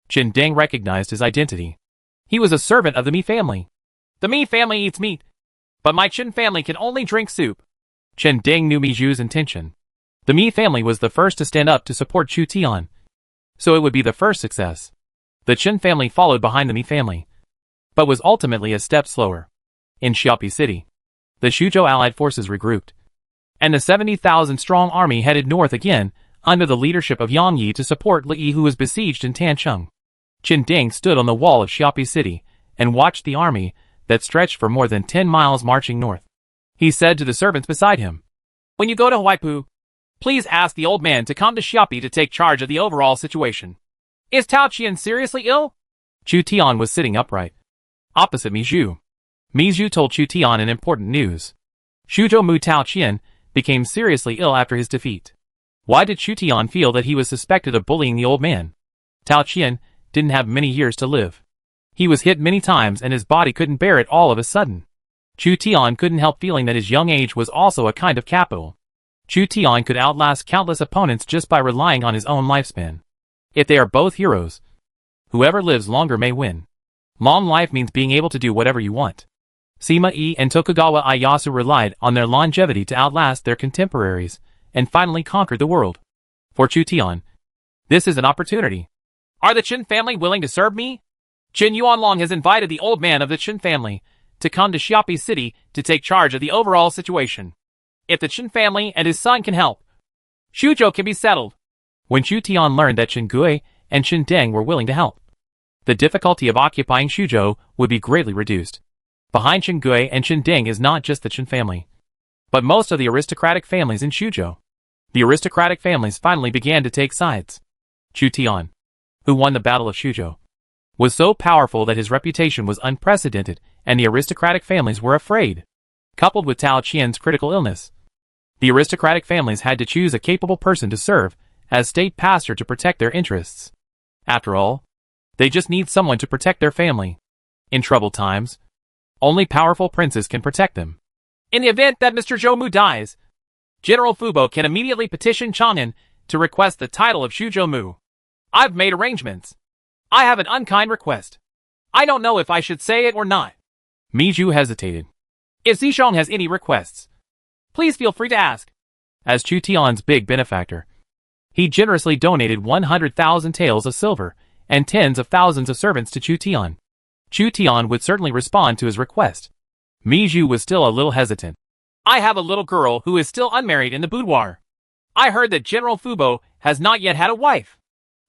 Chen Ding recognized his identity. He was a servant of the Mi family. The Mi family eats meat, but my Chen family can only drink soup. Chen Ding knew Mi Zhu's intention. The Mi family was the first to stand up to support Chu Tian, so it would be the first success. The Chen family followed behind the Mi family, but was ultimately a step slower. In Xiapi City, the Xuzhou allied forces regrouped, and the 70,000-strong army headed north again under the leadership of Yang Yi to support Li Yi, who was besieged in Tancheng. Chen Ding stood on the wall of Xiapi City and watched the army that stretched for more than 10 miles marching north. He said to the servants beside him, "When you go to Huaipu, please ask the old man to come to Xiapi to take charge of the overall situation. Is Tao Qian seriously ill?" Chu Tian was sitting upright, opposite Mi Zhu. Mi Zhu told Chu Tian an important news. Xuzhou Mu Tao Qian became seriously ill after his defeat. Why did Chu Tian feel that he was suspected of bullying the old man? Tao Qian didn't have many years to live. He was hit many times and his body couldn't bear it all of a sudden. Chu Tian couldn't help feeling that his young age was also a kind of capital. Chu Tian could outlast countless opponents just by relying on his own lifespan. If they are both heroes, whoever lives longer may win. Long life means being able to do whatever you want. Sima Yi and Tokugawa Ieyasu relied on their longevity to outlast their contemporaries and finally conquered the world. For Chu Tian, this is an opportunity. Are the Chen family willing to serve me? Chen Yuanlong has invited the old man of the Chen family to come to Xiapi City to take charge of the overall situation. If the Chen family and his son can help, Xuzhou can be settled. When Chu Tian learned that Chen Gui and Chen Deng were willing to help, the difficulty of occupying Xuzhou would be greatly reduced. Behind Chen Gui and Chen Deng is not just the Chen family, but most of the aristocratic families in Xuzhou. The aristocratic families finally began to take sides. Chu Tian, who won the Battle of Xuzhou, was so powerful that his reputation was unprecedented and the aristocratic families were afraid. Coupled with Tao Qian's critical illness, the aristocratic families had to choose a capable person to serve as state pastor to protect their interests. After all, they just need someone to protect their family. In troubled times, only powerful princes can protect them. In the event that Mr. Zhou Mu dies, General Fubo can immediately petition Chang'an to request the title of Xuzhou Mu. I've made arrangements. I have an unkind request. I don't know if I should say it or not. Mi Zhu hesitated. If Zishong has any requests, please feel free to ask. As Chu Tian's big benefactor, he generously donated 100,000 taels of silver and tens of thousands of servants to Chu Tian. Chu Tian would certainly respond to his request. Mi Zhu was still a little hesitant. I have a little girl who is still unmarried in the boudoir. I heard that General Fubo has not yet had a wife.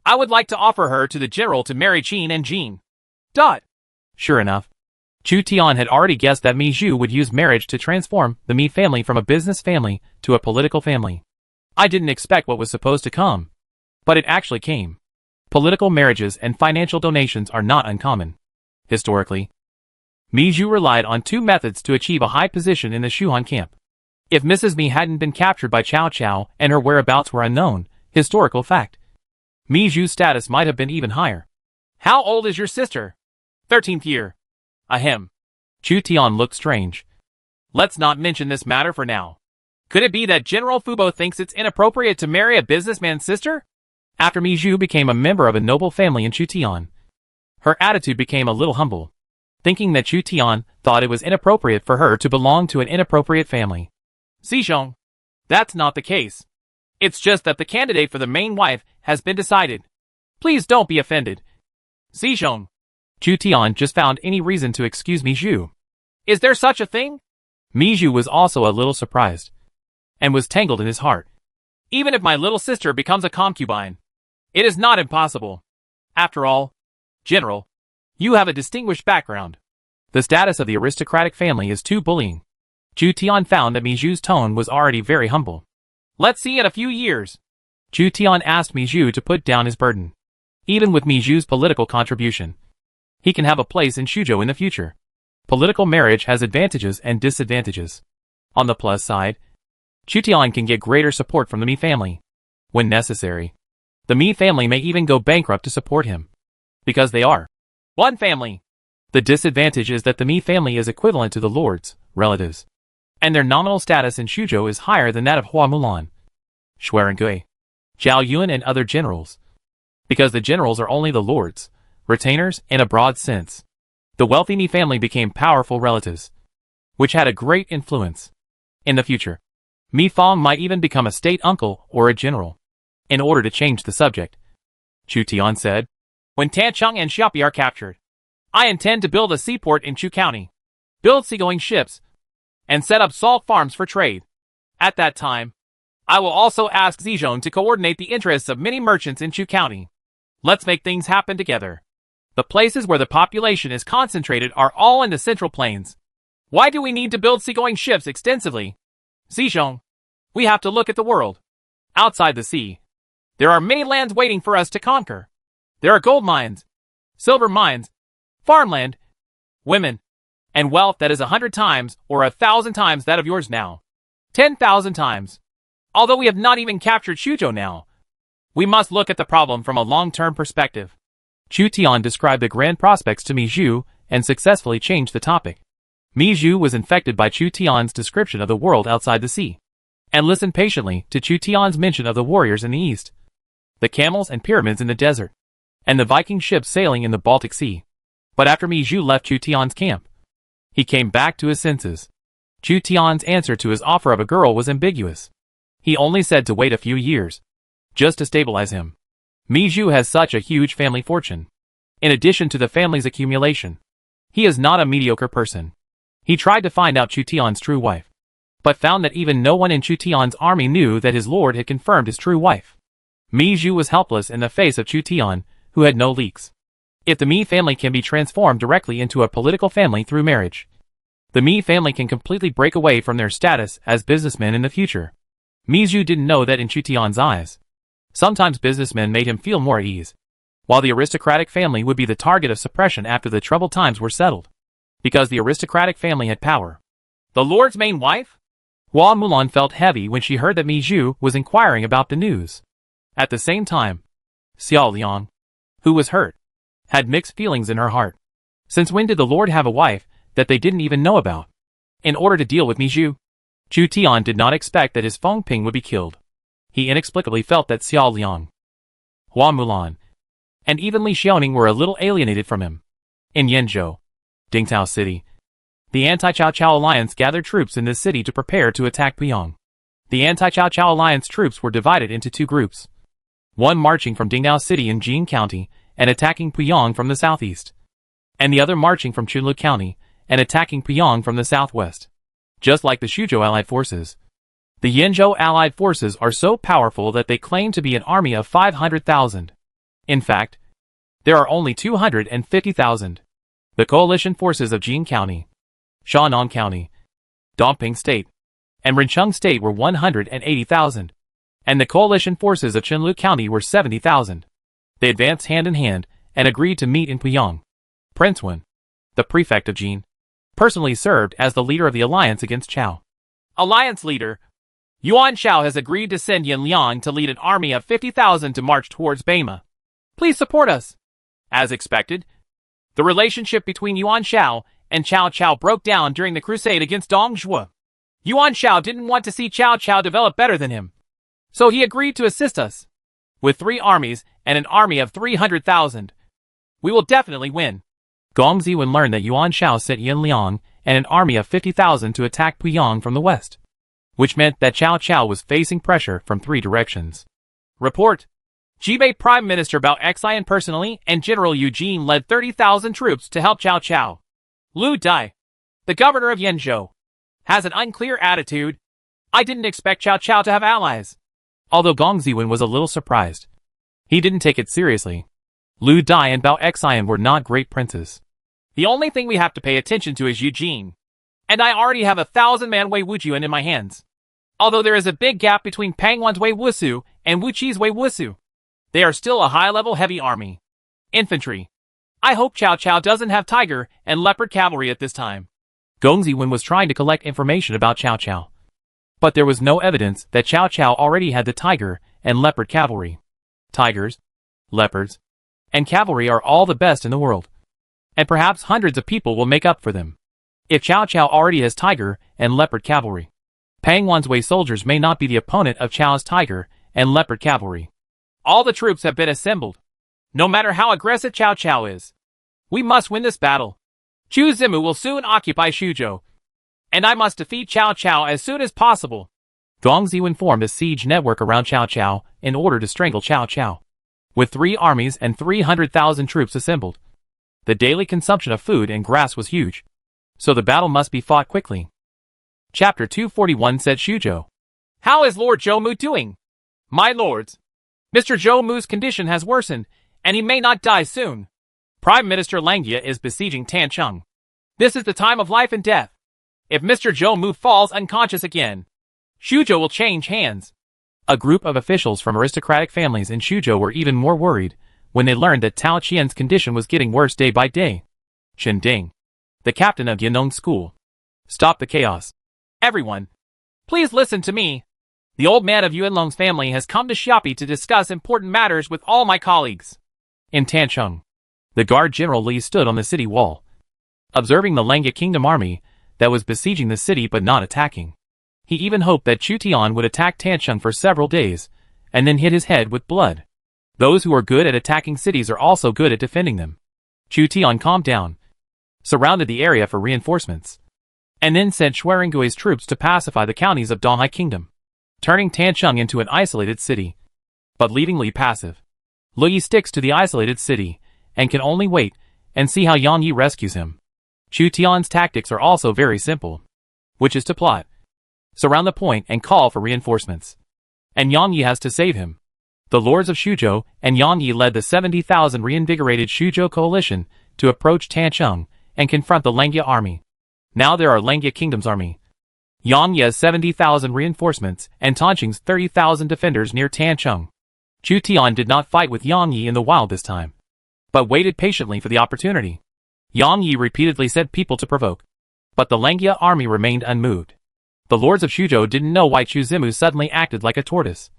I would like to offer her to the general to marry Jean and Jean. Sure enough, Chu Tian had already guessed that Mi Zhu would use marriage to transform the Mi family from a business family to a political family. I didn't expect what was supposed to come, but it actually came. Political marriages and financial donations are not uncommon. Historically, Mi Zhu relied on two methods to achieve a high position in the Shuhan camp. If Mrs. Mi hadn't been captured by Cao Cao and her whereabouts were unknown, historical fact, Mi Zhu's status might have been even higher. How old is your sister? 13th year. Ahem. Chu Tian looked strange. Let's not mention this matter for now. Could it be that General Fubo thinks it's inappropriate to marry a businessman's sister? After Mi Zhu became a member of a noble family in Chu Tian, her attitude became a little humble, thinking that Chu Tian thought it was inappropriate for her to belong to an inappropriate family. Zhong, that's not the case. It's just that the candidate for the main wife has been decided. Please don't be offended. Zhong. Chu Tian just found any reason to excuse Mi Zhu. Is there such a thing? Mi Zhu was also a little surprised, and was tangled in his heart. Even if my little sister becomes a concubine, it is not impossible. After all, General, you have a distinguished background. The status of the aristocratic family is too bullying. Chu Tian found that Mi Zhu's tone was already very humble. Let's see in a few years. Chu Tian asked Mi Zhu to put down his burden. Even with Mi Zhu's political contribution, he can have a place in Shuzhou in the future. Political marriage has advantages and disadvantages. On the plus side, Chu Tian can get greater support from the Mi family. When necessary, the Mi family may even go bankrupt to support him. Because they are one family. The disadvantage is that the Mi family is equivalent to the lords, relatives, and their nominal status in Shuzhou is higher than that of Hua Mulan, Xuerengui, Zhao Yun and other generals. Because the generals are only the lords, retainers in a broad sense. The wealthy Mi family became powerful relatives, which had a great influence. In the future, Mi Fong might even become a state uncle or a general. In order to change the subject, Chu Tian said, when Tancheng and Xiapi are captured, I intend to build a seaport in Chu County, build seagoing ships, and set up salt farms for trade. At that time, I will also ask Zhong to coordinate the interests of many merchants in Chu County. Let's make things happen together. The places where the population is concentrated are all in the Central Plains. Why do we need to build seagoing ships extensively? Zhong, we have to look at the world. Outside the sea, there are many lands waiting for us to conquer. There are gold mines, silver mines, farmland, women, and wealth that is 100 times or 1,000 times that of yours now. 10,000 times. Although we have not even captured Shuzhou now, we must look at the problem from a long-term perspective. Chu Tian described the grand prospects to Mi Zhu and successfully changed the topic. Mi Zhu was infected by Chu Tian's description of the world outside the sea, and listened patiently to Chu Tian's mention of the warriors in the east, the camels and pyramids in the desert, and the Viking ships sailing in the Baltic Sea. But after Mi Zhu left Chu Tian's camp, he came back to his senses. Chu Tian's answer to his offer of a girl was ambiguous. He only said to wait a few years, just to stabilize him. Mi Zhu has such a huge family fortune. In addition to the family's accumulation, he is not a mediocre person. He tried to find out Chu Tian's true wife, but found that even no one in Chu Tian's army knew that his lord had confirmed his true wife. Mi Zhu was helpless in the face of Chu Tian, who had no leaks. If the Mi family can be transformed directly into a political family through marriage, the Mi family can completely break away from their status as businessmen in the future. Mi Zhu didn't know that in Chu Tian's eyes, sometimes businessmen made him feel more at ease, while the aristocratic family would be the target of suppression after the troubled times were settled. Because the aristocratic family had power. The lord's main wife? Hua Mulan felt heavy when she heard that Mi Zhu was inquiring about the news. At the same time, Xiao Liang, who was hurt, had mixed feelings in her heart. Since when did the lord have a wife that they didn't even know about? In order to deal with Mi Zhu, Chu Tian did not expect that his Feng Ping would be killed. He inexplicably felt that Xiao Liang, Hua Mulan, and even Li Xiaoning were a little alienated from him. In Yenzhou, Dingtao City, the anti-Cao Cao alliance gathered troops in this city to prepare to attack Puyang. The anti-Cao Cao alliance troops were divided into two groups. One marching from Dingtao City in Jing County and attacking Puyang from the southeast, and the other marching from Chunlu County and attacking Puyang from the southwest. just like the Shuzhou allied forces. The Yanzhou allied forces are so powerful that they claim to be an army of 500,000. In fact, there are only 250,000. The coalition forces of Jing County, Shannon County, Dongping State, and Rencheng State were 180,000, and the coalition forces of Qinlu County were 70,000. They advanced hand in hand and agreed to meet in Puyang. Prince Wen, the prefect of Jin, personally served as the leader of the alliance against Chao. Alliance leader, Yuan Shao has agreed to send Yin Liang to lead an army of 50,000 to march towards Beima. Please support us. As expected, the relationship between Yuan Shao and Cao Cao broke down during the crusade against Dong Zhuo. Yuan Shao didn't want to see Cao Cao develop better than him, so he agreed to assist us. With 3 armies and an army of 300,000, we will definitely win. Gong Ziwen learned that Yuan Shao sent Yin Liang and an army of 50,000 to attack Puyang from the west, which meant that Cao Cao was facing pressure from 3 directions. Report. Jibei Prime Minister Bao Xian personally and General Eugene led 30,000 troops to help Cao Cao. Lu Dai, the governor of Yanzhou, has an unclear attitude. I didn't expect Cao Cao to have allies. Although Gong Ziwen was a little surprised, he didn't take it seriously. Lu Dai and Bao Xian were not great princes. The only thing we have to pay attention to is Eugene. And I already have 1,000-man Wei Wujuan in my hands. Although there is a big gap between Pang Wan's Wei Wusu and Wu Qi's Wei Wusu, they are still a high-level heavy army. Infantry. I hope Cao Cao doesn't have tiger and leopard cavalry at this time. Gong Ziwen was trying to collect information about Cao Cao, but there was no evidence that Cao Cao already had the tiger and leopard cavalry. Tigers, leopards, and cavalry are all the best in the world, and perhaps hundreds of people will make up for them. If Cao Cao already has tiger and leopard cavalry, Pang Wan's Wei soldiers may not be the opponent of Chao's tiger and leopard cavalry. All the troops have been assembled. No matter how aggressive Cao Cao is, we must win this battle. Chu Zimu will soon occupy Shuzhou, and I must defeat Cao Cao as soon as possible. Gong Ziwen formed a siege network around Cao Cao in order to strangle Cao Cao. With 3 armies and 300,000 troops assembled, the daily consumption of food and grass was huge, so the battle must be fought quickly. Chapter 241 said Shuzhou. How is Lord Zhou Mu doing? My lords, Mr. Zhou Mu's condition has worsened, and he may not die soon. Prime Minister Langia is besieging Tancheng. This is the time of life and death. If Mr. Zhou Mu falls unconscious again, Shuzhou will change hands. A group of officials from aristocratic families in Shuzhou were even more worried when they learned that Tao Qian's condition was getting worse day by day. Chen Ding, the captain of Yanong School, stopped the chaos. Everyone, please listen to me. The old man of Yuanlong's family has come to Xiapi to discuss important matters with all my colleagues. In Tancheng, the guard General Li stood on the city wall, observing the Langia Kingdom army that was besieging the city but not attacking. He even hoped that Chu Tian would attack Tancheng for several days, and then hit his head with blood. Those who are good at attacking cities are also good at defending them. Chu Tian calmed down, surrounded the area for reinforcements, and then sent Xuerengui's troops to pacify the counties of Donghai Kingdom, turning Tancheng into an isolated city, but leaving Li passive. Li sticks to the isolated city, and can only wait and see how Yang Yi rescues him. Chu Tian's tactics are also very simple, which is to plot, surround the point and call for reinforcements. And Yang Yi has to save him. The lords of Shuzhou and Yang Yi led the 70,000 reinvigorated Shuzhou coalition to approach Tancheng and confront the Langia army. Now there are Langia Kingdom's army, Yang Yi has 70,000 reinforcements and Tancheng's 30,000 defenders near Tancheng. Chu Tian did not fight with Yang Yi in the wild this time, but waited patiently for the opportunity. Yang Yi repeatedly sent people to provoke, but the Langia army remained unmoved. The lords of Shuzhou didn't know why Chu Zimu suddenly acted like a tortoise.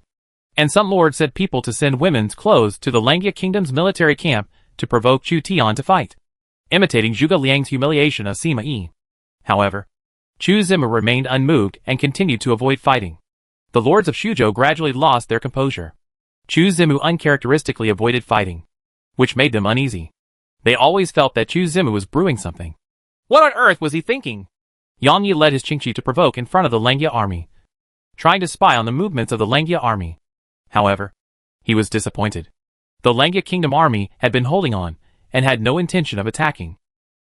And some lords sent people to send women's clothes to the Langia Kingdom's military camp to provoke Chu Tian to fight, imitating Zhuge Liang's humiliation of Sima Yi. However, Chu Zimu remained unmoved and continued to avoid fighting. The lords of Shuzhou gradually lost their composure. Chu Zimu uncharacteristically avoided fighting, which made them uneasy. They always felt that Chu Zimu was brewing something. What on earth was he thinking? Yang Yi led his Qingqi to provoke in front of the Langia army, trying to spy on the movements of the Langia army. However, he was disappointed. The Langia Kingdom army had been holding on, and had no intention of attacking.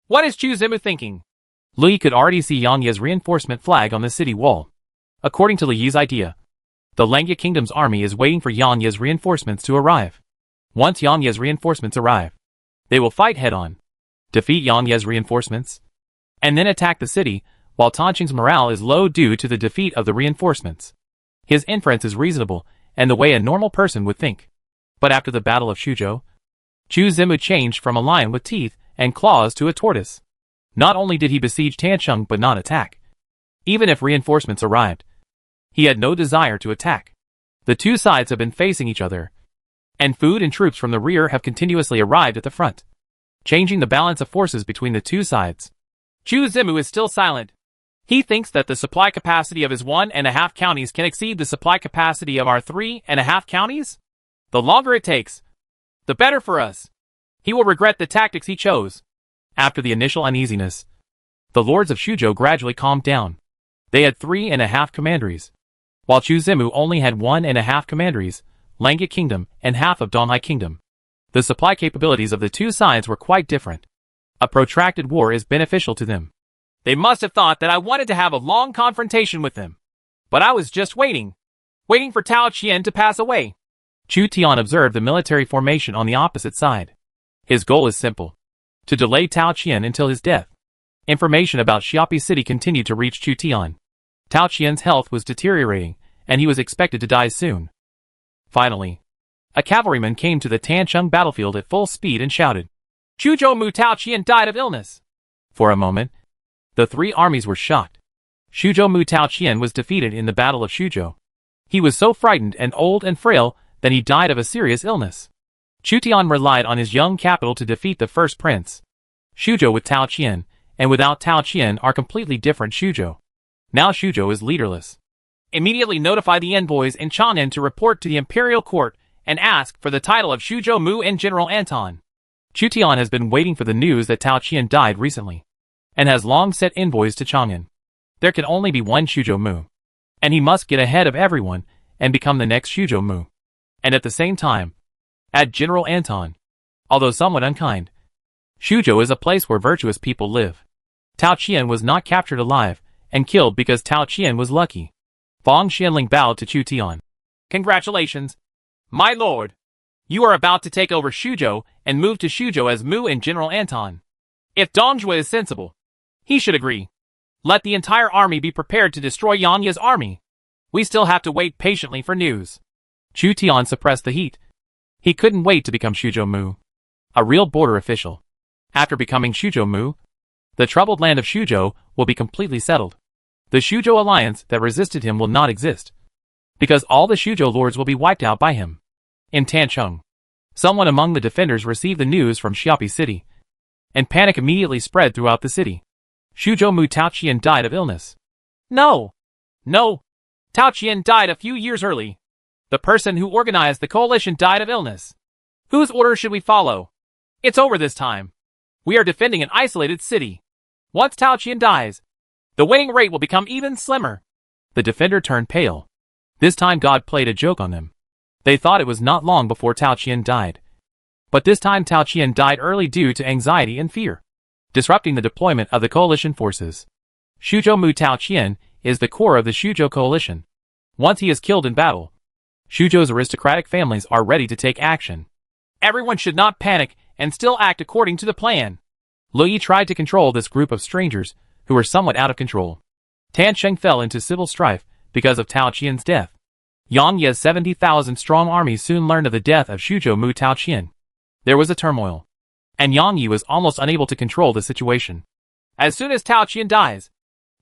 What is Chu Zimu thinking? Li could already see Yang Ye's reinforcement flag on the city wall. According to Li's idea, the Langya Kingdom's army is waiting for Yang Ye's reinforcements to arrive. Once Yang Ye's reinforcements arrive, they will fight head-on, defeat Yang Ye's reinforcements, and then attack the city, while Tanqing's morale is low due to the defeat of the reinforcements. His inference is reasonable, and the way a normal person would think. But after the Battle of Xuzhou, Chu Zimu changed from a lion with teeth and claws to a tortoise. Not only did he besiege Tancheng but not attack. Even if reinforcements arrived, he had no desire to attack. The two sides have been facing each other, and food and troops from the rear have continuously arrived at the front, changing the balance of forces between the two sides. Chu Zimu is still silent. He thinks that the supply capacity of his 1.5 counties can exceed the supply capacity of our 3.5 counties? The longer it takes, the better for us. He will regret the tactics he chose. After the initial uneasiness, the lords of Xuzhou gradually calmed down. They had 3.5 commanderies, while Chu Zimu only had 1.5 commanderies, Langya Kingdom and half of Donghai Kingdom. The supply capabilities of the two sides were quite different. A protracted war is beneficial to them. They must have thought that I wanted to have a long confrontation with them. But I was just waiting for Tao Qian to pass away. Chu Tian observed the military formation on the opposite side. His goal is simple: to delay Tao Qian until his death. Information about Xiapi City continued to reach Chu Tian. Tao Qian's health was deteriorating, and he was expected to die soon. Finally, a cavalryman came to the Tancheng battlefield at full speed and shouted, "Xuzhou Mu Tao Qian died of illness." For a moment, the three armies were shocked. Xuzhou Mu Tao Qian was defeated in the Battle of Xuzhou. He was so frightened and old and frail that he died of a serious illness. Chu Tian relied on his young capital to defeat the first prince. Xuzhou with Tao Qian, and without Tao Qian are completely different Xuzhou. Now Xuzhou is leaderless. Immediately notify the envoys in Chang'an to report to the imperial court and ask for the title of Xuzhou Mu and General Anton. Chu Tian has been waiting for the news that Tao Qian died recently, and has long sent envoys to Chang'an. There can only be one Xuzhou Mu, and he must get ahead of everyone and become the next Xuzhou Mu. And at the same time, add General Anton. Although somewhat unkind, Xuzhou is a place where virtuous people live. Tao Qian was not captured alive and killed because Tao Qian was lucky. Fang Xianling bowed to Chu Tian. Congratulations, my lord. You are about to take over Xuzhou and move to Xuzhou as Mu and General Anton. If Dongjue is sensible, he should agree. Let the entire army be prepared to destroy Yang Ye's army. We still have to wait patiently for news. Chu Tian suppressed the heat. He couldn't wait to become Xuzhou Mu, a real border official. After becoming Xuzhou Mu, the troubled land of Xuzhou will be completely settled. The Xuzhou alliance that resisted him will not exist, because all the Xuzhou lords will be wiped out by him. In Tancheng, someone among the defenders received the news from Xiapi City, and panic immediately spread throughout the city. Xuzhou Mu Tao Qian died of illness. No! Tao Qian died a few years early. The person who organized the coalition died of illness. Whose order should we follow? It's over this time. We are defending an isolated city. Once Tao Qian dies, the winning rate will become even slimmer. The defender turned pale. This time God played a joke on them. They thought it was not long before Tao Qian died. But this time Tao Qian died early due to anxiety and fear, disrupting the deployment of the coalition forces. Xuzhou Mu Tao Qian is the core of the Xuzhou coalition. Once he is killed in battle, Xuzhou's aristocratic families are ready to take action. Everyone should not panic and still act according to the plan. Lu Yi tried to control this group of strangers who were somewhat out of control. Tancheng fell into civil strife because of Tao Qian's death. Yang Ye's 70,000 strong army soon learned of the death of Xuzhou Mu Tao Qian. There was a turmoil, and Yang Yi was almost unable to control the situation. As soon as Tao Qian dies,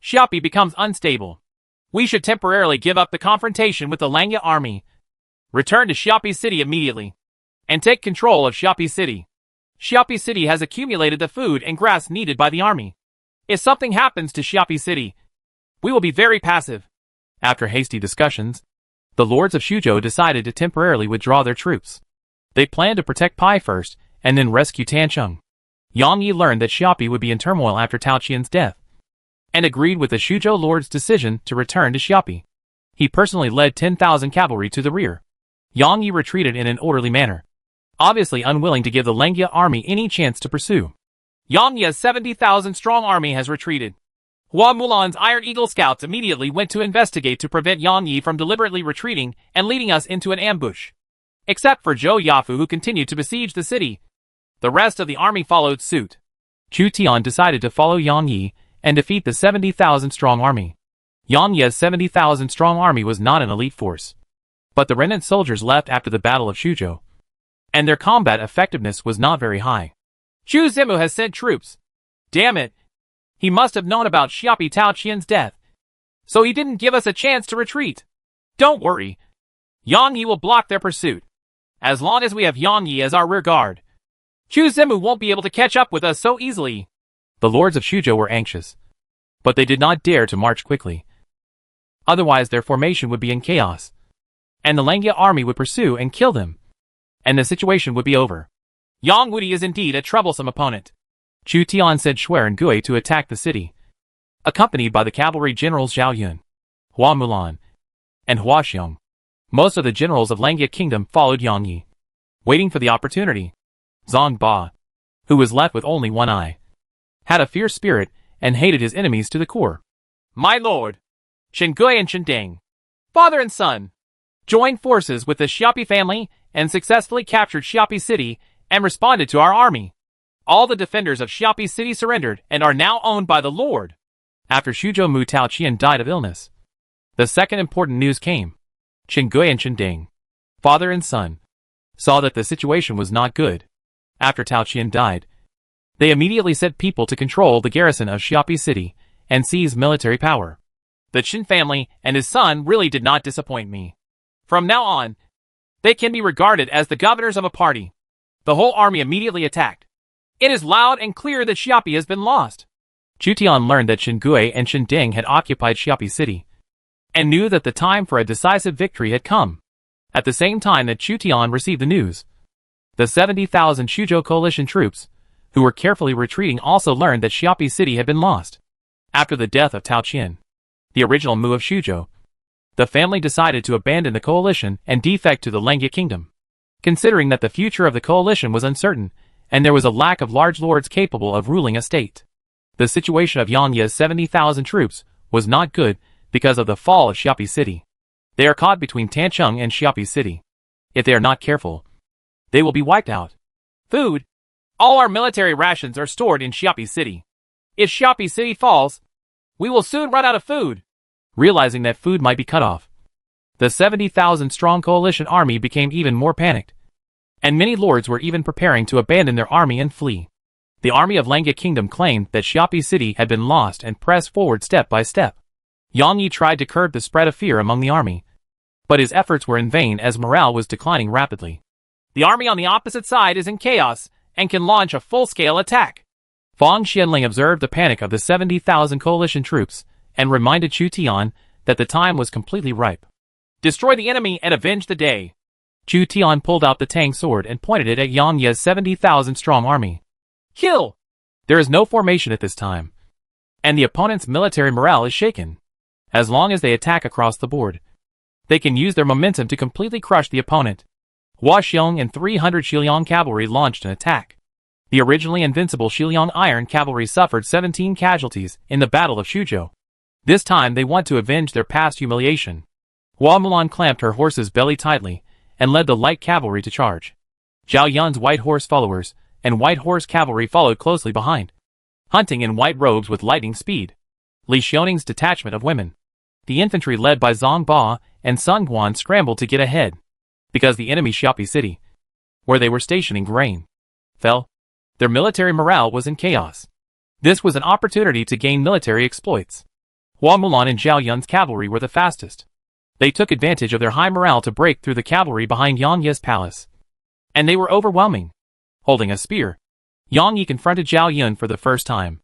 Xiapi becomes unstable. We should temporarily give up the confrontation with the Langya army. Return to Xiapi City immediately, and take control of Xiapi City. Xiapi City has accumulated the food and grass needed by the army. If something happens to Xiapi City, we will be very passive. After hasty discussions, the lords of Xuzhou decided to temporarily withdraw their troops. They planned to protect Pai first, and then rescue Tancheng. Yang Yi learned that Xiapi would be in turmoil after Tao Qian's death, and agreed with the Xuzhou lord's decision to return to Xiapi. He personally led 10,000 cavalry to the rear. Yang Yi retreated in an orderly manner, obviously unwilling to give the Langya army any chance to pursue. Yang Ye's 70,000 strong army has retreated. Hua Mulan's Iron Eagle scouts immediately went to investigate to prevent Yang Yi from deliberately retreating and leading us into an ambush. Except for Zhou Yafu, who continued to besiege the city. The rest of the army followed suit. Chu Tian decided to follow Yang Yi and defeat the 70,000-strong army. Yang Yi's 70,000-strong army was not an elite force, but the remnant soldiers left after the Battle of Shuzhou, and their combat effectiveness was not very high. Zhu Zimu has sent troops. Damn it! He must have known about Xiapi Taoqian's death, so he didn't give us a chance to retreat. Don't worry. Yang Yi will block their pursuit. As long as we have Yang Yi as our rear guard, Zhu Zimu won't be able to catch up with us so easily. The lords of Shuzhou were anxious, but they did not dare to march quickly. Otherwise their formation would be in chaos, and the Langia army would pursue and kill them, and the situation would be over. Yang Wudi is indeed a troublesome opponent. Chu Tian sent Shuer and Gui to attack the city, accompanied by the cavalry generals Zhao Yun, Hua Mulan, and Hua Xiong. Most of the generals of Langia Kingdom followed Yang Yi, waiting for the opportunity. Zhang Ba, who was left with only one eye, had a fierce spirit and hated his enemies to the core. My lord, Chen Gui and Chen Ding, father and son, joined forces with the Xiapi family and successfully captured Xiapi City and responded to our army. All the defenders of Xiapi City surrendered and are now owned by the Lord. After Shuzhou Mu Taoqian died of illness, the second important news came. Chen Gui and Chen Ding, father and son, saw that the situation was not good. After Taoqian died, they immediately sent people to control the garrison of Xiapi City and seize military power. The Chen family and his son really did not disappoint me. From now on, they can be regarded as the governors of a party. The whole army immediately attacked. It is loud and clear that Xiapi has been lost. Chu Tian learned that Chen Gui and Chen Ding had occupied Xiapi City, and knew that the time for a decisive victory had come. At the same time that Chu Tian received the news, the 70,000 Shuzhou coalition troops, who were carefully retreating, also learned that Xiapi City had been lost. After the death of Taoqian, the original Mu of Shuzhou, the family decided to abandon the coalition and defect to the Langia Kingdom. Considering that the future of the coalition was uncertain, and there was a lack of large lords capable of ruling a state, the situation of Yang Yi's 70,000 troops was not good because of the fall of Xiapi City. They are caught between Tancheng and Xiapi City. If they are not careful, they will be wiped out. Food. All our military rations are stored in Xiapi City. If Xiapi City falls, we will soon run out of food. Realizing that food might be cut off, the 70,000-strong coalition army became even more panicked, and many lords were even preparing to abandon their army and flee. The army of Langia Kingdom claimed that Xiapi City had been lost and pressed forward step by step. Yang Yi tried to curb the spread of fear among the army, but his efforts were in vain as morale was declining rapidly. The army on the opposite side is in chaos and can launch a full-scale attack. Fang Xianling observed the panic of the 70,000 coalition troops and reminded Chu Tian that the time was completely ripe. Destroy the enemy and avenge the day. Chu Tian pulled out the Tang sword and pointed it at Yang Yi's 70,000-strong army. Kill! There is no formation at this time, and the opponent's military morale is shaken. As long as they attack across the board, they can use their momentum to completely crush the opponent. Hua Xiong and 300 Shiliang cavalry launched an attack. The originally invincible Shiliang Iron cavalry suffered 17 casualties in the Battle of Shuzhou. This time they want to avenge their past humiliation. Hua Mulan clamped her horse's belly tightly and led the light cavalry to charge. Zhao Yun's white horse followers and white horse cavalry followed closely behind, hunting in white robes with lightning speed. Li Xiaoning's detachment of women, the infantry led by Zhang Ba and Sun Guan, scrambled to get ahead, because the enemy Xiapi City, where they were stationing grain, fell. Their military morale was in chaos. This was an opportunity to gain military exploits. Hua Mulan and Zhao Yun's cavalry were the fastest. They took advantage of their high morale to break through the cavalry behind Yang Yi's palace, and they were overwhelming. Holding a spear, Yang Yi confronted Zhao Yun for the first time.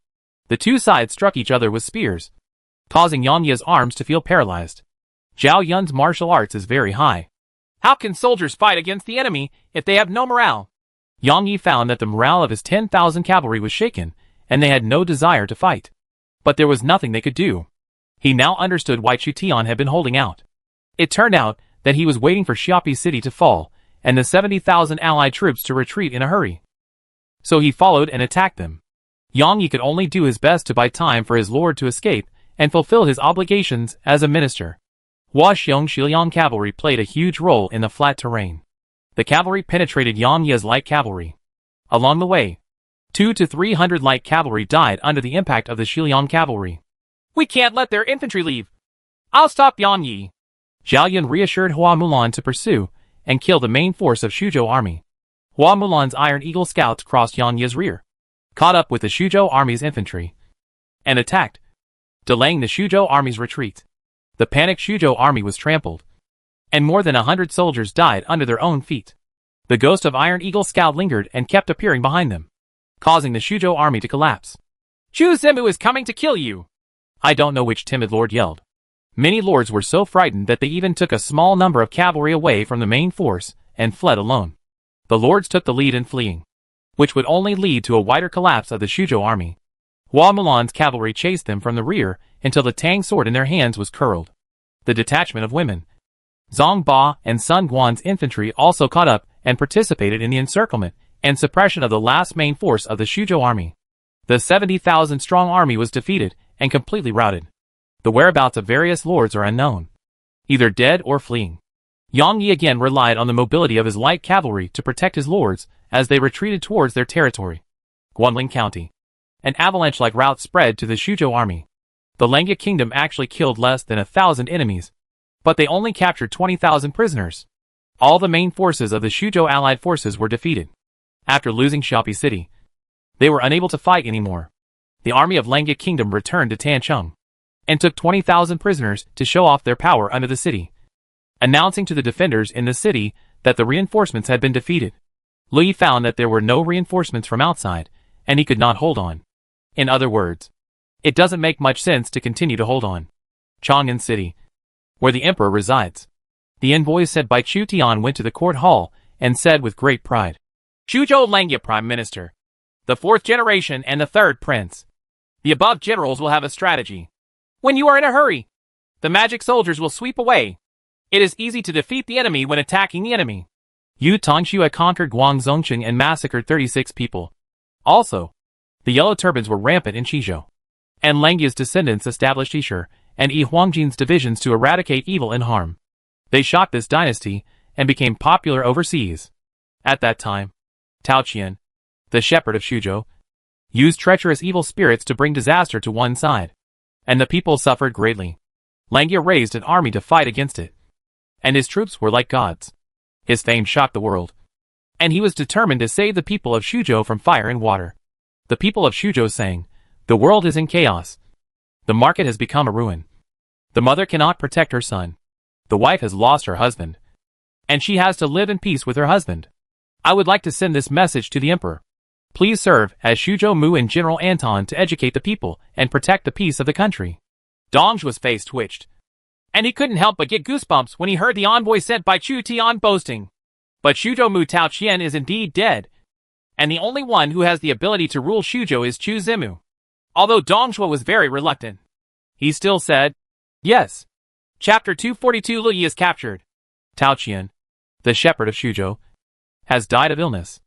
The two sides struck each other with spears, causing Yang Yi's arms to feel paralyzed. Zhao Yun's martial arts is very high. How can soldiers fight against the enemy if they have no morale? Yang Yi found that the morale of his 10,000 cavalry was shaken, and they had no desire to fight. But there was nothing they could do. He now understood why Chu Tian had been holding out. It turned out that he was waiting for Xiapi City to fall, and the 70,000 allied troops to retreat in a hurry. So he followed and attacked them. Yang Yi could only do his best to buy time for his lord to escape and fulfill his obligations as a minister. Huaxiong Shiliang cavalry played a huge role in the flat terrain. The cavalry penetrated Yang Yi's light cavalry. Along the way, 200 to 300 light cavalry died under the impact of the Shiliang cavalry. We can't let their infantry leave. I'll stop Yang Yi. Zhao Yun reassured Hua Mulan to pursue and kill the main force of Shuzhou army. Hua Mulan's Iron Eagle scouts crossed Yang Yi's rear, caught up with the Shuzhou army's infantry, and attacked, delaying the Shuzhou army's retreat. The panicked Shuzhou army was trampled, and more than 100 soldiers died under their own feet. The ghost of Iron Eagle scout lingered and kept appearing behind them, causing the Shuzhou army to collapse. Chu Zimu is coming to kill you. I don't know which timid lord yelled. Many lords were so frightened that they even took a small number of cavalry away from the main force and fled alone. The lords took the lead in fleeing, which would only lead to a wider collapse of the Shuzhou army. Hua Mulan's cavalry chased them from the rear until the tang sword in their hands was curled. The detachment of women, Zhang Ba and Sun Guan's infantry also caught up and participated in the encirclement and suppression of the last main force of the Shuzhou army. The 70,000-strong army was defeated and completely routed. The whereabouts of various lords are unknown, either dead or fleeing. Yang Yi again relied on the mobility of his light cavalry to protect his lords as they retreated towards their territory. Guanling County. An avalanche-like rout spread to the Shuzhou army. The Langya kingdom actually killed less than 1,000 enemies, but they only captured 20,000 prisoners. All the main forces of the Shuzhou allied forces were defeated. After losing Xiaopi City, they were unable to fight anymore. The army of Langya kingdom returned to Tancheng and took 20,000 prisoners to show off their power under the city, announcing to the defenders in the city that the reinforcements had been defeated. Li found that there were no reinforcements from outside, and he could not hold on. In other words, it doesn't make much sense to continue to hold on. Chang'an City, where the emperor resides. The envoys sent by Chu Tian went to the court hall and said with great pride, Shuzhou Langya Prime Minister, the 4th generation and the 3rd prince. The above generals will have a strategy. When you are in a hurry, the magic soldiers will sweep away. It is easy to defeat the enemy when attacking the enemy. Yu Tongxue conquered Guangzhongqing and massacred 36 people. Also, the Yellow Turbans were rampant in Qizhou, and Langya's descendants established Yishur and Yi Huangjin's divisions to eradicate evil and harm. They shocked this dynasty and became popular overseas. At that time, Tao Qian, the shepherd of Shuzhou, used treacherous evil spirits to bring disaster to one side, and the people suffered greatly. Langya raised an army to fight against it, and his troops were like gods. His fame shocked the world, and he was determined to save the people of Shuzhou from fire and water. The people of Shuzhou sang, "The world is in chaos. The market has become a ruin. The mother cannot protect her son. The wife has lost her husband, and she has to live in peace with her husband. I would like to send this message to the emperor. Please serve as Shuzhou Mu and General Anton to educate the people and protect the peace of the country." Dong's face twitched, and he couldn't help but get goosebumps when he heard the envoy sent by Chu Tian boasting. But Shuzhou Mu Tao Qian is indeed dead, and the only one who has the ability to rule Shuzhou is Chu Zimu. Although Dongzhuo was very reluctant, he still said, "Yes." Chapter 242 Lu Yi is captured. Tao Qian, the shepherd of Shuzhou, has died of illness.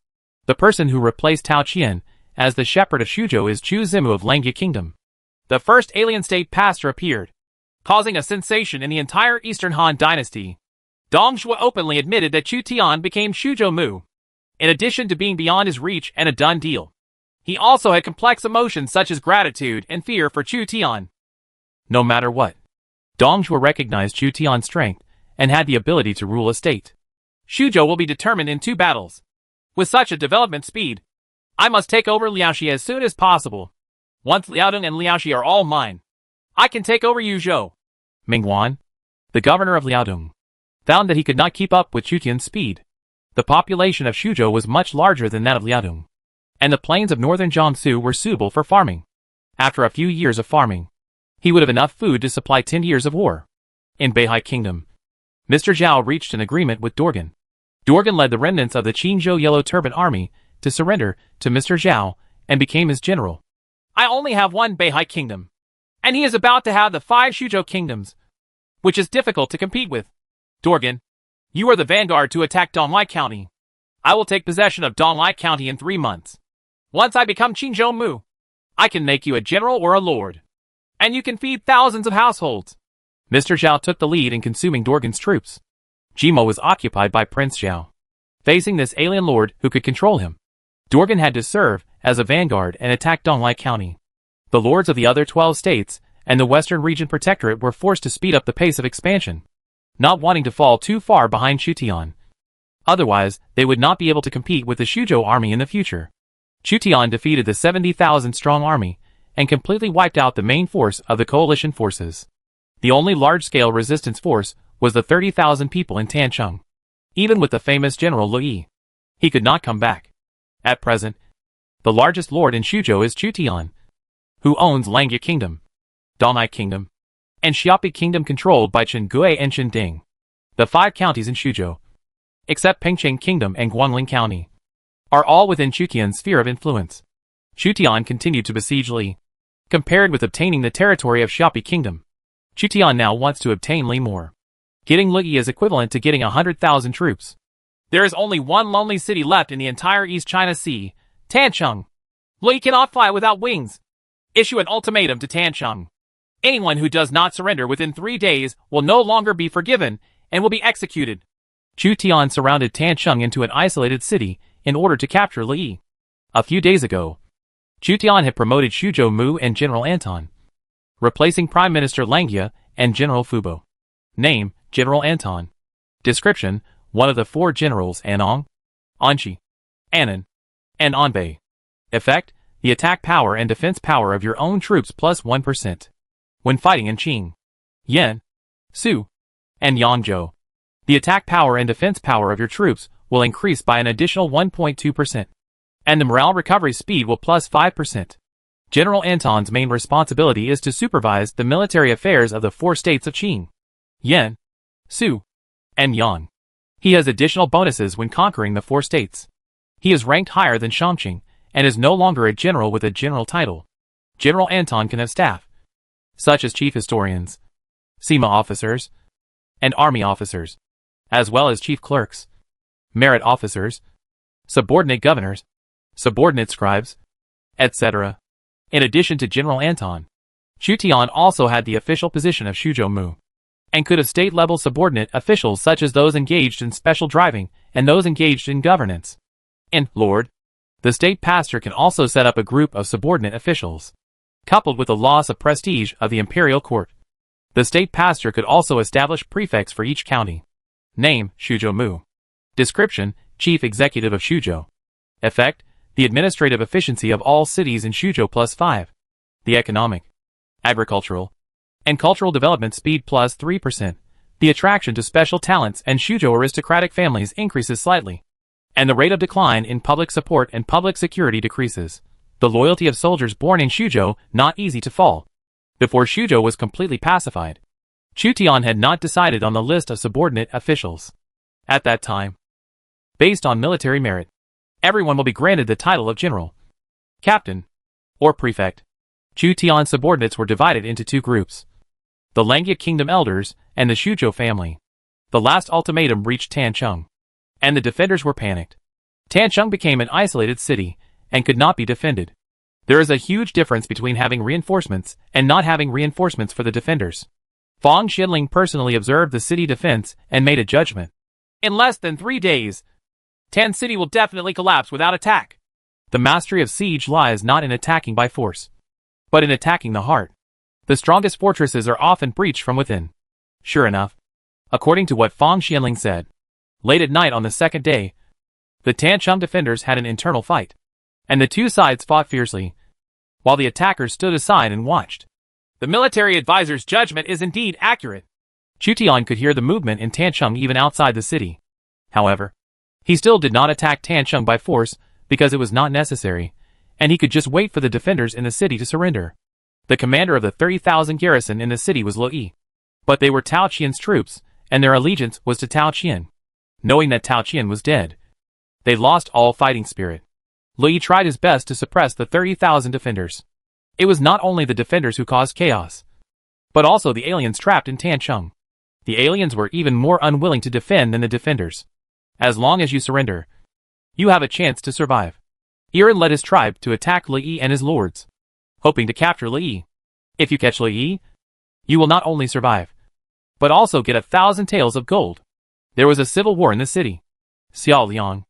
The person who replaced Tao Qian as the shepherd of Shuzhou is Chu Zimu of Langya Kingdom. The first alien state pastor appeared, causing a sensation in the entire Eastern Han dynasty. Dongzhuo openly admitted that Chu Tian became Shuzhou Mu, in addition to being beyond his reach and a done deal. He also had complex emotions such as gratitude and fear for Chu Tian. No matter what, Dongzhuo recognized Chu Tian's strength and had the ability to rule a state. Shuzhou will be determined in 2 battles. With such a development speed, I must take over Liaoxi as soon as possible. Once Liaodong and Liaoxi are all mine, I can take over Yuzhou. Mingwan, the governor of Liaodong, found that he could not keep up with Chu Tian's speed. The population of Shuzhou was much larger than that of Liaodong, and the plains of northern Jiangsu were suitable for farming. After a few years of farming, he would have enough food to supply 10 years of war. In Beihai Kingdom, Mr. Zhao reached an agreement with Dorgan. Dorgan led the remnants of the Qinzhou Yellow Turban Army to surrender to Mr. Zhao and became his general. I only have 1 Beihai Kingdom, and he is about to have the 5 Shuzhou kingdoms, which is difficult to compete with. Dorgan, you are the vanguard to attack Donglai County. I will take possession of Donglai County in 3 months. Once I become Qinzhou Mu, I can make you a general or a lord. And you can feed thousands of households. Mr. Zhao took the lead in consuming Dorgan's troops. Jimo was occupied by Prince Zhao. Facing this alien lord who could control him, Dorgan had to serve as a vanguard and attack Donglai County. The lords of the other 12 states and the Western Region Protectorate were forced to speed up the pace of expansion, not wanting to fall too far behind Chutian. Otherwise, they would not be able to compete with the Shuzhou army in the future. Chutian defeated the 70,000-strong army and completely wiped out the main force of the coalition forces. The only large-scale resistance force was the 30,000 people in Tancheng. Even with the famous General Lu Yi, he could not come back. At present, the largest lord in Shuzhou is Chutian, who owns Langya Kingdom, Donai Kingdom, and Xiapi Kingdom controlled by Chen Gui and Chen Ding. The 5 counties in Shuzhou, except Pengcheng Kingdom and Guangling County, are all within Chutian's sphere of influence. Chutian continued to besiege Li. Compared with obtaining the territory of Xiapi Kingdom, Chutian now wants to obtain Li more. Getting Li is equivalent to getting 100,000 troops. There is only one lonely city left in the entire East China Sea, Tancheng. Li cannot fly without wings. Issue an ultimatum to Tancheng. Anyone who does not surrender within 3 days will no longer be forgiven and will be executed. Chutian surrounded Tancheng into an isolated city in order to capture Li. A few days ago, Chutian had promoted Shuzhou Mu and General Anton, replacing Prime Minister Langya and General Fubo. Name, General Anton. Description, one of the 4 generals Anong, Anqi, Anan, and Anbei. Effect, the attack power and defense power of your own troops plus 1%. When fighting in Qing, Yan, Su, and Yangzhou, the attack power and defense power of your troops will increase by an additional 1.2%. And the morale recovery speed will plus 5%. General Anton's main responsibility is to supervise the military affairs of the 4 states of Qing, Yan, Su, and Yang. He has additional bonuses when conquering the 4 states. He is ranked higher than Shangqing and is no longer a general with a general title. General Anton can have staff, such as chief historians, SEMA officers, and army officers, as well as chief clerks, merit officers, subordinate governors, subordinate scribes, etc. In addition to General Anton, Chutian also had the official position of Shuzhou Mu, and could have state-level subordinate officials such as those engaged in special driving and those engaged in governance. And, Lord, the state pastor can also set up a group of subordinate officials. Coupled with the loss of prestige of the imperial court, the state pastor could also establish prefects for each county. Name, Shuzhou Mu. Description, Chief Executive of Shuzhou. Effect, the administrative efficiency of all cities in Shuzhou plus 5. The economic, agricultural, and cultural development speed plus 3%. The attraction to special talents and Shuzhou aristocratic families increases slightly, and the rate of decline in public support and public security decreases. The loyalty of soldiers born in Shuzhou not easy to fall. Before Shuzhou was completely pacified, Chutian had not decided on the list of subordinate officials. At that time, based on military merit, everyone will be granted the title of general, captain, or prefect. Chutian's subordinates were divided into 2 groups: the Langya Kingdom elders and the Shuzhou family. The last ultimatum reached Tancheng, and the defenders were panicked. Tancheng became an isolated city and could not be defended. There is a huge difference between having reinforcements and not having reinforcements for the defenders. Fang Xianling personally observed the city defense and made a judgment. In less than 3 days, Tan City will definitely collapse without attack. The mastery of siege lies not in attacking by force, but in attacking the heart. The strongest fortresses are often breached from within. Sure enough, according to what Fang Xianling said, late at night on the 2nd day, the Tancheng defenders had an internal fight, and the 2 sides fought fiercely, while the attackers stood aside and watched. The military advisor's judgment is indeed accurate. Chutian could hear the movement in Tancheng even outside the city. However, he still did not attack Tancheng by force because it was not necessary, and he could just wait for the defenders in the city to surrender. The commander of the 30,000 garrison in the city was Lu Yi, but they were Tao Qian's troops, and their allegiance was to Tao Qian. Knowing that Tao Qian was dead, they lost all fighting spirit. Lu Yi tried his best to suppress the 30,000 defenders. It was not only the defenders who caused chaos, but also the aliens trapped in Tancheng. The aliens were even more unwilling to defend than the defenders. As long as you surrender, you have a chance to survive. Iran led his tribe to attack Lu Yi and his lords. hoping to capture Li. If you catch Li, you will not only survive, but also get 1,000 taels of gold. There was a civil war in the city. Xiao Liang,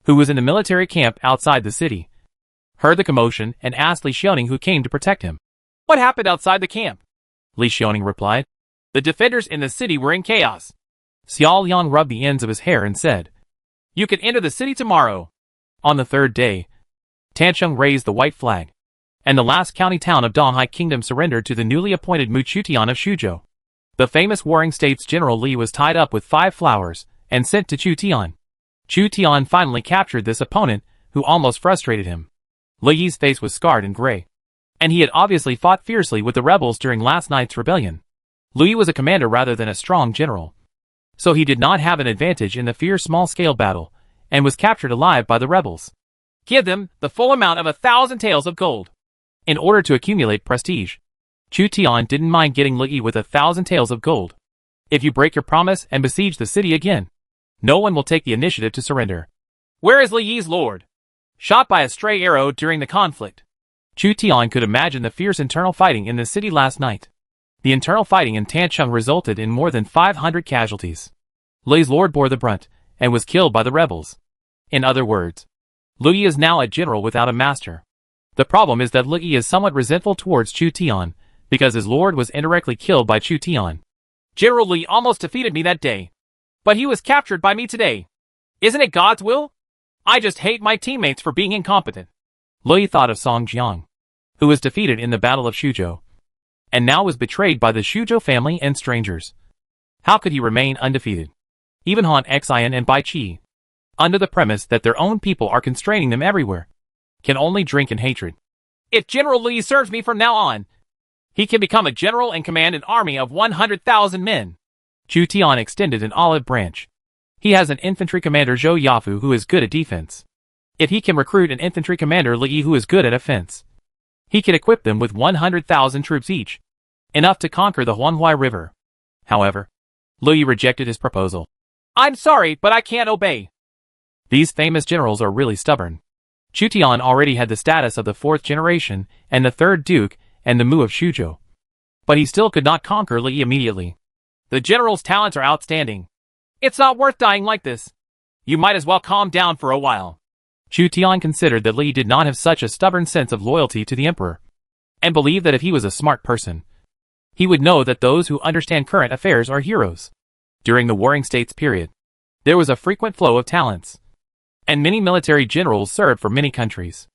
who was in the military camp outside the city, heard the commotion and asked Li Xiaoning who came to protect him. What happened outside the camp? Li Xiaoning replied. The defenders in the city were in chaos. Xiao Liang rubbed the ends of his hair and said, You can enter the city tomorrow. On the third day, Tancheng raised the white flag, and the last county town of Donghai Kingdom surrendered to the newly appointed Mu Chutian of Shuzhou. The famous Warring States General Li was tied up with 5 flowers and sent to Chutian. Chutian finally captured this opponent, who almost frustrated him. Li's face was scarred and gray, and he had obviously fought fiercely with the rebels during last night's rebellion. Li was a commander rather than a strong general, so he did not have an advantage in the fierce small-scale battle, and was captured alive by the rebels. Give them the full amount of 1,000 taels of gold. In order to accumulate prestige, Chu Tian didn't mind getting Li with 1,000 taels of gold. If you break your promise and besiege the city again, no one will take the initiative to surrender. Where is Li's lord? Shot by a stray arrow during the conflict. Chu Tian could imagine the fierce internal fighting in the city last night. The internal fighting in Tancheng resulted in more than 500 casualties. Li's lord bore the brunt, and was killed by the rebels. In other words, Li is now a general without a master. The problem is that Li is somewhat resentful towards Chu Tian, because his lord was indirectly killed by Chu Tian. General Li almost defeated me that day, but he was captured by me today. Isn't it God's will? I just hate my teammates for being incompetent. Li thought of Song Jiang, who was defeated in the Battle of Shuzhou, and now was betrayed by the Shuzhou family and strangers. How could he remain undefeated? Even Han Xian and Bai Qi, under the premise that their own people are constraining them everywhere, can only drink in hatred. If General Li serves me from now on, he can become a general and command an army of 100,000 men. Chu Tian extended an olive branch. He has an infantry commander Zhou Yafu who is good at defense. If he can recruit an infantry commander Li who is good at offense, he can equip them with 100,000 troops each, enough to conquer the Huanhui River. However, Li rejected his proposal. I'm sorry, but I can't obey. These famous generals are really stubborn. Chu Tian already had the status of the 4th generation and the 3rd duke and the Mu of Shuzhou, but he still could not conquer Li immediately. The general's talents are outstanding. It's not worth dying like this. You might as well calm down for a while. Chu Tian considered that Li did not have such a stubborn sense of loyalty to the emperor, and believed that if he was a smart person, he would know that those who understand current affairs are heroes. During the Warring States period, there was a frequent flow of talents, and many military generals served for many countries.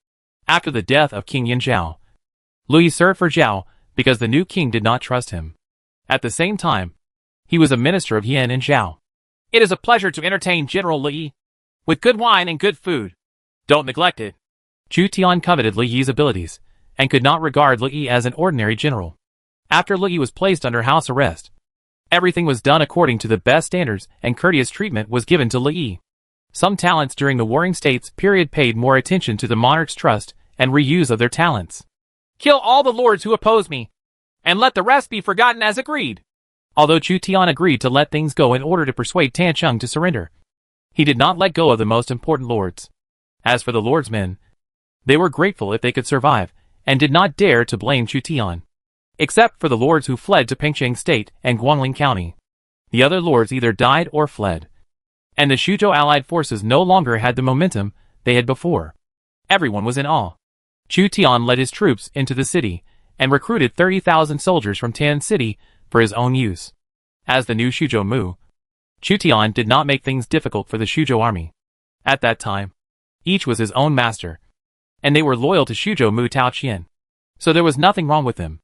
After the death of King Yin Zhao, Li served for Zhao because the new king did not trust him. At the same time, he was a minister of Yin and Zhao. It is a pleasure to entertain General Li with good wine and good food. Don't neglect it. Chu Tian coveted Li's abilities, and could not regard Li as an ordinary general. After Li was placed under house arrest, everything was done according to the best standards and courteous treatment was given to Li. Some talents during the Warring States period paid more attention to the monarch's trust and reuse of their talents. Kill all the lords who oppose me, and let the rest be forgotten as agreed. Although Chu Tian agreed to let things go in order to persuade Tancheng to surrender, he did not let go of the most important lords. As for the lords' men, they were grateful if they could survive, and did not dare to blame Chu Tian. Except for the lords who fled to Pengcheng State and Guangling County. The other lords either died or fled, and the Shuzhou allied forces no longer had the momentum they had before. Everyone was in awe. Chu Tian led his troops into the city, and recruited 30,000 soldiers from Tan City for his own use. As the new Shuzhou Mu, Chu Tian did not make things difficult for the Shuzhou army. At that time, each was his own master, and they were loyal to Shuzhou Mu Tao Qian, so there was nothing wrong with them.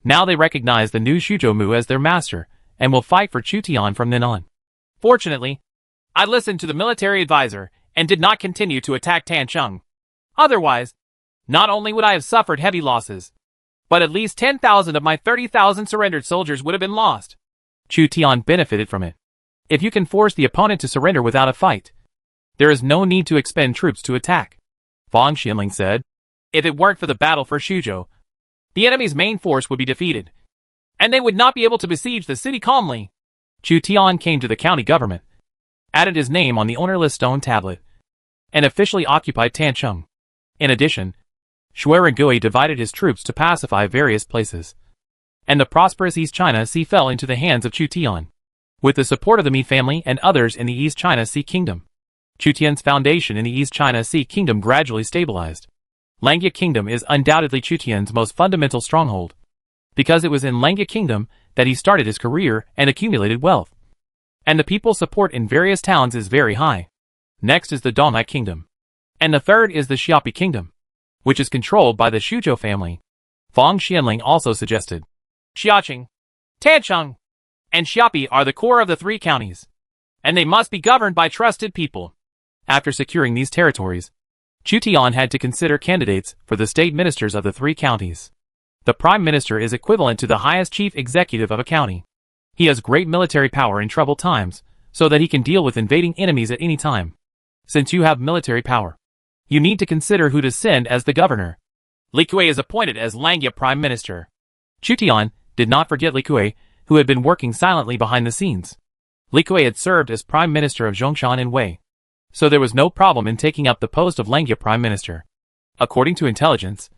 Now they recognize the new Shuzhou Mu as their master, and will fight for Chu Tian from then on. Fortunately, I listened to the military advisor, and did not continue to attack Tancheng. Otherwise, not only would I have suffered heavy losses, but at least 10,000 of my 30,000 surrendered soldiers would have been lost. Chu Tian benefited from it. If you can force the opponent to surrender without a fight, there is no need to expend troops to attack. Fang Xinling said. If it weren't for the battle for Shuzhou, the enemy's main force would be defeated, and they would not be able to besiege the city calmly. Chu Tian came to the county government, added his name on the ownerless stone tablet, and officially occupied Tancheng. In addition, Gui divided his troops to pacify various places, and the prosperous East China Sea fell into the hands of Chu Tian, with the support of the Mi family and others in the East China Sea Kingdom. Chu Tian's foundation in the East China Sea Kingdom gradually stabilized. Langya Kingdom is undoubtedly Chu Tian's most fundamental stronghold, because it was in Langya Kingdom that he started his career and accumulated wealth, and the people's support in various towns is very high. Next is the Donghai Kingdom, and the third is the Xiapi Kingdom, which is controlled by the Shuzhou family. Fang Xianling also suggested, Xiaoqing, Tancheng, and Xiapi are the core of the three counties, and they must be governed by trusted people. After securing these territories, Chu Tian had to consider candidates for the state ministers of the three counties. The prime minister is equivalent to the highest chief executive of a county. He has great military power in troubled times, so that he can deal with invading enemies at any time. Since you have military power, you need to consider who to send as the governor. Li Kui is appointed as Langya prime minister. Chu Tian did not forget Li Kui, who had been working silently behind the scenes. Li Kui had served as prime minister of Zhongshan and Wei, so there was no problem in taking up the post of Langya prime minister. According to intelligence,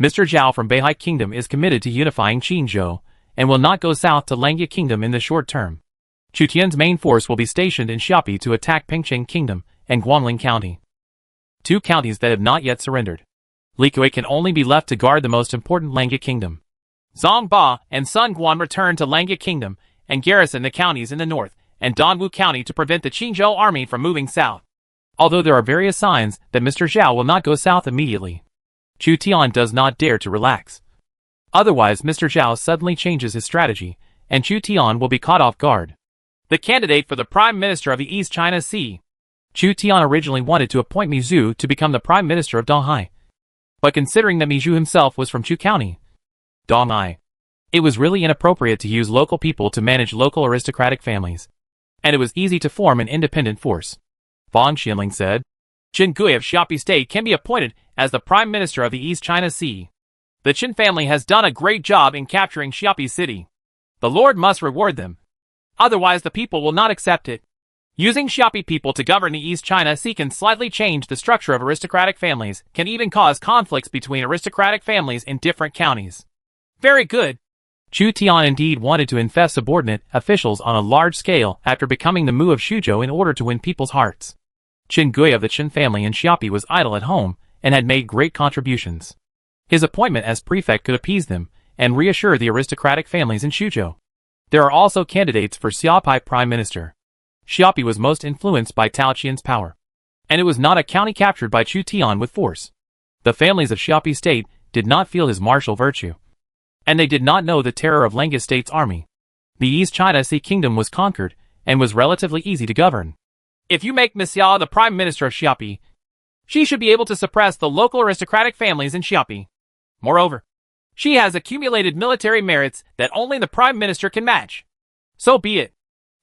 Mr. Zhao from Beihai Kingdom is committed to unifying Qinzhou, and will not go south to Langya Kingdom in the short term. Chu Tian's main force will be stationed in Xiapi to attack Pengcheng Kingdom and Guangling County, two counties that have not yet surrendered. Li Kui can only be left to guard the most important Langya Kingdom. Zhang Ba and Sun Guan return to Langya Kingdom and garrison the counties in the north and Dongwu County to prevent the Qinzhou army from moving south. Although there are various signs that Mr. Zhao will not go south immediately, Chu Tian does not dare to relax. Otherwise, Mr. Zhao suddenly changes his strategy, and Chu Tian will be caught off guard. The candidate for the Prime Minister of the East China Sea. Chu Tian originally wanted to appoint Mi Zhu to become the Prime Minister of Donghai, but considering that Mi Zhu himself was from Chu County, Donghai, it was really inappropriate to use local people to manage local aristocratic families, and it was easy to form an independent force. Fang Xianling said, Qin Gui of Xiapi State can be appointed as the Prime Minister of the East China Sea. The Qin family has done a great job in capturing Xiapi City. The Lord must reward them. Otherwise the people will not accept it. Using Xiapi people to govern the East China Sea can slightly change the structure of aristocratic families, can even cause conflicts between aristocratic families in different counties. Very good. Chu Tian indeed wanted to infest subordinate officials on a large scale after becoming the Mu of Shuzhou in order to win people's hearts. Qin Gui of the Qin family in Xiapi was idle at home and had made great contributions. His appointment as prefect could appease them and reassure the aristocratic families in Shuzhou. There are also candidates for Xiapi prime minister. Xiapi was most influenced by Tao Qian's power, and it was not a county captured by Chu Tian with force. The families of Xiapi state did not feel his martial virtue, and they did not know the terror of Langya state's army. The East China Sea Kingdom was conquered and was relatively easy to govern. If you make Miss Xia the Prime Minister of Xiapi, she should be able to suppress the local aristocratic families in Xiapi. Moreover, she has accumulated military merits that only the Prime Minister can match. So be it.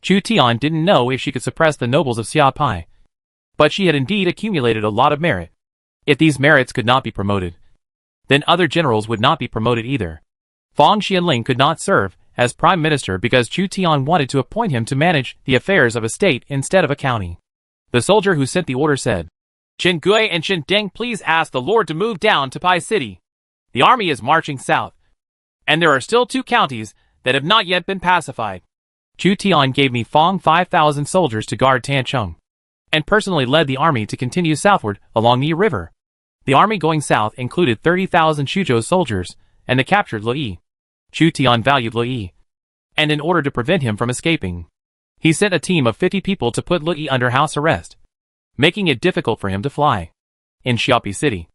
Chu Tian didn't know if she could suppress the nobles of Xiapi, but she had indeed accumulated a lot of merit. If these merits could not be promoted, then other generals would not be promoted either. Fang Xianling could not serve as prime minister because Chu Tian wanted to appoint him to manage the affairs of a state instead of a county. The soldier who sent the order said, Qin Gui and Qin Deng, please ask the Lord to move down to Pai City. The army is marching south, and there are still 2 counties that have not yet been pacified. Chu Tian gave Mi Fang 5,000 soldiers to guard Tancheng, and personally led the army to continue southward along the river. The army going south included 30,000 Shuzhou soldiers and the captured Lui. Chu Tian valued Lui, and in order to prevent him from escaping, he sent a team of 50 people to put Lui under house arrest, making it difficult for him to fly. In Xiapi City,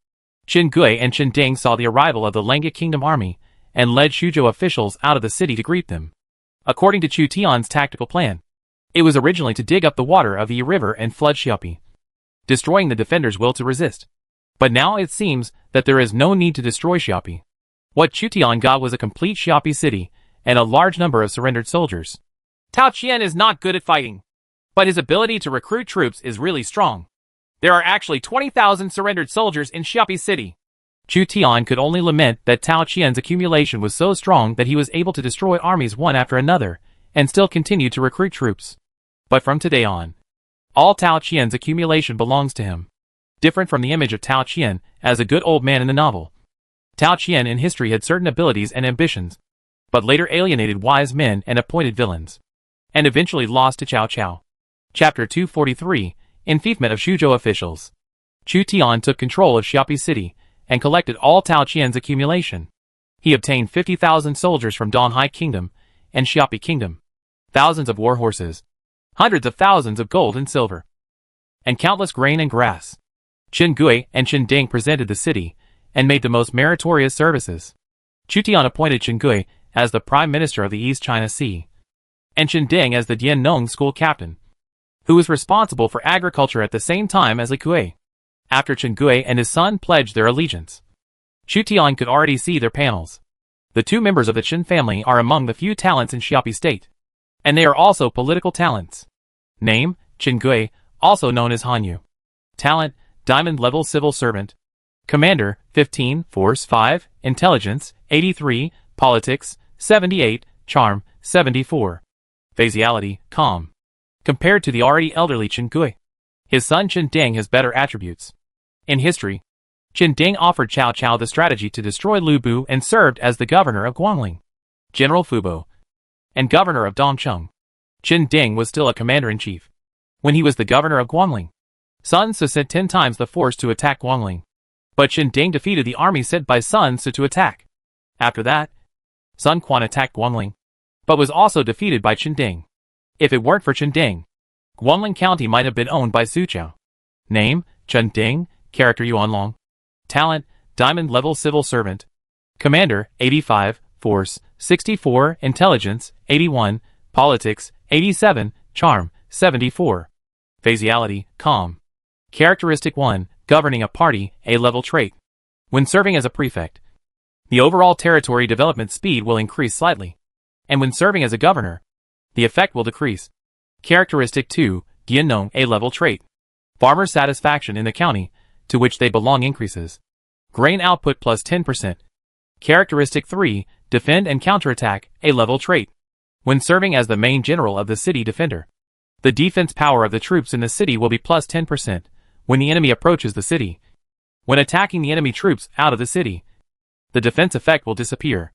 Qin Gui and Qin Deng saw the arrival of the Langya Kingdom army and led Shuzhou officials out of the city to greet them. According to Chu Tian's tactical plan, it was originally to dig up the water of the river and flood Xiapi, destroying the defenders' will to resist. But now it seems that there is no need to destroy Xiapi. What Chu Tian got was a complete Xiapi city and a large number of surrendered soldiers. Tao Qian is not good at fighting, but his ability to recruit troops is really strong. There are actually 20,000 surrendered soldiers in Xiapi City. Chu Tian could only lament that Tao Qian's accumulation was so strong that he was able to destroy armies one after another, and still continue to recruit troops. But from today on, all Tao Qian's accumulation belongs to him, different from the image of Tao Qian as a good old man in the novel. Tao Qian in history had certain abilities and ambitions, but later alienated wise men and appointed villains, and eventually lost to Cao Cao. Chapter 243, Enfeoffment of Xuzhou Officials. Chu Tian took control of Xiapi City, and collected all Tao Qian's accumulation. He obtained 50,000 soldiers from Donghai Kingdom and Xiapi Kingdom, thousands of war horses, hundreds of thousands of gold and silver, and countless grain and grass. Qin Gui and Qin Ding presented the city, and made the most meritorious services. Chu Tian appointed Qin Gui as the Prime Minister of the East China Sea, and Qin Ding as the Dian Nong school captain, who was responsible for agriculture at the same time as Li Kui. After Qin Gui and his son pledged their allegiance, Chu Tian could already see their panels. The two members of the Qin family are among the few talents in Xiapi State, and they are also political talents. Name, Qin Gui, also known as Hanyu. Talent, Diamond Level Civil Servant. Commander, 15, Force 5, Intelligence, 83, Politics, 78, Charm, 74. Faciality, Calm. Compared to the already elderly Qin Gui, his son Qin Ding has better attributes. In history, Qin Ding offered Cao Cao the strategy to destroy Lu Bu and served as the governor of Guangling, General Fubo, and governor of Dongcheng. Qin Ding was still a commander-in-chief when he was the governor of Guangling. Sun Tzu sent 10 times the force to attack Guangling, but Qin Ding defeated the army sent by Sun Tzu to attack. After that, Sun Quan attacked Guangling, but was also defeated by Qin Ding. If it weren't for Qin Ding, Guangling County might have been owned by Su Chao. Name, Qin Ding, character Yuanlong. Talent, Diamond Level Civil Servant. Commander, 85, Force, 64, Intelligence, 81, Politics, 87, Charm, 74. Faciality, Calm. Characteristic 1, Governing a party, A-level trait. When serving as a prefect, the overall territory development speed will increase slightly, and when serving as a governor, the effect will decrease. Characteristic 2, Diannong, A-level trait. Farmer satisfaction in the county, to which they belong increases. Grain output plus 10%. Characteristic 3, Defend and counterattack, A-level trait. When serving as the main general of the city defender, the defense power of the troops in the city will be plus 10% when the enemy approaches the city. When attacking the enemy troops out of the city, the defense effect will disappear,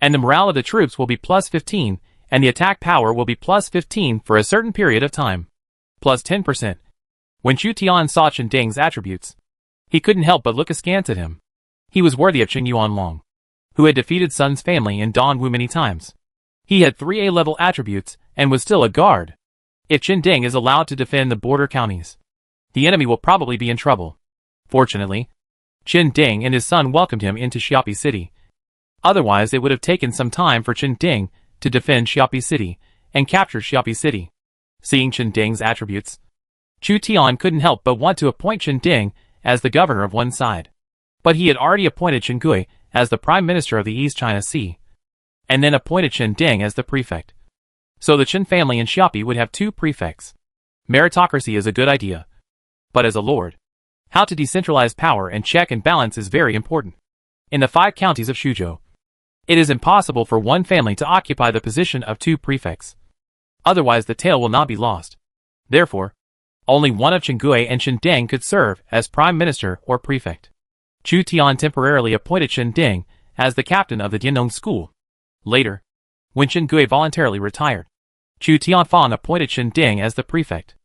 and the morale of the troops will be plus 15, and the attack power will be plus 15 for a certain period of time. Plus 10%. When Chu Tian saw Qin Ding's attributes, he couldn't help but look askance at him. He was worthy of Qin Yuanlong, who had defeated Sun's family in Dongwu many times. He had 3 A-level attributes and was still a guard. If Qin Ding is allowed to defend the border counties, the enemy will probably be in trouble. Fortunately, Qin Ding and his son welcomed him into Xiapi City. Otherwise it would have taken some time for Qin Ding to defend Xiapi City and capture Xiapi City. Seeing Qin Ding's attributes, Chu Tian couldn't help but want to appoint Qin Ding as the governor of one side. But he had already appointed Qin Gui as the Prime Minister of the East China Sea, and then appointed Qin Ding as the prefect. So the Qin family in Xiapi would have 2 prefects. Meritocracy is a good idea, but as a lord, how to decentralize power and check and balance is very important. In the 5 counties of Xuzhou, it is impossible for one family to occupy the position of 2 prefects. Otherwise the tale will not be lost. Therefore, only one of Qin Gui and Qin Ding could serve as prime minister or prefect. Chu Tian temporarily appointed Qin Ding as the captain of the Diannong school. Later, when Qin Gui voluntarily retired, Chu Tianfang appointed Qin Ding as the prefect.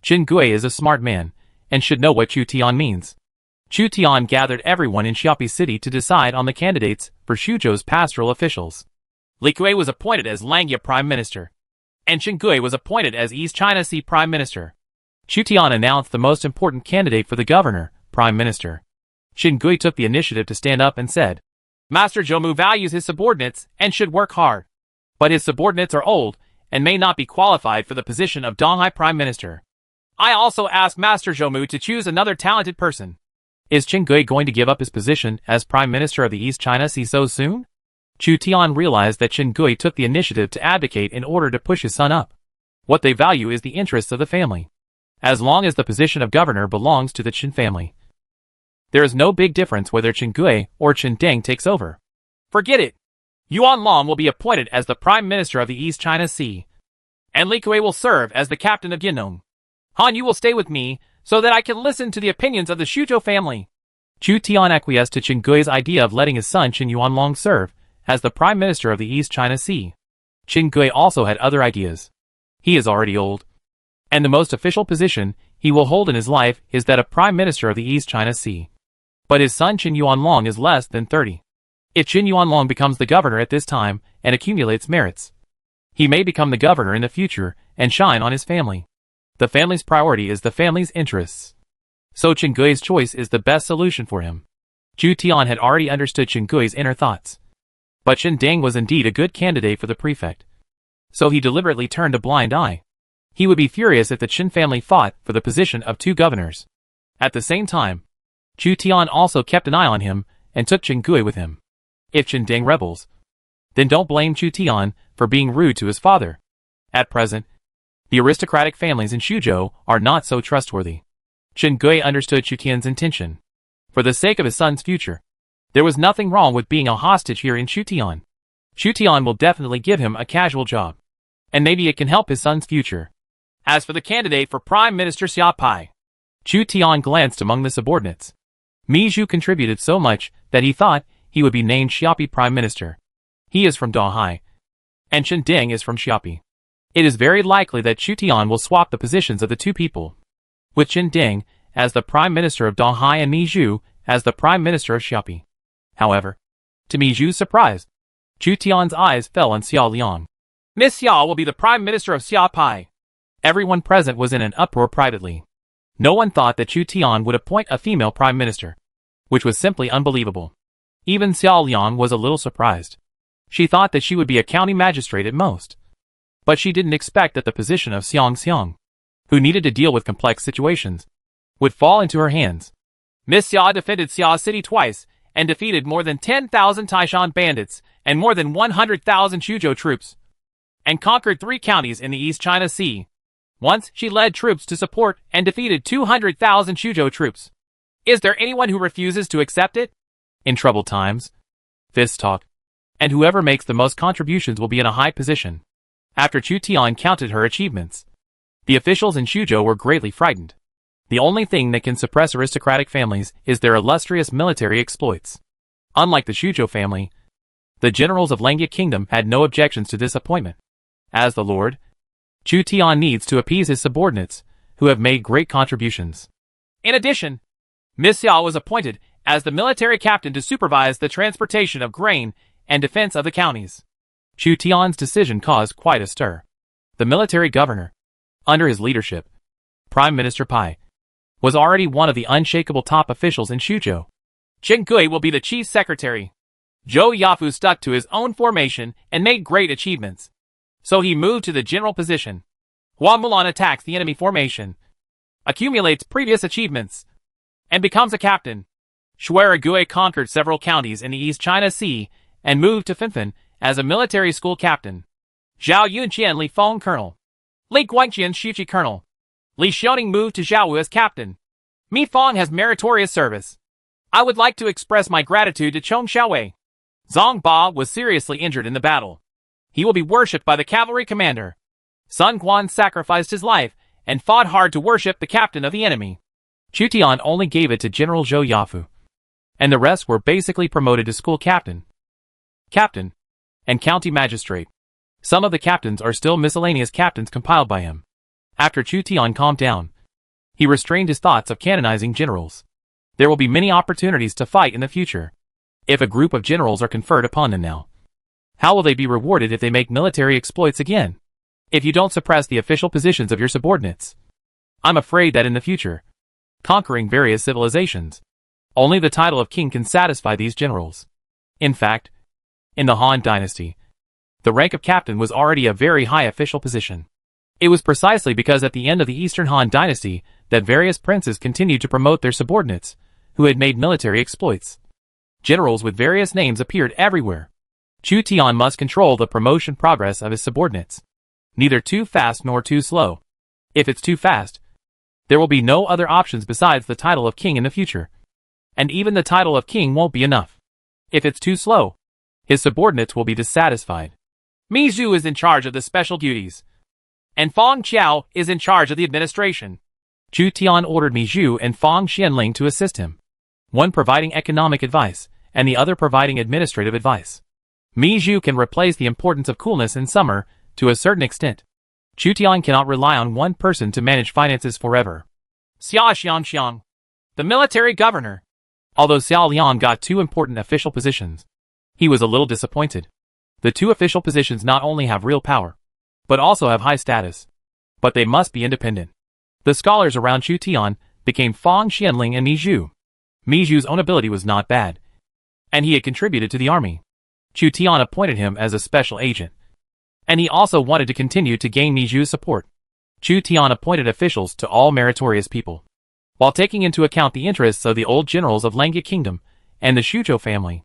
Qin Gui is a smart man, and should know what Chu Tian means. Chu Tian gathered everyone in Xiapi City to decide on the candidates for Xuzhou's pastoral officials. Li Kui was appointed as Langya Prime Minister, and Qin Gui was appointed as East China Sea Prime Minister. Chu Tian announced the most important candidate for the governor, Prime Minister. Qin Gui took the initiative to stand up and said, Master Zhoumu values his subordinates and should work hard. But his subordinates are old and may not be qualified for the position of Donghai Prime Minister. I also ask Master Zhoumu to choose another talented person. Is Qin Gui going to give up his position as Prime Minister of the East China Sea so soon? Chu Tian realized that Qin Gui took the initiative to advocate in order to push his son up. What they value is the interests of the family. As long as the position of governor belongs to the Qin family, there is no big difference whether Qin Gui or Qin Ding takes over. Forget it! Yuan Long will be appointed as the Prime Minister of the East China Sea, and Li Kui will serve as the captain of Diannong. Han Yu will stay with me so that I can listen to the opinions of the Xuzhou family. Chu Tian acquiesced to Qin Gui's idea of letting his son Qin Yuanlong serve as the Prime Minister of the East China Sea. Qin Gui also had other ideas. He is already old, and the most official position he will hold in his life is that of Prime Minister of the East China Sea. But his son Qin Yuanlong is less than 30. If Qin Yuanlong becomes the governor at this time and accumulates merits, he may become the governor in the future and shine on his family. The family's priority is the family's interests. So Qin Gui's choice is the best solution for him. Chu Tian had already understood Qin Gui's inner thoughts. But Qin Ding was indeed a good candidate for the prefect. So he deliberately turned a blind eye. He would be furious if the Qin family fought for the position of 2 governors. At the same time, Chu Tian also kept an eye on him and took Qin Gui with him. If Qin Ding rebels, then don't blame Chu Tian for being rude to his father. At present, the aristocratic families in Xuzhou are not so trustworthy. Qin Gui understood Chu Tian's intention. For the sake of his son's future, there was nothing wrong with being a hostage here in Chu Tian. Chu Tian will definitely give him a casual job, and maybe it can help his son's future. As for the candidate for Prime Minister Xia Pai, Chu Tian glanced among the subordinates. Mi Zhu contributed so much that he thought he would be named Xiapi Prime Minister. He is from Dahai, and Qin Ding is from Xiapi. It is very likely that Chu Tian will swap the positions of the 2 people, with Qin Ding as the Prime Minister of Dahai and Mi Zhu as the Prime Minister of Xiapi. However, to Mi Zhu's surprise, Chu Tian's eyes fell on Xia Liang. Miss Xia will be the Prime Minister of Xia Pai. Everyone present was in an uproar privately. No one thought that Chu Tian would appoint a female Prime Minister, which was simply unbelievable. Even Xia Liang was a little surprised. She thought that she would be a county magistrate at most. But she didn't expect that the position of Xiang Xiang, who needed to deal with complex situations, would fall into her hands. Miss Xia defended Xia City twice and defeated more than 10,000 Taishan bandits and more than 100,000 Xuzhou troops, and conquered 3 counties in the East China Sea. Once she led troops to support and defeated 200,000 Xuzhou troops. Is there anyone who refuses to accept it? In troubled times, fists talk, and whoever makes the most contributions will be in a high position. After Chu Tian counted her achievements, the officials in Xuzhou were greatly frightened. The only thing that can suppress aristocratic families is their illustrious military exploits. Unlike the Xuzhou family, the generals of Langya Kingdom had no objections to this appointment. As the lord, Chu Tian needs to appease his subordinates, who have made great contributions. In addition, Miss Xia was appointed as the military captain to supervise the transportation of grain and defense of the counties. Chu Tian's decision caused quite a stir. The military governor, under his leadership, Prime Minister Pai, was already one of the unshakable top officials in Xuzhou. Qin Gui will be the chief secretary. Zhou Yafu stuck to his own formation and made great achievements. So he moved to the general position. Hua Mulan attacks the enemy formation, accumulates previous achievements, and becomes a captain. Shuara Gui conquered several counties in the East China Sea and moved to Finfin as a military school captain. Zhao Yunqian Li Feng colonel. Li Guangqian Shichi colonel. Li Xiaoning moved to Zhaowu as captain. Mi Feng has meritorious service. I would like to express my gratitude to Chong Xiaowei. Zhang Ba was seriously injured in the battle. He will be worshipped by the cavalry commander. Sun Quan sacrificed his life and fought hard to worship the captain of the enemy. Chu Tian only gave it to General Zhou Yafu, and the rest were basically promoted to school captain, and county magistrate. Some of the captains are still miscellaneous captains compiled by him. After Chu Tian calmed down, he restrained his thoughts of canonizing generals. There will be many opportunities to fight in the future. If a group of generals are conferred upon them now, how will they be rewarded if they make military exploits again? If you don't suppress the official positions of your subordinates, I'm afraid that in the future, conquering various civilizations, only the title of king can satisfy these generals. In fact, in the Han dynasty, the rank of captain was already a very high official position. It was precisely because at the end of the Eastern Han dynasty that various princes continued to promote their subordinates, who had made military exploits. Generals with various names appeared everywhere. Chu Tian must control the promotion progress of his subordinates. Neither too fast nor too slow. If it's too fast, there will be no other options besides the title of king in the future. And even the title of king won't be enough. If it's too slow, his subordinates will be dissatisfied. Mi Zhu is in charge of the special duties, and Fang Qiao is in charge of the administration. Chu Tian ordered Mi Zhu and Fang Xianling to assist him. one providing economic advice, and the other providing administrative advice. Mi Zhu can replace the importance of coolness in summer to a certain extent. Chu Tian cannot rely on one person to manage finances forever. Xia Xiangxiang, the military governor. Although Xiao Liang got two important official positions, he was a little disappointed. The two official positions not only have real power, but also have high status. But they must be independent. The scholars around Chu Tian became Fang Xianling and Mi Zhu. Mi Zhu's own ability was not bad, and he had contributed to the army. Chu Tian appointed him as a special agent, and he also wanted to continue to gain Mi Zhu's support. Chu Tian appointed officials to all meritorious people, while taking into account the interests of the old generals of Langya Kingdom and the Shuzhou family.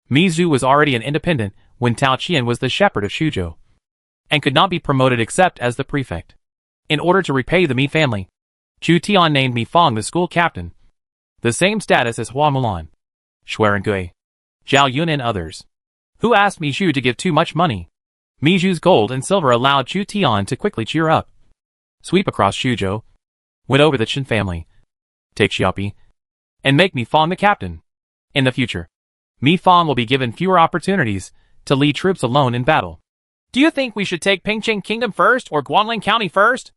Mi Zhu was already an independent when Tao Qian was the shepherd of Shuzhou, and could not be promoted except as the prefect. In order to repay the Mi family, Chu Tian named Mi Fang the school captain, the same status as Hua Mulan, Xuerengui, Zhao Yun and others, who asked Mi Zhu to give too much money. Mi Zhu's gold and silver allowed Chu Tian to quickly cheer up, sweep across Shuzhou, win over the Chen family, take Xiaopi, and make Mi Fang the captain. In the future, Mi Fang will be given fewer opportunities to lead troops alone in battle. Do you think we should take Pingcheng Kingdom first or Guanling County first?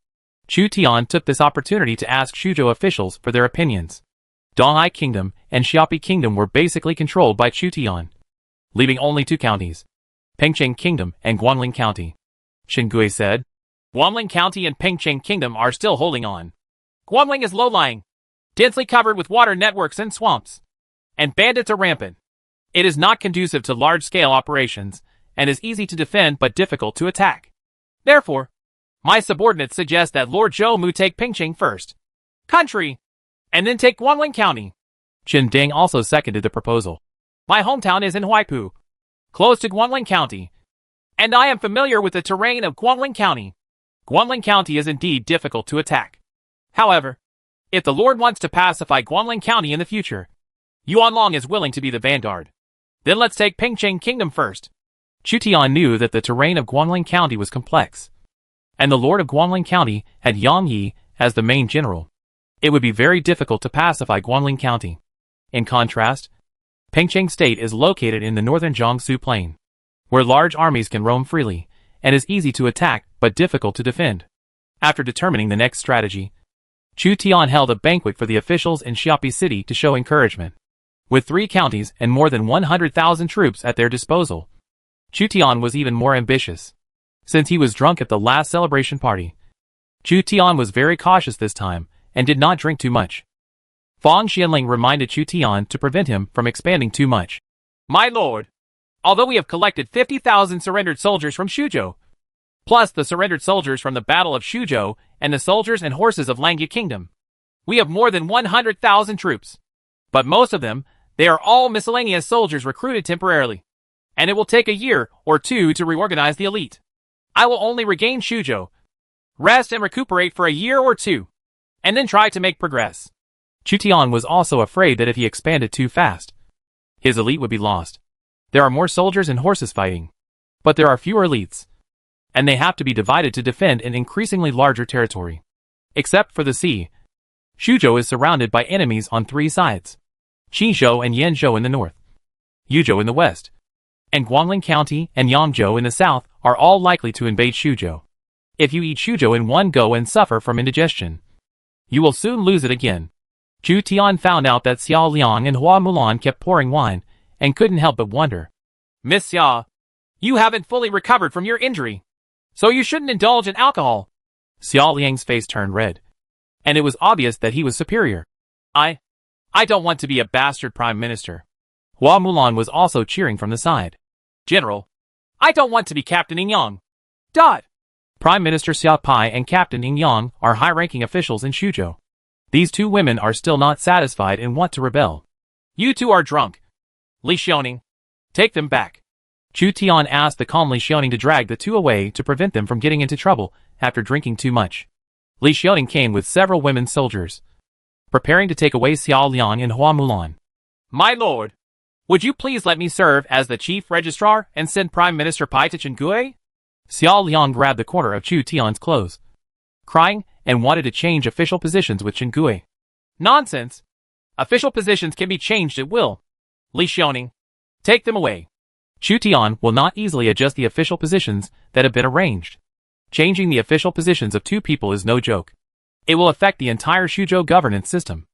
Chu Tian took this opportunity to ask Shuzhou officials for their opinions. Donghai Kingdom and Xiaopi Kingdom were basically controlled by Chu Tian, leaving only two counties, Pingcheng Kingdom and Guanling County. Gui said, Guanling County and Pingcheng Kingdom are still holding on. Guanling is low-lying, densely covered with water networks and swamps, and bandits are rampant. It is not conducive to large-scale operations, and is easy to defend but difficult to attack. Therefore, my subordinates suggest that Lord Zhou Mu take Pingcheng first, country, and then take Guanling County. Chen Ding also seconded the proposal. My hometown is in Huaipu, close to Guanling County, and I am familiar with the terrain of Guanling County. Guanling County is indeed difficult to attack. However, if the Lord wants to pacify Guanling County in the future, Yuan Long is willing to be the vanguard. Then let's take Pingcheng Kingdom first. Chu Tian knew that the terrain of Guanling County was complex, and the Lord of Guanling County had Yang Yi as the main general. It would be very difficult to pacify Guanling County. In contrast, Pingcheng State is located in the northern Jiangsu Plain, where large armies can roam freely, and is easy to attack but difficult to defend. After determining the next strategy, Chu Tian held a banquet for the officials in Xiaopi City to show encouragement. With 3 counties and more than 100,000 troops at their disposal, Chu Tian was even more ambitious. Since he was drunk at the last celebration party, Chu Tian was very cautious this time and did not drink too much. Fang Xianling reminded Chu Tian to prevent him from expanding too much. My lord, although we have collected 50,000 surrendered soldiers from Shuzhou, plus the surrendered soldiers from the Battle of Shuzhou and the soldiers and horses of Langya Kingdom, we have more than 100,000 troops. But most of them, they are all miscellaneous soldiers recruited temporarily, and it will take a year or 2 to reorganize the elite. I will only regain Shuzhou, rest and recuperate for a year or 2, and then try to make progress. Chu Tian was also afraid that if he expanded too fast, his elite would be lost. There are more soldiers and horses fighting, but there are fewer elites, and they have to be divided to defend an increasingly larger territory. Except for the sea, Shuzhou is surrounded by enemies on 3 sides: Qizhou and Yanzhou in the north, Yuzhou in the west, and Guanling County and Yangzhou in the south are all likely to invade Shuzhou. If you eat Shuzhou in one go and suffer from indigestion, you will soon lose it again. Chu Tian found out that Xiao Liang and Hua Mulan kept pouring wine and couldn't help but wonder. Miss Xia, you haven't fully recovered from your injury, so you shouldn't indulge in alcohol. Xiao Liang's face turned red, and it was obvious that he was superior. I don't want to be a bastard prime minister. Hua Mulan was also cheering from the side. General, I don't want to be captaining Yang. Prime Minister Xia Pai and Captain Yin Yang are high-ranking officials in Shuzhou. These 2 women are still not satisfied and want to rebel. You 2 are drunk. Li Xiaoning, take them back. Chu Tian asked the calm Li Xiaoning to drag the 2 away to prevent them from getting into trouble after drinking too much. Li Xiaoning came with several women soldiers, preparing to take away Xiao Liang and Hua Mulan. My lord, would you please let me serve as the chief registrar and send Prime Minister Pai to Chengui? Xiao Liang grabbed the corner of Chu Tian's clothes, crying, and wanted to change official positions with Chengui. Nonsense! Official positions can be changed at will. Li Xiaoning. Take them away. Chu Tian will not easily adjust the official positions that have been arranged. Changing the official positions of two people is no joke. It will affect the entire Xuzhou governance system.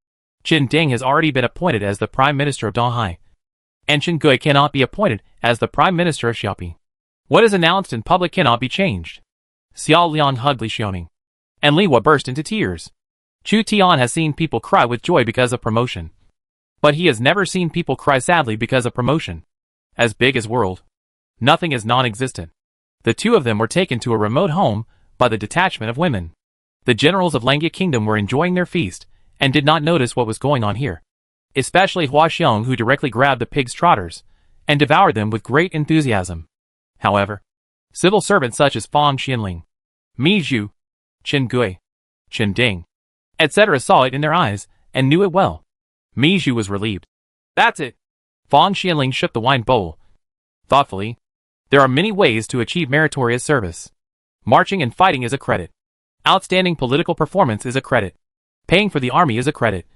Qin Ding has already been appointed as the Prime Minister of Donghai, and Chen Gui cannot be appointed as the Prime Minister of Xiaopi. What is announced in public cannot be changed. Xiao Liang hugged Li Xiaoning, and Li Hua burst into tears. Chu Tian has seen people cry with joy because of promotion, but he has never seen people cry sadly because of promotion. As big as world, nothing is non-existent. The two of them were taken to a remote home by the detachment of women. The generals of Langya Kingdom were enjoying their feast and did not notice what was going on here. Especially Hua Xiong, who directly grabbed the pig's trotters and devoured them with great enthusiasm. However, civil servants such as Fang Xianling, Mi Zhu, Chen Gui, Chen Ding, etc. saw it in their eyes and knew it well. Mi Zhu was relieved. That's it. Fang Xianling shook the wine bowl. Thoughtfully, there are many ways to achieve meritorious service. Marching and fighting is a credit. Outstanding political performance is a credit. Paying for the army is a credit.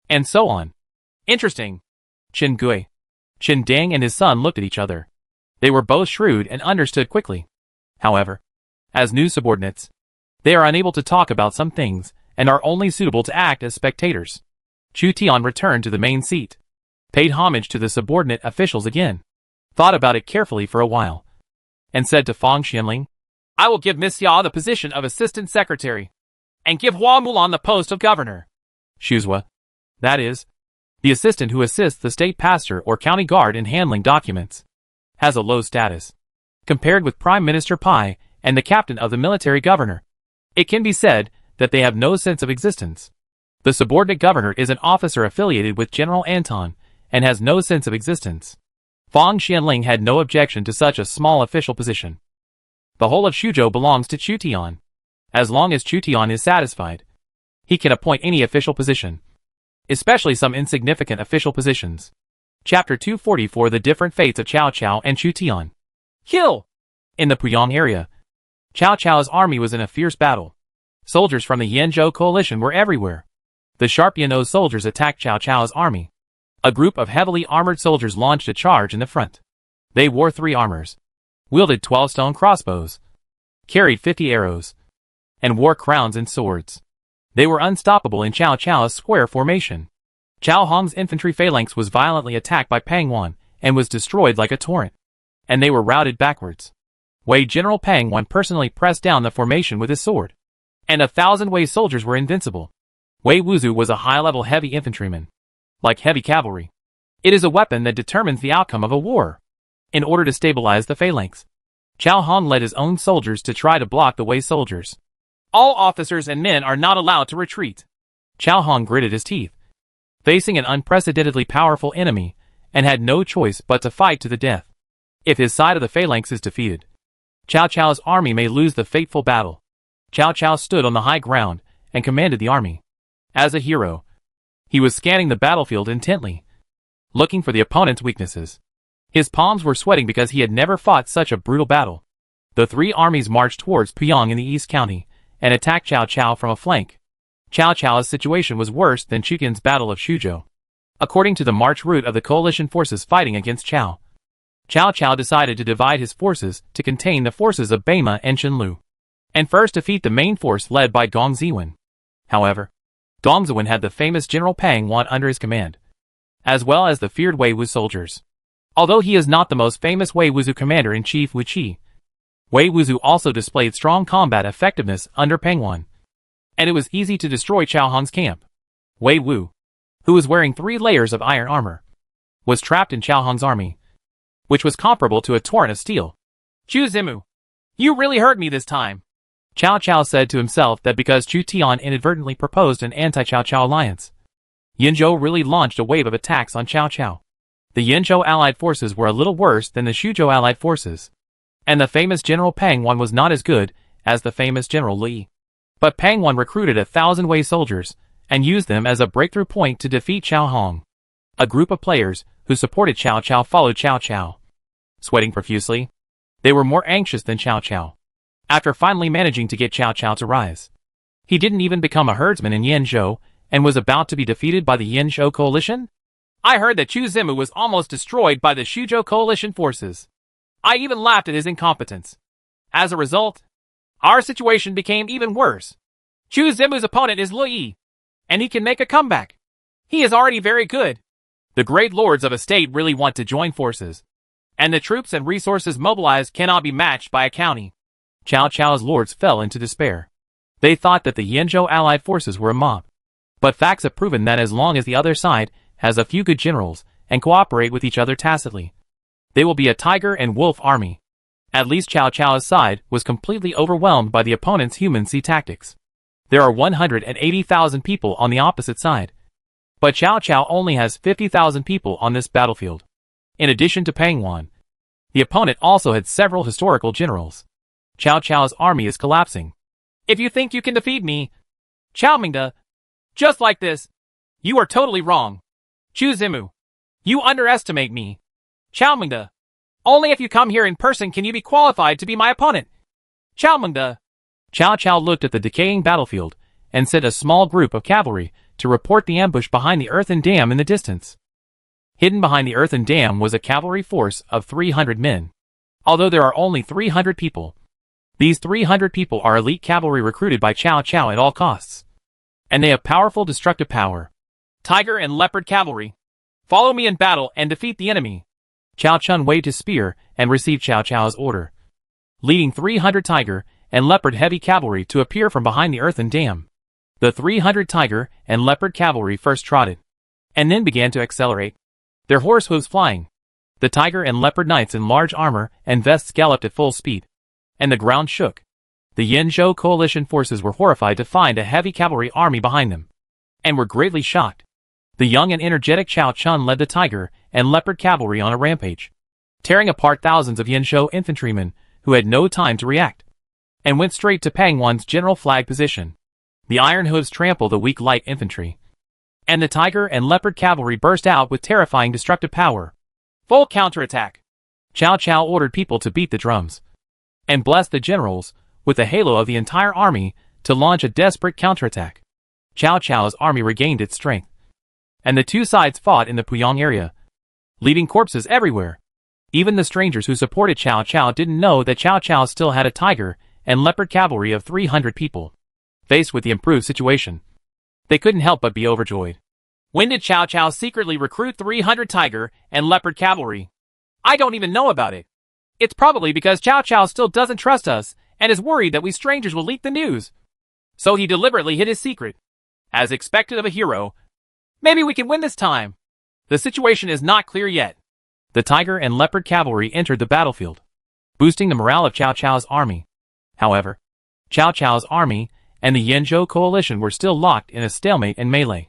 And so on. Interesting. Chen Gui, Chen Ding and his son looked at each other. They were both shrewd and understood quickly. However, as new subordinates, they are unable to talk about some things and are only suitable to act as spectators. Chu Tian returned to the main seat, paid homage to the subordinate officials again, thought about it carefully for a while, and said to Fang Xianling, I will give Miss Xia the position of assistant secretary, and give Hua Mulan the post of governor. Shuzhua, that is, the assistant who assists the state pastor or county guard in handling documents, has a low status. Compared with Prime Minister Pai and the captain of the military governor, it can be said that they have no sense of existence. The subordinate governor is an officer affiliated with General Anton and has no sense of existence. Fang Xianling had no objection to such a small official position. The whole of Xuzhou belongs to Chu Tian. As long as Chu Tian is satisfied, he can appoint any official position, especially some insignificant official positions. Chapter 244: The Different Fates of Cao Cao and Chu Tian. Kill! In the Puyang area, Cao Cao's army was in a fierce battle. Soldiers from the Yanzhou coalition were everywhere. The sharp Yan'o soldiers attacked Cao Cao's army. A group of heavily armored soldiers launched a charge in the front. They wore 3 armors, wielded 12 stone crossbows, carried 50 arrows, and wore crowns and swords. They were unstoppable in Cao Cao's square formation. Cao Hong's infantry phalanx was violently attacked by Pang Wan and was destroyed like a torrent, and they were routed backwards. Wei General Pang Wan personally pressed down the formation with his sword, and 1,000 Wei soldiers were invincible. Wei Wuzu was a high-level heavy infantryman. Like heavy cavalry, it is a weapon that determines the outcome of a war. In order to stabilize the phalanx, Cao Hong led his own soldiers to try to block the Wei soldiers. All officers and men are not allowed to retreat. Cao Hong gritted his teeth, facing an unprecedentedly powerful enemy, and had no choice but to fight to the death. If his side of the phalanx is defeated, Cao Cao's army may lose the fateful battle. Cao Cao stood on the high ground and commanded the army. As a hero, he was scanning the battlefield intently, looking for the opponent's weaknesses. His palms were sweating because he had never fought such a brutal battle. The 3 armies marched towards Puyang in the East County and attacked Cao Cao from a flank. Cao Cao's situation was worse than Chikin's Battle of Xuzhou. According to the march route of the coalition forces fighting against Cao, Cao Cao decided to divide his forces to contain the forces of Beima and Chenlu, and first defeat the main force led by Gong Ziwen. However, Gong Ziwen had the famous General Pang Wan under his command, as well as the feared Wei Wu soldiers. Although he is not the most famous Wei Wuzu commander-in-chief Wu Qi, Wei Wuzu also displayed strong combat effectiveness under Pang Wan, and it was easy to destroy Cao Hong's camp. Wei Wu, who was wearing 3 layers of iron armor, was trapped in Cao Hong's army, which was comparable to a torrent of steel. Chu Zimu, you really hurt me this time. Cao Cao said to himself that because Chu Tian inadvertently proposed an anti-Cao Cao alliance, Yanzhou really launched a wave of attacks on Cao Cao. The Yanzhou allied forces were a little worse than the Xuzhou allied forces, and the famous General Pang Wan was not as good as the famous General Li. But Pang Wan recruited 1,000 Wei soldiers and used them as a breakthrough point to defeat Cao Hong. A group of players who supported Cao Cao followed Cao Cao. Sweating profusely, they were more anxious than Cao Cao. After finally managing to get Cao Cao to rise, he didn't even become a herdsman in Yanzhou and was about to be defeated by the Yinzhou coalition? I heard that Chu Zimu was almost destroyed by the Shuzhou coalition forces. I even laughed at his incompetence. As a result, our situation became even worse. Chu Zimu's opponent is Lu Yi, and he can make a comeback. He is already very good. The great lords of a state really want to join forces, and the troops and resources mobilized cannot be matched by a county. Cao Cao's lords fell into despair. They thought that the Yinzhou allied forces were a mob. But facts have proven that as long as the other side has a few good generals and cooperate with each other tacitly, they will be a tiger and wolf army. At least Cao Cao's side was completely overwhelmed by the opponent's human sea tactics. There are 180,000 people on the opposite side. But Cao Cao only has 50,000 people on this battlefield. In addition to Pang Wan, the opponent also had several historical generals. Cao Cao's army is collapsing. If you think you can defeat me, Chao Mingde, just like this, you are totally wrong. Chu Zimu, you underestimate me. Chao Mingde, only if you come here in person can you be qualified to be my opponent. Chao Mingde. Cao Cao looked at the decaying battlefield and sent a small group of cavalry to report the ambush behind the earthen dam in the distance. Hidden behind the earthen dam was a cavalry force of 300 men. Although there are only 300 people, these 300 people are elite cavalry recruited by Cao Cao at all costs. And they have powerful destructive power. Tiger and leopard cavalry, follow me in battle and defeat the enemy. Cao Chun waved his spear and received Cao Cao's order, leading 300 tiger and leopard heavy cavalry to appear from behind the earthen dam. The 300 tiger and leopard cavalry first trotted, and then began to accelerate, their horse hooves flying. The tiger and leopard knights in large armor and vests galloped at full speed, and the ground shook. The Yinzhou coalition forces were horrified to find a heavy cavalry army behind them, and were greatly shocked. The young and energetic Cao Chun led the tiger and leopard cavalry on a rampage, tearing apart thousands of Yinzhou infantrymen who had no time to react, and went straight to Pang Wan's general flag position. The iron hooves trampled the weak light infantry, and the tiger and leopard cavalry burst out with terrifying destructive power. Full counterattack. Cao Cao ordered people to beat the drums, and blessed the generals, with the halo of the entire army, to launch a desperate counterattack. Cao Cao's army regained its strength, and the two sides fought in the Puyang area, leaving corpses everywhere. Even the strangers who supported Cao Cao didn't know that Cao Cao still had a tiger and leopard cavalry of 300 people. Faced with the improved situation, they couldn't help but be overjoyed. When did Cao Cao secretly recruit 300 tiger and leopard cavalry? I don't even know about it. It's probably because Cao Cao still doesn't trust us and is worried that we strangers will leak the news. So he deliberately hid his secret. As expected of a hero, maybe we can win this time. The situation is not clear yet. The tiger and leopard cavalry entered the battlefield, boosting the morale of Cao Cao's army. However, Cao Cao's army and the Yinzhou coalition were still locked in a stalemate and melee.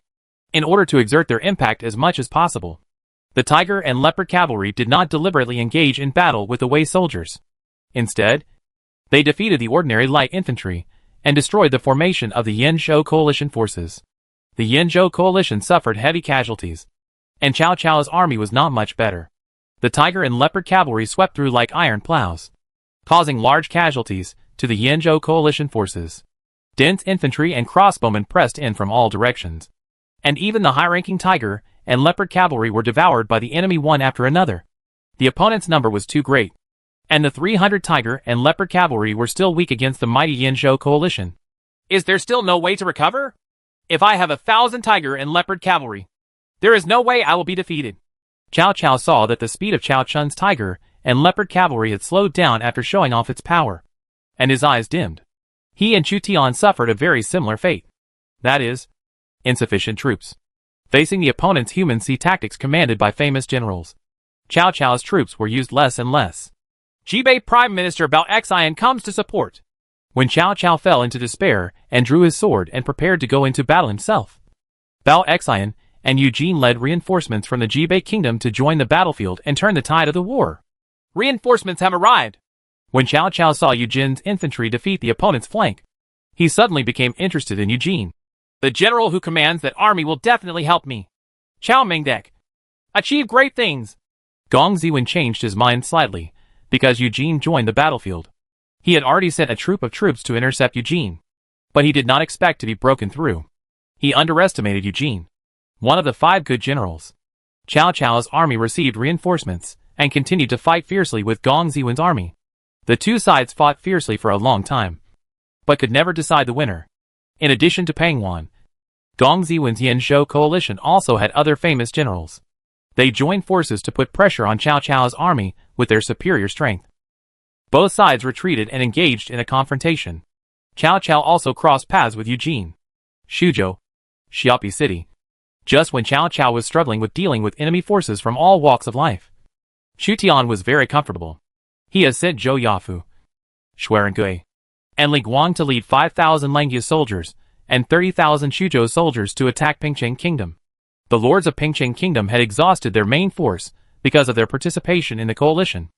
In order to exert their impact as much as possible, the tiger and leopard cavalry did not deliberately engage in battle with the Wei soldiers. Instead, they defeated the ordinary light infantry and destroyed the formation of the Yinzhou coalition forces. The Yinzhou coalition suffered heavy casualties, and Cao Cao's army was not much better. The tiger and leopard cavalry swept through like iron plows, causing large casualties to the Yinzhou coalition forces. Dense infantry and crossbowmen pressed in from all directions, and even the high-ranking tiger and leopard cavalry were devoured by the enemy one after another. The opponent's number was too great, and the 300 tiger and leopard cavalry were still weak against the mighty Yinzhou coalition. Is there still no way to recover? If I have 1,000 tiger and leopard cavalry, there is no way I will be defeated. Cao Cao saw that the speed of Cao Chun's tiger and leopard cavalry had slowed down after showing off its power, and his eyes dimmed. He and Chu Tian suffered a very similar fate. That is, insufficient troops. Facing the opponent's human sea tactics commanded by famous generals, Cao Cao's troops were used less and less. Jibei Prime Minister Bao Xian comes to support. When Cao Cao fell into despair and drew his sword and prepared to go into battle himself, Bao Xian and Eugene led reinforcements from the Jibei kingdom to join the battlefield and turn the tide of the war. Reinforcements have arrived. When Cao Cao saw Eugene's infantry defeat the opponent's flank, he suddenly became interested in Eugene. The general who commands that army will definitely help me. Chao Mingde, achieve great things. Gong Ziwen changed his mind slightly, because Eugene joined the battlefield. He had already sent a troop of troops to intercept Eugene, but he did not expect to be broken through. He underestimated Eugene, one of the 5 good generals. Cao Cao's army received reinforcements and continued to fight fiercely with Gong Ziwen's army. The two sides fought fiercely for a long time, but could never decide the winner. In addition to Pang Wan, Gong Ziwen's Yanzhou coalition also had other famous generals. They joined forces to put pressure on Cao Cao's army with their superior strength. Both sides retreated and engaged in a confrontation. Cao Cao also crossed paths with Eugene, Shuzhou, Xiapi City, just when Cao Cao was struggling with dealing with enemy forces from all walks of life. Chu Tian was very comfortable. He has sent Zhou Yafu, Xuerengui, and Li Guang to lead 5,000 Langya soldiers and 30,000 Shuzhou soldiers to attack Pingcheng Kingdom. The lords of Pingcheng Kingdom had exhausted their main force because of their participation in the coalition.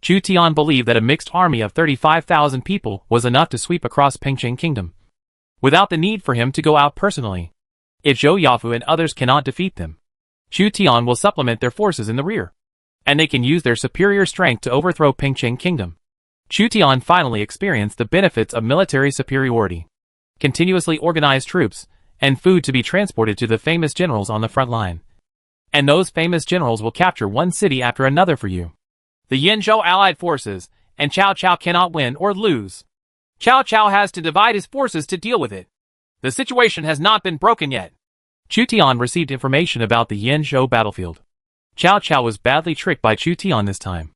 Chu Tian believed that a mixed army of 35,000 people was enough to sweep across Pingcheng Kingdom, without the need for him to go out personally. If Zhou Yafu and others cannot defeat them, Chu Tian will supplement their forces in the rear, and they can use their superior strength to overthrow Pingcheng Kingdom. Chu Tian finally experienced the benefits of military superiority, continuously organized troops, and food to be transported to the famous generals on the front line. And those famous generals will capture one city after another for you. The Yanzhou allied forces, and Cao Cao cannot win or lose. Cao Cao has to divide his forces to deal with it. The situation has not been broken yet. Chu Tian received information about the Yanzhou battlefield. Cao Cao was badly tricked by Chu Tian this time.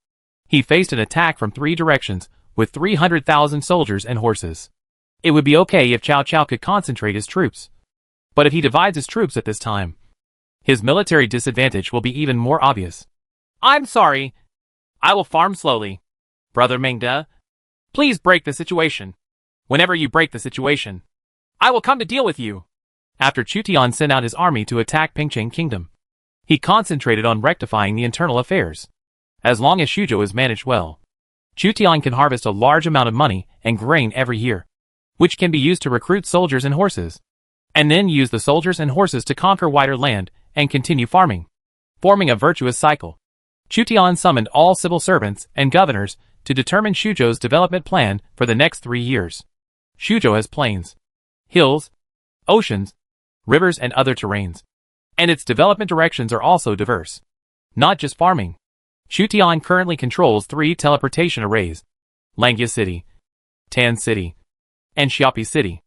He faced an attack from 3 directions, with 300,000 soldiers and horses. It would be okay if Cao Cao could concentrate his troops. But if he divides his troops at this time, his military disadvantage will be even more obvious. I'm sorry. I will farm slowly. Brother Mengde, please break the situation. Whenever you break the situation, I will come to deal with you. After Chu Tian sent out his army to attack Pingcheng Kingdom, he concentrated on rectifying the internal affairs. As long as Shuzhou is managed well, Chu Tian can harvest a large amount of money and grain every year, which can be used to recruit soldiers and horses, and then use the soldiers and horses to conquer wider land and continue farming, forming a virtuous cycle. Chu Tian summoned all civil servants and governors to determine Shuzhou's development plan for the next 3 years. Shuzhou has plains, hills, oceans, rivers and other terrains, and its development directions are also diverse. Not just farming. Chu Tian currently controls 3 teleportation arrays: Langya City, Tan City, and Xiapi City.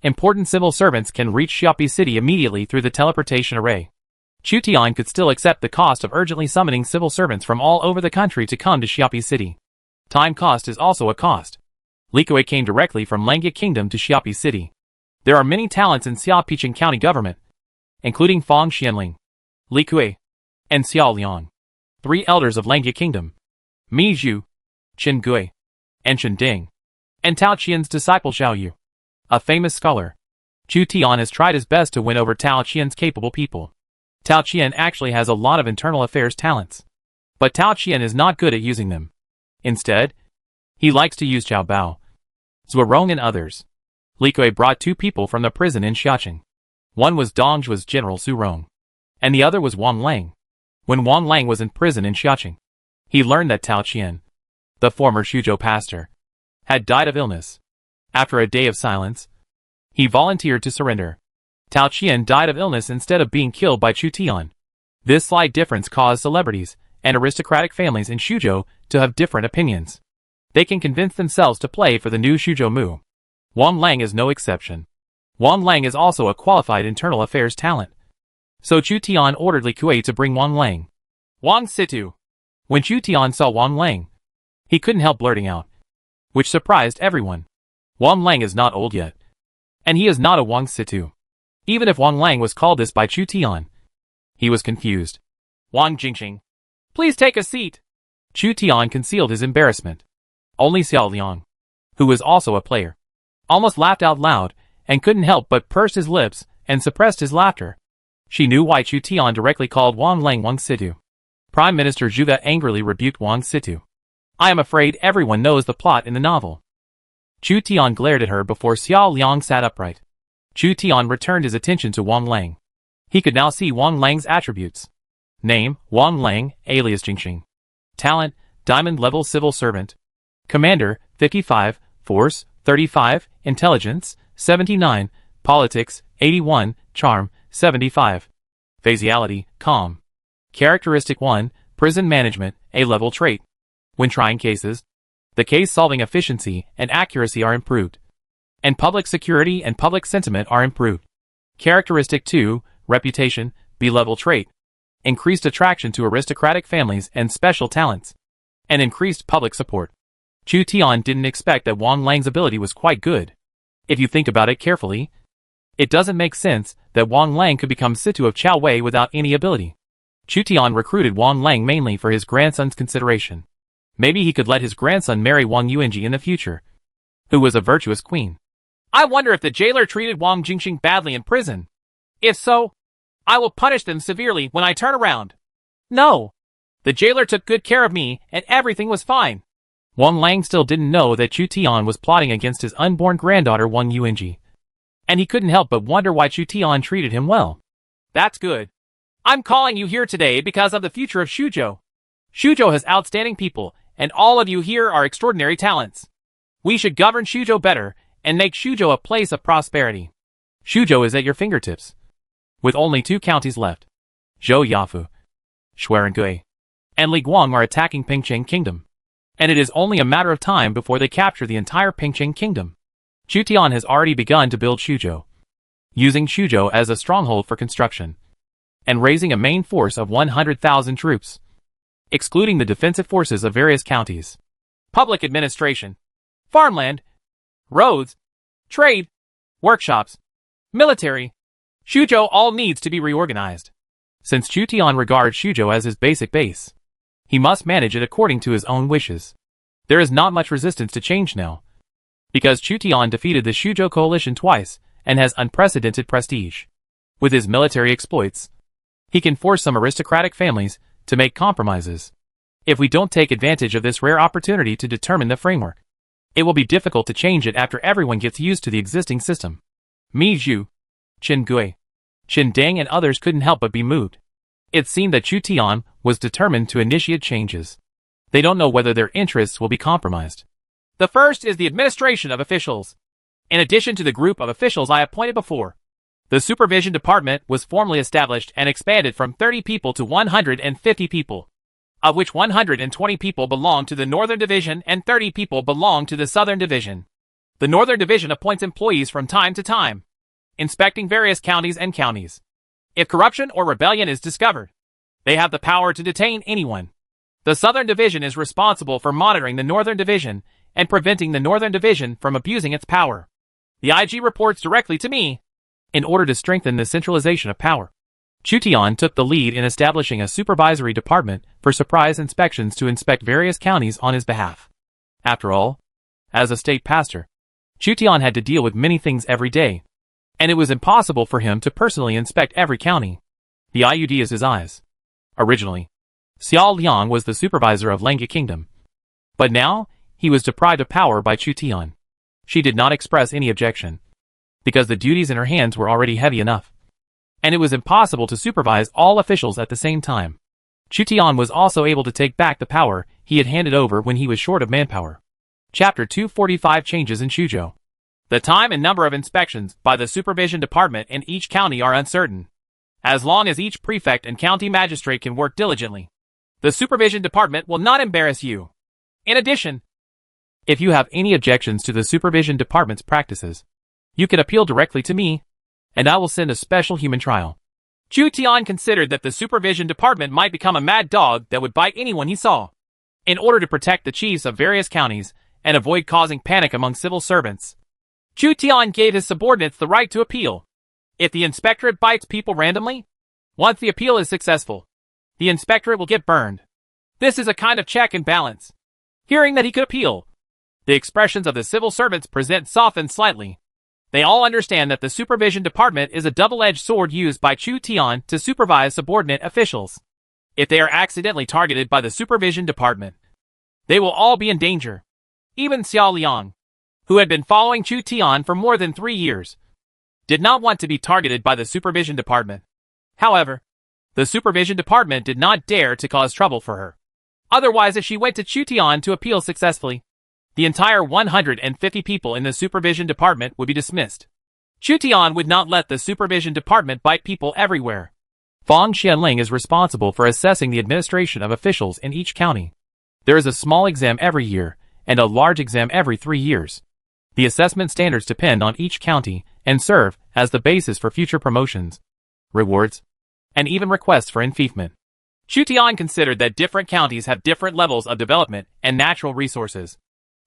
Important civil servants can reach Xiapi City immediately through the teleportation array. Chu Tian could still accept the cost of urgently summoning civil servants from all over the country to come to Xiapi City. Time cost is also a cost. Li Kui came directly from Langya Kingdom to Xiapi City. There are many talents in Xiapicheng County government, including Fang Xianling, Li Kui, and Xiao Liang, 3 elders of Langya Kingdom, Mi Zhu, Chen Gui, and Chen Ding, and Tao Qian's disciple Xiao Yu, a famous scholar. Chu Tian has tried his best to win over Tao Qian's capable people. Tao Qian actually has a lot of internal affairs talents, but Tao Qian is not good at using them. Instead, he likes to use Xiao Bao, Zuorong and others. Li Kui brought 2 people from the prison in Xiacheng. One was Dongzhuo's General Su Rong, and the other was Wang Lang. When Wang Lang was in prison in Xiacheng, he learned that Tao Qian, the former Shuzhou pastor, had died of illness. After a day of silence, he volunteered to surrender. Tao Qian died of illness instead of being killed by Chu Tian. This slight difference caused celebrities and aristocratic families in Shuzhou to have different opinions. They can convince themselves to play for the new Shuzhou Mu. Wang Lang is no exception. Wang Lang is also a qualified internal affairs talent. So Chu Tian ordered Li Kui to bring Wang Lang. Wang Situ. When Chu Tian saw Wang Lang, he couldn't help blurting out, which surprised everyone. Wang Lang is not old yet, and he is not a Wang Situ. Even if Wang Lang was called this by Chu Tian, he was confused. Wang Jingxing, please take a seat. Chu Tian concealed his embarrassment. Only Xiao Liang, who was also a player, almost laughed out loud and couldn't help but pursed his lips and suppressed his laughter. She knew why Chu Tian directly called Wang Lang Wang Situ. Prime Minister Zhuge angrily rebuked Wang Situ. I am afraid everyone knows the plot in the novel. Chu Tian glared at her before Xiao Liang sat upright. Chu Tian returned his attention to Wang Lang. He could now see Wang Lang's attributes. Name, Wang Lang, alias Jingxing. Talent, Diamond level civil servant. Commander, 55, Force, 35, Intelligence, 79, Politics, 81, charm, 75. Faciality, calm. Characteristic 1, prison management, A-level trait. When trying cases, the case-solving efficiency and accuracy are improved, and public security and public sentiment are improved. Characteristic 2, reputation, B-level trait. Increased attraction to aristocratic families and special talents, and increased public support. Chu Tian didn't expect that Wang Lang's ability was quite good. If you think about it carefully, it doesn't make sense that Wang Lang could become Situ of Chao Wei without any ability. Chu Tian recruited Wang Lang mainly for his grandson's consideration. Maybe he could let his grandson marry Wang Yuanji in the future, who was a virtuous queen. I wonder if the jailer treated Wang Jingxing badly in prison. If so, I will punish them severely when I turn around. No. The jailer took good care of me and everything was fine. Wang Lang still didn't know that Chu Tian was plotting against his unborn granddaughter Wang Yuanji, and he couldn't help but wonder why Chu Tian treated him well. That's good. I'm calling you here today because of the future of Shuzhou. Shuzhou has outstanding people, and all of you here are extraordinary talents. We should govern Shuzhou better and make Shuzhou a place of prosperity. Shuzhou is at your fingertips. With only 2 counties left, Zhou Yafu, Shuarengui, and Li Guang are attacking Pingcheng Kingdom, and it is only a matter of time before they capture the entire Pingcheng Kingdom. Chu Tian has already begun to build Shuzhou, using Shuzhou as a stronghold for construction, and raising a main force of 100,000 troops, excluding the defensive forces of various counties. Public administration, farmland, roads, trade, workshops, military. Shuzhou all needs to be reorganized. Since Chu Tian regards Shuzhou as his basic base, he must manage it according to his own wishes. There is not much resistance to change now, because Chu Tian defeated the Shuzhou coalition twice and has unprecedented prestige. With his military exploits, he can force some aristocratic families to make compromises. If we don't take advantage of this rare opportunity to determine the framework, it will be difficult to change it after everyone gets used to the existing system. Mi Zhu, Qin Gui, Qin Deng and others couldn't help but be moved. It seemed that Chu Tian was determined to initiate changes. They don't know whether their interests will be compromised. The first is the administration of officials. In addition to the group of officials I appointed before, the supervision department was formally established and expanded from 30 people to 150 people, of which 120 people belong to the Northern Division and 30 people belong to the Southern Division. The Northern Division appoints employees from time to time, inspecting various counties and counties. If corruption or rebellion is discovered, they have the power to detain anyone. The Southern Division is responsible for monitoring the Northern Division and preventing the Northern Division from abusing its power. The IG reports directly to me. In order to strengthen the centralization of power, Chu Tian took the lead in establishing a supervisory department for surprise inspections to inspect various counties on his behalf. After all, as a state pastor, Chu Tian had to deal with many things every day, and it was impossible for him to personally inspect every county. The IUD is his eyes. Originally, Xiao Liang was the supervisor of Lengge Kingdom, but now he was deprived of power by Chu Tian. She did not express any objection, because the duties in her hands were already heavy enough, and it was impossible to supervise all officials at the same time. Chu Tian was also able to take back the power he had handed over when he was short of manpower. Chapter 245 Changes in Shuzhou. The time and number of inspections by the supervision department in each county are uncertain. As long as each prefect and county magistrate can work diligently, the supervision department will not embarrass you. In addition, if you have any objections to the supervision department's practices, you can appeal directly to me, and I will send a special human trial. Chu Tian considered that the supervision department might become a mad dog that would bite anyone he saw. In order to protect the chiefs of various counties and avoid causing panic among civil servants, Chu Tian gave his subordinates the right to appeal. If the inspectorate bites people randomly, once the appeal is successful, the inspectorate will get burned. This is a kind of check and balance. Hearing that he could appeal, the expressions of the civil servants softened slightly. They all understand that the supervision department is a double-edged sword used by Chu Tian to supervise subordinate officials. If they are accidentally targeted by the supervision department, they will all be in danger. Even Xiao Liang, who had been following Chu Tian for more than 3 years, did not want to be targeted by the supervision department. However, the supervision department did not dare to cause trouble for her. Otherwise, if she went to Chu Tian to appeal successfully, the entire 150 people in the supervision department would be dismissed. Chu Tian would not let the supervision department bite people everywhere. Fang Xianling is responsible for assessing the administration of officials in each county. There is a small exam every year, and a large exam every 3 years. The assessment standards depend on each county and serve as the basis for future promotions, rewards, and even requests for enfeoffment. Chu Tian considered that different counties have different levels of development and natural resources,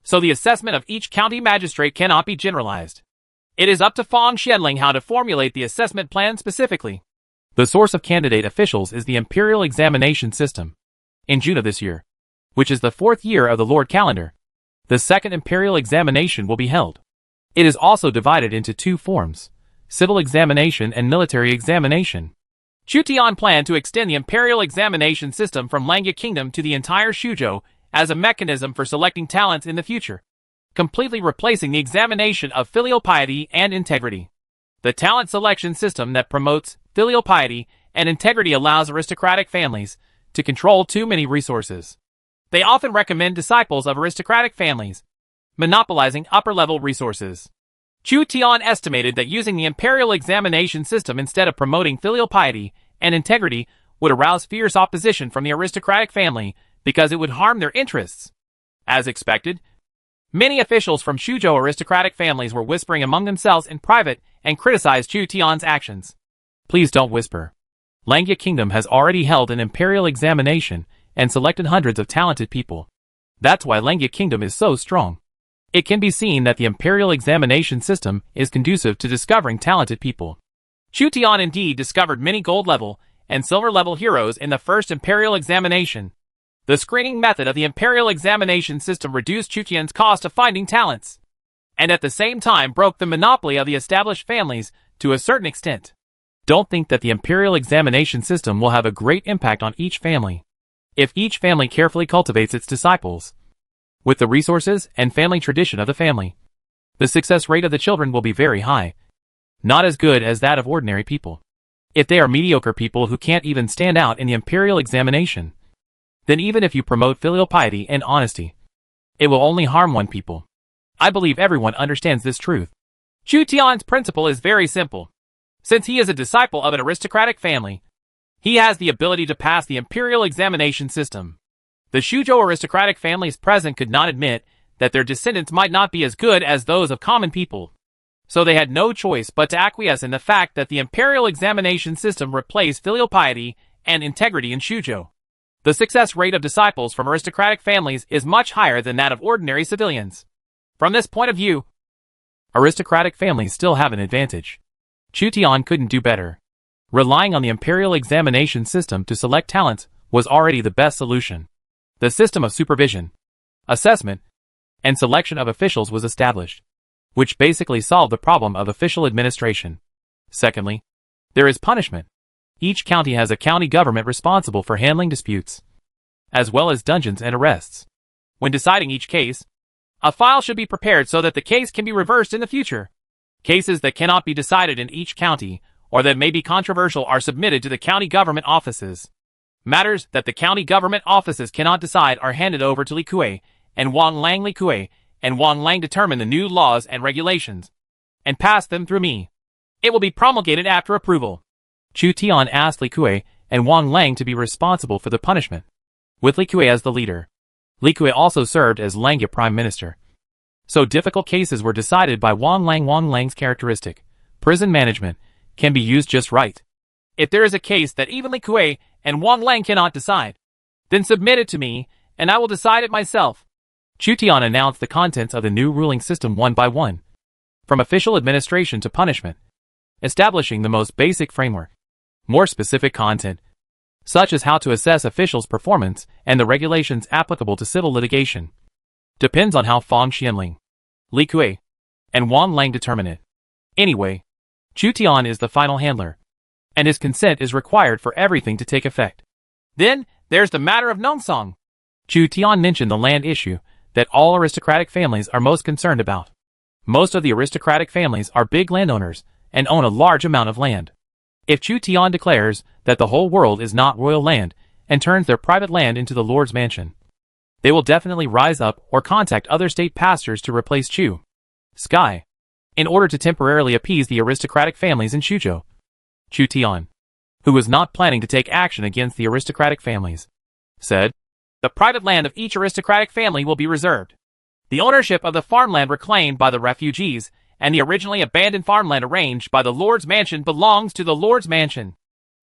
so the assessment of each county magistrate cannot be generalized. It is up to Fang Xianling how to formulate the assessment plan specifically. The source of candidate officials is the Imperial Examination System. In June of this year, which is the 4th year of the Lord calendar, the second Imperial Examination will be held. It is also divided into 2 forms, civil examination and military examination. Chu Tian planned to extend the Imperial Examination System from Langya Kingdom to the entire Shuzhou as a mechanism for selecting talents in the future, completely replacing the examination of filial piety and integrity. The talent selection system that promotes filial piety and integrity allows aristocratic families to control too many resources. They often recommend disciples of aristocratic families, monopolizing upper-level resources. Chu Tian estimated that using the Imperial Examination System instead of promoting filial piety and integrity would arouse fierce opposition from the aristocratic family because it would harm their interests. As expected, many officials from Shuzhou aristocratic families were whispering among themselves in private and criticized Chu Tian's actions. Please don't whisper. Langya Kingdom has already held an imperial examination and selected hundreds of talented people. That's why Langya Kingdom is so strong. It can be seen that the imperial examination system is conducive to discovering talented people. Chu Tian indeed discovered many gold-level and silver-level heroes in the first imperial examination. The screening method of the imperial examination system reduced Chu Tian's cost of finding talents, and at the same time broke the monopoly of the established families to a certain extent. Don't think that the imperial examination system will have a great impact on each family. If each family carefully cultivates its disciples, with the resources and family tradition of the family, the success rate of the children will be very high, not as good as that of ordinary people. If they are mediocre people who can't even stand out in the imperial examination, then even if you promote filial piety and honesty, it will only harm one people. I believe everyone understands this truth. Chu Tian's principle is very simple. Since he is a disciple of an aristocratic family, he has the ability to pass the imperial examination system. The Shuzhou aristocratic families present could not admit that their descendants might not be as good as those of common people, so they had no choice but to acquiesce in the fact that the imperial examination system replaced filial piety and integrity in Shuzhou. The success rate of disciples from aristocratic families is much higher than that of ordinary civilians. From this point of view, aristocratic families still have an advantage. Chu Tian couldn't do better. Relying on the imperial examination system to select talents was already the best solution. The system of supervision, assessment, and selection of officials was established, which basically solved the problem of official administration. Secondly, there is punishment. Each county has a county government responsible for handling disputes, as well as dungeons and arrests. When deciding each case, a file should be prepared so that the case can be reversed in the future. Cases that cannot be decided in each county, or that may be controversial, are submitted to the county government offices. Matters that the county government offices cannot decide are handed over to Li Kuei and Wang Lang. Li Kuei and Wang Lang determine the new laws and regulations, and pass them through me. It will be promulgated after approval. Chu Tian asked Li Kuei and Wang Lang to be responsible for the punishment, with Li Kuei as the leader. Li Kuei also served as Langya Prime Minister. So difficult cases were decided by Wang Lang. Wang Lang's characteristic, prison management, can be used just right. If there is a case that even Li Kuei and Wang Lang cannot decide, then submit it to me, and I will decide it myself. Chu Tian announced the contents of the new ruling system one by one, from official administration to punishment, establishing the most basic framework. More specific content, such as how to assess officials' performance and the regulations applicable to civil litigation, depends on how Fang Xianling, Li Kuei, and Wang Lang determine it. Anyway, Chu Tian is the final handler, and his consent is required for everything to take effect. Then, there's the matter of Nongsong. Chu Tian mentioned the land issue that all aristocratic families are most concerned about. Most of the aristocratic families are big landowners and own a large amount of land. If Chu Tian declares that the whole world is not royal land and turns their private land into the Lord's mansion, they will definitely rise up or contact other state pastors to replace Chu Sky. in order to temporarily appease the aristocratic families in Shuzhou. Chu Tian, who was not planning to take action against the aristocratic families, said, "The private land of each aristocratic family will be reserved. The ownership of the farmland reclaimed by the refugees and the originally abandoned farmland arranged by the Lord's Mansion belongs to the Lord's Mansion.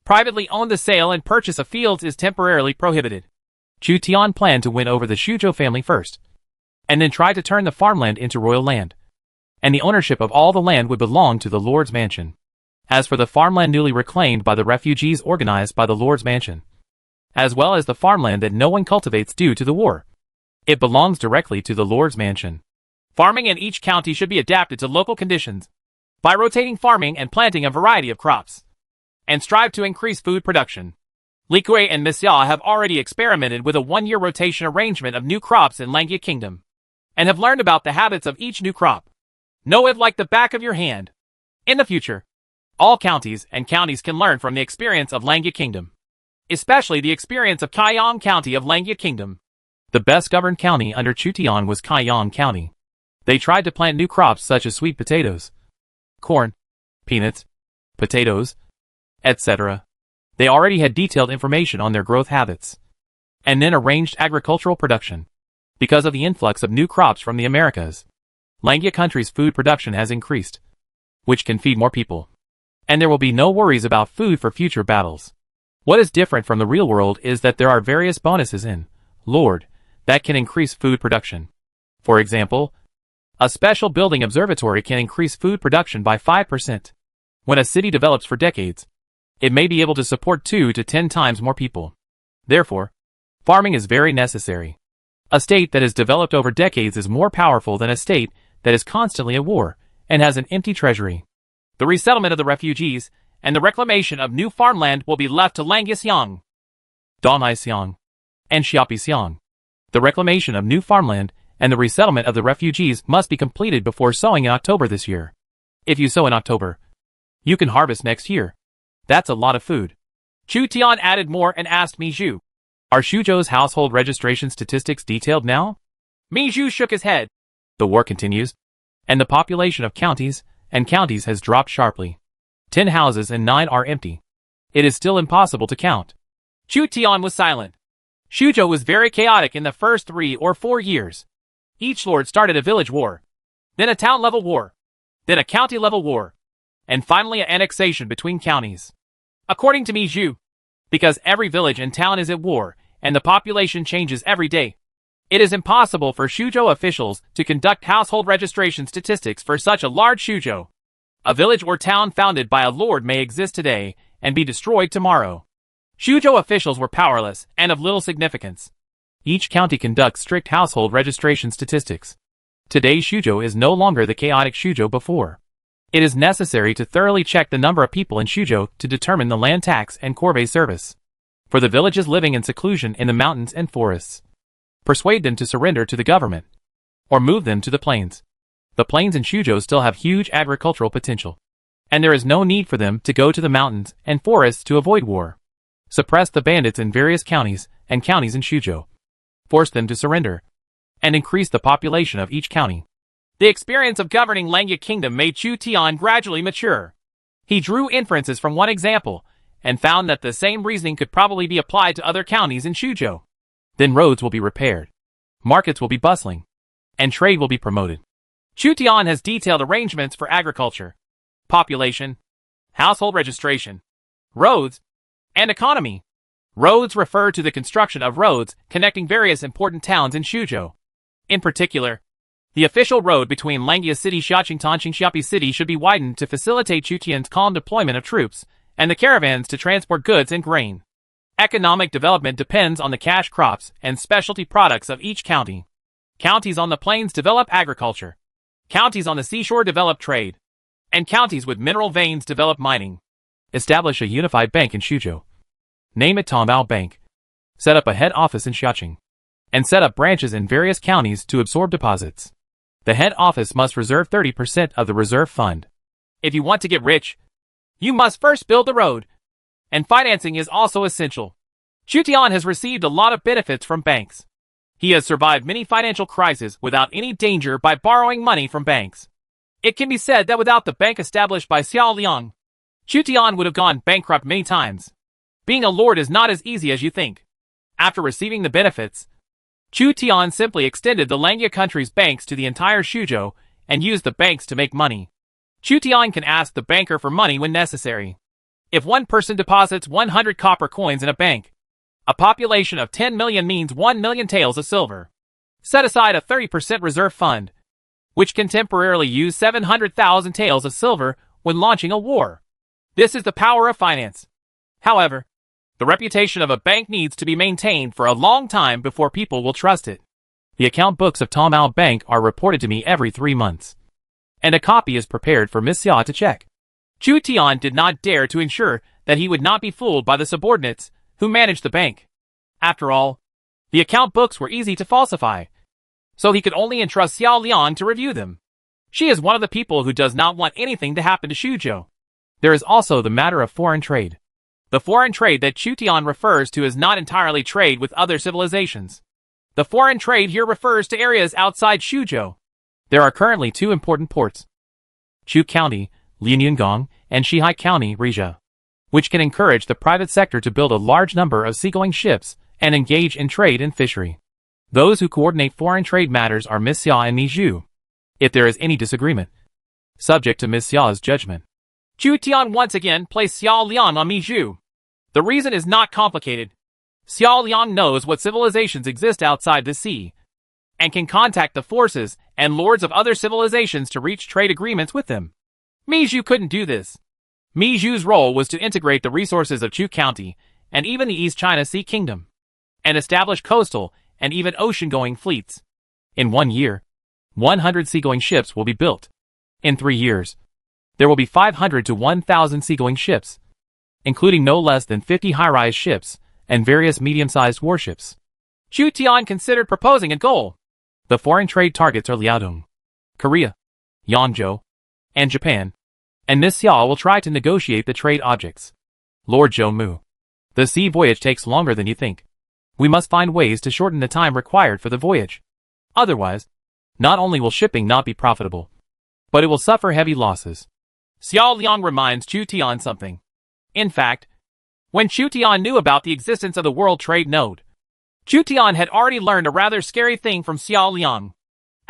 Privately owned, the sale and purchase of fields is temporarily prohibited." Chu Tian planned to win over the Shuzhou family first, and then try to turn the farmland into royal land, and the ownership of all the land would belong to the Lord's Mansion. As for the farmland newly reclaimed by the refugees organized by the Lord's Mansion, as well as the farmland that no one cultivates due to the war, it belongs directly to the Lord's Mansion. Farming in each county should be adapted to local conditions by rotating farming and planting a variety of crops, and strive to increase food production. Li Kui and Miss Ya have already experimented with a one-year rotation arrangement of new crops in Langya Kingdom, and have learned about the habits of each new crop. Know it like the back of your hand. In the future, all counties can learn from the experience of Langya Kingdom, especially the experience of Kaiyang County of Langya Kingdom. The best governed county under Chu Tian was Kaiyang County. They tried to plant new crops such as sweet potatoes, corn, peanuts, potatoes, etc. They already had detailed information on their growth habits, and then arranged agricultural production. Because of the influx of new crops from the Americas, Langya country's food production has increased, which can feed more people. And there will be no worries about food for future battles. What is different from the real world is that there are various bonuses in Lord that can increase food production. For example, a special building observatory can increase food production by 5%. When a city develops for decades, it may be able to support 2 to 10 times more people. Therefore, farming is very necessary. A state that is developed over decades is more powerful than a state that is constantly at war and has an empty treasury. The resettlement of the refugees and the reclamation of new farmland will be left to Langya Xiang, Donghai Xiang, and Xiapi Xiang. The reclamation of new farmland and the resettlement of the refugees must be completed before sowing in October this year. If you sow in October, you can harvest next year. That's a lot of food. Chu Tian added more and asked Mi Zhu, "Are Shuzhou's household registration statistics detailed now?" Mi Zhu shook his head. The war continues, and the population of counties has dropped sharply. 10 houses and 9 are empty. It is still impossible to count. Chu Tian was silent. Shuzhou was very chaotic in the first 3 or 4 years. Each lord started a village war, then a town-level war, then a county-level war, and finally an annexation between counties. According to Mi Zhu, because every village and town is at war, and the population changes every day, it is impossible for Shuzhou officials to conduct household registration statistics for such a large Shuzhou. A village or town founded by a lord may exist today and be destroyed tomorrow. Shuzhou officials were powerless and of little significance. Each county conducts strict household registration statistics. Today's Shuzhou is no longer the chaotic Shuzhou before. It is necessary to thoroughly check the number of people in Shuzhou to determine the land tax and corvée service. For the villages living in seclusion in the mountains and forests, persuade them to surrender to the government, or move them to the plains. The plains in Shuzhou still have huge agricultural potential, and there is no need for them to go to the mountains and forests to avoid war. Suppress the bandits in various counties in Shuzhou. Force them to surrender, and increase the population of each county. The experience of governing Langya Kingdom made Chu Tian gradually mature. He drew inferences from one example, and found that the same reasoning could probably be applied to other counties in Shuzhou. Then roads will be repaired, markets will be bustling, and trade will be promoted. Chu Tian has detailed arrangements for agriculture, population, household registration, roads, and economy. Roads refer to the construction of roads connecting various important towns in Shuzhou. In particular, the official road between Langya City Xiaqingtanqing Xiapi City should be widened to facilitate Chu Tian's calm deployment of troops and the caravans to transport goods and grain. Economic development depends on the cash crops and specialty products of each county. Counties on the plains develop agriculture. Counties on the seashore develop trade. And counties with mineral veins develop mining. Establish a unified bank in Shuzhou. Name it Tombao Bank. Set up a head office in Xiaqing. And set up branches in various counties to absorb deposits. The head office must reserve 30% of the reserve fund. If you want to get rich, you must first build the road. And financing is also essential. Chu Tian has received a lot of benefits from banks. He has survived many financial crises without any danger by borrowing money from banks. It can be said that without the bank established by Xiao Liang, Chu Tian would have gone bankrupt many times. Being a lord is not as easy as you think. After receiving the benefits, Chu Tian simply extended the Langya country's banks to the entire Suzhou and used the banks to make money. Chu Tian can ask the banker for money when necessary. If one person deposits 100 copper coins in a bank, a population of 10 million means 1 million taels of silver. Set aside a 30% reserve fund, which can temporarily use 700,000 taels of silver when launching a war. This is the power of finance. However, the reputation of a bank needs to be maintained for a long time before people will trust it. The account books of Taomao Bank are reported to me every 3 months, and a copy is prepared for Miss Xia to check. Chu Tian did not dare to ensure that he would not be fooled by the subordinates who managed the bank. After all, the account books were easy to falsify, so he could only entrust Xiao Liang to review them. She is one of the people who does not want anything to happen to Suzhou. There is also the matter of foreign trade. The foreign trade that Chu Tian refers to is not entirely trade with other civilizations. The foreign trade here refers to areas outside Suzhou. There are currently 2 important ports: Chu County, Lianyungang, and Shihai County, Rija, which can encourage the private sector to build a large number of seagoing ships and engage in trade and fishery. Those who coordinate foreign trade matters are Miss Xia and Mi Zhu. If there is any disagreement, subject to Miss Xia's judgment, Chu Tian once again placed Xiao Liang on Mi Zhu. The reason is not complicated. Xiao Liang knows what civilizations exist outside the sea, and can contact the forces and lords of other civilizations to reach trade agreements with them. Mi Zhu couldn't do this. Mi Zhu's role was to integrate the resources of Chu County and even the East China Sea Kingdom, and establish coastal and even ocean-going fleets. In 1 year, 100 seagoing ships will be built. In 3 years, there will be 500 to 1,000 seagoing ships, including no less than 50 high-rise ships and various medium-sized warships. Chu Tian considered proposing a goal. The foreign trade targets are Liaodong, Korea, Yangzhou, and Japan, and Miss Xia will try to negotiate the trade objects. Lord Zhou Mu, the sea voyage takes longer than you think. We must find ways to shorten the time required for the voyage. Otherwise, not only will shipping not be profitable, but it will suffer heavy losses. Xiao Liang reminds Chu Tian something. In fact, when Chu Tian knew about the existence of the World Trade Node, Chu Tian had already learned a rather scary thing from Xiao Liang.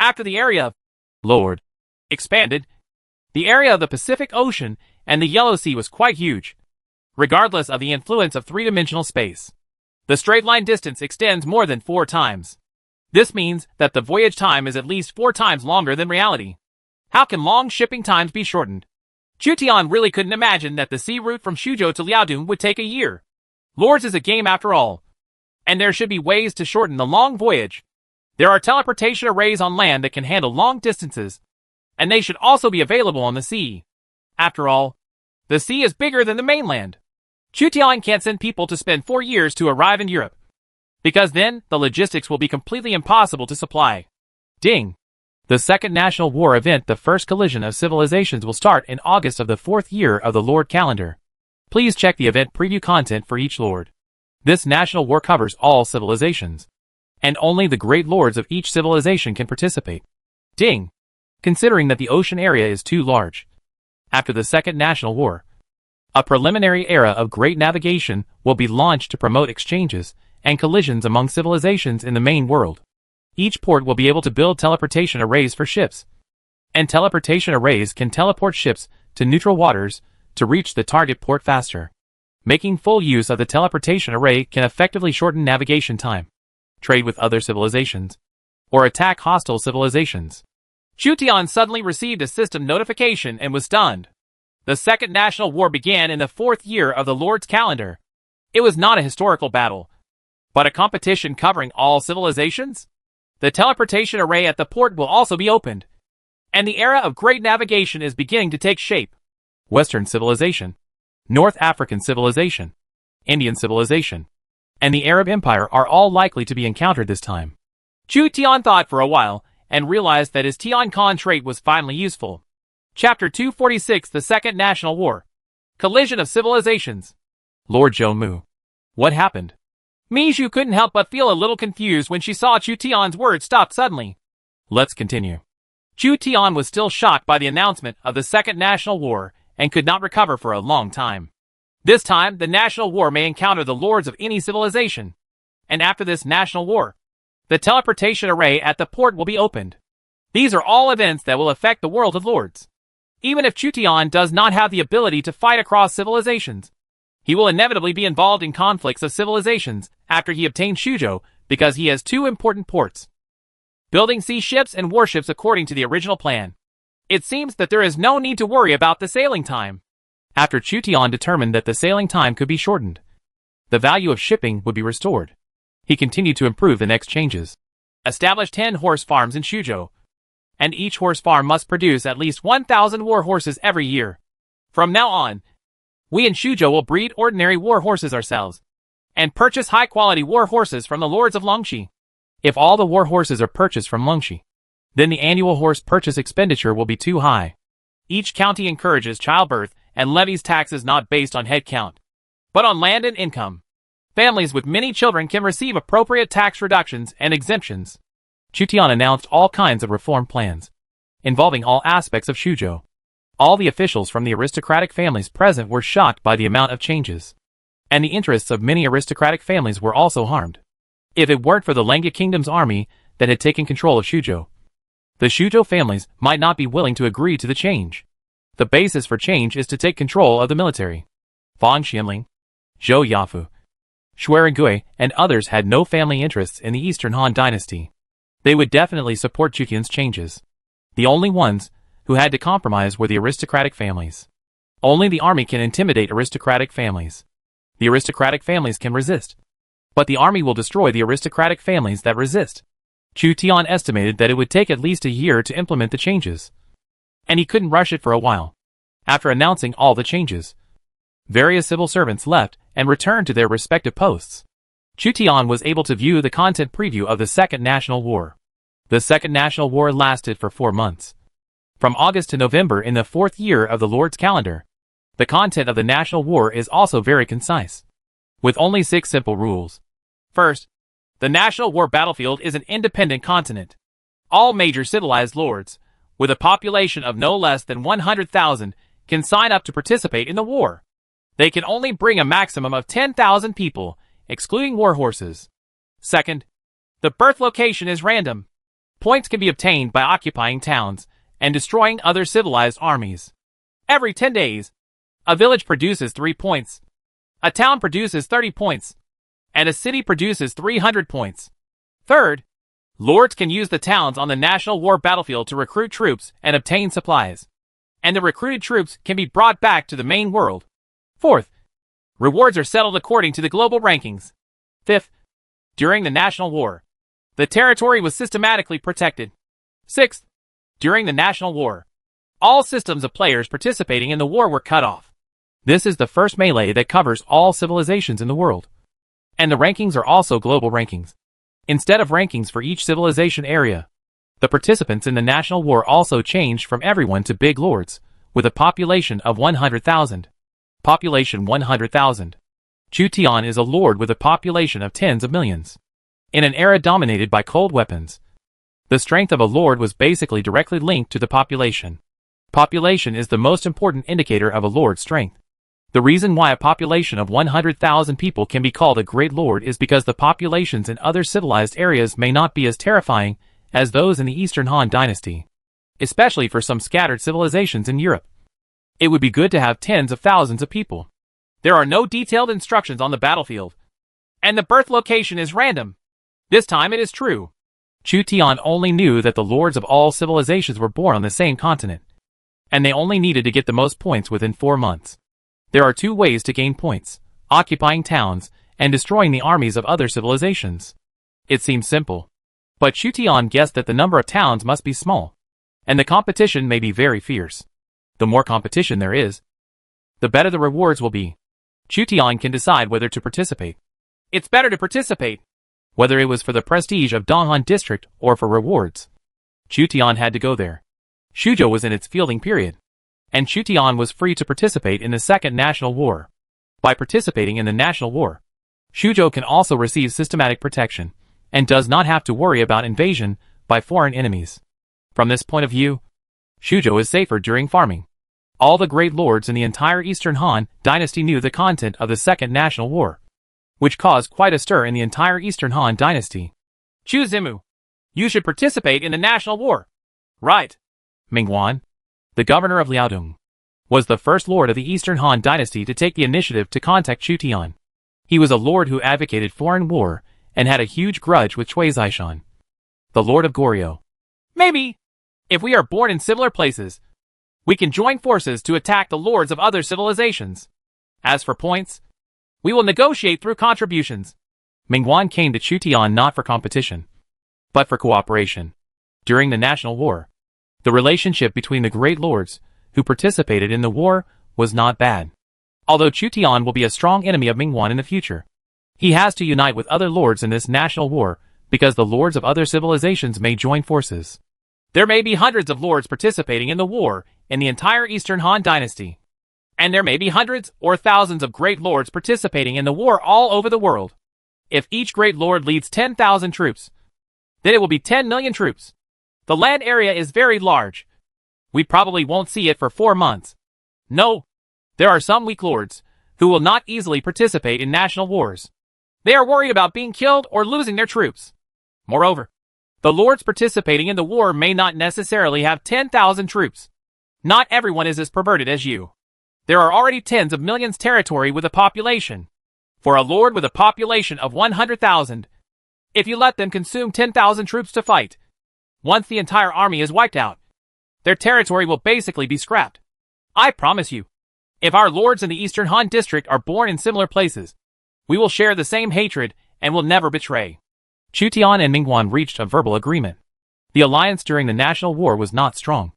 After the area of Lord expanded, the area of the Pacific Ocean and the Yellow Sea was quite huge. Regardless of the influence of three-dimensional space, the straight-line distance extends more than 4 times. This means that the voyage time is at least 4 times longer than reality. How can long shipping times be shortened? Chu Tian really couldn't imagine that the sea route from Suzhou to Liaodong would take a year. Lords is a game after all, and there should be ways to shorten the long voyage. There are teleportation arrays on land that can handle long distances, and they should also be available on the sea. After all, the sea is bigger than the mainland. Chu Tian can't send people to spend 4 years to arrive in Europe, because then the logistics will be completely impossible to supply. Ding! The Second National War event, the first collision of civilizations, will start in August of the 4th year of the Lord calendar. Please check the event preview content for each Lord. This national war covers all civilizations, and only the great lords of each civilization can participate. Ding! Considering that the ocean area is too large. After the Second National War, a preliminary era of great navigation will be launched to promote exchanges and collisions among civilizations in the main world. Each port will be able to build teleportation arrays for ships, and teleportation arrays can teleport ships to neutral waters to reach the target port faster. Making full use of the teleportation array can effectively shorten navigation time, trade with other civilizations, or attack hostile civilizations. Chu Tian suddenly received a system notification and was stunned. The Second National War began in the 4th year of the Lord's calendar. It was not a historical battle, but a competition covering all civilizations. The teleportation array at the port will also be opened, and the era of great navigation is beginning to take shape. Western civilization, North African civilization, Indian civilization, and the Arab Empire are all likely to be encountered this time. Chu Tian thought for a while and realized that his Tian Khan trait was finally useful. Chapter 246, The Second National War. Collision of Civilizations. Lord Zhou Mu. What happened? Mi Zhu couldn't help but feel a little confused when she saw Chu Tian's words stop suddenly. Let's continue. Chu Tian was still shocked by the announcement of the Second National War and could not recover for a long time. This time, the National War may encounter the lords of any civilization. And after this National War, the teleportation array at the port will be opened. These are all events that will affect the world of lords. Even if Chu Tian does not have the ability to fight across civilizations, he will inevitably be involved in conflicts of civilizations after he obtains Shuzhou because he has two important ports. Building sea ships and warships according to the original plan. It seems that there is no need to worry about the sailing time. After Chu Tian determined that the sailing time could be shortened, the value of shipping would be restored. He continued to improve the next changes. Establish 10 horse farms in Shuzhou, and each horse farm must produce at least 1,000 war horses every year. From now on, we in Shuzhou will breed ordinary war horses ourselves, and purchase high-quality war horses from the lords of Longxi. If all the war horses are purchased from Longxi, then the annual horse purchase expenditure will be too high. Each county encourages childbirth and levies taxes not based on head count, but on land and income. Families with many children can receive appropriate tax reductions and exemptions. Chu Tian announced all kinds of reform plans, involving all aspects of Shuzhou. All the officials from the aristocratic families present were shocked by the amount of changes, and the interests of many aristocratic families were also harmed. If it weren't for the Lengya Kingdom's army that had taken control of Shuzhou, the Shuzhou families might not be willing to agree to the change. The basis for change is to take control of the military. Fang Xianling, Zhou Yafu, Shuerengui, and others had no family interests in the Eastern Han dynasty. They would definitely support Chu Tian's changes. The only ones who had to compromise were the aristocratic families. Only the army can intimidate aristocratic families. The aristocratic families can resist, but the army will destroy the aristocratic families that resist. Chu Tian estimated that it would take at least a year to implement the changes, and he couldn't rush it for a while. After announcing all the changes, various civil servants left and returned to their respective posts. Chu Tian was able to view the content preview of the Second National War. The Second National War lasted for 4 months. From August to November in the 4th year of the Lord's calendar. The content of the National War is also very concise, with only 6 simple rules. First, the National War battlefield is an independent continent. All major civilized lords, with a population of no less than 100,000, can sign up to participate in the war. They can only bring a maximum of 10,000 people, excluding war horses. Second, the birth location is random. Points can be obtained by occupying towns and destroying other civilized armies. Every 10 days, a village produces 3 points, a town produces 30 points, and a city produces 300 points. Third, lords can use the towns on the National War battlefield to recruit troops and obtain supplies, and the recruited troops can be brought back to the main world. Fourth, rewards are settled according to the global rankings. Fifth, during the National War, the territory was systematically protected. Sixth, during the National War, all systems of players participating in the war were cut off. This is the first melee that covers all civilizations in the world. And the rankings are also global rankings. Instead of rankings for each civilization area, the participants in the National War also changed from everyone to big lords, with a population of 100,000. Population 100,000. Chu Tian is a lord with a population of tens of millions. In an era dominated by cold weapons, the strength of a lord was basically directly linked to the population. Population is the most important indicator of a lord's strength. The reason why a population of 100,000 people can be called a great lord is because the populations in other civilized areas may not be as terrifying as those in the Eastern Han dynasty, especially for some scattered civilizations in Europe. It would be good to have tens of thousands of people. There are no detailed instructions on the battlefield, and the birth location is random. This time it is true. Chu Tian only knew that the lords of all civilizations were born on the same continent, and they only needed to get the most points within 4 months. There are 2 ways to gain points: occupying towns and destroying the armies of other civilizations. It seems simple, but Chu Tian guessed that the number of towns must be small, and the competition may be very fierce. The more competition there is, the better the rewards will be. Chu Tian can decide whether to participate. It's better to participate, whether it was for the prestige of Donghan district or for rewards. Chu Tian had to go there. Shuzhou was in its fielding period, and Chu Tian was free to participate in the Second National War. By participating in the National War, Shuzhou can also receive systematic protection, and does not have to worry about invasion by foreign enemies. From this point of view, Suzhou is safer during farming. All the great lords in the entire Eastern Han dynasty knew the content of the Second National War, which caused quite a stir in the entire Eastern Han dynasty. Chu Zimu, you should participate in the national war. Right. Mingguan, the governor of Liaodong, was the first lord of the Eastern Han dynasty to take the initiative to contact Chu Tian. He was a lord who advocated foreign war and had a huge grudge with Cui Zishan, the lord of Goryeo. Maybe, if we are born in similar places, we can join forces to attack the lords of other civilizations. As for points, we will negotiate through contributions. Mingguan came to Chu Tian not for competition, but for cooperation. During the national war, the relationship between the great lords who participated in the war was not bad. Although Chu Tian will be a strong enemy of Mingguan in the future, he has to unite with other lords in this national war because the lords of other civilizations may join forces. There may be hundreds of lords participating in the war in the entire Eastern Han dynasty. And there may be hundreds or thousands of great lords participating in the war all over the world. If each great lord leads 10,000 troops, then it will be 10 million troops. The land area is very large. We probably won't see it for 4 months. No, there are some weak lords who will not easily participate in national wars. They are worried about being killed or losing their troops. Moreover, the lords participating in the war may not necessarily have 10,000 troops. Not everyone is as perverted as you. There are already tens of millions territory with a population. For a lord with a population of 100,000, if you let them consume 10,000 troops to fight, once the entire army is wiped out, their territory will basically be scrapped. I promise you, if our lords in the Eastern Han district are born in similar places, we will share the same hatred and will never betray. Chu Tian and Mingguan reached a verbal agreement. The alliance during the national war was not strong.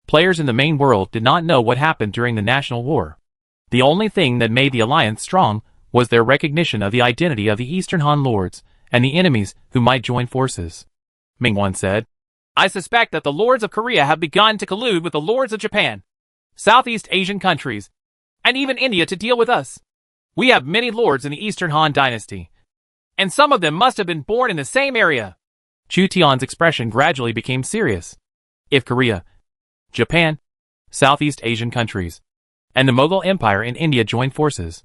Players in the main world did not know what happened during the national war. The only thing that made the alliance strong was their recognition of the identity of the Eastern Han lords and the enemies who might join forces. Mingguan said, I suspect that the lords of Korea have begun to collude with the lords of Japan, Southeast Asian countries, and even India to deal with us. We have many lords in the Eastern Han dynasty, and some of them must have been born in the same area. Chu Tian's expression gradually became serious. If Korea, Japan, Southeast Asian countries, and the Mughal Empire in India join forces,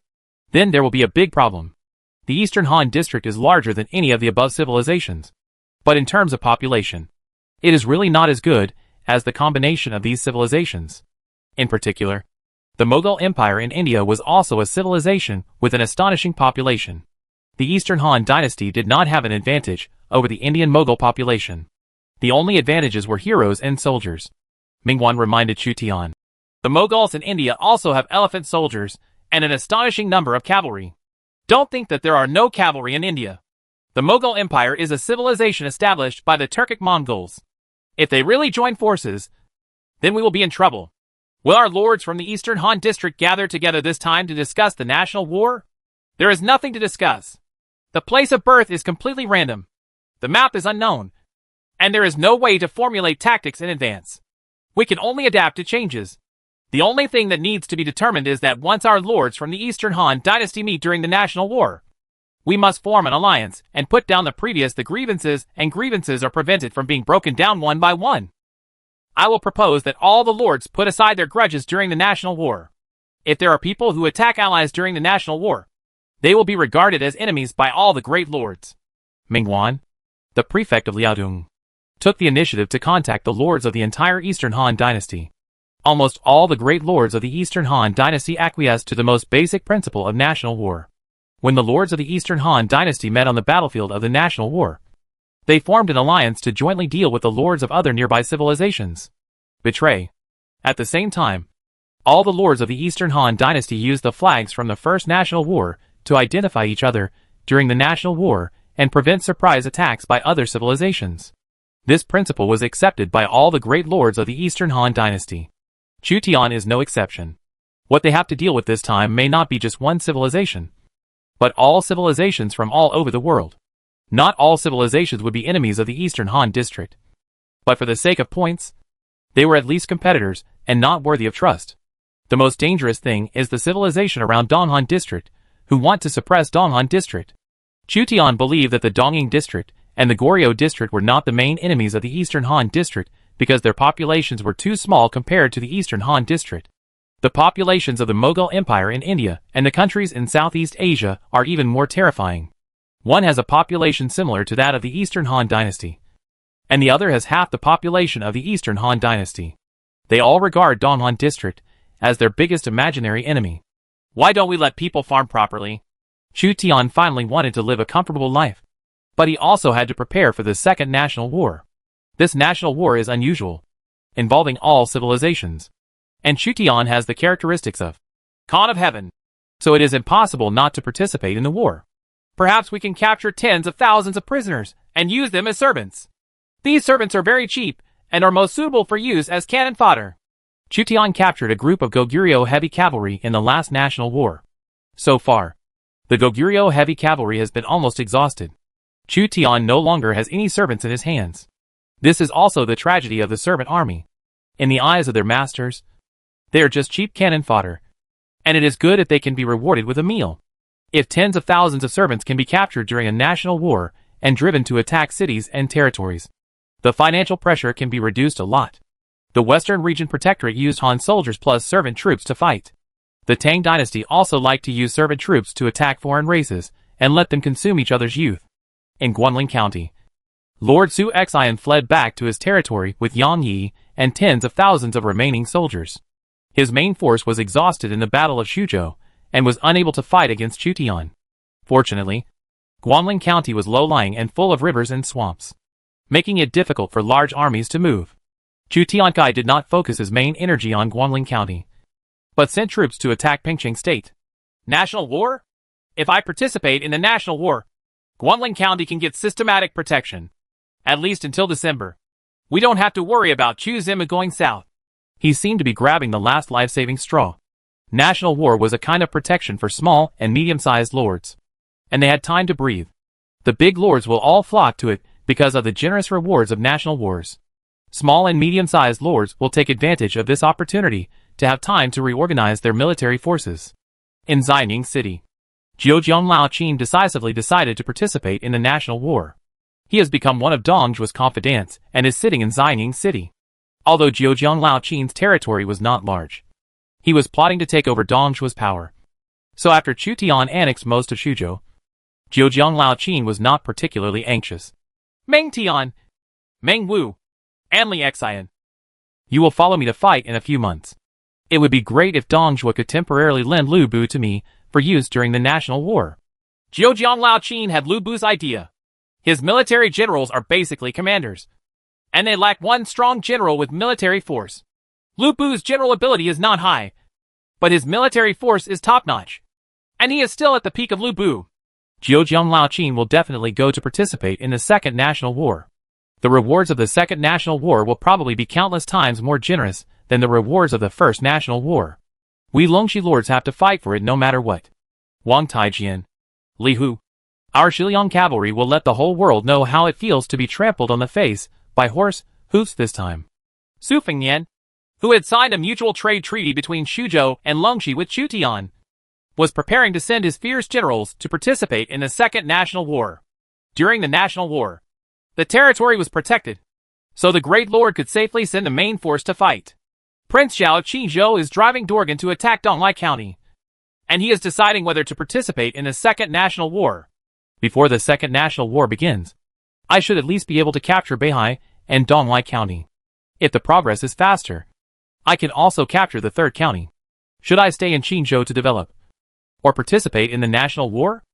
then there will be a big problem. The Eastern Han district is larger than any of the above civilizations. But in terms of population, it is really not as good as the combination of these civilizations. In particular, the Mughal Empire in India was also a civilization with an astonishing population. The Eastern Han dynasty did not have an advantage over the Indian Mughal population. The only advantages were heroes and soldiers. Mingguan reminded Chu Tian. The Mughals in India also have elephant soldiers and an astonishing number of cavalry. Don't think that there are no cavalry in India. The Mughal Empire is a civilization established by the Turkic Mongols. If they really join forces, then we will be in trouble. Will our lords from the Eastern Han district gather together this time to discuss the national war? There is nothing to discuss. The place of birth is completely random. The map is unknown. And there is no way to formulate tactics in advance. We can only adapt to changes. The only thing that needs to be determined is that once our lords from the Eastern Han dynasty meet during the national war, we must form an alliance and put down the grievances are prevented from being broken down one by one. I will propose that all the lords put aside their grudges during the national war. If there are people who attack allies during the national war, they will be regarded as enemies by all the great lords. Mingguan, the prefect of Liaodong, took the initiative to contact the lords of the entire Eastern Han dynasty. Almost all the great lords of the Eastern Han dynasty acquiesced to the most basic principle of national war. When the lords of the Eastern Han dynasty met on the battlefield of the national war, they formed an alliance to jointly deal with the lords of other nearby civilizations. Betray. At the same time, all the lords of the Eastern Han dynasty used the flags from the first national war to identify each other during the national war and prevent surprise attacks by other civilizations. This principle was accepted by all the great lords of the Eastern Han dynasty. Chu Tian is no exception. What they have to deal with this time may not be just one civilization, but all civilizations from all over the world. Not all civilizations would be enemies of the Eastern Han district. But for the sake of points, they were at least competitors and not worthy of trust. The most dangerous thing is the civilization around Donghan district, who want to suppress Donghan district. Chu Tian believed that the Dongying district and the Goryeo district were not the main enemies of the Eastern Han district because their populations were too small compared to the Eastern Han district. The populations of the Mughal Empire in India and the countries in Southeast Asia are even more terrifying. One has a population similar to that of the Eastern Han dynasty, and the other has half the population of the Eastern Han dynasty. They all regard Donghan district as their biggest imaginary enemy. Why don't we let people farm properly? Chu Tian finally wanted to live a comfortable life, but he also had to prepare for the Second National War. This national war is unusual, involving all civilizations, and Chu Tian has the characteristics of Khan of Heaven, so it is impossible not to participate in the war. Perhaps we can capture tens of thousands of prisoners and use them as servants. These servants are very cheap and are most suitable for use as cannon fodder. Chu Tian captured a group of Goguryeo heavy cavalry in the last national war. So far, the Goguryeo heavy cavalry has been almost exhausted. Chu Tian no longer has any servants in his hands. This is also the tragedy of the servant army. In the eyes of their masters, they are just cheap cannon fodder, and it is good if they can be rewarded with a meal. If tens of thousands of servants can be captured during a national war and driven to attack cities and territories, the financial pressure can be reduced a lot. The Western Region Protectorate used Han soldiers plus servant troops to fight. The Tang dynasty also liked to use servant troops to attack foreign races and let them consume each other's youth. In Guanling County, Lord Su Xian fled back to his territory with Yang Yi and tens of thousands of remaining soldiers. His main force was exhausted in the Battle of Shuzhou and was unable to fight against Chu Tian. Fortunately, Guanling County was low-lying and full of rivers and swamps, making it difficult for large armies to move. Chu Tiankai did not focus his main energy on Guanling County, but sent troops to attack Pingcheng State. National War? If I participate in the National War, Guanling County can get systematic protection, at least until December. We don't have to worry about Chu Zimu going south. He seemed to be grabbing the last life-saving straw. National war was a kind of protection for small and medium-sized lords, and they had time to breathe. The big lords will all flock to it because of the generous rewards of national wars. Small and medium-sized lords will take advantage of this opportunity to have time to reorganize their military forces. In Xining City, Zhejiang Laoqin decisively decided to participate in the national war. He has become one of Dongzhuo's confidants and is sitting in Xining City. Although Zhejiang Laoqin's territory was not large, he was plotting to take over Dongzhuo's power. So after Chu Tian annexed most of Shuzhou, Zhejiang Laoqin was not particularly anxious. Meng Tian, Meng Wu, and Li Xian, you will follow me to fight in a few months. It would be great if Dongzhuo could temporarily lend Lu Bu to me for use during the national war. Zhejiang Laoqin had Lu Bu's idea. His military generals are basically commanders, and they lack one strong general with military force. Lu Bu's general ability is not high, but his military force is top-notch, and he is still at the peak of Lu Bu. Zhejiang Laoqin will definitely go to participate in the Second National War. The rewards of the Second National War will probably be countless times more generous than the rewards of the First National War. We Longxi lords have to fight for it no matter what. Wang Taijian, Li Hu, our Shiliang cavalry will let the whole world know how it feels to be trampled on the face by horse hoofs this time. Su Fengnian, who had signed a mutual trade treaty between Shuzhou and Longxi with Chu Tian, was preparing to send his fierce generals to participate in the Second National War. During the National War, the territory was protected, so the Great Lord could safely send the main force to fight. Prince Zhao Qizhou is driving Dorgan to attack Donglai County, and he is deciding whether to participate in the Second National War. Before the Second National War begins, I should at least be able to capture Beihai and Donglai County. If the progress is faster, I can also capture the third county. Should I stay in Qinzhou to develop, or participate in the National War?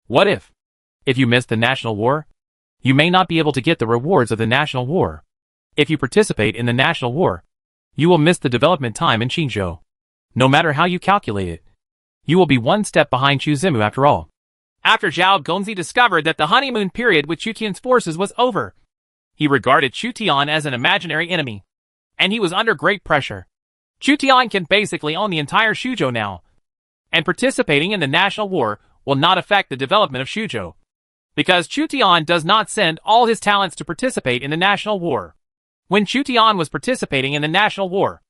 What if you miss the National War, you may not be able to get the rewards of the National War. If you participate in the National War, you will miss the development time in Qinzhou. No matter how you calculate it, you will be one step behind Chu Zimu after all. After Zhao Gongzi discovered that the honeymoon period with Chu Tian's forces was over, he regarded Chu Tian as an imaginary enemy, and he was under great pressure. Chu Tian can basically own the entire Shuzhou now, and participating in the National War will not affect the development of Shuzhou, because Chu Tian does not send all his talents to participate in the National War. When Chu Tian was participating in the National War,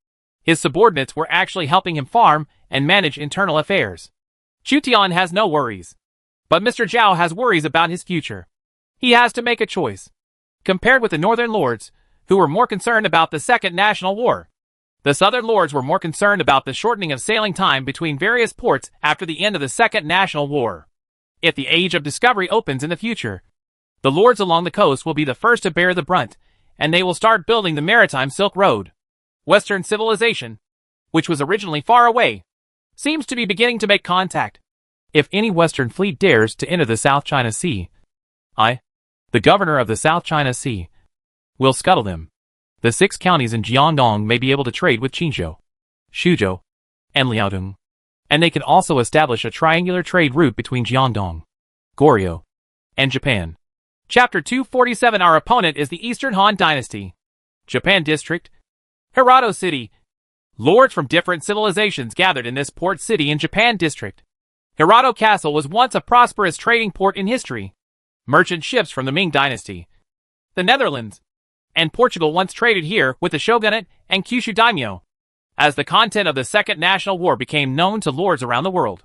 his subordinates were actually helping him farm and manage internal affairs. Chu Tian has no worries, but Mr. Zhao has worries about his future. He has to make a choice. Compared with the Northern Lords, who were more concerned about the Second National War. The Southern lords were more concerned about the shortening of sailing time between various ports after the end of the Second National War. If the age of discovery opens in the future, the lords along the coast will be the first to bear the brunt, and they will start building the maritime Silk Road. Western civilization, which was originally far away, seems to be beginning to make contact. If any Western fleet dares to enter the South China Sea, I, the governor of the South China Sea, will scuttle them. The 6 counties in Jiangdong may be able to trade with Qinzhou, Suzhou, and Liaodong, and they can also establish a triangular trade route between Jiangdong, Goryeo, and Japan. Chapter 247. Our opponent is the Eastern Han Dynasty. Japan District, Hirado City. Lords from different civilizations gathered in this port city in Japan District. Hirado Castle was once a prosperous trading port in history. Merchant ships from the Ming Dynasty, the Netherlands, and Portugal once traded here with the shogunate and Kyushu daimyo. As the content of the Second National War became known to lords around the world,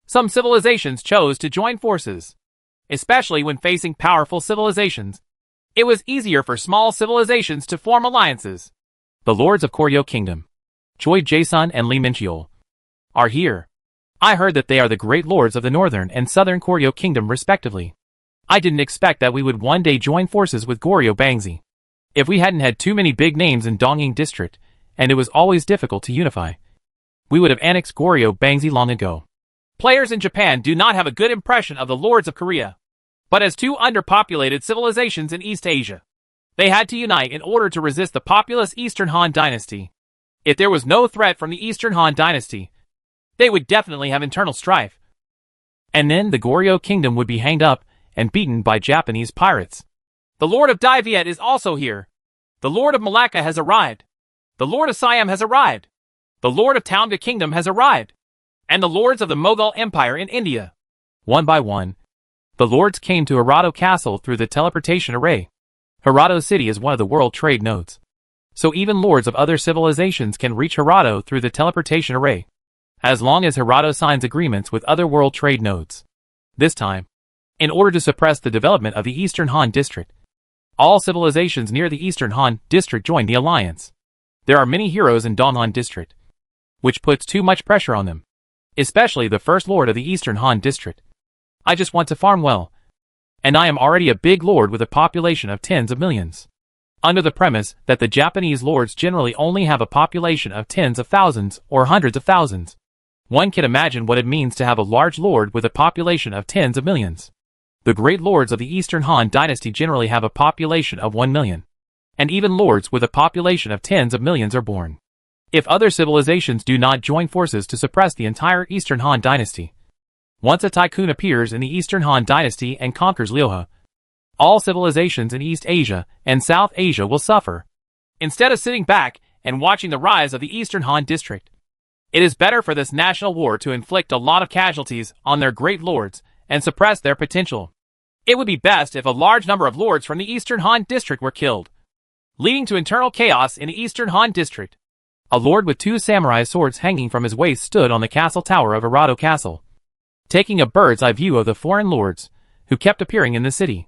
some civilizations chose to join forces. Especially when facing powerful civilizations, it was easier for small civilizations to form alliances. The lords of Koryo Kingdom, Choi Jae-sun and Lee Min-cheol, are here. I heard that they are the great lords of the northern and southern Koryo Kingdom respectively. I didn't expect that we would one day join forces with Goryeo Bangzi. If we hadn't had too many big names in Dongying District, and it was always difficult to unify, we would have annexed Goryeo Bangzi long ago. Players in Japan do not have a good impression of the lords of Korea, but as 2 underpopulated civilizations in East Asia, they had to unite in order to resist the populous Eastern Han Dynasty. If there was no threat from the Eastern Han Dynasty, they would definitely have internal strife. And then the Goryeo Kingdom would be hanged up and beaten by Japanese pirates. The Lord of Dai Viet is also here. The Lord of Malacca has arrived. The Lord of Siam has arrived. The Lord of Taunga Kingdom has arrived. And the lords of the Mughal Empire in India. One by one, the lords came to Hirado Castle through the teleportation array. Hirado City is one of the world trade nodes, so even lords of other civilizations can reach Hirado through the teleportation array, as long as Hirado signs agreements with other world trade nodes. This time, in order to suppress the development of the Eastern Han District, all civilizations near the Eastern Han District joined the alliance. There are many heroes in Donghan District, which puts too much pressure on them, especially the first lord of the Eastern Han District. I just want to farm well, and I am already a big lord with a population of tens of millions. Under the premise that the Japanese lords generally only have a population of tens of thousands or hundreds of thousands, one can imagine what it means to have a large lord with a population of tens of millions. The great lords of the Eastern Han Dynasty generally have a population of 1 million, and even lords with a population of tens of millions are born. If other civilizations do not join forces to suppress the entire Eastern Han Dynasty, once a tycoon appears in the Eastern Han Dynasty and conquers Liuhe, all civilizations in East Asia and South Asia will suffer. Instead of sitting back and watching the rise of the Eastern Han District, it is better for this national war to inflict a lot of casualties on their great lords and suppress their potential. It would be best if a large number of lords from the Eastern Han District were killed, leading to internal chaos in the Eastern Han District. A lord with 2 samurai swords hanging from his waist stood on the castle tower of Hirado Castle, taking a bird's eye view of the foreign lords who kept appearing in the city.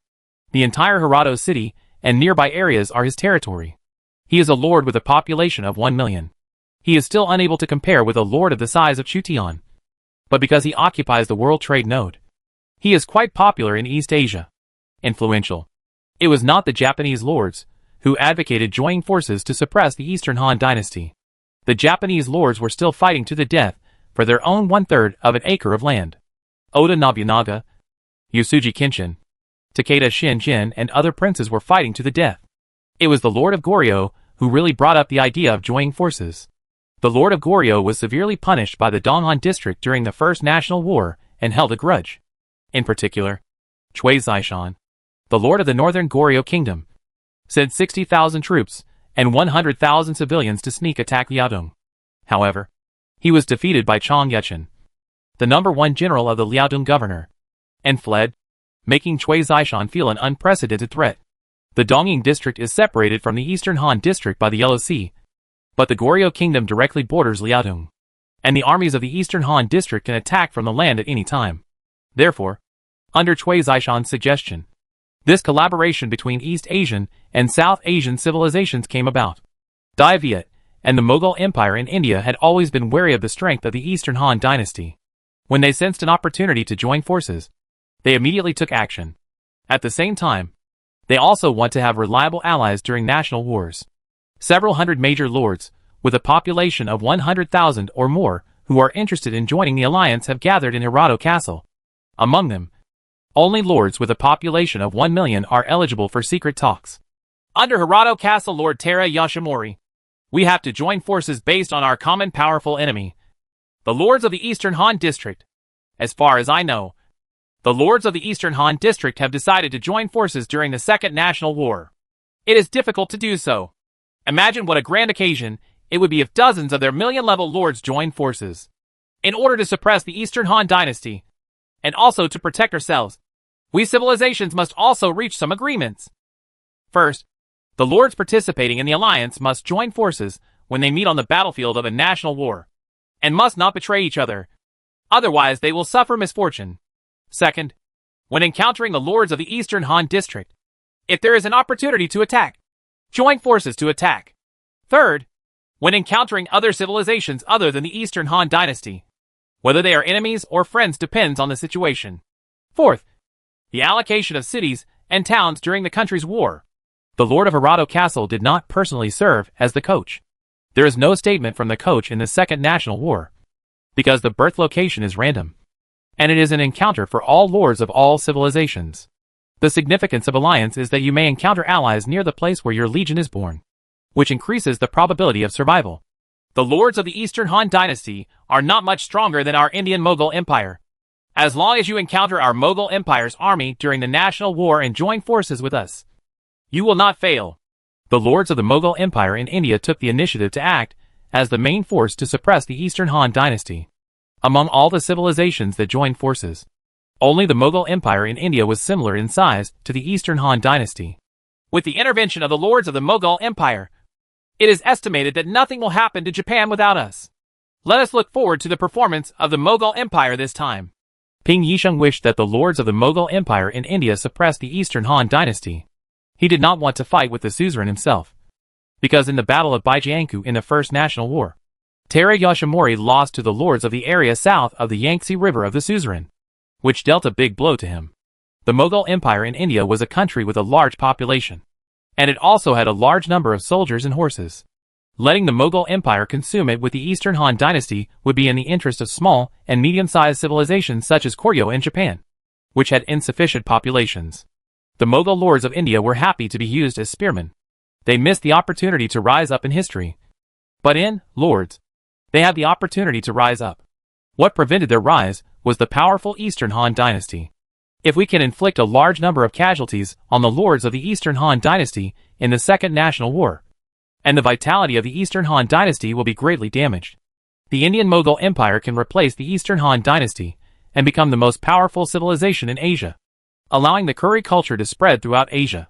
The entire Hirado city and nearby areas are his territory. He is a lord with a population of 1 million. He is still unable to compare with a lord of the size of Chutian, but because he occupies the World Trade Node, he is quite popular in East Asia. Influential. It was not the Japanese lords who advocated joining forces to suppress the Eastern Han Dynasty. The Japanese lords were still fighting to the death for their own 1/3 of an acre of land. Oda Nobunaga, Yasuji Kenshin, Takeda Shinjin and other princes were fighting to the death. It was the Lord of Goryeo who really brought up the idea of joining forces. The Lord of Goryeo was severely punished by the Donghan District during the First National War and held a grudge. In particular, Chui Zaishan, the Lord of the Northern Goryeo Kingdom, sent 60,000 troops and 100,000 civilians to sneak attack Liaodong. However, he was defeated by Chang Yechen, the #1 general of the Liaodong governor, and fled, making Chui Zaishan feel an unprecedented threat. The Dongying district is separated from the Eastern Han district by the Yellow Sea, but the Goryeo Kingdom directly borders Liaodong, and the armies of the Eastern Han district can attack from the land at any time. Therefore, under Chui Zaishan's suggestion, This collaboration between East Asian and South Asian civilizations came about. Dai Viet and the Mughal Empire in India had always been wary of the strength of the Eastern Han dynasty. When they sensed an opportunity to join forces, they immediately took action. At the same time, they also want to have reliable allies during national wars. Several hundred major lords, with a population of 100,000 or more, who are interested in joining the alliance have gathered in Hirado Castle. Among them, only lords with a population of 1 million are eligible for secret talks. Under Hirado Castle Lord Tera Yoshinori, we have to join forces based on our common powerful enemy, the Lords of the Eastern Han District. As far as I know, the Lords of the Eastern Han District have decided to join forces during the Second National War. It is difficult to do so. Imagine what a grand occasion it would be if dozens of their million-level lords joined forces. In order to suppress the Eastern Han dynasty, and also to protect ourselves, we civilizations must also reach some agreements. First, the lords participating in the alliance must join forces when they meet on the battlefield of a national war, and must not betray each other. Otherwise they will suffer misfortune. Second, when encountering the lords of the Eastern Han District, if there is an opportunity to attack, join forces to attack. Third, when encountering other civilizations other than the Eastern Han dynasty, whether they are enemies or friends depends on the situation. Fourth, the allocation of cities and towns during the country's war. The Lord of Hirado Castle did not personally serve as the coach. There is no statement from the coach in the Second National War, because the birth location is random, and it is an encounter for all lords of all civilizations. The significance of alliance is that you may encounter allies near the place where your legion is born, which increases the probability of survival. The lords of the Eastern Han dynasty are not much stronger than our Indian Mughal Empire. As long as you encounter our Mughal Empire's army during the national war and join forces with us, you will not fail. The lords of the Mughal Empire in India took the initiative to act as the main force to suppress the Eastern Han dynasty. Among all the civilizations that joined forces, only the Mughal Empire in India was similar in size to the Eastern Han dynasty. With the intervention of the lords of the Mughal Empire, it is estimated that nothing will happen to Japan without us. Let us look forward to the performance of the Mughal Empire this time. Ping Yisheng wished that the lords of the Mughal Empire in India suppress the Eastern Han dynasty. He did not want to fight with the suzerain himself, because in the Battle of Baijiangku in the First National War, Tera Yoshinori lost to the lords of the area south of the Yangtze River of the suzerain, which dealt a big blow to him. The Mughal Empire in India was a country with a large population, and it also had a large number of soldiers and horses. Letting the Mughal Empire consume it with the Eastern Han dynasty would be in the interest of small and medium-sized civilizations such as Koryo and Japan, which had insufficient populations. The Mughal lords of India were happy to be used as spearmen. They missed the opportunity to rise up in history. But in lords, they had the opportunity to rise up. What prevented their rise was the powerful Eastern Han dynasty. If we can inflict a large number of casualties on the lords of the Eastern Han dynasty in the Second National War, and the vitality of the Eastern Han dynasty will be greatly damaged, the Indian Mughal Empire can replace the Eastern Han dynasty and become the most powerful civilization in Asia, allowing the curry culture to spread throughout Asia.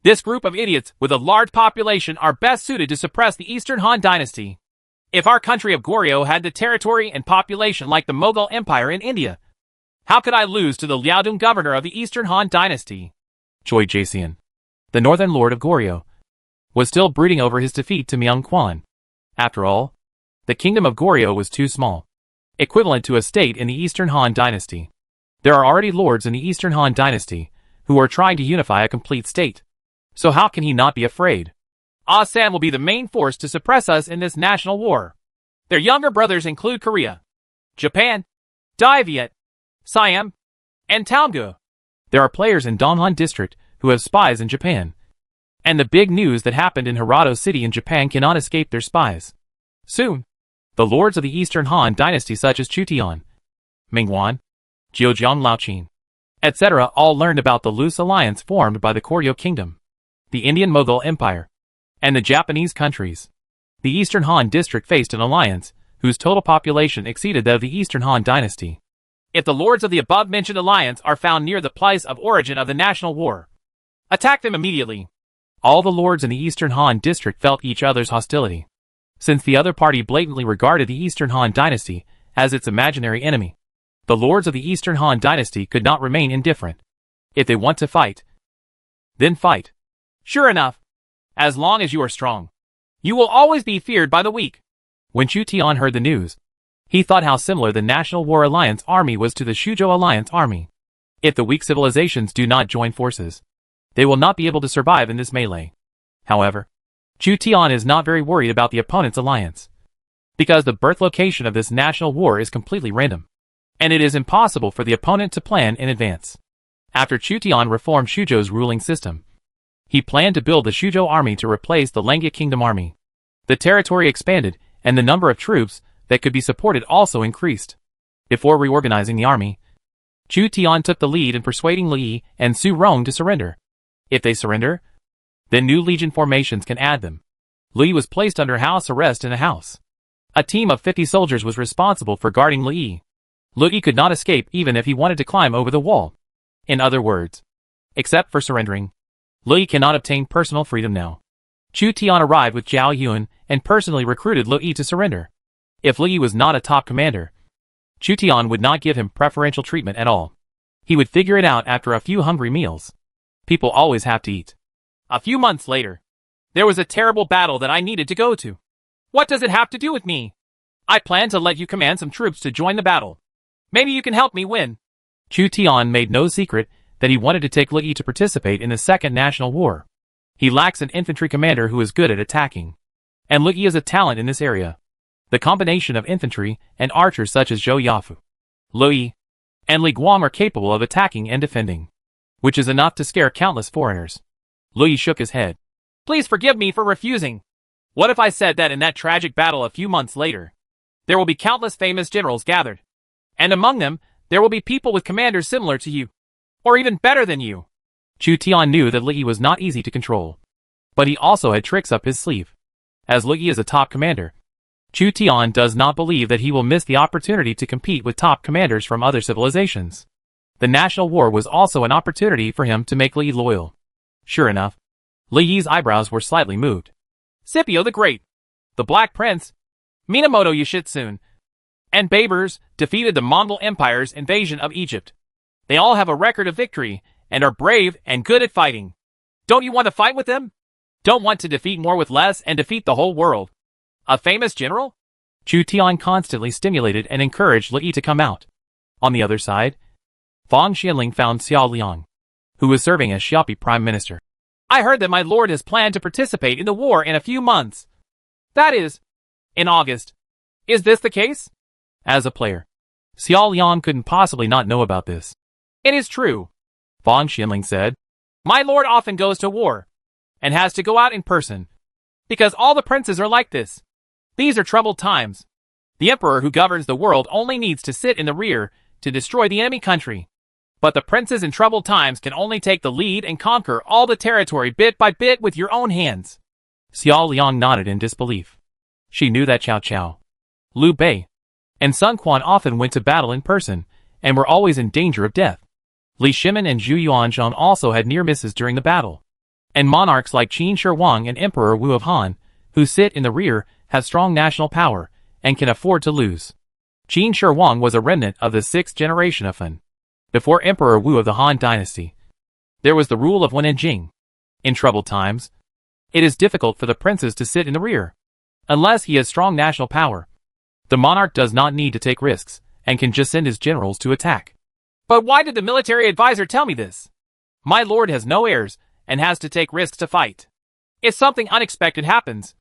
This group of idiots with a large population are best suited to suppress the Eastern Han dynasty. If our country of Goryeo had the territory and population like the Mughal Empire in India, how could I lose to the Liaodong governor of the Eastern Han dynasty? Choi Jaesian, the northern lord of Goryeo, was still brooding over his defeat to Myung Kwan. After all, the kingdom of Goryeo was too small, equivalent to a state in the Eastern Han dynasty. There are already lords in the Eastern Han dynasty who are trying to unify a complete state. So how can he not be afraid? Asan will be the main force to suppress us in this national war. Their younger brothers include Korea, Japan, Dai Viet, Siam, and Taungoo. There are players in Donghan district who have spies in Japan. And the big news that happened in Hirado City in Japan cannot escape their spies. Soon, the lords of the Eastern Han dynasty such as Chutian, Mingwan, Jiujiang Laoqin, etc. all learned about the loose alliance formed by the Koryo Kingdom, the Indian Mughal Empire, and the Japanese countries. The Eastern Han district faced an alliance whose total population exceeded that of the Eastern Han dynasty. If the lords of the above-mentioned alliance are found near the place of origin of the national war, attack them immediately. All the lords in the Eastern Han district felt each other's hostility, since the other party blatantly regarded the Eastern Han dynasty as its imaginary enemy. The lords of the Eastern Han dynasty could not remain indifferent. If they want to fight, Then fight. Sure enough. As long as you are strong, you will always be feared by the weak. When Chu Tian heard the news, he thought how similar the National War Alliance army was to the Shuzhou Alliance army. If the weak civilizations do not join forces, they will not be able to survive in this melee. However, Chu Tian is not very worried about the opponent's alliance, because the birth location of this national war is completely random, and it is impossible for the opponent to plan in advance. After Chu Tian reformed Shuzhou's ruling system, he planned to build the Shuzhou army to replace the Lengya Kingdom army. The territory expanded, and the number of troops that could be supported also increased. Before reorganizing the army, Chu Tian took the lead in persuading Li and Su Rong to surrender. If they surrender, then new legion formations can add them. Li was placed under house arrest in a house. A team of 50 soldiers was responsible for guarding Li. Li could not escape even if he wanted to climb over the wall. In other words, except for surrendering, Li cannot obtain personal freedom now. Chu Tian arrived with Zhao Yun and personally recruited Li to surrender. If Li was not a top commander, Chu Tian would not give him preferential treatment at all. He would figure it out after a few hungry meals. People always have to eat. A few months later, there was a terrible battle that I needed to go to. What does it have to do with me? I plan to let you command some troops to join the battle. Maybe you can help me win. Chu Tian made no secret that he wanted to take Li to participate in the Second National War. He lacks an infantry commander who is good at attacking, and Li is a talent in this area. The combination of infantry and archers such as Zhou Yafu, Li, and Li Guang are capable of attacking and defending, which is enough to scare countless foreigners. Li shook his head. Please forgive me for refusing. What if I said that in that tragic battle a few months later, there will be countless famous generals gathered, and among them, there will be people with commanders similar to you, or even better than you. Chu Tian knew that Li was not easy to control, but he also had tricks up his sleeve. As Li is a top commander, Chu Tian does not believe that he will miss the opportunity to compete with top commanders from other civilizations. The national war was also an opportunity for him to make Li loyal. Sure enough, Li's eyebrows were slightly moved. Scipio the Great, the Black Prince, Minamoto Yoshitsune, and Babers defeated the Mongol Empire's invasion of Egypt. They all have a record of victory and are brave and good at fighting. Don't you want to fight with them? Don't want to defeat more with less and defeat the whole world? A famous general? Chu Tian constantly stimulated and encouraged Li to come out. On the other side, Fang Xianling found Xiao Liang, who was serving as Xiaopi Prime Minister. I heard that my lord has planned to participate in the war in a few months. That is, in August. Is this the case? As a player, Xiao Liang couldn't possibly not know about this. It is true, Fang Xianling said. My lord often goes to war, and has to go out in person, because all the princes are like this. These are troubled times. The emperor who governs the world only needs to sit in the rear to destroy the enemy country. But the princes in troubled times can only take the lead and conquer all the territory bit by bit with your own hands. Xiao Liang nodded in disbelief. She knew that Cao Cao, Liu Bei, and Sun Quan often went to battle in person, and were always in danger of death. Li Shimin and Zhu Yuanzhong also had near misses during the battle. And monarchs like Qin Shi Huang and Emperor Wu of Han, who sit in the rear, have strong national power, and can afford to lose. Qin Shi Huang was a remnant of the 6th generation of Han. Before Emperor Wu of the Han dynasty, there was the rule of Wen and Jing. In troubled times, it is difficult for the princes to sit in the rear. Unless he has strong national power, the monarch does not need to take risks, and can just send his generals to attack. But why did the military advisor tell me this? My lord has no heirs, and has to take risks to fight. If something unexpected happens,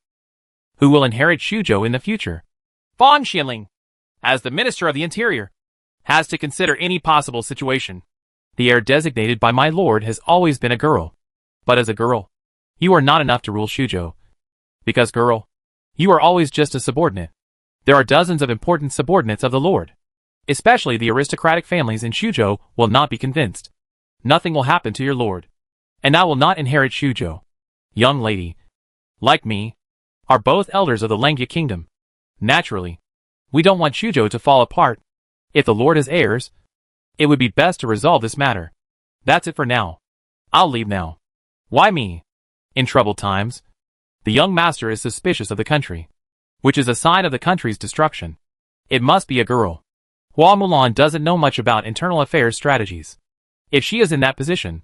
who will inherit Shuzhou in the future? Fang Xianling, as the Minister of the Interior, has to consider any possible situation. The heir designated by my lord has always been a girl. But as a girl, you are not enough to rule Shuzhou. Because girl, you are always just a subordinate. There are dozens of important subordinates of the lord. Especially the aristocratic families in Shuzhou will not be convinced. Nothing will happen to your lord. And I will not inherit Shuzhou. Young lady, like me, are both elders of the Lengya Kingdom. Naturally, we don't want Shuzhou to fall apart. If the lord has heirs, it would be best to resolve this matter. That's it for now. I'll leave now. Why me? In troubled times, the young master is suspicious of the country, which is a sign of the country's destruction. It must be a girl. Hua Mulan doesn't know much about internal affairs strategies. If she is in that position,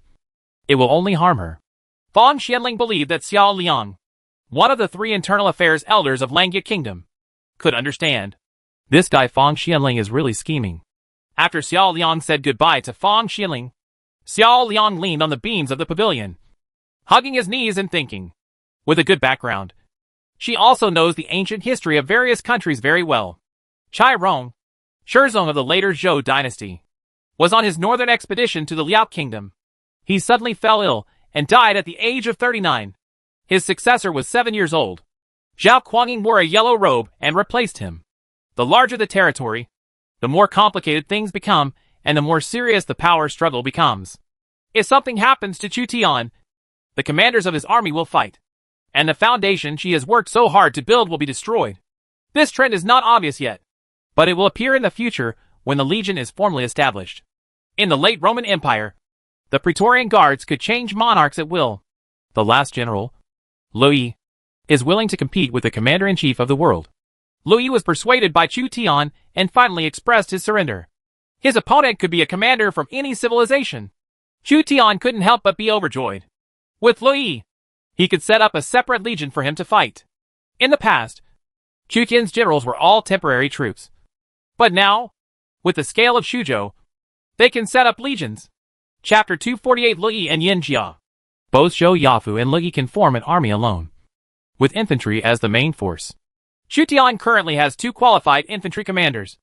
it will only harm her. Fang Xianling believed that Xiao Liang, one of the 3 internal affairs elders of Langya Kingdom, could understand. This guy Fang Xianling is really scheming. After Xiao Liang said goodbye to Fang Xianling, Xiao Liang leaned on the beams of the pavilion, hugging his knees and thinking. With a good background, she also knows the ancient history of various countries very well. Chai Rong, Shizong of the later Zhou dynasty, was on his northern expedition to the Liao Kingdom. He suddenly fell ill and died at the age of 39. His successor was 7 years old. Zhao Kuanging wore a yellow robe and replaced him. The larger the territory, the more complicated things become, and the more serious the power struggle becomes. If something happens to Chu Tian, the commanders of his army will fight, and the foundation she has worked so hard to build will be destroyed. This trend is not obvious yet, but it will appear in the future when the legion is formally established. In the late Roman Empire, the Praetorian Guards could change monarchs at will. The last general, Lu Yi, is willing to compete with the commander-in-chief of the world. Lu Yi was persuaded by Chu Tian and finally expressed his surrender. His opponent could be a commander from any civilization. Chu Tian couldn't help but be overjoyed. With Lu Yi, he could set up a separate legion for him to fight. In the past, Chu Tian's generals were all temporary troops. But now, with the scale of Shuzhou, they can set up legions. Chapter 248 Lu Yi and Yin Jia. Both Zhou Yafu and Lu Yi can form an army alone, with infantry as the main force. Chu Tian currently has 2 qualified infantry commanders.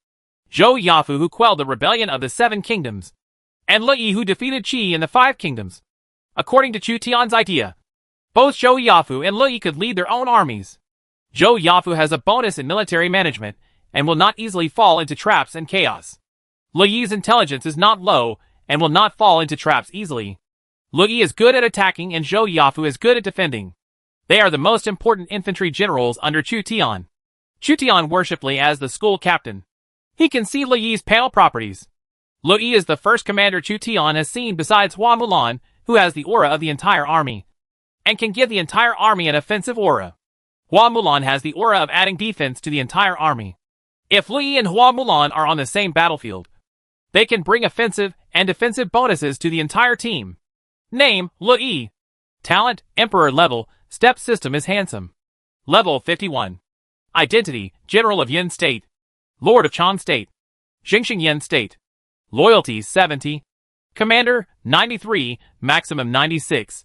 Zhou Yafu, who quelled the rebellion of the 7 kingdoms, and Lu Yi, who defeated Qi in the 5 kingdoms. According to Chu Tian's idea, both Zhou Yafu and Lu Yi could lead their own armies. Zhou Yafu has a bonus in military management and will not easily fall into traps and chaos. Lu Yi's intelligence is not low and will not fall into traps easily. Lu Yi is good at attacking and Zhou Yafu is good at defending. They are the most important infantry generals under Chu Tian. Chu Tian worshipped Li as the school captain. He can see Lu Yi's pale properties. Lu Yi is the first commander Chu Tian has seen besides Hua Mulan, who has the aura of the entire army, and can give the entire army an offensive aura. Hua Mulan has the aura of adding defense to the entire army. If Lu Yi and Hua Mulan are on the same battlefield, they can bring offensive and defensive bonuses to the entire team. Name, Lu Yi. Talent, Emperor level, step system is handsome. Level 51. Identity, General of Yin State. Lord of Chan State. Xingxing Yin State. Loyalty, 70. Commander, 93, maximum 96.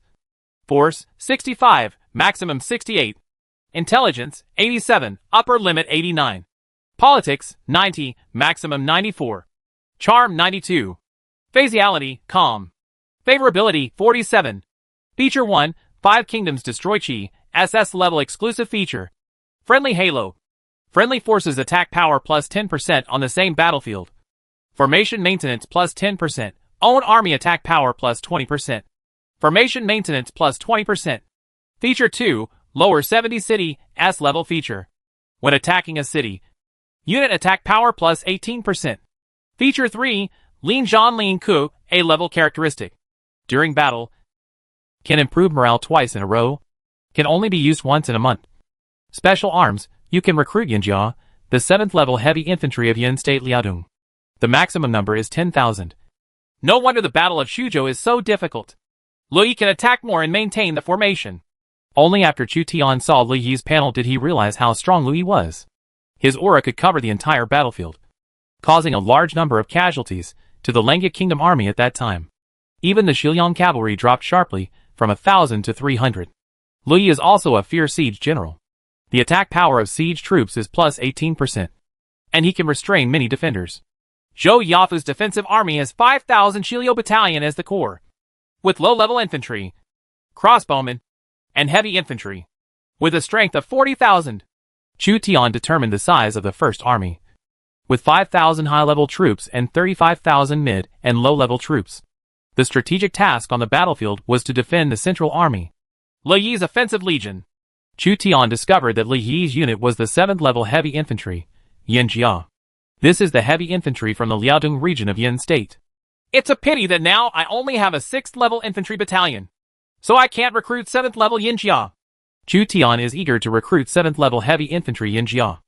Force, 65, maximum 68. Intelligence, 87, upper limit 89. Politics, 90, maximum 94. Charm, 92. Phaseality, calm. Favorability, 47. Feature 1, 5 Kingdoms Destroy Chi, SS level exclusive feature. Friendly Halo. Friendly forces attack power plus 10% on the same battlefield. Formation maintenance plus 10%. Own army attack power plus 20%. Formation maintenance plus 20%. Feature 2, lower 70 city, S level feature. When attacking a city, unit attack power plus 18%. Feature 3, Lin Zhan Lin Ku, A level characteristic. During battle, can improve morale twice in a row. Can only be used once in a month. Special arms, you can recruit Yinjia, the 7th level heavy infantry of Yin State Liaodong. The maximum number is 10,000. No wonder the Battle of Shuzhou is so difficult. Lu Yi can attack more and maintain the formation. Only after Chu Tian saw Lu Yi's panel did he realize how strong Lu Yi was. His aura could cover the entire battlefield, causing a large number of casualties to the Langya Kingdom army at that time. Even the Xiliang cavalry dropped sharply from 1,000 to 300. Lu Yi is also a fierce siege general. The attack power of siege troops is plus 18%, and he can restrain many defenders. Zhou Yafu's defensive army has 5,000 Shilio battalion as the core, with low-level infantry, crossbowmen, and heavy infantry, with a strength of 40,000. Chu Tian determined the size of the first army, with 5,000 high-level troops and 35,000 mid and low-level troops. The strategic task on the battlefield was to defend the central army. Lu Yi's offensive legion. Chu Tian discovered that Lu Yi's unit was the 7th level heavy infantry, Yin Jia. This is the heavy infantry from the Liaodong region of Yin State. It's a pity that now I only have a 6th level infantry battalion, so I can't recruit 7th level Yin Jia. Chu Tian is eager to recruit 7th level heavy infantry Yin Jia.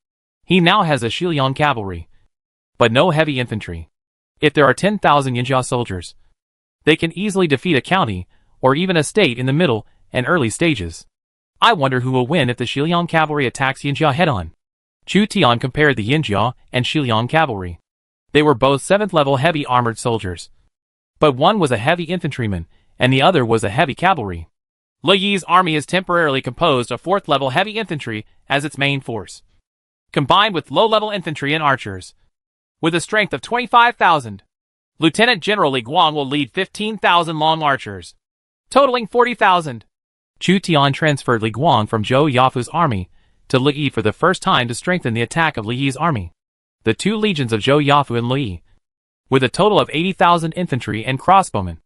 He now has a Shiliang cavalry, but no heavy infantry. If there are 10,000 Yin Jia soldiers, they can easily defeat a county, or even a state in the middle, and early stages. I wonder who will win if the Shiliang cavalry attacks Yinjia head-on. Chu Tian compared the Yinjia and Shiliang cavalry. They were both 7th level heavy armored soldiers. But one was a heavy infantryman, and the other was a heavy cavalry. Li Yi's army is temporarily composed of 4th level heavy infantry as its main force, combined with low-level infantry and archers. With a strength of 25,000, Lieutenant General Li Guang will lead 15,000 long archers, totaling 40,000. Chu Tian transferred Li Guang from Zhou Yafu's army to Li Yi for the first time to strengthen the attack of Li Yi's army. The 2 legions of Zhou Yafu and Li Yi, with a total of 80,000 infantry and crossbowmen,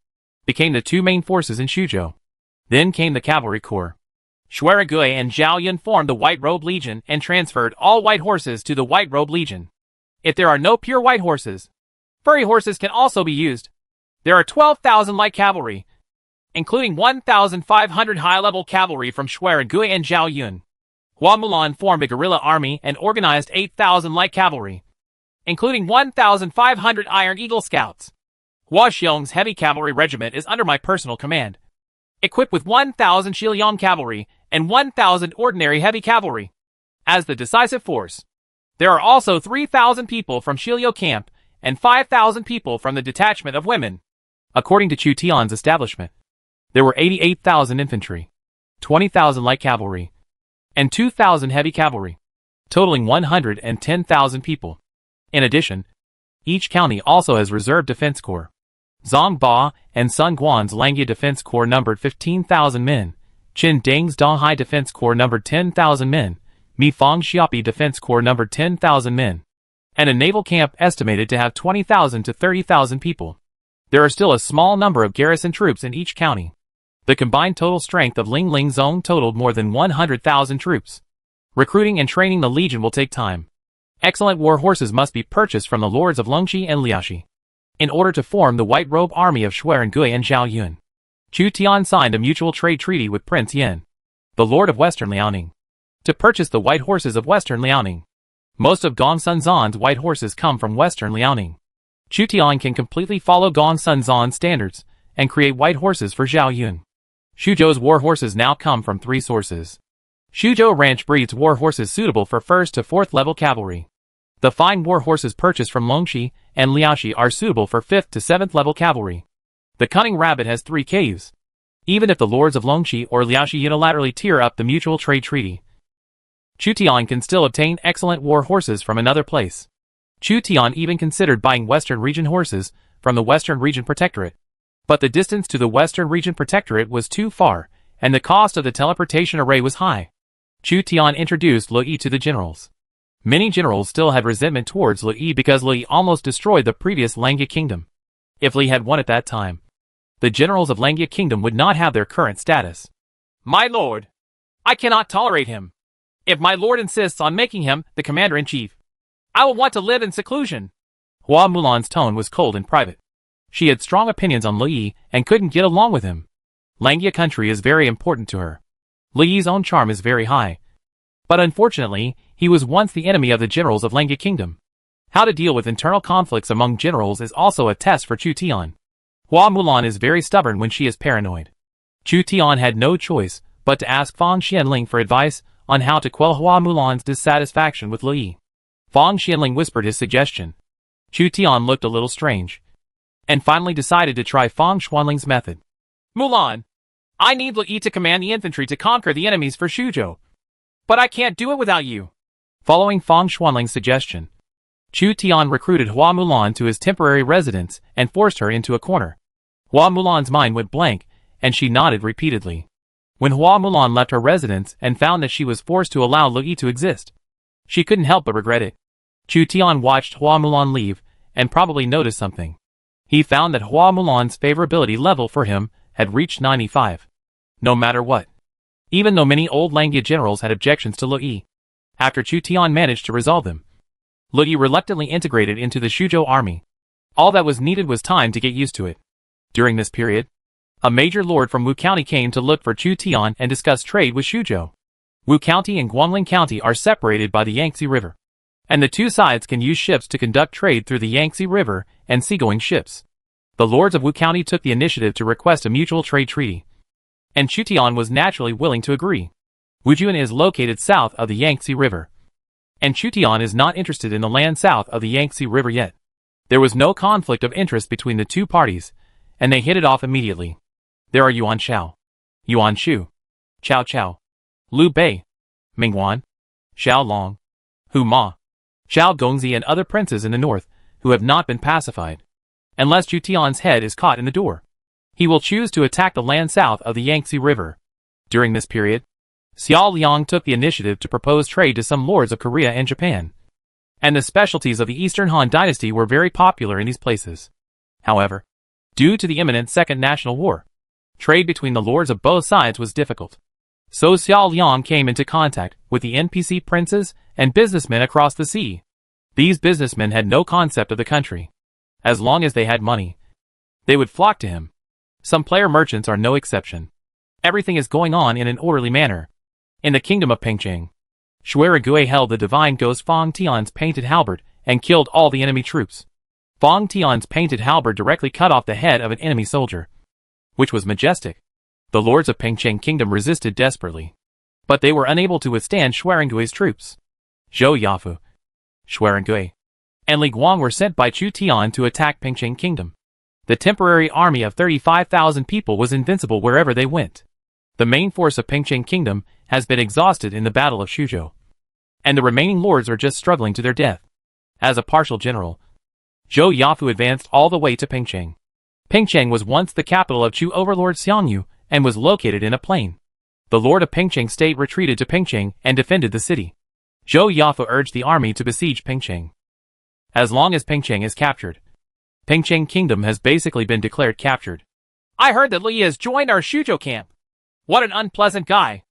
became the 2 main forces in Shuzhou. Then came the cavalry corps. Xuerigui and Zhao Yun formed the White Robe Legion and transferred all white horses to the White Robe Legion. If there are no pure white horses, furry horses can also be used. There are 12,000 light cavalry, including 1,500 high-level cavalry from Xuerigui and Zhao Yun. Hua Mulan formed a guerrilla army and organized 8,000 light cavalry, including 1,500 Iron Eagle scouts. Hua Xiong's heavy cavalry regiment is under my personal command, equipped with 1,000 Shiliang cavalry and 1,000 ordinary heavy cavalry. As the decisive force, there are also 3,000 people from Shiliu camp and 5,000 people from the detachment of women. According to Chu Tian's establishment, there were 88,000 infantry, 20,000 light cavalry, and 2,000 heavy cavalry, totaling 110,000 people. In addition, each county also has reserve defense corps. Zongba and Sun Guan's Langya Defense Corps numbered 15,000 men, Qin Deng's Donghai Defense Corps numbered 10,000 men, Mi Fang Xiaopi Defense Corps numbered 10,000 men, and a naval camp estimated to have 20,000 to 30,000 people. There are still a small number of garrison troops in each county. The combined total strength of Ling Zone totaled more than 100,000 troops. Recruiting and training the legion will take time. Excellent war horses must be purchased from the lords of Longxi and Liaoxi in order to form the White Robe army of Xuerigui and Zhao Yun. Chu Tian signed a mutual trade treaty with Prince Yan, the lord of Western Liaoning, to purchase the white horses of Western Liaoning. Most of Gongsun Zan's white horses come from Western Liaoning. Chu Tian can completely follow Gongsun Zan's standards and create white horses for Zhao Yun. Shuzhou's war horses now come from 3 sources. Shuzhou Ranch breeds war horses suitable for 1st to 4th level cavalry. The fine war horses purchased from Longxi and Liaoxi are suitable for 5th to 7th level cavalry. The Cunning Rabbit has 3 caves. Even if the lords of Longxi or Liaoxi unilaterally tear up the mutual trade treaty, Chu Tian can still obtain excellent war horses from another place. Chu Tian even considered buying Western Region horses from the Western Region Protectorate. But the distance to the Western Region Protectorate was too far, and the cost of the teleportation array was high. Chu Tian introduced Li Yi to the generals. Many generals still had resentment towards Li Yi because Li almost destroyed the previous Langya kingdom. If Li had won at that time, the generals of Langya kingdom would not have their current status. My lord, I cannot tolerate him. If my lord insists on making him the commander-in-chief, I will want to live in seclusion. Hua Mulan's tone was cold and private. She had strong opinions on Li Yi and couldn't get along with him. Langya country is very important to her. Li Yi's own charm is very high. But unfortunately, he was once the enemy of the generals of Langya kingdom. How to deal with internal conflicts among generals is also a test for Chu Tian. Hua Mulan is very stubborn when she is paranoid. Chu Tian had no choice but to ask Fang Xianling for advice on how to quell Hua Mulan's dissatisfaction with Li Yi. Fang Xianling whispered his suggestion. Chu Tian looked a little strange, and finally decided to try Fang Xuanling's method. Mulan, I need Li Yi to command the infantry to conquer the enemies for Shuzhou. But I can't do it without you. Following Fang Xuanling's suggestion, Chu Tian recruited Hua Mulan to his temporary residence and forced her into a corner. Hua Mulan's mind went blank, and she nodded repeatedly. When Hua Mulan left her residence and found that she was forced to allow Li Yi to exist, she couldn't help but regret it. Chu Tian watched Hua Mulan leave and probably noticed something. He found that Hua Mulan's favorability level for him had reached 95. No matter what. Even though many old Langya generals had objections to Li Yi, after Chu Tian managed to resolve them, Li Yi reluctantly integrated into the Shuzhou army. All that was needed was time to get used to it. During this period, a major lord from Wu County came to look for Chu Tian and discuss trade with Shuzhou. Wu County and Guangling County are separated by the Yangtze River, and the two sides can use ships to conduct trade through the Yangtze River and seagoing ships. The lords of Wu County took the initiative to request a mutual trade treaty. and Chu Tian was naturally willing to agree. Wujuan is located south of the Yangtze River, and Chu Tian is not interested in the land south of the Yangtze River yet. There was no conflict of interest between the two parties, and they hit it off immediately. There are Yuan Shao, Yuan Shu, Chao Chao, Liu Bei, Mingwan, Xiao Long, Hu Ma, Xiao Gongzi and other princes in the north who have not been pacified. Unless Chu Tian's head is caught in the door, he will choose to attack the land south of the Yangtze River. During this period, Xiao Liang took the initiative to propose trade to some lords of Korea and Japan, and the specialties of the Eastern Han Dynasty were very popular in these places. However, due to the imminent Second National War, trade between the lords of both sides was difficult. So Xiao Liang came into contact with the NPC princes and businessmen across the sea. These businessmen had no concept of the country. As long as they had money, they would flock to him. Some player merchants are no exception. Everything is going on in an orderly manner. In the kingdom of Pengcheng, Shuerigui held the divine ghost Fang Tian's painted halberd and killed all the enemy troops. Fang Tian's painted halberd directly cut off the head of an enemy soldier, which was majestic. The lords of Pengcheng Kingdom resisted desperately, but they were unable to withstand Shuerigui's troops. Zhou Yafu, Shuerigui, and Li Guang were sent by Chu Tian to attack Pengcheng Kingdom. The temporary army of 35,000 people was invincible wherever they went. The main force of Pengcheng Kingdom has been exhausted in the Battle of Shuzhou, and the remaining lords are just struggling to their death. As a partial general, Zhou Yafu advanced all the way to Pengcheng. Pengcheng was once the capital of Chu overlord Xiangyu and was located in a plain. The lord of Pengcheng State retreated to Pengcheng and defended the city. Zhou Yafu urged the army to besiege Pengcheng. As long as Pengcheng is captured, Pengcheng Kingdom has basically been declared captured. I heard that Li has joined our Shuzhou camp. What an unpleasant guy.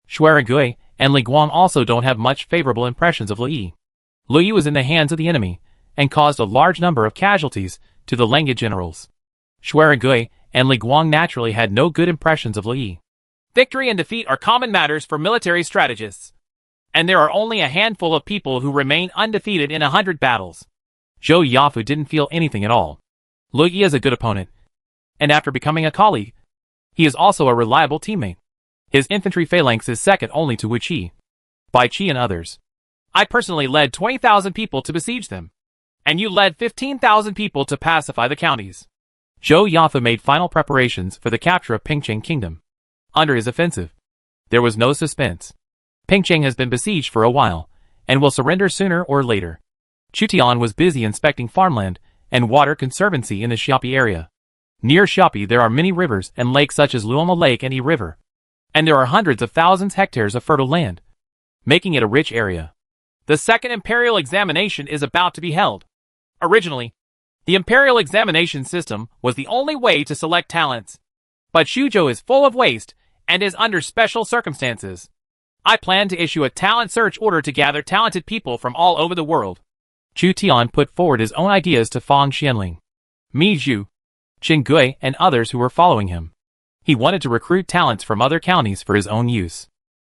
Shuerigui and Li Guang also don't have much favorable impressions of Li. Li was in the hands of the enemy and caused a large number of casualties to the Lenga generals. Shuerigui and Li Guang naturally had no good impressions of Li. Victory and defeat are common matters for military strategists, and there are only a handful of people who remain undefeated in 100 battles. Zhou Yafu didn't feel anything at all. Li is a good opponent, and after becoming a colleague, he is also a reliable teammate. His infantry phalanx is second only to Wu Qi, Bai Qi and others. I personally led 20,000 people to besiege them, and you led 15,000 people to pacify the counties. Zhou Yafu made final preparations for the capture of Pengcheng Kingdom. Under his offensive, there was no suspense. Pengcheng has been besieged for a while, and will surrender sooner or later. Chu Tian was busy inspecting farmland and water conservancy in the Xiapi area. Near Xiapi there are many rivers and lakes such as Luoma Lake and Yi River, and there are hundreds of thousands hectares of fertile land, making it a rich area. The second imperial examination is about to be held. Originally, the imperial examination system was the only way to select talents, but Shuzhou is full of waste and is under special circumstances. I plan to issue a talent search order to gather talented people from all over the world. Chu Tian put forward his own ideas to Fang Xianling, Mi Zhu, Qin Gui and others who were following him. He wanted to recruit talents from other counties for his own use.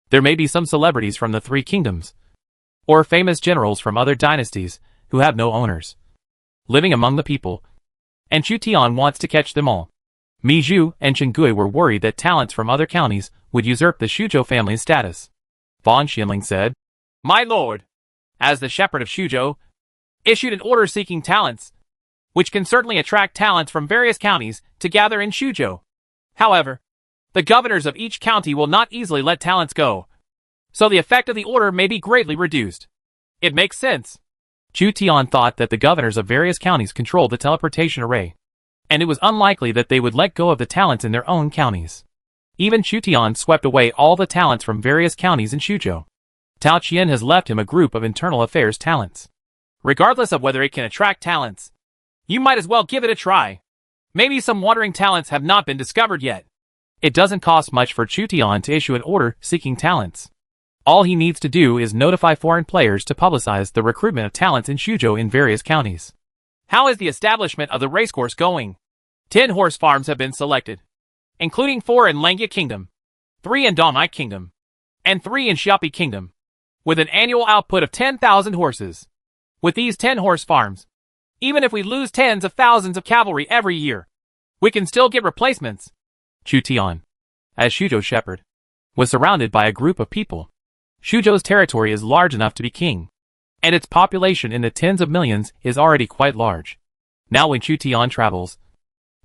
There may be some celebrities from the three kingdoms, or famous generals from other dynasties who have no owners, living among the people, and Chu Tian wants to catch them all. Mi Zhu and Qin Gui were worried that talents from other counties would usurp the Shuzhou family's status. Fang Xianling said, My lord, as the shepherd of Shuzhou, issued an order seeking talents, which can certainly attract talents from various counties to gather in Shuzhou. However, the governors of each county will not easily let talents go, so the effect of the order may be greatly reduced. It makes sense. Chu Tian thought that the governors of various counties controlled the teleportation array, and it was unlikely that they would let go of the talents in their own counties. Even Chu Tian swept away all the talents from various counties in Shuzhou. Tao Qian has left him a group of internal affairs talents. Regardless of whether it can attract talents, you might as well give it a try. Maybe some wandering talents have not been discovered yet. It doesn't cost much for Chu Tian to issue an order seeking talents. All he needs to do is notify foreign players to publicize the recruitment of talents in Shuzhou in various counties. How is the establishment of the racecourse going? 10 horse farms have been selected, including 4 in Langya Kingdom, 3 in Donghai Kingdom, and 3 in Xiapi Kingdom, with an annual output of 10,000 horses. With these 10 horse farms, even if we lose tens of thousands of cavalry every year, we can still get replacements. Chu Tian, as Shuzhou shepherd, was surrounded by a group of people. Shuzhou's territory is large enough to be king, and its population in the tens of millions is already quite large. Now when Chu Tian travels,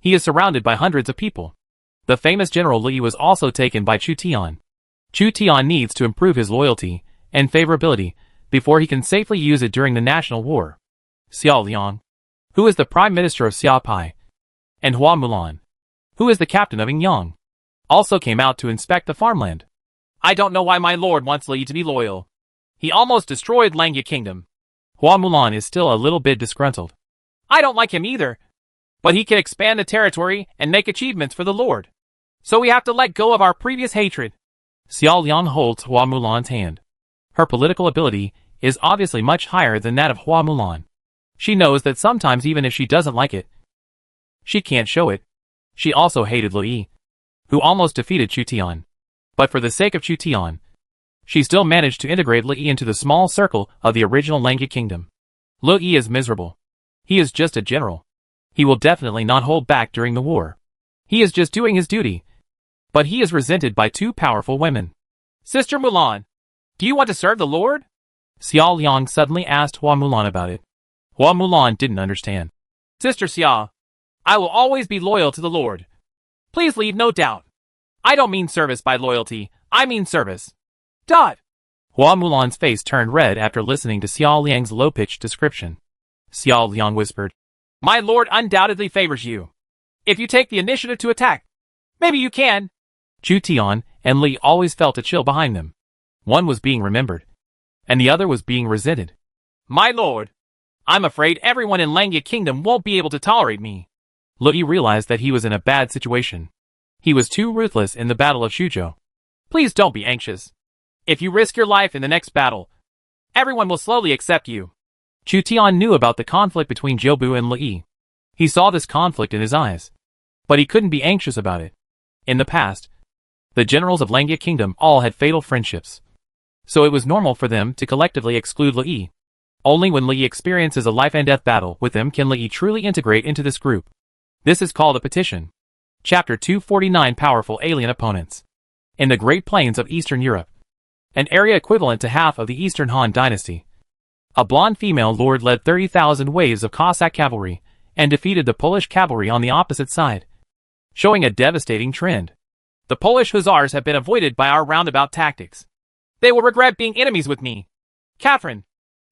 he is surrounded by hundreds of people. The famous General Li was also taken by Chu Tian. Chu Tian needs to improve his loyalty and favorability before he can safely use it during the national war. Xiao Liang, who is the Prime Minister of Xiaopai, and Hua Mulan, who is the captain of Yingyang, also came out to inspect the farmland. I don't know why my lord wants Li to be loyal. He almost destroyed Langya Kingdom. Hua Mulan is still a little bit disgruntled. I don't like him either. But he can expand the territory and make achievements for the lord. So we have to let go of our previous hatred. Xiao Liang holds Hua Mulan's hand. Her political ability is obviously much higher than that of Hua Mulan. She knows that sometimes even if she doesn't like it, she can't show it. She also hated Lu Yi, who almost defeated Chu Tian. But for the sake of Chu Tian, she still managed to integrate Lu Yi into the small circle of the original Langya Kingdom. Lu Yi is miserable. He is just a general. He will definitely not hold back during the war. He is just doing his duty. But he is resented by two powerful women. Sister Mulan, do you want to serve the lord? Xiao Liang suddenly asked Hua Mulan about it. Hua Mulan didn't understand. Sister Xia, I will always be loyal to the lord. Please leave no doubt. I don't mean service by loyalty, I mean service. Dot. Hua Mulan's face turned red after listening to Xiao Liang's low-pitched description. Xiao Liang whispered, My lord undoubtedly favors you. If you take the initiative to attack, maybe you can. Chu Tian and Li always felt a chill behind them. One was being remembered, and the other was being resented. My lord, I'm afraid everyone in Langya Kingdom won't be able to tolerate me. Lu Yi realized that he was in a bad situation. He was too ruthless in the Battle of Shuzhou. Please don't be anxious. If you risk your life in the next battle, everyone will slowly accept you. Chu Tian knew about the conflict between Zhou and Lu Yi. He saw this conflict in his eyes, but he couldn't be anxious about it. In the past, the generals of Langya Kingdom all had fatal friendships, so it was normal for them to collectively exclude Lu Yi. Only when Lu Yi experiences a life-and-death battle with them can Lu Yi truly integrate into this group. This is called a petition. Chapter 249 Powerful Alien Opponents. In the Great Plains of Eastern Europe, an area equivalent to half of the Eastern Han dynasty, a blonde female lord led 30,000 waves of Cossack cavalry and defeated the Polish cavalry on the opposite side, showing a devastating trend. The Polish hussars have been avoided by our roundabout tactics. They will regret being enemies with me. Catherine,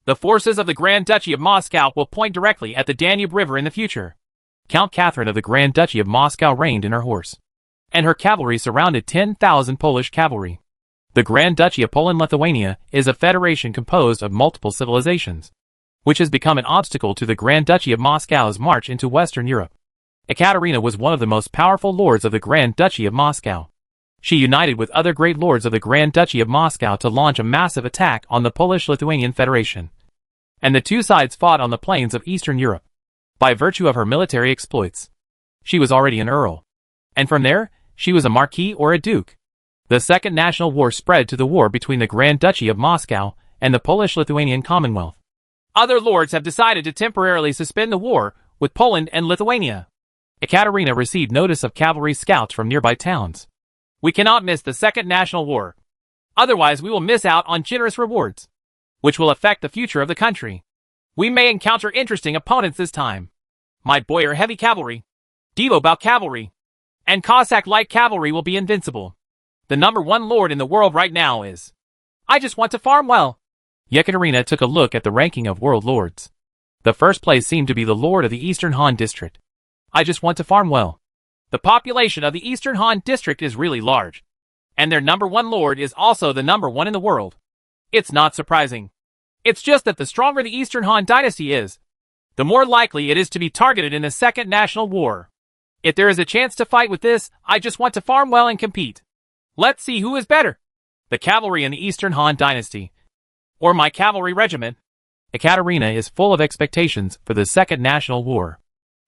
the forces of the Grand Duchy of Moscow will point directly at the Danube River in the future. Count Catherine of the Grand Duchy of Moscow reined in her horse, and her cavalry surrounded 10,000 Polish cavalry. The Grand Duchy of Poland-Lithuania is a federation composed of multiple civilizations, which has become an obstacle to the Grand Duchy of Moscow's march into Western Europe. Ekaterina was one of the most powerful lords of the Grand Duchy of Moscow. She united with other great lords of the Grand Duchy of Moscow to launch a massive attack on the Polish-Lithuanian Federation, and the two sides fought on the plains of Eastern Europe. By virtue of her military exploits, she was already an earl, and from there, she was a marquis or a duke. The Second National War spread to the war between the Grand Duchy of Moscow and the Polish-Lithuanian Commonwealth. Other lords have decided to temporarily suspend the war with Poland and Lithuania. Ekaterina received notice of cavalry scouts from nearby towns. We cannot miss the Second National War. Otherwise we will miss out on generous rewards, which will affect the future of the country. We may encounter interesting opponents this time. My Boyar heavy cavalry, Divo cavalry, and Cossack light cavalry will be invincible. The #1 lord in the world right now is... I just want to farm well. Yekaterina took a look at the ranking of world lords. The first place seemed to be the lord of the Eastern Han district. I just want to farm well. The population of the Eastern Han district is really large, and their #1 lord is also the #1 in the world. It's not surprising. It's just that the stronger the Eastern Han dynasty is, the more likely it is to be targeted in the Second National War. If there is a chance to fight with this, I just want to farm well and compete. Let's see who is better. The cavalry in the Eastern Han dynasty, or my cavalry regiment. Ekaterina is full of expectations for the Second National War,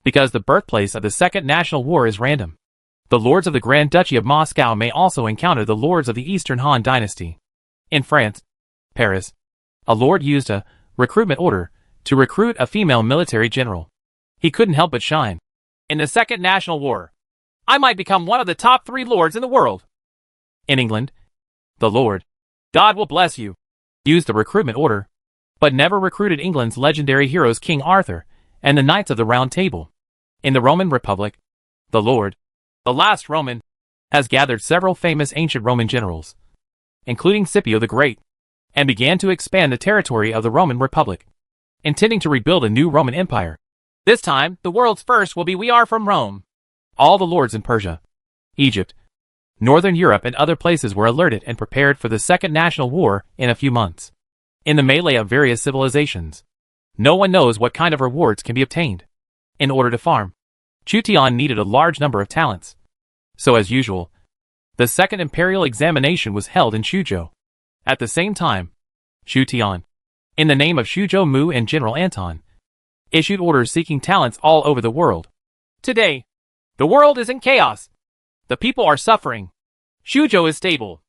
because the birthplace of the Second National War is random. The lords of the Grand Duchy of Moscow may also encounter the lords of the Eastern Han dynasty. In France, Paris, a lord used a recruitment order to recruit a female military general. He couldn't help but shine. In the Second National War, I might become one of the top 3 lords in the world. In England, the Lord, God will bless you, used the recruitment order, but never recruited England's legendary heroes King Arthur and the Knights of the Round Table. In the Roman Republic, the Lord, the last Roman, has gathered several famous ancient Roman generals, including Scipio the Great, and began to expand the territory of the Roman Republic, intending to rebuild a new Roman Empire. This time, the world's first will be We Are from Rome. All the lords in Persia, Egypt, Northern Europe and other places were alerted and prepared for the Second National War in a few months. In the melee of various civilizations, no one knows what kind of rewards can be obtained. In order to farm, Chu Tian needed a large number of talents. So as usual, the Second Imperial Examination was held in Suzhou. At the same time, Chu Tian, in the name of Shuzhou Mu and General Anton, issued orders seeking talents all over the world. Today, the world is in chaos. The people are suffering. Shuzhou is stable,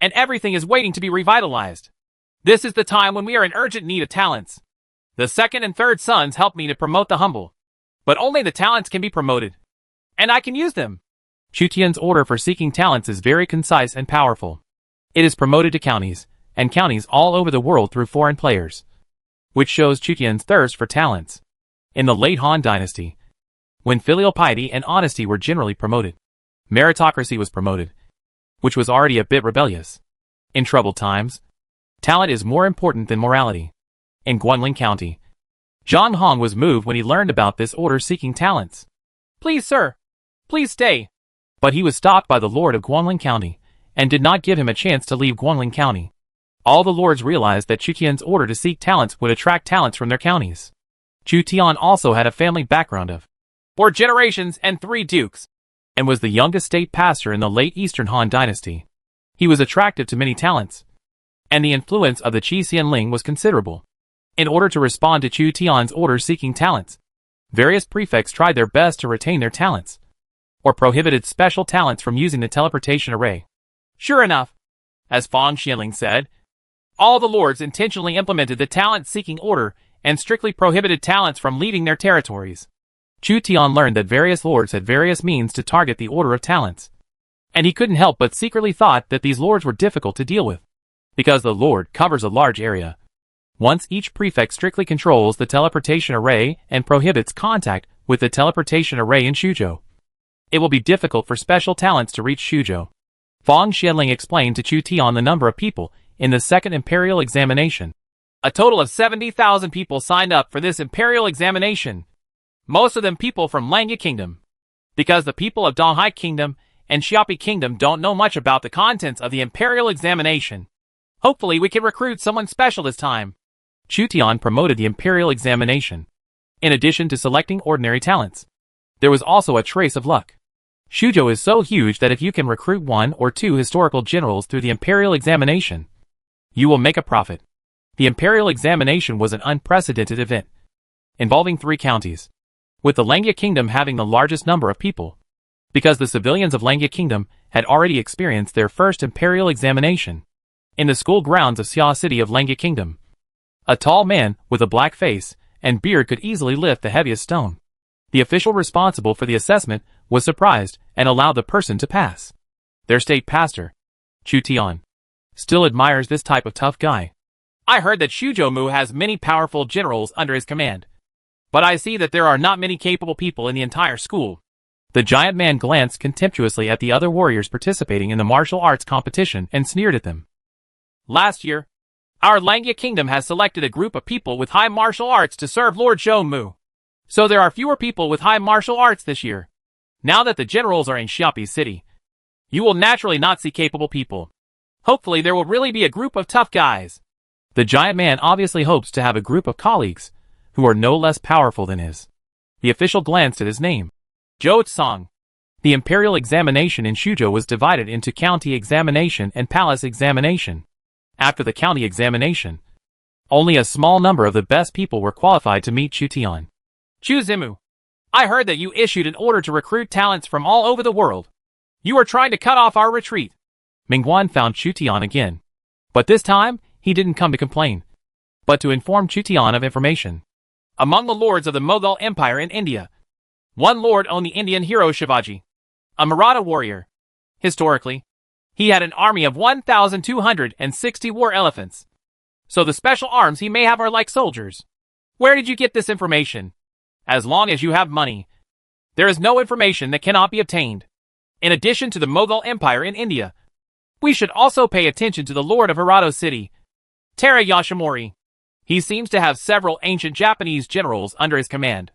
and everything is waiting to be revitalized. This is the time when we are in urgent need of talents. The second and third sons help me to promote the humble, but only the talents can be promoted, and I can use them. Chu Tian's order for seeking talents is very concise and powerful. It is promoted to counties, and counties all over the world through foreign players, which shows Chu Tian's thirst for talents. In the late Han Dynasty, when filial piety and honesty were generally promoted, meritocracy was promoted, which was already a bit rebellious. In troubled times, talent is more important than morality. In Guanling County, Zhang Hong was moved when he learned about this order seeking talents. Please, sir, please stay. But he was stopped by the Lord of Guanling County, and did not give him a chance to leave Guanling County. All the lords realized that Chu Tian's order to seek talents would attract talents from their counties. Chu Tian also had a family background of 4 generations and 3 dukes, and was the youngest state pastor in the late Eastern Han Dynasty. He was attractive to many talents, and the influence of the Qi Xianling was considerable. In order to respond to Chu Tian's order seeking talents, various prefects tried their best to retain their talents, or prohibited special talents from using the teleportation array. Sure enough, as Fang Xianling said, all the lords intentionally implemented the talent-seeking order and strictly prohibited talents from leaving their territories. Chu Tian learned that various lords had various means to target the order of talents, and he couldn't help but secretly thought that these lords were difficult to deal with, because the lord covers a large area. Once each prefect strictly controls the teleportation array and prohibits contact with the teleportation array in Shuzhou, it will be difficult for special talents to reach Shuzhou. Fang Xianling explained to Chu Tian the number of people in the Second Imperial Examination. A total of 70,000 people signed up for this Imperial Examination, most of them people from Langya Kingdom, because the people of Donghai Kingdom and Xiapi Kingdom don't know much about the contents of the Imperial Examination. Hopefully we can recruit someone special this time. Chu Tian promoted the Imperial Examination. In addition to selecting ordinary talents, there was also a trace of luck. Shuzhou is so huge that if you can recruit 1 or 2 historical generals through the Imperial Examination, you will make a profit. The Imperial Examination was an unprecedented event, involving 3 counties, with the Langya Kingdom having the largest number of people, because the civilians of Langya Kingdom had already experienced their first Imperial Examination. In the school grounds of Xia City of Langya Kingdom, a tall man with a black face and beard could easily lift the heaviest stone. The official responsible for the assessment was surprised and allowed the person to pass. Their state pastor, Chu Tian, still admires this type of tough guy. I heard that Shuzhou Mu has many powerful generals under his command, but I see that there are not many capable people in the entire school. The giant man glanced contemptuously at the other warriors participating in the martial arts competition and sneered at them. Last year, our Langya Kingdom has selected a group of people with high martial arts to serve Lord Zhou Mu. So there are fewer people with high martial arts this year. Now that the generals are in Xiapi City, you will naturally not see capable people. Hopefully there will really be a group of tough guys. The giant man obviously hopes to have a group of colleagues who are no less powerful than his. The official glanced at his name. Zhou Tsang. The Imperial Examination in Shuzhou was divided into County Examination and Palace Examination. After the County Examination, only a small number of the best people were qualified to meet Chu Tian. Chu Zimu, I heard that you issued an order to recruit talents from all over the world. You are trying to cut off our retreat. Mingguan found Chu Tian again. But this time, he didn't come to complain, but to inform Chu Tian of information. Among the lords of the Mughal Empire in India, one lord owned the Indian hero Shivaji, a Maratha warrior. Historically, He had an army of 1,260 war elephants. So the special arms he may have are like soldiers. Where did you get this information? As long as you have money, there is no information that cannot be obtained. In addition to the Mughal Empire in India, we should also pay attention to the Lord of Hirado City, Tara Yashimori. He seems to have several ancient Japanese generals under his command.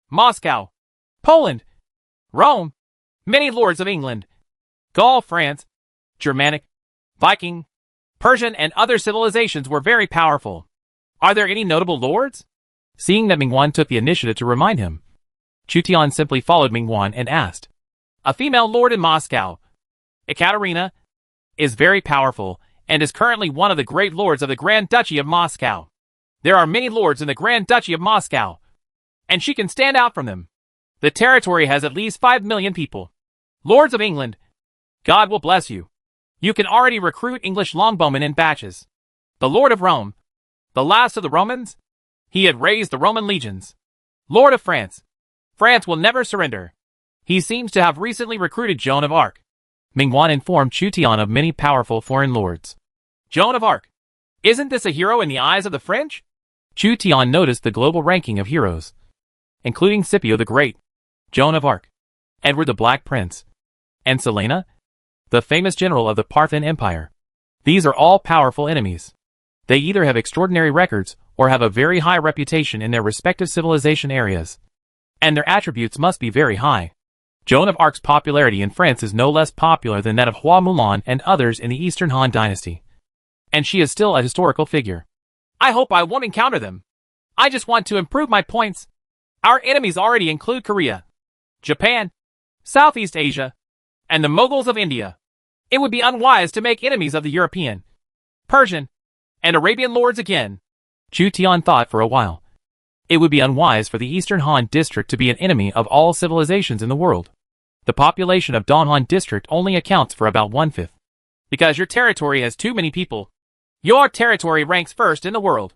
Moscow, Poland, Rome, many lords of England, Gaul, France, Germanic, Viking, Persian, and other civilizations were very powerful. Are there any notable lords? Seeing that Mingwan took the initiative to remind him, Chu Tian simply followed Mingwan and asked. A female lord in Moscow, Ekaterina, is very powerful and is currently one of the great lords of the Grand Duchy of Moscow. There are many lords in the Grand Duchy of Moscow, and she can stand out from them. The territory has at least 5 million people. Lords of England, God will bless you. You can already recruit English longbowmen in batches. The Lord of Rome, the last of the Romans, he had raised the Roman legions. Lord of France, France will never surrender. He seems to have recently recruited Joan of Arc. Mingwan informed Chu Tian of many powerful foreign lords. Joan of Arc, isn't this a hero in the eyes of the French? Chu Tian noticed the global ranking of heroes, including Scipio the Great, Joan of Arc, Edward the Black Prince, and Selena, the famous general of the Parthian Empire. These are all powerful enemies. They either have extraordinary records or have a very high reputation in their respective civilization areas, and their attributes must be very high. Joan of Arc's popularity in France is no less popular than that of Hua Mulan and others in the Eastern Han Dynasty, and she is still a historical figure. I hope I won't encounter them. I just want to improve my points. Our enemies already include Korea, Japan, Southeast Asia, and the Mughals of India. It would be unwise to make enemies of the European, Persian, and Arabian lords again. Chu Tian thought for a while. It would be unwise for the Eastern Han District to be an enemy of all civilizations in the world. The population of Donhan District only accounts for about 1/5. Because your territory has too many people. Your territory ranks first in the world.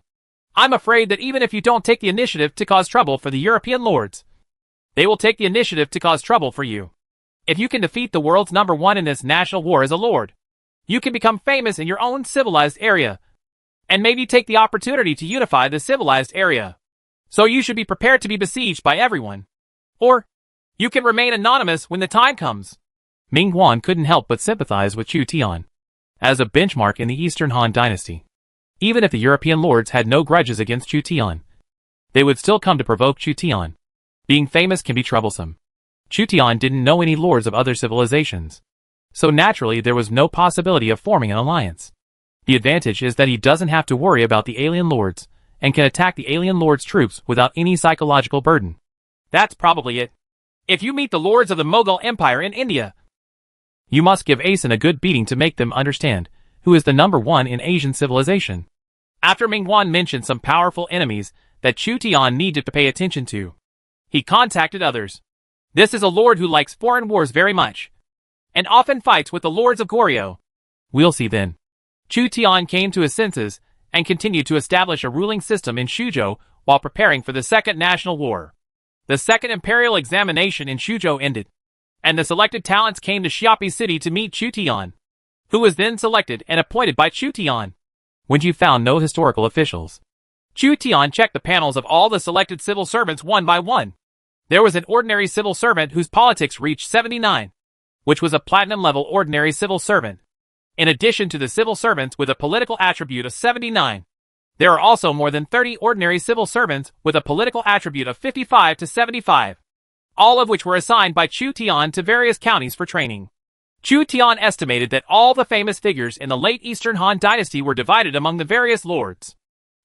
I'm afraid that even if you don't take the initiative to cause trouble for the European lords, they will take the initiative to cause trouble for you. If you can defeat the world's #1 in this national war as a lord, you can become famous in your own civilized area, and maybe take the opportunity to unify the civilized area. So you should be prepared to be besieged by everyone. Or, you can remain anonymous when the time comes. Mingwan couldn't help but sympathize with Chu Tian. As a benchmark in the Eastern Han Dynasty, even if the European lords had no grudges against Chu Tian, they would still come to provoke Chu Tian. Being famous can be troublesome. Chu Tian didn't know any lords of other civilizations, so naturally there was no possibility of forming an alliance. The advantage is that he doesn't have to worry about the alien lords, and can attack the alien lord's troops without any psychological burden. That's probably it. If you meet the lords of the Mughal Empire in India, you must give Asen a good beating to make them understand who is the #1 in Asian civilization. After Mingwan mentioned some powerful enemies that Chu Tian needed to pay attention to, he contacted others. This is a lord who likes foreign wars very much, and often fights with the lords of Goryeo. We'll see then. Chu Tian came to his senses and continued to establish a ruling system in Shuzhou while preparing for the Second National War. The Second Imperial Examination in Shuzhou ended, and the selected talents came to Xiapi City to meet Chu Tian, who was then selected and appointed by Chu Tian. When you found no historical officials, Chu Tian checked the panels of all the selected civil servants one by one. There was an ordinary civil servant whose politics reached 79, which was a platinum-level ordinary civil servant. In addition to the civil servants with a political attribute of 79, there are also more than 30 ordinary civil servants with a political attribute of 55 to 75, all of which were assigned by Chu Tian to various counties for training. Chu Tian estimated that all the famous figures in the late Eastern Han Dynasty were divided among the various lords.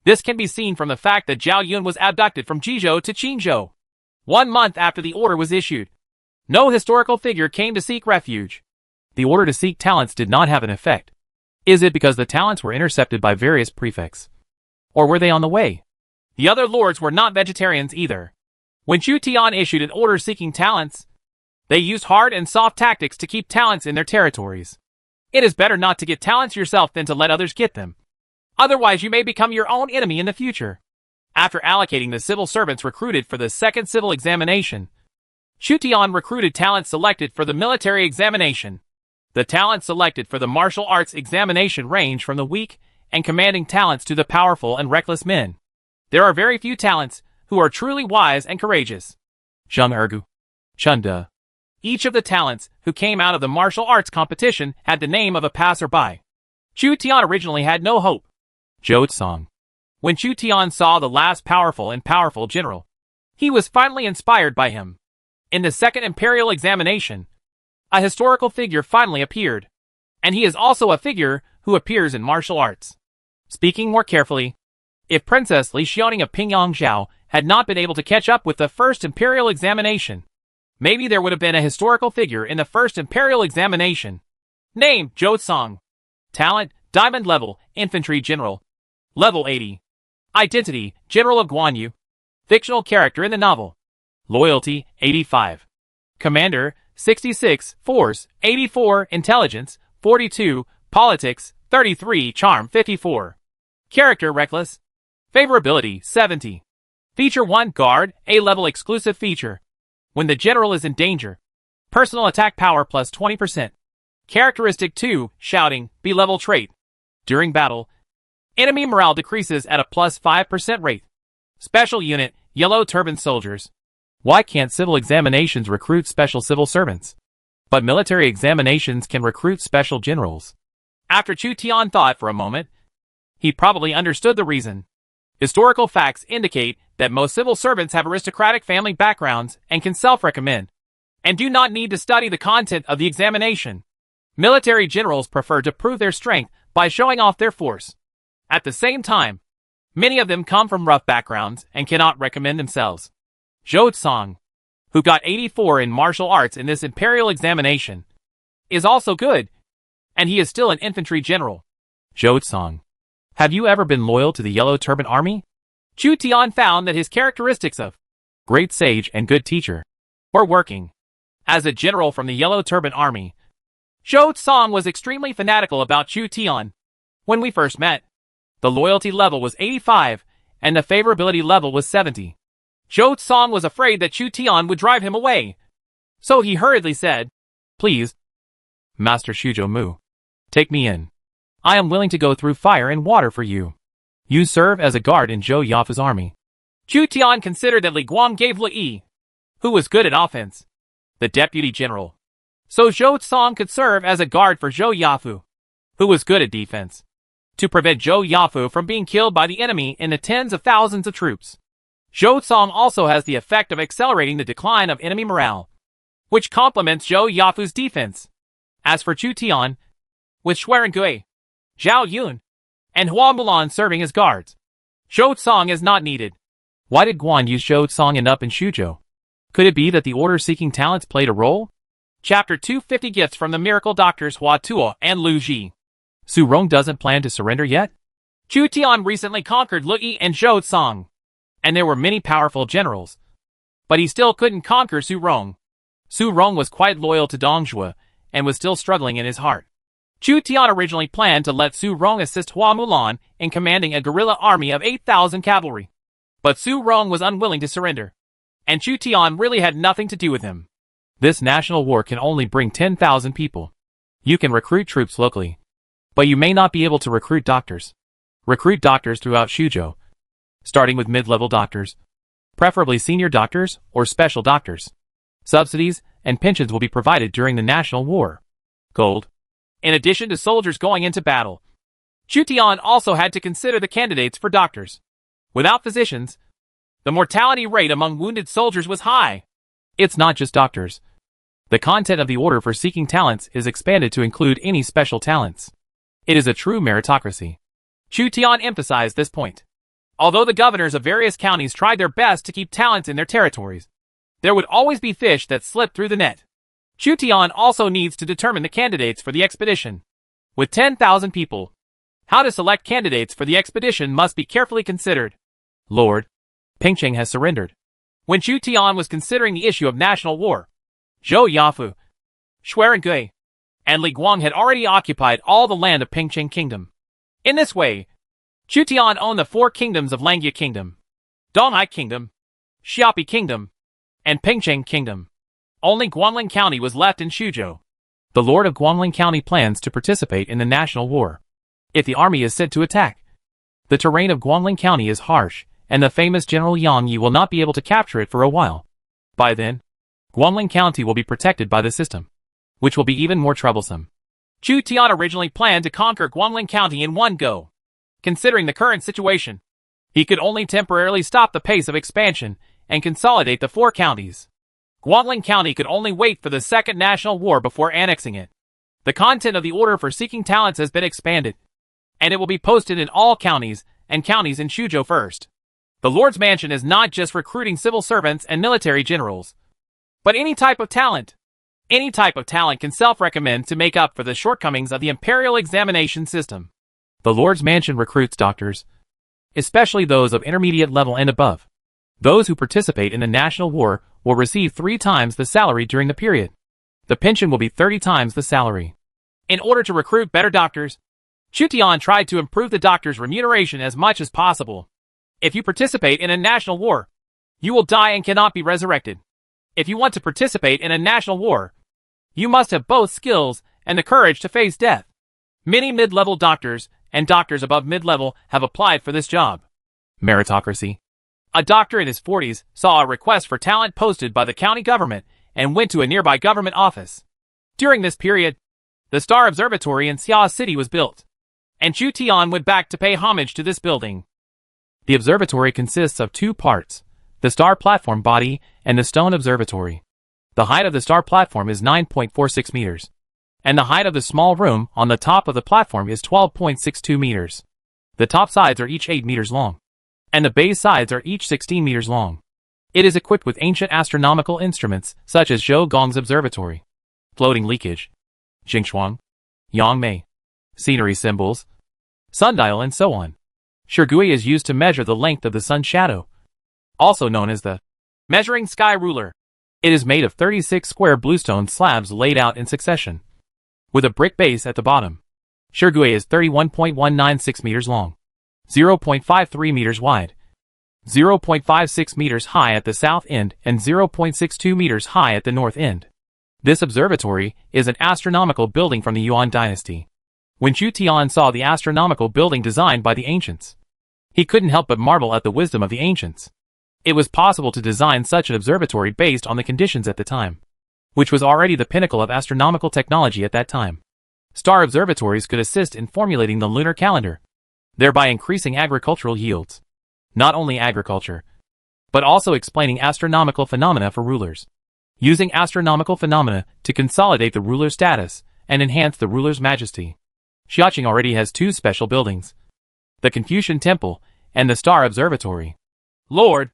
This can be seen from the fact that Zhao Yun was abducted from Jizhou to Qingzhou 1 month after the order was issued. No historical figure came to seek refuge. The order to seek talents did not have an effect. Is it because the talents were intercepted by various prefects? Or were they on the way? The other lords were not vegetarians either. When Chu Tian issued an order seeking talents, they used hard and soft tactics to keep talents in their territories. It is better not to get talents yourself than to let others get them. Otherwise you may become your own enemy in the future. After allocating the civil servants recruited for the second civil examination, Chu Tian recruited talents selected for the military examination. The talents selected for the martial arts examination range from the weak and commanding talents to the powerful and reckless men. There are very few talents who are truly wise and courageous. Zheng Ergu. Chunda. Each of the talents who came out of the martial arts competition had the name of a passerby. Chu Tian originally had no hope. Zhou Song. When Chu Tian saw the last powerful general, he was finally inspired by him. In the second imperial examination, a historical figure finally appeared, and he is also a figure who appears in martial arts. Speaking more carefully, if Princess Li Xiaoning of Pingyang Zhao had not been able to catch up with the first imperial examination, maybe there would have been a historical figure in the first imperial examination. Name, Zhou Song. Talent, Diamond Level, Infantry General. Level 80. Identity, General of Guan Yu. Fictional character in the novel. Loyalty, 85. Commander, 66. Force, 84. Intelligence, 42. Politics, 33. Charm, 54. Character, Reckless. Favorability, 70. Feature 1. Guard, A-level exclusive feature. When the general is in danger. Personal attack power plus 20%. Characteristic 2. Shouting, B-level trait. During battle, enemy morale decreases at a plus 5% rate. Special unit, Yellow Turban Soldiers. Why can't civil examinations recruit special civil servants? But military examinations can recruit special generals. After Chu Tian thought for a moment, he probably understood the reason. Historical facts indicate that most civil servants have aristocratic family backgrounds and can self-recommend, and do not need to study the content of the examination. Military generals prefer to prove their strength by showing off their force. At the same time, many of them come from rough backgrounds and cannot recommend themselves. Zhou Song, who got 84 in martial arts in this imperial examination, is also good, and he is still an infantry general. Zhou Song. Have you ever been loyal to the Yellow Turban Army? Chu Tian found that his characteristics of great sage and good teacher were working. As a general from the Yellow Turban Army, Zhou Song was extremely fanatical about Chu Tian. When we first met, the loyalty level was 85, and the favorability level was 70. Zhou Song was afraid that Chu Tian would drive him away, so he hurriedly said, "Please, Master Shuzhou Mu, take me in. I am willing to go through fire and water for you. You serve as a guard in Zhou Yafu's army." Chu Tian considered that Li Guang gave Li Yi, who was good at offense, the deputy general, so Zhou Song could serve as a guard for Zhou Yafu, who was good at defense, to prevent Zhou Yafu from being killed by the enemy in the tens of thousands of troops. Zhou Song also has the effect of accelerating the decline of enemy morale, which complements Zhou Yafu's defense. As for Chu Tian, with Xuerengui, Zhao Yun, and Hua Mulan serving as guards, Zhou Song is not needed. Why did Guan use Zhou Song end up in Shuzhou? Could it be that the order-seeking talents played a role? Chapter 250 Gifts from the Miracle Doctors Hua Tuo and Lu Ji. Su Rong doesn't plan to surrender yet? Chu Tian recently conquered Lu Yi and Zhou Song, and there were many powerful generals. But he still couldn't conquer Su Rong. Su Rong was quite loyal to Dong Zhuo, and was still struggling in his heart. Chu Tian originally planned to let Su Rong assist Hua Mulan in commanding a guerrilla army of 8,000 cavalry. But Su Rong was unwilling to surrender, and Chu Tian really had nothing to do with him. This national war can only bring 10,000 people. You can recruit troops locally, but you may not be able to recruit doctors. Recruit doctors throughout Shuzhou, starting with mid-level doctors, preferably senior doctors or special doctors. Subsidies and pensions will be provided during the national war. Gold. In addition to soldiers going into battle, Chu Tian also had to consider the candidates for doctors. Without physicians, the mortality rate among wounded soldiers was high. It's not just doctors. The content of the order for seeking talents is expanded to include any special talents. It is a true meritocracy. Chu Tian emphasized this point. Although the governors of various counties tried their best to keep talents in their territories, there would always be fish that slipped through the net. Chu Tian also needs to determine the candidates for the expedition. With 10,000 people, how to select candidates for the expedition must be carefully considered. Lord, Pingcheng has surrendered. When Chu Tian was considering the issue of national war, Zhou Yafu, Xuerengui, and Li Guang had already occupied all the land of Pingcheng Kingdom. In this way, Chu Tian owned the 4 kingdoms of Langya Kingdom, Donghai Kingdom, Xiapi Kingdom, and Pingcheng Kingdom. Only Guanling County was left in Shuzhou. The Lord of Guangling County plans to participate in the national war. If the army is sent to attack, the terrain of Guangling County is harsh, and the famous General Yang Yi will not be able to capture it for a while. By then, Guangling County will be protected by the system, which will be even more troublesome. Chu Tian originally planned to conquer Guangling County in one go. Considering the current situation, he could only temporarily stop the pace of expansion and consolidate the 4 counties. Guangling County could only wait for the Second National War before annexing it. The content of the order for seeking talents has been expanded, and it will be posted in all counties and counties in Shuzhou first. The Lord's Mansion is not just recruiting civil servants and military generals, but any type of talent. Any type of talent can self-recommend to make up for the shortcomings of the imperial examination system. The Lord's Mansion recruits doctors, especially those of intermediate level and above. Those who participate in the national war will receive 3 times the salary during the period. The pension will be 30 times the salary. In order to recruit better doctors, Chu Tian tried to improve the doctor's remuneration as much as possible. If you participate in a national war, you will die and cannot be resurrected. If you want to participate in a national war, you must have both skills and the courage to face death. Many mid-level doctors and doctors above mid-level have applied for this job. Meritocracy. A doctor in his 40s saw a request for talent posted by the county government and went to a nearby government office. During this period, the Star Observatory in Xia City was built, and Chu Tian went back to pay homage to this building. The observatory consists of 2 parts, the star platform body and the stone observatory. The height of the star platform is 9.46 meters, and the height of the small room on the top of the platform is 12.62 meters. The top sides are each 8 meters long, and the base sides are each 16 meters long. It is equipped with ancient astronomical instruments such as Zhou Gong's observatory, floating leakage, Jingshuang, Yangmei, scenery symbols, sundial, and so on. Shirgui is used to measure the length of the sun's shadow, also known as the measuring sky ruler. It is made of 36 square bluestone slabs laid out in succession, with a brick base at the bottom. Shirgui is 31.196 meters long, 0.53 meters wide, 0.56 meters high at the south end, and 0.62 meters high at the north end. This observatory is an astronomical building from the Yuan dynasty. When Chu Tian saw the astronomical building designed by the ancients, he couldn't help but marvel at the wisdom of the ancients. It was possible to design such an observatory based on the conditions at the time, which was already the pinnacle of astronomical technology at that time. Star observatories could assist in formulating the lunar calendar, thereby increasing agricultural yields. Not only agriculture, but also explaining astronomical phenomena for rulers. Using astronomical phenomena to consolidate the ruler's status and enhance the ruler's majesty. Xiaoqing already has 2 special buildings, the Confucian Temple and the Star Observatory. Lord,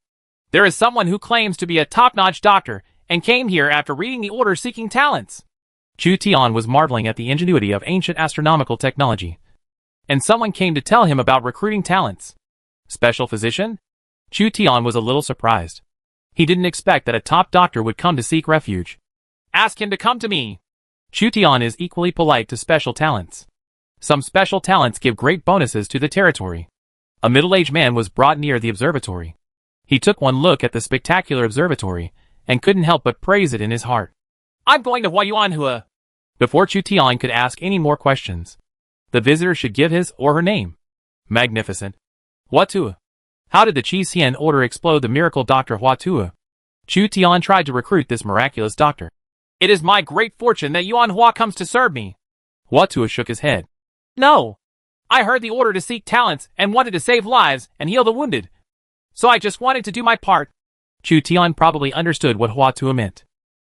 there is someone who claims to be a top-notch doctor and came here after reading the order seeking talents. Chu Tian was marveling at the ingenuity of ancient astronomical technology. And someone came to tell him about recruiting talents. Special physician? Chu Tian was a little surprised. He didn't expect that a top doctor would come to seek refuge. Ask him to come to me. Chu Tian is equally polite to special talents. Some special talents give great bonuses to the territory. A middle-aged man was brought near the observatory. He took one look at the spectacular observatory and couldn't help but praise it in his heart. I'm going to Huayuanhua. Before Chu Tian could ask any more questions, the visitor should give his or her name. Magnificent. Huatua. How did the Qi Xian order explode the miracle doctor Huatua? Chu Tian tried to recruit this miraculous doctor. It is my great fortune that Yuan Hua comes to serve me. Huatua shook his head. No. I heard the order to seek talents and wanted to save lives and heal the wounded. So I just wanted to do my part. Chu Tian probably understood what Huatua meant.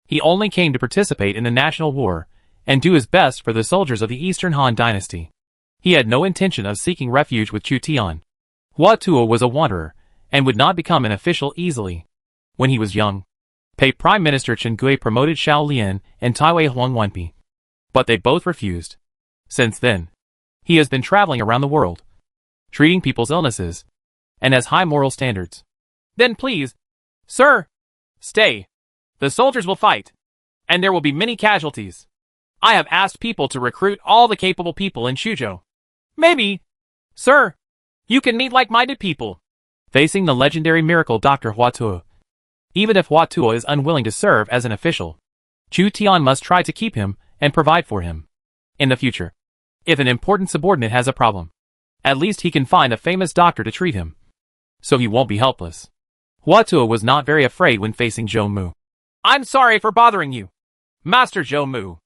He only came to participate in the national war and do his best for the soldiers of the Eastern Han dynasty. He had no intention of seeking refuge with Chu Tian. Huatua was a wanderer and would not become an official easily. When he was young, Prime Minister Chen Gui promoted Xiao Lian and Taiwei Huangwanpi, but they both refused. Since then, he has been traveling around the world, treating people's illnesses, and has high moral standards. Then please, sir, stay. The soldiers will fight, and there will be many casualties. I have asked people to recruit all the capable people in Shuzhou. Maybe, sir, you can meet like-minded people. Facing the legendary miracle Dr. Huatua. Even if Huatua is unwilling to serve as an official, Chu Tian must try to keep him and provide for him. In the future, if an important subordinate has a problem, at least he can find a famous doctor to treat him, so he won't be helpless. Hua Tuo was not very afraid when facing Zhou Mu. I'm sorry for bothering you, Master Zhou Mu.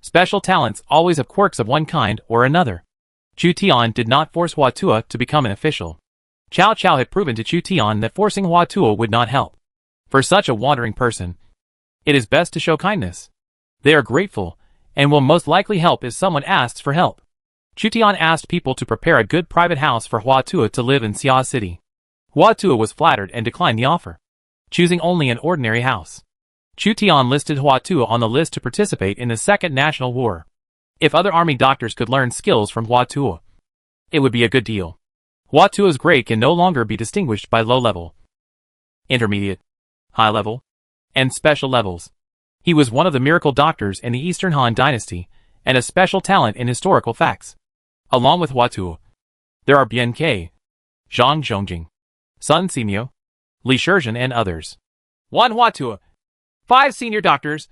Special talents always have quirks of one kind or another. Chu Tian did not force Hua Tuo to become an official. Cao Cao had proven to Chu Tian that forcing Hua Tuo would not help. For such a wandering person, it is best to show kindness. They are grateful, and will most likely help if someone asks for help. Chu Tian asked people to prepare a good private house for Hua Tuo to live in Xia City. Hua Tuo was flattered and declined the offer, choosing only an ordinary house. Chu Tian listed Hua Tuo on the list to participate in the Second National War. If other army doctors could learn skills from Hua Tuo, it would be a good deal. Hua Tuo's grade can no longer be distinguished by low level, intermediate, high level, and special levels. He was one of the miracle doctors in the Eastern Han Dynasty, and a special talent in historical facts. Along with Hua Tuo, there are Bian Ke, Zhang Zhongjing, Sun Simio, Li Shizhen, and others. 1 Hua Tuo, 5 senior doctors,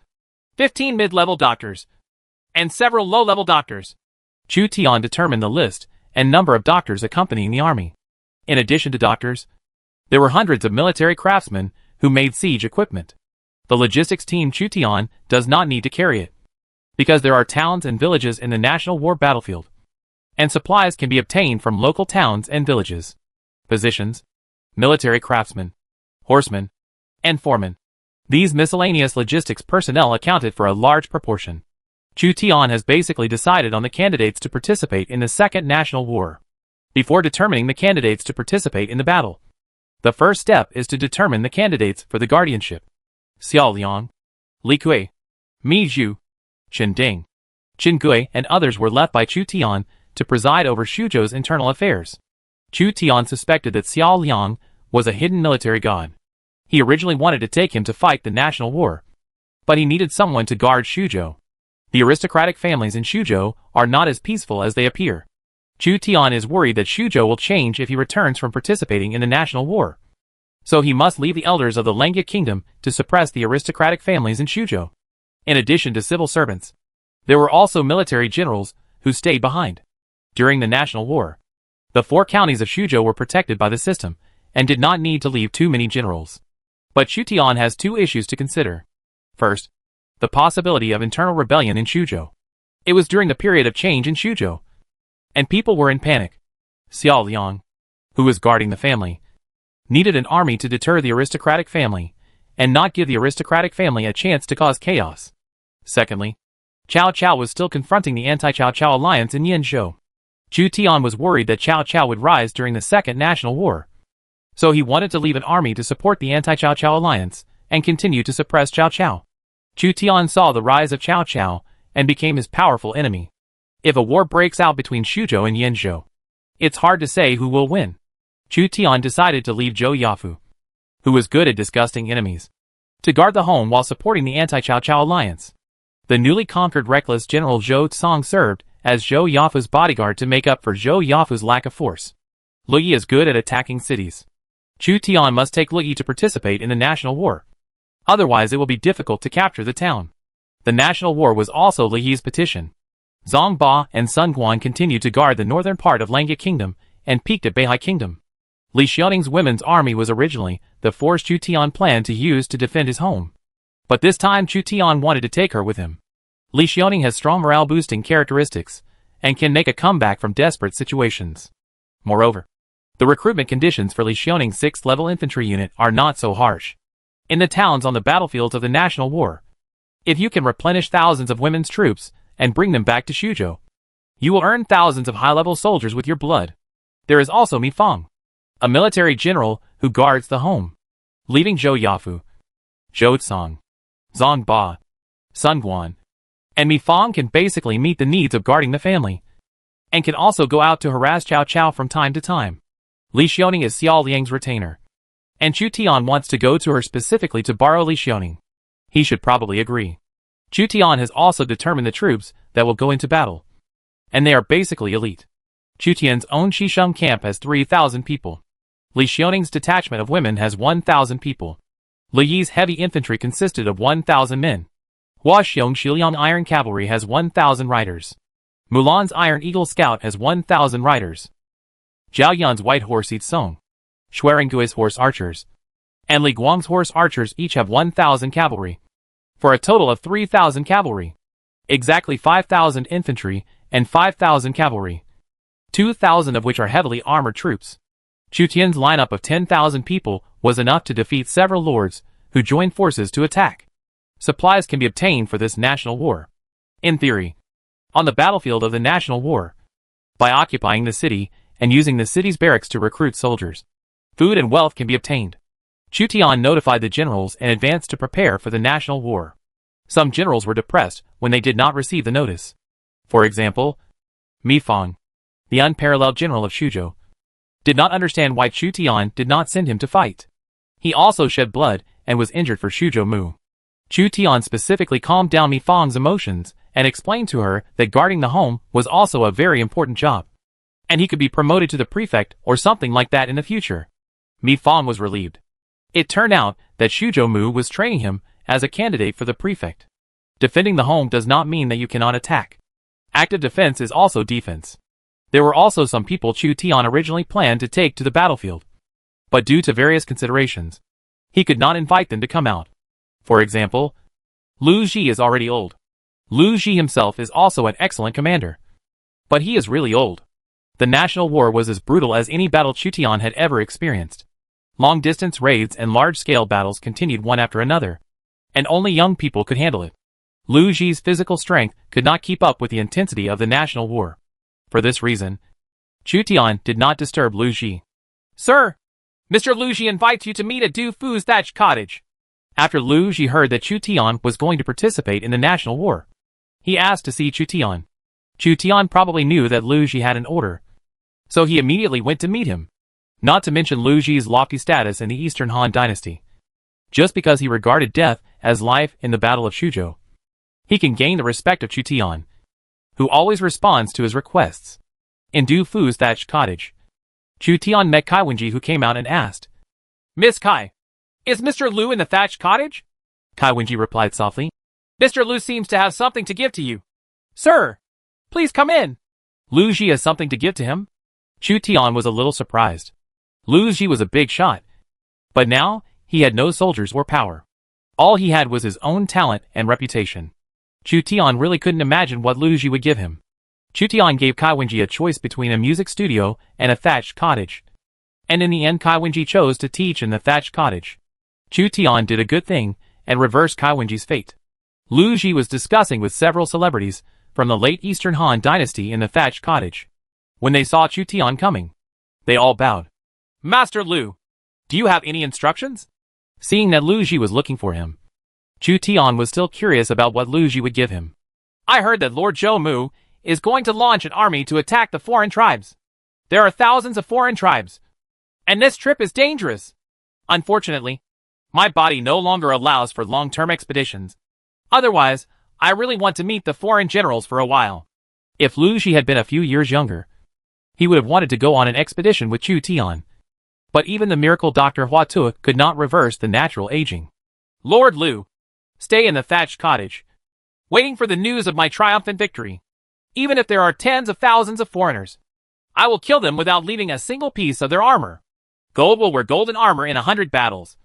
15 mid-level doctors, and several low-level doctors. Chu Tian determined the list and number of doctors accompanying the army. In addition to doctors, there were hundreds of military craftsmen who made siege equipment. The logistics team Chu Tian does not need to carry it, because there are towns and villages in the national war battlefield, and supplies can be obtained from local towns and villages. Positions: military craftsmen, horsemen, and foremen. These miscellaneous logistics personnel accounted for a large proportion. Chu Tian has basically decided on the candidates to participate in the Second National War. Before determining the candidates to participate in the battle, the first step is to determine the candidates for the guardianship. Xiao Liang, Li Kui, Mi Zhu, Chen Ding, Qin Gui, and others were left by Chu Tian to preside over Xuzhou's internal affairs. Chu Tian suspected that Xiao Liang was a hidden military god. He originally wanted to take him to fight the national war, but he needed someone to guard Xuzhou. The aristocratic families in Xuzhou are not as peaceful as they appear. Chu Tian is worried that Xuzhou will change if he returns from participating in the national war. So he must leave the elders of the Lengya kingdom to suppress the aristocratic families in Xuzhou. In addition to civil servants, there were also military generals who stayed behind. During the national war, the 4 counties of Xuzhou were protected by the system and did not need to leave too many generals. But Chu Tian has 2 issues to consider. First, the possibility of internal rebellion in Xuzhou. It was during the period of change in Xuzhou, and people were in panic. Xiao Liang, who was guarding the family, needed an army to deter the aristocratic family, and not give the aristocratic family a chance to cause chaos. Secondly, Cao Cao was still confronting the anti-Cao Cao alliance in Yanzhou. Chu Tian was worried that Cao Cao would rise during the Second National War, so he wanted to leave an army to support the anti-Cao Cao alliance and continue to suppress Cao Cao. Chu Tian saw the rise of Cao Cao and became his powerful enemy. If a war breaks out between Xuzhou and Yanzhou, it's hard to say who will win. Chu Tian decided to leave Zhou Yafu, who was good at disgusting enemies, to guard the home while supporting the anti-Cao Cao alliance. The newly conquered reckless General Zhou Tsong served as Zhou Yafu's bodyguard to make up for Zhou Yafu's lack of force. Lu Yi is good at attacking cities. Chu Tian must take Lu Yi to participate in the national war. Otherwise it will be difficult to capture the town. The national war was also Lu Yi's petition. Zhang Ba and Sun Guan continued to guard the northern part of Lengya Kingdom and peaked at Beihai Kingdom. Li Xiaoning's women's army was originally the force Chu Tian planned to use to defend his home. But this time Chu Tian wanted to take her with him. Li Xiaoning has strong morale-boosting characteristics and can make a comeback from desperate situations. Moreover, the recruitment conditions for Li Xiaoning's 6th level infantry unit are not so harsh. In the towns on the battlefields of the national war, if you can replenish thousands of women's troops and bring them back to Xuzhou, you will earn thousands of high-level soldiers with your blood. There is also Mi Fang, a military general who guards the home. Leaving Zhou Yafu, Zhou Tsong, Zhang Ba, Sun Guan, and Mi Fang can basically meet the needs of guarding the family, and can also go out to harass Cao Cao from time to time. Li Xiaoning is Xiao Liang's retainer, and Chu Tian wants to go to her specifically to borrow Li Xiaoning. He should probably agree. Chu Tian has also determined the troops that will go into battle, and they are basically elite. Chu Tian's own Xisheng camp has 3,000 people. Li Xiaoning's detachment of women has 1,000 people. Li Yi's heavy infantry consisted of 1,000 men. Huaxiong Shiliang Iron Cavalry has 1,000 riders. Mulan's Iron Eagle Scout has 1,000 riders. Zhaoyan's White Horse Eats Song, Xuerenggui's Horse Archers, and Li Guang's Horse Archers each have 1,000 cavalry, for a total of 3,000 cavalry. Exactly 5,000 infantry and 5,000 cavalry, 2,000 of which are heavily armored troops. Chu Tian's lineup of 10,000 people was enough to defeat several lords who joined forces to attack. Supplies can be obtained for this national war, in theory, on the battlefield of the national war, by occupying the city and using the city's barracks to recruit soldiers. Food and wealth can be obtained. Chu Tian notified the generals and advanced to prepare for the national war. Some generals were depressed when they did not receive the notice. For example, Mi Fang, the unparalleled general of Shuzhou, did not understand why Chu Tian did not send him to fight. He also shed blood and was injured for Shuzhou Mu. Chu Tian specifically calmed down Mi Fang's emotions and explained to her that guarding the home was also a very important job, and he could be promoted to the prefect or something like that in the future. Mi Fang was relieved. It turned out that Shuzhou Mu was training him as a candidate for the prefect. Defending the home does not mean that you cannot attack. Active defense is also defense. There were also some people Chu Tian originally planned to take to the battlefield, but due to various considerations, he could not invite them to come out. For example, Lu Ji is already old. Lu Ji himself is also an excellent commander, but he is really old. The national war was as brutal as any battle Chu Tian had ever experienced. Long-distance raids and large-scale battles continued one after another, and only young people could handle it. Lu Ji's physical strength could not keep up with the intensity of the national war. For this reason, Chu Tian did not disturb Lu Ji. Sir, Mr. Lu Ji invites you to meet at Du Fu's thatched cottage. After Lu Ji heard that Chu Tian was going to participate in the national war, he asked to see Chu Tian. Chu Tian probably knew that Lu Ji had an order, so he immediately went to meet him. Not to mention Lu Ji's lofty status in the Eastern Han dynasty. Just because he regarded death as life in the Battle of Shuzhou, he can gain the respect of Chu Tian, who always responds to his requests. In Du Fu's thatched cottage, Chu Tian met Kai Wenji, who came out and asked, Miss Kai, is Mr. Lu in the thatched cottage? Kai Wenji replied softly, Mr. Lu seems to have something to give to you. Sir, please come in. Lu Ji has something to give to him? Chu Tian was a little surprised. Lu Ji was a big shot, but now he had no soldiers or power. All he had was his own talent and reputation. Chu Tian really couldn't imagine what Lu Ji would give him. Chu Tian gave Kai Wenji a choice between a music studio and a thatched cottage, and in the end Kai Wenji chose to teach in the thatched cottage. Chu Tian did a good thing and reversed Kai Wenji's fate. Lu Ji was discussing with several celebrities from the late Eastern Han dynasty in the thatched cottage. When they saw Chu Tian coming, they all bowed. Master Lu, do you have any instructions? Seeing that Lu Ji was looking for him, Chu Tian was still curious about what Lu Ji would give him. I heard that Lord Zhou Mu is going to launch an army to attack the foreign tribes. There are thousands of foreign tribes, and this trip is dangerous. Unfortunately, my body no longer allows for long-term expeditions. Otherwise, I really want to meet the foreign generals for a while. If Lu Ji had been a few years younger, he would have wanted to go on an expedition with Chu Tian. But even the miracle Dr. Hua Tuo could not reverse the natural aging. Lord Lu, stay in the thatched cottage, waiting for the news of my triumphant victory. Even if there are tens of thousands of foreigners, I will kill them without leaving a single piece of their armor. Gold will wear golden armor in 100 battles,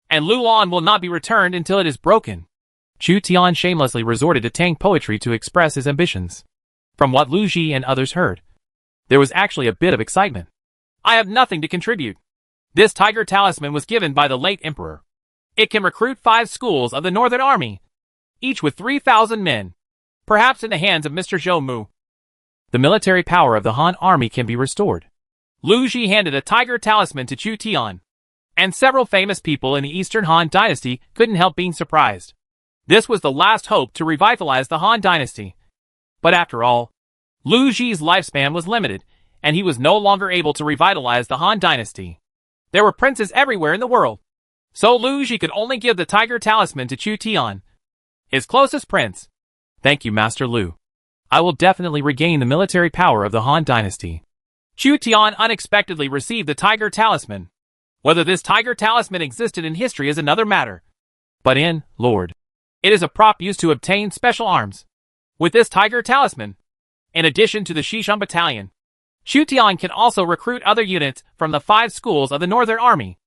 and Lulan will not be returned until it is broken. Chu Tian shamelessly resorted to Tang poetry to express his ambitions. From what Lu Ji and others heard, there was actually a bit of excitement. I have nothing to contribute. This tiger talisman was given by the late emperor. It can recruit 5 schools of the Northern Army, each with 3,000 men, perhaps in the hands of Mr. Zhou Mu. The military power of the Han army can be restored. Lu Ji handed a tiger talisman to Chu Tian, and several famous people in the Eastern Han dynasty couldn't help being surprised. This was the last hope to revitalize the Han dynasty. But after all, Lu Ji's lifespan was limited, and he was no longer able to revitalize the Han dynasty. There were princes everywhere in the world, so Lu Ji could only give the tiger talisman to Chu Tian, his closest prince. Thank you, Master Lu. I will definitely regain the military power of the Han dynasty. Chu Tian unexpectedly received the tiger talisman. Whether this tiger talisman existed in history is another matter. But in, Lord It is a prop used to obtain special arms. With this tiger talisman, in addition to the Xishun Battalion, Chu Tian can also recruit other units from the 5 schools of the Northern Army.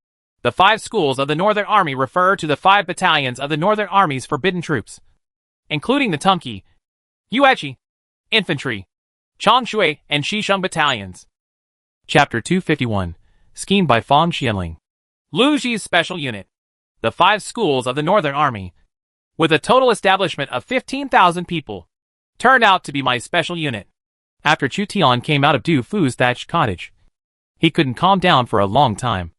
The 5 schools of the Northern Army refer to the 5 battalions of the Northern Army's forbidden troops, including the Tumki, Yuechi, Infantry, Changshui, and Xishun battalions. Chapter 251, Scheme by Fang Xianling. Lu Zhi's special unit. The 5 schools of the Northern Army, with a total establishment of 15,000 people, turned out to be my special unit. After Chu Tian came out of Du Fu's thatched cottage, he couldn't calm down for a long time.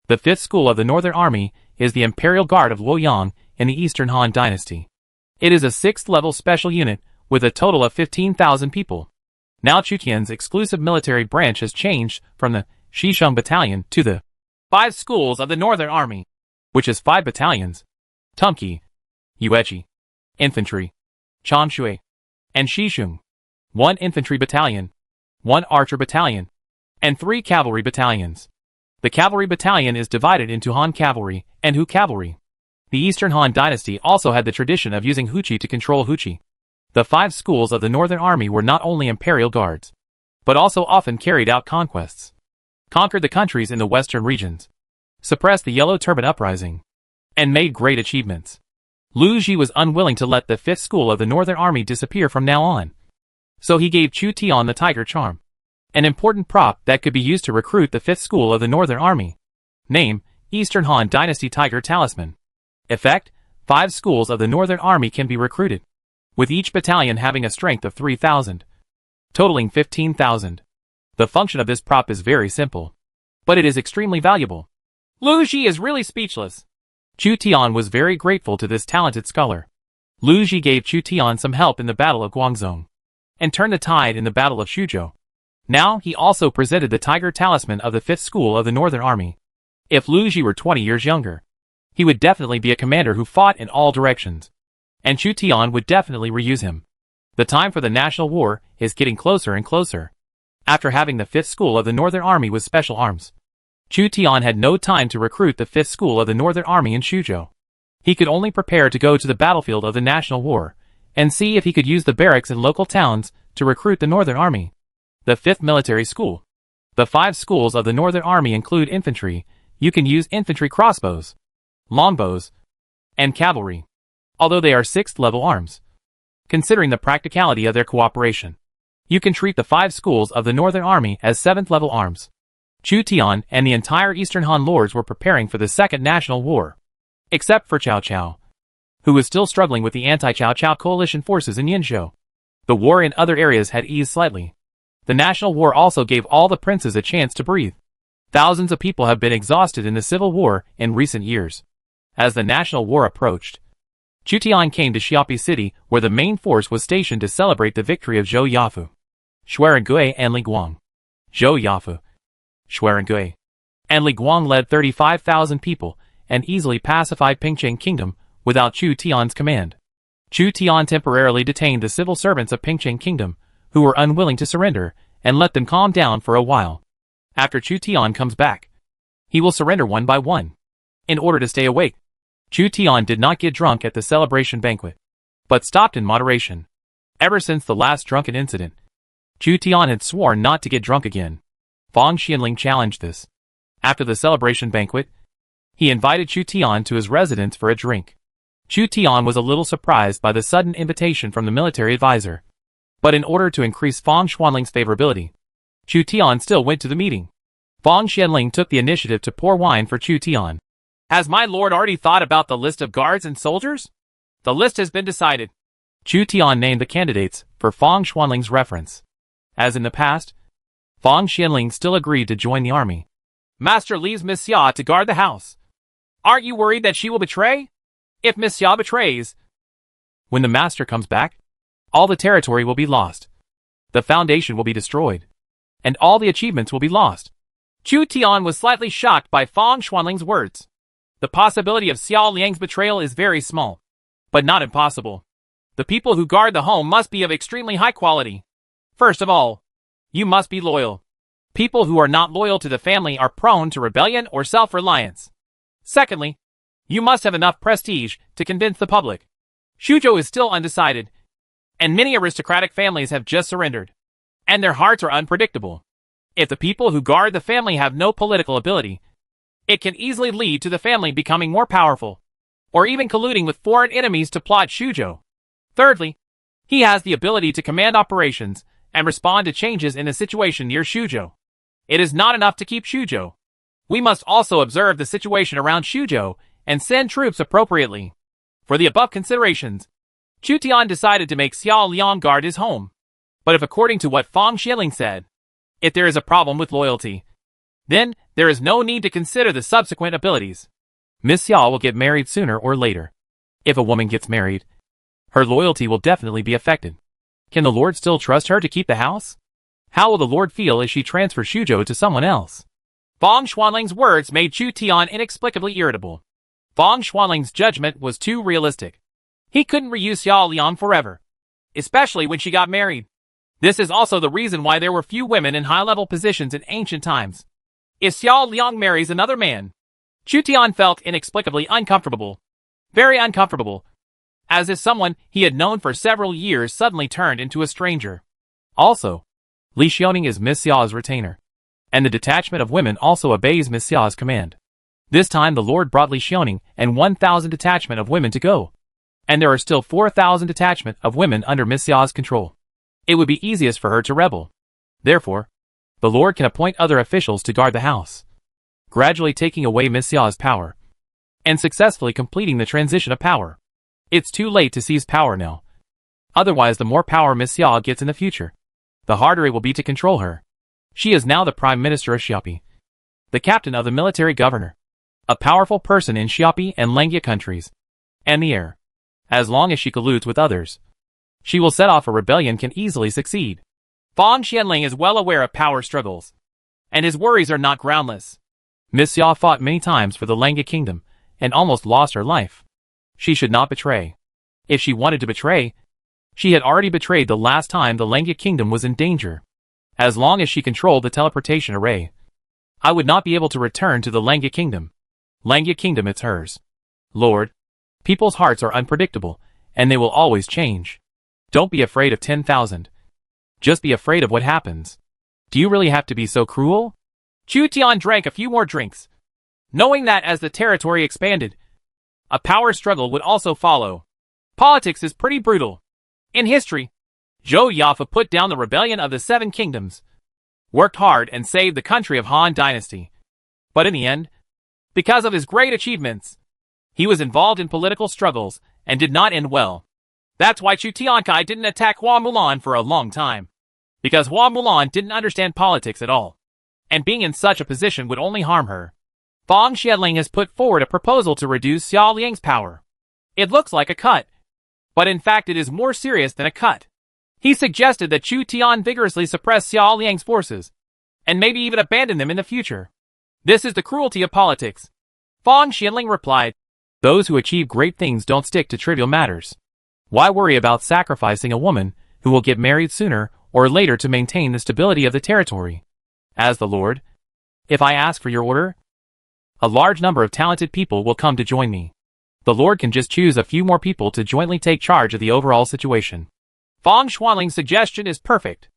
The 5th school of the Northern Army is the Imperial Guard of Luoyang in the Eastern Han Dynasty. It is a 6th level special unit with a total of 15,000 people. Now Chu Tian's exclusive military branch has changed from the Xishun Battalion to the 5 schools of the Northern Army, which is 5 battalions: Tumki, Yuechi, Infantry, Changshui, and Xishun, 1 infantry battalion, 1 archer battalion, and 3 cavalry battalions. The cavalry battalion is divided into Han cavalry and Hu cavalry. The Eastern Han Dynasty also had the tradition of using Huqi to control Huqi. The 5 schools of the Northern Army were not only imperial guards, but also often carried out conquests, conquered the countries in the western regions, suppressed the Yellow Turban Uprising, and made great achievements. Lu Zhi was unwilling to let the 5th school of the Northern Army disappear from now on. So he gave Chu Tian the Tiger Charm, an important prop that could be used to recruit the 5th school of the Northern Army. Name: Eastern Han Dynasty Tiger Talisman. Effect: 5 schools of the Northern Army can be recruited, with each battalion having a strength of 3,000, totaling 15,000. The function of this prop is very simple, but it is extremely valuable. Lu Zhi is really speechless. Chu Tian was very grateful to this talented scholar. Lu Zhi gave Chu Tian some help in the Battle of Guangzhong, and turned the tide in the Battle of Xuzhou. Now he also presented the Tiger Talisman of the 5th school of the Northern Army. If Lu Zhi were 20 years younger, he would definitely be a commander who fought in all directions, and Chu Tian would definitely reuse him. The time for the national war is getting closer and closer. After having the 5th school of the Northern Army with special arms, Chu Tian had no time to recruit the 5th school of the Northern Army in Xuzhou. He could only prepare to go to the battlefield of the national war, and see if he could use the barracks in local towns to recruit the Northern Army. The 5th Military School. The 5 schools of the Northern Army include infantry. You can use infantry crossbows, longbows, and cavalry, although they are 6th level arms. Considering the practicality of their cooperation, you can treat the 5 schools of the Northern Army as 7th level arms. Chu Tian and the entire Eastern Han lords were preparing for the Second National War, except for Cao Cao, who was still struggling with the anti-Cao Cao coalition forces in Yinzhou. The war in other areas had eased slightly. The national war also gave all the princes a chance to breathe. Thousands of people have been exhausted in the civil war in recent years. As the national war approached, Chu Tian came to Xiapi City, where the main force was stationed to celebrate the victory of Zhou Yafu, Xuerengui, and Li Guang. Zhou Yafu, Xuerengui, and Li Guang led 35,000 people and easily pacified Pingcheng Kingdom without Chu Tian's command. Chu Tian temporarily detained the civil servants of Pingcheng Kingdom, who were unwilling to surrender, and let them calm down for a while. After Chu Tian comes back, he will surrender one by one. In order to stay awake, Chu Tian did not get drunk at the celebration banquet, but stopped in moderation. Ever since the last drunken incident, Chu Tian had sworn not to get drunk again. Fang Xianling challenged this. After the celebration banquet, he invited Chu Tian to his residence for a drink. Chu Tian was a little surprised by the sudden invitation from the military advisor, but in order to increase Fang Xianling's favorability, Chu Tian still went to the meeting. Fang Xianling took the initiative to pour wine for Chu Tian. Has my lord already thought about the list of guards and soldiers? The list has been decided. Chu Tian named the candidates for Fang Xianling's reference. As in the past, Fang Xianling still agreed to join the army. Master leaves Miss Xia to guard the house. Aren't you worried that she will betray? If Miss Xia betrays, when the master comes back, all the territory will be lost. The foundation will be destroyed, and all the achievements will be lost. Chu Tian was slightly shocked by Fang Xianling's words. The possibility of Xiao Liang's betrayal is very small, but not impossible. The people who guard the home must be of extremely high quality. First of all, you must be loyal. People who are not loyal to the family are prone to rebellion or self-reliance. Secondly, you must have enough prestige to convince the public. Xuzhou is still undecided, and many aristocratic families have just surrendered, and their hearts are unpredictable. If the people who guard the family have no political ability, it can easily lead to the family becoming more powerful, or even colluding with foreign enemies to plot Xuzhou. Thirdly, he has the ability to command operations and respond to changes in the situation near Xuzhou. It is not enough to keep Xuzhou. We must also observe the situation around Xuzhou and send troops appropriately. For the above considerations, Chu Tian decided to make Xiao Liang guard his home. But if according to what Fang Xianling said, if there is a problem with loyalty, then there is no need to consider the subsequent abilities. Miss Xiao will get married sooner or later. If a woman gets married, her loyalty will definitely be affected. Can the Lord still trust her to keep the house? How will the Lord feel if she transfers Xuzhou to someone else? Fang Xuanling's words made Chu Tian inexplicably irritable. Fang Xuanling's judgment was too realistic. He couldn't reuse Xiao Liang forever, especially when she got married. This is also the reason why there were few women in high-level positions in ancient times. If Xiao Liang marries another man, Chu Tian felt inexplicably uncomfortable. Very uncomfortable. As if someone he had known for several years suddenly turned into a stranger. Also, Li Xiaoning is Miss Xiao's retainer, and the detachment of women also obeys Miss Xiao's command. This time the Lord brought Li Xiaoning and 1,000 detachment of women to go, and there are still 4,000 detachment of women under Miss Xiao's control. It would be easiest for her to rebel. Therefore, the Lord can appoint other officials to guard the house, gradually taking away Miss Xiao's power, and successfully completing the transition of power. It's too late to seize power now. Otherwise, the more power Miss Xiao gets in the future, the harder it will be to control her. She is now the Prime Minister of Xiapi, the captain of the military governor, a powerful person in Xiapi and Lengia countries, and the heir. As long as she colludes with others, she will set off a rebellion can easily succeed. Fang Xianling is well aware of power struggles, and his worries are not groundless. Miss Xiao fought many times for the Lengia kingdom, and almost lost her life. She should not betray. If she wanted to betray, she had already betrayed the last time the Lengia kingdom was in danger. As long as she controlled the teleportation array, I would not be able to return to the Lengia kingdom. Lengia kingdom, it's hers. Lord, people's hearts are unpredictable, and they will always change. Don't be afraid of 10,000. Just be afraid of what happens. Do you really have to be so cruel? Chu Tian drank a few more drinks, knowing that as the territory expanded, a power struggle would also follow. Politics is pretty brutal. In history, Zhou Yafa put down the rebellion of the Seven Kingdoms, worked hard and saved the country of Han Dynasty. But in the end, because of his great achievements, he was involved in political struggles and did not end well. That's why Chu Tiankai didn't attack Hua Mulan for a long time, because Hua Mulan didn't understand politics at all, and being in such a position would only harm her. Fang Xianling has put forward a proposal to reduce Xiao Liang's power. It looks like a cut, but in fact it is more serious than a cut. He suggested that Chu Tian vigorously suppress Xiao Liang's forces, and maybe even abandon them in the future. This is the cruelty of politics. Fang Xianling replied, those who achieve great things don't stick to trivial matters. Why worry about sacrificing a woman who will get married sooner or later to maintain the stability of the territory? As the Lord, if I ask for your order, a large number of talented people will come to join me. The Lord can just choose a few more people to jointly take charge of the overall situation. Fang Xuanling's suggestion is perfect,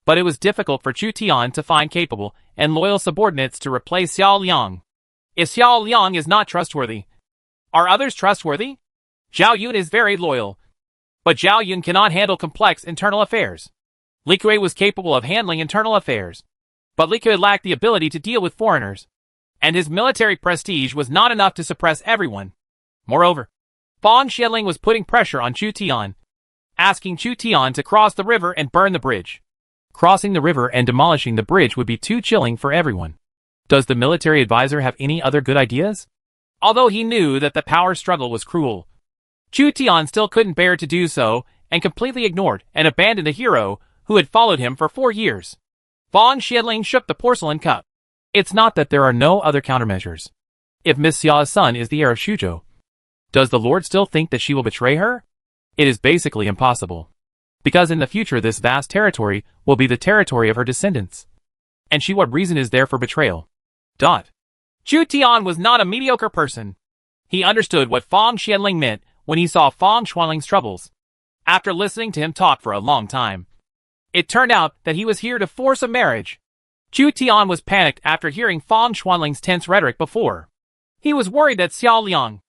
but it was difficult for Chu Tian to find capable and loyal subordinates to replace Xiao Liang. If Xiao Liang is not trustworthy, are others trustworthy? Zhao Yun is very loyal, but Zhao Yun cannot handle complex internal affairs. Li Kui was capable of handling internal affairs, but Li Kui lacked the ability to deal with foreigners, and his military prestige was not enough to suppress everyone. Moreover, Fang Xianling was putting pressure on Chu Tian, asking Chu Tian to cross the river and burn the bridge. Crossing the river and demolishing the bridge would be too chilling for everyone. Does the military advisor have any other good ideas? Although he knew that the power struggle was cruel, Chu Tian still couldn't bear to do so and completely ignored and abandoned the hero who had followed him for 4 years. Fang Xianling shook the porcelain cup. It's not that there are no other countermeasures. If Miss Xiao's son is the heir of Xuzhou, does the Lord still think that she will betray her? It is basically impossible, because in the future this vast territory will be the territory of her descendants. And what reason is there for betrayal? Chu Tian was not a mediocre person. He understood what Fang Xianling meant when he saw Fong Xuanling's troubles. After listening to him talk for a long time, it turned out that he was here to force a marriage. Chu Tian was panicked after hearing Fong Xuanling's tense rhetoric before. He was worried that Xiao Liang,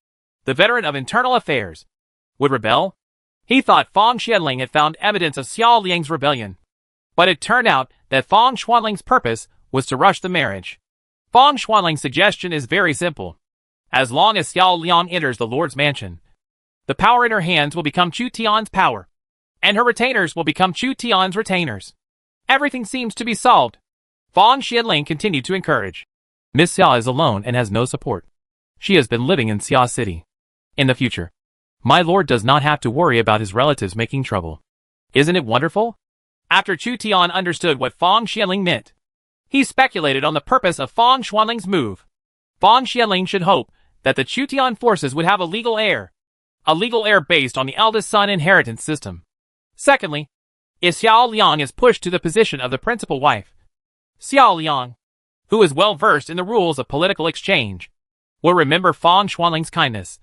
the veteran of internal affairs, would rebel. He thought Fong Xuanling had found evidence of Xiao Liang's rebellion. But it turned out that Fong Xuanling's purpose was to rush the marriage. Fong Xuanling's suggestion is very simple. As long as Xiao Liang enters the Lord's mansion, the power in her hands will become Chu Tian's power, and her retainers will become Chu Tian's retainers. Everything seems to be solved. Fong Xuanling continued to encourage. Miss Xia is alone and has no support. She has been living in Xia City. In the future, my lord does not have to worry about his relatives making trouble. Isn't it wonderful? After Chu Tian understood what Fong Xuanling meant, he speculated on the purpose of Fong Xuanling's move. Fong Xuanling should hope that the Chu Tian forces would have a legal heir based on the eldest son inheritance system. Secondly, if Xiao Liang is pushed to the position of the principal wife, Xiao Liang, who is well versed in the rules of political exchange, will remember Fong Xuanling's kindness,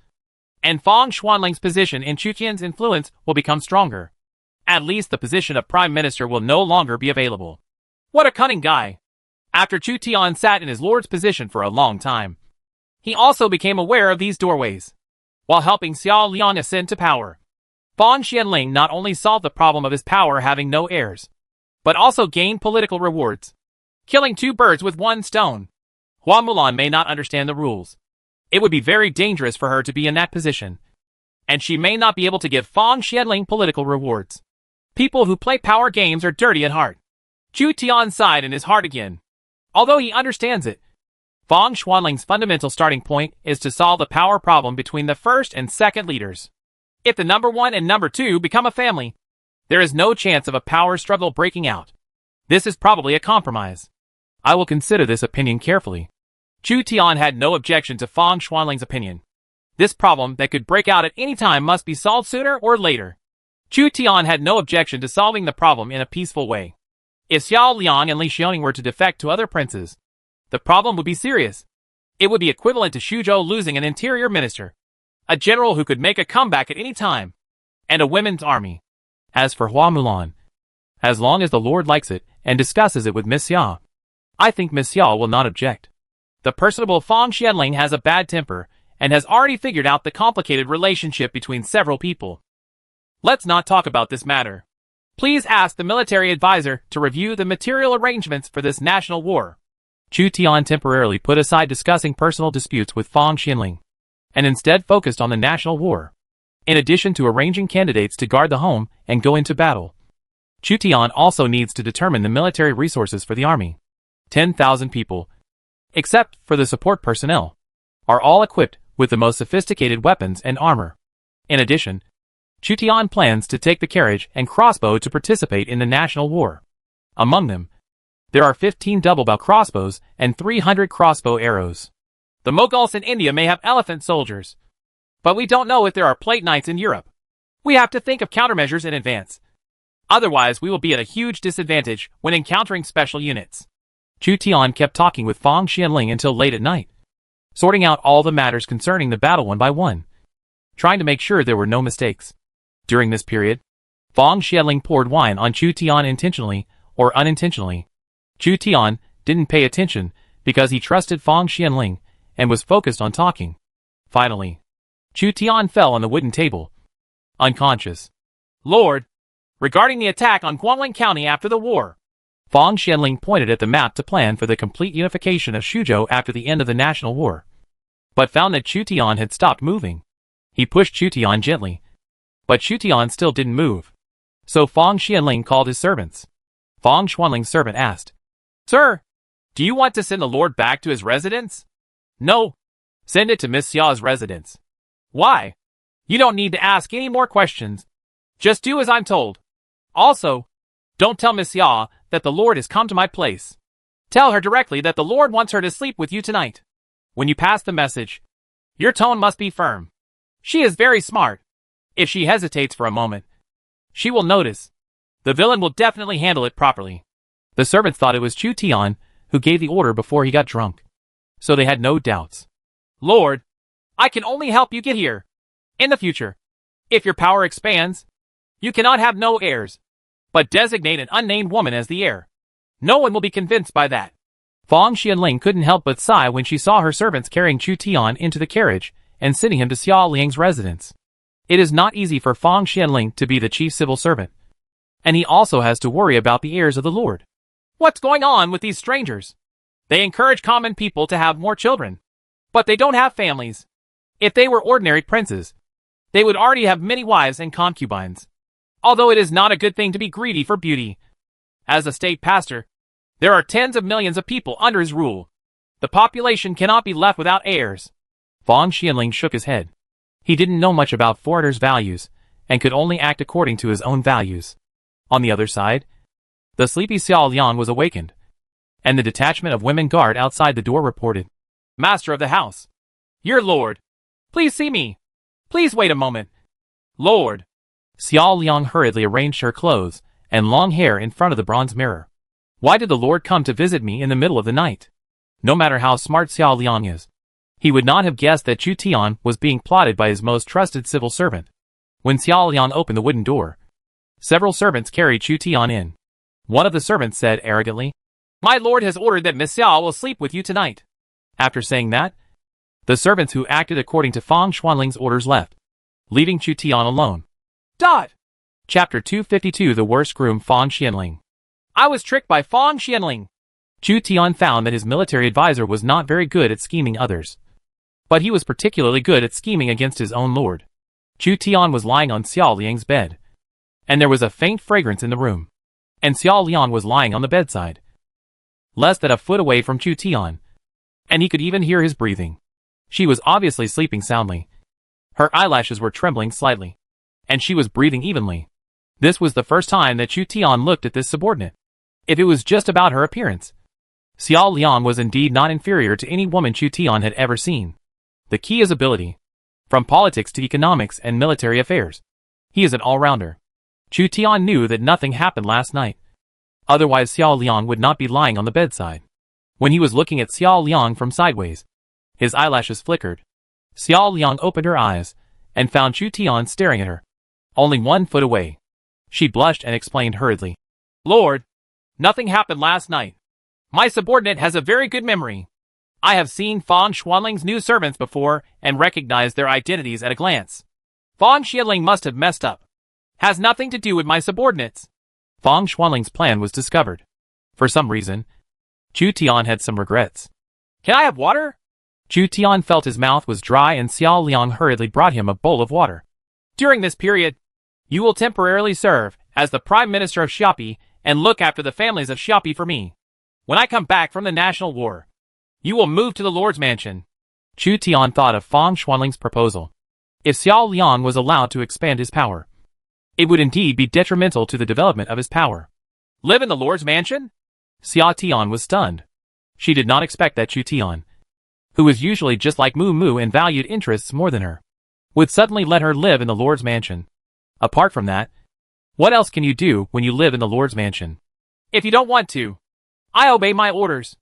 and Fong Xuanling's position in Chu Tian's influence will become stronger. At least the position of prime minister will no longer be available. What a cunning guy! After Chu Tian sat in his lord's position for a long time, he also became aware of these doorways. While helping Xiao Liang ascend to power, Fong Xuanling not only solved the problem of his power having no heirs, but also gained political rewards. Killing two birds with one stone. Hua Mulan may not understand the rules. It would be very dangerous for her to be in that position, and she may not be able to give Fong Xuanling political rewards. People who play power games are dirty at heart. Chu Tian sighed in his heart again. Although he understands it, Fong Xuanling's fundamental starting point is to solve the power problem between the first and second leaders. If the number 1 and number 2 become a family, there is no chance of a power struggle breaking out. This is probably a compromise. I will consider this opinion carefully. Chu Tian had no objection to Fong Xuanling's opinion. This problem that could break out at any time must be solved sooner or later. Chu Tian had no objection to solving the problem in a peaceful way. If Xiao Liang and Li Xiaoning were to defect to other princes, the problem would be serious. It would be equivalent to Xuzhou losing an interior minister, a general who could make a comeback at any time, and a women's army. As for Hua Mulan, as long as the Lord likes it and discusses it with Miss Xia, I think Miss Xia will not object. The personable Fong Xuanling has a bad temper and has already figured out the complicated relationship between several people. Let's not talk about this matter. Please ask the military advisor to review the material arrangements for this national war. Chu Tian temporarily put aside discussing personal disputes with Fong Xuanling, and instead focused on the national war. In addition to arranging candidates to guard the home and go into battle, Chu Tian also needs to determine the military resources for the army. 10,000 people, except for the support personnel, are all equipped with the most sophisticated weapons and armor. In addition, Chu Tian plans to take the carriage and crossbow to participate in the national war. Among them, there are 15 double-bow crossbows and 300 crossbow arrows. The Mughals in India may have elephant soldiers, but we don't know if there are plate knights in Europe. We have to think of countermeasures in advance. Otherwise, we will be at a huge disadvantage when encountering special units. Chu Tian kept talking with Fong Xuanling until late at night, sorting out all the matters concerning the battle one by one, trying to make sure there were no mistakes. During this period, Fong Xuanling poured wine on Chu Tian intentionally or unintentionally. Chu Tian didn't pay attention because he trusted Fong Xuanling and was focused on talking. Finally, Chu Tian fell on the wooden table, unconscious. Lord, regarding the attack on Guangling County after the war, Fong Xuanling pointed at the map to plan for the complete unification of Xuzhou after the end of the national war, but found that Chu Tian had stopped moving. He pushed Chu Tian gently, but Chu Tian still didn't move. So Fong Xuanling called his servants. Fong Xuanling's servant asked, "Sir, do you want to send the Lord back to his residence?" "No. Send it to Miss Xia's residence." "Why?" "You don't need to ask any more questions. Just do as I'm told. Also, don't tell Miss Xia that the Lord has come to my place. Tell her directly that the Lord wants her to sleep with you tonight. When you pass the message, your tone must be firm. She is very smart. If she hesitates for a moment, she will notice. The villain will definitely handle it properly." The servants thought it was Chu Tian who gave the order before he got drunk, so they had no doubts. "Lord, I can only help you get here. In the future, If your power expands, you cannot have no heirs, but designate an unnamed woman as the heir. No one will be convinced by that. Fang Xianling couldn't help but sigh when she saw her servants carrying Chu Tian into the carriage and sending him to Xiao Liang's residence. It is not easy for Fang Xianling to be the chief civil servant, and he also has to worry about the heirs of the Lord. What's going on with these strangers? They encourage common people to have more children, but they don't have families. If they were ordinary princes, they would already have many wives and concubines. Although it is not a good thing to be greedy for beauty. As a state pastor, there are tens of millions of people under his rule. The population cannot be left without heirs. Fang Xianling shook his head. He didn't know much about foreigners' values, and could only act according to his own values. On the other side, the sleepy Xiao Liang was awakened, and the detachment of women guard outside the door reported, "Master of the house, your lord. Please see me. Please wait a moment. Lord." Xiao Liang hurriedly arranged her clothes and long hair in front of the bronze mirror. Why did the Lord come to visit me in the middle of the night? No matter how smart Xiao Liang is, he would not have guessed that Chu Tian was being plotted by his most trusted civil servant. When Xiao Liang opened the wooden door, several servants carried Chu Tian in. One of the servants said arrogantly, "My lord has ordered that Miss Xiao will sleep with you tonight." After saying that, the servants who acted according to Fang Xuanling's orders left, leaving Chu Tian alone. Chapter 252. The worst groom. Fang Xianling. I was tricked by Fang Xianling. Chu Tian found that his military advisor was not very good at scheming others, but he was particularly good at scheming against his own lord. Chu Tian was lying on Xiao Liang's bed, and there was a faint fragrance in the room, and Xiao Liang was lying on the bedside, less than a foot away from Chu Tian, and he could even hear his breathing. She was obviously sleeping soundly. Her eyelashes were trembling slightly, and she was breathing evenly. This was the first time that Chu Tian looked at this subordinate. If it was just about her appearance, Xiao Liang was indeed not inferior to any woman Chu Tian had ever seen. The key is ability. From politics to economics and military affairs, he is an all-rounder. Chu Tian knew that nothing happened last night. Otherwise Xiao Liang would not be lying on the bedside. When he was looking at Xiao Liang from sideways, his eyelashes flickered. Xiao Liang opened her eyes and found Chu Tian staring at her, only 1 foot away. She blushed and explained hurriedly, "Lord, nothing happened last night. My subordinate has a very good memory. I have seen Fang Xuanling's new servants before and recognized their identities at a glance. Fang Xianling must have messed up. Has nothing to do with my subordinates." Fang Xuanling's plan was discovered. For some reason, Chu Tian had some regrets. "Can I have water?" Chu Tian felt his mouth was dry and Xiao Liang hurriedly brought him a bowl of water. "During this period, you will temporarily serve as the Prime Minister of Xiapi and look after the families of Xiapi for me. When I come back from the national war, you will move to the Lord's mansion." Chu Tian thought of Fang Xuanling's proposal. If Xiao Liang was allowed to expand his power, it would indeed be detrimental to the development of his power. Live in the Lord's mansion? Xiao Tian was stunned. She did not expect that Chu Tian, who was usually just like Mu Mu and valued interests more than her, would suddenly let her live in the Lord's mansion. Apart from that, what else can you do when you live in the Lord's mansion? "If you don't want to, I obey my orders."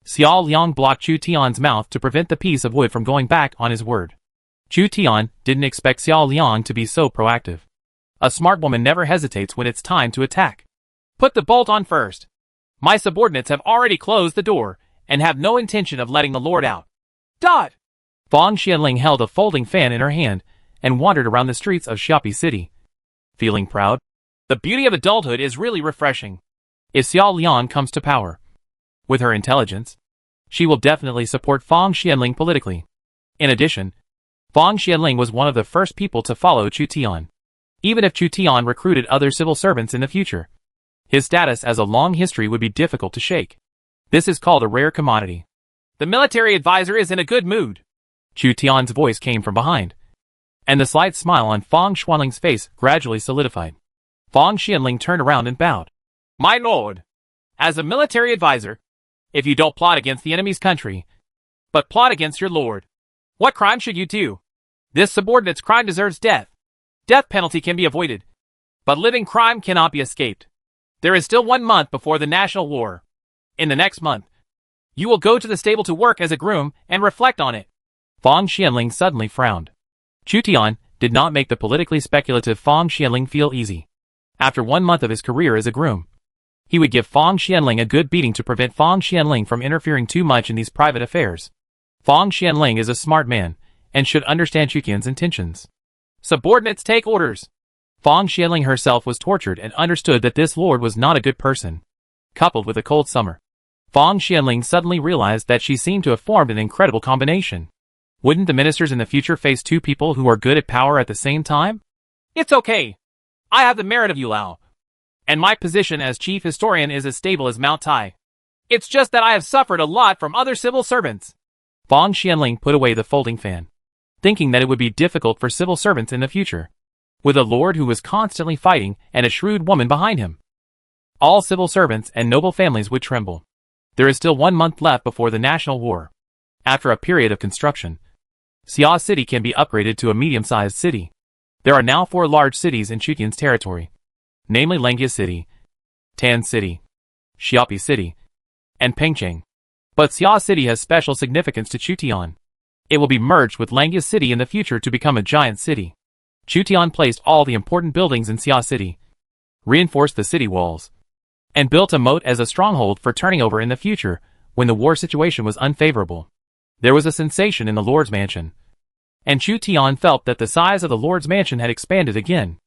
Xiao Liang blocked Chu Tian's mouth to prevent the piece of wood from going back on his word. Chu Tian didn't expect Xiao Liang to be so proactive. A smart woman never hesitates when it's time to attack. "Put the bolt on first. My subordinates have already closed the door and have no intention of letting the Lord out." Fang Xianling held a folding fan in her hand and wandered around the streets of Xiapi City, feeling proud. The beauty of adulthood is really refreshing. If Xiao Liang comes to power, with her intelligence, she will definitely support Fang Xianling politically. In addition, Fang Xianling was one of the first people to follow Chu Tian. Even if Chu Tian recruited other civil servants in the future, his status as a long history would be difficult to shake. This is called a rare commodity. "The military advisor is in a good mood." Chu Tian's voice came from behind, and the slight smile on Fang Xuanling's face gradually solidified. Fang Xianling turned around and bowed. "My lord, as a military advisor, if you don't plot against the enemy's country, but plot against your lord, what crime should you do? This subordinate's crime deserves death. Death penalty can be avoided, but living crime cannot be escaped. There is still 1 month before the national war. In the next month, you will go to the stable to work as a groom and reflect on it." Fang Xianling suddenly frowned. Chu Tian did not make the politically speculative Fang Xianling feel easy. After 1 month of his career as a groom, he would give Fang Xianling a good beating to prevent Fang Xianling from interfering too much in these private affairs. Fang Xianling is a smart man, and should understand Chu Qian's intentions. Subordinates take orders. Fang Xianling herself was tortured and understood that this lord was not a good person. Coupled with a cold summer, Fang Xianling suddenly realized that she seemed to have formed an incredible combination. Wouldn't the ministers in the future face 2 people who are good at power at the same time? It's okay. I have the merit of Yulao. And my position as chief historian is as stable as Mount Tai. It's just that I have suffered a lot from other civil servants. Fang Xianling put away the folding fan, thinking that it would be difficult for civil servants in the future, with a lord who was constantly fighting and a shrewd woman behind him. All civil servants and noble families would tremble. There is still 1 month left before the national war. After a period of construction, Xia City can be upgraded to a medium-sized city. There are now 4 large cities in Chu Qian's territory, namely Langia City, Tan City, Xiapi City, and Pengcheng. But Xia City has special significance to Chu Tian. It will be merged with Langia City in the future to become a giant city. Chu Tian placed all the important buildings in Xia City, reinforced the city walls, and built a moat as a stronghold for turning over in the future when the war situation was unfavorable. There was a sensation in the Lord's mansion, and Chu Tian felt that the size of the Lord's mansion had expanded again.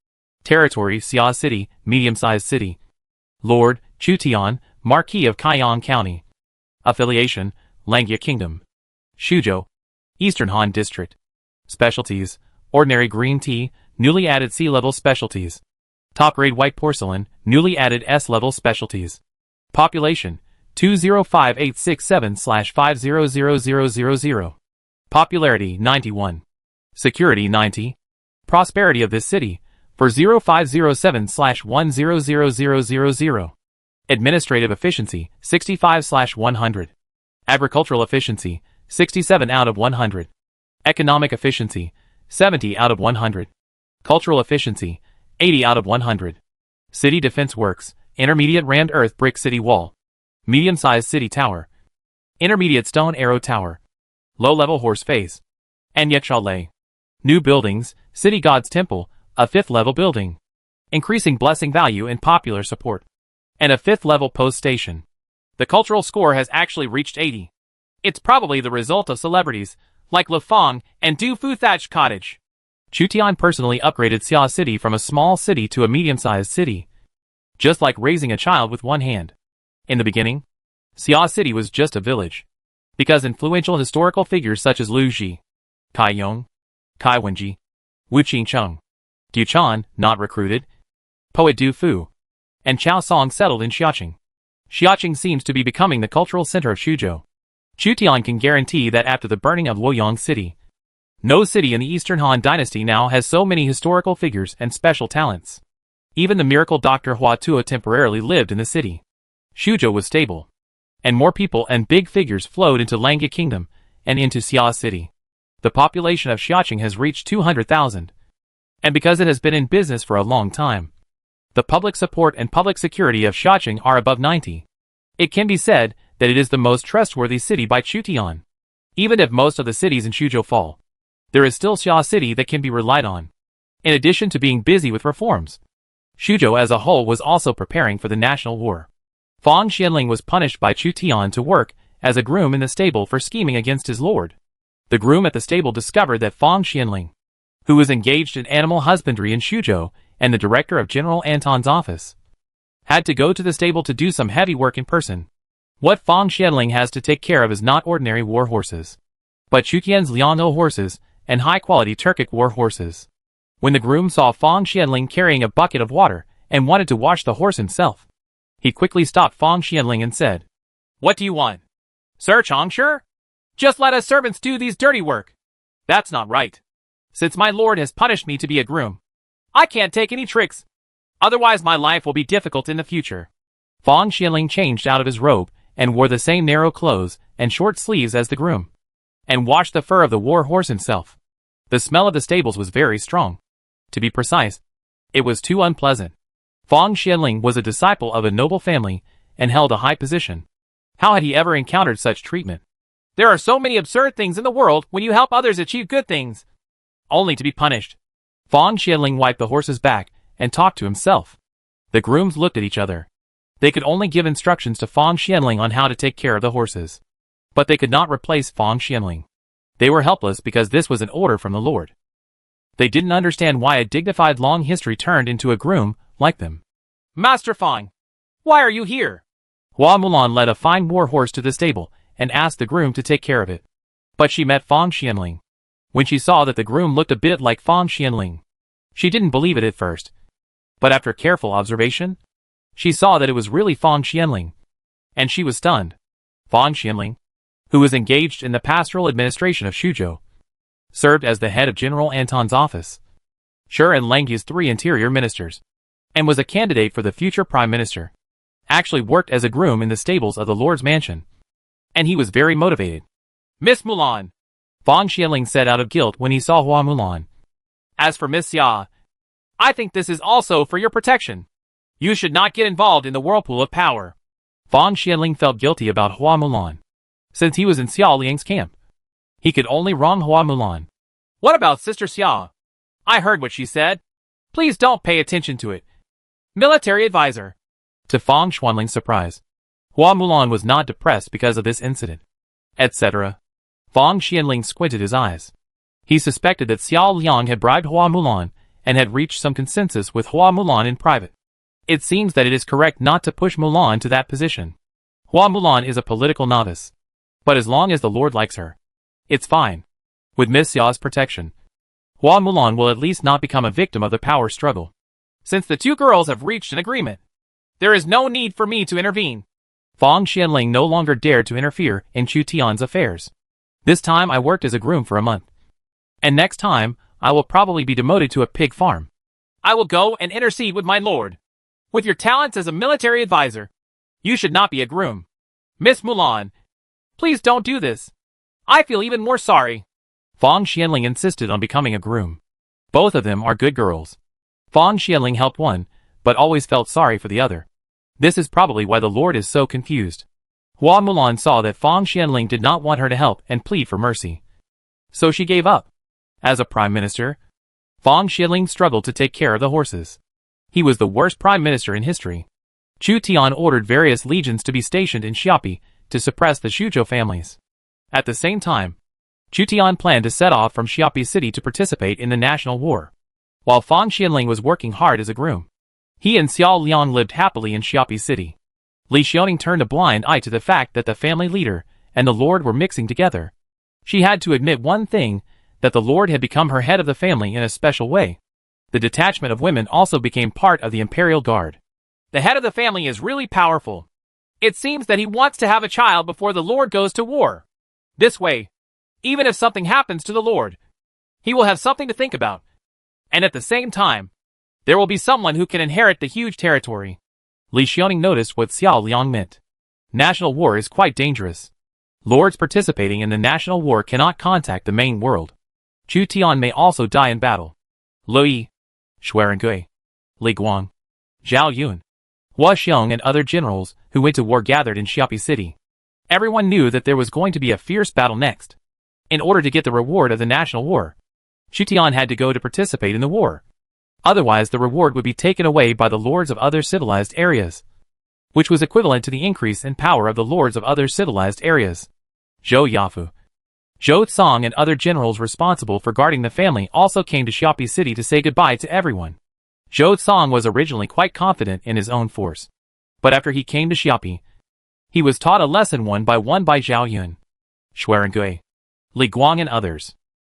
Territory: Xia City, medium-sized city. Lord: Chu Tian, Marquis of Kaiyang County. Affiliation: Langia Kingdom. Shuzhou, Eastern Han District. Specialties: ordinary green tea, newly added C-level specialties. Top-grade white porcelain, newly added S-level specialties. Population: 205,867/500000. Popularity: 91. Security: 90. Prosperity of this city: for 0507/100000. Administrative efficiency: 65/100. Agricultural efficiency: 67 out of 100. Economic efficiency: 70 out of 100. Cultural efficiency: 80 out of 100. City defense works: intermediate rammed earth brick city wall, medium-sized city tower, intermediate stone arrow tower, low-level horse face, and yet chalet. New buildings: city god's temple, a 5th-level building, increasing blessing value and popular support, and a 5th-level post station. The cultural score has actually reached 80. It's probably the result of celebrities like Lu Fang and Du Fu thatched cottage. Chu Tian personally upgraded Xia City from a small city to a medium-sized city, just like raising a child with one hand. In the beginning, Xia City was just a village, because influential historical figures such as Lu Ji, Kai Yong, Kai Wenji, Wu Qingcheng, Du Chan, not recruited, poet Du Fu, and Chao Song settled in Xiaqing. Xiaqing seems to be becoming the cultural center of Shuzhou. Chu Tian can guarantee that after the burning of Luoyang City, no city in the Eastern Han Dynasty now has so many historical figures and special talents. Even the miracle Dr. Hua Tuo temporarily lived in the city. Shuzhou was stable, and more people and big figures flowed into Langia Kingdom and into Xia City. The population of Xiaqing has reached 200,000, and because it has been in business for a long time, the public support and public security of Xiaqing are above 90. It can be said that it is the most trustworthy city by Chu Tian. Even if most of the cities in Shuzhou fall, there is still Xia City that can be relied on. In addition to being busy with reforms, Shuzhou as a whole was also preparing for the national war. Fang Xianling was punished by Chu Tian to work as a groom in the stable for scheming against his lord. The groom at the stable discovered that Fang Xianling, who was engaged in animal husbandry in Shuzhou and the director of General Anton's office, had to go to the stable to do some heavy work in person. What Fang Xianling has to take care of is not ordinary war horses, but Chu Tian's Liang'o horses and high-quality Turkic war horses. When the groom saw Fang Xianling carrying a bucket of water and wanted to wash the horse himself, he quickly stopped Fang Xianling and said, "What do you want? Sir Changsher? Just let us servants do these dirty work. That's not right. Since my lord has punished me to be a groom, I can't take any tricks. Otherwise my life will be difficult in the future." Fang Xianling changed out of his robe and wore the same narrow clothes and short sleeves as the groom, and washed the fur of the war horse himself. The smell of the stables was very strong. To be precise, it was too unpleasant. Fang Xianling was a disciple of a noble family and held a high position. How had he ever encountered such treatment? There are so many absurd things in the world when you help others achieve good things, only to be punished. Fang Xianling wiped the horse's back and talked to himself. The grooms looked at each other. They could only give instructions to Fang Xianling on how to take care of the horses. But they could not replace Fang Xianling. They were helpless because this was an order from the Lord. They didn't understand why a dignified long history turned into a groom like them. Master Fang, why are you here? Hua Mulan led a fine war horse to the stable and asked the groom to take care of it. But she met Fang Xianling. When she saw that the groom looked a bit like Fang Xianling, she didn't believe it at first. But after careful observation, she saw that it was really Fang Xianling. And she was stunned. Fang Xianling, who was engaged in the pastoral administration of Shuzhou, served as the head of General Anton's office, Sher and Langyi's 3 interior ministers, and was a candidate for the future prime minister, actually worked as a groom in the stables of the Lord's mansion. And he was very motivated. Miss Mulan, Fang Xianling said out of guilt when he saw Hua Mulan. As for Miss Xia, I think this is also for your protection. You should not get involved in the whirlpool of power. Fang Xianling felt guilty about Hua Mulan. Since he was in Xiao Liang's camp, he could only wrong Hua Mulan. What about Sister Xia? I heard what she said. Please don't pay attention to it. Military advisor. To Fang Xianling's surprise, Hua Mulan was not depressed because of this incident, etc. Fang Xianling squinted his eyes. He suspected that Xiao Liang had bribed Hua Mulan and had reached some consensus with Hua Mulan in private. It seems that it is correct not to push Mulan to that position. Hua Mulan is a political novice. But as long as the Lord likes her, it's fine. With Miss Xia's protection, Hua Mulan will at least not become a victim of the power struggle. Since the 2 girls have reached an agreement, there is no need for me to intervene. Fang Xianling no longer dared to interfere in Chu Tian's affairs. This time I worked as a groom for a month. And next time, I will probably be demoted to a pig farm. I will go and intercede with my lord. With your talents as a military advisor, you should not be a groom. Miss Mulan, please don't do this. I feel even more sorry. Fang Xianling insisted on becoming a groom. Both of them are good girls. Fang Xianling helped one, but always felt sorry for the other. This is probably why the Lord is so confused. Hua Mulan saw that Fang Xianling did not want her to help and plead for mercy. So she gave up. As a prime minister, Fang Xianling struggled to take care of the horses. He was the worst prime minister in history. Chu Tian ordered various legions to be stationed in Xiapi to suppress the Shuzhou families. At the same time, Chu Tian planned to set off from Xiapi city to participate in the national war. While Fang Xianling was working hard as a groom, he and Xiao Liang lived happily in Xiapi city. Li Xiaoning turned a blind eye to the fact that the family leader and the Lord were mixing together. She had to admit one thing, that the Lord had become her head of the family in a special way. The detachment of women also became part of the imperial guard. The head of the family is really powerful. It seems that he wants to have a child before the Lord goes to war. This way, even if something happens to the Lord, he will have something to think about. And at the same time, there will be someone who can inherit the huge territory. Li Xiaoning noticed what Xiao Liang meant. National war is quite dangerous. Lords participating in the national war cannot contact the main world. Chu Tian may also die in battle. Lo Yi, Xuerengui, Li Guang, Zhao Yun, Hua Xiong and other generals who went to war gathered in Xiapi city. Everyone knew that there was going to be a fierce battle next. In order to get the reward of the national war, Chu Tian had to go to participate in the war. Otherwise the reward would be taken away by the lords of other civilized areas, which was equivalent to the increase in power of the lords of other civilized areas. Zhou Yafu, Zhou Cong and other generals responsible for guarding the family also came to Xiapi city to say goodbye to everyone. Zhou Cong was originally quite confident in his own force. But after he came to Xiapi, he was taught a lesson one by Zhao Yun, Xuerengui, Li Guang and others.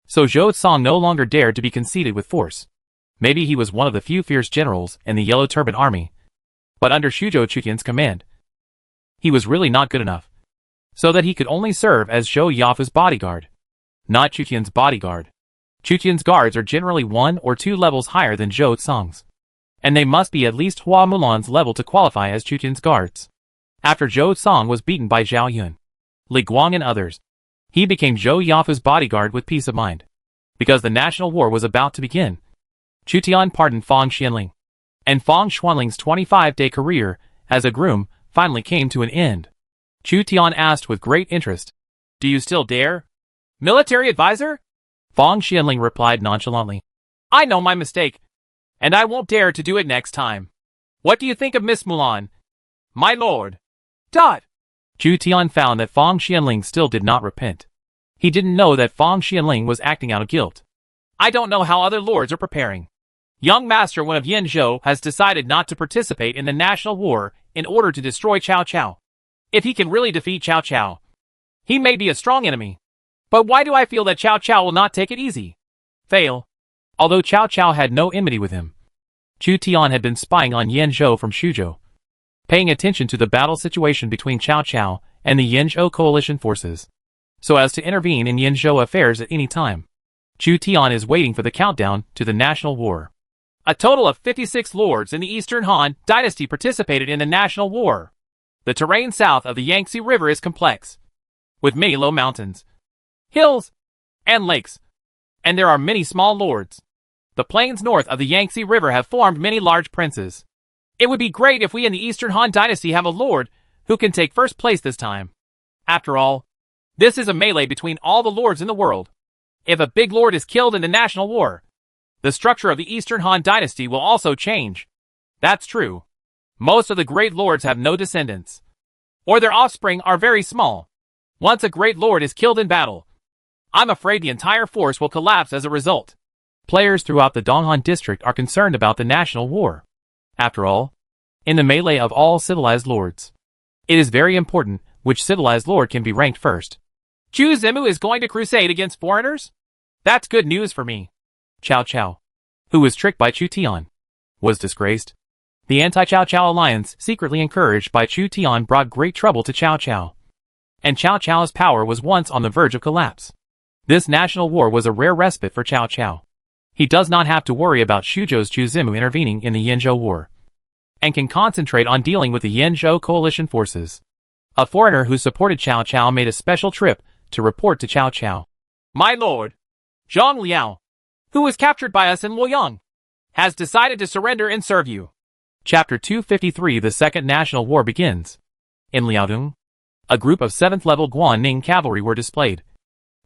So Zhou Cong no longer dared to be conceited with force. Maybe he was one of the few fierce generals in the Yellow Turban Army. But under Shuzhou Chutian's command, he was really not good enough. So that he could only serve as Zhou Yafu's bodyguard, not Chutian's bodyguard. Chutian's guards are generally 1 or 2 levels higher than Zhou Cong's. And they must be at least Hua Mulan's level to qualify as Chutian's guards. After Zhou Cong was beaten by Zhao Yun, Li Guang and others, he became Zhou Yafu's bodyguard with peace of mind. Because the national war was about to begin, Chu Tian pardoned Fang Xianling. And Fang Xianling's 25-day career as a groom finally came to an end. Chu Tian asked with great interest, "Do you still dare? Military advisor?" Fang Xianling replied nonchalantly, I know my mistake, and I won't dare to do it next time. What do you think of Miss Mulan? My lord. Dot. Chu Tian found that Fang Xianling still did not repent. He didn't know that Fang Xianling was acting out of guilt. I don't know how other lords are preparing. Young Master Wen of Yanzhou has decided not to participate in the national war in order to destroy Cao Cao. If he can really defeat Cao Cao, he may be a strong enemy. But why do I feel that Cao Cao will not take it easy? Fail. Although Cao Cao had no enmity with him, Chu Tian had been spying on Yanzhou from Suzhou, paying attention to the battle situation between Cao Cao and the Yanzhou coalition forces, so as to intervene in Yanzhou affairs at any time. Chu Tian is waiting for the countdown to the national war. A total of 56 lords in the Eastern Han dynasty participated in the national war. The terrain south of the Yangtze River is complex, with many low mountains, hills, and lakes, and there are many small lords. The plains north of the Yangtze River have formed many large princes. It would be great if we in the Eastern Han dynasty have a lord who can take first place this time. After all, this is a melee between all the lords in the world. If a big lord is killed in the national war, the structure of the Eastern Han dynasty will also change. That's true. Most of the great lords have no descendants, or their offspring are very small. Once a great lord is killed in battle, I'm afraid the entire force will collapse as a result. Players throughout the Donghan district are concerned about the national war. After all, in the melee of all civilized lords, it is very important which civilized lord can be ranked first. Zhu Zimu is going to crusade against foreigners? That's good news for me. Cao Cao, who was tricked by Chu Tian, was disgraced. The anti-Cao Cao alliance, secretly encouraged by Chu Tian, brought great trouble to Cao Cao. And Cao Cao's power was once on the verge of collapse. This national war was a rare respite for Cao Cao. He does not have to worry about Suzhou's Zhu Zimu intervening in the Yanzhou war, and can concentrate on dealing with the Yanzhou coalition forces. A foreigner who supported Cao Cao made a special trip to report to Cao Cao. My lord, Zhang Liao, who was captured by us in Luoyang, has decided to surrender and serve you. Chapter 253. The Second National War begins. In Liaodong, a group of 7th-level Guanning cavalry were displayed,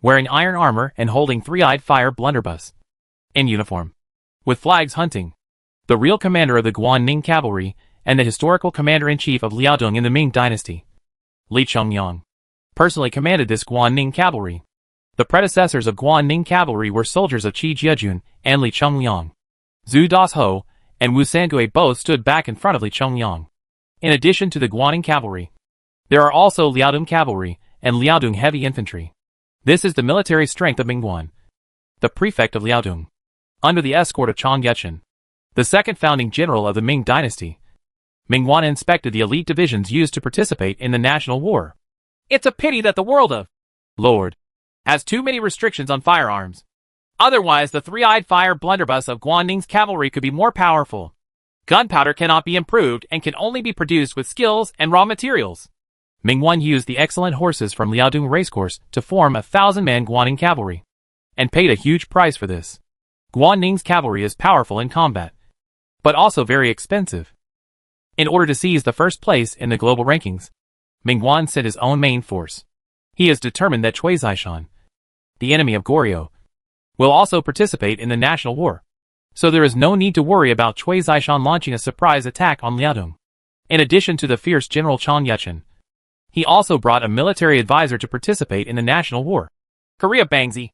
wearing iron armor and holding three-eyed fire blunderbuss. In uniform, with flags hunting, the real commander of the Guanning cavalry and the historical commander-in-chief of Liaodong in the Ming dynasty, Li Chengyang, personally commanded this Guanning cavalry. The predecessors of Guanning cavalry were soldiers of Qi Jiejun and Li Chengyang. Zhu Dasho and Wu Sangui both stood back in front of Li Chengyang. In addition to the Guanning cavalry, there are also Liaodong cavalry and Liaodong heavy infantry. This is the military strength of Mingguan, the prefect of Liaodong, under the escort of Chang Yechen, the second founding general of the Ming dynasty. Mingguan inspected the elite divisions used to participate in the national war. It's a pity that the world of Lord has too many restrictions on firearms. Otherwise, the three-eyed fire blunderbuss of Guanning's cavalry could be more powerful. Gunpowder cannot be improved and can only be produced with skills and raw materials. Mingguan used the excellent horses from Liaodong racecourse to form 1,000-man Guanning cavalry, and paid a huge price for this. Guanning's cavalry is powerful in combat, but also very expensive. In order to seize the first place in the global rankings, Mingguan sent his own main force. He is determined that Cui Zishan, the enemy of Goryeo, will also participate in the national war, so there is no need to worry about Cui Zishan launching a surprise attack on Liaodong. In addition to the fierce General Chang Yechen, he also brought a military advisor to participate in the national war. Korea Bangzi,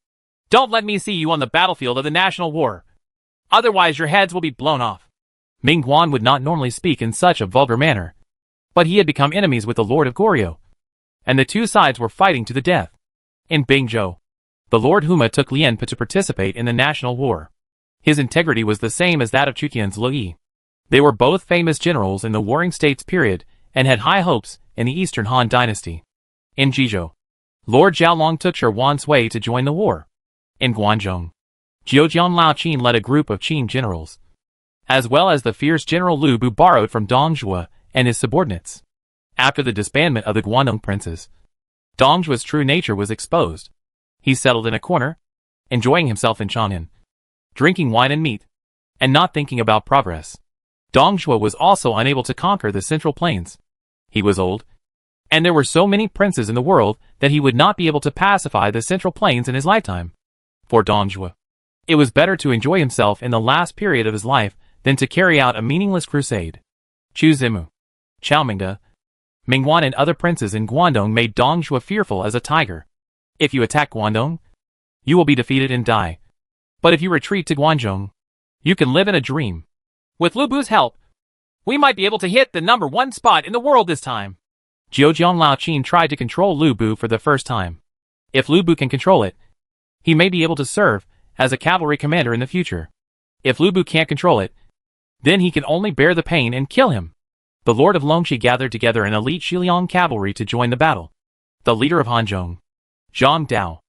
don't let me see you on the battlefield of the national war. Otherwise your heads will be blown off. Mingguan would not normally speak in such a vulgar manner, but he had become enemies with the Lord of Goryeo, and the two sides were fighting to the death. In Bingzhou, the Lord Huma took Lianpa to participate in the national war. His integrity was the same as that of Chutian's Lo Yi. They were both famous generals in the Warring States period and had high hopes in the Eastern Han dynasty. In Jizhou, Lord Zhaolong took Shi Wan Sui to join the war. In Guangzhou, Zhoujian Lao Qin led a group of Qin generals, as well as the fierce General Lu Bu borrowed from Dong Zhuo and his subordinates. After the disbandment of the Guangdong princes, Dong Zhuo's true nature was exposed. He settled in a corner, enjoying himself in Chang'an, drinking wine and meat, and not thinking about progress. Dong Zhuo was also unable to conquer the Central Plains. He was old, and there were so many princes in the world that he would not be able to pacify the Central Plains in his lifetime. For Dong Zhuo, It was better to enjoy himself in the last period of his life than to carry out a meaningless crusade. Chu Zimu, Chao Mingde, Mingguan and other princes in Guangdong made Dong Zhuo fearful as a tiger. If you attack Guangdong, you will be defeated and die. But if you retreat to Guangzhou, you can live in a dream. With Lu Bu's help, we might be able to hit the #1 spot in the world this time. Zhejiang Laoqin tried to control Lu Bu for the first time. If Lu Bu can control it, he may be able to serve as a cavalry commander in the future. If Lu Bu can't control it, then he can only bear the pain and kill him. The Lord of Longxi gathered together an elite Xiliang cavalry to join the battle. The leader of Hanzhong, Zhang Dao,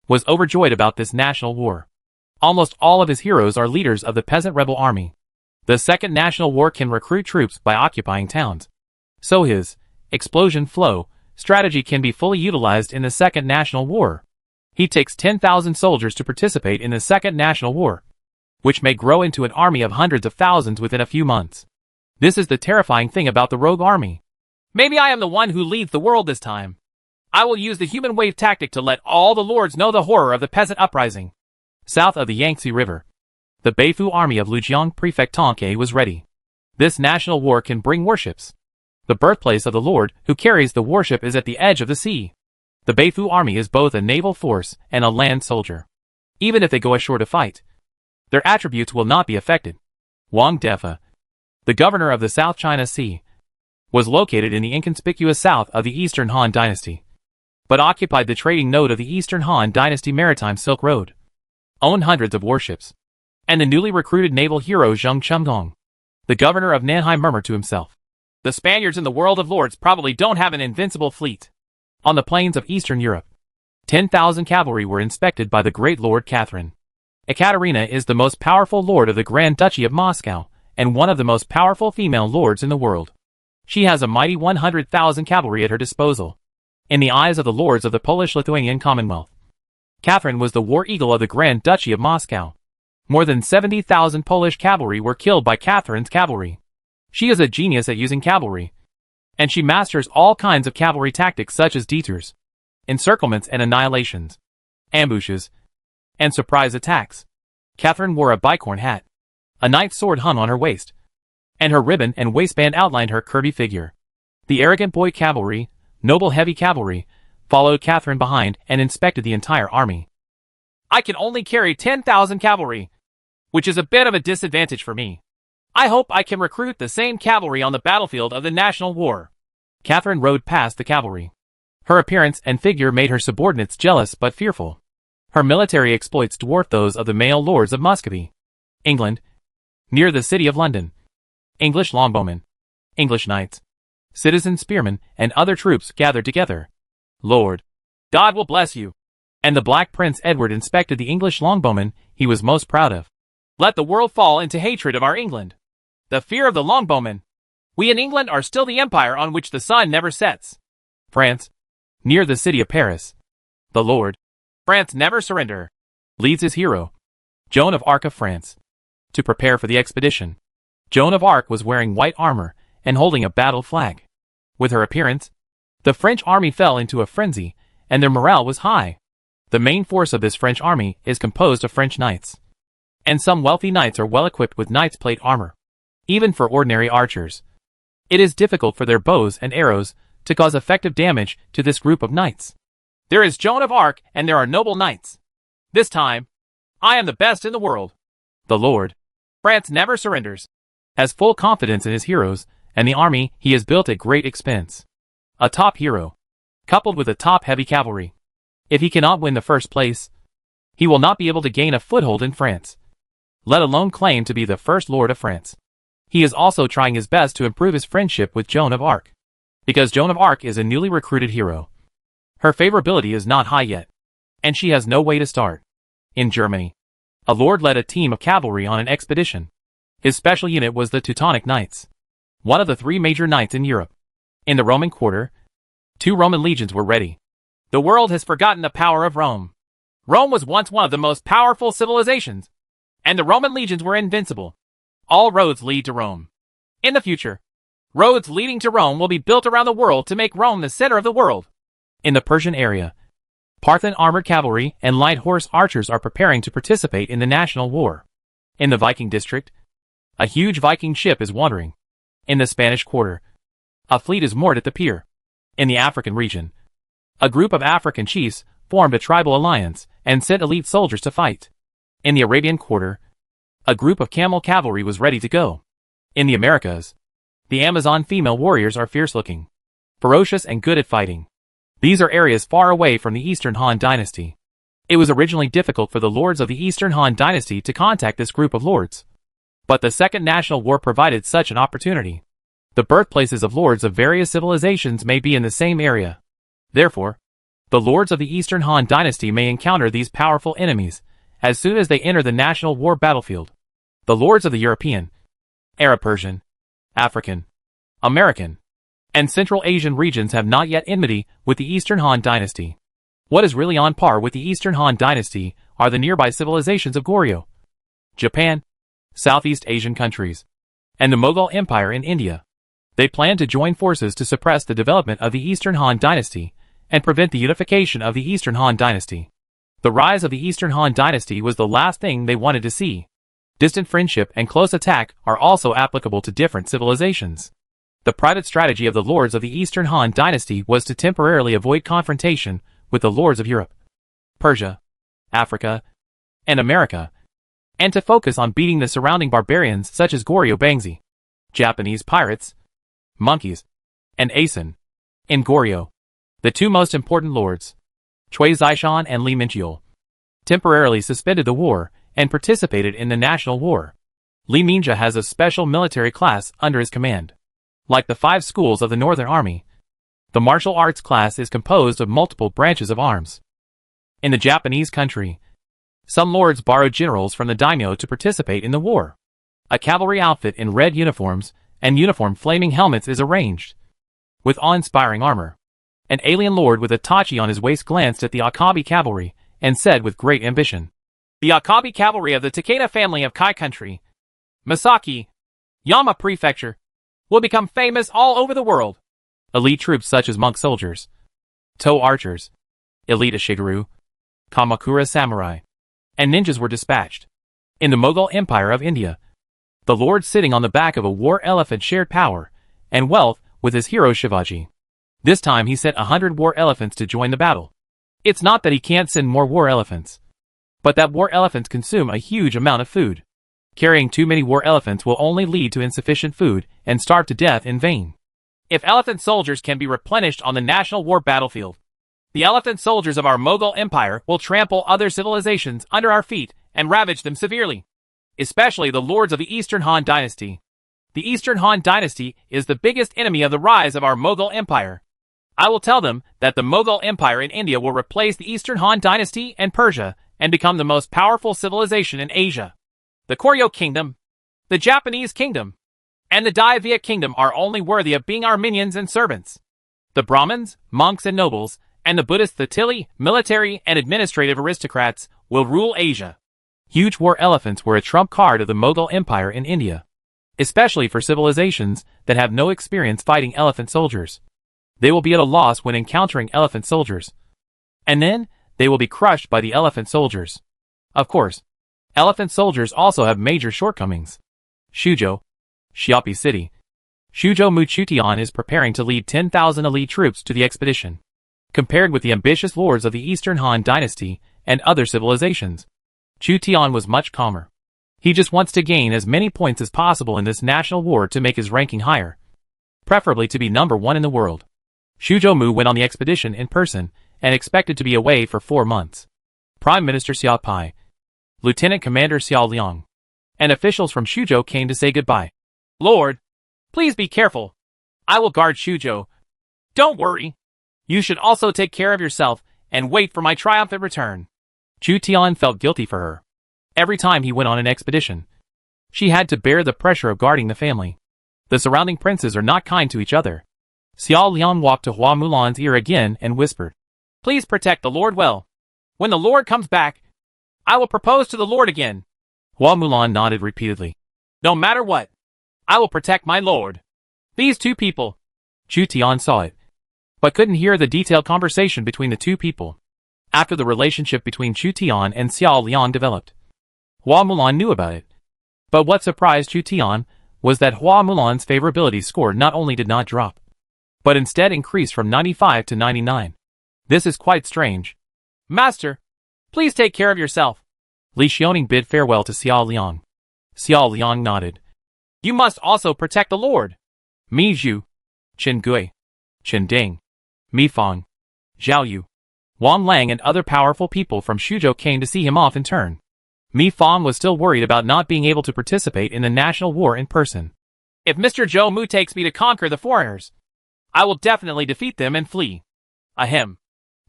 was overjoyed about this national war. Almost all of his heroes are leaders of the peasant rebel army. The Second National War can recruit troops by occupying towns. So his explosion flow strategy can be fully utilized in the Second National War. He takes 10,000 soldiers to participate in the Second National War, which may grow into an army of hundreds of thousands within a few months. This is the terrifying thing about the rogue army. Maybe I am the one who leads the world this time. I will use the human wave tactic to let all the lords know the horror of the peasant uprising. South of the Yangtze River, the Beifu army of Lujiang Prefect Tongke was ready. This national war can bring warships. The birthplace of the lord who carries the warship is at the edge of the sea. The Beifu army is both a naval force and a land soldier. Even if they go ashore to fight, their attributes will not be affected. Wang Defa, the governor of the South China Sea, was located in the inconspicuous south of the Eastern Han Dynasty, but occupied the trading node of the Eastern Han Dynasty Maritime Silk Road, owned hundreds of warships, and the newly recruited naval hero Zheng Chengdong. The governor of Nanhai murmured to himself, "The Spaniards in the world of lords probably don't have an invincible fleet." On the plains of Eastern Europe, 10,000 cavalry were inspected by the great Lord Catherine. Ekaterina is the most powerful lord of the Grand Duchy of Moscow, and one of the most powerful female lords in the world. She has a mighty 100,000 cavalry at her disposal. In the eyes of the lords of the Polish-Lithuanian Commonwealth, Catherine was the war eagle of the Grand Duchy of Moscow. More than 70,000 Polish cavalry were killed by Catherine's cavalry. She is a genius at using cavalry, and she masters all kinds of cavalry tactics such as detours, encirclements and annihilations, ambushes, and surprise attacks. Catherine wore a bicorn hat. A knight's sword hung on her waist, and her ribbon and waistband outlined her curvy figure. The arrogant boy cavalry, noble heavy cavalry, followed Catherine behind and inspected the entire army. "I can only carry 10,000 cavalry, which is a bit of a disadvantage for me. I hope I can recruit the same cavalry on the battlefield of the national war." Catherine rode past the cavalry. Her appearance and figure made her subordinates jealous but fearful. Her military exploits dwarfed those of the male lords of Muscovy, England, near the city of London. English longbowmen, English knights, citizen spearmen, and other troops gathered together. "Lord, God will bless you." And the Black Prince Edward inspected the English longbowmen he was most proud of. "Let the world fall into hatred of our England. The fear of the longbowmen. We in England are still the empire on which the sun never sets." France, near the city of Paris. The Lord, France never surrender, leads his hero, Joan of Arc of France, to prepare for the expedition. Joan of Arc was wearing white armor and holding a battle flag. With her appearance, the French army fell into a frenzy, and their morale was high. The main force of this French army is composed of French knights, and some wealthy knights are well equipped with knight's plate armor. Even for ordinary archers, it is difficult for their bows and arrows to cause effective damage to this group of knights. There is Joan of Arc and there are noble knights. This time, I am the best in the world. The Lord, France never surrenders, has full confidence in his heroes and the army he has built at great expense. A top hero, coupled with a top heavy cavalry. If he cannot win the first place, he will not be able to gain a foothold in France, let alone claim to be the first Lord of France. He is also trying his best to improve his friendship with Joan of Arc, because Joan of Arc is a newly recruited hero. Her favorability is not high yet, and she has no way to start. In Germany, a lord led a team of cavalry on an expedition. His special unit was the Teutonic Knights, one of the 3 major knights in Europe. In the Roman quarter, 2 Roman legions were ready. The world has forgotten the power of Rome. Rome was once one of the most powerful civilizations, and the Roman legions were invincible. All roads lead to Rome. In the future, roads leading to Rome will be built around the world to make Rome the center of the world. In the Persian area, Parthian armored cavalry and light horse archers are preparing to participate in the national war. In the Viking district, a huge Viking ship is wandering. In the Spanish quarter, a fleet is moored at the pier. In the African region, a group of African chiefs formed a tribal alliance and sent elite soldiers to fight. In the Arabian quarter, a group of camel cavalry was ready to go. In the Americas, the Amazon female warriors are fierce-looking, ferocious and good at fighting. These are areas far away from the Eastern Han dynasty. It was originally difficult for the lords of the Eastern Han dynasty to contact this group of lords. But the Second National War provided such an opportunity. The birthplaces of lords of various civilizations may be in the same area. Therefore, the lords of the Eastern Han dynasty may encounter these powerful enemies as soon as they enter the national war battlefield. The lords of the European, Arab-Persian, African, American, and Central Asian regions have not yet enmity with the Eastern Han dynasty. What is really on par with the Eastern Han dynasty are the nearby civilizations of Goryeo, Japan, Southeast Asian countries, and the Mughal Empire in India. They plan to join forces to suppress the development of the Eastern Han dynasty and prevent the unification of the Eastern Han dynasty. The rise of the Eastern Han dynasty was the last thing they wanted to see. Distant friendship and close attack are also applicable to different civilizations. The private strategy of the lords of the Eastern Han dynasty was to temporarily avoid confrontation with the lords of Europe, Persia, Africa, and America, and to focus on beating the surrounding barbarians such as Goryeo Bangzi, Japanese pirates, monkeys, and Asen. In Goryeo, the two most important lords, Chui Zishan and Li Minchiul, temporarily suspended the war and participated in the national war. Li Minjia has a special military class under his command. Like the 5 schools of the Northern Army, the martial arts class is composed of multiple branches of arms. In the Japanese country, some lords borrowed generals from the daimyo to participate in the war. A cavalry outfit in red uniforms and uniform flaming helmets is arranged. With awe-inspiring armor, an alien lord with a tachi on his waist glanced at the Akabi cavalry and said with great ambition, "The Akabi cavalry of the Takeda family of Kai country, Masaki, Yama prefecture, will become famous all over the world." Elite troops such as monk soldiers, toe archers, elite Ashigaru, Kamakura samurai, and ninjas were dispatched. In the Mughal Empire of India, the lord sitting on the back of a war elephant shared power and wealth with his hero Shivaji. This time he sent 100 war elephants to join the battle. It's not that he can't send more war elephants, but that war elephants consume a huge amount of food. Carrying too many war elephants will only lead to insufficient food and starve to death in vain. If elephant soldiers can be replenished on the national war battlefield, the elephant soldiers of our Mughal Empire will trample other civilizations under our feet and ravage them severely, especially the lords of the Eastern Han dynasty. The Eastern Han dynasty is the biggest enemy of the rise of our Mughal Empire. I will tell them that the Mughal Empire in India will replace the Eastern Han dynasty and Persia and become the most powerful civilization in Asia. The Goryeo kingdom, the Japanese kingdom, and the Dai Viet kingdom are only worthy of being our minions and servants. The Brahmins, monks and nobles, and the Buddhists, the Tili, military and administrative aristocrats, will rule Asia. Huge war elephants were a trump card of the Mughal Empire in India, especially for civilizations that have no experience fighting elephant soldiers. They will be at a loss when encountering elephant soldiers, and then they will be crushed by the elephant soldiers. Of course, elephant soldiers also have major shortcomings. Shujo, Xiapi City. Shujo Muchutian is preparing to lead 10,000 elite troops to the expedition. Compared with the ambitious lords of the Eastern Han dynasty and other civilizations, Chutian was much calmer. He just wants to gain as many points as possible in this national war to make his ranking higher, preferably to be number 1 in the world. Shujo Mu went on the expedition in person and expected to be away for 4 months. Prime Minister Xia Pai, Lieutenant Commander Xiao Liang, and officials from Shujo came to say goodbye. "Lord, please be careful. I will guard Shujo. Don't worry. You should also take care of yourself and wait for my triumphant return." Chu Tian felt guilty for her. Every time he went on an expedition, she had to bear the pressure of guarding the family. The surrounding princes are not kind to each other. Xiao Liang walked to Hua Mulan's ear again and whispered, "Please protect the Lord well. When the Lord comes back, I will propose to the Lord again." Hua Mulan nodded repeatedly. "No matter what, I will protect my Lord." These two people. Chu Tian saw it, but couldn't hear the detailed conversation between the two people. after the relationship between Chu Tian and Xiao Liang developed. Hua Mulan knew about it. But what surprised Chu Tian was that Hua Mulan's favorability score not only did not drop, but instead increased from 95 to 99. This is quite strange. Master, please take care of yourself. Li Xiaoning bid farewell to Xiao Liang. Xiao Liang nodded. You must also protect the Lord. Mi Zhu, Chen Gui, Chen Ding, Mi Fang, Zhao Yu, Wang Lang and other powerful people from Shuzhou came to see him off in turn. Mi Fang was still worried about not being able to participate in the national war in person. If Mr. Zhou Mu takes me to conquer the foreigners, I will definitely defeat them and flee. Ahem.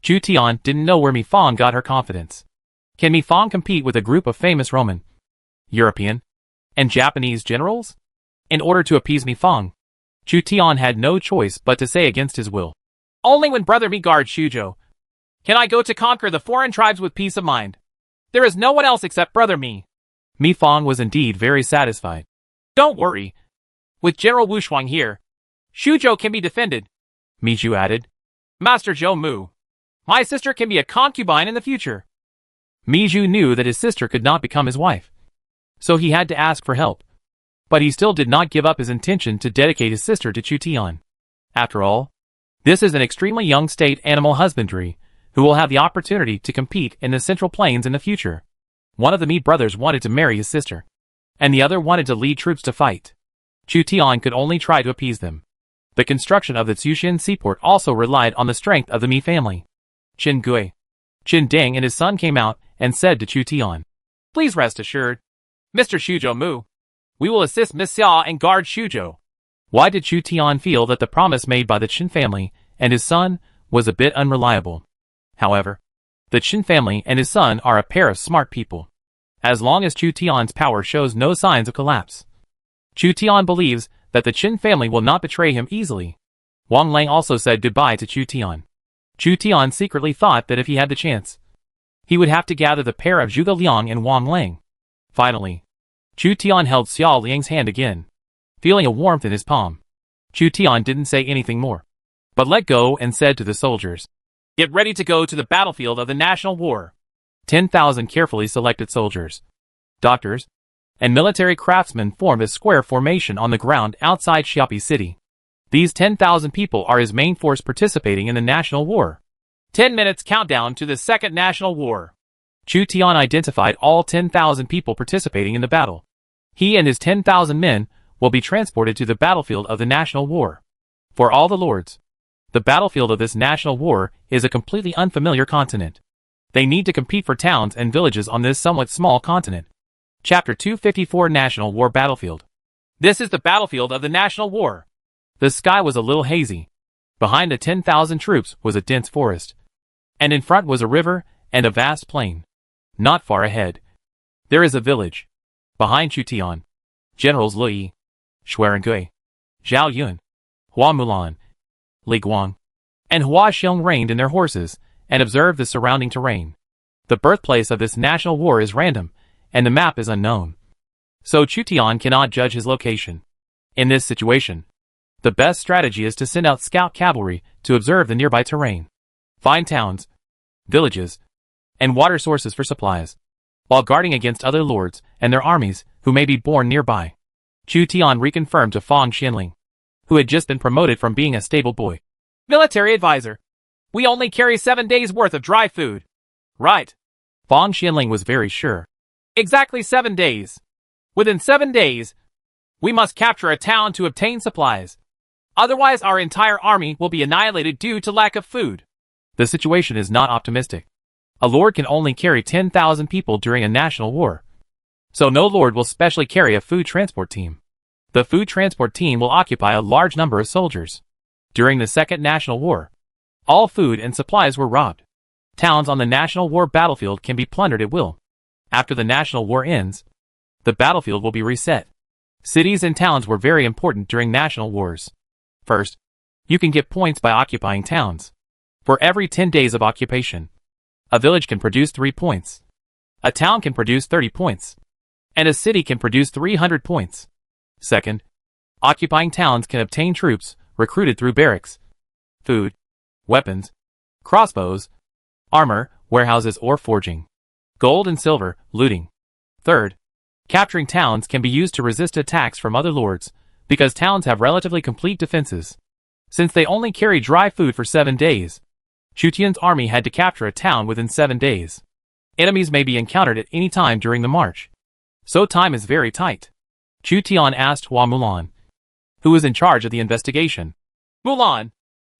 Chu Tian didn't know where Mi Fang got her confidence. Can Mi Fang compete with a group of famous Roman, European, and Japanese generals? In order to appease Mi Fang, Chu Tian had no choice but to say against his will. Only when Brother Mi guards Shuzhou can I go to conquer the foreign tribes with peace of mind. There is no one else except Brother Mi. Mi Fang was indeed very satisfied. Don't worry. With General Wu Shuang here, Shuzhou can be defended. Mi Zhu added. Master Zhou Mu, my sister can be a concubine in the future. Mi Zhu knew that his sister could not become his wife, so he had to ask for help. But he still did not give up his intention to dedicate his sister to Chu Tian. After all, this is an extremely young state animal husbandry, who will have the opportunity to compete in the Central Plains in the future. One of the Mi brothers wanted to marry his sister, and the other wanted to lead troops to fight. Chu Tian could only try to appease them. The construction of the Tsushin seaport also relied on the strength of the Mi family. Chen Gui, Chen Ding and his son came out and said to Chu Tian, Please rest assured, Mr. Shuzhou Mu, we will assist Miss Xia and guard Shuzhou. Why did Chu Tian feel that the promise made by the Chen family and his son was a bit unreliable? However, the Chen family and his son are a pair of smart people. As long as Chu Tian's power shows no signs of collapse, Chu Tian believes that the Chen family will not betray him easily. Wang Lang also said goodbye to Chu Tian. Chu Tian secretly thought that if he had the chance, he would have to gather the pair of Zhuge Liang and Wang Lang. Finally, Chu Tian held Xiao Liang's hand again, feeling a warmth in his palm. Chu Tian didn't say anything more, but let go and said to the soldiers, Get ready to go to the battlefield of the national war. 10,000 carefully selected soldiers, doctors, and military craftsmen formed a square formation on the ground outside Xiapi city. These 10,000 people are his main force participating in the national war. 10 minutes countdown to the Second National War. Chu Tian identified all 10,000 people participating in the battle. He and his 10,000 men will be transported to the battlefield of the national war. For all the lords, the battlefield of this national war is a completely unfamiliar continent. They need to compete for towns and villages on this somewhat small continent. Chapter 254 National War Battlefield. This is the battlefield of the national war. The sky was a little hazy. Behind the 10,000 troops was a dense forest, and in front was a river and a vast plain. Not far ahead, there is a village. Behind Chu Tian, Generals Lu Yi, Shuarengui, Zhao Yun, Hua Mulan, Li Guang, and Hua Xiong reined in their horses and observed the surrounding terrain. The birthplace of this national war is random, and the map is unknown, so Chu Tian cannot judge his location. In this situation, the best strategy is to send out scout cavalry to observe the nearby terrain, find towns, villages, and water sources for supplies, while guarding against other lords and their armies who may be born nearby. Chu Tian reconfirmed to Fang Xianling, who had just been promoted from being a stable boy. Military advisor. We only carry 7 days' worth of dry food. Right. Fang Xianling was very sure. Exactly 7 days. Within 7 days, we must capture a town to obtain supplies. Otherwise our entire army will be annihilated due to lack of food. The situation is not optimistic. A lord can only carry 10,000 people during a national war, so no lord will specially carry a food transport team. The food transport team will occupy a large number of soldiers. During the Second National War, all food and supplies were robbed. Towns on the national war battlefield can be plundered at will. After the national war ends, the battlefield will be reset. Cities and towns were very important during national wars. First, you can get points by occupying towns. For every 10 days of occupation, a village can produce 3 points. A town can produce 30 points. And a city can produce 300 points. Second, occupying towns can obtain troops recruited through barracks, food, weapons, crossbows, armor, warehouses or forging. Gold and silver, looting. Third, capturing towns can be used to resist attacks from other lords, because towns have relatively complete defenses. Since they only carry dry food for 7 days, Chu Tian's army had to capture a town within 7 days. Enemies may be encountered at any time during the march, so time is very tight. Chu Tian asked Hua Mulan, who was in charge of the investigation. Mulan,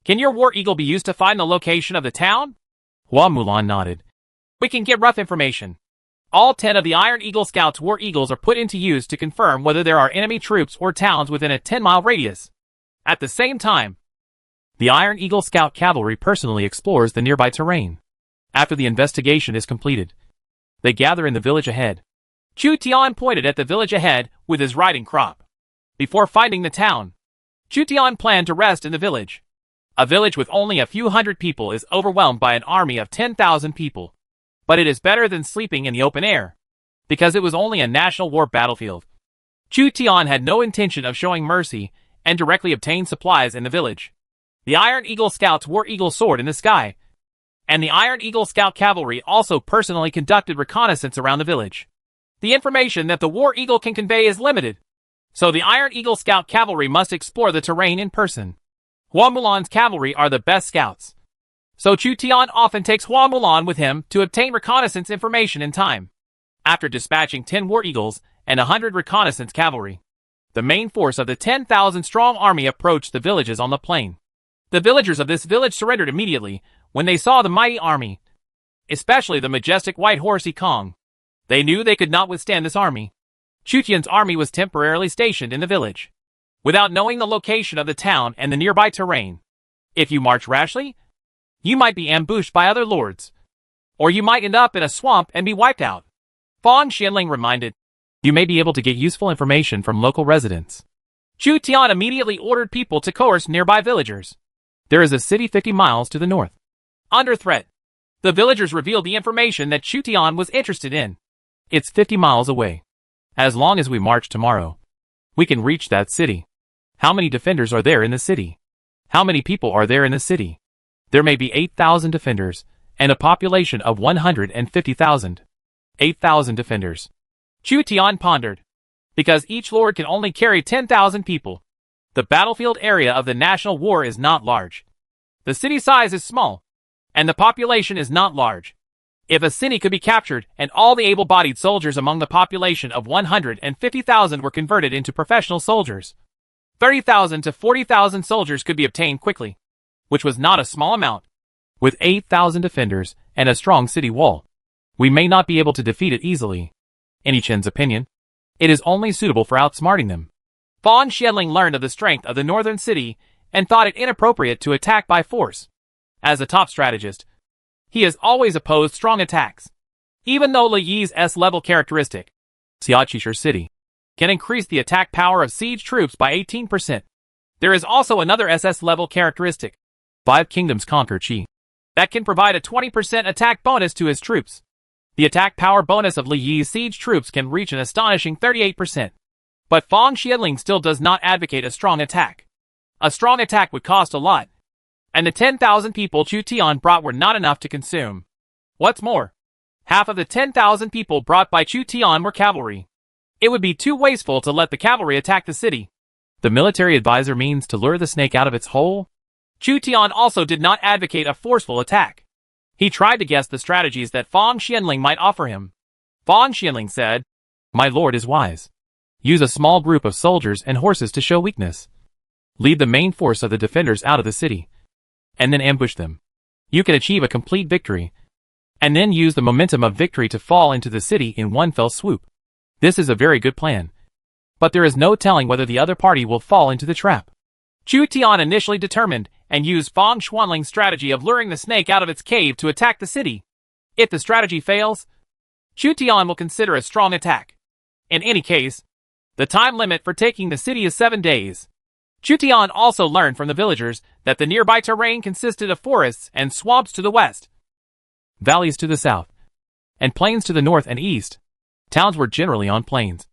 can your war eagle be used to find the location of the town? Hua Mulan nodded. We can get rough information. All 10 of the Iron Eagle Scouts' war eagles are put into use to confirm whether there are enemy troops or towns within a 10-mile radius. At the same time, the Iron Eagle Scout Cavalry personally explores the nearby terrain. After the investigation is completed, they gather in the village ahead. Chu Tian pointed at the village ahead with his riding crop. Before finding the town, Chu Tian planned to rest in the village. A village with only a few hundred people is overwhelmed by an army of 10,000 people. But it is better than sleeping in the open air, because it was only a national war battlefield. Chu Tian had no intention of showing mercy and directly obtained supplies in the village. The Iron Eagle Scouts wore Eagle Sword in the sky, and the Iron Eagle Scout Cavalry also personally conducted reconnaissance around the village. The information that the War Eagle can convey is limited, so the Iron Eagle Scout Cavalry must explore the terrain in person. Hua Mulan's cavalry are the best scouts, so Chu Tian often takes Hua Mulan with him to obtain reconnaissance information in time. After dispatching 10 war eagles and 100 reconnaissance cavalry, the main force of the 10,000-strong army approached the villages on the plain. The villagers of this village surrendered immediately when they saw the mighty army, especially the majestic white horse Kong. They knew they could not withstand this army. Chu Tian's army was temporarily stationed in the village, without knowing the location of the town and the nearby terrain. If you march rashly, you might be ambushed by other lords, or you might end up in a swamp and be wiped out. Fang Xianling reminded. You may be able to get useful information from local residents. Chu Tian immediately ordered people to coerce nearby villagers. There is a city 50 miles to the north. Under threat, the villagers revealed the information that Chu Tian was interested in. It's 50 miles away. As long as we march tomorrow, we can reach that city. How many defenders are there in the city? How many people are there in the city? There may be 8,000 defenders, and a population of 150,000. 8,000 defenders. Chu Tian pondered. Because each lord can only carry 10,000 people. The battlefield area of the national war is not large. The city size is small, and the population is not large. If a city could be captured and all the able-bodied soldiers among the population of 150,000 were converted into professional soldiers, 30,000 to 40,000 soldiers could be obtained quickly, which was not a small amount. With 8,000 defenders and a strong city wall, we may not be able to defeat it easily. In Chen's opinion, it is only suitable for outsmarting them. Fang Xianling learned of the strength of the northern city and thought it inappropriate to attack by force. As a top strategist, he has always opposed strong attacks. Even though Li Yi's S-level characteristic, Xiaqisher City, can increase the attack power of siege troops by 18%. There is also another SS-level characteristic, 5 Kingdoms Conquer Qi, that can provide a 20% attack bonus to his troops. The attack power bonus of Li Yi's siege troops can reach an astonishing 38%. But Fang Xianling still does not advocate a strong attack. A strong attack would cost a lot, and the 10,000 people Chu Tian brought were not enough to consume. What's more, half of the 10,000 people brought by Chu Tian were cavalry. It would be too wasteful to let the cavalry attack the city. The military advisor means to lure the snake out of its hole. Chu Tian also did not advocate a forceful attack. He tried to guess the strategies that Fang Xianling might offer him. Fang Xianling said, "My lord is wise. Use a small group of soldiers and horses to show weakness. Lead the main force of the defenders out of the city, and then ambush them. You can achieve a complete victory, and then use the momentum of victory to fall into the city in one fell swoop. This is a very good plan. But there is no telling whether the other party will fall into the trap." Chu Tian initially determined and used Fang Xianling's strategy of luring the snake out of its cave to attack the city. If the strategy fails, Chu Tian will consider a strong attack. In any case, the time limit for taking the city is 7 days. Chu Tian also learned from the villagers that the nearby terrain consisted of forests and swamps to the west, valleys to the south, and plains to the north and east. Towns were generally on plains,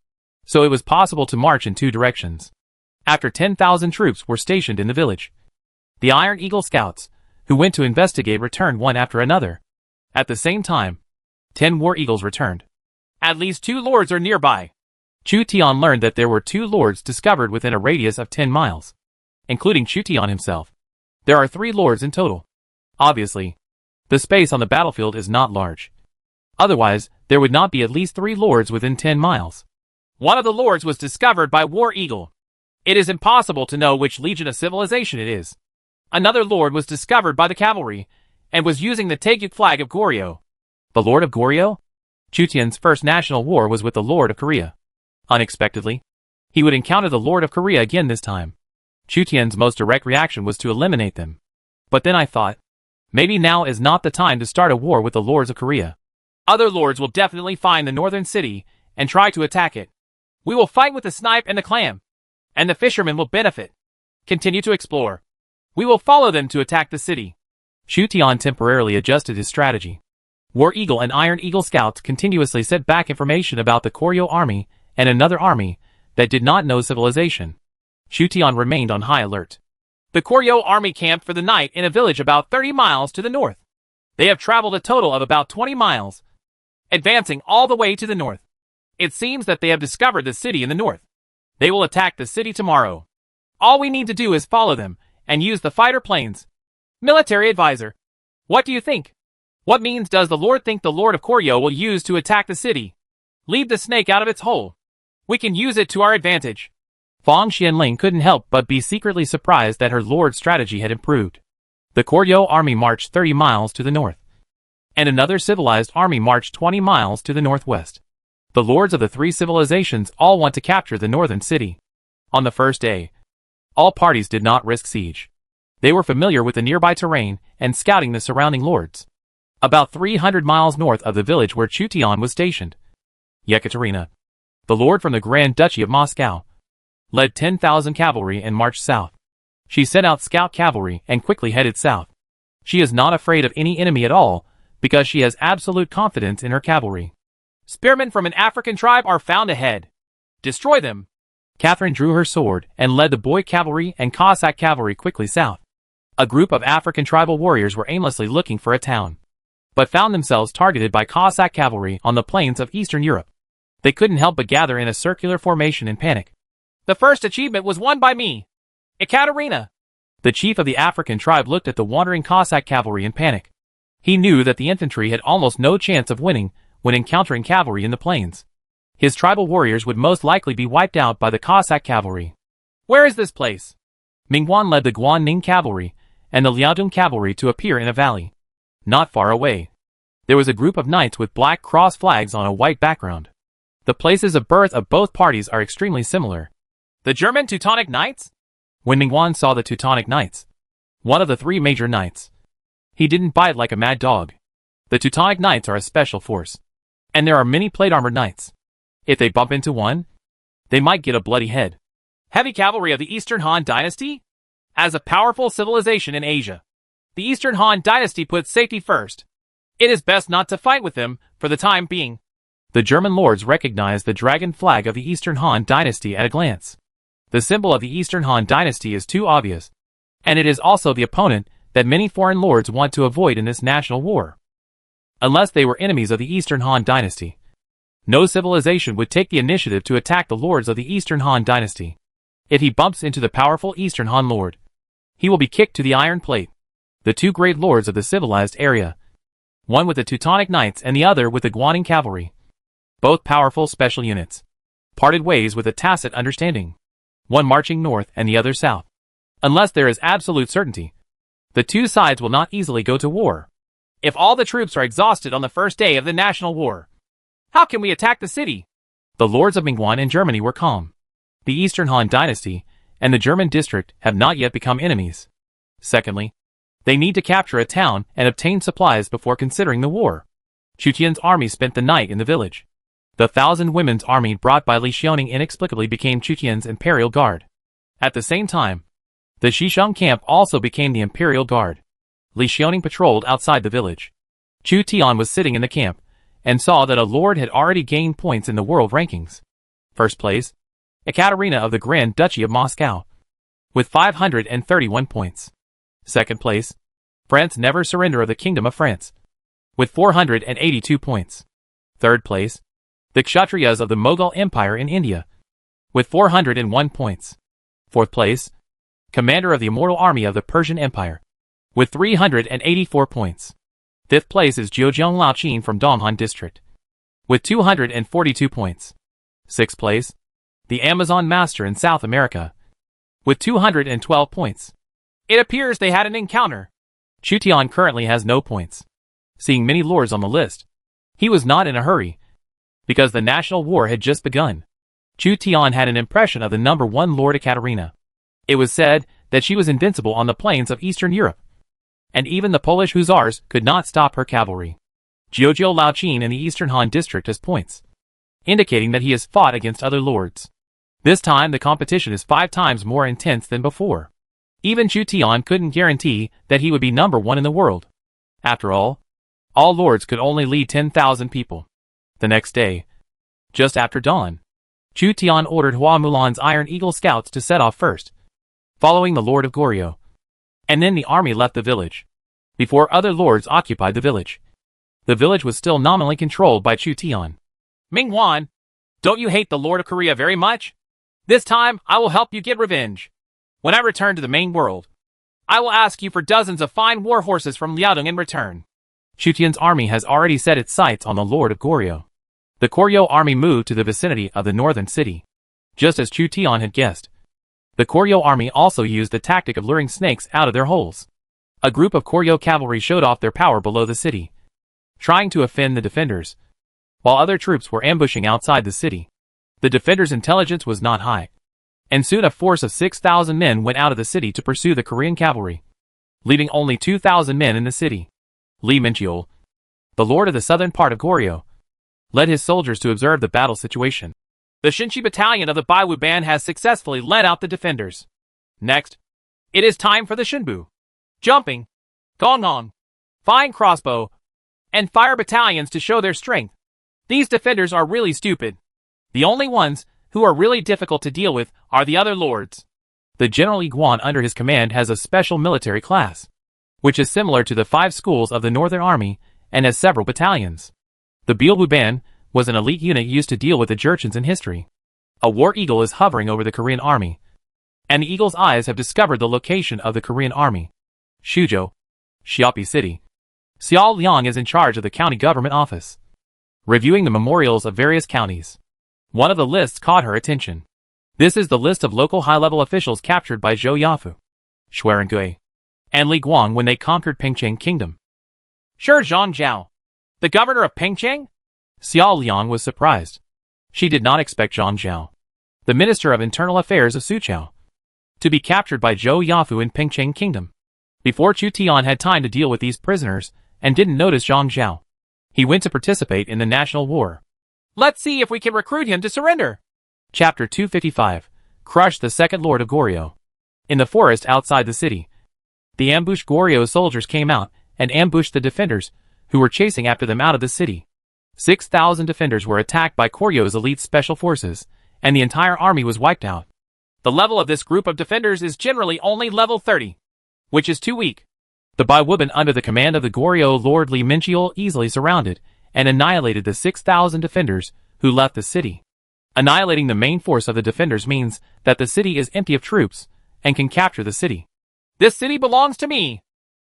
so it was possible to march in 2 directions. After 10,000 troops were stationed in the village, the Iron Eagle Scouts, who went to investigate, returned one after another. At the same time, 10 war eagles returned. At least 2 lords are nearby. Chu Tian learned that there were 2 lords discovered within a radius of 10 miles, including Chu Tian himself. There are 3 lords in total. Obviously, the space on the battlefield is not large. Otherwise, there would not be at least 3 lords within 10 miles. One of the lords was discovered by War Eagle. It is impossible to know which legion of civilization it is. Another lord was discovered by the cavalry, and was using the Taegyuk flag of Goryeo. The Lord of Goryeo? Chu Tian's first national war was with the Lord of Korea. Unexpectedly, he would encounter the Lord of Korea again this time. Chu Tian's most direct reaction was to eliminate them. But then I thought, maybe now is not the time to start a war with the lords of Korea. Other lords will definitely find the northern city and try to attack it. We will fight with the snipe and the clam, and the fishermen will benefit. Continue to explore. We will follow them to attack the city. Chu Tian temporarily adjusted his strategy. War Eagle and Iron Eagle scouts continuously sent back information about the Goryeo army and another army that did not know civilization. Chu Tian remained on high alert. The Goryeo army camped for the night in a village about 30 miles to the north. They have traveled a total of about 20 miles, advancing all the way to the north. It seems that they have discovered the city in the north. They will attack the city tomorrow. All we need to do is follow them and use the fighter planes. Military advisor. What do you think? What means does the Lord think the Lord of Goryeo will use to attack the city? Leave the snake out of its hole. We can use it to our advantage. Fang Xianling couldn't help but be secretly surprised that her lord's strategy had improved. The Goryeo army marched 30 miles to the north, and another civilized army marched 20 miles to the northwest. The lords of the 3 civilizations all want to capture the northern city. On the first day, all parties did not risk siege. They were familiar with the nearby terrain and scouting the surrounding lords. About 300 miles north of the village where Chu Tian was stationed, Yekaterina, the lord from the Grand Duchy of Moscow, led 10,000 cavalry and marched south. She sent out scout cavalry and quickly headed south. She is not afraid of any enemy at all because she has absolute confidence in her cavalry. Spearmen from an African tribe are found ahead. Destroy them. Catherine drew her sword and led the boy cavalry and Cossack cavalry quickly south. A group of African tribal warriors were aimlessly looking for a town, but found themselves targeted by Cossack cavalry on the plains of Eastern Europe. They couldn't help but gather in a circular formation in panic. The first achievement was won by me, Ekaterina. The chief of the African tribe looked at the wandering Cossack cavalry in panic. He knew that the infantry had almost no chance of winning when encountering cavalry in the plains. His tribal warriors would most likely be wiped out by the Cossack cavalry. Where is this place? Mingguan led the Guanning cavalry and the Liaodong cavalry to appear in a valley. Not far away, there was a group of knights with black cross flags on a white background. The places of birth of both parties are extremely similar. The German Teutonic Knights? When Mingguan saw the Teutonic Knights, one of the 3 major knights, he didn't bite like a mad dog. The Teutonic Knights are a special force, and there are many plate-armored knights. If they bump into one, they might get a bloody head. Heavy cavalry of the Eastern Han Dynasty? As a powerful civilization in Asia, the Eastern Han Dynasty puts safety first. It is best not to fight with them for the time being. The German lords recognized the dragon flag of the Eastern Han Dynasty at a glance. The symbol of the Eastern Han Dynasty is too obvious, and it is also the opponent that many foreign lords want to avoid in this national war. Unless they were enemies of the Eastern Han Dynasty, no civilization would take the initiative to attack the lords of the Eastern Han Dynasty. If he bumps into the powerful Eastern Han lord, he will be kicked to the iron plate. The 2 great lords of the civilized area, one with the Teutonic Knights and the other with the Guanning cavalry, both powerful special units, parted ways with a tacit understanding, one marching north and the other south. Unless there is absolute certainty, the 2 sides will not easily go to war. If all the troops are exhausted on the first day of the national war, how can we attack the city? The lords of Mingguan and Germany were calm. The Eastern Han Dynasty and the German district have not yet become enemies. Secondly, they need to capture a town and obtain supplies before considering the war. Chu Tian's army spent the night in the village. The 1,000 women's army brought by Li Xiaoning inexplicably became Chu Tian's Imperial Guard. At the same time, the Xisheng camp also became the Imperial Guard. Li Xiaoning patrolled outside the village. Chu Tian was sitting in the camp and saw that a lord had already gained points in the world rankings. First place, Ekaterina of the Grand Duchy of Moscow, with 531 points. Second place, France Never Surrender of the Kingdom of France, with 482 points. Third place, the Kshatriyas of the Mughal Empire in India, with 401 points. Fourth place, commander of the Immortal Army of the Persian Empire, with 384 points. Fifth place is Jiujiang Laoqin from Donghan District, with 242 points. Sixth place, the Amazon Master in South America, with 212 points. It appears they had an encounter. Chu Tian currently has no points. Seeing many lords on the list, he was not in a hurry, because the national war had just begun. Chu Tian had an impression of the number 1 Lord Ekaterina. It was said that she was invincible on the plains of Eastern Europe, and even the Polish hussars could not stop her cavalry. Jiujiang Laoqin in the Eastern Han District has points, indicating that he has fought against other lords. This time the competition is 5 times more intense than before. Even Chu Tian couldn't guarantee that he would be number 1 in the world. After all lords could only lead 10,000 people. The next day, just after dawn, Chu Tian ordered Hua Mulan's Iron Eagle scouts to set off first, following the Lord of Goryeo. And then the army left the village, before other lords occupied the village. The village was still nominally controlled by Chu Tian. Mingwan, don't you hate the Lord of Korea very much? This time, I will help you get revenge. When I return to the main world, I will ask you for dozens of fine war horses from Liaodong in return. Chu Tian's army has already set its sights on the Lord of Goryeo. The Goryeo army moved to the vicinity of the northern city, just as Chu Tian had guessed. The Goryeo army also used the tactic of luring snakes out of their holes. A group of Goryeo cavalry showed off their power below the city, trying to offend the defenders, while other troops were ambushing outside the city. The defenders' intelligence was not high, and soon a force of 6,000 men went out of the city to pursue the Korean cavalry, leaving only 2,000 men in the city. Li Minchiul, the lord of the southern part of Goryeo, led his soldiers to observe the battle situation. The Shinchi battalion of the Baiwu band has successfully led out the defenders. Next, it is time for the Shinbu, jumping, Gonghong, fine crossbow, and fire battalions to show their strength. These defenders are really stupid. The only ones who are really difficult to deal with are the other lords. The General Iguan under his command has a special military class, which is similar to the 5 schools of the Northern Army and has several battalions. The Bielwu Band was an elite unit used to deal with the Jurchens in history. A war eagle is hovering over the Korean army, and the eagle's eyes have discovered the location of the Korean army. Shuzhou, Xiapi City. Xiao Liang is in charge of the county government office, reviewing the memorials of various counties. One of the lists caught her attention. This is the list of local high-level officials captured by Zhou Yafu, Xuerengui, and Li Guang when they conquered Pengcheng Kingdom. Sure, Zhang Zhao, the governor of Pengcheng? Xiao Liang was surprised. She did not expect Zhang Zhao, the Minister of Internal Affairs of Suqiao, to be captured by Zhou Yafu in Pengcheng Kingdom. Before Chu Tian had time to deal with these prisoners and didn't notice Zhang Zhao, he went to participate in the national war. Let's see if we can recruit him to surrender. Chapter 255. Crush the second Lord of Goryeo. In the forest outside the city, the ambushed Goryeo soldiers came out and ambushed the defenders, who were chasing after them out of the city. 6,000 defenders were attacked by Goryeo's elite special forces, and the entire army was wiped out. The level of this group of defenders is generally only level 30, which is too weak. The Baiwuban under the command of the Goryeo Lord Li Minchiul easily surrounded and annihilated the 6,000 defenders who left the city. Annihilating the main force of the defenders means that the city is empty of troops and can capture the city. This city belongs to me.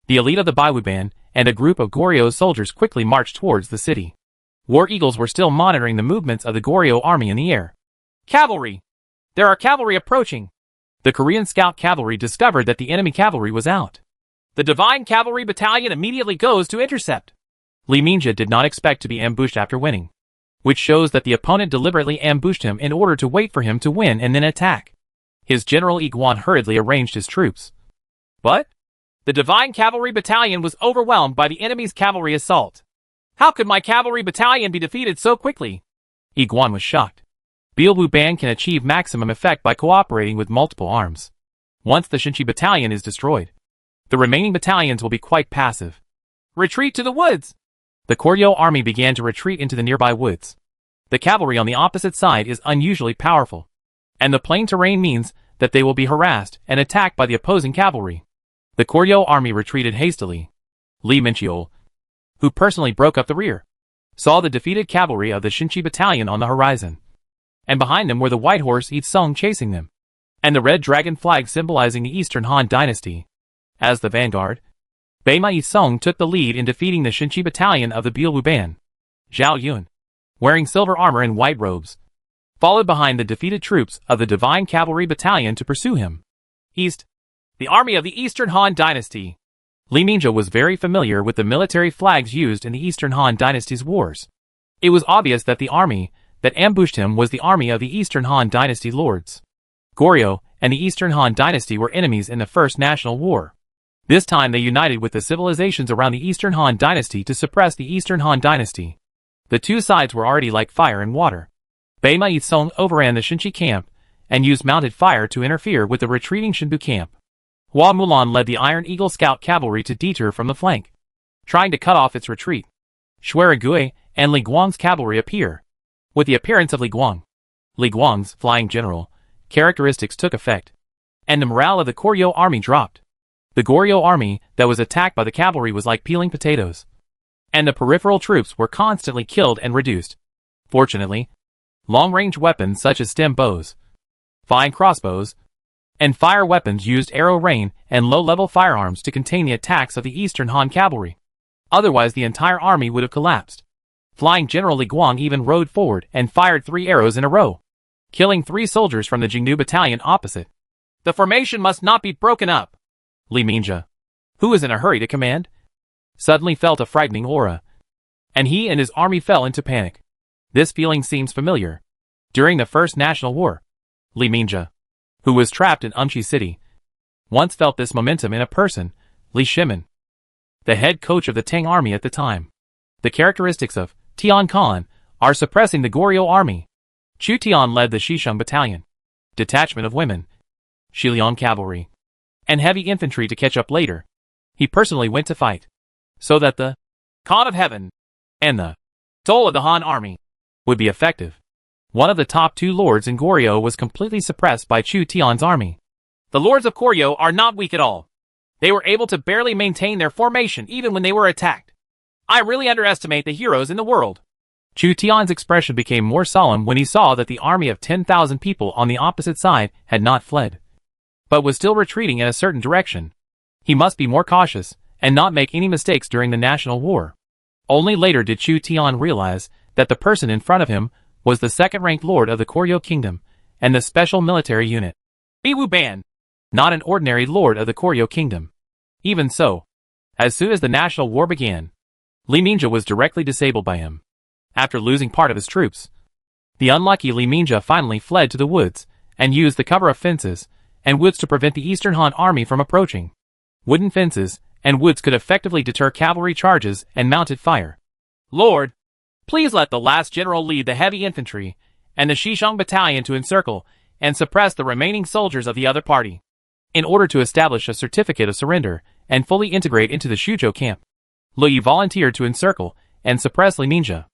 The elite of the Baiwuban and a group of Goryeo's soldiers quickly marched towards the city. War eagles were still monitoring the movements of the Goryeo army in the air. Cavalry! There are cavalry approaching. The Korean scout cavalry discovered that the enemy cavalry was out. The Divine Cavalry Battalion immediately goes to intercept. Li Mingzhi did not expect to be ambushed after winning, which shows that the opponent deliberately ambushed him in order to wait for him to win and then attack. His General Iguan hurriedly arranged his troops. What? The Divine Cavalry Battalion was overwhelmed by the enemy's cavalry assault. How could my cavalry battalion be defeated so quickly? Iguan was shocked. Bielwu Band can achieve maximum effect by cooperating with multiple arms. Once the Shinchi battalion is destroyed, the remaining battalions will be quite passive. Retreat to the woods! The Goryeo army began to retreat into the nearby woods. The cavalry on the opposite side is unusually powerful, and the plain terrain means that they will be harassed and attacked by the opposing cavalry. The Goryeo army retreated hastily. Li Minchiul, who personally broke up the rear, saw the defeated cavalry of the Shinchi battalion on the horizon. And behind them were the white horse Song chasing them, and the red dragon flag symbolizing the Eastern Han dynasty. As the vanguard, Beima Song took the lead in defeating the Shinchi battalion of the Bielwu Ban. Zhao Yun, wearing silver armor and white robes, followed behind the defeated troops of the Divine Cavalry Battalion to pursue him. East, the army of the Eastern Han dynasty. Li Mingzhe was very familiar with the military flags used in the Eastern Han dynasty's wars. It was obvious that the army that ambushed him was the army of the Eastern Han dynasty lords. Goryeo and the Eastern Han dynasty were enemies in the First National War. This time they united with the civilizations around the Eastern Han dynasty to suppress the Eastern Han dynasty. The two sides were already like fire and water. Beima Song overran the Shinchi camp and used mounted fire to interfere with the retreating Shinbu camp. Hua Mulan led the Iron Eagle Scout cavalry to deter from the flank, trying to cut off its retreat. Shuerigui and Li Guang's cavalry appear. With the appearance of Li Guang's flying general characteristics took effect, and the morale of the Goryeo army dropped. The Goryeo army that was attacked by the cavalry was like peeling potatoes, and the peripheral troops were constantly killed and reduced. Fortunately, long-range weapons such as stem bows, fine crossbows, and fire weapons used arrow rain and low-level firearms to contain the attacks of the Eastern Han cavalry. Otherwise the entire army would have collapsed. Flying General Li Guang even rode forward and fired 3 arrows in a row, killing 3 soldiers from the Jingnu battalion opposite. The formation must not be broken up. Li Mingzhe, who was in a hurry to command, suddenly felt a frightening aura, and he and his army fell into panic. This feeling seems familiar. During the First National War, Li Mingzhe, who was trapped in Umshi City, once felt this momentum in a person, Li Shimin, the head coach of the Tang army at the time. The characteristics of Tian Khan are suppressing the Goryeo army. Chu Tian led the Shisheng battalion, detachment of women, Shiliang cavalry, and heavy infantry to catch up later. He personally went to fight, so that the Khan of Heaven and the soul of the Han army would be effective. One of the top 2 lords in Goryeo was completely suppressed by Chu Tian's army. The lords of Goryeo are not weak at all. They were able to barely maintain their formation even when they were attacked. I really underestimate the heroes in the world. Chu Tian's expression became more solemn when he saw that the army of 10,000 people on the opposite side had not fled, but was still retreating in a certain direction. He must be more cautious and not make any mistakes during the national war. Only later did Chu Tian realize that the person in front of him was the second-ranked lord of the Goryeo kingdom and the special military unit, Bielwu Ban, not an ordinary lord of the Goryeo kingdom. Even so, as soon as the national war began, Li Mingzhe was directly disabled by him. After losing part of his troops, the unlucky Li Mingzhe finally fled to the woods and used the cover of fences and woods to prevent the Eastern Han army from approaching. Wooden fences and woods could effectively deter cavalry charges and mounted fire. Lord, please let the last general lead the heavy infantry and the Shisheng battalion to encircle and suppress the remaining soldiers of the other party, in order to establish a certificate of surrender and fully integrate into the Shuzhou camp. Lu Yi volunteered to encircle and suppress Li Mingzhe.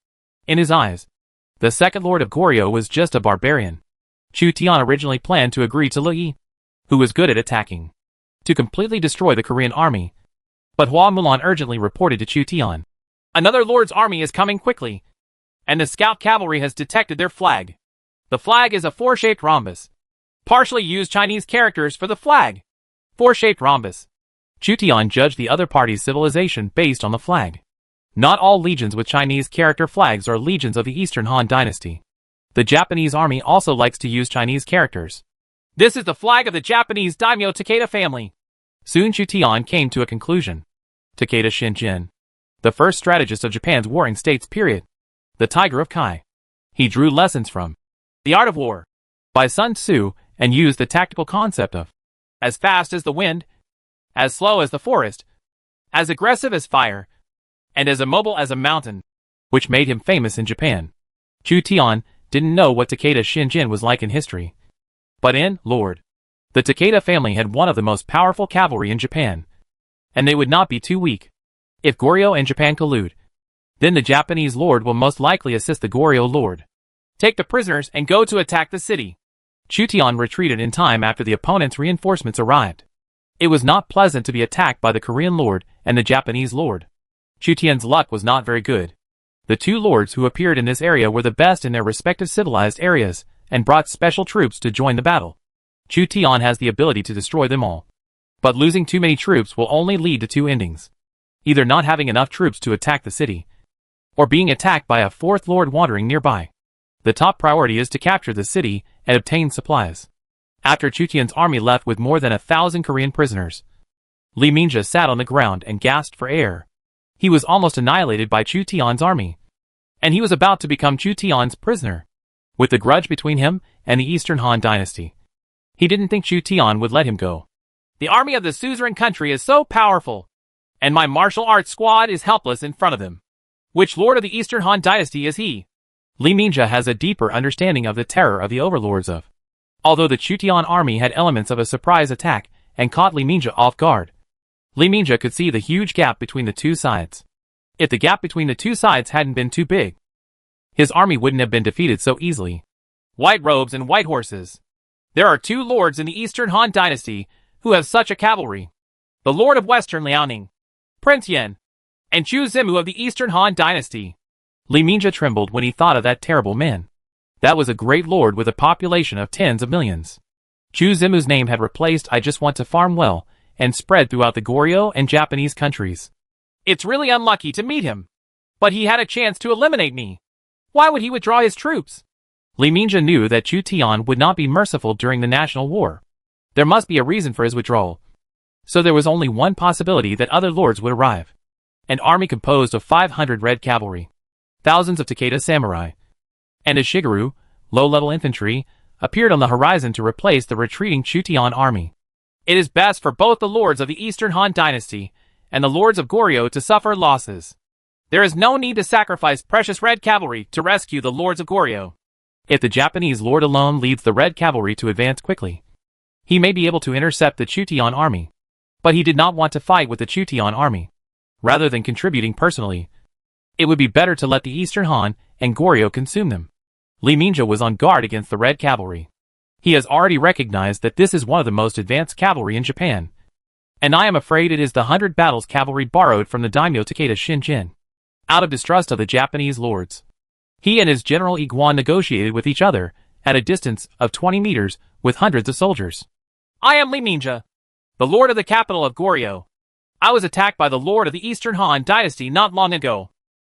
In his eyes, the second lord of Goryeo was just a barbarian. Chu Tian originally planned to agree to Lu Yi, who was good at attacking, to completely destroy the Korean army. But Hua Mulan urgently reported to Chu Tian, "Another lord's army is coming quickly, and the scout cavalry has detected their flag. The flag is a 4-shaped rhombus. Partially use Chinese characters for the flag. 4-shaped rhombus." Chu Tian judged the other party's civilization based on the flag. Not all legions with Chinese character flags are legions of the Eastern Han dynasty. The Japanese army also likes to use Chinese characters. This is the flag of the Japanese daimyo Takeda family. Soon Chu Tian came to a conclusion. Takeda Shinjin, the first strategist of Japan's warring states period, the Tiger of Kai. He drew lessons from The Art of War by Sun Tzu and used the tactical concept of as fast as the wind, as slow as the forest, as aggressive as fire, and as immobile as a mountain, which made him famous in Japan. Chu Tian didn't know what Takeda Shinjin was like in history. But in Lord, the Takeda family had one of the most powerful cavalry in Japan, and they would not be too weak. If Goryeo and Japan collude, then the Japanese lord will most likely assist the Goryeo lord. Take the prisoners and go to attack the city. Chu Tian retreated in time after the opponent's reinforcements arrived. It was not pleasant to be attacked by the Korean lord and the Japanese lord. Chu Tian's luck was not very good. The two lords who appeared in this area were the best in their respective civilized areas, and brought special troops to join the battle. Chu Tian has the ability to destroy them all. But losing too many troops will only lead to two endings. Either not having enough troops to attack the city, or being attacked by a fourth lord wandering nearby. The top priority is to capture the city and obtain supplies. After Chu Tian's army left with more than 1,000 Korean prisoners, Li Mingzhe sat on the ground and gasped for air. He was almost annihilated by Chu Tian's army, and he was about to become Chu Tian's prisoner. With the grudge between him and the Eastern Han dynasty, he didn't think Chu Tian would let him go. The army of the suzerain country is so powerful, and my martial arts squad is helpless in front of them. Which lord of the Eastern Han dynasty is he? Li Mingzhe has a deeper understanding of the terror of the overlords of. Although the Chu Tian army had elements of a surprise attack and caught Li Mingzhe off guard, Li Mingzhe could see the huge gap between the two sides. If the gap between the two sides hadn't been too big, his army wouldn't have been defeated so easily. White robes and white horses. There are two lords in the Eastern Han dynasty who have such a cavalry. The lord of Western Liaoning, Prince Yan, and Chu Zimu of the Eastern Han dynasty. Li Mingzhe trembled when he thought of that terrible man. That was a great lord with a population of tens of millions. Chu Zimu's name had replaced "I just want to farm well" and spread throughout the Goryeo and Japanese countries. It's really unlucky to meet him. But he had a chance to eliminate me. Why would he withdraw his troops? Li Mingzhe knew that Chu Tian would not be merciful during the national war. There must be a reason for his withdrawal. So there was only one possibility that other lords would arrive. An army composed of 500 red cavalry, thousands of Takeda samurai, and a Shigeru, low-level infantry, appeared on the horizon to replace the retreating Chu Tian army. It is best for both the lords of the Eastern Han dynasty and the lords of Goryeo to suffer losses. There is no need to sacrifice precious red cavalry to rescue the lords of Goryeo. If the Japanese lord alone leads the red cavalry to advance quickly, he may be able to intercept the Chu Tian army. But he did not want to fight with the Chu Tian army. Rather than contributing personally, it would be better to let the Eastern Han and Goryeo consume them. Li Mingzhe was on guard against the red cavalry. He has already recognized that this is one of the most advanced cavalry in Japan. And I am afraid it is the 100 battles cavalry borrowed from the daimyo Takeda Shinjin. Out of distrust of the Japanese lords, he and his general Iguan negotiated with each other at a distance of 20 meters with hundreds of soldiers. I am Li Mingzhe, the lord of the capital of Goryeo. I was attacked by the lord of the Eastern Han dynasty not long ago.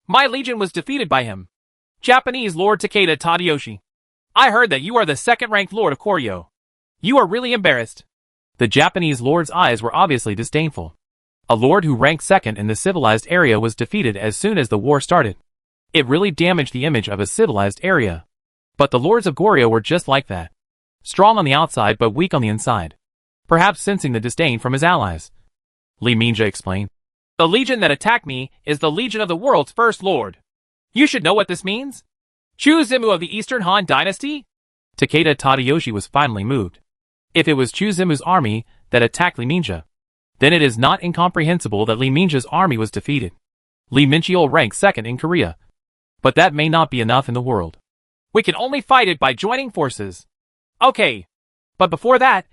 My legion was defeated by him. Japanese Lord Takeda Tadayoshi. I heard that you are the second-ranked lord of Goryeo. You are really embarrassed. The Japanese lord's eyes were obviously disdainful. A lord who ranked second in the civilized area was defeated as soon as the war started. It really damaged the image of a civilized area. But the lords of Goryeo were just like that. Strong on the outside but weak on the inside. Perhaps sensing the disdain from his allies. Li Mingzhe explained. The legion that attacked me is the legion of the world's first lord. You should know what this means. Chu Zimu of the Eastern Han dynasty? Takeda Tadayoshi was finally moved. If it was Chu Zimu's army that attacked Li Mingzhe, then it is not incomprehensible that Li Mingzhe's army was defeated. Li Mingzhe ranked second in Korea. But that may not be enough in the world. We can only fight it by joining forces. Okay. But before that,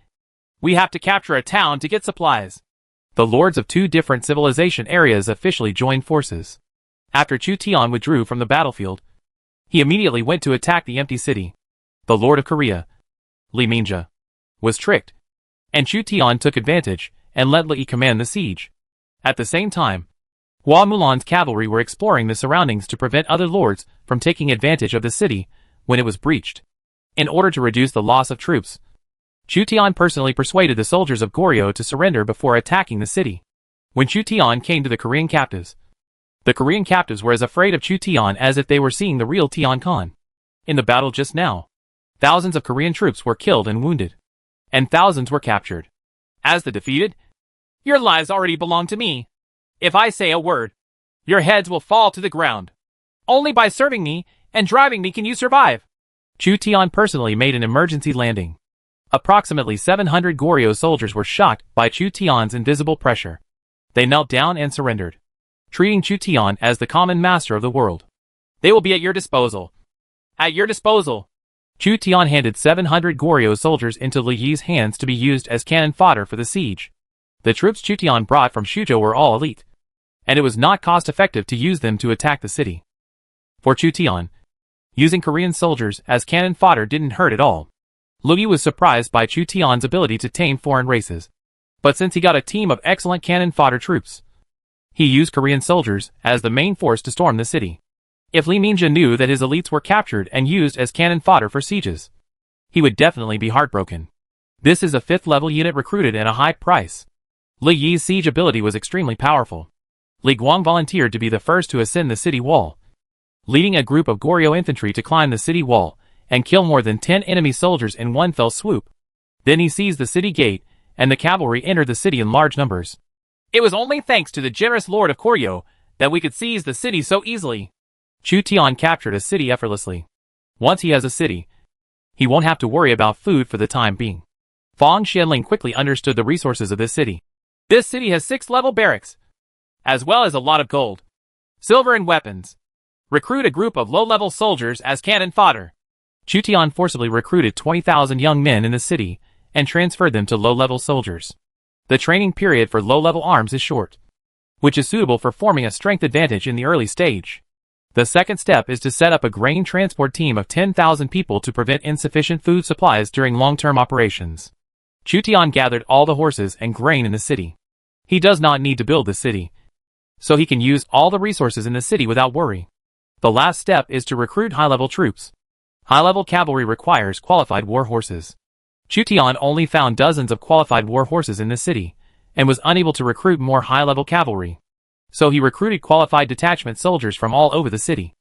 we have to capture a town to get supplies. The lords of two different civilization areas officially joined forces. After Chu Tian withdrew from the battlefield, he immediately went to attack the empty city. The lord of Korea, Li Mingzhe, was tricked, and Chu Tian took advantage and let Li command the siege. At the same time, Hua Mulan's cavalry were exploring the surroundings to prevent other lords from taking advantage of the city when it was breached. In order to reduce the loss of troops, Chu Tian personally persuaded the soldiers of Goryeo to surrender before attacking the city. When Chu Tian came to the Korean captives, the Korean captives were as afraid of Chu Tian as if they were seeing the real Tian Khan. In the battle just now, thousands of Korean troops were killed and wounded, and thousands were captured. As the defeated, your lives already belong to me. If I say a word, your heads will fall to the ground. Only by serving me and driving me can you survive. Chu Tian personally made an emergency landing. Approximately 700 Goryeo soldiers were shocked by Chu Tian's invisible pressure. They knelt down and surrendered, treating Chu Tian as the common master of the world. They will be at your disposal. At your disposal. Chu Tian handed 700 Goryeo soldiers into Li Yi's hands to be used as cannon fodder for the siege. The troops Chu Tian brought from Shuzhou were all elite, and it was not cost-effective to use them to attack the city. For Chu Tian, using Korean soldiers as cannon fodder didn't hurt at all. Lu Yi was surprised by Chu Tian's ability to tame foreign races. But since he got a team of excellent cannon fodder troops, he used Korean soldiers as the main force to storm the city. If Li Mingjia knew that his elites were captured and used as cannon fodder for sieges, he would definitely be heartbroken. This is a 5th level unit recruited at a high price. Li Yi's siege ability was extremely powerful. Li Guang volunteered to be the first to ascend the city wall, leading a group of Goryeo infantry to climb the city wall and kill more than 10 enemy soldiers in one fell swoop. Then he seized the city gate, and the cavalry entered the city in large numbers. It was only thanks to the generous Lord of Goryeo that we could seize the city so easily. Chu Tian captured a city effortlessly. Once he has a city, he won't have to worry about food for the time being. Fang Xianling quickly understood the resources of this city. This city has 6-level barracks, as well as a lot of gold, silver and weapons. Recruit a group of low-level soldiers as cannon fodder. Chu Tian forcibly recruited 20,000 young men in the city and transferred them to low-level soldiers. The training period for low-level arms is short, which is suitable for forming a strength advantage in the early stage. The second step is to set up a grain transport team of 10,000 people to prevent insufficient food supplies during long-term operations. Chu Tian gathered all the horses and grain in the city. He does not need to build the city, so he can use all the resources in the city without worry. The last step is to recruit high-level troops. High-level cavalry requires qualified war horses. Chu Tian only found dozens of qualified war horses in the city, and was unable to recruit more high-level cavalry. So he recruited qualified detachment soldiers from all over the city.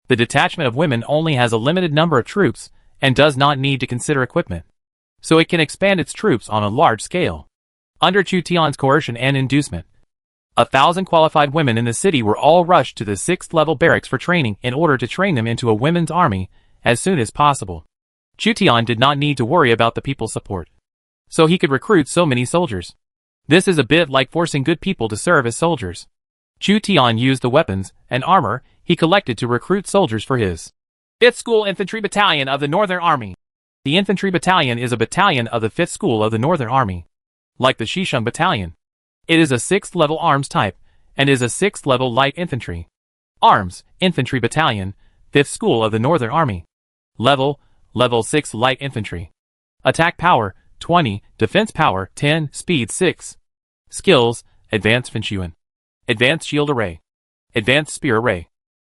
The detachment of women only has a limited number of troops, and does not need to consider equipment, so it can expand its troops on a large scale. Under Chu Tian's coercion and inducement, 1,000 qualified women in the city were all rushed to the 6th level barracks for training in order to train them into a women's army as soon as possible. Chu Tian did not need to worry about the people's support, so he could recruit so many soldiers. This is a bit like forcing good people to serve as soldiers. Chu Tian used the weapons and armor he collected to recruit soldiers for his 5th School Infantry Battalion of the Northern Army. The Infantry Battalion is a battalion of the 5th School of the Northern Army. Like the Shisheng Battalion, it is a 6th level arms type, and is a 6th level light infantry. Arms, Infantry Battalion, 5th School of the Northern Army. Level 6 light infantry. Attack power, 20, defense power, 10, speed 6. Skills, Advanced Fenchuan, Advanced Shield Array, Advanced Spear Array.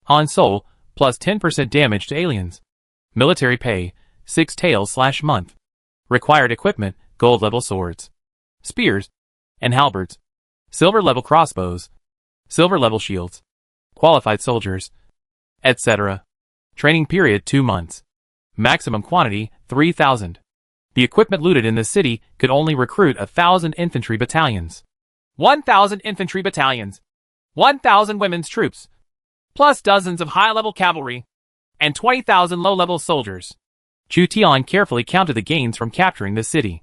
Han Soul, plus 10% damage to aliens. Military pay, 6 taels/month. Required equipment, gold level swords, spears, and halberds. Silver level crossbows, silver level shields. Qualified soldiers, etc. Training period 2 months. Maximum quantity, 3,000. The equipment looted in the city could only recruit 1,000 infantry battalions. 1,000 infantry battalions, 1,000 women's troops, plus dozens of high-level cavalry, and 20,000 low-level soldiers. Chu Tian carefully counted the gains from capturing this city.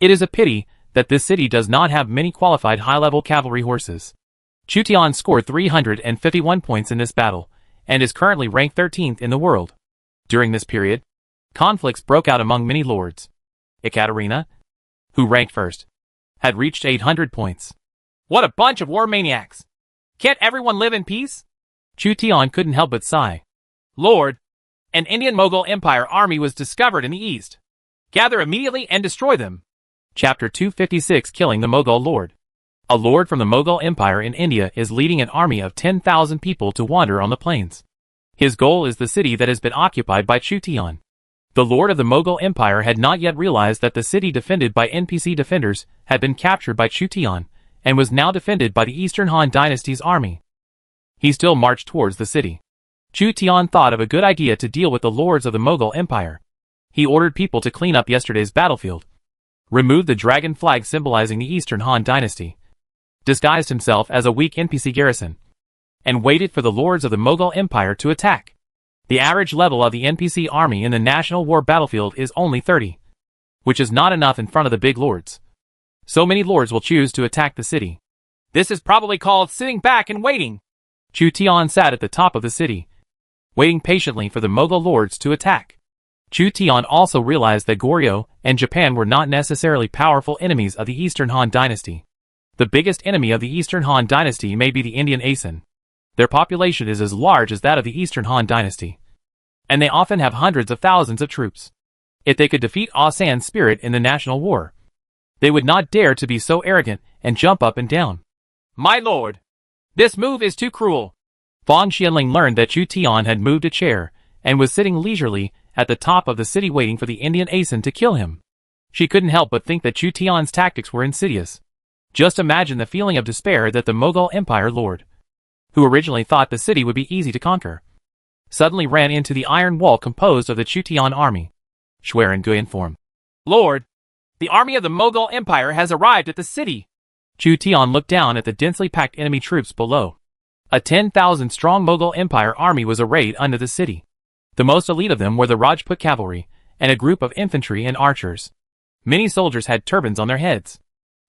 It is a pity that this city does not have many qualified high-level cavalry horses. Chu Tian scored 351 points in this battle, and is currently ranked 13th in the world. During this period, conflicts broke out among many lords. Ekaterina, who ranked first, had reached 800 points. What a bunch of war maniacs! Can't everyone live in peace? Chu Tian couldn't help but sigh. Lord, an Indian Mughal Empire army was discovered in the east. Gather immediately and destroy them. Chapter 256 Killing the Mughal Lord. A lord from the Mughal Empire in India is leading an army of 10,000 people to wander on the plains. His goal is the city that has been occupied by Chu Tian. The lord of the Mughal Empire had not yet realized that the city defended by NPC defenders had been captured by Chu Tian, and was now defended by the Eastern Han Dynasty's army. He still marched towards the city. Chu Tian thought of a good idea to deal with the lords of the Mughal Empire. He ordered people to clean up yesterday's battlefield, removed the dragon flag symbolizing the Eastern Han Dynasty, disguised himself as a weak NPC garrison, and waited for the lords of the Mughal Empire to attack. The average level of the NPC army in the National War battlefield is only 30, which is not enough in front of the big lords. So many lords will choose to attack the city. This is probably called sitting back and waiting. Chu Tian sat at the top of the city, waiting patiently for the Mughal lords to attack. Chu Tian also realized that Goryeo and Japan were not necessarily powerful enemies of the Eastern Han Dynasty. The biggest enemy of the Eastern Han dynasty may be the Indian Asen. Their population is as large as that of the Eastern Han dynasty, and they often have hundreds of thousands of troops. If they could defeat Asan's spirit in the national war, they would not dare to be so arrogant and jump up and down. My lord, this move is too cruel. Fang Xianling learned that Chu Tian had moved a chair and was sitting leisurely at the top of the city waiting for the Indian Asen to kill him. She couldn't help but think that Chu Tian's tactics were insidious. Just imagine the feeling of despair that the Mughal Empire lord, who originally thought the city would be easy to conquer, suddenly ran into the iron wall composed of the Chu Tian army. Xuan Gui informed. Lord, the army of the Mughal Empire has arrived at the city. Chu Tian looked down at the densely packed enemy troops below. A 10,000-strong Mughal Empire army was arrayed under the city. The most elite of them were the Rajput cavalry and a group of infantry and archers. Many soldiers had turbans on their heads.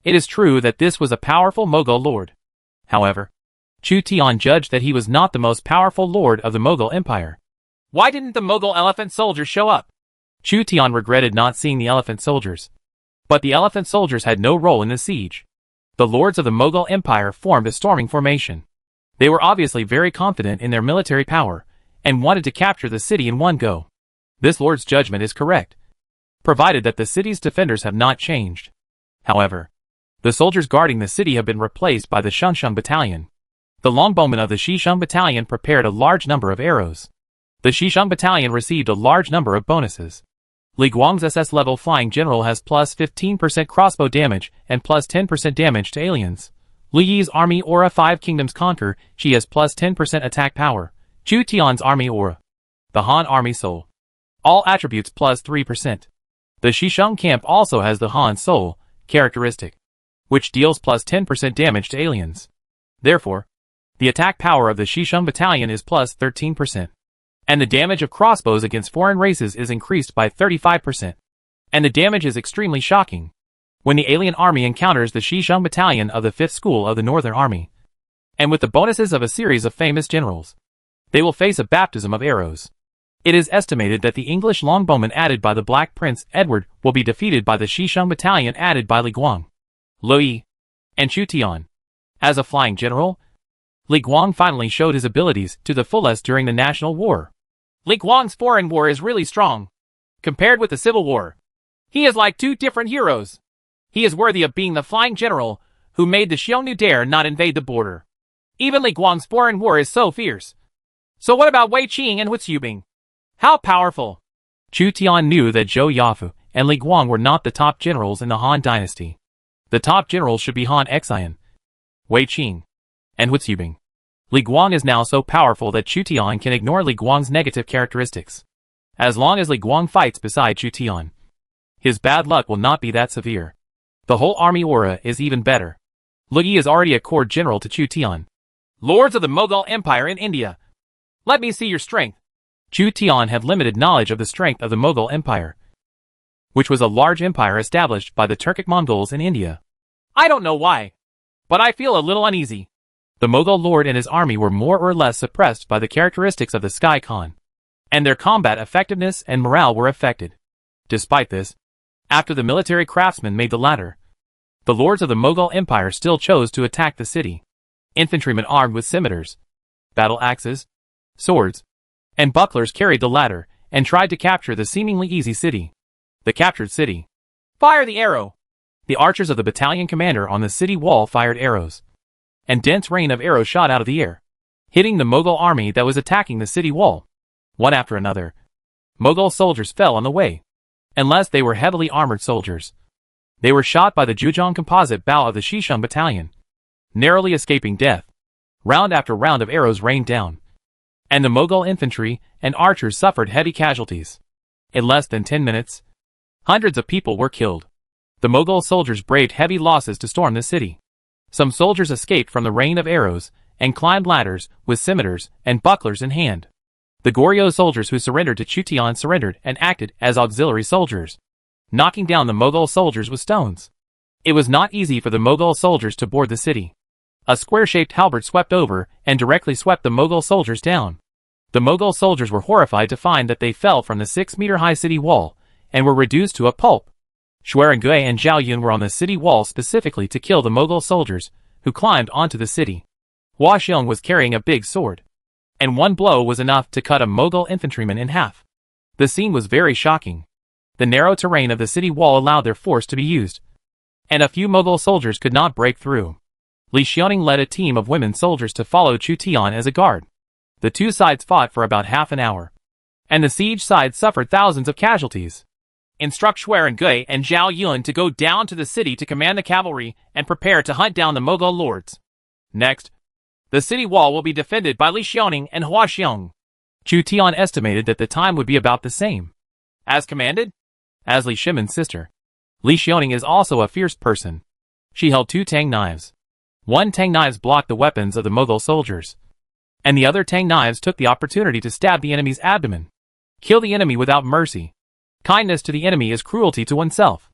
It is true that this was a powerful Mughal lord. However, Chu Tian judged that he was not the most powerful lord of the Mughal Empire. Why didn't the Mughal elephant soldiers show up? Chu Tian regretted not seeing the elephant soldiers. But the elephant soldiers had no role in the siege. The lords of the Mughal Empire formed a storming formation. They were obviously very confident in their military power and wanted to capture the city in one go. This lord's judgment is correct, provided that the city's defenders have not changed. However, the soldiers guarding the city have been replaced by the Shunshung Battalion. The longbowmen of the Shishung Battalion prepared a large number of arrows. The Shishung Battalion received a large number of bonuses. Li Guang's SS-level flying general has plus 15% crossbow damage and plus 10% damage to aliens. Li Yi's army aura 5 kingdoms conquer, she has plus 10% attack power. Chu Tian's army aura. The Han army soul. All attributes plus 3%. The Shishung camp also has the Han soul characteristic, which deals plus 10% damage to aliens. Therefore, the attack power of the Shishung Battalion is plus 13%. And the damage of crossbows against foreign races is increased by 35%. And the damage is extremely shocking. When the alien army encounters the Shishung Battalion of the 5th School of the Northern Army, and with the bonuses of a series of famous generals, they will face a baptism of arrows. It is estimated that the English longbowmen added by the Black Prince Edward will be defeated by the Shishung Battalion added by Li Guang, Lo Yi, and Chu Tian. As a flying general, Li Guang finally showed his abilities to the fullest during the national war. Li Guang's foreign war is really strong. Compared with the civil war, he is like two different heroes. He is worthy of being the flying general who made the Xiongnu dare not invade the border. Even Li Guang's foreign war is so fierce. So what about Wei Qing and Hu Zhubing? How powerful? Chu Tian knew that Zhou Yafu and Li Guang were not the top generals in the Han dynasty. The top generals should be Han Xian, Wei Qing, and Hu Zhubing. Li Guang is now so powerful that Chu Tian can ignore Li Guang's negative characteristics. As long as Li Guang fights beside Chu Tian, his bad luck will not be that severe. The whole army aura is even better. Lo Yi is already a court general to Chu Tian. Lords of the Mughal Empire in India, let me see your strength. Chu Tian had limited knowledge of the strength of the Mughal Empire, which was a large empire established by the Turkic Mongols in India. I don't know why, but I feel a little uneasy. The Mughal lord and his army were more or less suppressed by the characteristics of the Sky Khan, and their combat effectiveness and morale were affected. Despite this, after the military craftsmen made the ladder, the lords of the Mughal Empire still chose to attack the city. Infantrymen armed with scimitars, battle axes, swords, and bucklers carried the ladder and tried to capture the seemingly easy city. The captured city. Fire the arrow! The archers of the battalion commander on the city wall fired arrows, and dense rain of arrows shot out of the air, hitting the Mughal army that was attacking the city wall. One after another, Mughal soldiers fell on the way. Unless they were heavily armored soldiers, they were shot by the Zhejiang composite bow of the Shishung battalion, narrowly escaping death. Round after round of arrows rained down, and the Mughal infantry and archers suffered heavy casualties. In less than 10 minutes, hundreds of people were killed. The Mughal soldiers braved heavy losses to storm the city. Some soldiers escaped from the rain of arrows and climbed ladders with scimitars and bucklers in hand. The Goryeo soldiers who surrendered to Chu Tian surrendered and acted as auxiliary soldiers, knocking down the Mughal soldiers with stones. It was not easy for the Mughal soldiers to board the city. A square-shaped halberd swept over and directly swept the Mughal soldiers down. The Mughal soldiers were horrified to find that they fell from the 6-meter-high city wall and were reduced to a pulp. Xuerengui and Zhao Yun were on the city wall specifically to kill the Mughal soldiers, who climbed onto the city. Hua Xiong was carrying a big sword, and one blow was enough to cut a Mughal infantryman in half. The scene was very shocking. The narrow terrain of the city wall allowed their force to be used, and a few Mughal soldiers could not break through. Li Xiaoning led a team of women soldiers to follow Chu Tian as a guard. The two sides fought for about half an hour, and the siege side suffered thousands of casualties. Instruct Xuerengui and Zhao Yun to go down to the city to command the cavalry and prepare to hunt down the Mughal lords. Next, the city wall will be defended by Li Xiaoning and Hua Xiong. Chu Tian estimated that the time would be about the same. As commanded? As Li Shimon's sister, Li Xiaoning is also a fierce person. She held 2 tang knives. One tang knives blocked the weapons of the Mughal soldiers, and the other tang knives took the opportunity to stab the enemy's abdomen. Kill the enemy without mercy. Kindness to the enemy is cruelty to oneself.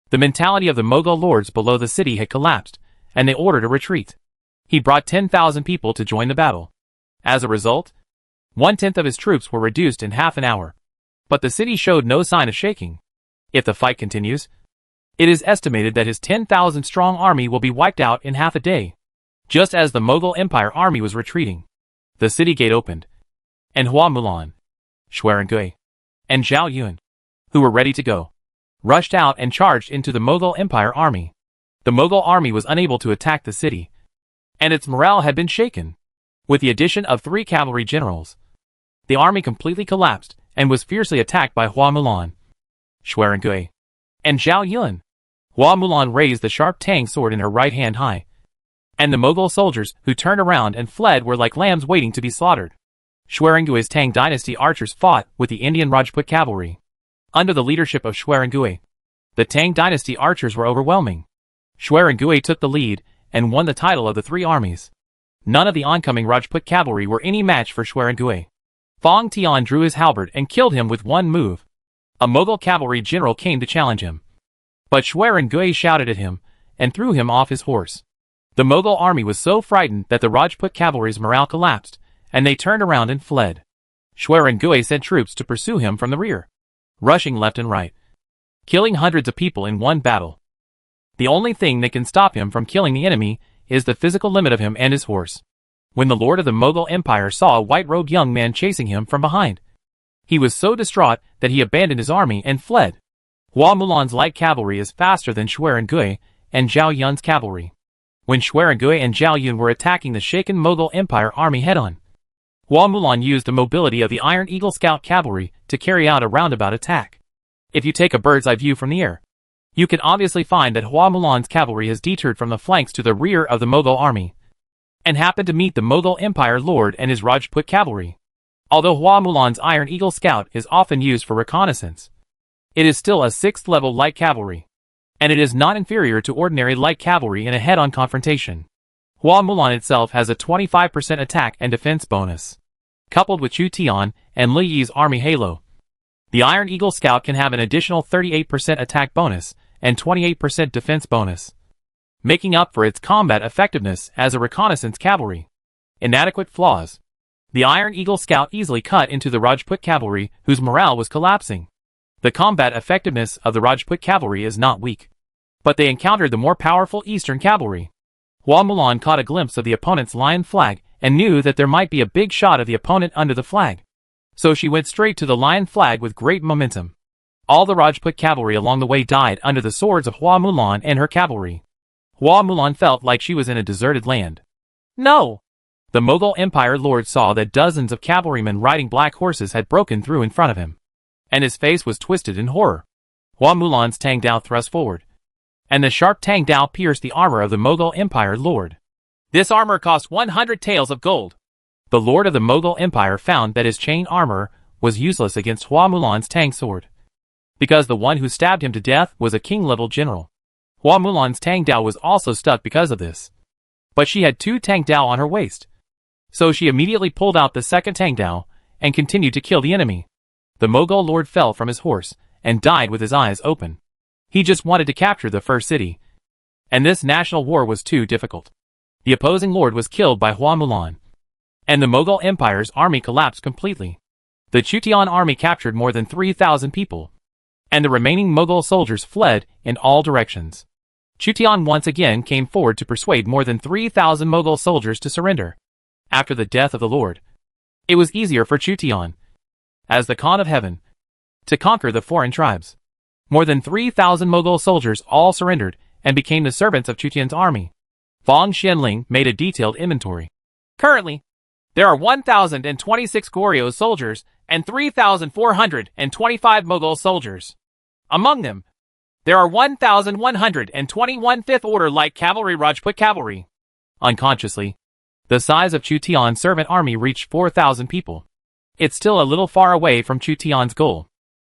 The mentality of the Mughal lords below the city had collapsed, and they ordered a retreat. He brought 10,000 people to join the battle. As a result, 1/10 of his troops were reduced in half an hour. But the city showed no sign of shaking. If the fight continues, it is estimated that his 10,000-strong army will be wiped out in half a day. Just as the Mughal Empire army was retreating, the city gate opened, and Hua Mulan, Xuerengui, and Zhao Yun, who were ready to go, rushed out and charged into the Mughal Empire army. The Mughal army was unable to attack the city, and its morale had been shaken. With the addition of 3 cavalry generals, the army completely collapsed and was fiercely attacked by Hua Mulan, Xuerengui, and Zhao Yun. Hua Mulan raised the sharp tang sword in her right hand high, and the Mughal soldiers who turned around and fled were like lambs waiting to be slaughtered. Xuerengui's Tang dynasty archers fought with the Indian Rajput cavalry. Under the leadership of Xuerengui, the Tang dynasty archers were overwhelming. Xuerengui took the lead and won the title of the 3 armies. None of the oncoming Rajput cavalry were any match for Xuerengui. Fong Tian drew his halberd and killed him with one move. A Mughal cavalry general came to challenge him, but Xuerengui shouted at him and threw him off his horse. The Mughal army was so frightened that the Rajput cavalry's morale collapsed, and they turned around and fled. Xuerengui sent troops to pursue him from the rear, rushing left and right, killing hundreds of people in one battle. The only thing that can stop him from killing the enemy is the physical limit of him and his horse. When the lord of the Mughal Empire saw a white-robed young man chasing him from behind, he was so distraught that he abandoned his army and fled. Hua Mulan's light cavalry is faster than Xuerengui and Zhao Yun's cavalry. When Xuerengui and Zhao Yun were attacking the shaken Mughal Empire army head-on, Hua Mulan used the mobility of the Iron Eagle Scout cavalry to carry out a roundabout attack. If you take a bird's-eye view from the air, you can obviously find that Hua Mulan's cavalry has detoured from the flanks to the rear of the Mughal army, and happened to meet the Mughal Empire lord and his Rajput cavalry. Although Hua Mulan's Iron Eagle Scout is often used for reconnaissance, it is still a 6th-level light cavalry, and it is not inferior to ordinary light cavalry in a head-on confrontation. Hua Mulan itself has a 25% attack and defense bonus. Coupled with Chu Tian and Li Yi's army halo, the Iron Eagle Scout can have an additional 38% attack bonus and 28% defense bonus, making up for its combat effectiveness as a reconnaissance cavalry. Inadequate flaws. The Iron Eagle Scout easily cut into the Rajput cavalry, whose morale was collapsing. The combat effectiveness of the Rajput cavalry is not weak, but they encountered the more powerful Eastern cavalry. Hua Mulan caught a glimpse of the opponent's lion flag and knew that there might be a big shot of the opponent under the flag, so she went straight to the lion flag with great momentum. All the Rajput cavalry along the way died under the swords of Hua Mulan and her cavalry. Hua Mulan felt like she was in a deserted land. No! The Mughal Empire lord saw that dozens of cavalrymen riding black horses had broken through in front of him, and his face was twisted in horror. Hua Mulan's Tang Dao thrust forward, and the sharp Tang Dao pierced the armor of the Mughal Empire lord. This armor cost 100 taels of gold. The lord of the Mughal Empire found that his chain armor was useless against Hua Mulan's Tang sword, because the one who stabbed him to death was a king-level general. Hua Mulan's Tang Dao was also stuck because of this, but she had 2 Tang Dao on her waist, so she immediately pulled out the second Tang Dao and continued to kill the enemy. The Mughal lord fell from his horse and died with his eyes open. He just wanted to capture the first city, and this national war was too difficult. The opposing lord was killed by Hua Mulan, and the Mughal Empire's army collapsed completely. The Chu Tian army captured more than 3,000 people. and the remaining Mughal soldiers fled in all directions. Chu Tian once again came forward to persuade more than 3,000 Mughal soldiers to surrender. After the death of the Lord, it was easier for Chu Tian, as the Khan of Heaven, to conquer the foreign tribes. More than 3,000 Mughal soldiers all surrendered and became the servants of Chu Tian's army. Fang Xianling made a detailed inventory. Currently, there are 1,026 Goryeo soldiers and 3,425 Mughal soldiers. Among them, there are 1,121 Fifth Order Light Cavalry Rajput Cavalry. Unconsciously, the size of Chu Tian's servant army reached 4,000 people. It's still a little far away from Chu Tian's goal.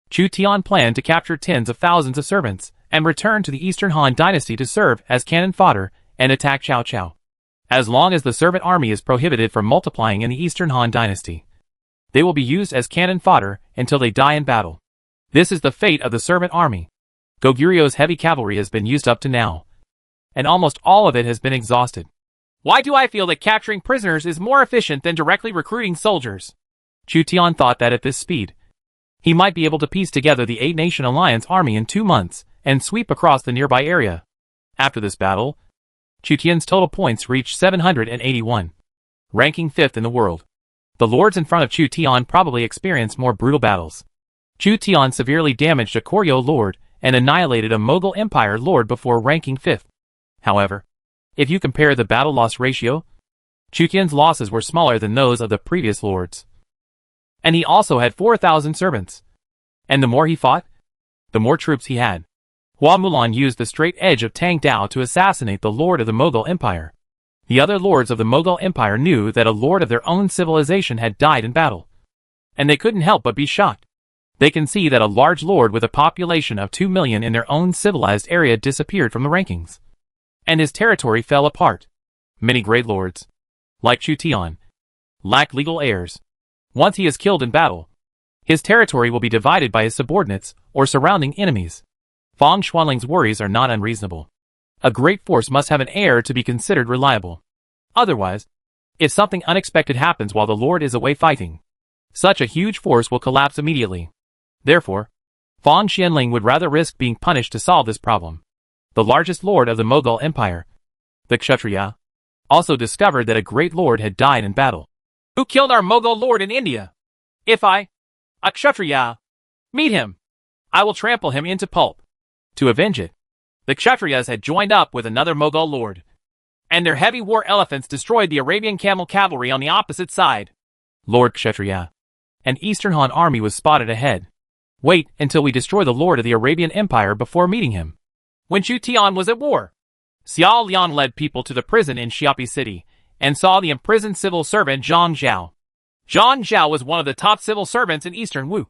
Chu Tian planned to capture tens of thousands of servants and return to the Eastern Han Dynasty to serve as cannon fodder and attack Cao Cao. As long as the servant army is prohibited from multiplying in the Eastern Han Dynasty, they will be used as cannon fodder until they die in battle. This is the fate of the servant army. Goguryeu's heavy cavalry has been used up to now, and almost all of it has been exhausted. Why do I feel that capturing prisoners is more efficient than directly recruiting soldiers? Chu Tian thought that at this speed, he might be able to piece together the 8-Nation Alliance army in 2 months and sweep across the nearby area. After this battle, Chu Tian's total points reached 781, ranking 5th in the world. The lords in front of Chu Tian probably experienced more brutal battles. Chu Tian severely damaged a Goryeo lord and annihilated a Mughal Empire lord before ranking 5th. However, if you compare the battle-loss ratio, Chu Tian's losses were smaller than those of the previous lords. And he also had 4,000 servants. And the more he fought, the more troops he had. Hua Mulan used the straight edge of Tang Dao to assassinate the lord of the Mughal Empire. The other lords of the Mughal Empire knew that a lord of their own civilization had died in battle, and they couldn't help but be shocked. They can see that a large lord with a population of 2 million in their own civilized area disappeared from the rankings, and his territory fell apart. Many great lords, like Chu Tian, lack legal heirs. Once he is killed in battle, his territory will be divided by his subordinates or surrounding enemies. Fang Xuanling's worries are not unreasonable. A great force must have an heir to be considered reliable. Otherwise, if something unexpected happens while the lord is away fighting, such a huge force will collapse immediately. Therefore, Fang Xianling would rather risk being punished to solve this problem. The largest lord of the Mughal Empire, the Kshatriya, also discovered that a great lord had died in battle. Who killed our Mughal lord in India? If I, a Kshatriya, meet him, I will trample him into pulp. To avenge it, the Kshatriyas had joined up with another Mughal lord, and their heavy war elephants destroyed the Arabian camel cavalry on the opposite side. Lord Kshatriya, an Eastern Han army was spotted ahead. Wait until we destroy the lord of the Arabian Empire before meeting him. When Chu Tian was at war, Xiao Liang led people to the prison in Xiapi City and saw the imprisoned civil servant Zhang Zhao. Zhang Zhao was one of the top civil servants in Eastern Wu,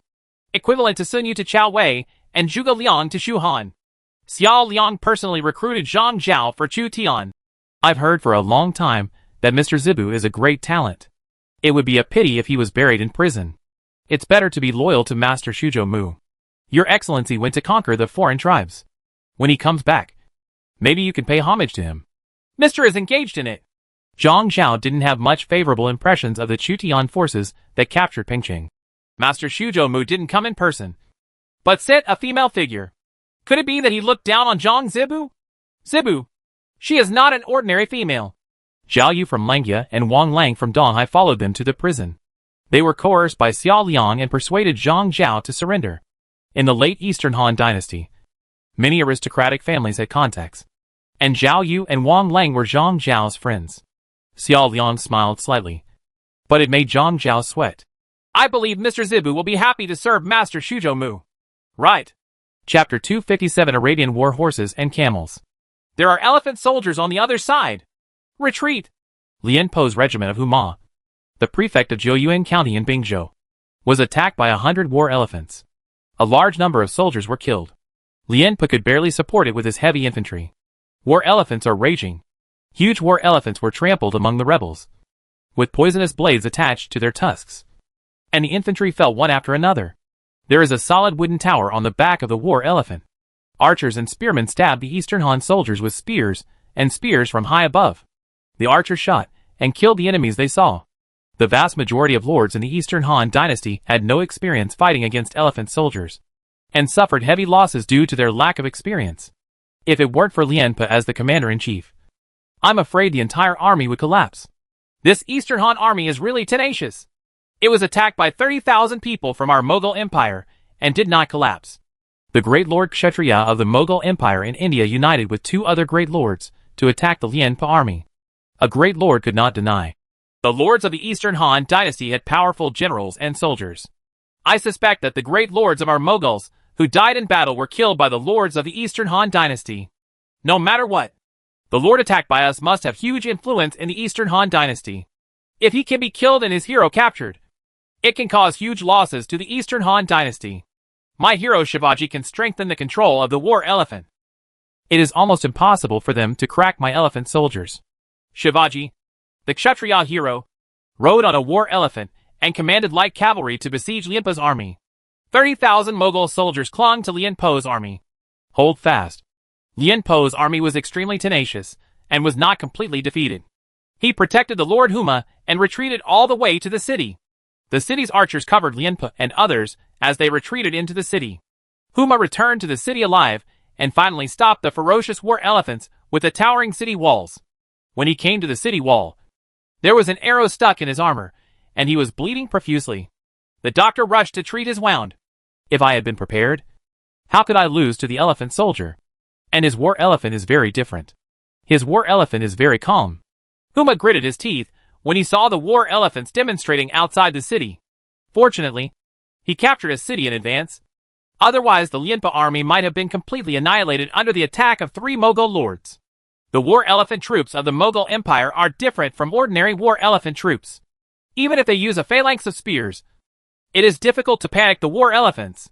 equivalent to Sun Yu to Chao Wei and Zhuge Liang to Shu Han. Xiao Liang personally recruited Zhang Zhao for Chu Tian. I've heard for a long time that Mr. Zibu is a great talent. It would be a pity if he was buried in prison. It's better to be loyal to Master Shuzhou Mu. Your Excellency went to conquer the foreign tribes. When he comes back, maybe you can pay homage to him. Mr. is engaged in it. Zhang Zhao didn't have much favorable impressions of the Chu Tian forces that captured Pingqing. Master Shuzhou Mu didn't come in person, but sent a female figure. Could it be that he looked down on Zhang Zibu? Zibu, she is not an ordinary female. Zhao Yu from Langia and Wang Lang from Donghai followed them to the prison. They were coerced by Xiao Liang and persuaded Zhang Zhao to surrender. In the late Eastern Han Dynasty, many aristocratic families had contacts, and Zhao Yu and Wang Lang were Zhang Zhao's friends. Xiao Liang smiled slightly, but it made Zhang Zhao sweat. I believe Mr. Zibu will be happy to serve Master Shuzhou Mu. Right. Chapter 257 Arabian War Horses and Camels. There are elephant soldiers on the other side. Retreat. Lian Po's regiment of Huma, the prefect of Jiuyuan County in Bingzhou, was attacked by 100 war elephants. A large number of soldiers were killed. Lian Po could barely support it with his heavy infantry. War elephants are raging. Huge war elephants were trampled among the rebels, with poisonous blades attached to their tusks, and the infantry fell one after another. There is a solid wooden tower on the back of the war elephant. Archers and spearmen stabbed the Eastern Han soldiers with spears and spears from high above. The archers shot and killed the enemies they saw. The vast majority of lords in the Eastern Han dynasty had no experience fighting against elephant soldiers. and suffered heavy losses due to their lack of experience. If it weren't for Lianpe as the commander-in-chief, I'm afraid the entire army would collapse. This Eastern Han army is really tenacious. It was attacked by 30,000 people from our Mughal Empire and did not collapse. The great Lord Kshatriya of the Mughal Empire in India united with 2 other great lords to attack the Lianpe army. A great lord could not deny. The lords of the Eastern Han dynasty had powerful generals and soldiers. I suspect that the great lords of our Mughals who died in battle were killed by the lords of the Eastern Han dynasty. No matter what, the lord attacked by us must have huge influence in the Eastern Han dynasty. If he can be killed and his hero captured, it can cause huge losses to the Eastern Han dynasty. My hero Shivaji can strengthen the control of the war elephant. It is almost impossible for them to crack my elephant soldiers. Shivaji, the Kshatriya hero, rode on a war elephant and commanded light cavalry to besiege Lianpe's army. 30,000 Mughal soldiers clung to Lianpe's army. Hold fast. Lianpe's army was extremely tenacious and was not completely defeated. He protected the Lord Huma and retreated all the way to the city. The city's archers covered Lianpe and others as they retreated into the city. Huma returned to the city alive and finally stopped the ferocious war elephants with the towering city walls. When he came to the city wall, there was an arrow stuck in his armor, and he was bleeding profusely. The doctor rushed to treat his wound. If I had been prepared, how could I lose to the elephant soldier? And his war elephant is very different. His war elephant is very calm. Huma gritted his teeth when he saw the war elephants demonstrating outside the city. Fortunately, he captured a city in advance. Otherwise, the Lianpe army might have been completely annihilated under the attack of 3 Mughal lords. The war elephant troops of the Mughal Empire are different from ordinary war elephant troops. Even if they use a phalanx of spears, it is difficult to panic the war elephants.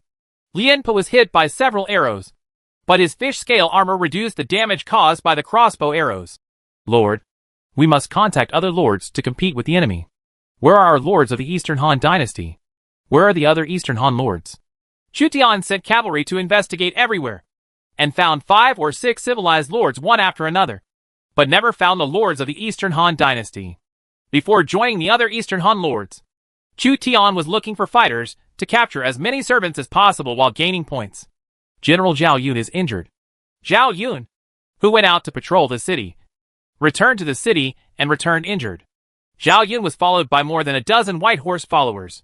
Lianpe was hit by several arrows, but his fish scale armor reduced the damage caused by the crossbow arrows. Lord, we must contact other lords to compete with the enemy. Where are our lords of the Eastern Han dynasty? Where are the other Eastern Han lords? Chu Tian sent cavalry to investigate everywhere, and found 5 or 6 civilized lords one after another, but never found the lords of the Eastern Han dynasty. Before joining the other Eastern Han lords, Chu Tian was looking for fighters to capture as many servants as possible while gaining points. General Zhao Yun is injured. Zhao Yun, who went out to patrol the city, returned to the city and returned injured. Zhao Yun was followed by more than a dozen white horse followers.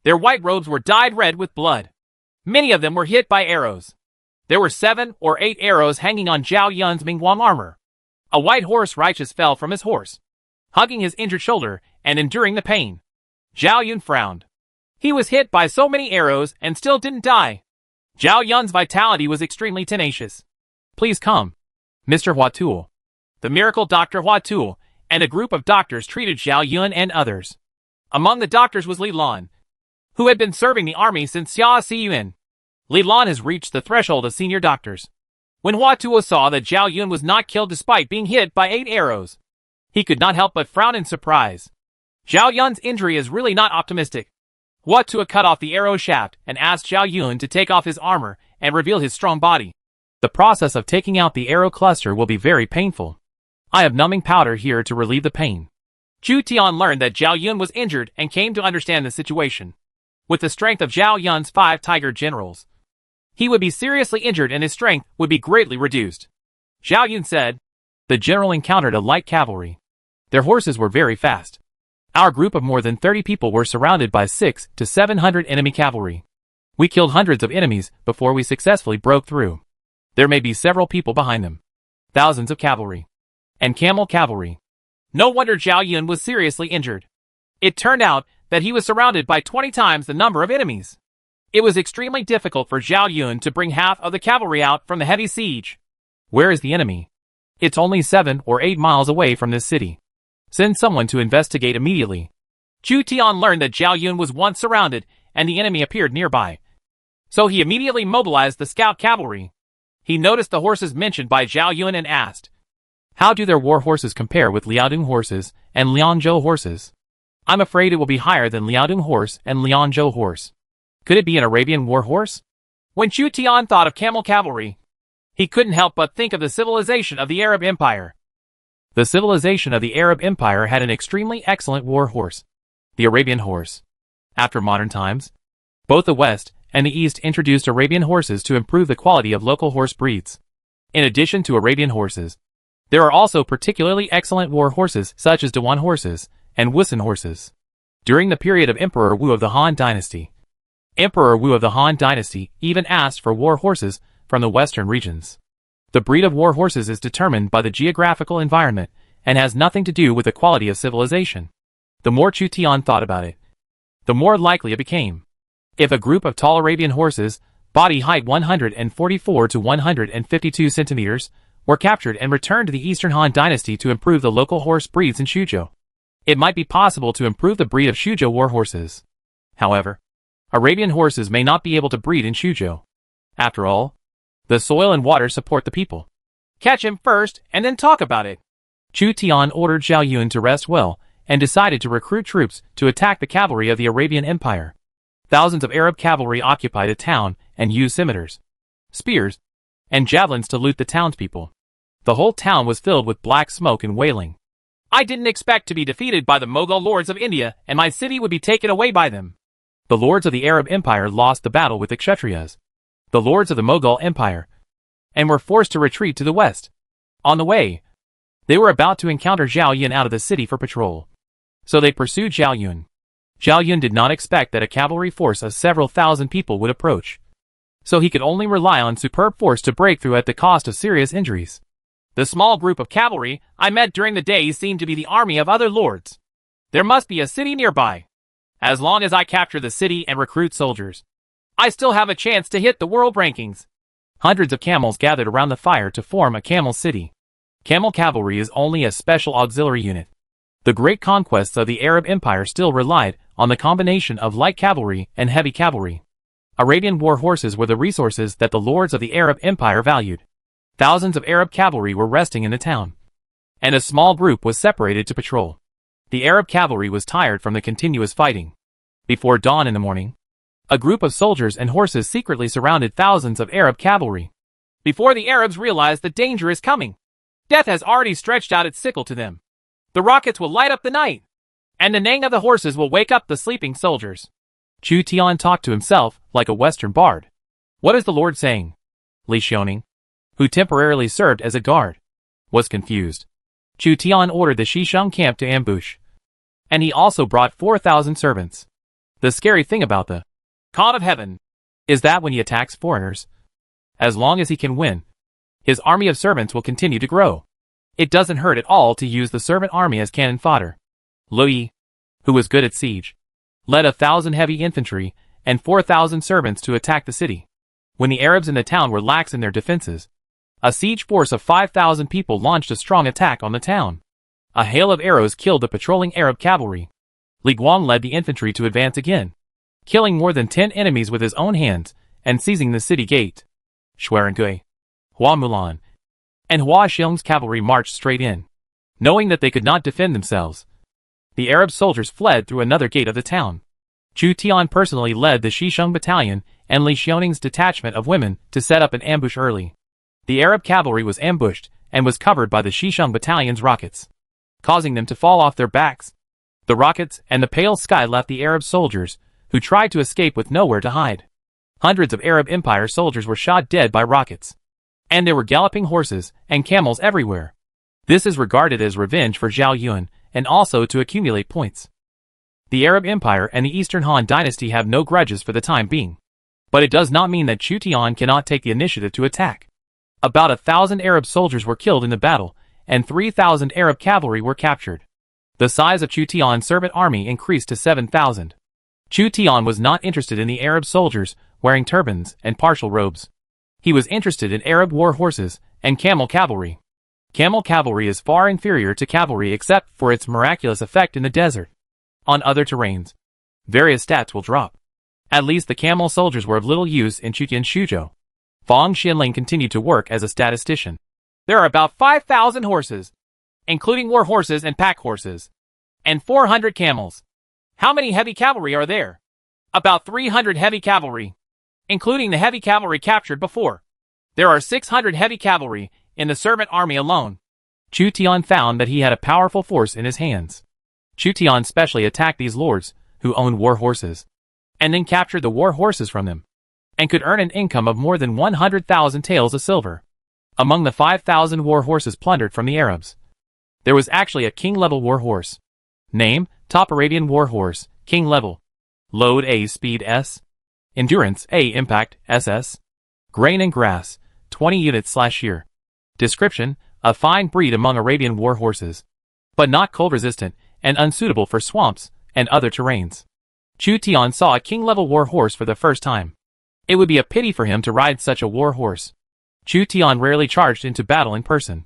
Their white robes were dyed red with blood. Many of them were hit by arrows. There were 7 or 8 arrows hanging on Zhao Yun's Mingguang armor. A white horse righteous fell from his horse, hugging his injured shoulder and enduring the pain. Zhao Yun frowned. He was hit by so many arrows and still didn't die. Zhao Yun's vitality was extremely tenacious. Please come, Mr. Huatul. The miracle doctor Huatul and a group of doctors treated Zhao Yun and others. Among the doctors was Li Lan, who had been serving the army since Xia Xiyuan. Li Lan has reached the threshold of senior doctors. When Huatul saw that Zhao Yun was not killed despite being hit by 8 arrows, he could not help but frown in surprise. Zhao Yun's injury is really not optimistic. Huatul cut off the arrow shaft and asked Zhao Yun to take off his armor and reveal his strong body. The process of taking out the arrow cluster will be very painful. I have numbing powder here to relieve the pain. Chu Tian learned that Zhao Yun was injured and came to understand the situation. With the strength of Zhao Yun's 5 tiger generals, he would be seriously injured and his strength would be greatly reduced. Zhao Yun said, the general encountered a light cavalry. Their horses were very fast. Our group of more than 30 people were surrounded by 600 to 700 enemy cavalry. We killed hundreds of enemies before we successfully broke through. There may be several people behind them. Thousands of cavalry. And camel cavalry. No wonder Zhao Yun was seriously injured. It turned out that he was surrounded by 20 times the number of enemies. It was extremely difficult for Zhao Yun to bring half of the cavalry out from the heavy siege. Where is the enemy? It's only 7 or 8 miles away from this city. Send someone to investigate immediately. Chu Tian learned that Zhao Yun was once surrounded and the enemy appeared nearby. So he immediately mobilized the scout cavalry. He noticed the horses mentioned by Zhao Yun and asked, how do their war horses compare with Liaodong horses and Lianzhou horses? I'm afraid it will be higher than Liaodong horse and Lianzhou horse. Could it be an Arabian war horse? When Chu Tian thought of camel cavalry, he couldn't help but think of the civilization of the Arab Empire. The civilization of the Arab Empire had an extremely excellent war horse, the Arabian horse. After modern times, both the West and the East introduced Arabian horses to improve the quality of local horse breeds. In addition to Arabian horses, there are also particularly excellent war horses such as Dewan horses and Wusun horses. During the period of Emperor Wu of the Han Dynasty, Emperor Wu of the Han Dynasty even asked for war horses from the western regions. The breed of war horses is determined by the geographical environment and has nothing to do with the quality of civilization. The more Chu Tian thought about it, the more likely it became. If a group of tall Arabian horses, body height 144 to 152 centimeters, were captured and returned to the Eastern Han Dynasty to improve the local horse breeds in Shuzhou, it might be possible to improve the breed of Shuzhou war horses. However, Arabian horses may not be able to breed in Shuzhou. After all, the soil and water support the people. Catch him first and then talk about it. Chu Tian ordered Zhao Yun to rest well and decided to recruit troops to attack the cavalry of the Arabian Empire. Thousands of Arab cavalry occupied a town and used scimitars, spears, and javelins to loot the townspeople. The whole town was filled with black smoke and wailing. I didn't expect to be defeated by the Mughal lords of India, and my city would be taken away by them. The lords of the Arab Empire lost the battle with the Kshatriyas, the lords of the Mughal Empire, and were forced to retreat to the west. On the way, they were about to encounter Zhao Yun out of the city for patrol. So they pursued Zhao Yun. Zhao Yun did not expect that a cavalry force of several thousand people would approach. So he could only rely on superb force to break through at the cost of serious injuries. The small group of cavalry I met during the day seemed to be the army of other lords. There must be a city nearby. As long as I capture the city and recruit soldiers, I still have a chance to hit the world rankings. Hundreds of camels gathered around the fire to form a camel city. Camel cavalry is only a special auxiliary unit. The great conquests of the Arab Empire still relied on the combination of light cavalry and heavy cavalry. Arabian war horses were the resources that the lords of the Arab Empire valued. Thousands of Arab cavalry were resting in the town, and a small group was separated to patrol. The Arab cavalry was tired from the continuous fighting. Before dawn in the morning, a group of soldiers and horses secretly surrounded thousands of Arab cavalry. Before the Arabs realize the danger is coming, death has already stretched out its sickle to them. The rockets will light up the night, and the neighing of the horses will wake up the sleeping soldiers. Chu Tian talked to himself like a Western bard. What is the Lord saying? Li Xiaoning, who temporarily served as a guard, was confused. Chu Tian ordered the Xisheng camp to ambush, and he also brought 4,000 servants. The scary thing about the God of Heaven is that when he attacks foreigners, as long as he can win, his army of servants will continue to grow. It doesn't hurt at all to use the servant army as cannon fodder. Lu Yi, who was good at siege, led 1,000 heavy infantry and 4,000 servants to attack the city. When the Arabs in the town were lax in their defenses, a siege force of 5,000 people launched a strong attack on the town. A hail of arrows killed the patrolling Arab cavalry. Li Guang led the infantry to advance again, killing more than 10 enemies with his own hands and seizing the city gate. Xuerengui, Hua Mulan, and Hua Xiong's cavalry marched straight in. Knowing that they could not defend themselves, the Arab soldiers fled through another gate of the town. Chu Tian personally led the Xisheng battalion and Li Xiaoning's detachment of women to set up an ambush early. The Arab cavalry was ambushed and was covered by the Xisheng battalion's rockets, causing them to fall off their backs. The rockets and the pale sky left the Arab soldiers, who tried to escape with nowhere to hide. Hundreds of Arab Empire soldiers were shot dead by rockets, and there were galloping horses and camels everywhere. This is regarded as revenge for Zhao Yun and also to accumulate points. The Arab Empire and the Eastern Han Dynasty have no grudges for the time being, but it does not mean that Chu Tian cannot take the initiative to attack. About 1,000 Arab soldiers were killed in the battle, and 3,000 Arab cavalry were captured. The size of Chu Tian's servant army increased to 7,000. Chu Tian was not interested in the Arab soldiers wearing turbans and partial robes. He was interested in Arab war horses and camel cavalry. Camel cavalry is far inferior to cavalry except for its miraculous effect in the desert. On other terrains, various stats will drop. At least the camel soldiers were of little use in Shuzhou. Fang Xinling continued to work as a statistician. There are about 5,000 horses, including war horses and pack horses, and 400 camels. How many heavy cavalry are there? About 300 heavy cavalry, including the heavy cavalry captured before. There are 600 heavy cavalry in the servant army alone. Chu Tian found that he had a powerful force in his hands. Chu Tian specially attacked these lords, who owned war horses, and then captured the war horses from them. and could earn an income of more than 100,000 taels of silver. Among the 5,000 war horses plundered from the Arabs, there was actually a king-level war horse. Name, Top Arabian War Horse, King Level. Load A, Speed S. Endurance A, Impact SS. Grain and Grass, 20 units/year. Description, a fine breed among Arabian war horses, but not cold-resistant and unsuitable for swamps and other terrains. Chu Tian saw a king-level war horse for the first time. It would be a pity for him to ride such a war horse. Chu Tian rarely charged into battle in person,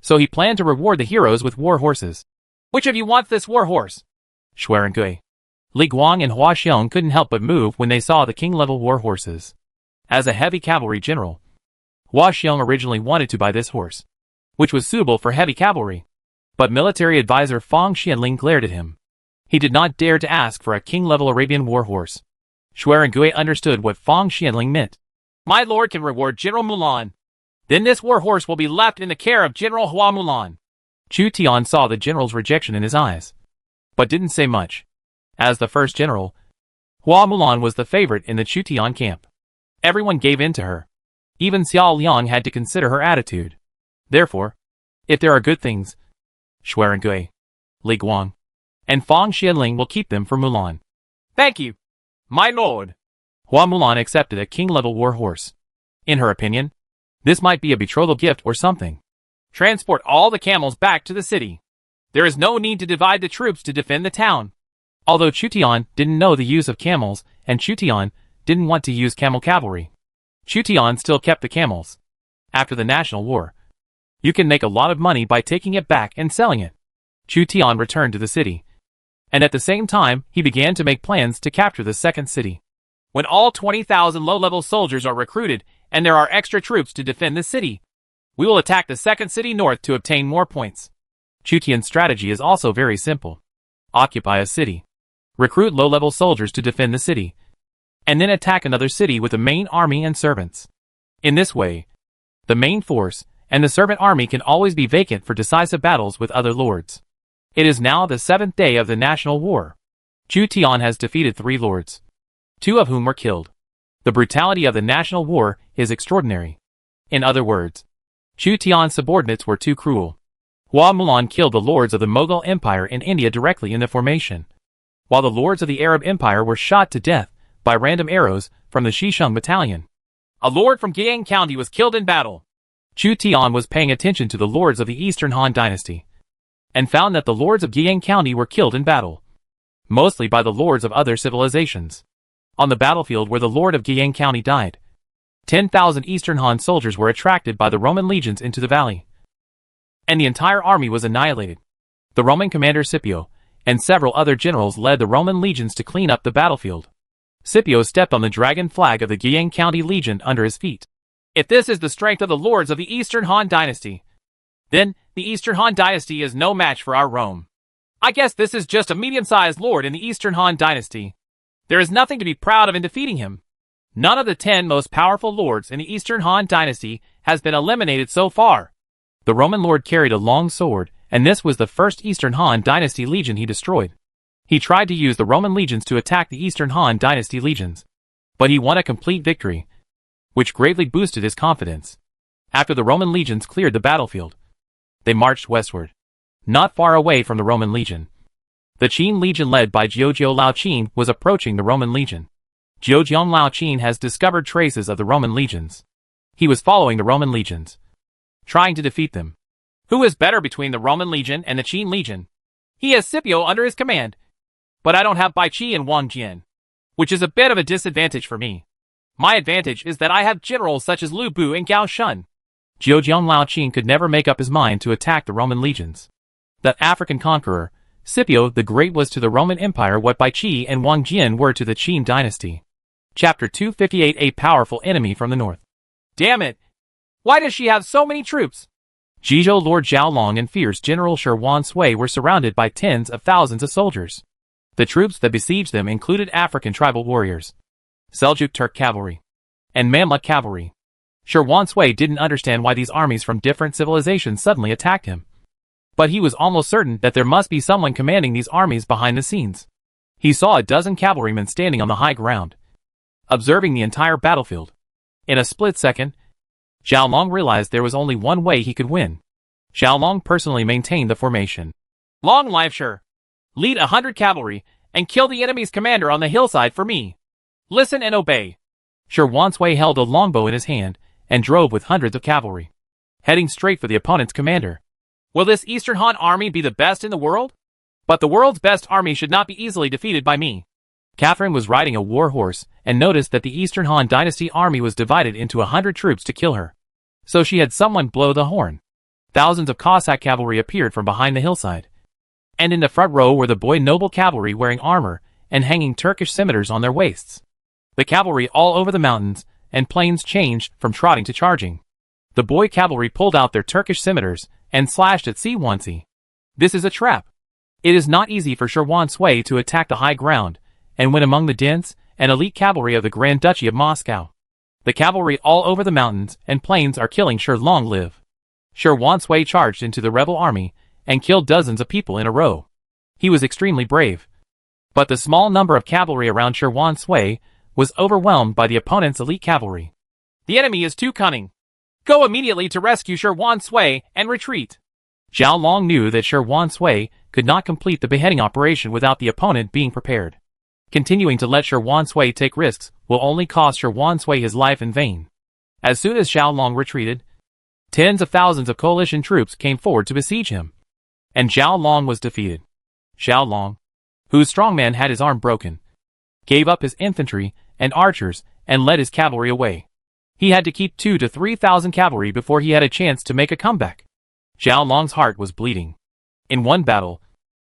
so he planned to reward the heroes with war horses. Which of you wants this war horse? Xuerengui, Li Guang and Hua Xiong couldn't help but move when they saw the king-level war horses. As a heavy cavalry general, Hua Xiong originally wanted to buy this horse, which was suitable for heavy cavalry. But military advisor Fang Xianling glared at him. He did not dare to ask for a king-level Arabian war horse. Xuerengui understood what Fang Xianling meant. My lord can reward General Mulan. Then this war horse will be left in the care of General Hua Mulan. Chu Tian saw the general's rejection in his eyes, but didn't say much. As the first general, Hua Mulan was the favorite in the Chu Tian camp. Everyone gave in to her. Even Xiao Liang had to consider her attitude. Therefore, if there are good things, Xuerengui, Li Guang, and Fang Xianling will keep them for Mulan. Thank you, my lord. Hua Mulan accepted a king-level war horse. In her opinion, this might be a betrothal gift or something. Transport all the camels back to the city. There is no need to divide the troops to defend the town. Although Chu Tian didn't know the use of camels, and Chu Tian didn't want to use camel cavalry, Chu Tian still kept the camels. After the national war, you can make a lot of money by taking it back and selling it. Chu Tian returned to the city, and at the same time he began to make plans to capture the second city. When all 20,000 low-level soldiers are recruited and there are extra troops to defend the city, we will attack the second city north to obtain more points. Chu Tian's strategy is also very simple. Occupy a city, recruit low-level soldiers to defend the city, and then attack another city with the main army and servants. In this way, the main force and the servant army can always be vacant for decisive battles with other lords. It is now the 7th day of the national war. Chu Tian has defeated 3 lords, 2 of whom were killed. The brutality of the national war is extraordinary. In other words, Chu Tian's subordinates were too cruel. Hua Mulan killed the lords of the Mughal Empire in India directly in the formation, while the lords of the Arab Empire were shot to death by random arrows from the Xisheng battalion. A lord from Guiyang County was killed in battle. Chu Tian was paying attention to the lords of the Eastern Han dynasty, and found that the lords of Guiyang County were killed in battle, mostly by the lords of other civilizations. On the battlefield where the lord of Guiyang County died, 10,000 Eastern Han soldiers were attracted by the Roman legions into the valley, and the entire army was annihilated. The Roman commander Scipio and several other generals led the Roman legions to clean up the battlefield. Scipio stepped on the dragon flag of the Guiyang County Legion under his feet. If this is the strength of the lords of the Eastern Han dynasty, then the Eastern Han dynasty is no match for our Rome. I guess this is just a medium-sized lord in the Eastern Han dynasty. There is nothing to be proud of in defeating him. None of the 10 most powerful lords in the Eastern Han dynasty has been eliminated so far. The Roman lord carried a long sword, and this was the first Eastern Han dynasty legion he destroyed. He tried to use the Roman legions to attack the Eastern Han dynasty legions, but he won a complete victory, which greatly boosted his confidence. After the Roman legions cleared the battlefield, they marched westward, not far away from the Roman legion. The Qin legion led by Jiujiu Lao Qin was approaching the Roman legion. Jiujiang Lao Qin has discovered traces of the Roman legions. He was following the Roman legions, trying to defeat them. Who is better between the Roman legion and the Qin legion? He has Scipio under his command, but I don't have Bai Qi and Wang Jian, which is a bit of a disadvantage for me. My advantage is that I have generals such as Lu Bu and Gao Shun. Jiujiang Lao Qin could never make up his mind to attack the Roman legions. That African conqueror, Scipio the Great, was to the Roman Empire what Bai Qi and Wang Jian were to the Qin dynasty. Chapter 258. A powerful enemy from the north. Damn it! Why does she have so many troops? Jizhou Lord Zhao Long and fierce General Shi Wansui were surrounded by tens of thousands of soldiers. The troops that besieged them included African tribal warriors, Seljuk Turk cavalry, and Mamluk cavalry. Shi Wansui didn't understand why these armies from different civilizations suddenly attacked him, but he was almost certain that there must be someone commanding these armies behind the scenes. He saw a dozen cavalrymen standing on the high ground, observing the entire battlefield. In a split second, Zhao Long realized there was only one way he could win. Zhao Long personally maintained the formation. Long life sure. Lead 100 cavalry and kill the enemy's commander on the hillside for me. Listen and obey. Shi Wanshui held a longbow in his hand and drove with hundreds of cavalry, heading straight for the opponent's commander. Will this Eastern Han army be the best in the world? But the world's best army should not be easily defeated by me. Catherine was riding a war horse and noticed that the Eastern Han Dynasty army was divided into 100 troops to kill her. So she had someone blow the horn. Thousands of Cossack cavalry appeared from behind the hillside. And in the front row were the boy noble cavalry wearing armor and hanging Turkish scimitars on their waists. The cavalry all over the mountains and plains changed from trotting to charging. The boy cavalry pulled out their Turkish scimitars and slashed at Shi Wanshui. This is a trap. It is not easy for Shi Wanshui to attack the high ground and win among the dense and elite cavalry of the Grand Duchy of Moscow. The cavalry all over the mountains and plains are killing Shi Long live. Shi Wanshui charged into the rebel army and killed dozens of people in a row. He was extremely brave. But the small number of cavalry around Shi Wanshui was overwhelmed by the opponent's elite cavalry. The enemy is too cunning. Go immediately to rescue Shi Wanshui and retreat. Zhao Long knew that Shi Wanshui could not complete the beheading operation without the opponent being prepared. Continuing to let Shi Wanshui take risks will only cost Shi Wanshui his life in vain. As soon as Zhao Long retreated, tens of thousands of coalition troops came forward to besiege him. And Zhao Long was defeated. Zhao Long, whose strongman had his arm broken, gave up his infantry and archers and led his cavalry away. He had to keep 2,000 to 3,000 cavalry before he had a chance to make a comeback. Zhao Long's heart was bleeding. In one battle,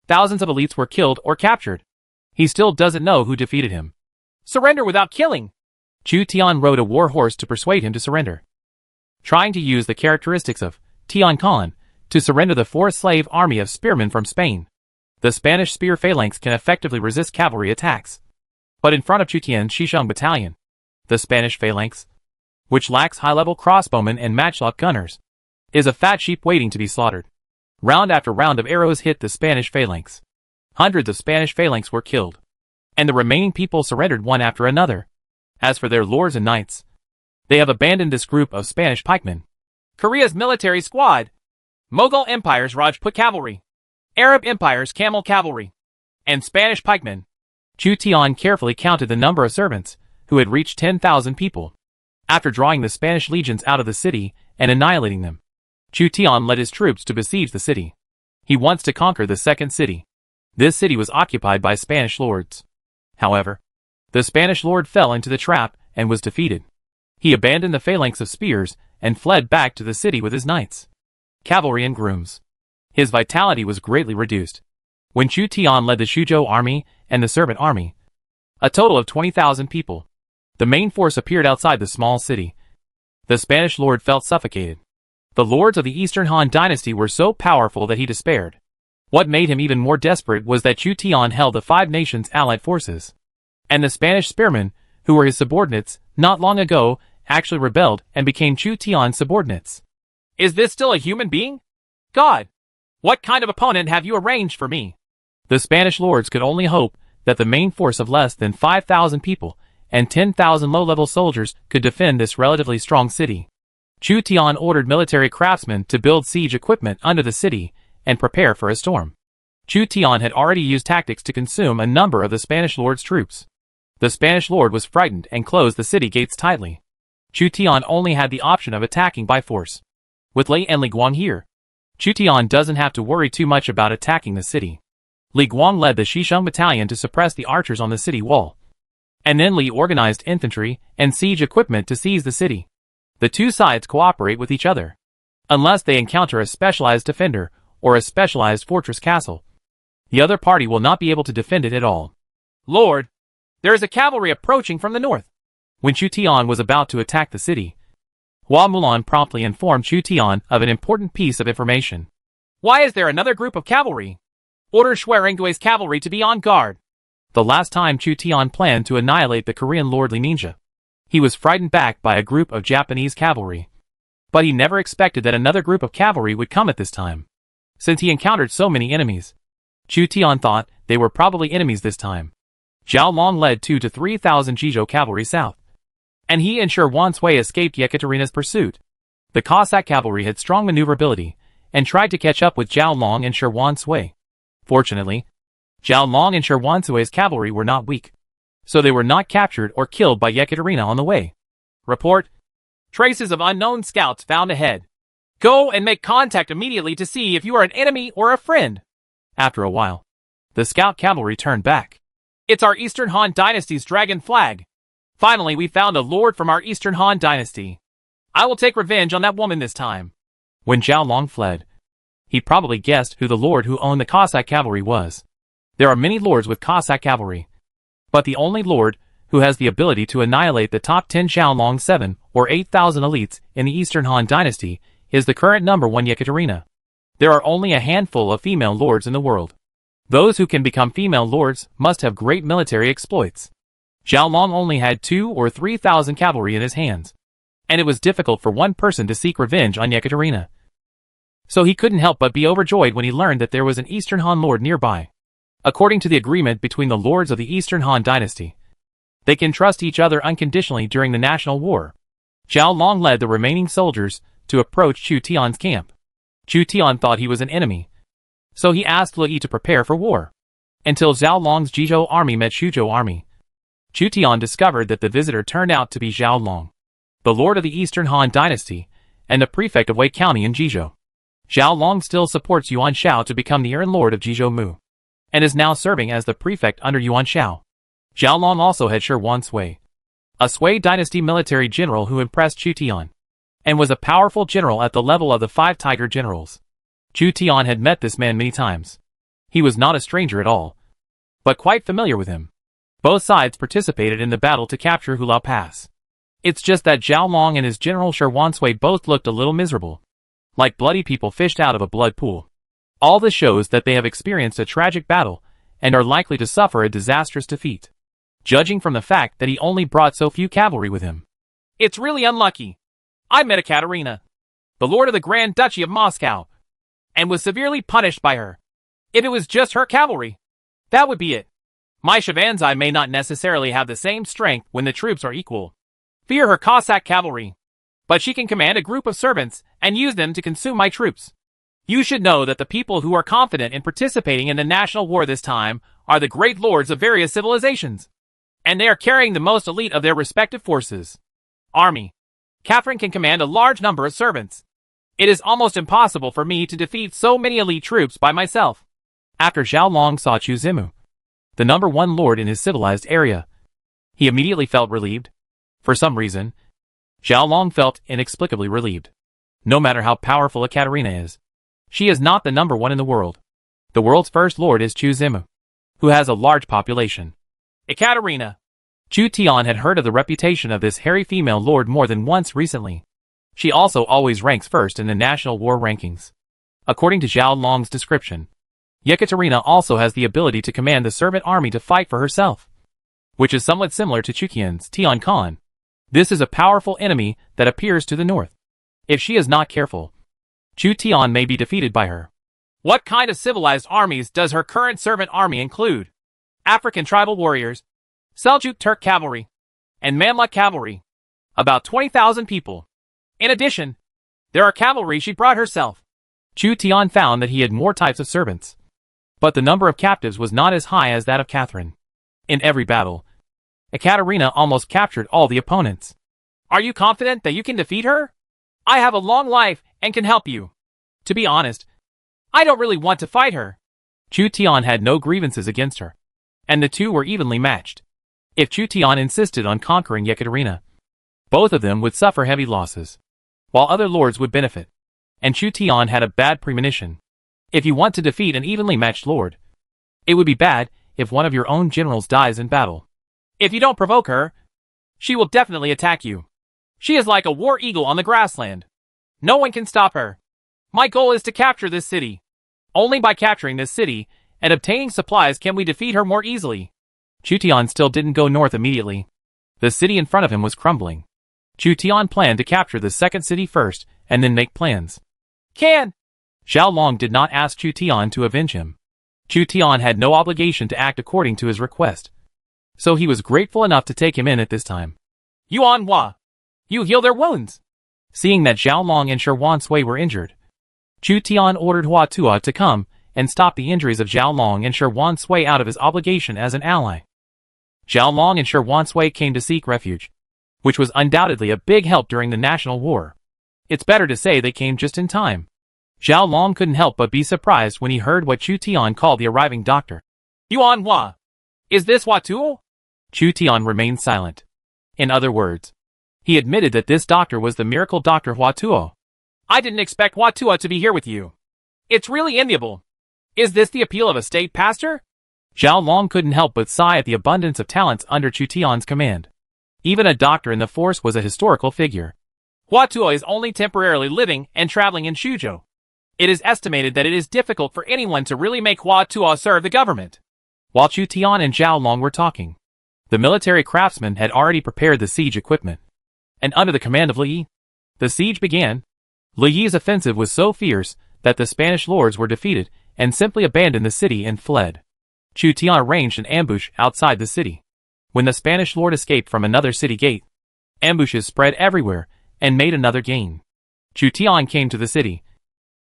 thousands of elites were killed or captured. He still doesn't know who defeated him. Surrender without killing. Chu Tian rode a war horse to persuade him to surrender. Trying to use the characteristics of Tian Khan to surrender the forced slave army of spearmen from Spain. The Spanish spear phalanx can effectively resist cavalry attacks. But in front of Chu Tian's Xisheng battalion, the Spanish phalanx, which lacks high-level crossbowmen and matchlock gunners, is a fat sheep waiting to be slaughtered. Round after round of arrows hit the Spanish phalanx. Hundreds of Spanish phalanx were killed, and the remaining people surrendered one after another. As for their lords and knights, they have abandoned this group of Spanish pikemen. Korea's military squad. Mughal Empire's Rajput cavalry. Arab Empire's camel cavalry. And Spanish pikemen. Chu Tian carefully counted the number of servants, who had reached 10,000 people. After drawing the Spanish legions out of the city and annihilating them, Chu Tian led his troops to besiege the city. He wants to conquer the second city. This city was occupied by Spanish lords. However, the Spanish lord fell into the trap and was defeated. He abandoned the phalanx of spears and fled back to the city with his knights, cavalry and grooms. His vitality was greatly reduced. When Chu Tian led the Shuzhou army and the servant army, a total of 20,000 people, the main force appeared outside the small city. The Spanish lord felt suffocated. The lords of the Eastern Han dynasty were so powerful that he despaired. What made him even more desperate was that Chu Tian held the 5 nations' allied forces. And the Spanish spearmen, who were his subordinates, not long ago, actually rebelled and became Chu Tian's subordinates. Is this still a human being? God! What kind of opponent have you arranged for me? The Spanish lords could only hope that the main force of less than 5,000 people and 10,000 low-level soldiers could defend this relatively strong city. Chu Tian ordered military craftsmen to build siege equipment under the city and prepare for a storm. Chu Tian had already used tactics to consume a number of the Spanish lord's troops. The Spanish lord was frightened and closed the city gates tightly. Chu Tian only had the option of attacking by force. With Lei and Li Guang here, Chu Tian doesn't have to worry too much about attacking the city. Li Guang led the Xisheng battalion to suppress the archers on the city wall. And then Li organized infantry and siege equipment to seize the city. The two sides cooperate with each other, unless they encounter a specialized defender or a specialized fortress castle. The other party will not be able to defend it at all. Lord, there is a cavalry approaching from the north. When Chu Tian was about to attack the city, Hua Mulan promptly informed Chu Tian of an important piece of information. Why is there another group of cavalry? Order Xuerengdui's cavalry to be on guard. The last time Chu Tian planned to annihilate the Korean Lord Li Ninja, he was frightened back by a group of Japanese cavalry. But he never expected that another group of cavalry would come at this time. Since he encountered so many enemies, Chu Tian thought they were probably enemies this time. Zhao Long led 2 to 3,000 Jizhou cavalry south, and he and Shi Wanshui escaped Yekaterina's pursuit. The Cossack cavalry had strong maneuverability and tried to catch up with Zhao Long and Shi Wanshui. Fortunately, Zhao Long and Shi Wanshui's cavalry were not weak, so they were not captured or killed by Yekaterina on the way. Report: traces of unknown scouts found ahead. Go and make contact immediately to see if you are an enemy or a friend. After a while, the scout cavalry turned back. It's our Eastern Han Dynasty's dragon flag. Finally, we found a lord from our Eastern Han Dynasty. I will take revenge on that woman this time. When Zhao Long fled, he probably guessed who the lord who owned the Cossack cavalry was. There are many lords with Cossack cavalry, but the only lord who has the ability to annihilate the top 10 Zhao Long 7 or 8,000 elites in the Eastern Han Dynasty is the current number 1 Yekaterina. There are only a handful of female lords in the world. Those who can become female lords must have great military exploits. Zhao Long only had 2 or 3,000 cavalry in his hands, and it was difficult for one person to seek revenge on Yekaterina. So he couldn't help but be overjoyed when he learned that there was an Eastern Han lord nearby. According to the agreement between the lords of the Eastern Han Dynasty, they can trust each other unconditionally during the national war. Zhao Long led the remaining soldiers to approach Chu Tian's camp. Chu Tian thought he was an enemy, so he asked Li Yi to prepare for war. Until Zhao Long's Jizhou army met Xuzhou army, Chu Tian discovered that the visitor turned out to be Zhao Long, the lord of the Eastern Han Dynasty and the prefect of Wei County in Jizhou. Zhao Long still supports Yuan Shao to become the Iron Lord of Jizhou Mu, and is now serving as the prefect under Yuan Shao. Zhao Long also had Shi Wanshui, a Sui dynasty military general who impressed Chu Tian, and was a powerful general at the level of the 5 Tiger generals. Chu Tian had met this man many times. He was not a stranger at all, but quite familiar with him. Both sides participated in the battle to capture Hulao Pass. It's just that Zhao Long and his general Shi Wanshui both looked a little miserable, like bloody people fished out of a blood pool. All this shows that they have experienced a tragic battle and are likely to suffer a disastrous defeat, judging from the fact that he only brought so few cavalry with him. It's really unlucky. I met Ekaterina, the lord of the Grand Duchy of Moscow, and was severely punished by her. If it was just her cavalry, that would be it. My Shavanzai may not necessarily have the same strength when the troops are equal. Fear her Cossack cavalry, but she can command a group of servants and use them to consume my troops. You should know that the people who are confident in participating in the national war this time are the great lords of various civilizations, and they are carrying the most elite of their respective forces. Army. Catherine can command a large number of servants. It is almost impossible for me to defeat so many elite troops by myself. After Zhao Long saw Chu Zimu, the number 1 lord in his civilized area, he immediately felt relieved. For some reason, Zhao Long felt inexplicably relieved. No matter how powerful Ekaterina is, she is not the number 1 in the world. The world's first lord is Chu Zimu, who has a large population. Ekaterina. Chu Tian had heard of the reputation of this hairy female lord more than once recently. She also always ranks first in the national war rankings. According to Zhao Long's description, Yekaterina also has the ability to command the servant army to fight for herself, which is somewhat similar to Chu Qian's Tian Khan. This is a powerful enemy that appears to the north. If she is not careful, Chu Tian may be defeated by her. What kind of civilized armies does her current servant army include? African tribal warriors, Seljuk Turk cavalry, and Mamluk cavalry. About 20,000 people. In addition, there are cavalry she brought herself. Chu Tian found that he had more types of servants, but the number of captives was not as high as that of Catherine. In every battle, Ekaterina almost captured all the opponents. Are you confident that you can defeat her? I have a long life and can help you. To be honest, I don't really want to fight her. Chu Tian had no grievances against her, and the two were evenly matched. If Chu Tian insisted on conquering Yekaterina, both of them would suffer heavy losses, while other lords would benefit. And Chu Tian had a bad premonition. If you want to defeat an evenly matched lord, it would be bad if one of your own generals dies in battle. If you don't provoke her, she will definitely attack you. She is like a war eagle on the grassland. No one can stop her. My goal is to capture this city. Only by capturing this city and obtaining supplies can we defeat her more easily. Chu Tian still didn't go north immediately. The city in front of him was crumbling. Chu Tian planned to capture the second city first and then make plans. Zhao Long did not ask Chu Tian to avenge him. Chu Tian had no obligation to act according to his request. so he was grateful enough to take him in at this time. Yuan Hua, you heal their wounds. Seeing that Zhao Long and Shi Wansui were injured, Chu Tian ordered Hua Tuo to come and stop the injuries of Zhao Long and Shi Wansui out of his obligation as an ally. Zhao Long and Shi Wansui came to seek refuge, which was undoubtedly a big help during the national war. It's better to say they came just in time. Zhao Long couldn't help but be surprised when he heard what Chu Tian called the arriving doctor. Yuan Hua, is this Hua Tuo? Chu Tian remained silent. In other words, he admitted that this doctor was the miracle doctor Hua Tuo. I didn't expect Hua Tuo to be here with you. It's really enviable. Is this the appeal of a state pastor? Zhao Long couldn't help but sigh at the abundance of talents under Chu Tian's command. Even a doctor in the force was a historical figure. Hua Tuo is only temporarily living and traveling in Shuzhou. It is estimated that it is difficult for anyone to really make Hua Tuo serve the government. While Chu Tian and Zhao Long were talking, the military craftsmen had already prepared the siege equipment. And under the command of Li Yi, the siege began. Li Yi's offensive was so fierce that the Spanish lords were defeated and simply abandoned the city and fled. Chu Tian arranged an ambush outside the city. When the Spanish lord escaped from another city gate, ambushes spread everywhere and made another gain. Chu Tian came to the city,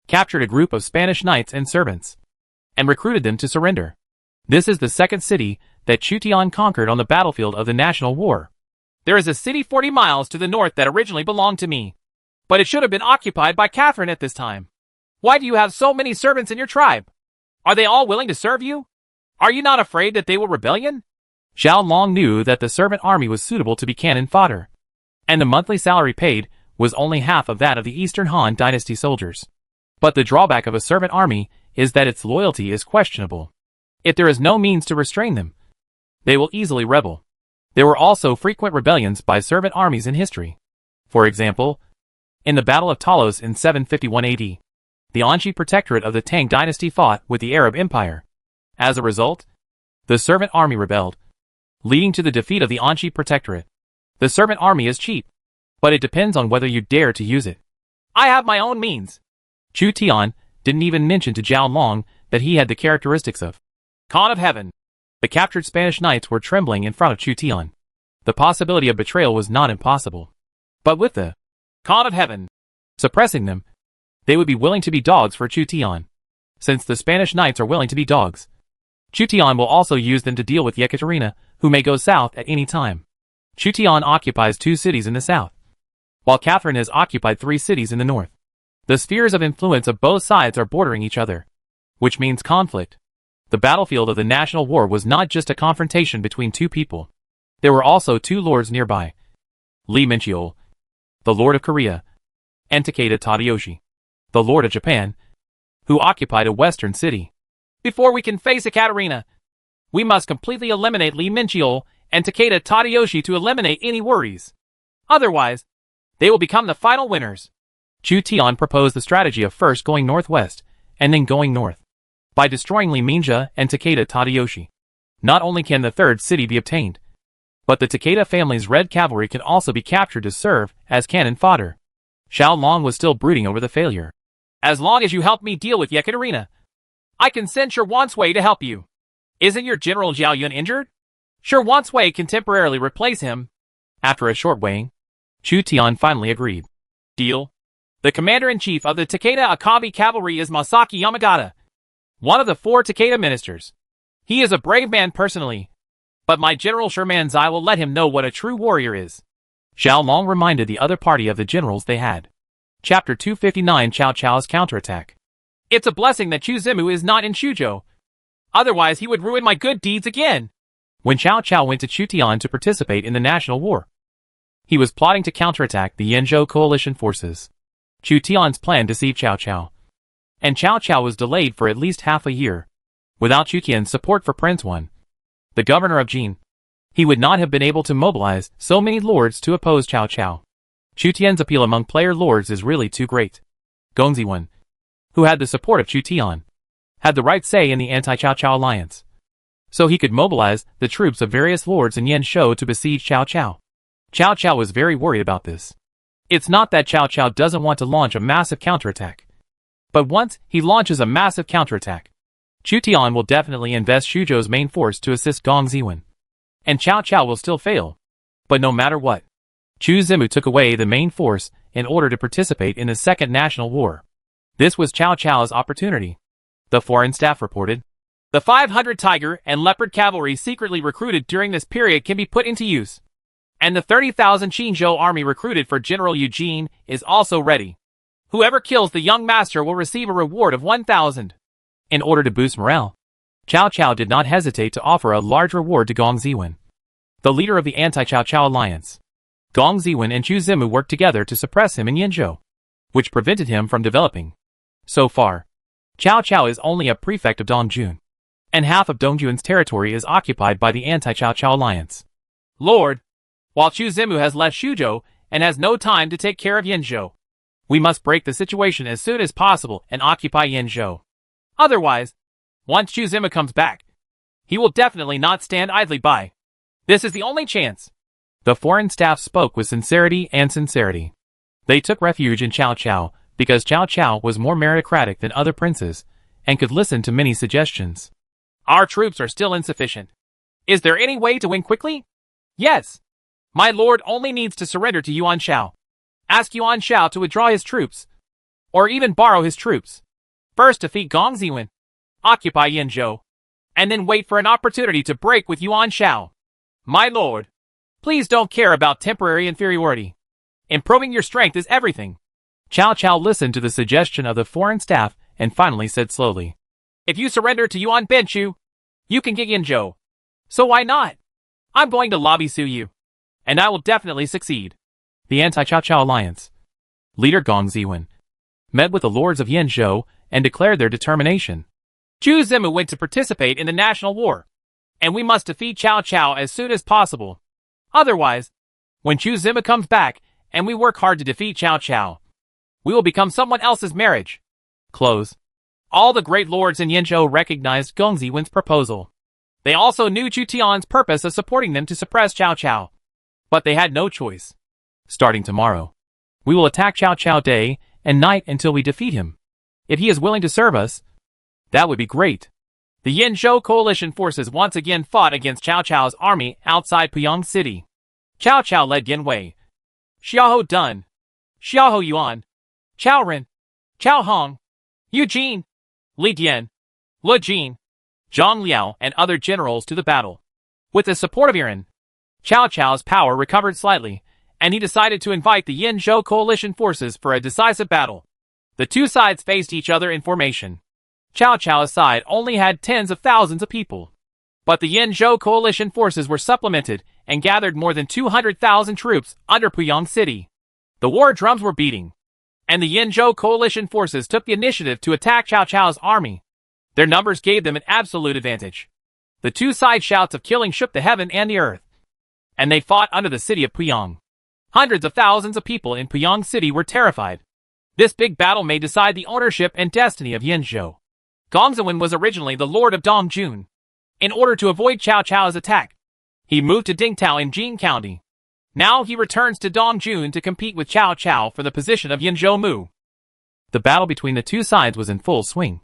captured a group of Spanish knights and servants, and recruited them to surrender. This is the second city that Chu Tian conquered on the battlefield of the national war. There is a city 40 miles to the north that originally belonged to me, but it should have been occupied by Catherine at this time. Why do you have so many servants in your tribe? Are they all willing to serve you? Are you not afraid that they will rebellion? Zhao Long knew that the servant army was suitable to be cannon fodder, and the monthly salary paid was only half of that of the Eastern Han Dynasty soldiers. But the drawback of a servant army is that its loyalty is questionable. If there is no means to restrain them, they will easily rebel. There were also frequent rebellions by servant armies in history. For example, in the Battle of Talos in 751 AD, the Anji Protectorate of the Tang Dynasty fought with the Arab Empire. As a result, the servant army rebelled, leading to the defeat of the Anji Protectorate. The servant army is cheap, but it depends on whether you dare to use it. I have my own means. Chu Tian didn't even mention to Zhao Long that he had the characteristics of Khan of Heaven. The captured Spanish knights were trembling in front of Chu Tian. The possibility of betrayal was not impossible. But with the Khan of Heaven suppressing them, they would be willing to be dogs for Chu Tian. Since the Spanish knights are willing to be dogs, Chu Tian will also use them to deal with Yekaterina, who may go south at any time. Chu Tian occupies 2 cities in the south, while Catherine has occupied 3 cities in the north. The spheres of influence of both sides are bordering each other, which means conflict. The battlefield of the national war was not just a confrontation between 2 people. There were also 2 lords nearby. Li Minqiu, the lord of Korea, and Takeda Tadayoshi, the lord of Japan, who occupied a western city. Before we can face Ekaterina, we must completely eliminate Li Minqiu and Takeda Tadayoshi to eliminate any worries. Otherwise, they will become the final winners. Chu Tian proposed the strategy of first going northwest and then going north. By destroying Li Minjia and Takeda Tadayoshi, not only can the 3rd city be obtained, but the Takeda family's red cavalry can also be captured to serve as cannon fodder. Zhao Long was still brooding over the failure. As long as you help me deal with Yekaterina, I can send Shi Wansui to help you. Isn't your General Zhao Yun injured? Shi Wansui can temporarily replace him. After a short weighing, Chu Tian finally agreed. Deal. The commander-in-chief of the Takeda Akabe cavalry is Masaki Yamagata, one of the 4 Takeda ministers. He is a brave man personally, but my General Sherman Zai will let him know what a true warrior is. Zhao Long reminded the other party of the generals they had. Chapter 259 Cao Cao's Counterattack. It's a blessing that Chu Zimu is not in Shuzhou. Otherwise he would ruin my good deeds again. When Cao Cao went to Chu Tian to participate in the national war, he was plotting to counterattack the Yanzhou coalition forces. Chu Tian's plan deceived Cao Cao, and Cao Cao was delayed for at least half a year. Without Chu Tian's support for Prince Wan, the governor of Jin, he would not have been able to mobilize so many lords to oppose Cao Cao. Chu Tian's appeal among player lords is really too great. Gongzi Wan, who had the support of Chu Tian, had the right say in the anti-Cao Cao alliance, so he could mobilize the troops of various lords in Yanzhou to besiege Cao Cao. Cao Cao was very worried about this. It's not that Cao Cao doesn't want to launch a massive counterattack, but once he launches a massive counterattack, Chu Tian will definitely invest Shuzhou's main force to assist Gongzi Wan. and Cao Cao will still fail. But no matter what, Chu Zimu took away the main force in order to participate in the Second National War. This was Cao Cao's opportunity. The foreign staff reported, "The 500 Tiger and Leopard cavalry secretly recruited during this period can be put into use. And the 30,000 Qinzhou army recruited for General Eugene is also ready. Whoever kills the young master will receive a reward of 1,000. In order to boost morale, Cao Cao did not hesitate to offer a large reward to Gong Ziwen, the leader of the anti-Cao Cao alliance. Gong Ziwen and Chu Zimu worked together to suppress him in Yinzhou, which prevented him from developing. So far, Cao Cao is only a prefect of Dongjun, and half of Dongjun's territory is occupied by the anti-Cao Cao alliance. Lord, while Chu Zimu has left Shuzhou and has no time to take care of Yinzhou, we must break the situation as soon as possible and occupy Yinzhou. Otherwise, once Chu Zimu comes back, he will definitely not stand idly by. This is the only chance." The foreign staff spoke with sincerity. They took refuge in Cao Cao because Cao Cao was more meritocratic than other princes and could listen to many suggestions. "Our troops are still insufficient. Is there any way to win quickly?" "Yes. My lord only needs to surrender to Yuan Shao. Ask Yuan Shao to withdraw his troops, or even borrow his troops. First defeat Gong Ziwen, occupy Yinzhou, and then wait for an opportunity to break with Yuan Shao. My lord, please don't care about temporary inferiority. Improving your strength is everything." Cao Cao listened to the suggestion of the foreign staff and finally said slowly, "If you surrender to Yuan Benchu, you can get Yinzhou. So why not? I'm going to lobby sue you, and I will definitely succeed." The anti-Cao Cao alliance leader Gong Ziwen met with the lords of Yinzhou and declared their determination. "Chu Zimu went to participate in the national war, and we must defeat Cao Cao as soon as possible. Otherwise, when Chu Zimu comes back and we work hard to defeat Cao Cao, we will become someone else's marriage." Close. All the great lords in Yinzhou recognized Gong Ziwen's proposal. They also knew Chu Tian's purpose of supporting them to suppress Cao Cao. But they had no choice. "Starting tomorrow, we will attack Cao Cao day and night until we defeat him. If he is willing to serve us, that would be great." The Yinzhou coalition forces once again fought against Cao Cao's army outside Puyang City. Cao Cao led Yanwei, Xiaohou Dun, Xiaohou Yuan, Cao Ren, Cao Hong, Eugene, Li Dian, Lu Jin, Zhang Liao, and other generals to the battle. With the support of Iran, Cao Cao's power recovered slightly, and he decided to invite the Yinzhou coalition forces for a decisive battle. The two sides faced each other in formation. Cao Cao's side only had tens of thousands of people, but the Yinzhou coalition forces were supplemented and gathered more than 200,000 troops under Puyang City. The war drums were beating, and the Yinzhou coalition forces took the initiative to attack Cao Cao's army. Their numbers gave them an absolute advantage. The two side shouts of killing shook the heaven and the earth, and they fought under the city of Puyang. Hundreds of thousands of people in Puyang City were terrified. This big battle may decide the ownership and destiny of Yinzhou. Gong Ziwen was originally the lord of Dongjun. In order to avoid Cao Cao's attack, he moved to Dingtao in Jing County. Now he returns to Dongjun to compete with Cao Cao for the position of Yinzhou Mu. The battle between the two sides was in full swing,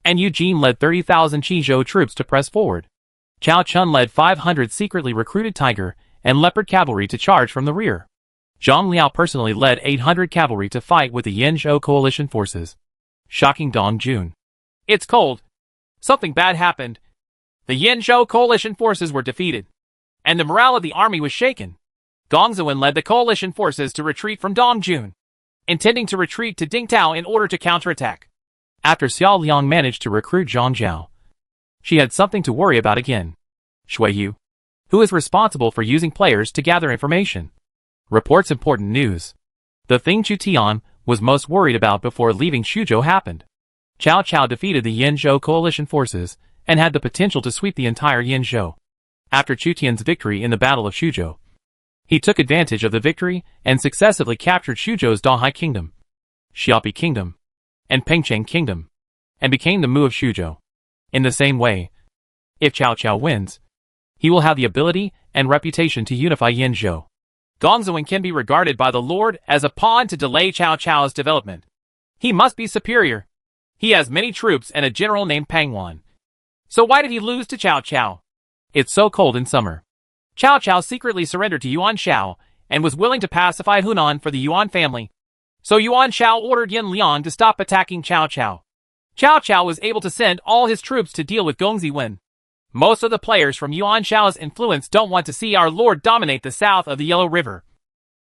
and Eugene led 30,000 Qizhou troops to press forward. Cao Chun led 500 secretly recruited Tiger and Leopard cavalry to charge from the rear. Zhang Liao personally led 800 cavalry to fight with the Yinzhou coalition forces. Shocking Dongjun. "It's cold. Something bad happened. The Yinzhou coalition forces were defeated, and the morale of the army was shaken." Gong Ziwen led the coalition forces to retreat from Dongjun, intending to retreat to Dingtao in order to counterattack. After Xiao Liang managed to recruit Zhang Zhao, she had something to worry about again. Shui Yu, who is responsible for using players to gather information, reports important news. The thing Chu Tian was most worried about before leaving Shuzhou happened. Cao Cao defeated the Yinzhou coalition forces and had the potential to sweep the entire Yinzhou. After Chu Tian's victory in the Battle of Shuzhou, he took advantage of the victory and successively captured Shuzhou's Dahai Kingdom, Xiaopi Kingdom, and Pengcheng Kingdom, and became the Mu of Shuzhou. In the same way, if Cao Cao wins, he will have the ability and reputation to unify Yinzhou. Gong Ziwen can be regarded by the Lord as a pawn to delay Cao Cao's development. He must be superior. He has many troops and a general named Pangwan. So why did he lose to Cao Cao? It's so cold in summer. Cao Cao secretly surrendered to Yuan Shao and was willing to pacify Hunan for the Yuan family. So Yuan Shao ordered Yin Liang to stop attacking Cao Cao. Cao Cao was able to send all his troops to deal with Gongzi Wen. Most of the players from Yuan Shao's influence don't want to see our lord dominate the south of the Yellow River.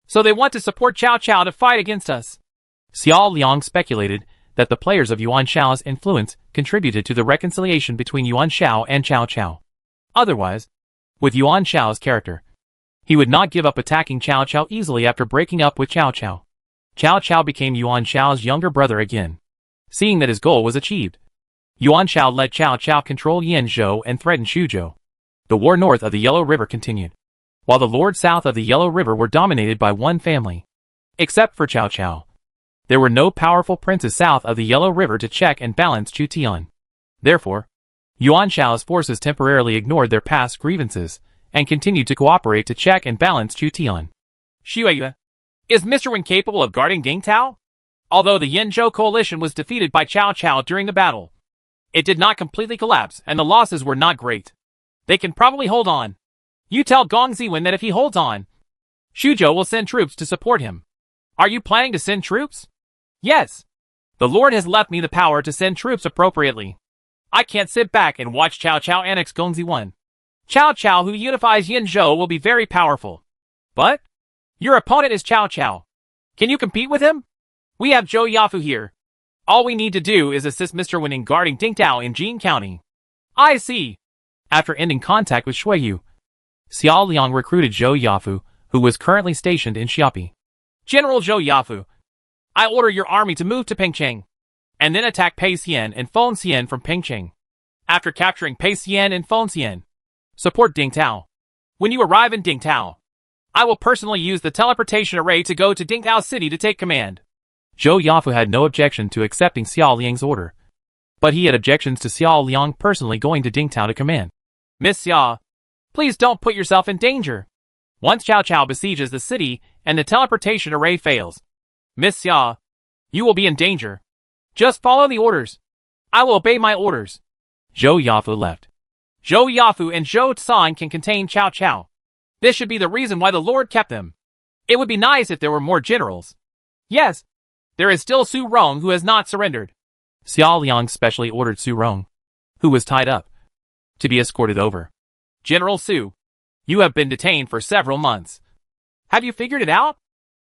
So they want to support Cao Cao to fight against us. Xiao Liang speculated that the players of Yuan Shao's influence contributed to the reconciliation between Yuan Shao and Cao Cao. Otherwise, with Yuan Shao's character, he would not give up attacking Cao Cao easily after breaking up with Cao Cao. Cao Cao became Yuan Shao's younger brother again. Seeing that his goal was achieved, Yuan Shao let Cao Cao control Yanzhou and threaten Xuzhou. The war north of the Yellow River continued, while the lords south of the Yellow River were dominated by one family. Except for Cao Cao, there were no powerful princes south of the Yellow River to check and balance Chu Tian. Therefore, Yuan Shao's forces temporarily ignored their past grievances and continued to cooperate to check and balance Chu Tian. Xue, is Mr. Wen capable of guarding Dingtao? Although the Yanzhou coalition was defeated by Cao Cao during the battle, it did not completely collapse and the losses were not great. They can probably hold on. You tell Gong Ziwen that if he holds on, Xuzhou will send troops to support him. Are you planning to send troops? Yes. The Lord has left me the power to send troops appropriately. I can't sit back and watch Cao Cao annex Gongzi Wen. Cao Cao, who unifies Yanzhou, will be very powerful. But your opponent is Cao Cao. Can you compete with him? We have Zhou Yafu here. All we need to do is assist Mr. Wen in guarding Dingtao in Jing County. I see. After ending contact with Shuiyu, Xiao Liang recruited Zhou Yafu, who was currently stationed in Xiapi. General Zhou Yafu, I order your army to move to Pengcheng, and then attack Pei Xian and Feng Xian from Pengcheng. After capturing Pei Xian and Feng Xian, support Dingtao. When you arrive in Dingtao, I will personally use the teleportation array to go to Dingtao City to take command. Zhou Yafu had no objection to accepting Xiao Liang's order, but he had objections to Xiao Liang personally going to Dingtao to command. Miss Xia, please don't put yourself in danger. Once Cao Cao besieges the city and the teleportation array fails, Miss Xia, you will be in danger. Just follow the orders. I will obey my orders. Zhou Yafu left. Zhou Yafu and Zhou Tsan can contain Cao Cao. This should be the reason why the Lord kept them. It would be nice if there were more generals. Yes, there is still Su Rong who has not surrendered. Xiao Liang specially ordered Su Rong, who was tied up, to be escorted over. General Su, you have been detained for several months. Have you figured it out?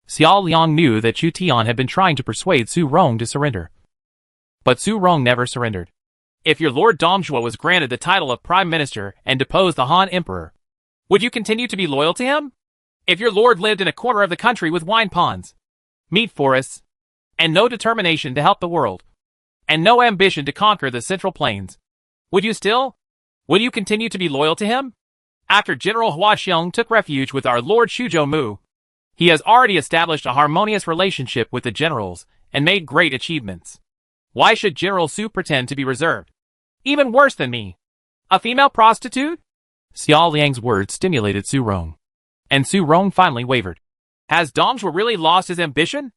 Xiao Liang knew that Chu Tian had been trying to persuade Su Rong to surrender. But Su Rong never surrendered. If your Lord Domzhua was granted the title of Prime Minister and deposed the Han Emperor, would you continue to be loyal to him? If your lord lived in a corner of the country with wine ponds, meat forests, and no determination to help the world, and no ambition to conquer the Central Plains, would you continue to be loyal to him? After General Hua Xiong took refuge with our Lord Xuzhou Mu, he has already established a harmonious relationship with the generals and made great achievements. Why should General Su pretend to be reserved? Even worse than me. A female prostitute? Xiao Liang's words stimulated Su Rong, and Su Rong finally wavered. Has Domzhua really lost his ambition?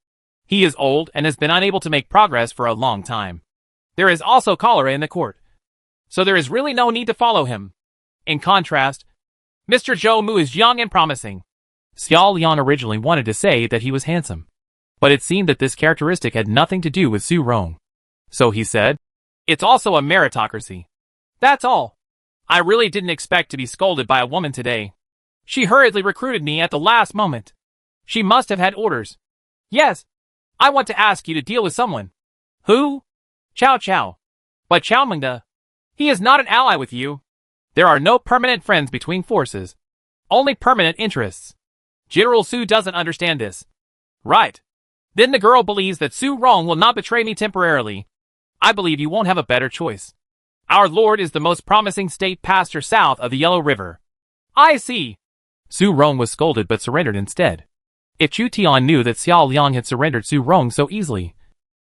He is old and has been unable to make progress for a long time. There is also cholera in the court, so there is really no need to follow him. In contrast, Mr. Zhou Mu is young and promising. Xiao Liang originally wanted to say that he was handsome, but it seemed that this characteristic had nothing to do with Su Rong. So he said, it's also a meritocracy. That's all. I really didn't expect to be scolded by a woman today. She hurriedly recruited me at the last moment. She must have had orders. Yes, I want to ask you to deal with someone. Who? Cao Cao. But Cao Mengde, he is not an ally with you. There are no permanent friends between forces, only permanent interests. General Su doesn't understand this. Right. Then the girl believes that Su Rong will not betray me temporarily. I believe you won't have a better choice. Our lord is the most promising state pastor south of the Yellow River. I see. Su Rong was scolded but surrendered instead. If Chu Tian knew that Xiao Liang had surrendered Su Rong so easily,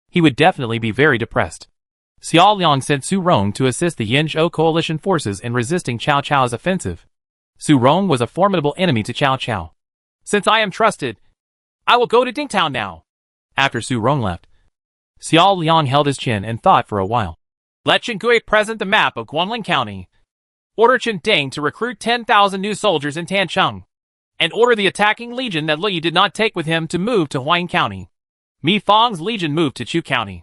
he would definitely be very depressed. Xiao Liang sent Su Rong to assist the Yanzhou coalition forces in resisting Cao Cao's offensive. Su Rong was a formidable enemy to Cao Cao. Since I am trusted, I will go to Dingtao now. After Su Rong left, Xiao Liang held his chin and thought for a while. Let Qingui present the map of Guanlin County. order Chen Deng to recruit 10,000 new soldiers in Tancheng, and order the attacking legion that Li did not take with him to move to Huayin County. Mi Fang's legion moved to Chu County.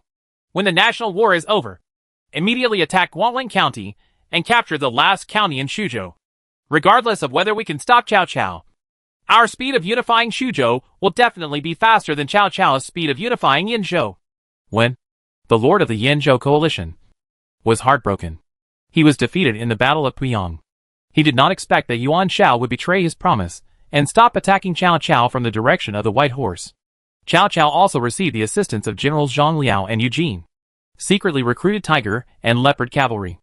When the national war is over, immediately attack Guangling County and capture the last county in Suzhou. Regardless of whether we can stop Cao Cao, our speed of unifying Suzhou will definitely be faster than Cao Cao's speed of unifying Yinzhou. When the lord of the Yinzhou coalition was heartbroken, he was defeated in the Battle of Puyang. He did not expect that Yuan Shao would betray his promise and stop attacking Cao Cao from the direction of the White Horse. Cao Cao also received the assistance of Generals Zhang Liao and Eugene, secretly recruited Tiger and Leopard cavalry,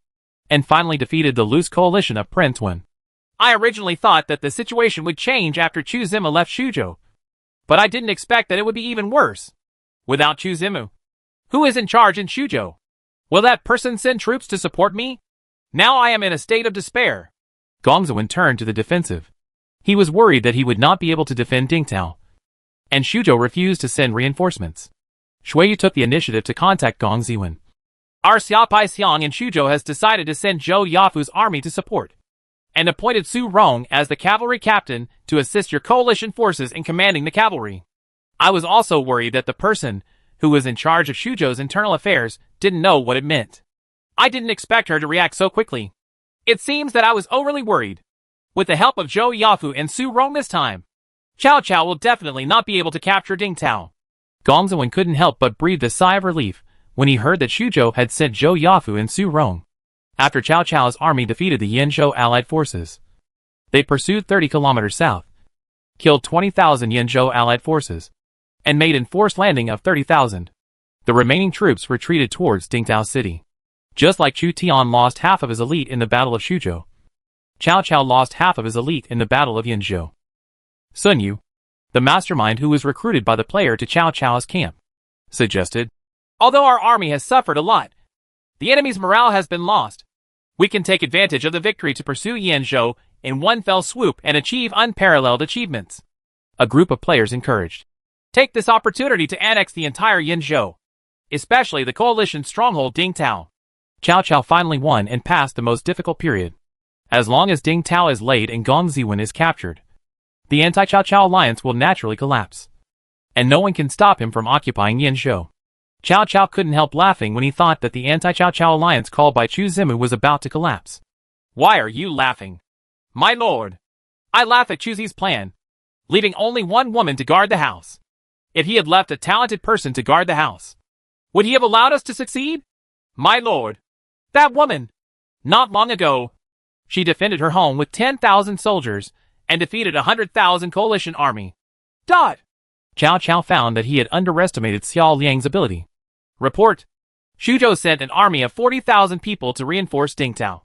and finally defeated the loose coalition of Prince Wen. I originally thought that the situation would change after Chu Zimu left Suzhou, but I didn't expect that it would be even worse. Without Chu Zimu, who is in charge in Suzhou? Will that person send troops to support me? Now I am in a state of despair. Gong Ziwen turned to the defensive. He was worried that he would not be able to defend Dingtao, and Suzhou refused to send reinforcements. Shuiyu took the initiative to contact Gong Ziwen. Our Xiaopai Xiang in Suzhou has decided to send Zhou Yafu's army to support, and appointed Su Rong as the cavalry captain to assist your coalition forces in commanding the cavalry. I was also worried that the person who was in charge of Suzhou's internal affairs didn't know what it meant. I didn't expect her to react so quickly. It seems that I was overly worried. With the help of Zhou Yafu and Su Rong this time, Cao Cao will definitely not be able to capture Dingtao. Gong Ziwen couldn't help but breathe a sigh of relief when he heard that Suzhou had sent Zhou Yafu and Su Rong. After Cao Cao's army defeated the Yinzhou allied forces, they pursued 30 kilometers south, killed 20,000 Yinzhou allied forces, and made enforced landing of 30,000. The remaining troops retreated towards Dingtao City. Just like Chu Tian lost half of his elite in the Battle of Suzhou, Cao Cao lost half of his elite in the Battle of Yinzhou. Sun Yu, the mastermind who was recruited by the player to Cao Cao's camp, suggested, although our army has suffered a lot, the enemy's morale has been lost. We can take advantage of the victory to pursue Yinzhou in one fell swoop and achieve unparalleled achievements. A group of players encouraged. Take this opportunity to annex the entire Yinzhou, especially the coalition's stronghold Dingtao. Cao Cao finally won and passed the most difficult period. As long as Dingtao is laid and Gong Ziwen is captured, the anti-Cao Cao alliance will naturally collapse, and no one can stop him from occupying Yinzhou. Cao Cao couldn't help laughing when he thought that the anti-Cao Cao alliance called by Chu Zimu was about to collapse. Why are you laughing? My lord, I laugh at Chu Zi's plan, leaving only one woman to guard the house. If he had left a talented person to guard the house, would he have allowed us to succeed? My lord, that woman, not long ago, she defended her home with 10,000 soldiers and defeated 100,000 coalition army. Dot! Cao Cao found that he had underestimated Xiao Liang's ability. Report. Suzhou sent an army of 40,000 people to reinforce Dingtao,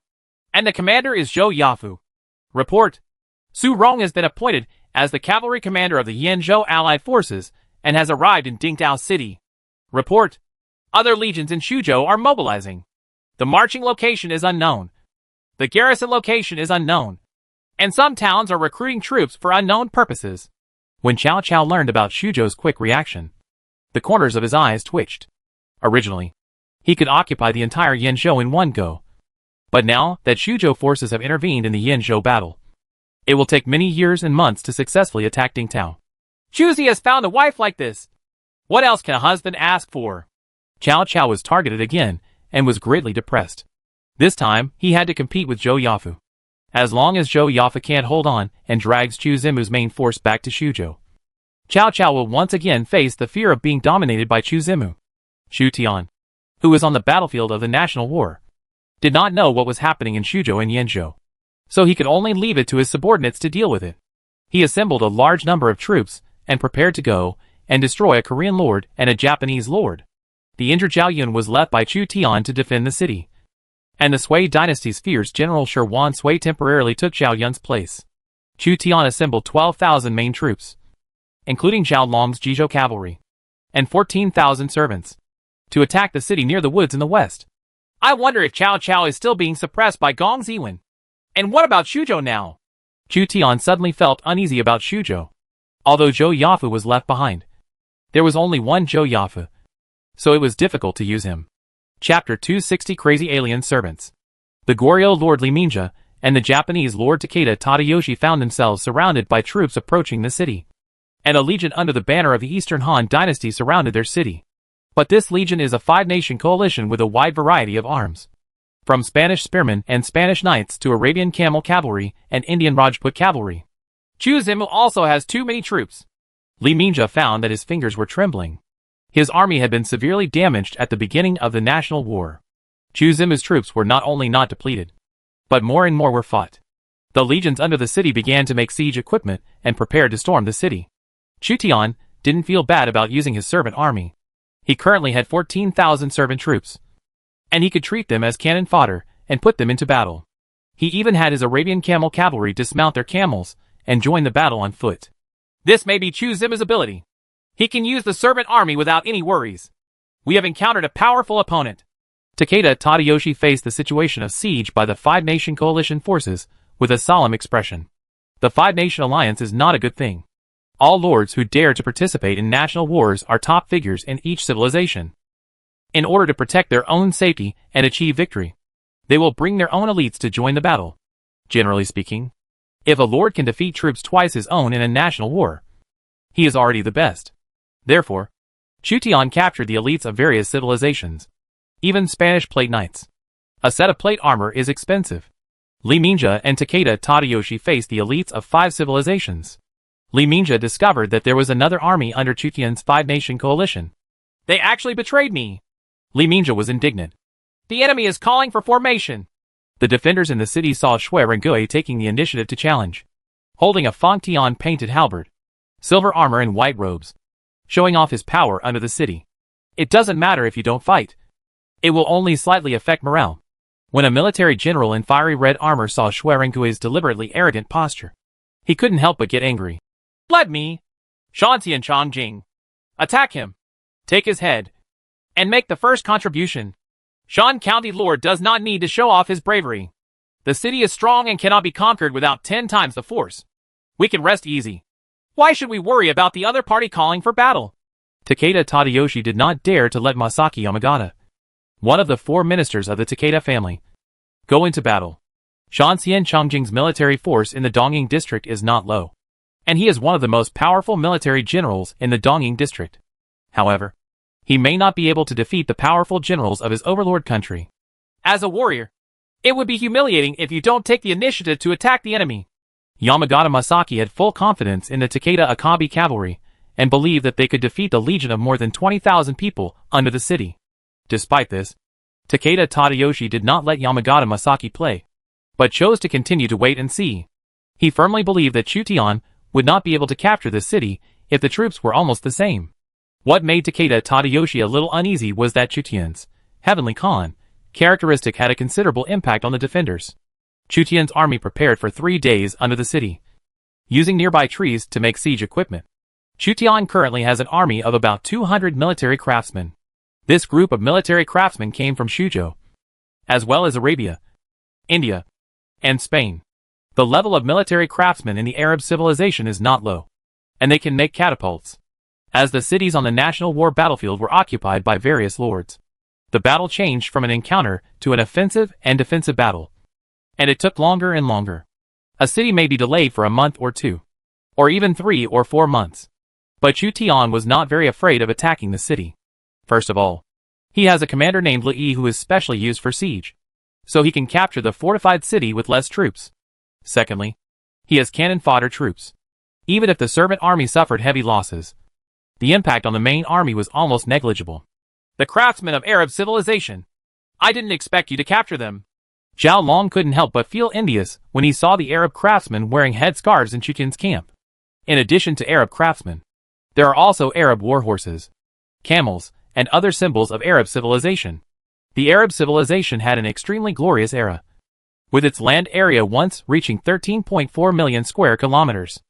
and the commander is Zhou Yafu. Report. Su Rong has been appointed as the cavalry commander of the Yinzhou allied forces and has arrived in Dingtao City. Report. Other legions in Suzhou are mobilizing. The marching location is unknown. The garrison location is unknown. And some towns are recruiting troops for unknown purposes. When Cao Cao learned about Suzhou's quick reaction, the corners of his eyes twitched. Originally, he could occupy the entire Yinzhou in one go. But now that Suzhou forces have intervened in the Yinzhou battle, it will take many years and months to successfully attack Dingtao. Chu Zi has found a wife like this. What else can a husband ask for? Cao Cao was targeted again and was greatly depressed. This time, he had to compete with Zhou Yafu. As long as Zhou Yafu can't hold on and drags Chu Zimu's main force back to Suzhou, Cao Cao will once again face the fear of being dominated by Chu Zimu. Chu Tian, who was on the battlefield of the national war, did not know what was happening in Suzhou and Yinzhou, so he could only leave it to his subordinates to deal with it. He assembled a large number of troops and prepared to go and destroy a Korean lord and a Japanese lord. The injured Zhao Yun was left by Chu Tian to defend the city, and the Sui dynasty's fierce General Shi Wan Sui temporarily took Zhao Yun's place. Chu Tian assembled 12,000 main troops, including Zhao Long's Jizhou cavalry, and 14,000 servants, to attack the city near the woods in the west. I wonder if Cao Cao is still being suppressed by Gong Ziwen. And what about Suzhou now? Chu Tian suddenly felt uneasy about Suzhou. Although Zhou Yafu was left behind, there was only one Zhou Yafu, so it was difficult to use him. Chapter 260 Crazy Alien Servants. The Goryeo Lord Li Minjia and the Japanese Lord Takeda Tadayoshi found themselves surrounded by troops approaching the city. And a legion under the banner of the Eastern Han dynasty surrounded their city. But this legion is a five-nation coalition with a wide variety of arms. From Spanish spearmen and Spanish knights to Arabian camel cavalry and Indian Rajput cavalry. Chu Zimu also has too many troops. Li Mingzhe found that his fingers were trembling. His army had been severely damaged at the beginning of the national war. Chu Zimu's troops were not only not depleted, but more and more were fought. The legions under the city began to make siege equipment and prepared to storm the city. Chu Tian didn't feel bad about using his servant army. He currently had 14,000 servant troops, and he could treat them as cannon fodder and put them into battle. He even had his Arabian camel cavalry dismount their camels and join the battle on foot. This may be Chu Zimu's ability. He can use the servant army without any worries. We have encountered a powerful opponent. Takeda Tadayoshi faced the situation of siege by the five-nation coalition forces with a solemn expression. The five-nation alliance is not a good thing. All lords who dare to participate in national wars are top figures in each civilization. In order to protect their own safety and achieve victory, they will bring their own elites to join the battle. Generally speaking, if a lord can defeat troops twice his own in a national war, he is already the best. Therefore, Chu Tian captured the elites of various civilizations, even Spanish plate knights. A set of plate armor is expensive. Li Mingzhe and Takeda Tadayoshi faced the elites of 5 civilizations. Li Mingzhe discovered that there was another army under Chu Tian's five-nation coalition. They actually betrayed me. Li Mingzhe was indignant. The enemy is calling for formation. The defenders in the city saw Shui Rengui taking the initiative to challenge, holding a Fangtian painted halberd, silver armor and white robes, showing off his power under the city. It doesn't matter if you don't fight. It will only slightly affect morale. When a military general in fiery red armor saw Shui Rengui's deliberately arrogant posture, he couldn't help but get angry. Let me, Shanxian Changjing, attack him, take his head, and make the first contribution. Shan County Lord does not need to show off his bravery. The city is strong and cannot be conquered without 10 times the force. We can rest easy. Why should we worry about the other party calling for battle? Takeda Tadayoshi did not dare to let Masaki Yamagata, one of the 4 ministers of the Takeda family, go into battle. Shanxian Changjing's military force in the Dongying district is not low, and he is one of the most powerful military generals in the Dongying district. However, he may not be able to defeat the powerful generals of his overlord country. As a warrior, it would be humiliating if you don't take the initiative to attack the enemy. Yamagata Masaki had full confidence in the Takeda Akabe cavalry and believed that they could defeat the legion of more than 20,000 people under the city. Despite this, Takeda Tadayoshi did not let Yamagata Masaki play, but chose to continue to wait and see. He firmly believed that Chu Tian would not be able to capture the city if the troops were almost the same. What made Takeda Tadayoshi a little uneasy was that Chu Tian's Heavenly Khan characteristic had a considerable impact on the defenders. Chu Tian's army prepared for 3 days under the city, using nearby trees to make siege equipment. Chu Tian currently has an army of about 200 military craftsmen. This group of military craftsmen came from Suzhou, as well as Arabia, India, and Spain. The level of military craftsmen in the Arab civilization is not low, and they can make catapults. As the cities on the national war battlefield were occupied by various lords, the battle changed from an encounter to an offensive and defensive battle. And it took longer and longer. A city may be delayed for a month or 2, or even 3 or 4 months. But Chu Tian was not very afraid of attacking the city. First of all, he has a commander named Li who is specially used for siege, so he can capture the fortified city with less troops. Secondly, he has cannon fodder troops. Even if the servant army suffered heavy losses, the impact on the main army was almost negligible. The craftsmen of Arab civilization. I didn't expect you to capture them. Zhao Long couldn't help but feel envious when he saw the Arab craftsmen wearing headscarves in Chu Tian's camp. In addition to Arab craftsmen, there are also Arab war horses, camels, and other symbols of Arab civilization. The Arab civilization had an extremely glorious era, with its land area once reaching 13.4 million square kilometers.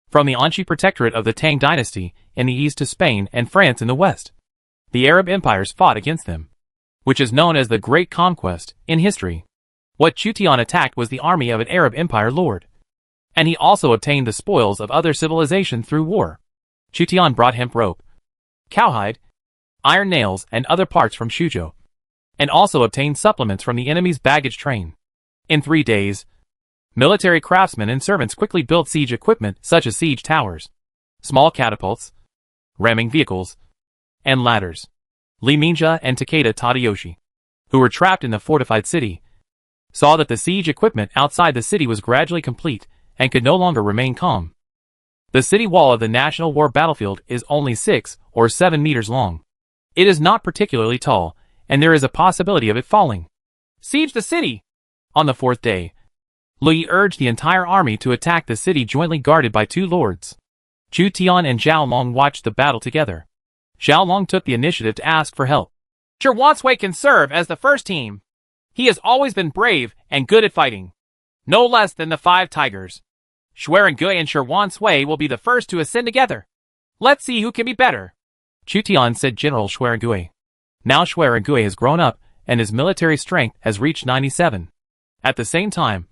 From the Anxi Protectorate of the Tang dynasty in the east to Spain and France in the west, the Arab empires fought against them, which is known as the Great Conquest in history. What Chu Tian attacked was the army of an Arab empire lord, and he also obtained the spoils of other civilizations through war. Chu Tian brought hemp rope, cowhide, iron nails, and other parts from Suzhou, and also obtained supplements from the enemy's baggage train. In 3 days, Military craftsmen and servants quickly built siege equipment such as siege towers, small catapults, ramming vehicles, and ladders. Lee Minja and Takeda Tadayoshi, who were trapped in the fortified city, saw that the siege equipment outside the city was gradually complete and could no longer remain calm. The city wall of the National War Battlefield is only 6 or 7 meters long. It is not particularly tall, and there is a possibility of it falling. Siege the city! On the 4th day, Lui urged the entire army to attack the city jointly guarded by 2 lords. Chu Tian and Zhao Long watched the battle together. Zhao Long took the initiative to ask for help. Zhi Wanshui can serve as the first team. He has always been brave and good at fighting. No less than the 5 tigers. Xuerengui and Zhi Wanshui will be the first to ascend together. Let's see who can be better. Chu Tian said General Xuerengui. Now Xuerengui has grown up, and his military strength has reached 97. At the same time,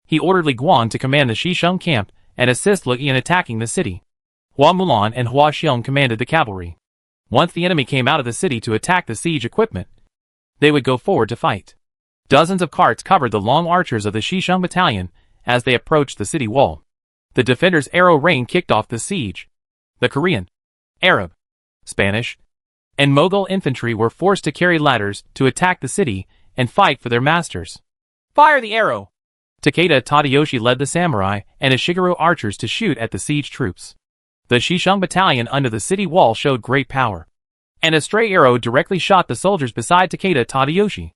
he ordered Li Guan to command the Xisheng camp and assist Lui in attacking the city. Hua Mulan and Hua Xiong commanded the cavalry. Once the enemy came out of the city to attack the siege equipment, they would go forward to fight. Dozens of carts covered the long archers of the Xisheng battalion as they approached the city wall. The defenders' arrow rain kicked off the siege. The Korean, Arab, Spanish, and Mughal infantry were forced to carry ladders to attack the city and fight for their masters. Fire the arrow! Takeda Tadayoshi led the samurai and Ishigaru archers to shoot at the siege troops. The Xisheng battalion under the city wall showed great power, and a stray arrow directly shot the soldiers beside Takeda Tadayoshi.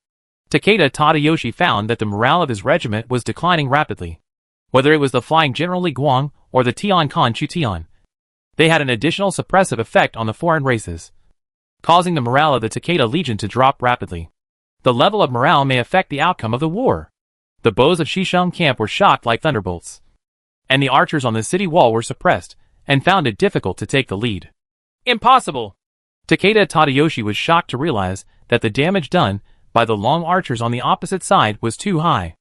Takeda Tadayoshi found that the morale of his regiment was declining rapidly. Whether it was the flying General Li Guang or the Tian Khan Chu Tian, they had an additional suppressive effect on the foreign races, causing the morale of the Takeda Legion to drop rapidly. The level of morale may affect the outcome of the war. The bows of Xisheng camp were shocked like thunderbolts, and the archers on the city wall were suppressed and found it difficult to take the lead. Impossible! Takeda Tadayoshi was shocked to realize that the damage done by the long archers on the opposite side was too high.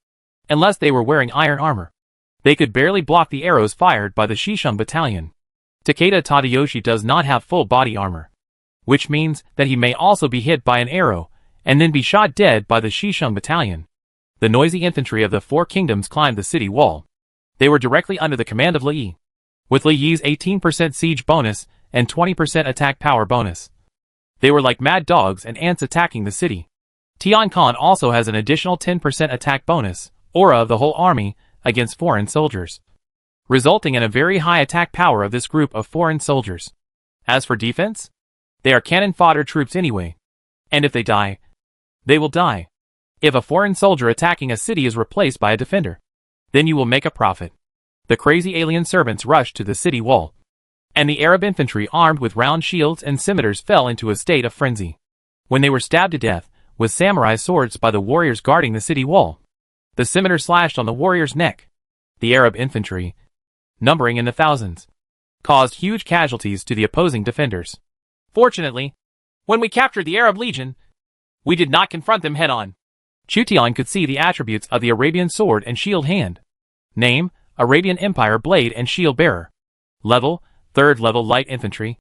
Unless they were wearing iron armor, they could barely block the arrows fired by the Xisheng battalion. Takeda Tadayoshi does not have full body armor, which means that he may also be hit by an arrow and then be shot dead by the Xisheng battalion. The noisy infantry of the 4 kingdoms climbed the city wall. They were directly under the command of Li Yi, with Li Yi's 18% siege bonus and 20% attack power bonus. They were like mad dogs and ants attacking the city. Tian Khan also has an additional 10% attack bonus, aura of the whole army, against foreign soldiers, resulting in a very high attack power of this group of foreign soldiers. As for defense, they are cannon fodder troops anyway, and if they die, they will die. If a foreign soldier attacking a city is replaced by a defender, then you will make a profit. The crazy alien servants rushed to the city wall, and the Arab infantry armed with round shields and scimitars fell into a state of frenzy. When they were stabbed to death with samurai swords by the warriors guarding the city wall, the scimitar slashed on the warrior's neck. The Arab infantry, numbering in the thousands, caused huge casualties to the opposing defenders. Fortunately, when we captured the Arab Legion, we did not confront them head-on. Chu Tian could see the attributes of the Arabian sword and shield hand. Name, Arabian Empire blade and shield bearer. Level, 3rd level light infantry.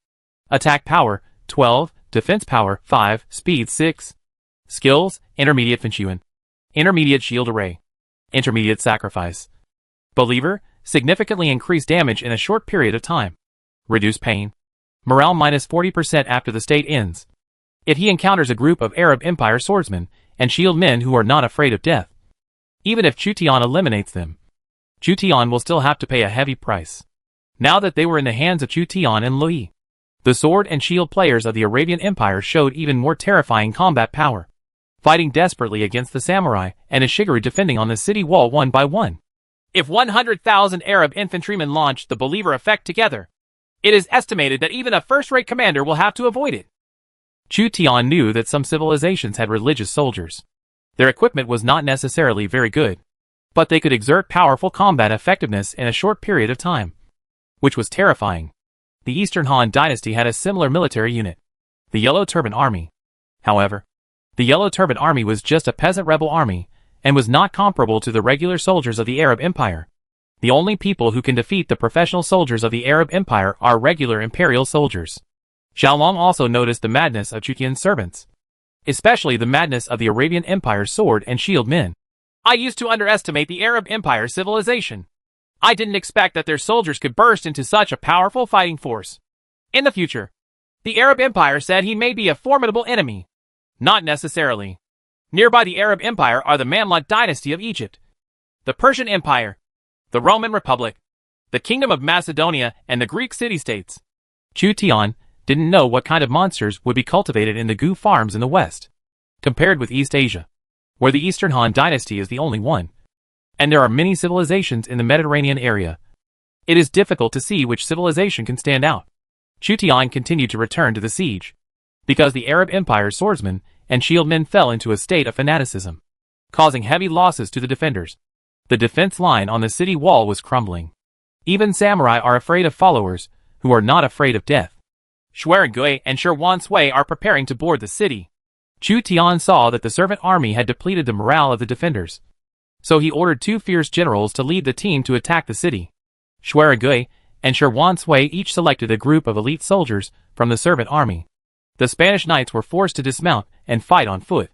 Attack power, 12, defense power, 5, speed 6. Skills, intermediate Fenchuan. Intermediate shield array. Intermediate sacrifice. Believer, significantly increased damage in a short period of time. Reduce pain. Morale minus 40% after the state ends. If he encounters a group of Arab Empire swordsmen and shield men who are not afraid of death, even if Chu Tian eliminates them, Chu Tian will still have to pay a heavy price. Now that they were in the hands of Chu Tian and Lui, the sword and shield players of the Arabian Empire showed even more terrifying combat power, fighting desperately against the samurai and Ishigaru defending on the city wall one by one. If 100,000 Arab infantrymen launched the believer effect together, it is estimated that even a first-rate commander will have to avoid it. Chu Tian knew that some civilizations had religious soldiers. Their equipment was not necessarily very good, but they could exert powerful combat effectiveness in a short period of time, which was terrifying. The Eastern Han Dynasty had a similar military unit, the Yellow Turban Army. However, the Yellow Turban Army was just a peasant rebel army and was not comparable to the regular soldiers of the Arab Empire. The only people who can defeat the professional soldiers of the Arab Empire are regular imperial soldiers. Xiaolong also noticed the madness of Chu Tian's servants, especially the madness of the Arabian Empire's sword and shield men. I used to underestimate the Arab Empire's civilization. I didn't expect that their soldiers could burst into such a powerful fighting force. In the future, the Arab Empire said he may be a formidable enemy. Not necessarily. Nearby the Arab Empire are the Mamluk dynasty of Egypt, the Persian Empire, the Roman Republic, the Kingdom of Macedonia, and the Greek city-states. Chu Tian didn't know what kind of monsters would be cultivated in the Gu farms in the west, compared with East Asia, where the Eastern Han dynasty is the only one, and there are many civilizations in the Mediterranean area. It is difficult to see which civilization can stand out. Chu Tian continued to return to the siege, because the Arab Empire's swordsmen and shieldmen fell into a state of fanaticism, causing heavy losses to the defenders. The defense line on the city wall was crumbling. Even samurai are afraid of followers, who are not afraid of death. Xuerengui and Shi Wansui are preparing to board the city. Chu Tian saw that the servant army had depleted the morale of the defenders, so he ordered 2 fierce generals to lead the team to attack the city. Xuerengui and Shi Wansui each selected a group of elite soldiers from the servant army. The Spanish knights were forced to dismount and fight on foot,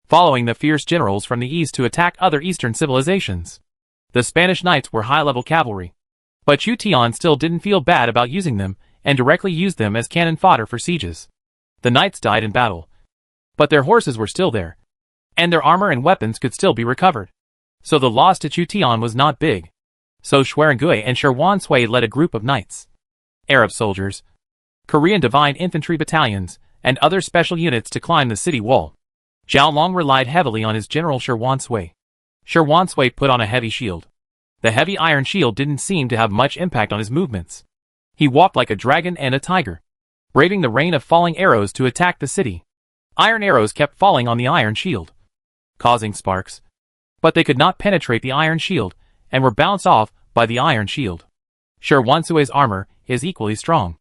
following the fierce generals from the east to attack other eastern civilizations. The Spanish knights were high-level cavalry, but Chu Tian still didn't feel bad about using them and directly used them as cannon fodder for sieges. The knights died in battle, but their horses were still there, and their armor and weapons could still be recovered. So the loss to Chu Tian was not big. So Xuerengui and Shi Wansui led a group of knights, Arab soldiers, Korean divine infantry battalions, and other special units to climb the city wall. Zhao Long relied heavily on his general Shi Wansui. Shi Wansui put on a heavy shield. The heavy iron shield didn't seem to have much impact on his movements. He walked like a dragon and a tiger, braving the rain of falling arrows to attack the city. Iron arrows kept falling on the iron shield, causing sparks, but they could not penetrate the iron shield and were bounced off by the iron shield. Shi Wansui's armor is equally strong.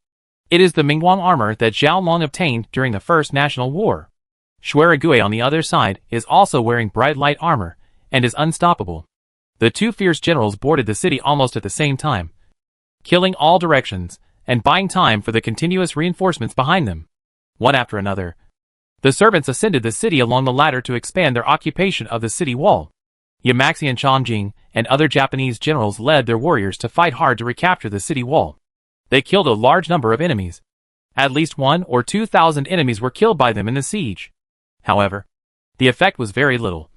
It is the Mingguang armor that Zhao Long obtained during the First National War. Xuerengui on the other side is also wearing bright light armor and is unstoppable. The 2 fierce generals boarded the city almost at the same time, killing all directions and buying time for the continuous reinforcements behind them. One after another, the servants ascended the city along the ladder to expand their occupation of the city wall. Yamaxi and Chongjing and other Japanese generals led their warriors to fight hard to recapture the city wall. They killed a large number of enemies. At least 1,000 or 2,000 enemies were killed by them in the siege. However, the effect was very little,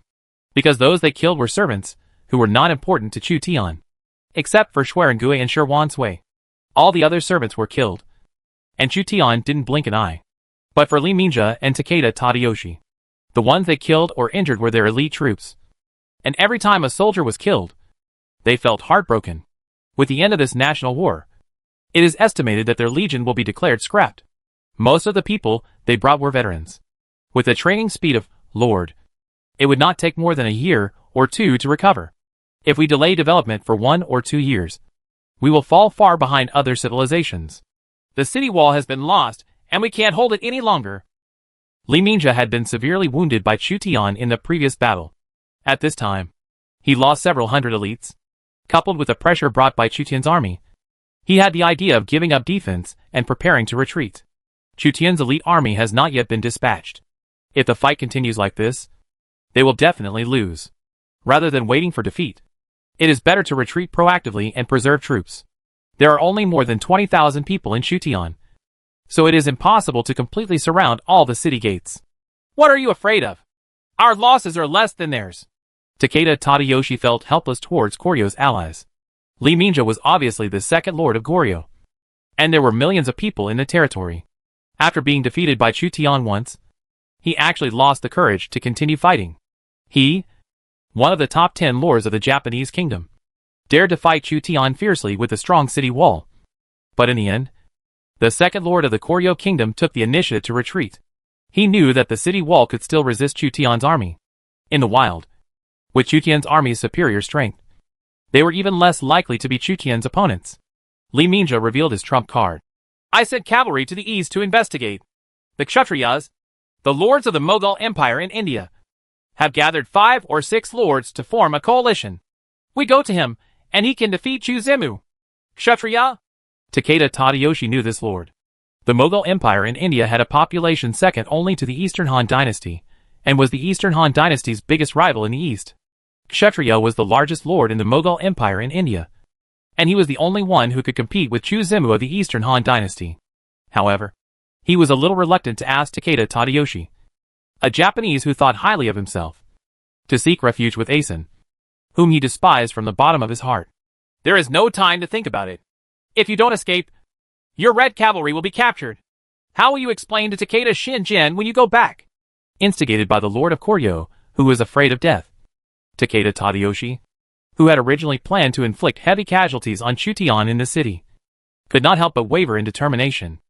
because those they killed were servants, who were not important to Chu Tian, except for Xuerengui and Shi Wansui. All the other servants were killed, and Chu Tian didn't blink an eye. But for Li Mingjia and Takeda Tadayoshi, the ones they killed or injured were their elite troops. And every time a soldier was killed, they felt heartbroken. With the end of this national war, it is estimated that their legion will be declared scrapped. Most of the people they brought were veterans, with the training speed of Lord. It would not take more than a year or 2 to recover. If we delay development for 1 or 2 years, we will fall far behind other civilizations. The city wall has been lost, and we can't hold it any longer. Li Mingjia had been severely wounded by Chu Tian in the previous battle. At this time, he lost several hundred elites. Coupled with the pressure brought by Chu Tian's army, he had the idea of giving up defense and preparing to retreat. Chu Tian's elite army has not yet been dispatched. If the fight continues like this, they will definitely lose. Rather than waiting for defeat, it is better to retreat proactively and preserve troops. There are only more than 20,000 people in Chu Tian, so it is impossible to completely surround all the city gates. What are you afraid of? Our losses are less than theirs. Takeda Tadayoshi felt helpless towards Koryo's allies. Li Mingjia was obviously the second lord of Goryeo, and there were millions of people in the territory. After being defeated by Chu Tian once, he actually lost the courage to continue fighting. He, one of the top 10 lords of the Japanese kingdom, dared to fight Chu Tian fiercely with a strong city wall. But in the end, the second lord of the Goryeo kingdom took the initiative to retreat. He knew that the city wall could still resist Chu Tian's army. In the wild, with Chu Tian's army's superior strength, they were even less likely to be Chu Tian's opponents. Li Mingjia revealed his trump card. I sent cavalry to the east to investigate. The Kshatriyas, the lords of the Mughal Empire in India, have gathered 5 or 6 lords to form a coalition. We go to him, and he can defeat Chu Zemu. Kshatriya? Takeda Tadayoshi knew this lord. The Mughal Empire in India had a population second only to the Eastern Han dynasty, and was the Eastern Han dynasty's biggest rival in the east. Kshatriya was the largest lord in the Mughal Empire in India, and he was the only one who could compete with Chuzemu of the Eastern Han dynasty. However, he was a little reluctant to ask Takeda Tadayoshi, a Japanese who thought highly of himself, to seek refuge with Asen, whom he despised from the bottom of his heart. There is no time to think about it. If you don't escape, your red cavalry will be captured. How will you explain to Takeda Shinjin when you go back? Instigated by the Lord of Koryo, who was afraid of death, Takeda Tadayoshi, who had originally planned to inflict heavy casualties on Chutian in the city, could not help but waver in determination.